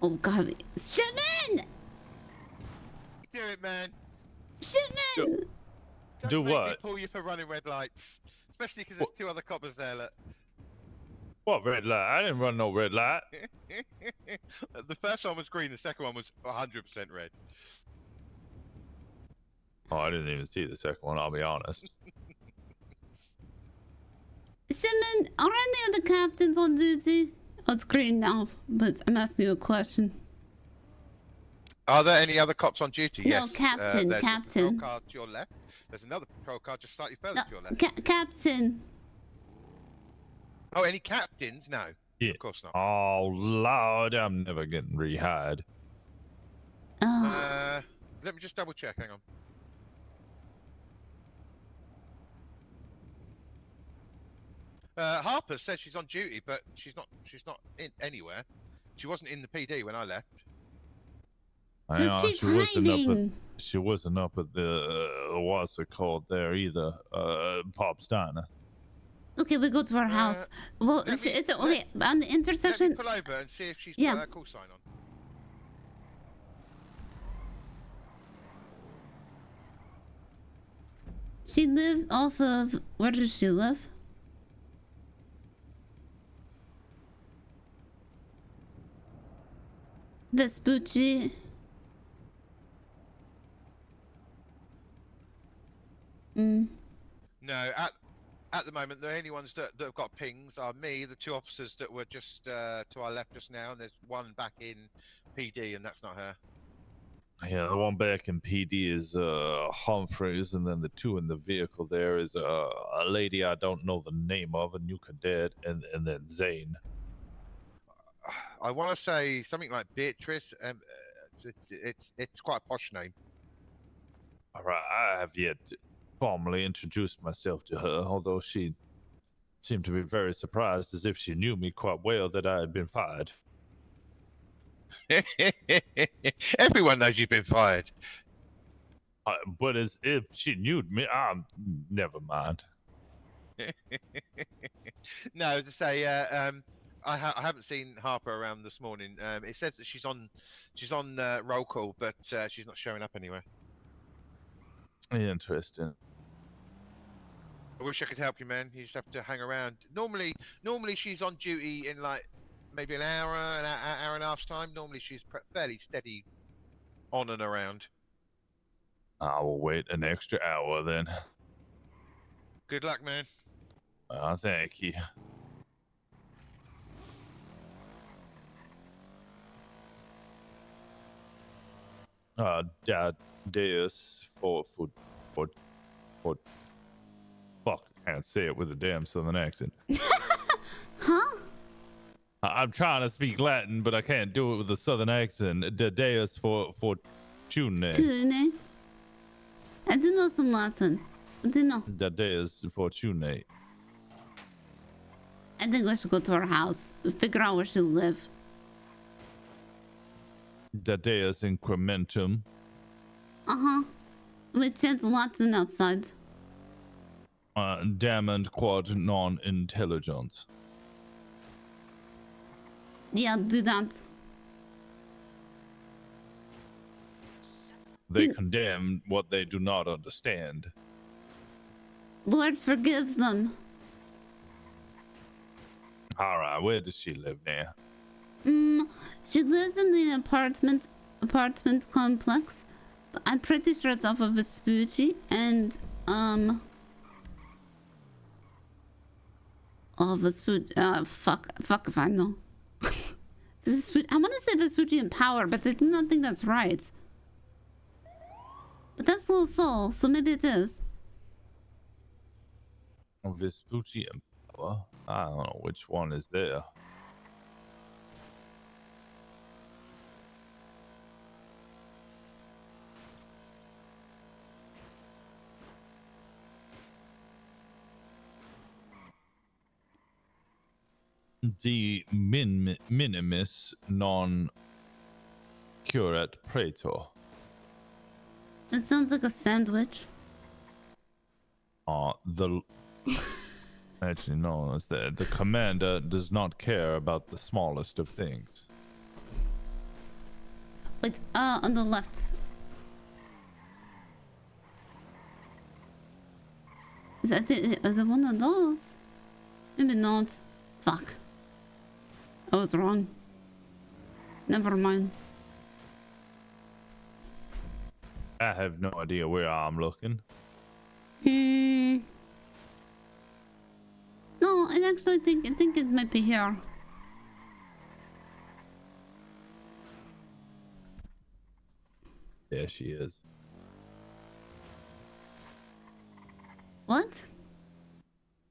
Oh god, Shipman! Do it, man. Shipman! Do Make me what? pull you for running red lights, especially because there's two other coppers there. Look. What red light? I didn't run no red light. The first one was green. The second one was 100% red. Oh, I didn't even see the second one, I'll be honest. Shipman, are any of the captains on duty? Oh, it's green now, but I'm asking you a question. Are there any other cops on duty? No, Yes. captain, There's captain. a patrol car to your left. There's another patrol car just slightly further to your left. Captain. Oh, any captains? No. Yeah. Of course not. Oh, Lord, I'm never getting rehired. Let me just double check. Hang on. Harper says she's on duty, but she's not in anywhere. She wasn't in the PD when I left. I know, she wasn't up at the what's it called there either. Pop's Diner. Okay, we go to our house. Well, it's okay on the intersection. Let me pull over and see if she's Yeah. put her call sign on. She lives off of, where does she live? Vespucci. No, at the moment, the only ones that have got pings are me, the two officers that were just to our left just now, and there's one back in PD, and that's not her. Yeah, the one back in PD is Humphreys, and then the two in the vehicle there is a lady I don't know the name of, a new cadet, and then Zane. I want to say something like Beatrice. It's quite a posh name. All right, I have yet to formally introduced myself to her, although she seemed to be very surprised, as if she knew me quite well, that I had been fired. Everyone knows you've been fired. But as if she knew me, never mind. No, to say, I haven't seen Harper around this morning. It says that she's on roll call, but she's not showing up anywhere. Interesting. I wish I could help you, man. You just have to hang around. Normally she's on duty in like maybe an hour and a half's time. Normally she's fairly steady on and around. I will wait an extra hour then. Good luck, man. Thank you. Deus for fuck, I can't say it with a damn southern accent. Huh? I'm trying to speak Latin, but I can't do it with a southern accent. Deus for Tune. Tune. I do know some Latin. What do you know? Deus for Tune. I think we should go to her house. Figure out where she live. Deus incrementum. Uh-huh. We chant Latin outside. Damned quad non-intelligence. Yeah, do that. They condemn what they do not understand. Lord, forgive them. All right, where does she live now? She lives in the apartment complex. But I'm pretty sure it's off of Vespucci and Vespucci. Fuck if I know. Vespucci, I want to say Vespucci and Power, but I do not think that's right. But that's Little Soul, so maybe it is. Vespucci and Power? I don't know which one is there. The minimis non curat praetor. It sounds like a sandwich. Actually, no, it's the commander does not care about the smallest of things. Wait, on the left. Is it one of those? Maybe not. Fuck. I was wrong. Never mind. I have no idea where I'm looking. No, I actually think it might be here. There she is. What?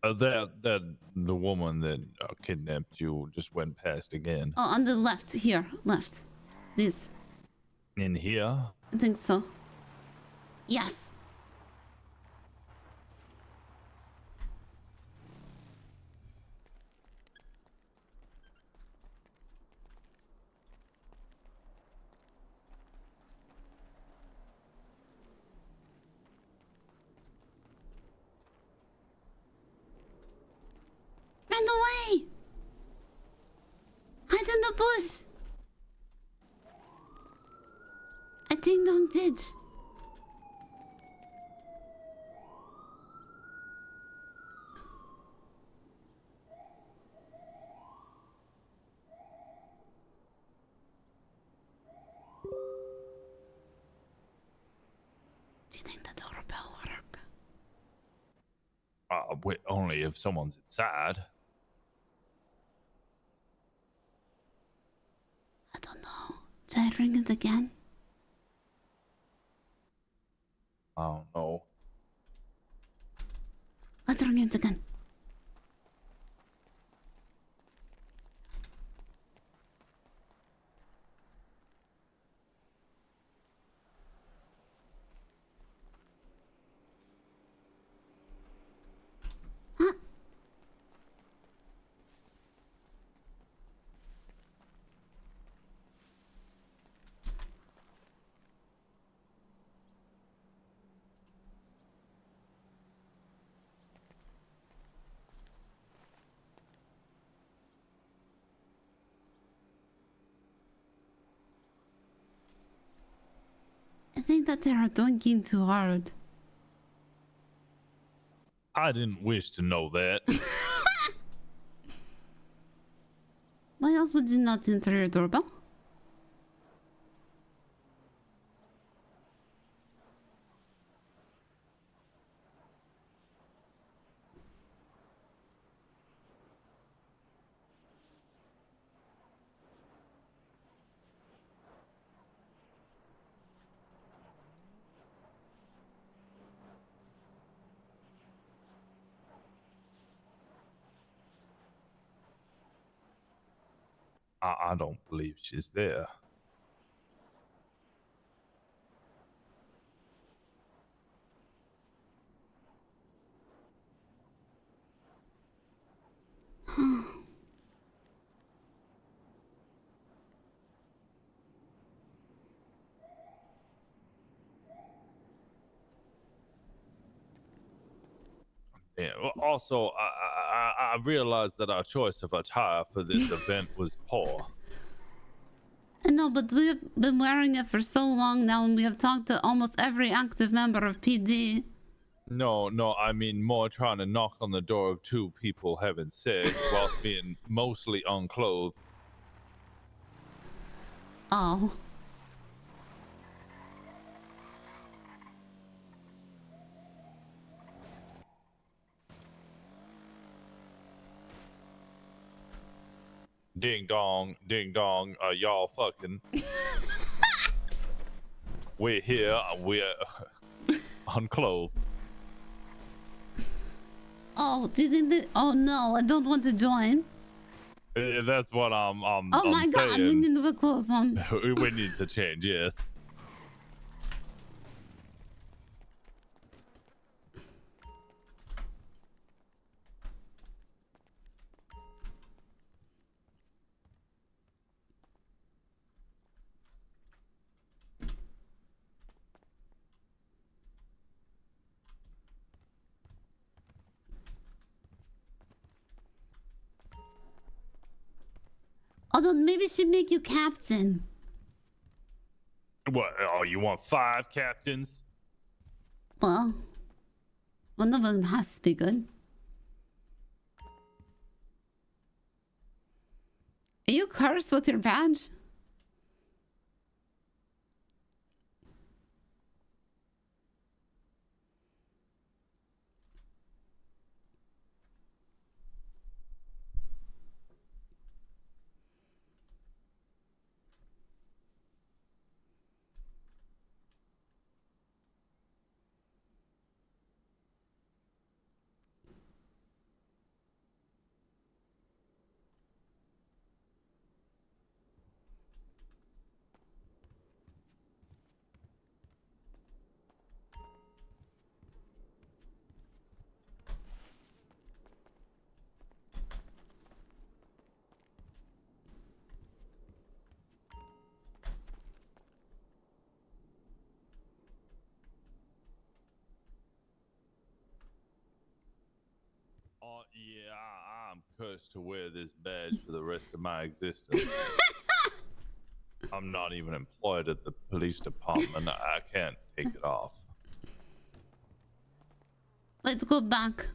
That the woman that kidnapped you just went past again. Oh, on the left here, left. This. In here? I think so. Yes. Run away! Hide in the bush! A ding dong ditch. Do you think the doorbell will work? Only if someone's inside. I don't know. Should I ring it again? I don't know. Let's ring it again. I think that they are doing too hard. I didn't wish to know that. Why else would you not enter your doorbell? I don't believe she's there. Yeah, well, also, I realized that our choice of attire for this event was poor. I know, but we've been wearing it for so long now, and we have talked to almost every active member of PD. No, I mean more trying to knock on the door of two people having sex whilst being mostly unclothed. Oh. Ding dong, y'all fucking. We're here, we're unclothed. Oh, do you think that? Oh no, I don't want to join. That's what I'm Oh my god, we saying. need to put clothes on. We need to change, yes. Although maybe she'd make you captain. What? Oh, you want 5 captains? Well, one of them has to be good. Are you cursed with your badge? Yeah, I'm cursed to wear this badge for the rest of my existence. I'm not even employed at the police department. I can't take it off. Let's go back.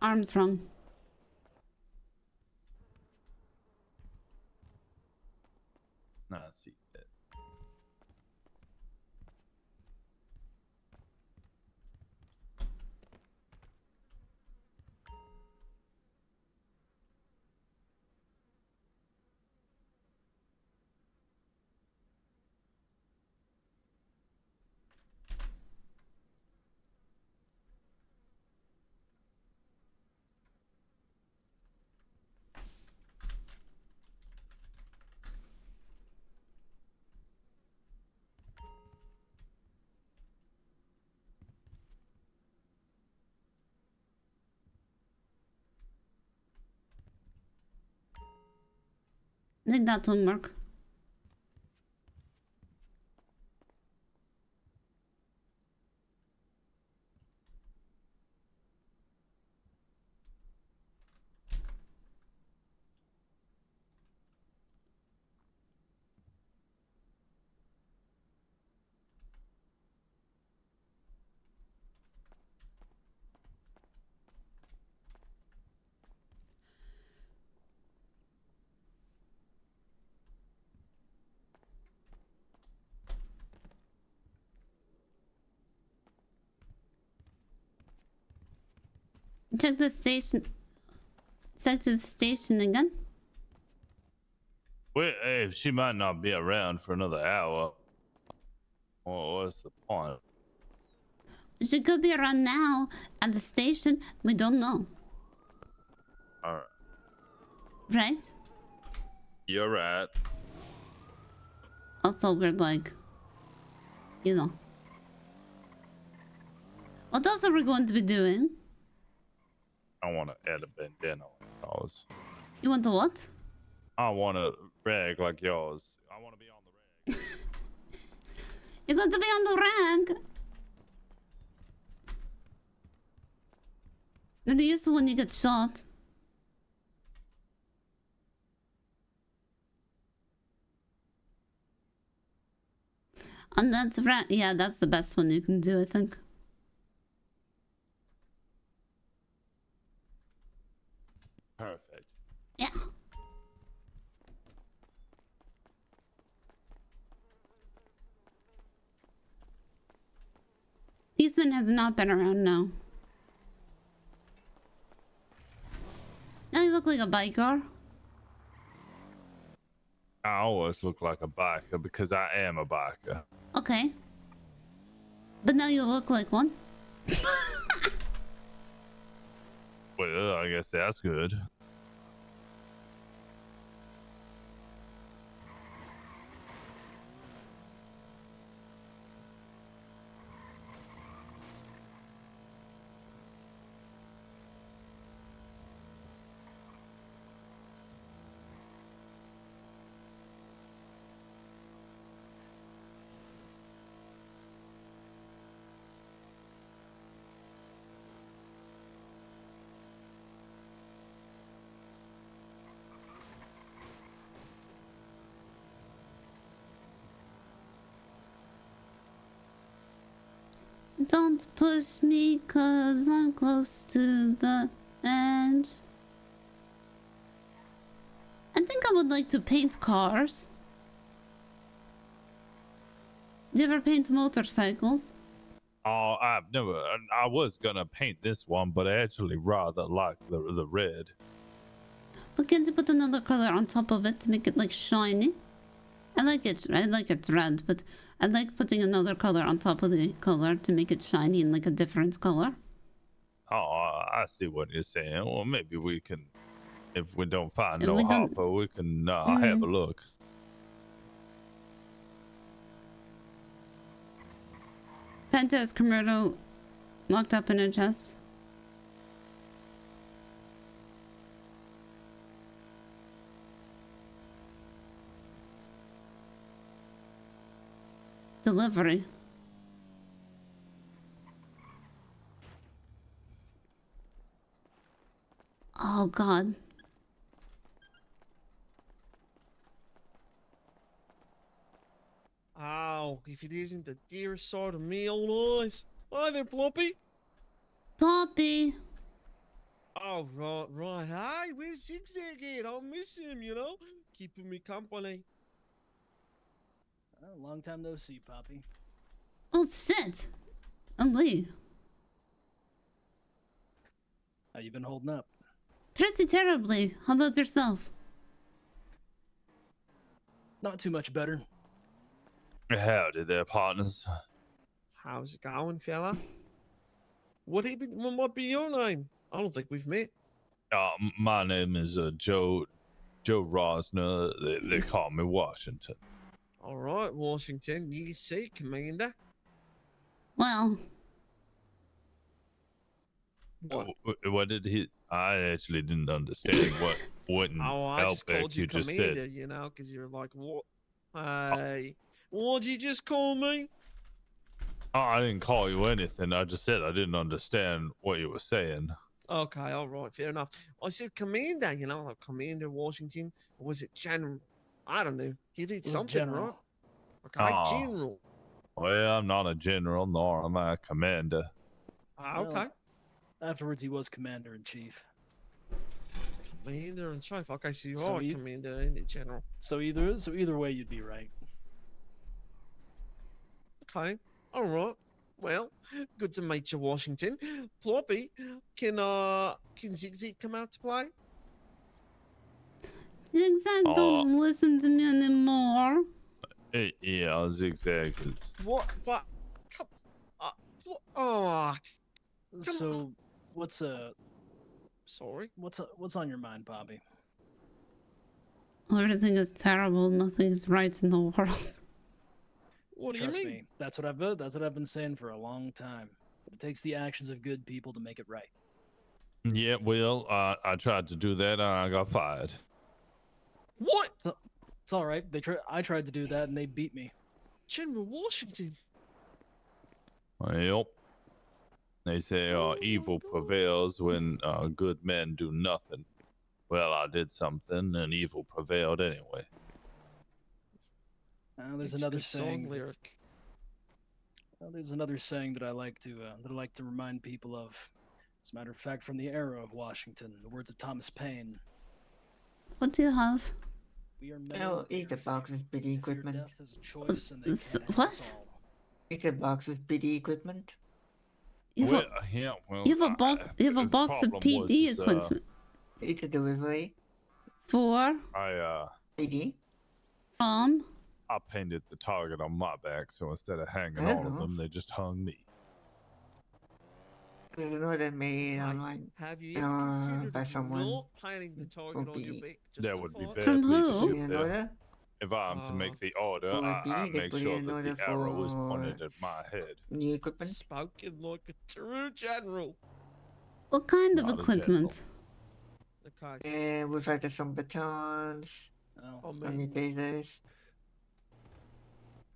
Armstrong. Nah, see that. I think that will work. Check the station. Check the station again. Well, hey, she might not be around for another hour. Well, what's the point? She could be around now at the station. We don't know. Alright. Right? You're right. Also, we're like, you know. What else are we going to be doing? I want to add a bandana like yours. You want the what? I want a rag like yours. I want to be on the rag. You're going to be on the rag. They're used to when you get shot. And that's right. Yeah, that's the best one you can do, I think. Perfect. Yeah. Eastman has not been around now. Now you look like a biker. I always look like a biker because I am a biker. Okay. But now you look like one. Well, I guess that's good. Don't push me, cause I'm close to the edge. I think I would like to paint cars. Do you ever paint motorcycles? Oh, I've never. I was gonna paint this one, but I actually rather like the red. But can't you put another color on top of it to make it like shiny? I like it red, but I like putting another color on top of the color to make it shiny in like a different color. Oh, I see what you're saying. Well, maybe we can, if we don't find If no we don't- Harper, we can have a look. Penta is Camurdo locked up in a chest. Delivery. Oh God. Oh, if it isn't the dearest side of me old eyes. Hi there, Poppy. Poppy. Oh, right. Hey, where's Zigzag at? I'll miss him, you know? Keeping me company. Long time no see, Poppy. Oh shit. And Lee. How you been holding up? Pretty terribly. How about yourself? Not too much better. Howdy there, partners. How's it going, fella? What might be your name? I don't think we've met. My name is Joe Rosner. They call me Washington. All right, Washington. You see, Commander. Well. What did he? I actually didn't understand what in Oh, I just Outback called you just Commander, said. you know, because you're like, what? Hey, what'd you just call me? Oh, I didn't call you anything. I just said I didn't understand what you were saying. Okay, all right, fair enough. I said Commander, you know, like Commander Washington, or was it General? I don't know. You did was something, General. right? Okay, Oh. General. Well, I'm not a general, nor am I a commander. Okay. Well, afterwards, he was commander in chief. Commander and chief. Okay, so you So are you- Commander and General. So either way, you'd be right. Okay, all right. Well, good to meet you, Washington. Ploppy, can Zigzag come out to play? Zigzag don't listen to me anymore. Yeah, Zigzag is. What? Come, oh. So, what's Sorry. What's on your mind, Poppy? Everything is terrible. Nothing's right in the world. What do Trust you mean? me, that's what I've been saying for a long time. It takes the actions of good people to make it right. Yeah, well, I tried to do that and I got fired. What? It's all right. I tried to do that and they beat me. General Washington. Well, They say evil prevails when good men do nothing. Well, I did something, and evil prevailed anyway. There's It's a another good song saying. lyric. There's another saying that I like to remind people of. As a matter of fact, from the era of Washington, the words of Thomas Paine. What do you have? We are men. Oh, eat a box with BD equipment. Death is a choice, and they can't have us What? all. Eat a box with BD equipment. You have you have a box. You have a box of PD equipment. It's a delivery. For PD. I painted the target on my back, so instead of hanging I all of know. them, they just hung me. There's an order made online. Have you ever considered by someone. not painting the target on your back? That would be bad From who? leadership there. If I'm to make the order, I make sure that the arrow is pointed at my head. New equipment. Spoken like a true general. What kind of Not a equipment? Okay. And we've had some batons. Oh, Some new tasers.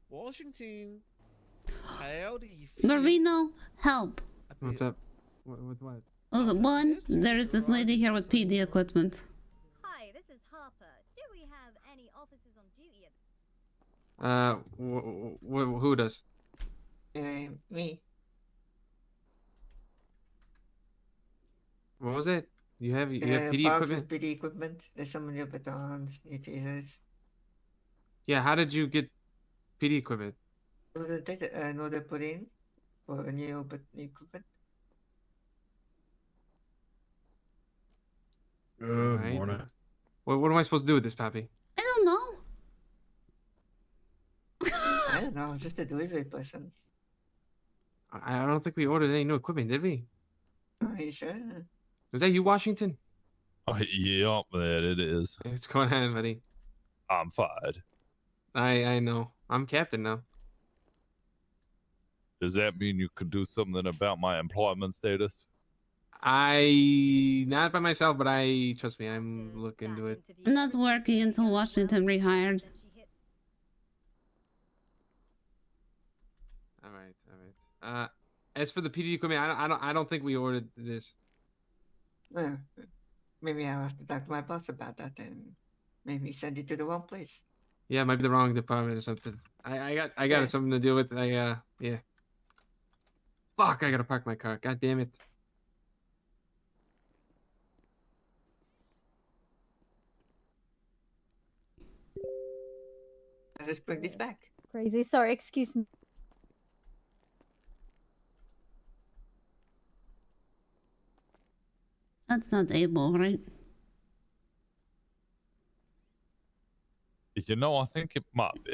Washington. How do you feel? Marino, help. What's up? With what? Oh, the one. There is this lady here with PD equipment. Hi, this is Harper. Do we have any officers on duty at Who does? Me. What was it? You have PD box equipment? with PD equipment. There's some new batons, new tasers. Yeah. How did you get PD equipment? An order put in for a new equipment. Good morning. What am I supposed to do with this, Poppy? I don't know. I don't know. I'm just a delivery person. I don't think we ordered any new equipment, did we? Are you sure? Was that you, Washington? Oh, yeah, man, it is. What's going on, buddy? I'm fired. I know. I'm captain now. Does that mean you could do something about my employment status? Not by myself, but trust me, I'm looking into it. Not working until Washington rehired. All right. As for the PD equipment, I don't think we ordered this. Well, maybe I'll have to talk to my boss about that and maybe send it to the wrong place. Yeah, it might be the wrong department or something. I got something to deal with. Yeah. Fuck! I gotta park my car. God damn it. I'll just bring this back. Crazy. Sorry, excuse me. That's not able, right? You know, I think it might be.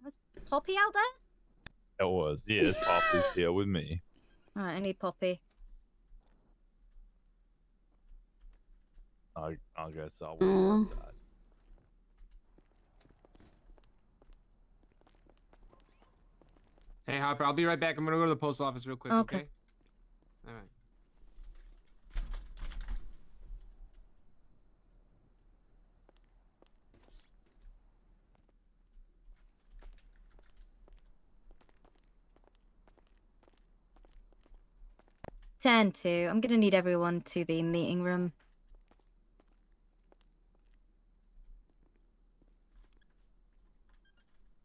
Was Poppy out there? It was. Yes, Poppy's here with me. Alright, I need Poppy. I guess I'll wait Mm. outside. Hey, Hopper, I'll be right back. I'm gonna go to the post office real quick. Okay. Okay. All right. Turn 2. I'm gonna need everyone to the meeting room.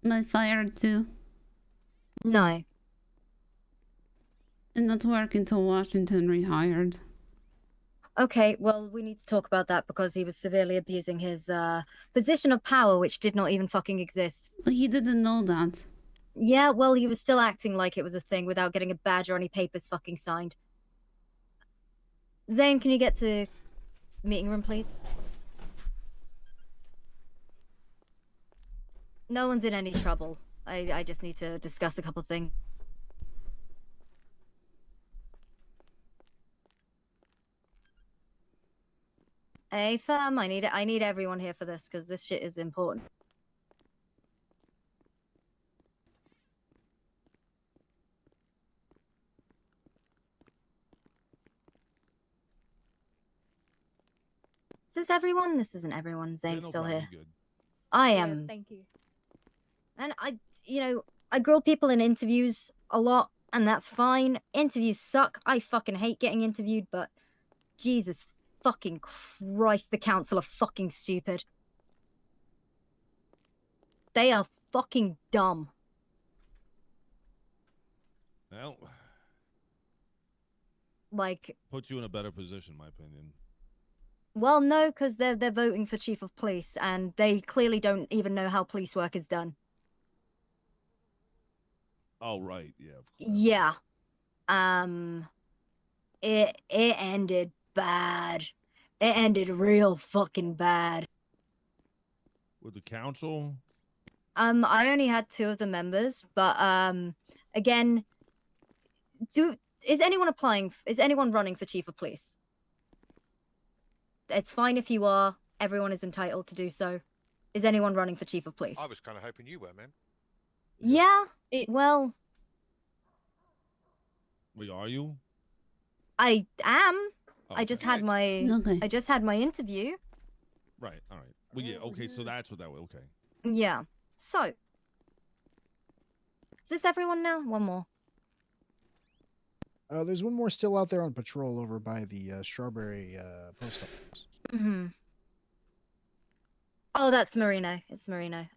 Am I fired too? No. And not work until Washington rehired. Okay, well, we need to talk about that because he was severely abusing his position of power, which did not even fucking exist. But he didn't know that. Yeah, well, he was still acting like it was a thing without getting a badge or any papers fucking signed. Zane, can you get to meeting room, please? No one's in any trouble. I just need to discuss a couple things. Hey, fam, I need everyone here for this because this shit is important. Is this everyone? This isn't everyone. Zane's still here. I am. Thank you. And I grill people in interviews a lot, and that's fine. Interviews suck. I fucking hate getting interviewed, but Jesus fucking Christ, the council are fucking stupid. They are fucking dumb. Well, Like, puts you in a better position, in my opinion. well, no, because they're voting for chief of police, and they clearly don't even know how police work is done. Oh, right. Yeah, of course. Yeah. It ended bad. It ended real fucking bad. With the council? I only had 2 of the members, but again, is anyone running for chief of police? It's fine if you are. Everyone is entitled to do so. Is anyone running for chief of police? I was kind of hoping you were, man. Yeah. Well, Wait, are you? I am. Oh, I just okay. had my interview. Right. All right. Well, yeah. Okay. So that's what that was. Okay. Yeah. So, is this everyone now? One more. There's one more still out there on patrol over by the Strawberry post office. Mm-hmm. Oh, that's Marino. It's Marino.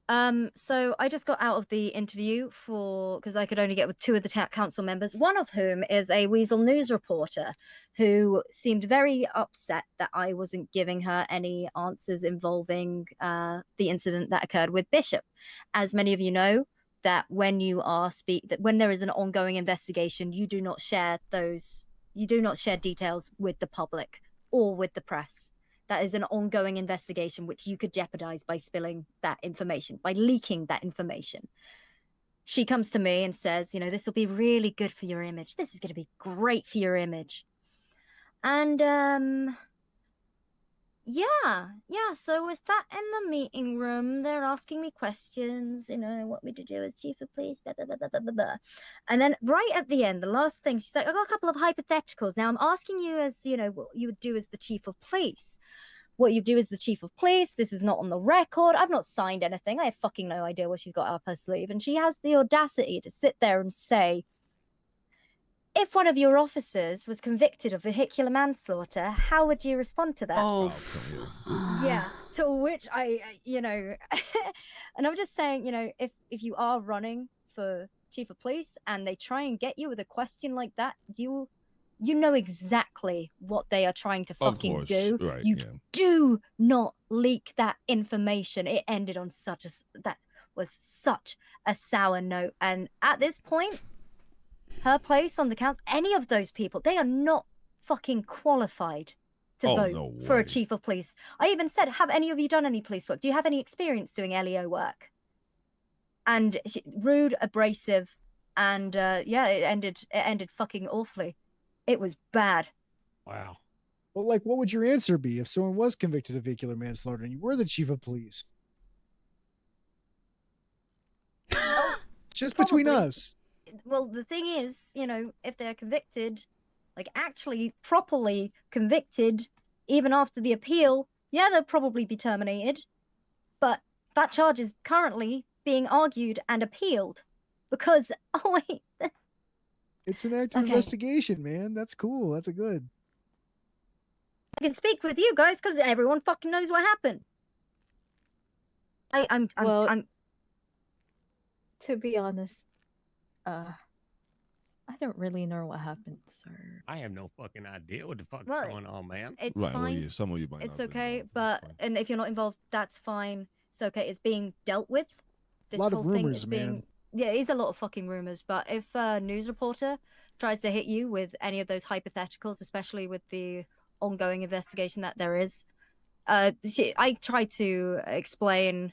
So I just got out of the interview because I could only get with 2 of the council members, one of whom is a Weasel News reporter who seemed very upset that I wasn't giving her any answers involving the incident that occurred with Bishop. As many of you know, that when you are when there is an ongoing investigation, you do not share details with the public or with the press. That is an ongoing investigation which you could jeopardize by spilling that information, by leaking that information. She comes to me and says, this will be really good for your image. This is going to be great for your image. And, yeah. So with that in the meeting room, they're asking me questions, what me to do as chief of police, blah, blah, blah, blah, blah, blah. And then right at the end, the last thing, she's like, I got a couple of hypotheticals. Now I'm asking you as, what you would do as the chief of police. What you do as the chief of police, this is not on the record. I've not signed anything. I have fucking no idea what she's got up her sleeve. And she has the audacity to sit there and say, if one of your officers was convicted of vehicular manslaughter, how would you respond to that? Oh, yeah. To which I and I'm just saying, if you are running for chief of police and they try and get you with a question like that, you know exactly what they are trying to fucking do. Right, you do not leak that information. It ended on that was such a sour note. And at this point, her place on the council, any of those people, they are not fucking qualified to vote for a chief of police. I even said, have any of you done any police work? Do you have any experience doing LEO work? And rude, abrasive, and it ended fucking awfully. It was bad. Wow. Well, what would your answer be if someone was convicted of vehicular manslaughter and you were the chief of police? Just between us. Well, the thing is, if they're convicted, actually properly convicted, even after the appeal, they'll probably be terminated. But that charge is currently being argued and appealed because, it's an active investigation, man. That's cool. That's good. I can speak with you guys because everyone fucking knows what happened. I'm to be honest, I don't really know what happened, sir. I have no fucking idea what the fuck's Well, going on, man. It's Right. fine. Well, some of you might It's not have been okay, involved. and if you're not involved, that's fine. It's okay. It's being dealt with. This Lot whole of thing rumors, is being man. yeah, it is a lot of fucking rumors. But if a news reporter tries to hit you with any of those hypotheticals, especially with the ongoing investigation that there is, I try to explain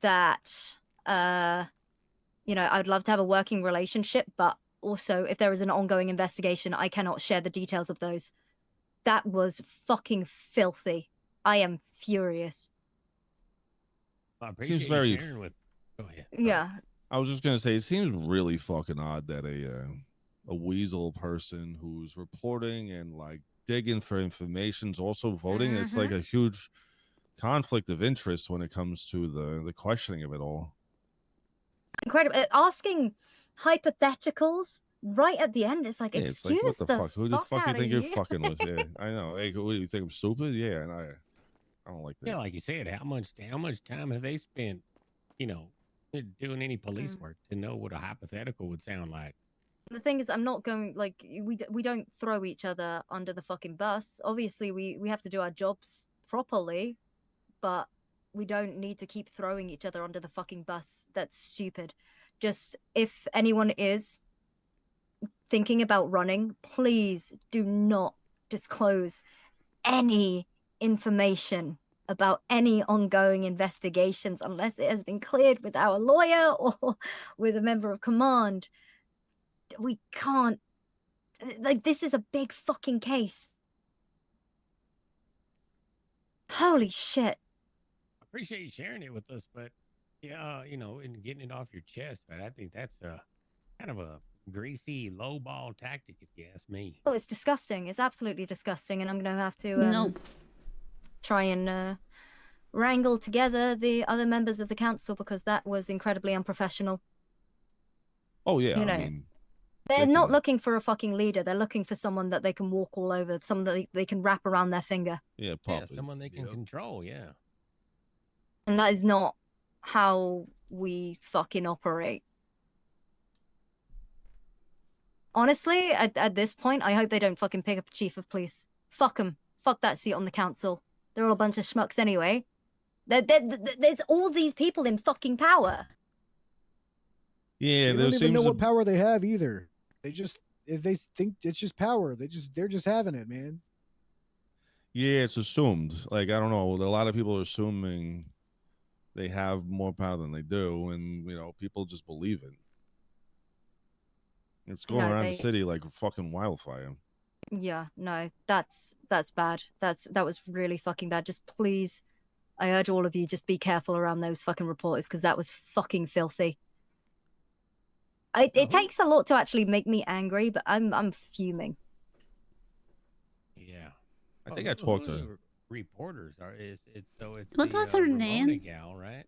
that I'd love to have a working relationship, but also if there is an ongoing investigation, I cannot share the details of those. That was fucking filthy. I am furious. I appreciate Seems very. you sharing with. Go ahead. Yeah. I was just gonna say, it seems really fucking odd that a weasel person who's reporting and digging for information is also voting. It's like a huge conflict of interest when it comes to the questioning of it all. incredible. Asking hypotheticals right at the end. It's like, Yeah, it's excuse like, what the fuck? Who the fuck you outta think you're here. fucking with? Yeah, I know. Hey, what, you think I'm stupid? Yeah, and I don't like that. Yeah, like you said, how much time have they spent, you know, doing any police work to know what a hypothetical would sound like? The thing is, I'm not going, like, we don't throw each other under the fucking bus. Obviously, we have to do our jobs properly, but we don't need to keep throwing each other under the fucking bus. That's stupid. Just, if anyone is thinking about running, please do not disclose any information about any ongoing investigations unless it has been cleared with our lawyer or with a member of command. We can't, like, this is a big fucking case. Holy shit. I appreciate you sharing it with us, but yeah, you know, and getting it off your chest. But I think that's kind of a greasy, lowball tactic, if you ask me. Oh, it's disgusting. It's absolutely disgusting, and I'm gonna have to Nope. try and wrangle together the other members of the council because that was incredibly unprofessional. Oh yeah, You know, I mean, they're not looking for a fucking leader. They're looking for someone that they can walk all over, someone that they can wrap around their finger. yeah, Yeah, Poppy. someone they can control. Yeah. And that is not how we fucking operate. Honestly, at this point, I hope they don't fucking pick up a chief of police. Fuck them. Fuck that seat on the council. They're all a bunch of schmucks anyway. There's all these people in fucking power. Yeah, They there don't even know seems what to, power they have either. If they think it's just power, they're just having it, man. yeah, it's assumed. Like, I don't know, a lot of people are assuming they have more power than they do, and you know, people just believe it. It's going No, around they- the city like fucking wildfire. Yeah, no, that's bad. That was really fucking bad. Just please, I urge all of you, just be careful around those fucking reporters because that was fucking filthy. It takes a lot to actually make me angry, but I'm fuming. Yeah. I think I talked to who her. the reporters are. It's What the, was her Ramona name? gal, right?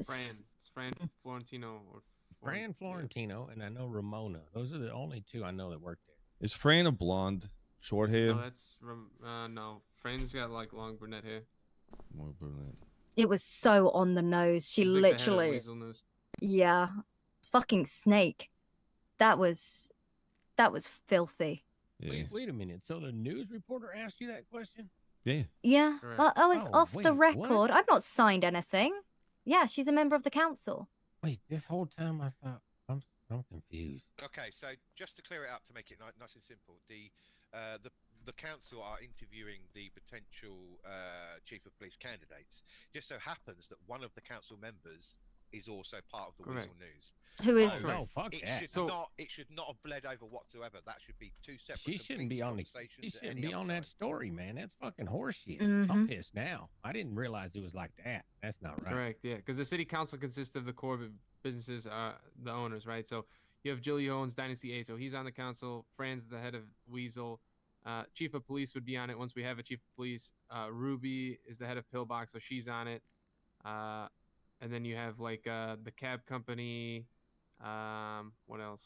Fran. It's Fran Florentino or Fran Florentino, and I know Ramona. Those are the only two I know that work there. Is Fran a blonde, short hair? No, that's no. Fran's got like long brunette hair. More brunette. It was so on the nose. She She's like the head of literally, Weasel News. yeah, fucking snake. That was filthy. Yeah. Wait a minute. So the news reporter asked you that question? Yeah. Yeah, I was Oh, off the wait, record. what? I've not signed anything. Yeah, she's a member of the council. Wait, this whole time I thought I'm confused. Okay, so just to clear it up to make it nice and simple, the council are interviewing the potential chief of police candidates. Just so happens that one of the council members is also part of the Correct. Weasel News. Who is? Oh, no, fuck it that. should not have bled over whatsoever. That should be two separate. She shouldn't be on the. conversations She at shouldn't any be other on time. that story, man. That's fucking horseshit. Mhm. I'm pissed now. I didn't realize it was like that. That's not right. Correct, yeah, because the city council consists of the core businesses, the owners, right? So you have Jilly owns Dynasty 8, so he's on the council. Fran's the head of Weasel. Chief of police would be on it once we have a chief of police. Ruby is the head of Pillbox, so she's on it. And then you have like the cab company. What else?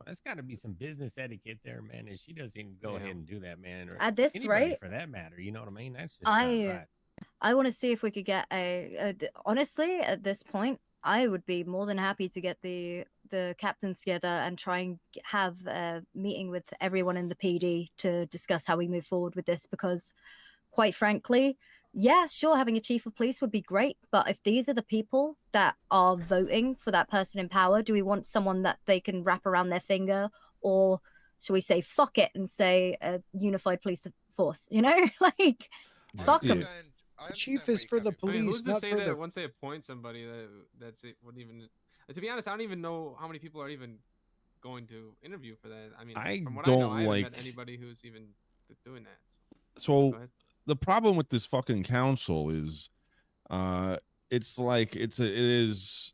That's got to be some business etiquette there, man. And she doesn't even go ahead and do that, man. Or At this anybody rate, for that matter. You know what I mean? That's just not right. I want to see if we could get honestly, at this point, I would be more than happy to get the captains together and try and have a meeting with everyone in the PD to discuss how we move forward with this because, quite frankly, yeah, sure, having a chief of police would be great, but if these are the people that are voting for that person in power, do we want someone that they can wrap around their finger, or should we say fuck it and say a unified police force, you know? Like, fuck them. The chief is for the I police, mean, who's to not say for that the... once they appoint somebody that's it wouldn't even? To be honest, I don't even know how many people are even going to interview for that. I mean, from what I know, I haven't met anybody who's even doing that. So Go ahead. the problem with this fucking council is, it's like it is.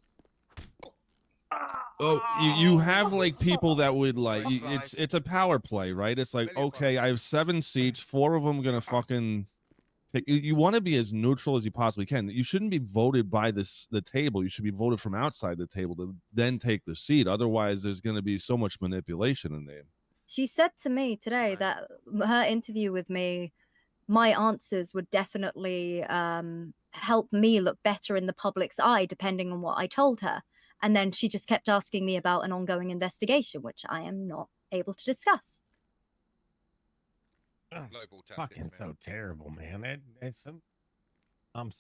Oh, you have like people that would like it's a power play, right? It's like, okay, I have 7 seats, 4 of them gonna fucking You want to be as neutral as you possibly can. You shouldn't be voted by the table. You should be voted from outside the table to then take the seat. Otherwise, there's going to be so much manipulation in there. She said to me today that her interview with me, my answers would definitely help me look better in the public's eye, depending on what I told her. And then she just kept asking me about an ongoing investigation, which I am not able to discuss. Fucking so terrible, man. I'm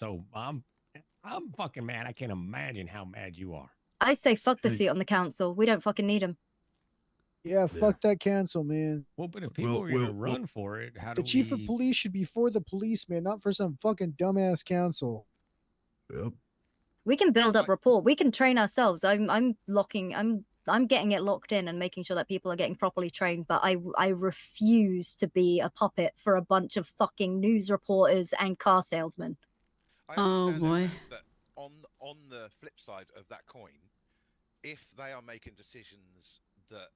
fucking mad. I can't imagine how mad you are. I say fuck the seat on the council. We don't fucking need him. Yeah, fuck that cancel, man. Well, but if people are gonna run for it, how do The chief we... of police should be for the police, man, not for some fucking dumbass council. Yep. We can build up rapport. We can train ourselves. I'm getting it locked in and making sure that people are getting properly trained, but I refuse to be a puppet for a bunch of fucking news reporters and car salesmen. Oh boy. That on the flip side of that coin, if they are making decisions that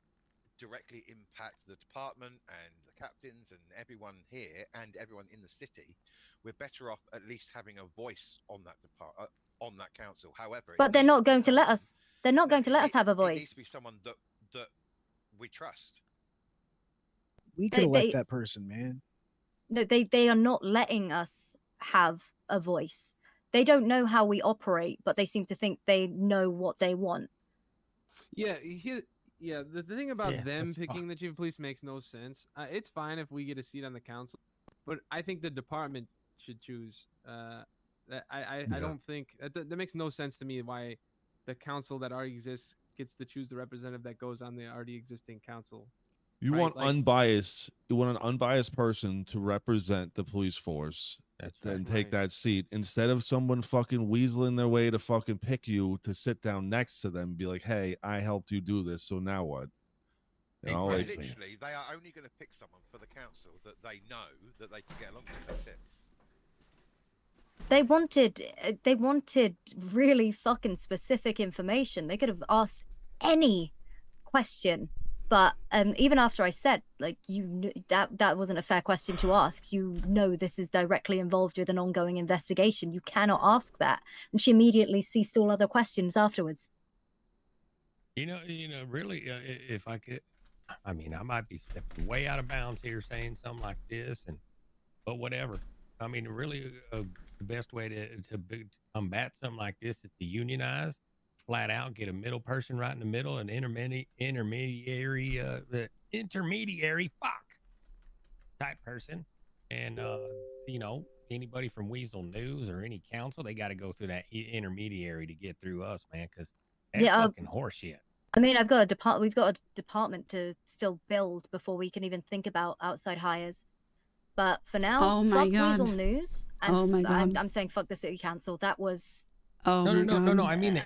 directly impact the department and the captains and everyone here and everyone in the city, we're better off at least having a voice on that on that council. However, But they're not going to let us. They're not going to let us have a it needs voice. to be someone that we trust. We could elect that person, man. No, they are not letting us have a voice. They don't know how we operate, but they seem to think they know what they want. Yeah, the thing about Yeah, them that's picking the chief of police makes no sense. It's fine if we get a seat on the council, but I think the department should choose. I don't think that makes no sense to me why the council that already exists gets to choose the representative that goes on the already existing council. You right? want Like, unbiased. You want an unbiased person to represent the police force and take that seat instead of someone fucking weaseling their way to fucking pick you to sit down next to them and be like, "Hey, I helped you do this, so now what?" You know, like, Literally, they are only going to pick someone for the council that they know that they can get along with. That's it. They wanted really fucking specific information. They could have asked any question, but even after I said, like, that wasn't a fair question to ask. You know, this is directly involved with an ongoing investigation. You cannot ask that. And she immediately ceased all other questions afterwards. You know, really, if I could, I mean, I might be stepping way out of bounds here saying something like this, but whatever. I mean, really, the best way to combat something like this is to unionize, flat out, get a middle person right in the middle, an intermediary type person, and anybody from Weasel News or any council, they got to go through that intermediary to get through us, man, because that's fucking horseshit. I mean, we've got a department to still build before we can even think about outside hires. But for now, fuck Weasel News. And I'm saying fuck the city council. That was. No. I mean, the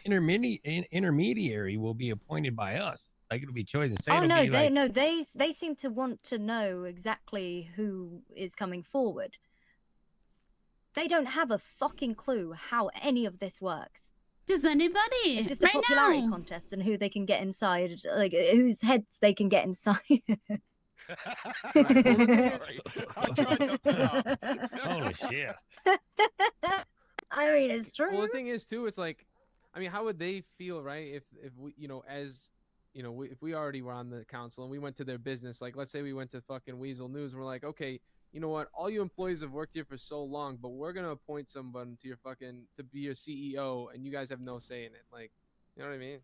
intermediary will be appointed by us. Like, it'll be chosen. They seem to want to know exactly who is coming forward. They don't have a fucking clue how any of this works. Does anybody? It's just a popularity contest and who they can get inside, like whose heads they can get inside. Holy shit. I mean, it's true. Well, the thing is too, it's like, I mean, how would they feel, right? If we, if we already were on the council and we went to their business, like let's say we went to fucking Weasel News and we're like, okay, you know what? All you employees have worked here for so long, but we're gonna appoint someone to to be your CEO, and you guys have no say in it. Like, you know what I mean?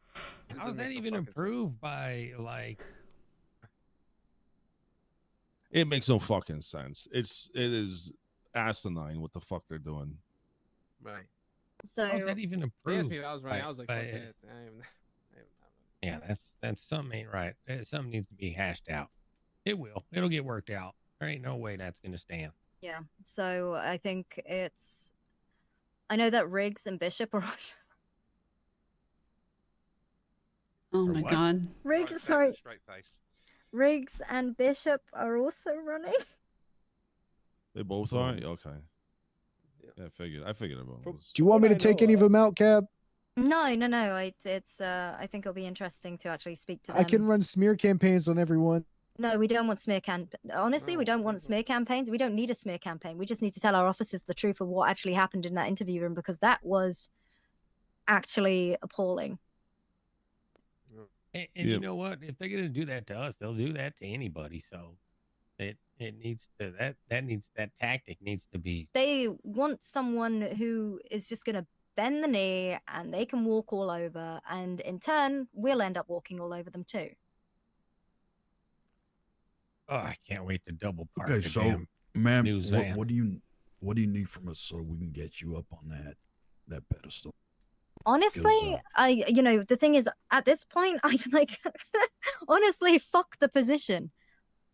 How is that even approved by like? it makes no fucking sense. It is asinine what the fuck they're doing. Right. So how's that even approved? I was right. I was like, fuck that. Yeah, that's something ain't right. Something needs to be hashed out. It will. It'll get worked out. There ain't no way that's gonna stand. Yeah. So I think it's. I know that Riggs and Bishop are also. Oh my god. Riggs, sorry. Riggs and Bishop are also running. They both are? Okay. Yeah, I figured it was. Do you want me to take any of them out, Cab? No. It's I think it'll be interesting to actually speak to them. I can run smear campaigns on everyone. No, we don't want smear Honestly, we don't want smear campaigns. We don't need a smear campaign. We just need to tell our officers the truth of what actually happened in that interview room, because that was actually appalling. And you know what? If they're gonna do that to us, they'll do that to anybody. So it needs to that tactic needs to be. They want someone who is just gonna bend the knee and they can walk all over, and in turn, we'll end up walking all over them too. Oh, I can't wait to double park. Okay, the so, damn ma'am, news van. what do you need from us so we can get you up on that pedestal? Honestly, the thing is, at this point, I like, honestly, fuck the position.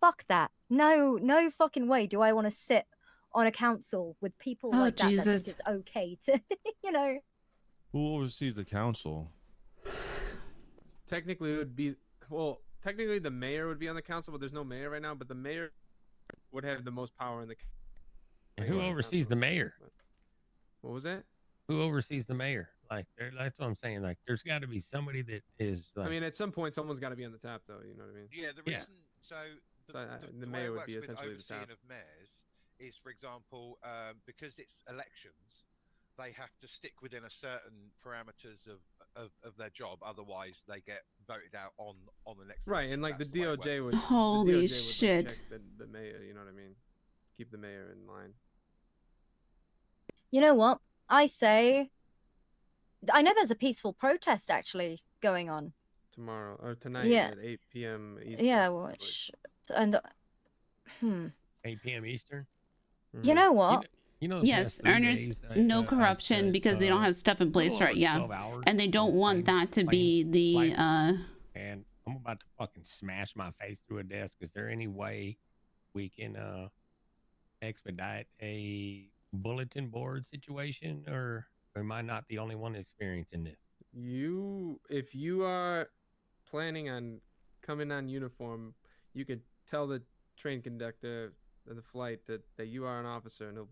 Fuck that. No fucking way do I want to sit on a council with people like that think it's okay to, Who oversees the council? Technically, it would be technically the mayor would be on the council, but there's no mayor right now. But the mayor would have the most power in the. And who oversees the mayor? What was that? Who oversees the mayor? Like, that's what I'm saying. Like, there's got to be somebody that is. Like, I mean, at some point, someone's got to be on the top, though. You know what I mean? Yeah, the reason. So the way mayor it would works be with essentially the overseeing top. of mayors is, for example, because it's elections, they have to stick within a certain parameters of their job. Otherwise, they get voted out on the next. Right, and like the DOJ would. Holy the DOJ shit. Would, like, check the mayor. You know what I mean? Keep the mayor in line. You know what? I say, I know there's a peaceful protest actually going on. Tomorrow or tonight at 8 p.m. Eastern. Yeah, and 8 p.m. Eastern. You know what? You know, Yes, earners, no corruption because they don't have stuff in place right. Yeah, and they don't want that to be the. And I'm about to fucking smash my face through a desk. Is there any way we can expedite a bulletin board situation, or am I not the only one experiencing this? If you are planning on coming on uniform, you could tell the train conductor of the flight that you are an officer, and he'll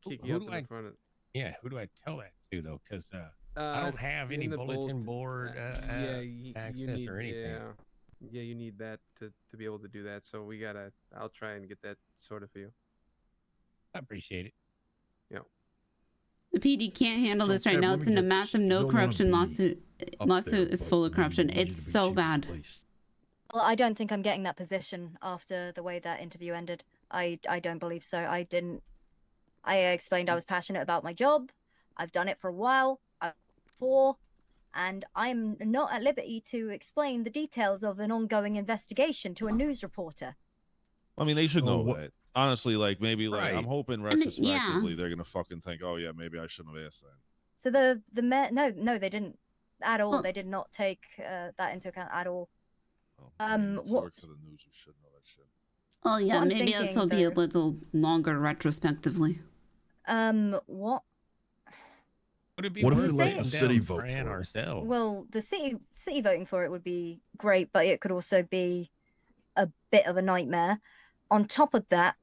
kick you up in the front of. Yeah, who do I tell that to though? Because I don't have any bulletin board access or anything. Yeah, you need that to be able to do that. So I'll try and get that sorted for you. I appreciate it. Yeah. The PD can't handle this right now. It's in a massive no corruption lawsuit. Lawsuit is full of corruption. It's so bad. Well, I don't think I'm getting that position after the way that interview ended. I don't believe so. I explained I was passionate about my job. I've done it for a while, and I'm not at liberty to explain the details of an ongoing investigation to a news reporter. I mean, they should know that. Honestly, like maybe like Right. I'm hoping retrospectively they're gonna fucking think, oh yeah, maybe I shouldn't have asked that. So the mayor, no, they didn't at all. They did not take that into account at all. Work for the news, we should know that shit. Oh yeah, What I'm maybe thinking, it'll be a though- little longer retrospectively. What? Would it be What if worth we let saying- the writing city down vote Fran for it? ourselves? Well, the city voting for it would be great, but it could also be a bit of a nightmare. On top of that,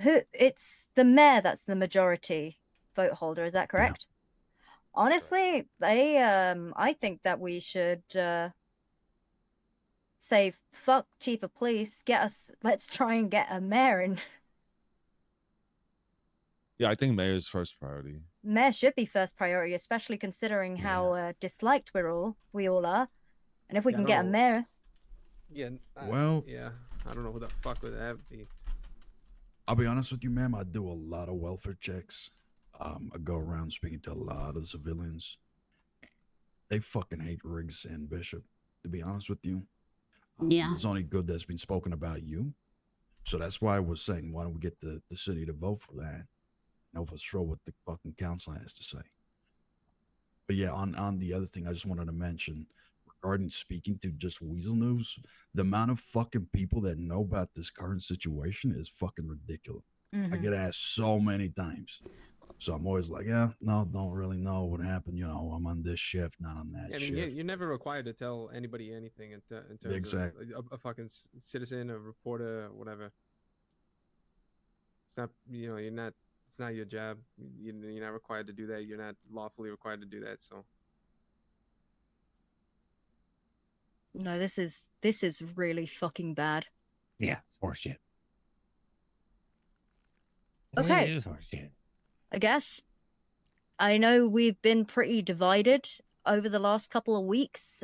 it's the mayor that's the majority vote holder. Is that correct? Honestly, I think that we should say fuck chief of police. Let's try and get a mayor in. Yeah, I think mayor's first priority. Mayor should be first priority, especially considering how disliked we all are. And if we Yeah, can I get a don't know. mayor, Yeah. Well- Yeah. I don't know who the fuck would that be. I'll be honest with you, ma'am. I do a lot of welfare checks. I go around speaking to a lot of civilians. They fucking hate Riggs and Bishop, to be honest with you. Yeah. There's only good that's been spoken about you. So that's why I was saying, why don't we get the city to vote for that? And overthrow what the fucking council has to say. But yeah, on the other thing, I just wanted to mention, regarding speaking to just Weasel News, the amount of fucking people that know about this current situation is fucking ridiculous. I Mhm. get asked so many times. So I'm always like, yeah, no, don't really know what happened. You know, I'm on this shift, not on that I mean, shift. you're never required to tell anybody anything in terms Exactly. of a fucking citizen, a reporter, whatever. It's not, you're not. It's not your job. You're not required to do that. You're not lawfully required to do that. So. No, this is really fucking bad. Yeah, it's horseshit. Okay. It is horseshit. I guess. I know we've been pretty divided over the last couple of weeks.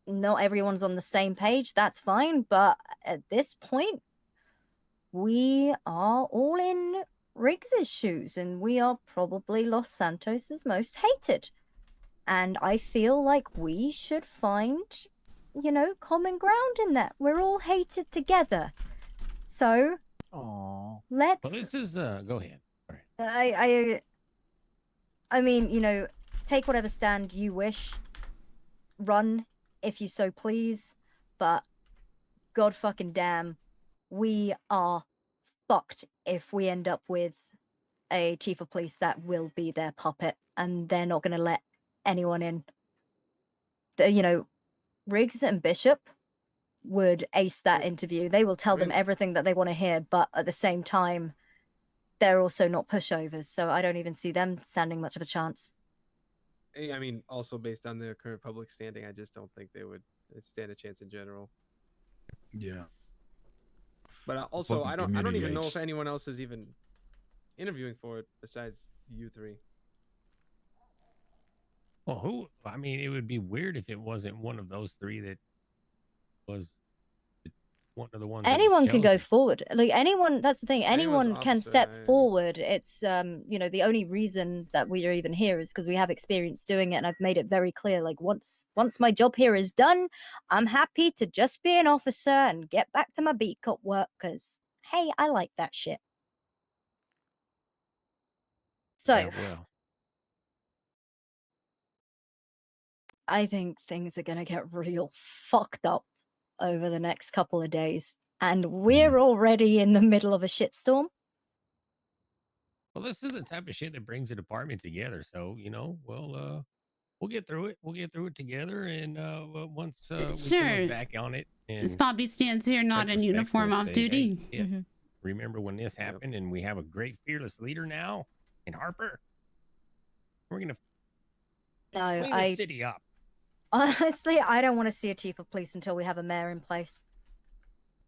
Not everyone's on the same page. That's fine, but at this point, we are all in Riggs's shoes, and we are probably Los Santos's most hated. And I feel like we should find, common ground in that. We're all hated together. So, let's. Well, this is go ahead. I mean, take whatever stand you wish. Run if you so please. But god fucking damn, we are fucked if we end up with a chief of police that will be their puppet, and they're not going to let anyone in. Riggs and Bishop would ace that interview. They will tell them everything that they want to hear, but at the same time, they're also not pushovers, so I don't even see them standing much of a chance. I mean, also based on their current public standing, I just don't think they would stand a chance in general. Yeah. But also, Fucking I don't community even know hates. if anyone else is even interviewing for it besides you three. Well, who? I mean, it would be weird if it wasn't one of those three that was one of the ones. that was Anyone can go chosen. forward. Like anyone, that's the thing. Anyone's Anyone can officer, step yeah. forward. It's the only reason that we are even here is because we have experience doing it, and I've made it very clear. Like once my job here is done, I'm happy to just be an officer and get back to my beat cop work. Cause hey, I like that shit. So Yeah, well, I think things are gonna get real fucked up over the next couple of days, and we're already in the middle of a shitstorm. well, this is the type of shit that brings a department together. So we'll get through it. We'll get through it together, and once we come Sure. back on it, As and Poppy stands here, not in retrospect, uniform, we'll off say, duty. Hey, yeah, remember when this happened, and we have a great fearless leader now in Harper. We're gonna No, clean the city up. Honestly, I don't want to see a chief of police until we have a mayor in place.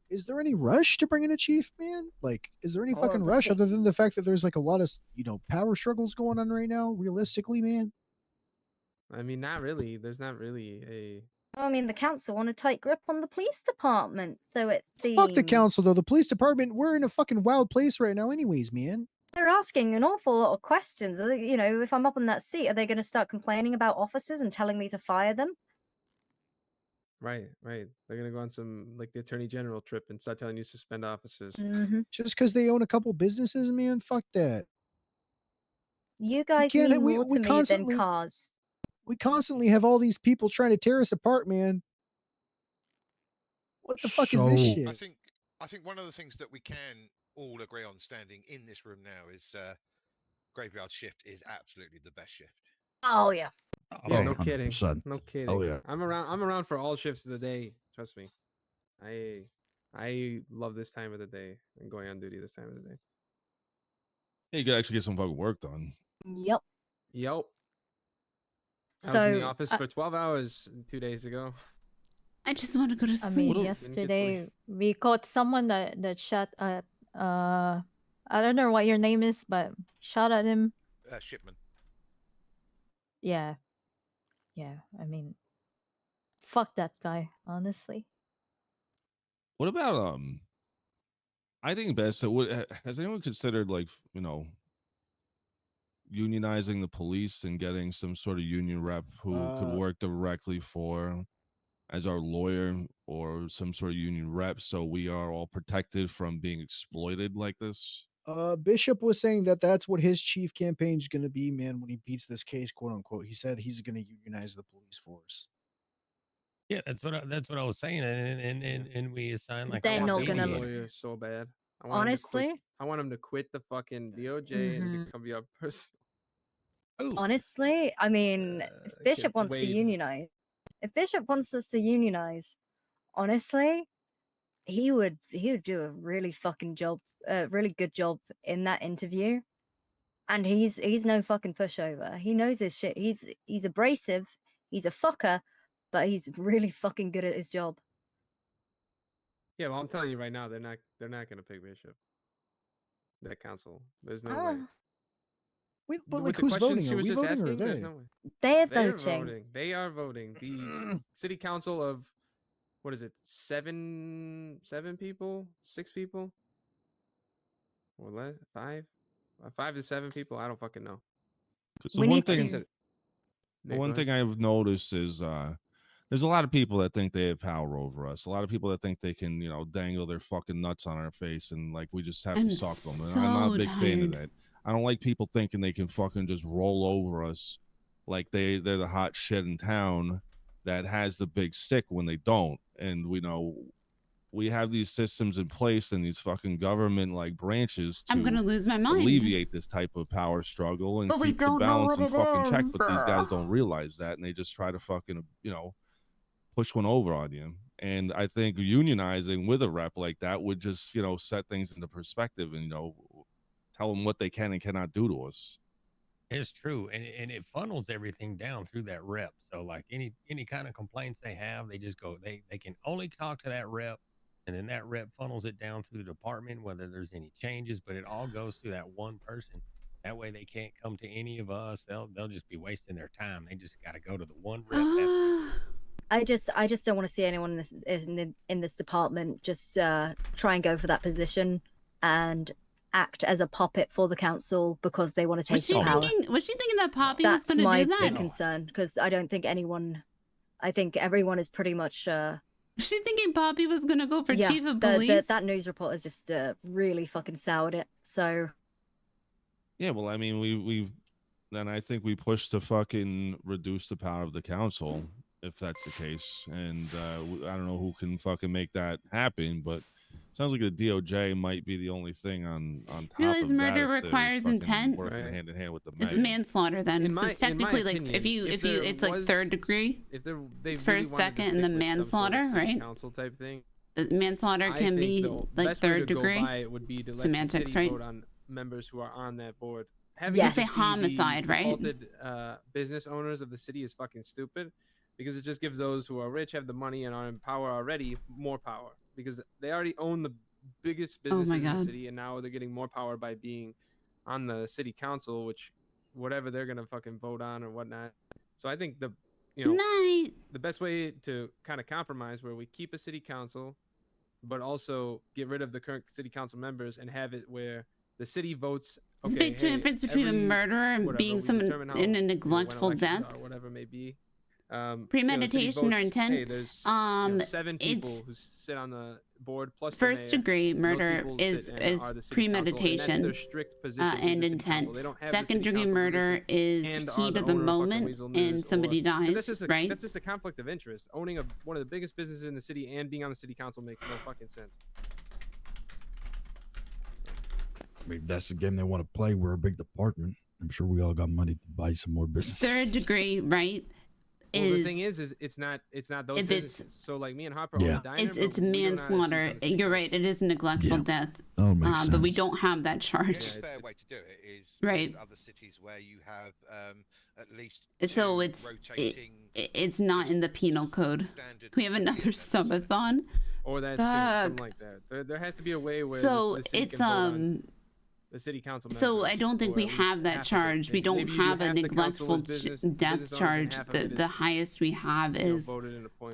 Is there any rush to bring in a chief, man? Like, is there any All fucking of the rush same. other than the fact that there's like a lot of, power struggles going on right now? Realistically, man. I mean, not really. There's not really a. I mean, the council want a tight grip on the police department, so it seems. Fuck the council, though. The police department, we're in a fucking wild place right now, anyways, man. They're asking an awful lot of questions. If I'm up in that seat, are they going to start complaining about officers and telling me to fire them? Right. They're gonna go on some like the attorney general trip and start telling you to suspend officers. Just because they own a couple businesses, man. Fuck that. You guys can't- mean we- more we to me constantly- than cars. We constantly have all these people trying to tear us apart, man. What the fuck is this shit? I think one of the things that we can all agree on standing in this room now is graveyard shift is absolutely the best shift. Oh yeah. Yeah, no kidding. 100%. No kidding. Oh, yeah. I'm around for all shifts of the day. Trust me. I love this time of the day and going on duty this time of the day. Yeah, you could actually get some fucking work done. Yep. I was in the So, office for 12 hours 2 days ago. I just want to go to I sleep. mean, yesterday we caught someone that shot at I don't know what your name is, but shot at him. Shipman. Yeah. I mean, fuck that guy, honestly. What about I think best. Has anyone considered unionizing the police and getting some sort of union rep who could work directly as our lawyer or some sort of union rep, so we are all protected from being exploited like this? Bishop was saying that that's what his chief campaign is going to be, man, when he beats this case, quote unquote. He said he's going to unionize the police force. Yeah, that's what I was saying, and we assign like They're a not gonna- mediator. Lawyer so bad. I want him to quit- Honestly? I want him to quit the fucking DOJ and Mhm. become a person. Honestly, I mean, if Bishop wants to wait. unionize, if Bishop wants us to unionize, honestly, he would do a really really good job in that interview. And he's no fucking pushover. He knows his shit. He's abrasive. He's a fucker, but he's really fucking good at his job. Yeah, well, I'm telling you right now, they're not gonna pick Bishop. That council, there's no way. Ah. Wait, but With like the who's questions voting? she Are was we just voting or are asking, there's they? no way. They're They're voting. voting. They are voting. The city council of, what is it? Seven people, 6 people, or less, 5, 5 to 7 people. I don't fucking know. So one thing I've noticed is there's a lot of people that think they have power over us. A lot of people that think they can, dangle their fucking nuts on our face and like we just have to suck them. And I'm not a big fan of that. I don't like people thinking they can fucking just roll over us like they're the hot shit in town that has the big stick when they don't. And we have these systems in place and these fucking government like branches to I'm gonna lose my mind. alleviate this type of power struggle and But we keep the don't know balance what in it fucking check. is. But these guys don't realize that, and they just try to fucking push one over on you. And I think unionizing with a rep like that would just set things into perspective and tell them what they can and cannot do to us. It's true, and it funnels everything down through that rep. So like any kind of complaints they have, they just go they can only talk to that rep, and then that rep funnels it down through the department whether there's any changes, but it all goes through that one person. That way they can't come to any of us. They'll just be wasting their time. They just got to go to the one rep. I just don't want to see anyone in this department just try and go for that position and act as a puppet for the council because they want to take the power. Was she thinking that Poppy was going to do That's that? my big concern because I don't think anyone. I think everyone is pretty much. Was she thinking Poppy was going to go for yeah, chief of police? that news report has just really fucking soured it. So. Yeah, well, I mean, then I think we push to fucking reduce the power of the council if that's the case, and I don't know who can fucking make that happen, but sounds like the DOJ might be the only thing on top Realize of that. murder if they're requires fucking intent. working hand in hand with the It's mayor. manslaughter then. In So my- it's in my technically like opinion, if you it's like third degree. If they It's really first, wanted to second, and stick then with some sort of manslaughter, city right? Council type thing. Manslaughter I can think be the like best way third to go degree. by it would be to let Semantics, the city right? vote on members who are on that board. You it say be the homicide, right? defaulted, business owners of the city is fucking stupid because it just gives those who are rich, have the money, and are in power already more power because they already own the biggest Oh my businesses in the God. city, and now they're getting more power by being on the city council, which whatever they're gonna fucking vote on or whatnot. So I think the best way to kind of compromise where we keep a city council, but also get rid of the current city council members and have it where the city votes. It's a Okay, big hey, difference between a every- murderer and whatever, being we someone determine how, in a when neglectful elections death. are, whatever it may be. Premeditation or intent. Hey, there's 7 people it's who sit on the board plus the first mayor, degree and those murder people is sit and are the city council, and that's premeditation their strict position and is the city intent. council. They don't have the Second city degree council murder is position and are heat the of the owner fucking moment Weasel News and somebody 'cause dies, that's just right? That's just a conflict of interest. Owning one of the biggest businesses in the city and being on the city council makes no fucking sense. I mean, if that's the game they want to play. We're a big department. I'm sure we all got money to buy some more business. Third degree, right? Well, the thing is it's not those if it's- businesses. So like me and Hopper Yeah. own a diner, It's but we do not have manslaughter. seats on the city You're right. It is a neglectful death. Oh, makes But we sense. don't have that charge. The fair way to do it is Right. in other cities where you have at least So two it's rotating. it's not in the penal code. Can we have another subathon? Or that Fuck. something like that. There has to be a way where So the city it's can vote on the city council So members, I don't think or we at least have that half of it. charge. We don't Maybe you do have a half the council neglectful as business death owners and charge. half of The it is, the highest we have is voted and appointed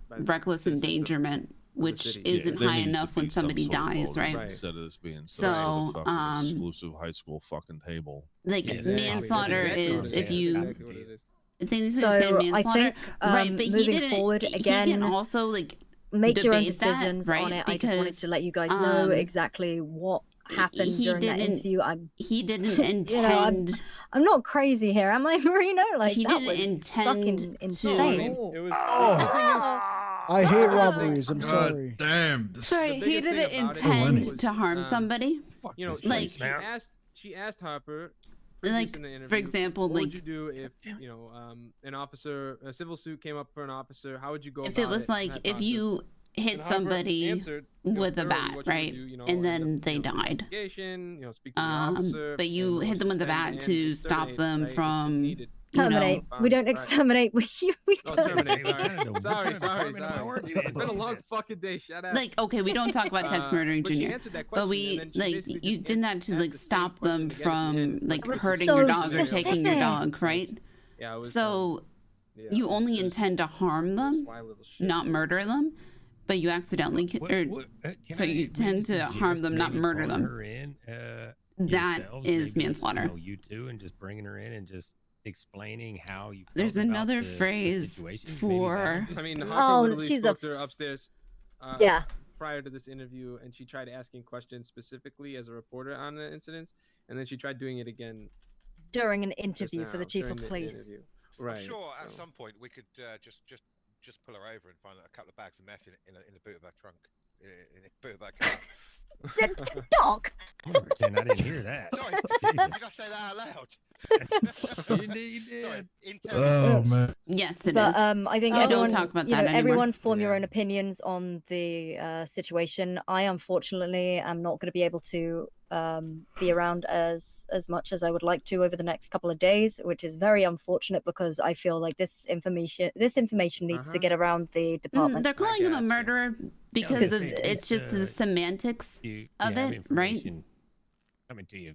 by the reckless endangerment, which city. isn't there high needs to enough when be some somebody sort of dies, voting right? Instead of this being So, some sort of fucking exclusive high school fucking table. Like manslaughter is if you. The thing is, So, saying I manslaughter, think, right? But he moving didn't. forward, he again, can also like make your own debate that, decisions right? on it. I just wanted Because, to let you guys know um, exactly what happened he during that didn't- interview. he didn't You know, intend. I'm not crazy here, am I, Marino? Like He that didn't was intend fucking to- insane. It was. I hate robberies. I'm sorry. Damn. Sorry, he biggest thing didn't about it intend was, to harm somebody. You know, like she asked Harper. like in the interview, for example, what like would you do if an officer, a civil suit came up for an officer? How would you go if about it was in like that if process? you hit And Harper somebody answered, with a thoroughly bat, what you would right, do, and then they died. Investigation, speak to the officer, But you and hit them with a suspend bat and to stop exterminate, them right, if from needed. you know, Terminate. We don't exterminate. We Oh, terminate. terminate. Sorry. It's been a long fucking day. Shut up. like, okay, we don't talk about text murdering but she Junior, answered that but question, we and then she like basically you just did that to like stop them from like It was hurting so your dog or taking your specific. dog, right? Yeah, it was, So you only intend to harm them, not murder them, but you accidentally so you tend to harm them, not murder them. Her in, That yourselves, is maybe, manslaughter. You know, you two, and just bringing her in and just explaining how you. There's felt about another the phrase situation. Maybe for. I mean, Oh, Harper literally she's spoke to her upstairs. Yeah. Prior to this interview, and she tried asking questions specifically as a reporter on the incidents, and then she tried doing it again During an just interview for now, the chief during of the police. interview. Right. I'm sure at so- some point we could just pull her over and find a couple of bags of meth in the boot of her trunk, in the boot of her car. Doc. Pretend I didn't hear that. Sorry, Jesus. did I say that out loud? You did. Oh man. Yes, it But is. I think Oh, everyone, don't talk about you know, that anymore. everyone form your own opinions on the situation. I unfortunately am not going to be able to be around as much as I would like to over the next couple of days, which is very unfortunate because I feel like this information needs to get around the department. They're calling him a murderer because of it's just the semantics of it, right? Coming to you.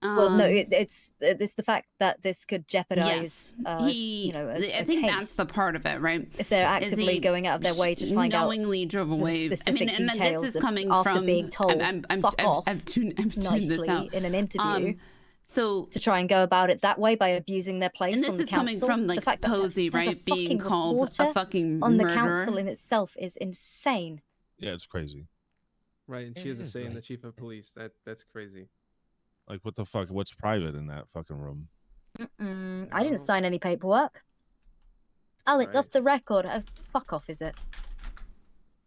Well, no, it's the fact that this could jeopardize, He, you know, a I think case. that's the part of it, right? If they're Is actively he going out of their way to find out knowingly drove the away. I mean, specific and this details is of- coming after from being told, "Fuck off," I've tuned this nicely out in an interview. So to try and go about it that way by abusing their place And this on the is coming council, from, like, the fact that Posey, there's a right, being fucking called a reporter fucking on the murderer. council in itself is insane. Yeah, it's crazy. Right, and she has a say in the chief of police. That's crazy. Like, what the fuck? What's private in that fucking room? I didn't sign any paperwork. Oh, it's off the record. Fuck off, is it?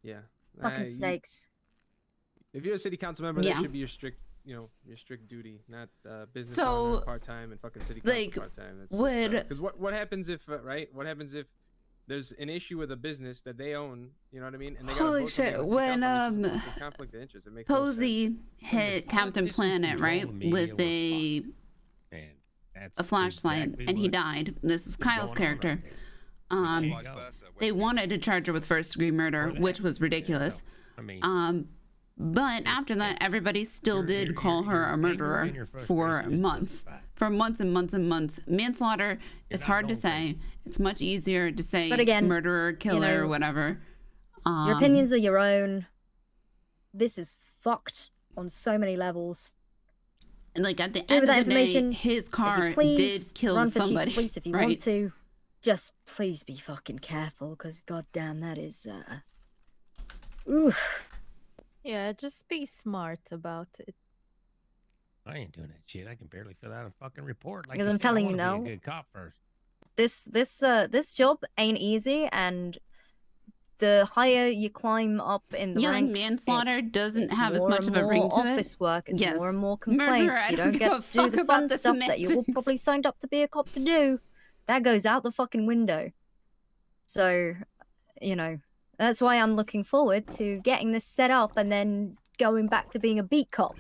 Yeah. Fucking snakes. If you're a city council member, Yeah. that should be your strict, your strict duty, not business So, part time and fucking city council like, part time. would- Because what happens if What happens if there's an issue with a business that they own? You know what I mean? And they gotta Holy vote something shit! on the city When council, which is a conflict of interest. It makes no sense. Posey hit Captain Planet, right, with a flashlight, exactly and he what died. This is Kyle's going on character. right They wanted to charge her with first-degree murder, which was ridiculous. I mean, But after that, everybody still did call her a murderer for months. For months and months and months. Manslaughter is hard to say. It's much easier to say But again, murderer, killer, know, whatever. Your opinions are your own. This is fucked on so many levels. Like at the Do end with of that the day, information his as car you please, did kill run for chief of somebody. police if you right? want to. Just please be fucking careful, because goddamn, that is oof. Yeah, just be smart about it. I ain't doing that shit. I can barely fill out a fucking report. Like Because you I'm said, I telling you wanna be now, a good cop first. this job ain't easy, and the higher you climb up in the Yeah, like ranks, manslaughter doesn't it's have as more much and of a ring more to it. office work. It's Yes. more and more Murderer, complaints. I You don't don't give a get to do fuck the about fun the stuff that you all semantics. probably signed up to be a cop to do. That goes out the fucking window. So, you know, that's why I'm looking forward to getting this set up and then going back to being a beat cop.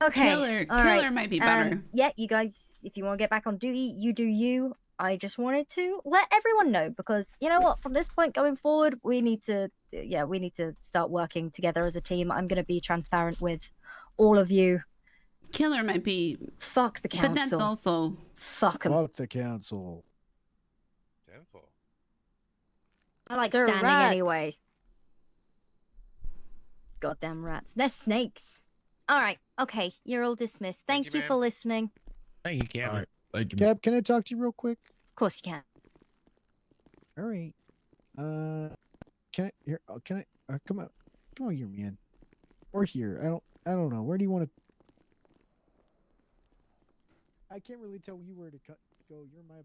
Okay. Killer all right. might be better. Yeah, you guys, if you want to get back on duty, you do you. I just wanted to let everyone know because you know what? From this point going forward, we need to start working together as a team. I'm going to be transparent with all of you. Killer might be. Fuck the council. But that's also. Fuck 'em. Fuck the council. I like They're standing rats. anyway. Goddamn rats. They're snakes. All right. Okay. You're all dismissed. Thank you for listening. Thank you, Captain. All right. Thank you. Cap, can I talk to you real quick? Of course you can. All right. Can I here? Can I? Come on here, man. Or here. I don't know. Where do you want to? I can't really tell you where to go. You're my.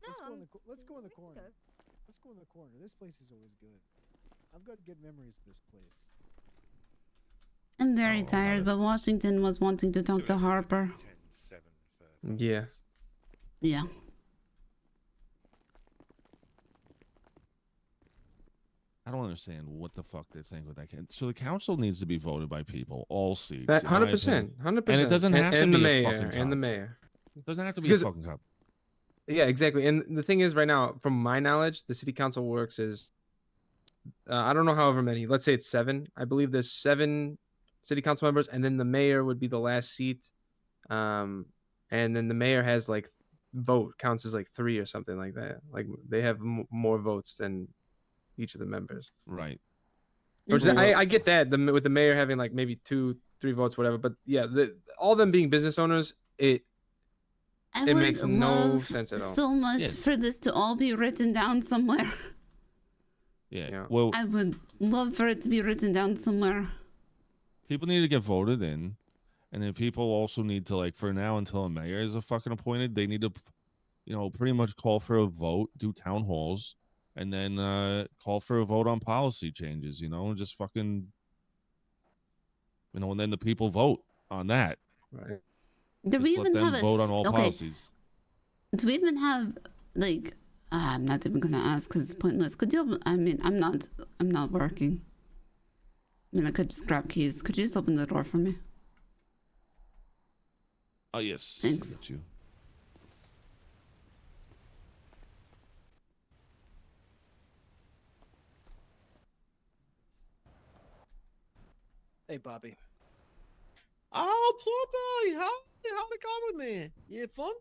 Let's go in the. Let's go in the corner. Let's go in the corner. This place is always good. I've got good memories of this place. I'm very tired, but Washington was wanting to talk to Harper. Yeah. Yeah. I don't understand what the fuck they think with that. So the council needs to be voted by people, all seats. That in my 100%, opinion. 100%. And it doesn't have and to the be mayor, a fucking and the cop. mayor. Doesn't have to be Because- a fucking cop. Yeah, exactly. And the thing is, right now, from my knowledge, the city council works is I don't know however many. Let's say it's 7. I believe there's 7 city council members, and then the mayor would be the last seat. And then the mayor has like vote counts as like 3 or something like that. Like they have more votes than each of the members. Right. I get that with the mayor having like maybe 2, 3 votes, whatever. But yeah, all them being business owners, it I makes would no love sense at all. so much for this to all be written down somewhere. Yeah. Well, I would love for it to be written down somewhere. people need to get voted in, and then people also need to, like, for now until a mayor is fucking appointed, they need to, pretty much call for a vote, do town halls, and then call for a vote on policy changes. Just fucking, and then the people vote on that. Right. Do we Just let even them have vote on all policies. Do we even have like? I'm not even gonna ask because it's pointless. Could you? I mean, I'm not working. I mean, I could just grab keys. Could you just open the door for me? Oh yes. Thanks. Got you. Hey, Poppy. Oh, poor boy. How'd it go with me? You had fun?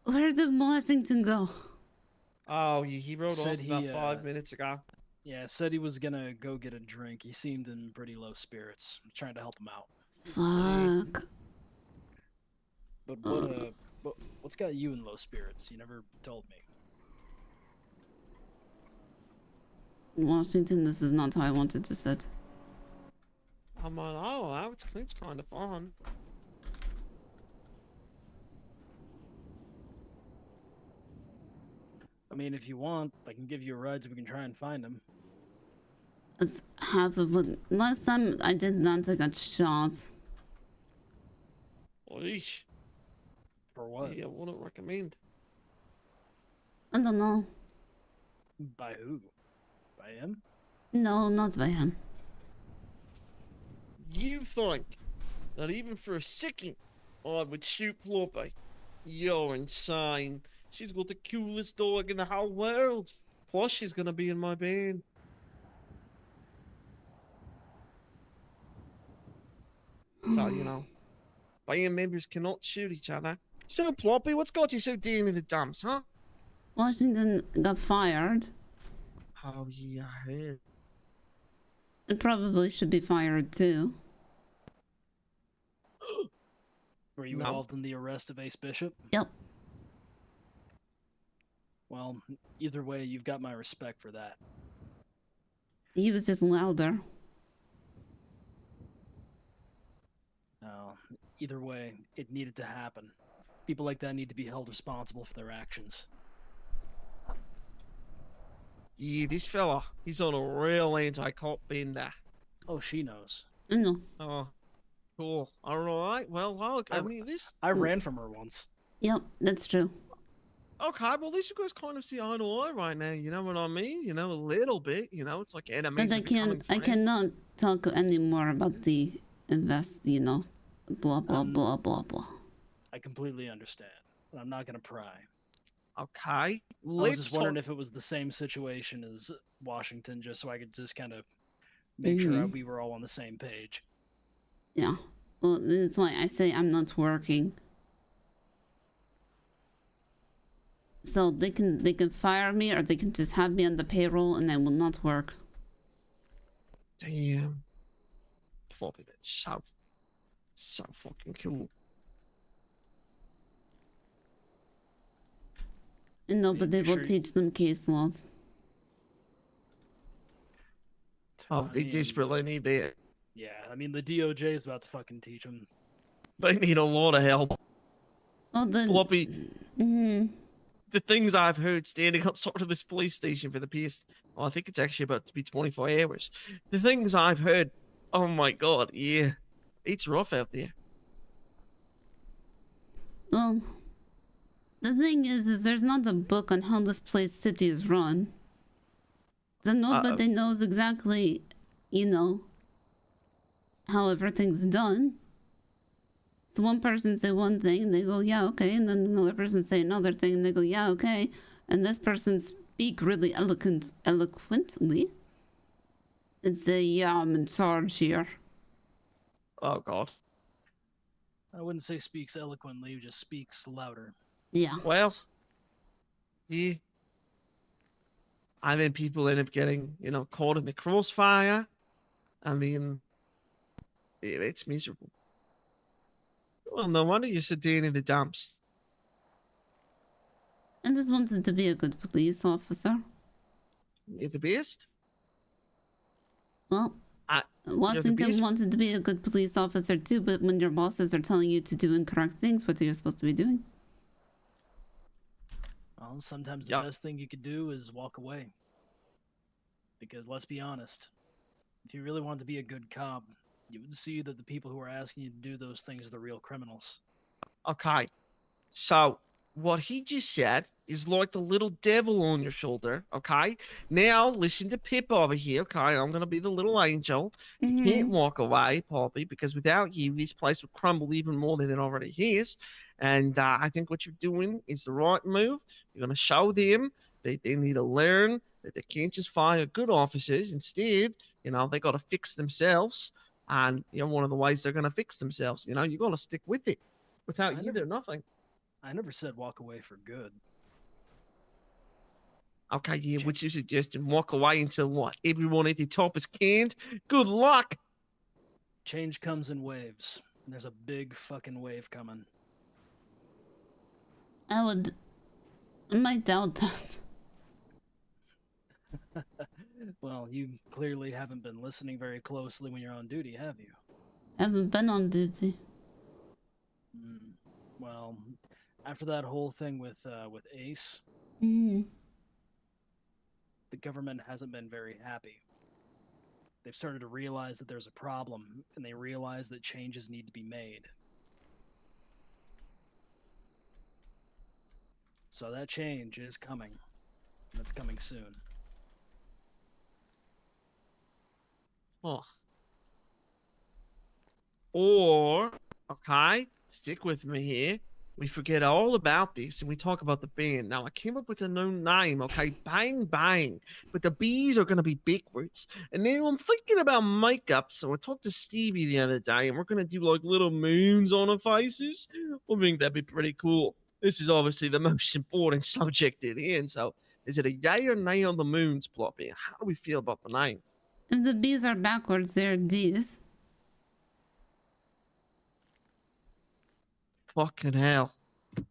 Where did Washington go? Oh, he rode Said off about he, 5 minutes ago. Yeah, said he was gonna go get a drink. He seemed in pretty low spirits. I'm trying to help him out. Fuck. But what's got you in low spirits? You never told me. Washington, this is not how I wanted to sit. I'm like, oh, it's kind of fun. I mean, if you want, I can give you a ride so we can try and find him. It's half of what last time I did that I got shot. Eesh. For what? Yeah, I wouldn't recommend. I don't know. By who? By him? No, not by him. You think that even for a second I would shoot Poppy? You're insane. She's got the coolest dog in the whole world. Plus, she's gonna be in my band. So, band members cannot shoot each other. So, Ploppy, what's got you so down in the dumps, huh? Washington got fired. Oh, yeah, I heard. It probably should be fired too. Were you No. involved in the arrest of Ace Bishop? Yep. Well, either way, you've got my respect for that. He was just louder. Either way, it needed to happen. People like that need to be held responsible for their actions. Yeah, this fella, he's on a real anti-cop bender. Oh, she knows. I know. Oh, cool. All right. Well, look, I mean, this. I ran from her once. Yep, that's true. Okay, well, at least you guys kind of see eye to eye right now. You know what I mean? A little bit. It's like enemies. But I cannot talk anymore about the blah blah blah blah blah. I completely understand, but I'm not gonna pry. Okay, I was just wondering if it was the same situation as Washington, just so I could just kind of make sure we were all on the same page. Yeah, well, that's why I say I'm not working. So they can fire me, or they can just have me on the payroll, and I will not work. Damn. Floppy, that's so fucking cool. And no, but they will sure- teach them case laws. Oh, they desperately need that. Yeah, I mean the DOJ is about to fucking teach them. They need a lot of help. Oh, the Floppy. The things I've heard standing outside of this police station for the past, I think it's actually about to be 24 hours. The things I've heard, oh my god, yeah. It's rough out there. Well, the thing is there's not a book on how this city is run. So nobody knows exactly, how everything's done. So one person say one thing, and they go, yeah, okay, and then another person say another thing, and they go, yeah, okay, and this person speak really eloquently, and say, yeah, I'm in charge here. Oh God. I wouldn't say speaks eloquently, just speaks louder. Yeah. Well, yeah. And then people end up getting, caught in the crossfire. I mean, it's miserable. Well, no wonder you're sitting in the dumps. I just wanted to be a good police officer. You're the best. Well, Washington wanted to be a good police officer too, but when your bosses are telling you to do incorrect things, what are you supposed to be doing? Well, sometimes the best thing you could do is walk away. Because let's be honest, if you really wanted to be a good cop, you would see that the people who are asking you to do those things are the real criminals. Okay. So, what he just said is like the little devil on your shoulder, okay? Now, listen to Pip over here, okay? I'm going to be the little angel. You can't walk away, Poppy, because without you, this place would crumble even more than it already is. And I think what you're doing is the right move. You're going to show them that they need to learn that they can't just fire good officers. Instead, they got to fix themselves. And, one of the ways they're going to fix themselves, you got to stick with it. Without you, they're nothing. I never said walk away for good. Okay, yeah, what's your suggestion? Walk away until what? Everyone at the top is canned? Good luck! Change comes in waves. And there's a big fucking wave coming. I might doubt that. Well, you clearly haven't been listening very closely when you're on duty, have you? I haven't been on duty. Well, after that whole thing with Ace, the government hasn't been very happy. They've started to realize that there's a problem, and they realize that changes need to be made. So that change is coming, and it's coming soon. Oh. Or, okay, stick with me here. We forget all about this and we talk about the band. Now, I came up with a new name, okay? Bang Bang. But the B's are going to be backwards. And then I'm thinking about makeup. So I talked to Stevie the other day and we're going to do like little moons on our faces. I think that'd be pretty cool. This is obviously the most important subject at the end. So is it a yay or nay on the moons, Ploppy? How do we feel about the name? If the B's are backwards, they're D's. Fucking hell.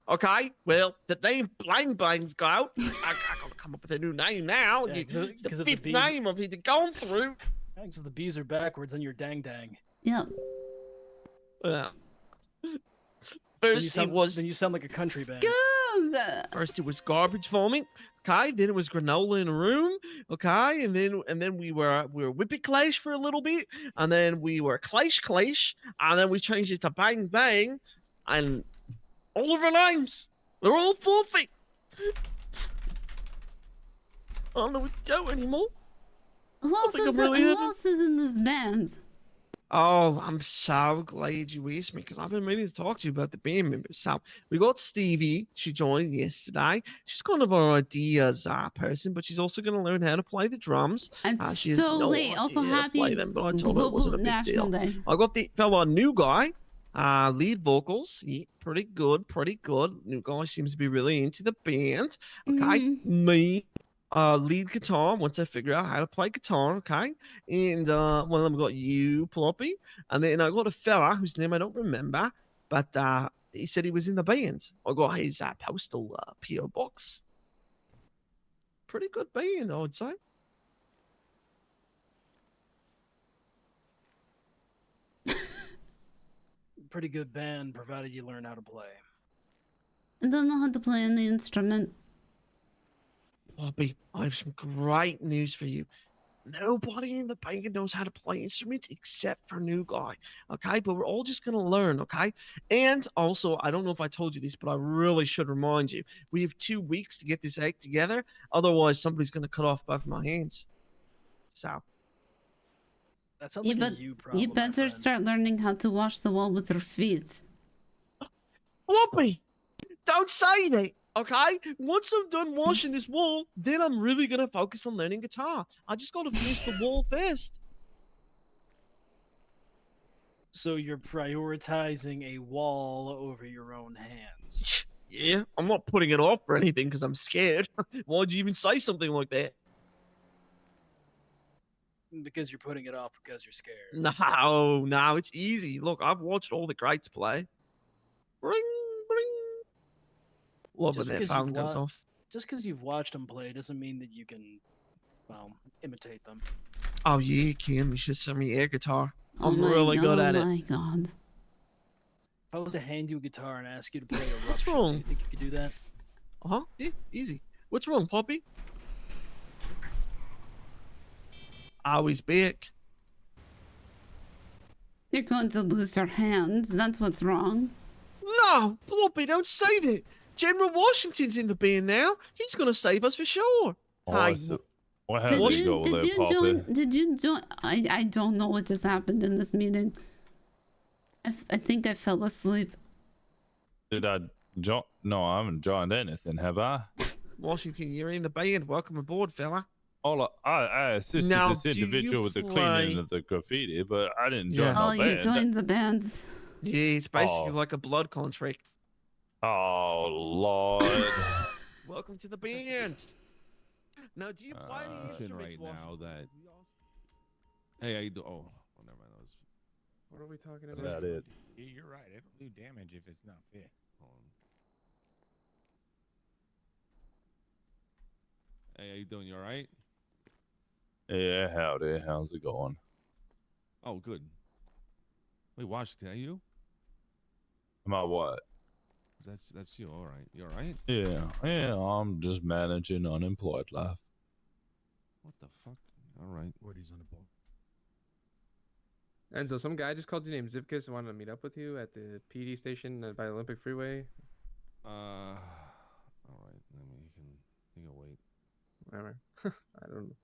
Okay, well, the name Blang Blang's go out. I gotta come up with a new name now. Yeah, It's the if fifth B's name I've either gone through. Because if the B's are backwards, then you're Dang Dang. Yep. First then you sound like a country band. First it was garbage vomit. Okay, then it was granola in a room. Okay, and then we were Whippet Clash for a little bit, and then we were Clash, and then we changed it to Bang Bang, and all of our names, they're all forfeit. I don't know what to do anymore. Who else is in this band? Oh, I'm so glad you asked me because I've been meaning to talk to you about the band members. So we got Stevie. She joined yesterday. She's kind of our ideas person, but she's also going to learn how to play the drums. I'm she has so no late. idea Also, how to happy play them, but I told her it wasn't a big National deal. Day. I got the fellow new guy, lead vocals. Yeah, pretty good. New guy seems to be really into the band. Okay, me. Lead guitar once I figure out how to play guitar, okay? And one of them got you, Ploppy, and then I got a fella whose name I don't remember, but he said he was in the band. I got his postal PO box. Pretty good band, I would say. Pretty good band, provided you learn how to play. I don't know how to play any instrument. Poppy, I have some great news for you. Nobody in the band knows how to play instruments except for new guy, okay? But we're all just going to learn, okay? And also, I don't know if I told you this, but I really should remind you. We have 2 weeks to get this act together. Otherwise, somebody's going to cut off both my hands. So. That sounds like a you problem. You better start learning how to wash the wall with your feet. Poppy, don't say that, okay? Once I'm done washing this wall, then I'm really gonna focus on learning guitar. I just gotta finish the wall first. So you're prioritizing a wall over your own hands. Yeah, I'm not putting it off or anything because I'm scared. Why'd you even say something like that? Because you're putting it off because you're scared. No, it's easy. Look, I've watched all the greats play. Bring, bring. Love when that phone goes off. Just because you've watched them play doesn't mean that you can, well, imitate them. Oh yeah, Kim, you should send me air guitar. Oh I'm my really good God, at it. Oh my God. If I was to hand you a guitar and ask you to play a rough shot, wrong? do you think you could do that? Uh-huh, yeah, easy. What's wrong, Poppy? Always back. You're going to lose your hands. That's what's wrong. No, Poppy, don't say that. General Washington's in the band now. He's gonna save us for sure. Hey, What Did happened you, there, did you Poppy? join? Did you join? I don't know what just happened in this meeting. I think I fell asleep. Did I join? No, I haven't joined anything, have I? Washington, you're in the band. Welcome aboard, fella. I assisted Now, this do you individual with the play- cleaning of the graffiti, but I didn't join Oh, no you band. joined the band. Yeah, it's basically Oh. like a blood contract. Oh, Lord. Welcome to the band. Now, do you play any Right instruments? now that. Hey, I do. Oh, never mind. That was. What are we talking That's about? about it. Yeah, you're right. It'll do damage if it's not fixed. Hold on. Hey, how you doing? You all right? Yeah, howdy. How's it going? Oh, good. Wait, Washington, are you? Am I what? That's you. All right. You all right? Yeah, I'm just managing unemployed life. What the fuck? All right. What he's unemployed. And so some guy just called you named Zipkiss and wanted to meet up with you at the PD station by Olympic Freeway. All right. I mean, he can wait. Whatever. I don't know.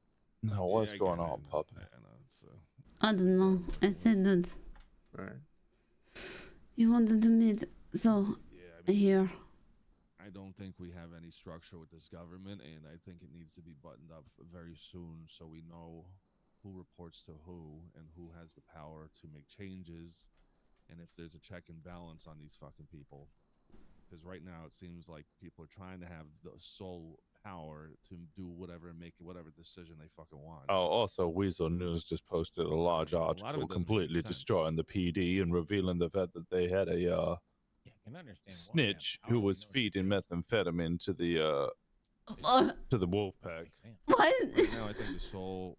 No, what's going on, Puppy? I know. It's, I don't know. I said that. All right. You wanted to meet, so here. I don't think we have any structure with this government, and I think it needs to be buttoned up very soon so we know who reports to who and who has the power to make changes, and if there's a check and balance on these fucking people. Because right now it seems like people are trying to have the sole power to do whatever and make whatever decision they fucking want. Oh, also, Weasel News just posted a large lot of it article doesn't make completely sense. destroying the PD and revealing the fact that they had a can understand why snitch who was feeding methamphetamine to the wolf pack. What? Right now, I think the sole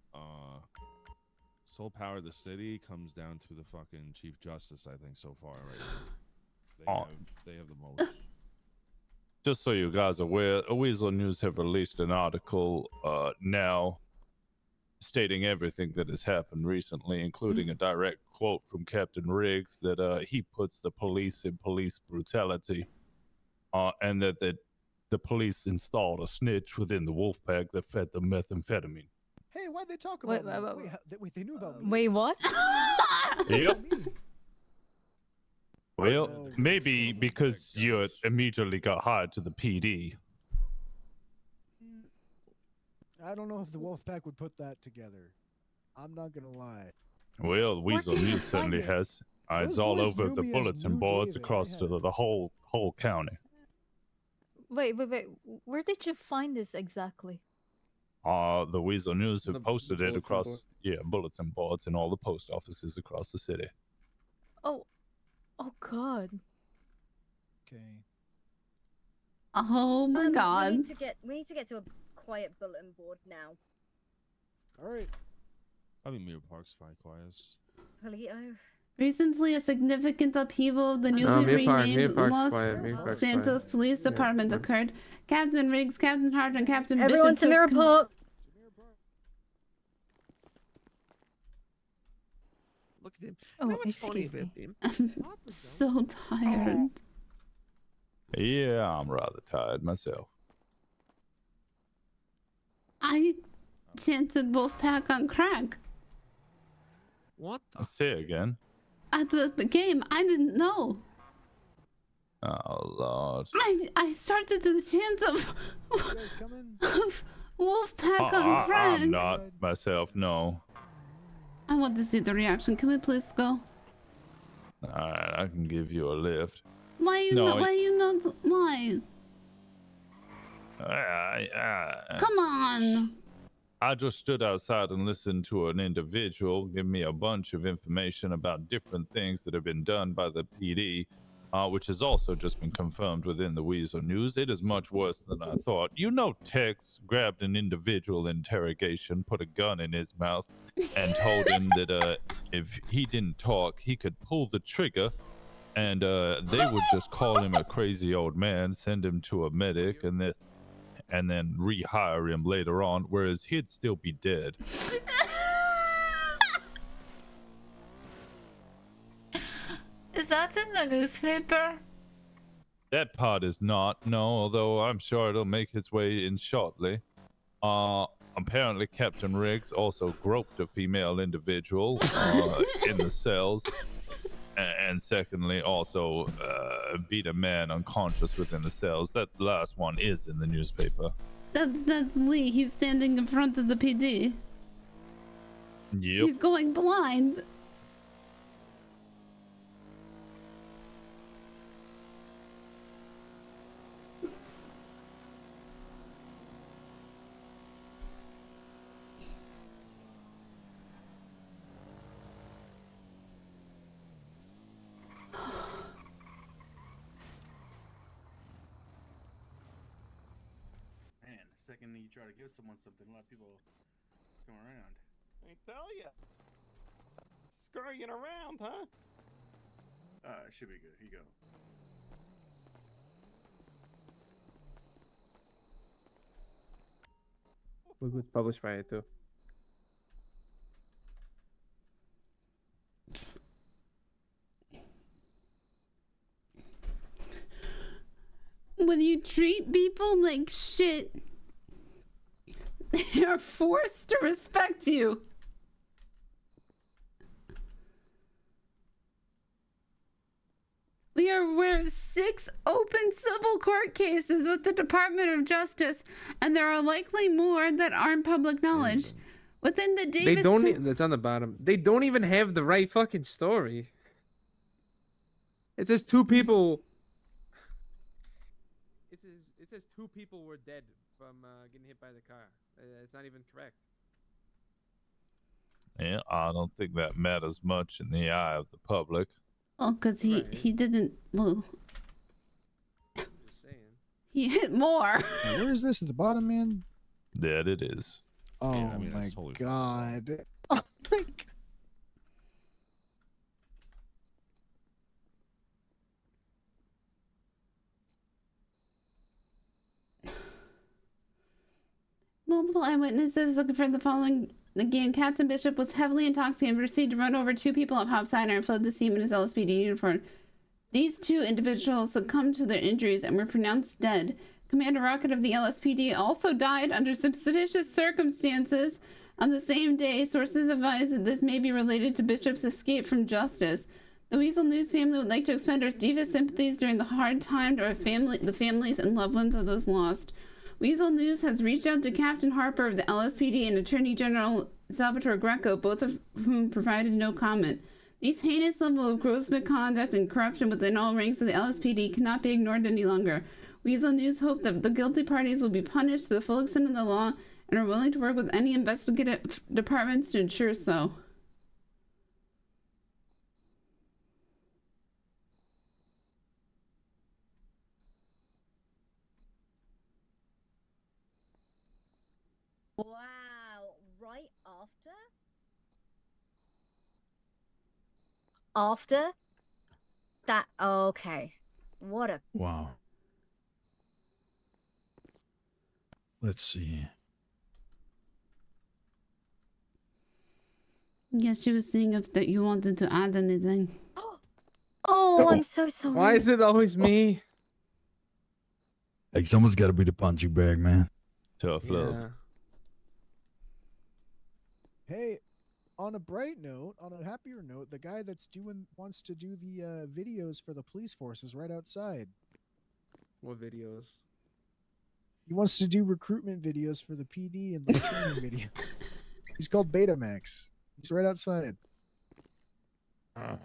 power of the city comes down to the fucking Chief Justice. I think so far right now, they have the most. Just so you guys are aware, Weasel News have released an article now stating everything that has happened recently, including a direct quote from Captain Riggs that he puts the police in police brutality, and that the police installed a snitch within the wolf pack that fed them methamphetamine. Hey, why'd they talk Wait, about me? wait, Wait, they knew about me. Wait, what? Yep. Well, maybe because you immediately got hired to the PD. I don't know if the Wolfpack would put that together. I'm not gonna lie. Well, Weasel did you News certainly find has eyes Those all boys over knew the me as bulletin New boards David. across I to had the whole county. Wait. Where did you find this exactly? The Weasel News have The posted it bulletin across, bulletin boards in all the post offices across the city. Oh God. Okay. Oh my God. We need to get to a quiet bulletin board now. All right. Probably Mirror Park Spy Quias. Polito. Recently, a significant upheaval of the No, newly Mirror Park, renamed Mirror Park's Los quiet, Mirror Park's Santos quiet. Police Department occurred. Captain Riggs, Captain Hart, and Captain Everyone Bishop to Mirror Park. Look at him. Oh, You know what's funny excuse about me. him? I'm so tired. Yeah, I'm rather tired myself. I chanted Wolfpack on crack What the? Say again. at the game. I didn't know. Oh Lord. I started the chance of Wolfpack on I'm Craig. not myself. No. I want to see the reaction. Can we please go? All right, I can give you a lift. Why you No, not? Why you not? Why? Come on. I just stood outside and listened to an individual give me a bunch of information about different things that have been done by the PD, which has also just been confirmed within the Weasel News. It is much worse than I thought. You know, Tex grabbed an individual interrogation, put a gun in his mouth, and told him that if he didn't talk, he could pull the trigger, and they would just call him a crazy old man, send him to a medic, and then rehire him later on, whereas he'd still be dead. Is that in the newspaper? That part is not, no, although I'm sure it'll make its way in shortly. Apparently Captain Riggs also groped a female individual in the cells, and secondly also beat a man unconscious within the cells. That last one is in the newspaper. That's Lee. He's standing in front of the PD. Yep. He's going blind. Man, the second you try to give someone something, a lot of people come around. I tell ya. Scurrying around, huh? It should be good. Here you go. It was published by it too. When you treat people like shit, they are forced to respect you. We're 6 open civil court cases with the Department of Justice, and there are likely more that aren't public knowledge. Within the Davis... They don't. That's on the bottom. They don't even have the right fucking story. It says 2 people. It says 2 people were dead from getting hit by the car. It's not even correct. Yeah, I don't think that matters much in the eye of the public. Oh, because he didn't... Well... Just saying. He hit more. Now, where is this at the bottom, man? That it is. Oh Yeah, I mean, my that's totally god. Oh my god. Multiple eyewitnesses looking for the following. The game Captain Bishop was heavily intoxicated and proceeded to run over 2 people at Hop Cider and fled the scene in his LSPD uniform. These 2 individuals succumbed to their injuries and were pronounced dead. Commander Rocket of the LSPD also died under suspicious circumstances on the same day. Sources advise that this may be related to Bishop's escape from justice. The Weasel News family would like to extend our deepest sympathies during the hard time to the families and loved ones of those lost. Weasel News has reached out to Captain Harper of the LSPD and Attorney General Salvatore Greco, both of whom provided no comment. These heinous level of gross misconduct and corruption within all ranks of the LSPD cannot be ignored any longer. Weasel News hope that the guilty parties will be punished to the full extent of the law and are willing to work with any investigative departments to ensure so. Wow, right after? After? That, okay. What a... Wow. Let's see. Yes, she was seeing if that you wanted to add anything. Oh, I'm so sorry. Why is it always me? Like, someone's got to be the punching bag, man. Tough love. Hey, on a bright note, on a happier note, the guy that's wants to do the videos for the police force is right outside. What videos? He wants to do recruitment videos for the PD and like training video. He's called Betamax. He's right outside. Oh,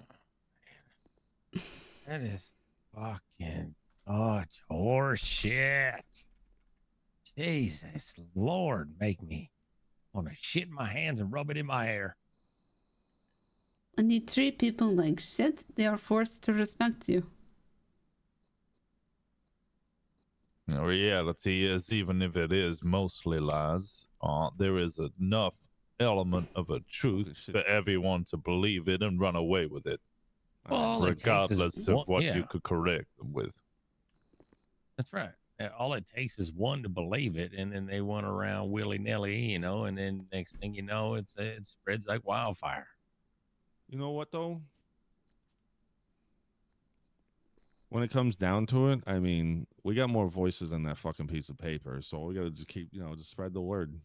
that is fucking such horse shit. Jesus Lord, make me want to shit in my hands and rub it in my hair. When you treat people like shit, they are forced to respect you. The reality is, even if it is mostly lies, there is enough element of a truth for everyone to believe it and run away with it, regardless of what you could correct them with. That's right. All it takes is one to believe it, and then they run around willy-nilly, you know, and then next thing you know, it spreads like wildfire. You know what, though? When it comes down to it, I mean, we got more voices than that fucking piece of paper, so we gotta just keep, just spread the word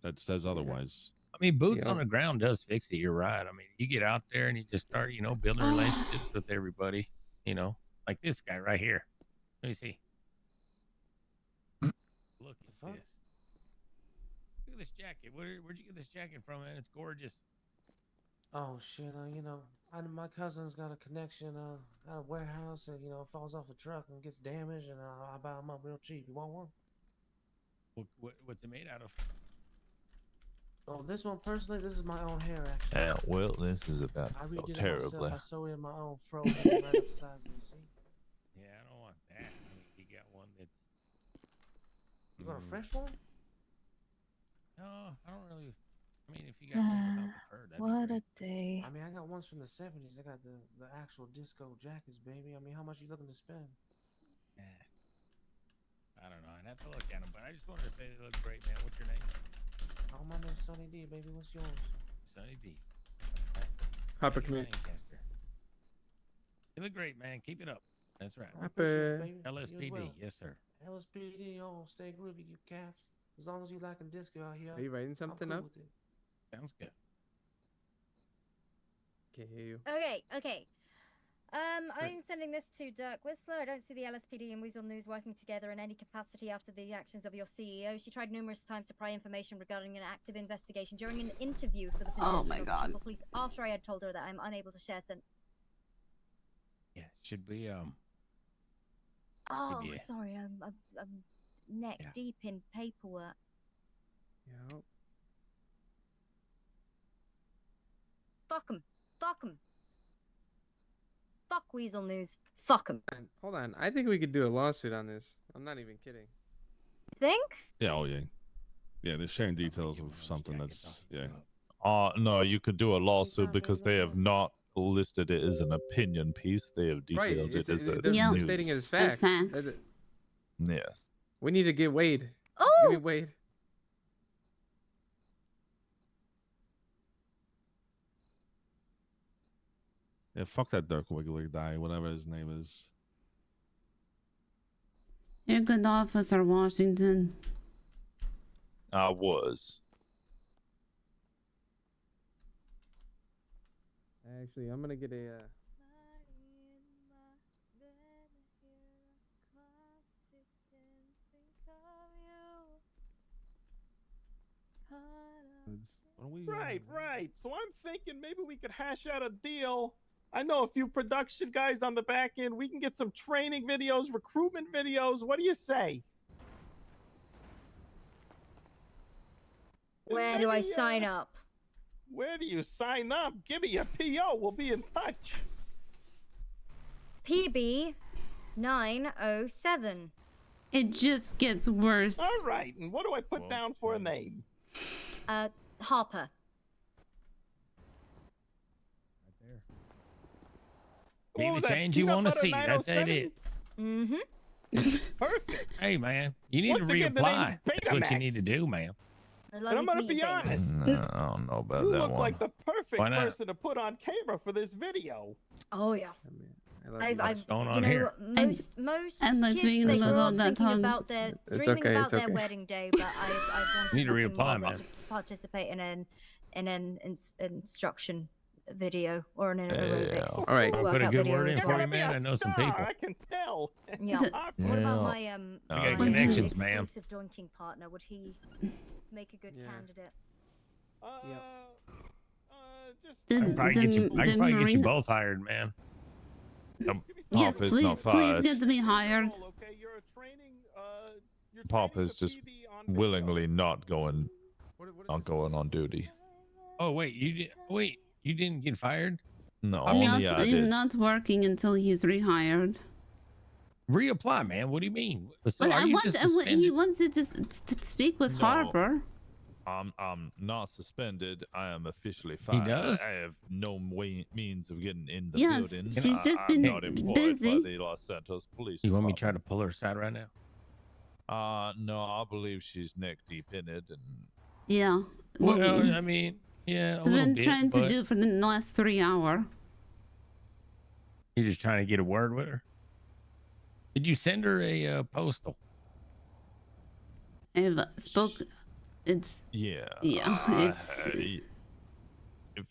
that says otherwise. I mean, boots on the ground does fix it. You're right. I mean, you get out there and you just start, building relationships with everybody, like this guy right here. Let me see. Look at this. Look at this jacket. Where'd you get this jacket from, man? It's gorgeous. Oh shit! My cousin's got a connection at a warehouse, and it falls off a truck and gets damaged, and I buy them up real cheap. You want one? What's it made out of? Oh, this one personally, this is my own hair actually. Yeah, well, this is about I to go redid it terribly. myself. I sewed in my own fro right up the size of the seat. Yeah, I don't want that. I mean, you got one that's. You want a fresh one? No, I don't really. I mean, if you got one without the fur, that'd What be a day. I mean, I got ones from the 70s. I got the actual disco jackets, baby. I mean, how much you looking to spend? I don't know. I'd have to look at them, but I just wanted to say they look great, man. What's your name? Oh, my name's Sunny D, baby. What's yours? Sunny D. Hopper, come here. You look great, man. Keep it up. That's right. Hopper. LSPD, yes, sir. LSPD, stay groovy, you cats. As long as you liking disco out here. Are you writing something I'm up? cool with it. Sounds good. Can't hear you. Okay. I'm sending this to Dirk Whistler. I don't see the LSPD and Weasel News working together in any capacity after the actions of your CEO. She tried numerous times to pry information regarding an active investigation during an interview for the position of chief of police after I had told her that I'm unable to share Yeah, should we Oh, maybe, sorry, I'm neck deep in paperwork. Yeah. Fuck 'em. Fuck Weasel News. Fuck 'em. Hold on. I think we could do a lawsuit on this. I'm not even kidding. Think? Yeah, oh yeah. Yeah, they're sharing details of something that's, yeah. No, you could do a lawsuit because they have not listed it as an opinion piece. They have detailed it as a they're news. stating it as facts. Yes. We need to get Wade. Oh! Give me Wade. Yeah, fuck that Dirk Wiggly guy, whatever his name is. You're good, Officer Washington. I was. Actually, I'm gonna get a. Right. So I'm thinking maybe we could hash out a deal. I know a few production guys on the back end. We can get some training videos, recruitment videos. What do you say? Where do I sign up? Where do you sign up? Give me a PO. We'll be in touch. PB 907. It just gets worse. All right. And what do I put down for a name? Harper. Be Oh, the that change you peanut want to butter see. That's 907? it. Mm-hmm. Perfect. Hey, man, you need Once to again, the name's reapply. That's what you need to do, man. I And I'm going to be honest. No, I don't know about You that look one. like the perfect Why not? person to put on camera for this video. Oh yeah. What's going on you know, here? Most and let's be in kids, the they middle grow up of that thinking hugs. about their It's dreaming okay, about it's their okay. wedding day, but I've wanted Need to nothing reapply, more man. to participate in an in an instruction video or an aerobics All right, I'll put a workout good video word in as for well. you, man. I know some people. I can tell. Yeah. What about my I got my connections, man. exclusive doinking partner? Would he make a good candidate? I can probably get you both hired, man. Yes, Pop is please, not please fired. get me hired. Pop is just willingly not going on duty. Oh wait, you didn't get fired? No, I'm only I I'm did. not working until he's rehired. Reapply, man. What do you mean? So But are you just he suspended? wants you to speak with No. Harper. I'm not suspended. I am officially fired. does? I have no means of getting in the Yes, building. she's just I'm been not employed busy. by the Los Santos Police You want me to Department. try to pull her aside right now? No, I believe she's neck deep in it, and Yeah. Well, I mean, yeah, a I've little been bit, trying to but do for the last 3 hours. you're just trying to get a word with her. Did you send her a postal? I've spoke. It's yeah, it's if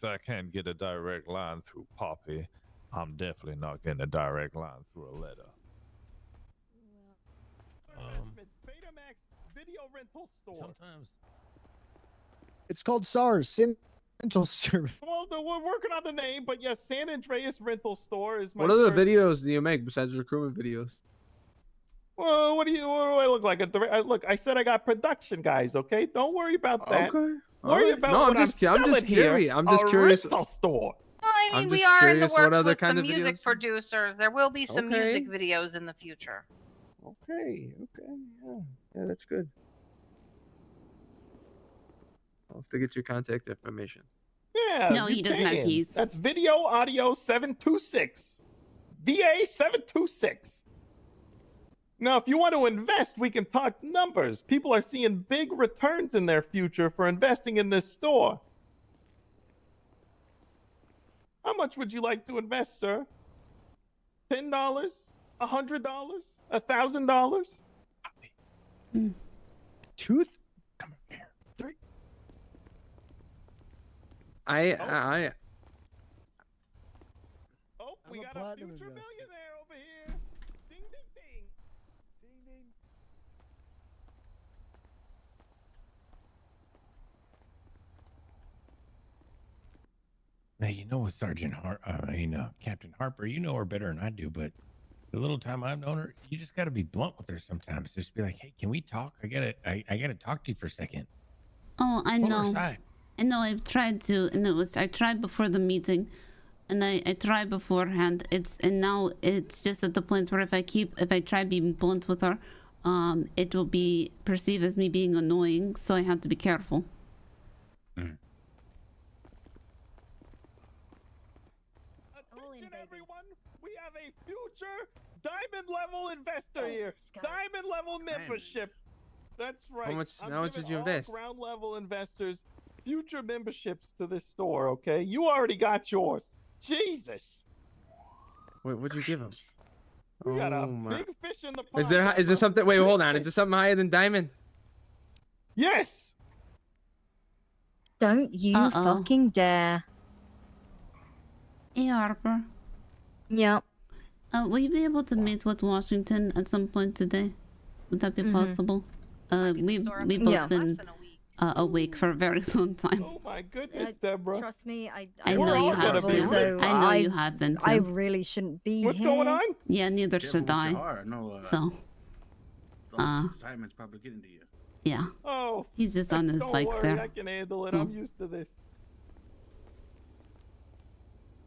I can't get a direct line through Poppy, I'm definitely not getting a direct line through a letter. Betamax video rental store. Sometimes. It's called SARS, Sin Rental Service. Well, we're working on the name, but yes, San Andreas Rental Store is my. What other first- videos do you make besides recruitment videos? Well, what do I look like? Look, I said I got production guys. Okay, don't worry about that. Okay. Worry Alright. about No, what I'm just selling here, curious. I'm just curious. A rental store. Well, I mean, I'm we just are in the curious what works other with kind some of music videos? producers. There will be some music Okay. videos in the future. Okay. Yeah, that's good. I'll have to get your contact information. Yeah. No, you he doesn't have can. keys. That's Video Audio 726. VA 726. Now, if you want to invest, we can talk numbers. People are seeing big returns in their future for investing in this store. How much would you like to invest, sir? $10? $100? $1,000? Tooth? I Oh, we got a future millionaire over here. Ding, ding, ding. Ding, ding. Now you know, with Captain Harper, you know her better than I do. But the little time I've known her, you just got to be blunt with her sometimes. Just be like, "Hey, can we talk? I gotta talk to you for a second." Oh, I Pull her know. aside. I know. I've tried to, and I tried before the meeting, and I tried beforehand. Now it's just at the point where if I try being blunt with her, it will be perceived as me being annoying. So I have to be careful. Attention, everyone. We have a future diamond level investor here. Diamond level membership. That's right. much- I'm how much giving did you all invest? ground level investors future memberships to this store. Okay, you already got yours. Jesus, what'd you give him? we got a Oh my. big fish in the pond. Is there Deborah. something? Wait, hold on. Is there something higher than diamond? Yes. Don't you fucking dare. Hey, Harper. Yeah. Will you be able to meet with Washington at some point today? Would that be possible? We've both Yeah. been awake for a very long time. Oh my goodness, Deborah. Trust me, I know you have travel, been. so I know you have been too. I really shouldn't be What's here. going on? Yeah, neither Careful should with your I. heart. I know, So, those assignments probably getting to you. yeah. Oh. He's just on his Don't bike worry, there. I can handle it. So- I'm used to this.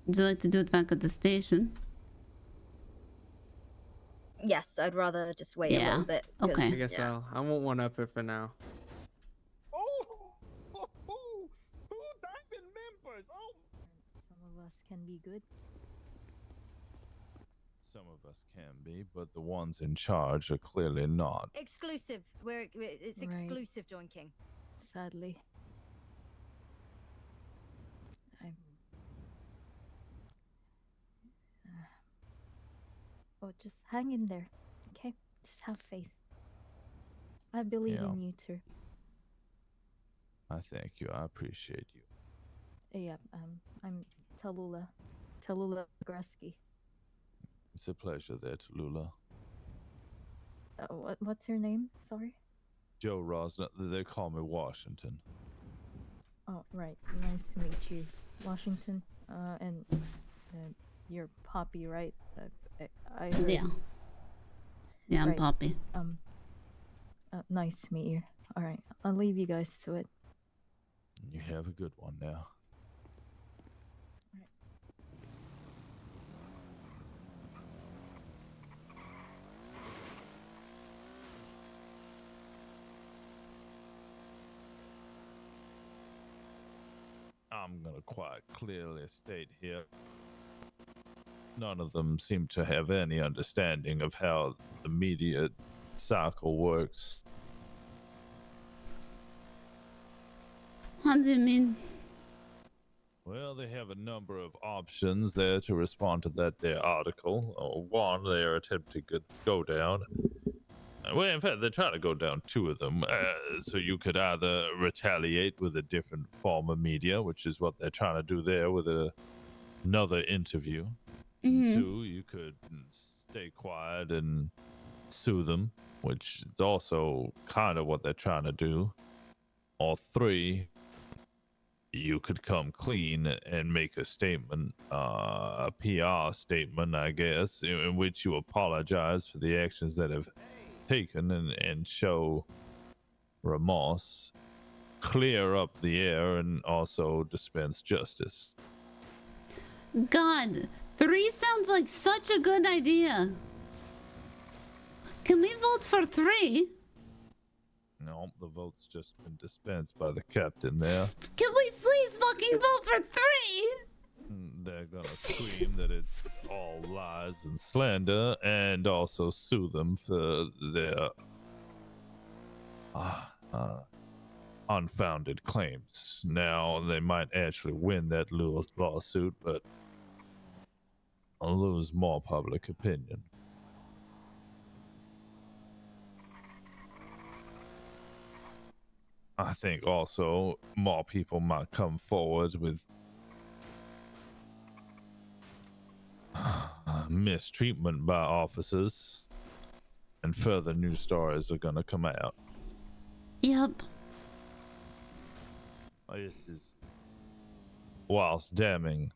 Would you like to do it back at the station? Yes, I'd rather just wait a Yeah, little bit. 'cause- okay. I guess I won't one up it for now. Two diamond members. Oh. Some of us can be good. some of us can be, but the ones in charge are clearly not. Exclusive. It's Right. exclusive joinking. Sadly. Oh, just hang in there, okay? Just have faith. I believe Yeah. in you too. I thank you. I appreciate you. Yeah, I'm Tallulah. Tallulah Gresky. It's a pleasure there, Tallulah. What's your name? Sorry. Joe Rosner. They call me Washington. Oh, right. Nice to meet you, Washington. And you're Poppy, right? I heard. Yeah. Yeah, I'm Right. Poppy. Nice to meet you. All right, I'll leave you guys to it. You have a good one now. I'm gonna quite clearly state here, none of them seem to have any understanding of how the media cycle works. How do you mean? Well, they have a number of options there to respond to their article. One, they are attempting to go down. Well, in fact, they're trying to go down two of them. So you could either retaliate with a different form of media, which is what they're trying to do there with another interview. Mhm. Two, you could stay quiet and sue them, which is also kind of what they're trying to do. Or three, you could come clean and make a statement, a PR statement, I guess, in which you apologize for the actions that have taken and show remorse, clear up the air, and also dispense justice. God, 3 sounds like such a good idea. Can we vote for 3? No, the vote's just been dispensed by the captain there. Can we please fucking vote for 3? They're gonna scream that it's all lies and slander, and also sue them for their unfounded claims. Now, they might actually win that lawsuit, but I'll lose more public opinion. I think also more people might come forward with mistreatment by officers, and further news stories are gonna come out. Yep. This is, whilst damning,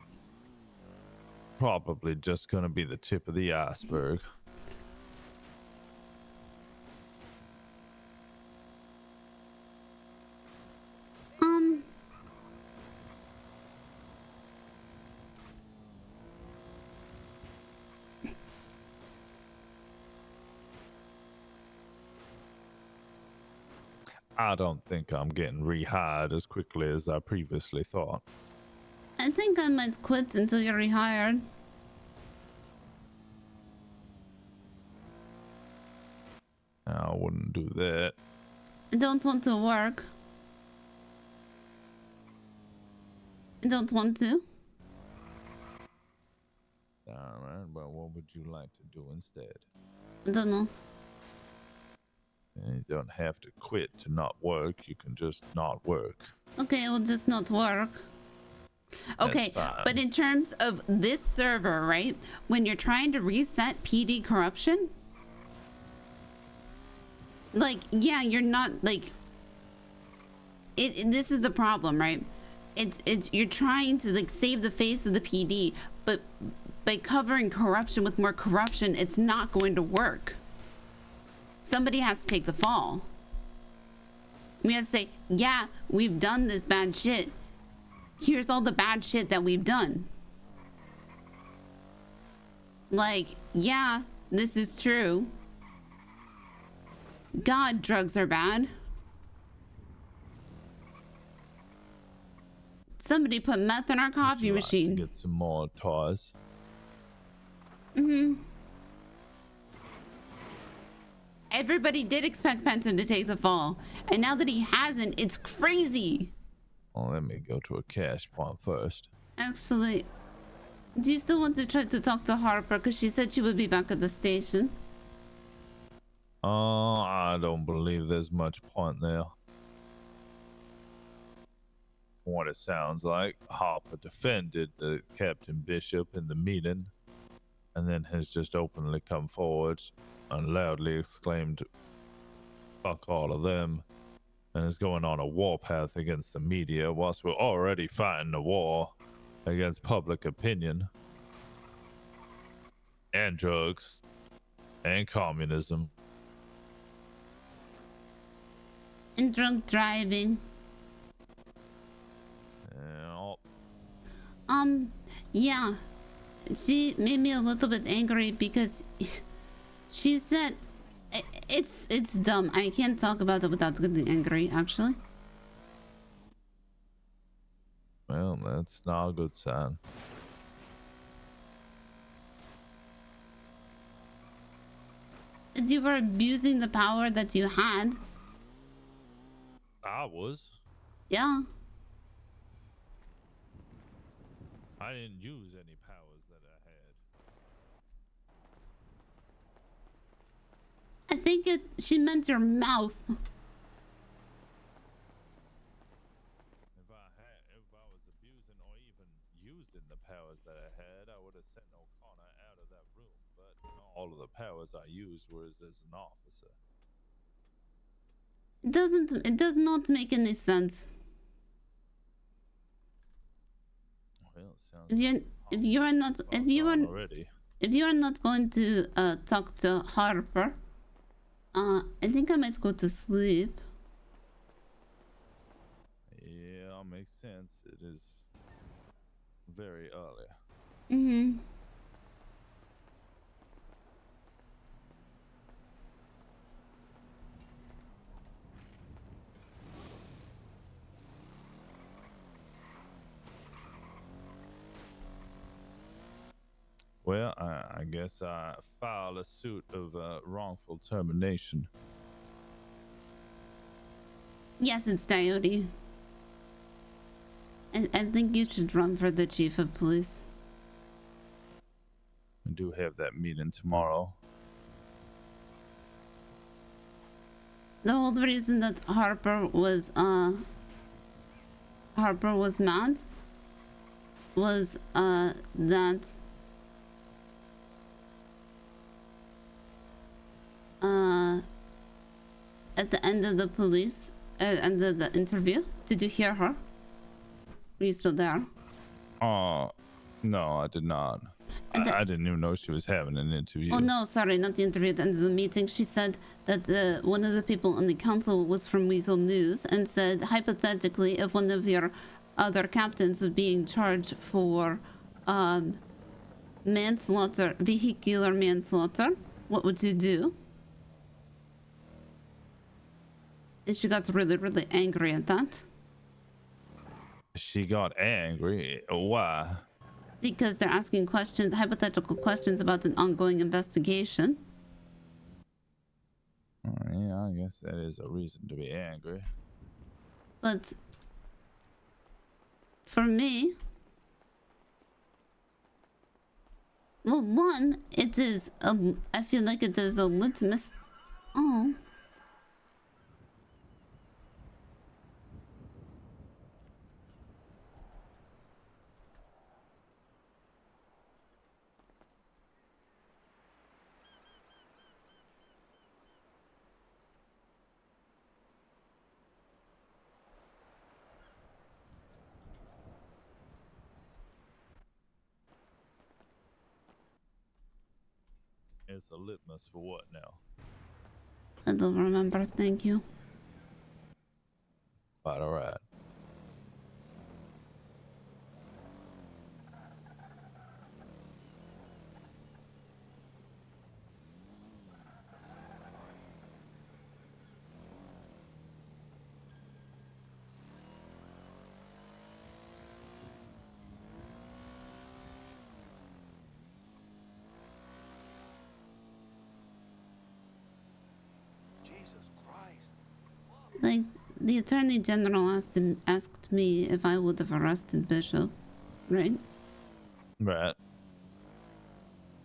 probably just gonna be the tip of the iceberg. I don't think I'm getting rehired as quickly as I previously thought. I think I might quit until you're rehired. I wouldn't do that. I don't want to work. I don't want to. Alright, but what would you like to do instead? I don't know. You don't have to quit to not work. You can just not work. Okay, I will just not work. Okay, fine. but in terms of this server, right? When you're trying to reset PD corruption, like, yeah, you're not like this is the problem, right? It's you're trying to like save the face of the PD, but by covering corruption with more corruption, it's not going to work. Somebody has to take the fall. We have to say, yeah, we've done this bad shit. Here's all the bad shit that we've done. Like, yeah, this is true. God, drugs are bad. Somebody put meth in our coffee machine. Get some more toys. Everybody did expect Penton to take the fall, and now that he hasn't, it's crazy. Well, let me go to a cash point first. Actually, do you still want to try to talk to Harper? Because she said she would be back at the station. I don't believe there's much point there. From what it sounds like, Harper defended the Captain Bishop in the meeting, and then has just openly come forward and loudly exclaimed, "Fuck all of them," and is going on a warpath against the media whilst we're already fighting a war against public opinion and drugs and communism. And drunk driving. Yeah. She made me a little bit angry because she said it's dumb. I can't talk about it without getting angry, actually. Well, that's not a good sign. You were abusing the power that you had. I was. Yeah. I didn't use any powers that I had. I think she meant your mouth. If I was abusing or even using the powers that I had, I would have sent O'Connor out of that room. But all of the powers I used was as an officer. It does not make any sense. Well, it sounds If you are not going to talk to Harper, I think I might go to sleep. Yeah, makes sense. It is very early. Mm-hmm. Well, I guess I file a suit of wrongful termination. Yes, it's Coyote. I think you should run for the chief of police. I do have that meeting tomorrow. The whole reason that Harper was mad was that at the end of the end of the interview, did you hear her? Were you still there? No, I did not. I didn't even know she was having an interview. Oh no, sorry, not the interview. At the end of the meeting, she said that one of the people on the council was from Weasel News and said, hypothetically, if one of your other captains was being charged for manslaughter, vehicular manslaughter, what would you do? And she got really, really angry at that. She got angry? Why? Because they're asking questions, hypothetical questions about an ongoing investigation. Yeah, I guess that is a reason to be angry. But for me, well, one, I feel like it is a litmus. Oh. It's a litmus for what now? I don't remember, thank you. But alright. Like, the Attorney General asked me if I would have arrested Bishop, right? Right.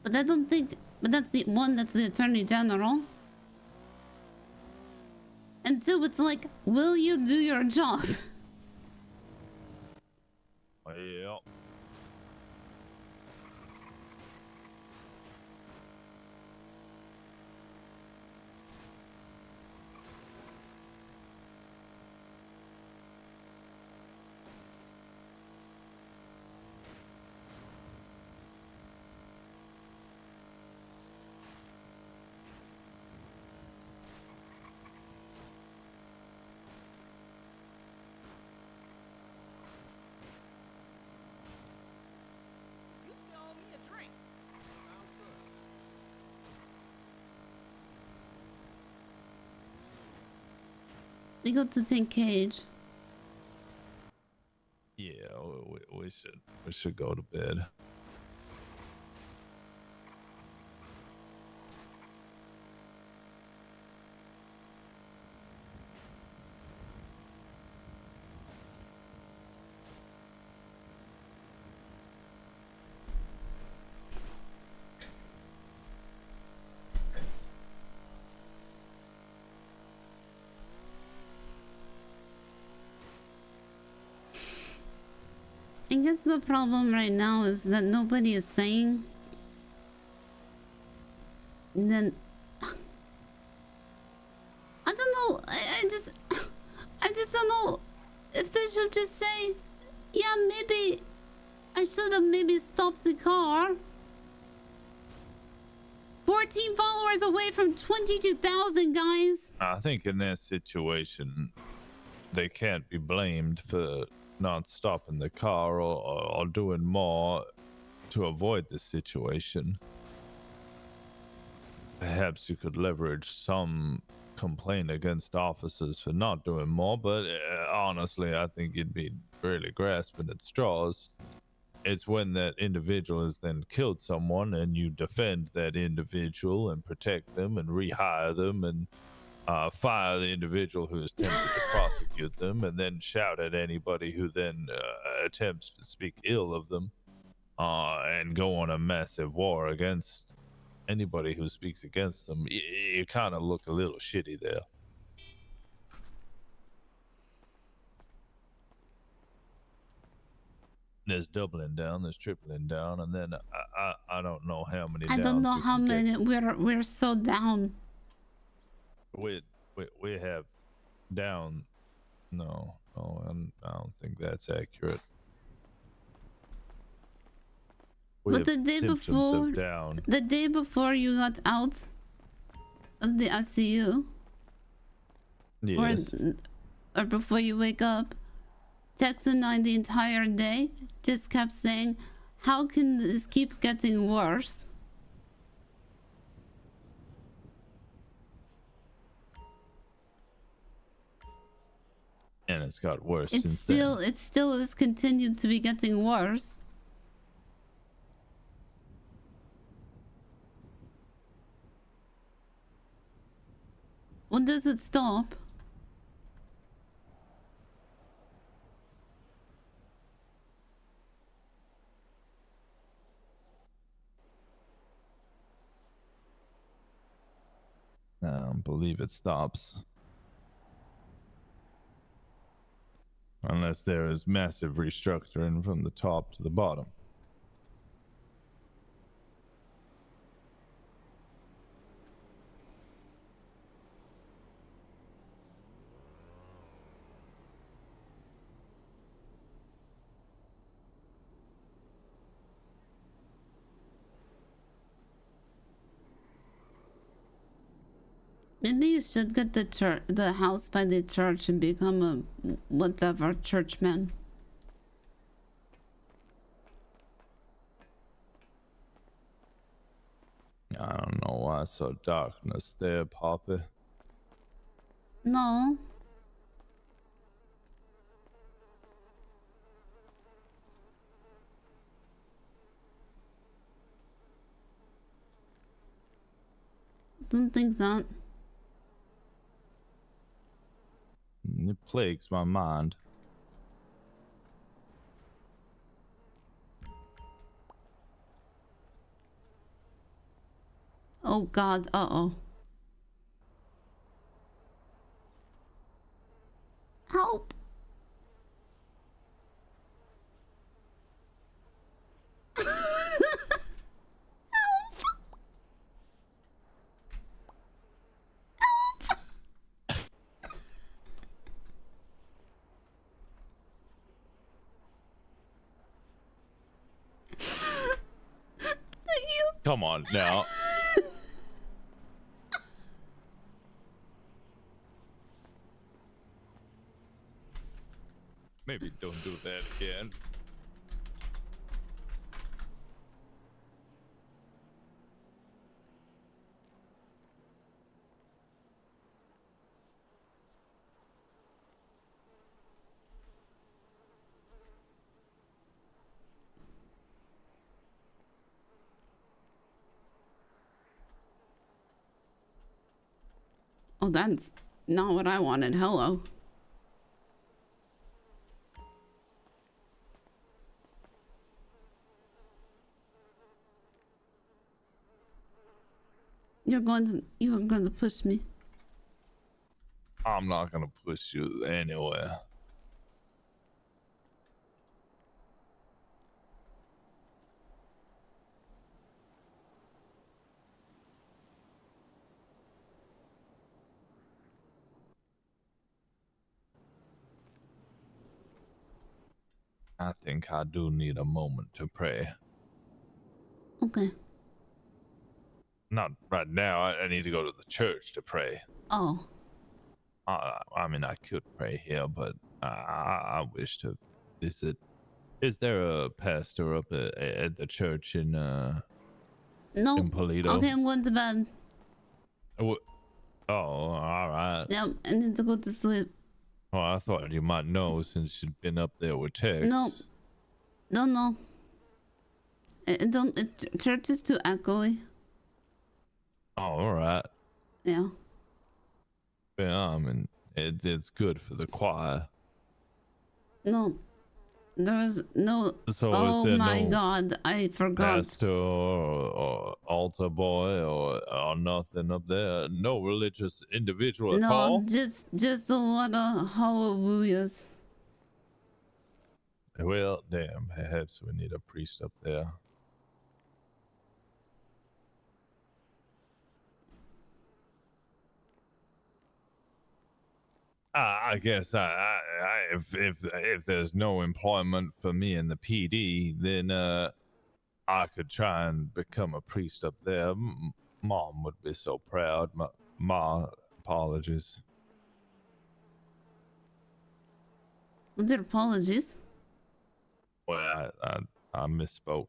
But I don't think, but that's the Attorney General. And two, it's like, will you do your job? We go to Pink Cage. Yeah, we should go to bed. I guess the problem right now is that nobody is saying. And then I don't know. I just don't know if they should just say, yeah, maybe I should have maybe stopped the car. 14 followers away from 22,000, guys. I think in that situation, they can't be blamed for not stopping the car or doing more to avoid the situation. Perhaps you could leverage some complaint against officers for not doing more, but honestly, I think you'd be really grasping at straws. It's when that individual has then killed someone and you defend that individual and protect them and rehire them and fire the individual who is tempted to prosecute them, and then shout at anybody who then attempts to speak ill of them, and go on a massive war against anybody who speaks against them. You kind of look a little shitty there. There's doubling down, there's tripling down, and then I don't know how many. I don't know how many. We're so down. We have down. No, I don't think that's accurate. But the day before, down. the day before you got out of the ICU, Yes. or before you wake up, Tex and I the entire day just kept saying, how can this keep getting worse? And it's got worse It since still has continued to be getting worse. When does it stop? I don't believe it stops. Unless there is massive restructuring from the top to the bottom. Maybe you should get the house by the church and become a whatever churchman. I don't know why I saw darkness there, Poppy. No. Don't think that. It plagues my mind. Oh God, uh-oh. Help! Come on now. Maybe don't do that again. Oh, that's not what I wanted. Hello. You're going to push me. I'm not gonna push you anywhere. I think I do need a moment to pray. Okay. Not right now. I need to go to the church to pray. Oh. I mean, I could pray here, but I wish to visit. Is there a pastor up at the church in No. in Polito? Okay, I'm going to bed. Oh, all right. Yep, I need to go to sleep. Well, I thought you might know since you'd been up there with Tex. No. Don't know. Church is too echoey. Oh, all right. Yeah. Yeah, I mean, it's good for the choir. No. There was no. So oh is there my no God, I forgot. pastor or altar boy or nothing up there? No religious individual at all? No, just a lot of hallelujahs. Well, damn, perhaps we need a priest up there. I guess if there's no employment for me in the PD, then I could try and become a priest up there. Mom would be so proud. Ma, apologies. What's your apologies? Well, I misspoke.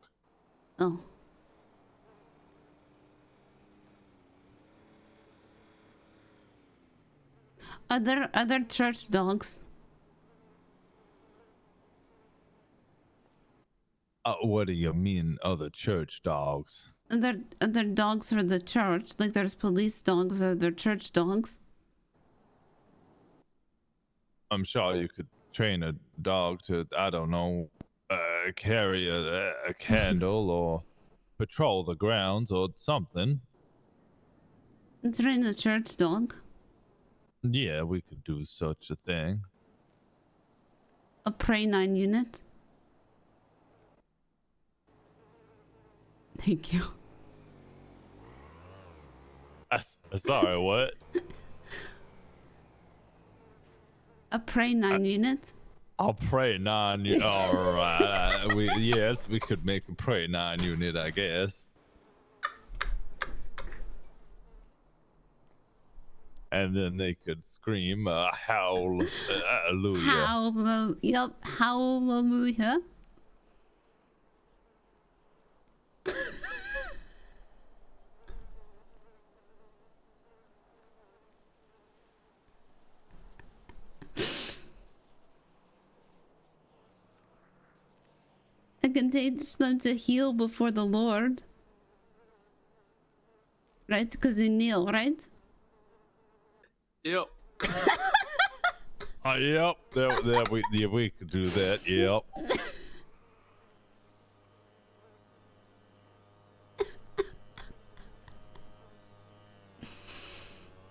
Oh. Are there church dogs? What do you mean, other church dogs? Are there dogs for the church? Like there's police dogs, are there church dogs? I'm sure you could train a dog to, I don't know, carry a candle or patrol the grounds or something. Train a church dog? Yeah, we could do such a thing. A Prey 9 unit? Thank you. Sorry, what? A Prey 9 unit? I'll Prey 9 unit. All right. Yes, we could make a Prey 9 unit, I guess. And then they could scream, howl, hallelujah. Yep, hallelujah. I can teach them to heal before the Lord. Right? Because you kneel, right? Yep. Yep. We could do that. Yep.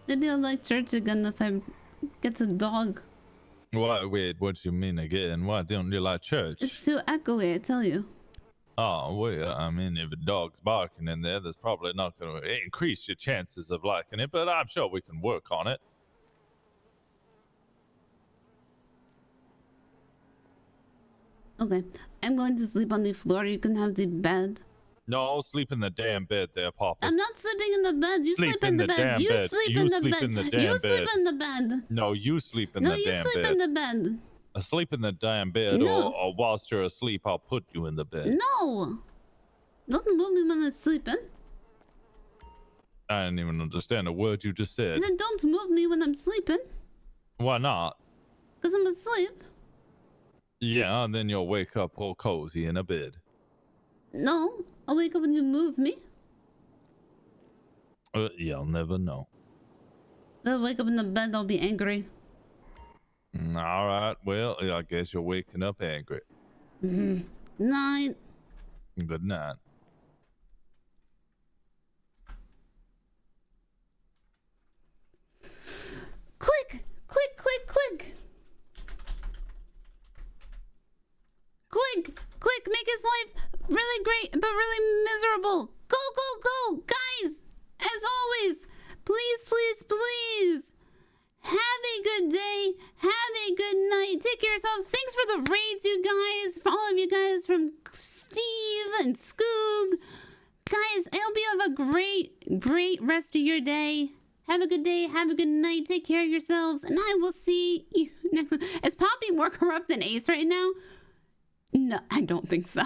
Maybe I'll like church again if I get a dog. What? Wait, what do you mean again? Why don't you like church? It's too echoey, I tell you. Oh, well, I mean, if a dog's barking in there, that's probably not going to increase your chances of liking it, but I'm sure we can work on it. Okay, I'm going to sleep on the floor. You can have the bed. No, sleep in the damn bed there, Papa. I'm not sleeping in the bed. You sleep in the bed. You sleep in the bed. You sleep in the bed. No, you sleep in the damn bed. No, you sleep in the bed. Sleep in the damn bed, No. or whilst you're asleep, I'll put you in the bed. No! Don't move me when I'm sleeping. I didn't even understand a word you just said. I said don't move me when I'm sleeping. Why not? Because I'm asleep. Yeah, and then you'll wake up all cozy in a bed. No, I'll wake up when you move me. You'll never know. They'll wake up in the bed, they'll be angry. All right. Well, I guess you're waking up angry. Night. Good night. Quick! Quick, quick, quick! Quick! Quick! Make his life really great, but really miserable! Go, go, go! Guys! As always, please, please, please! Have a good day. Have a good night. Take care of yourselves. Thanks for the raids, you guys. For all of you guys from Steve and Scoog. Guys, I hope you have a great, great rest of your day. Have a good day. Have a good night. Take care of yourselves. And I will see you next time. Is Poppy more corrupt than Ace right now? No, I don't think so.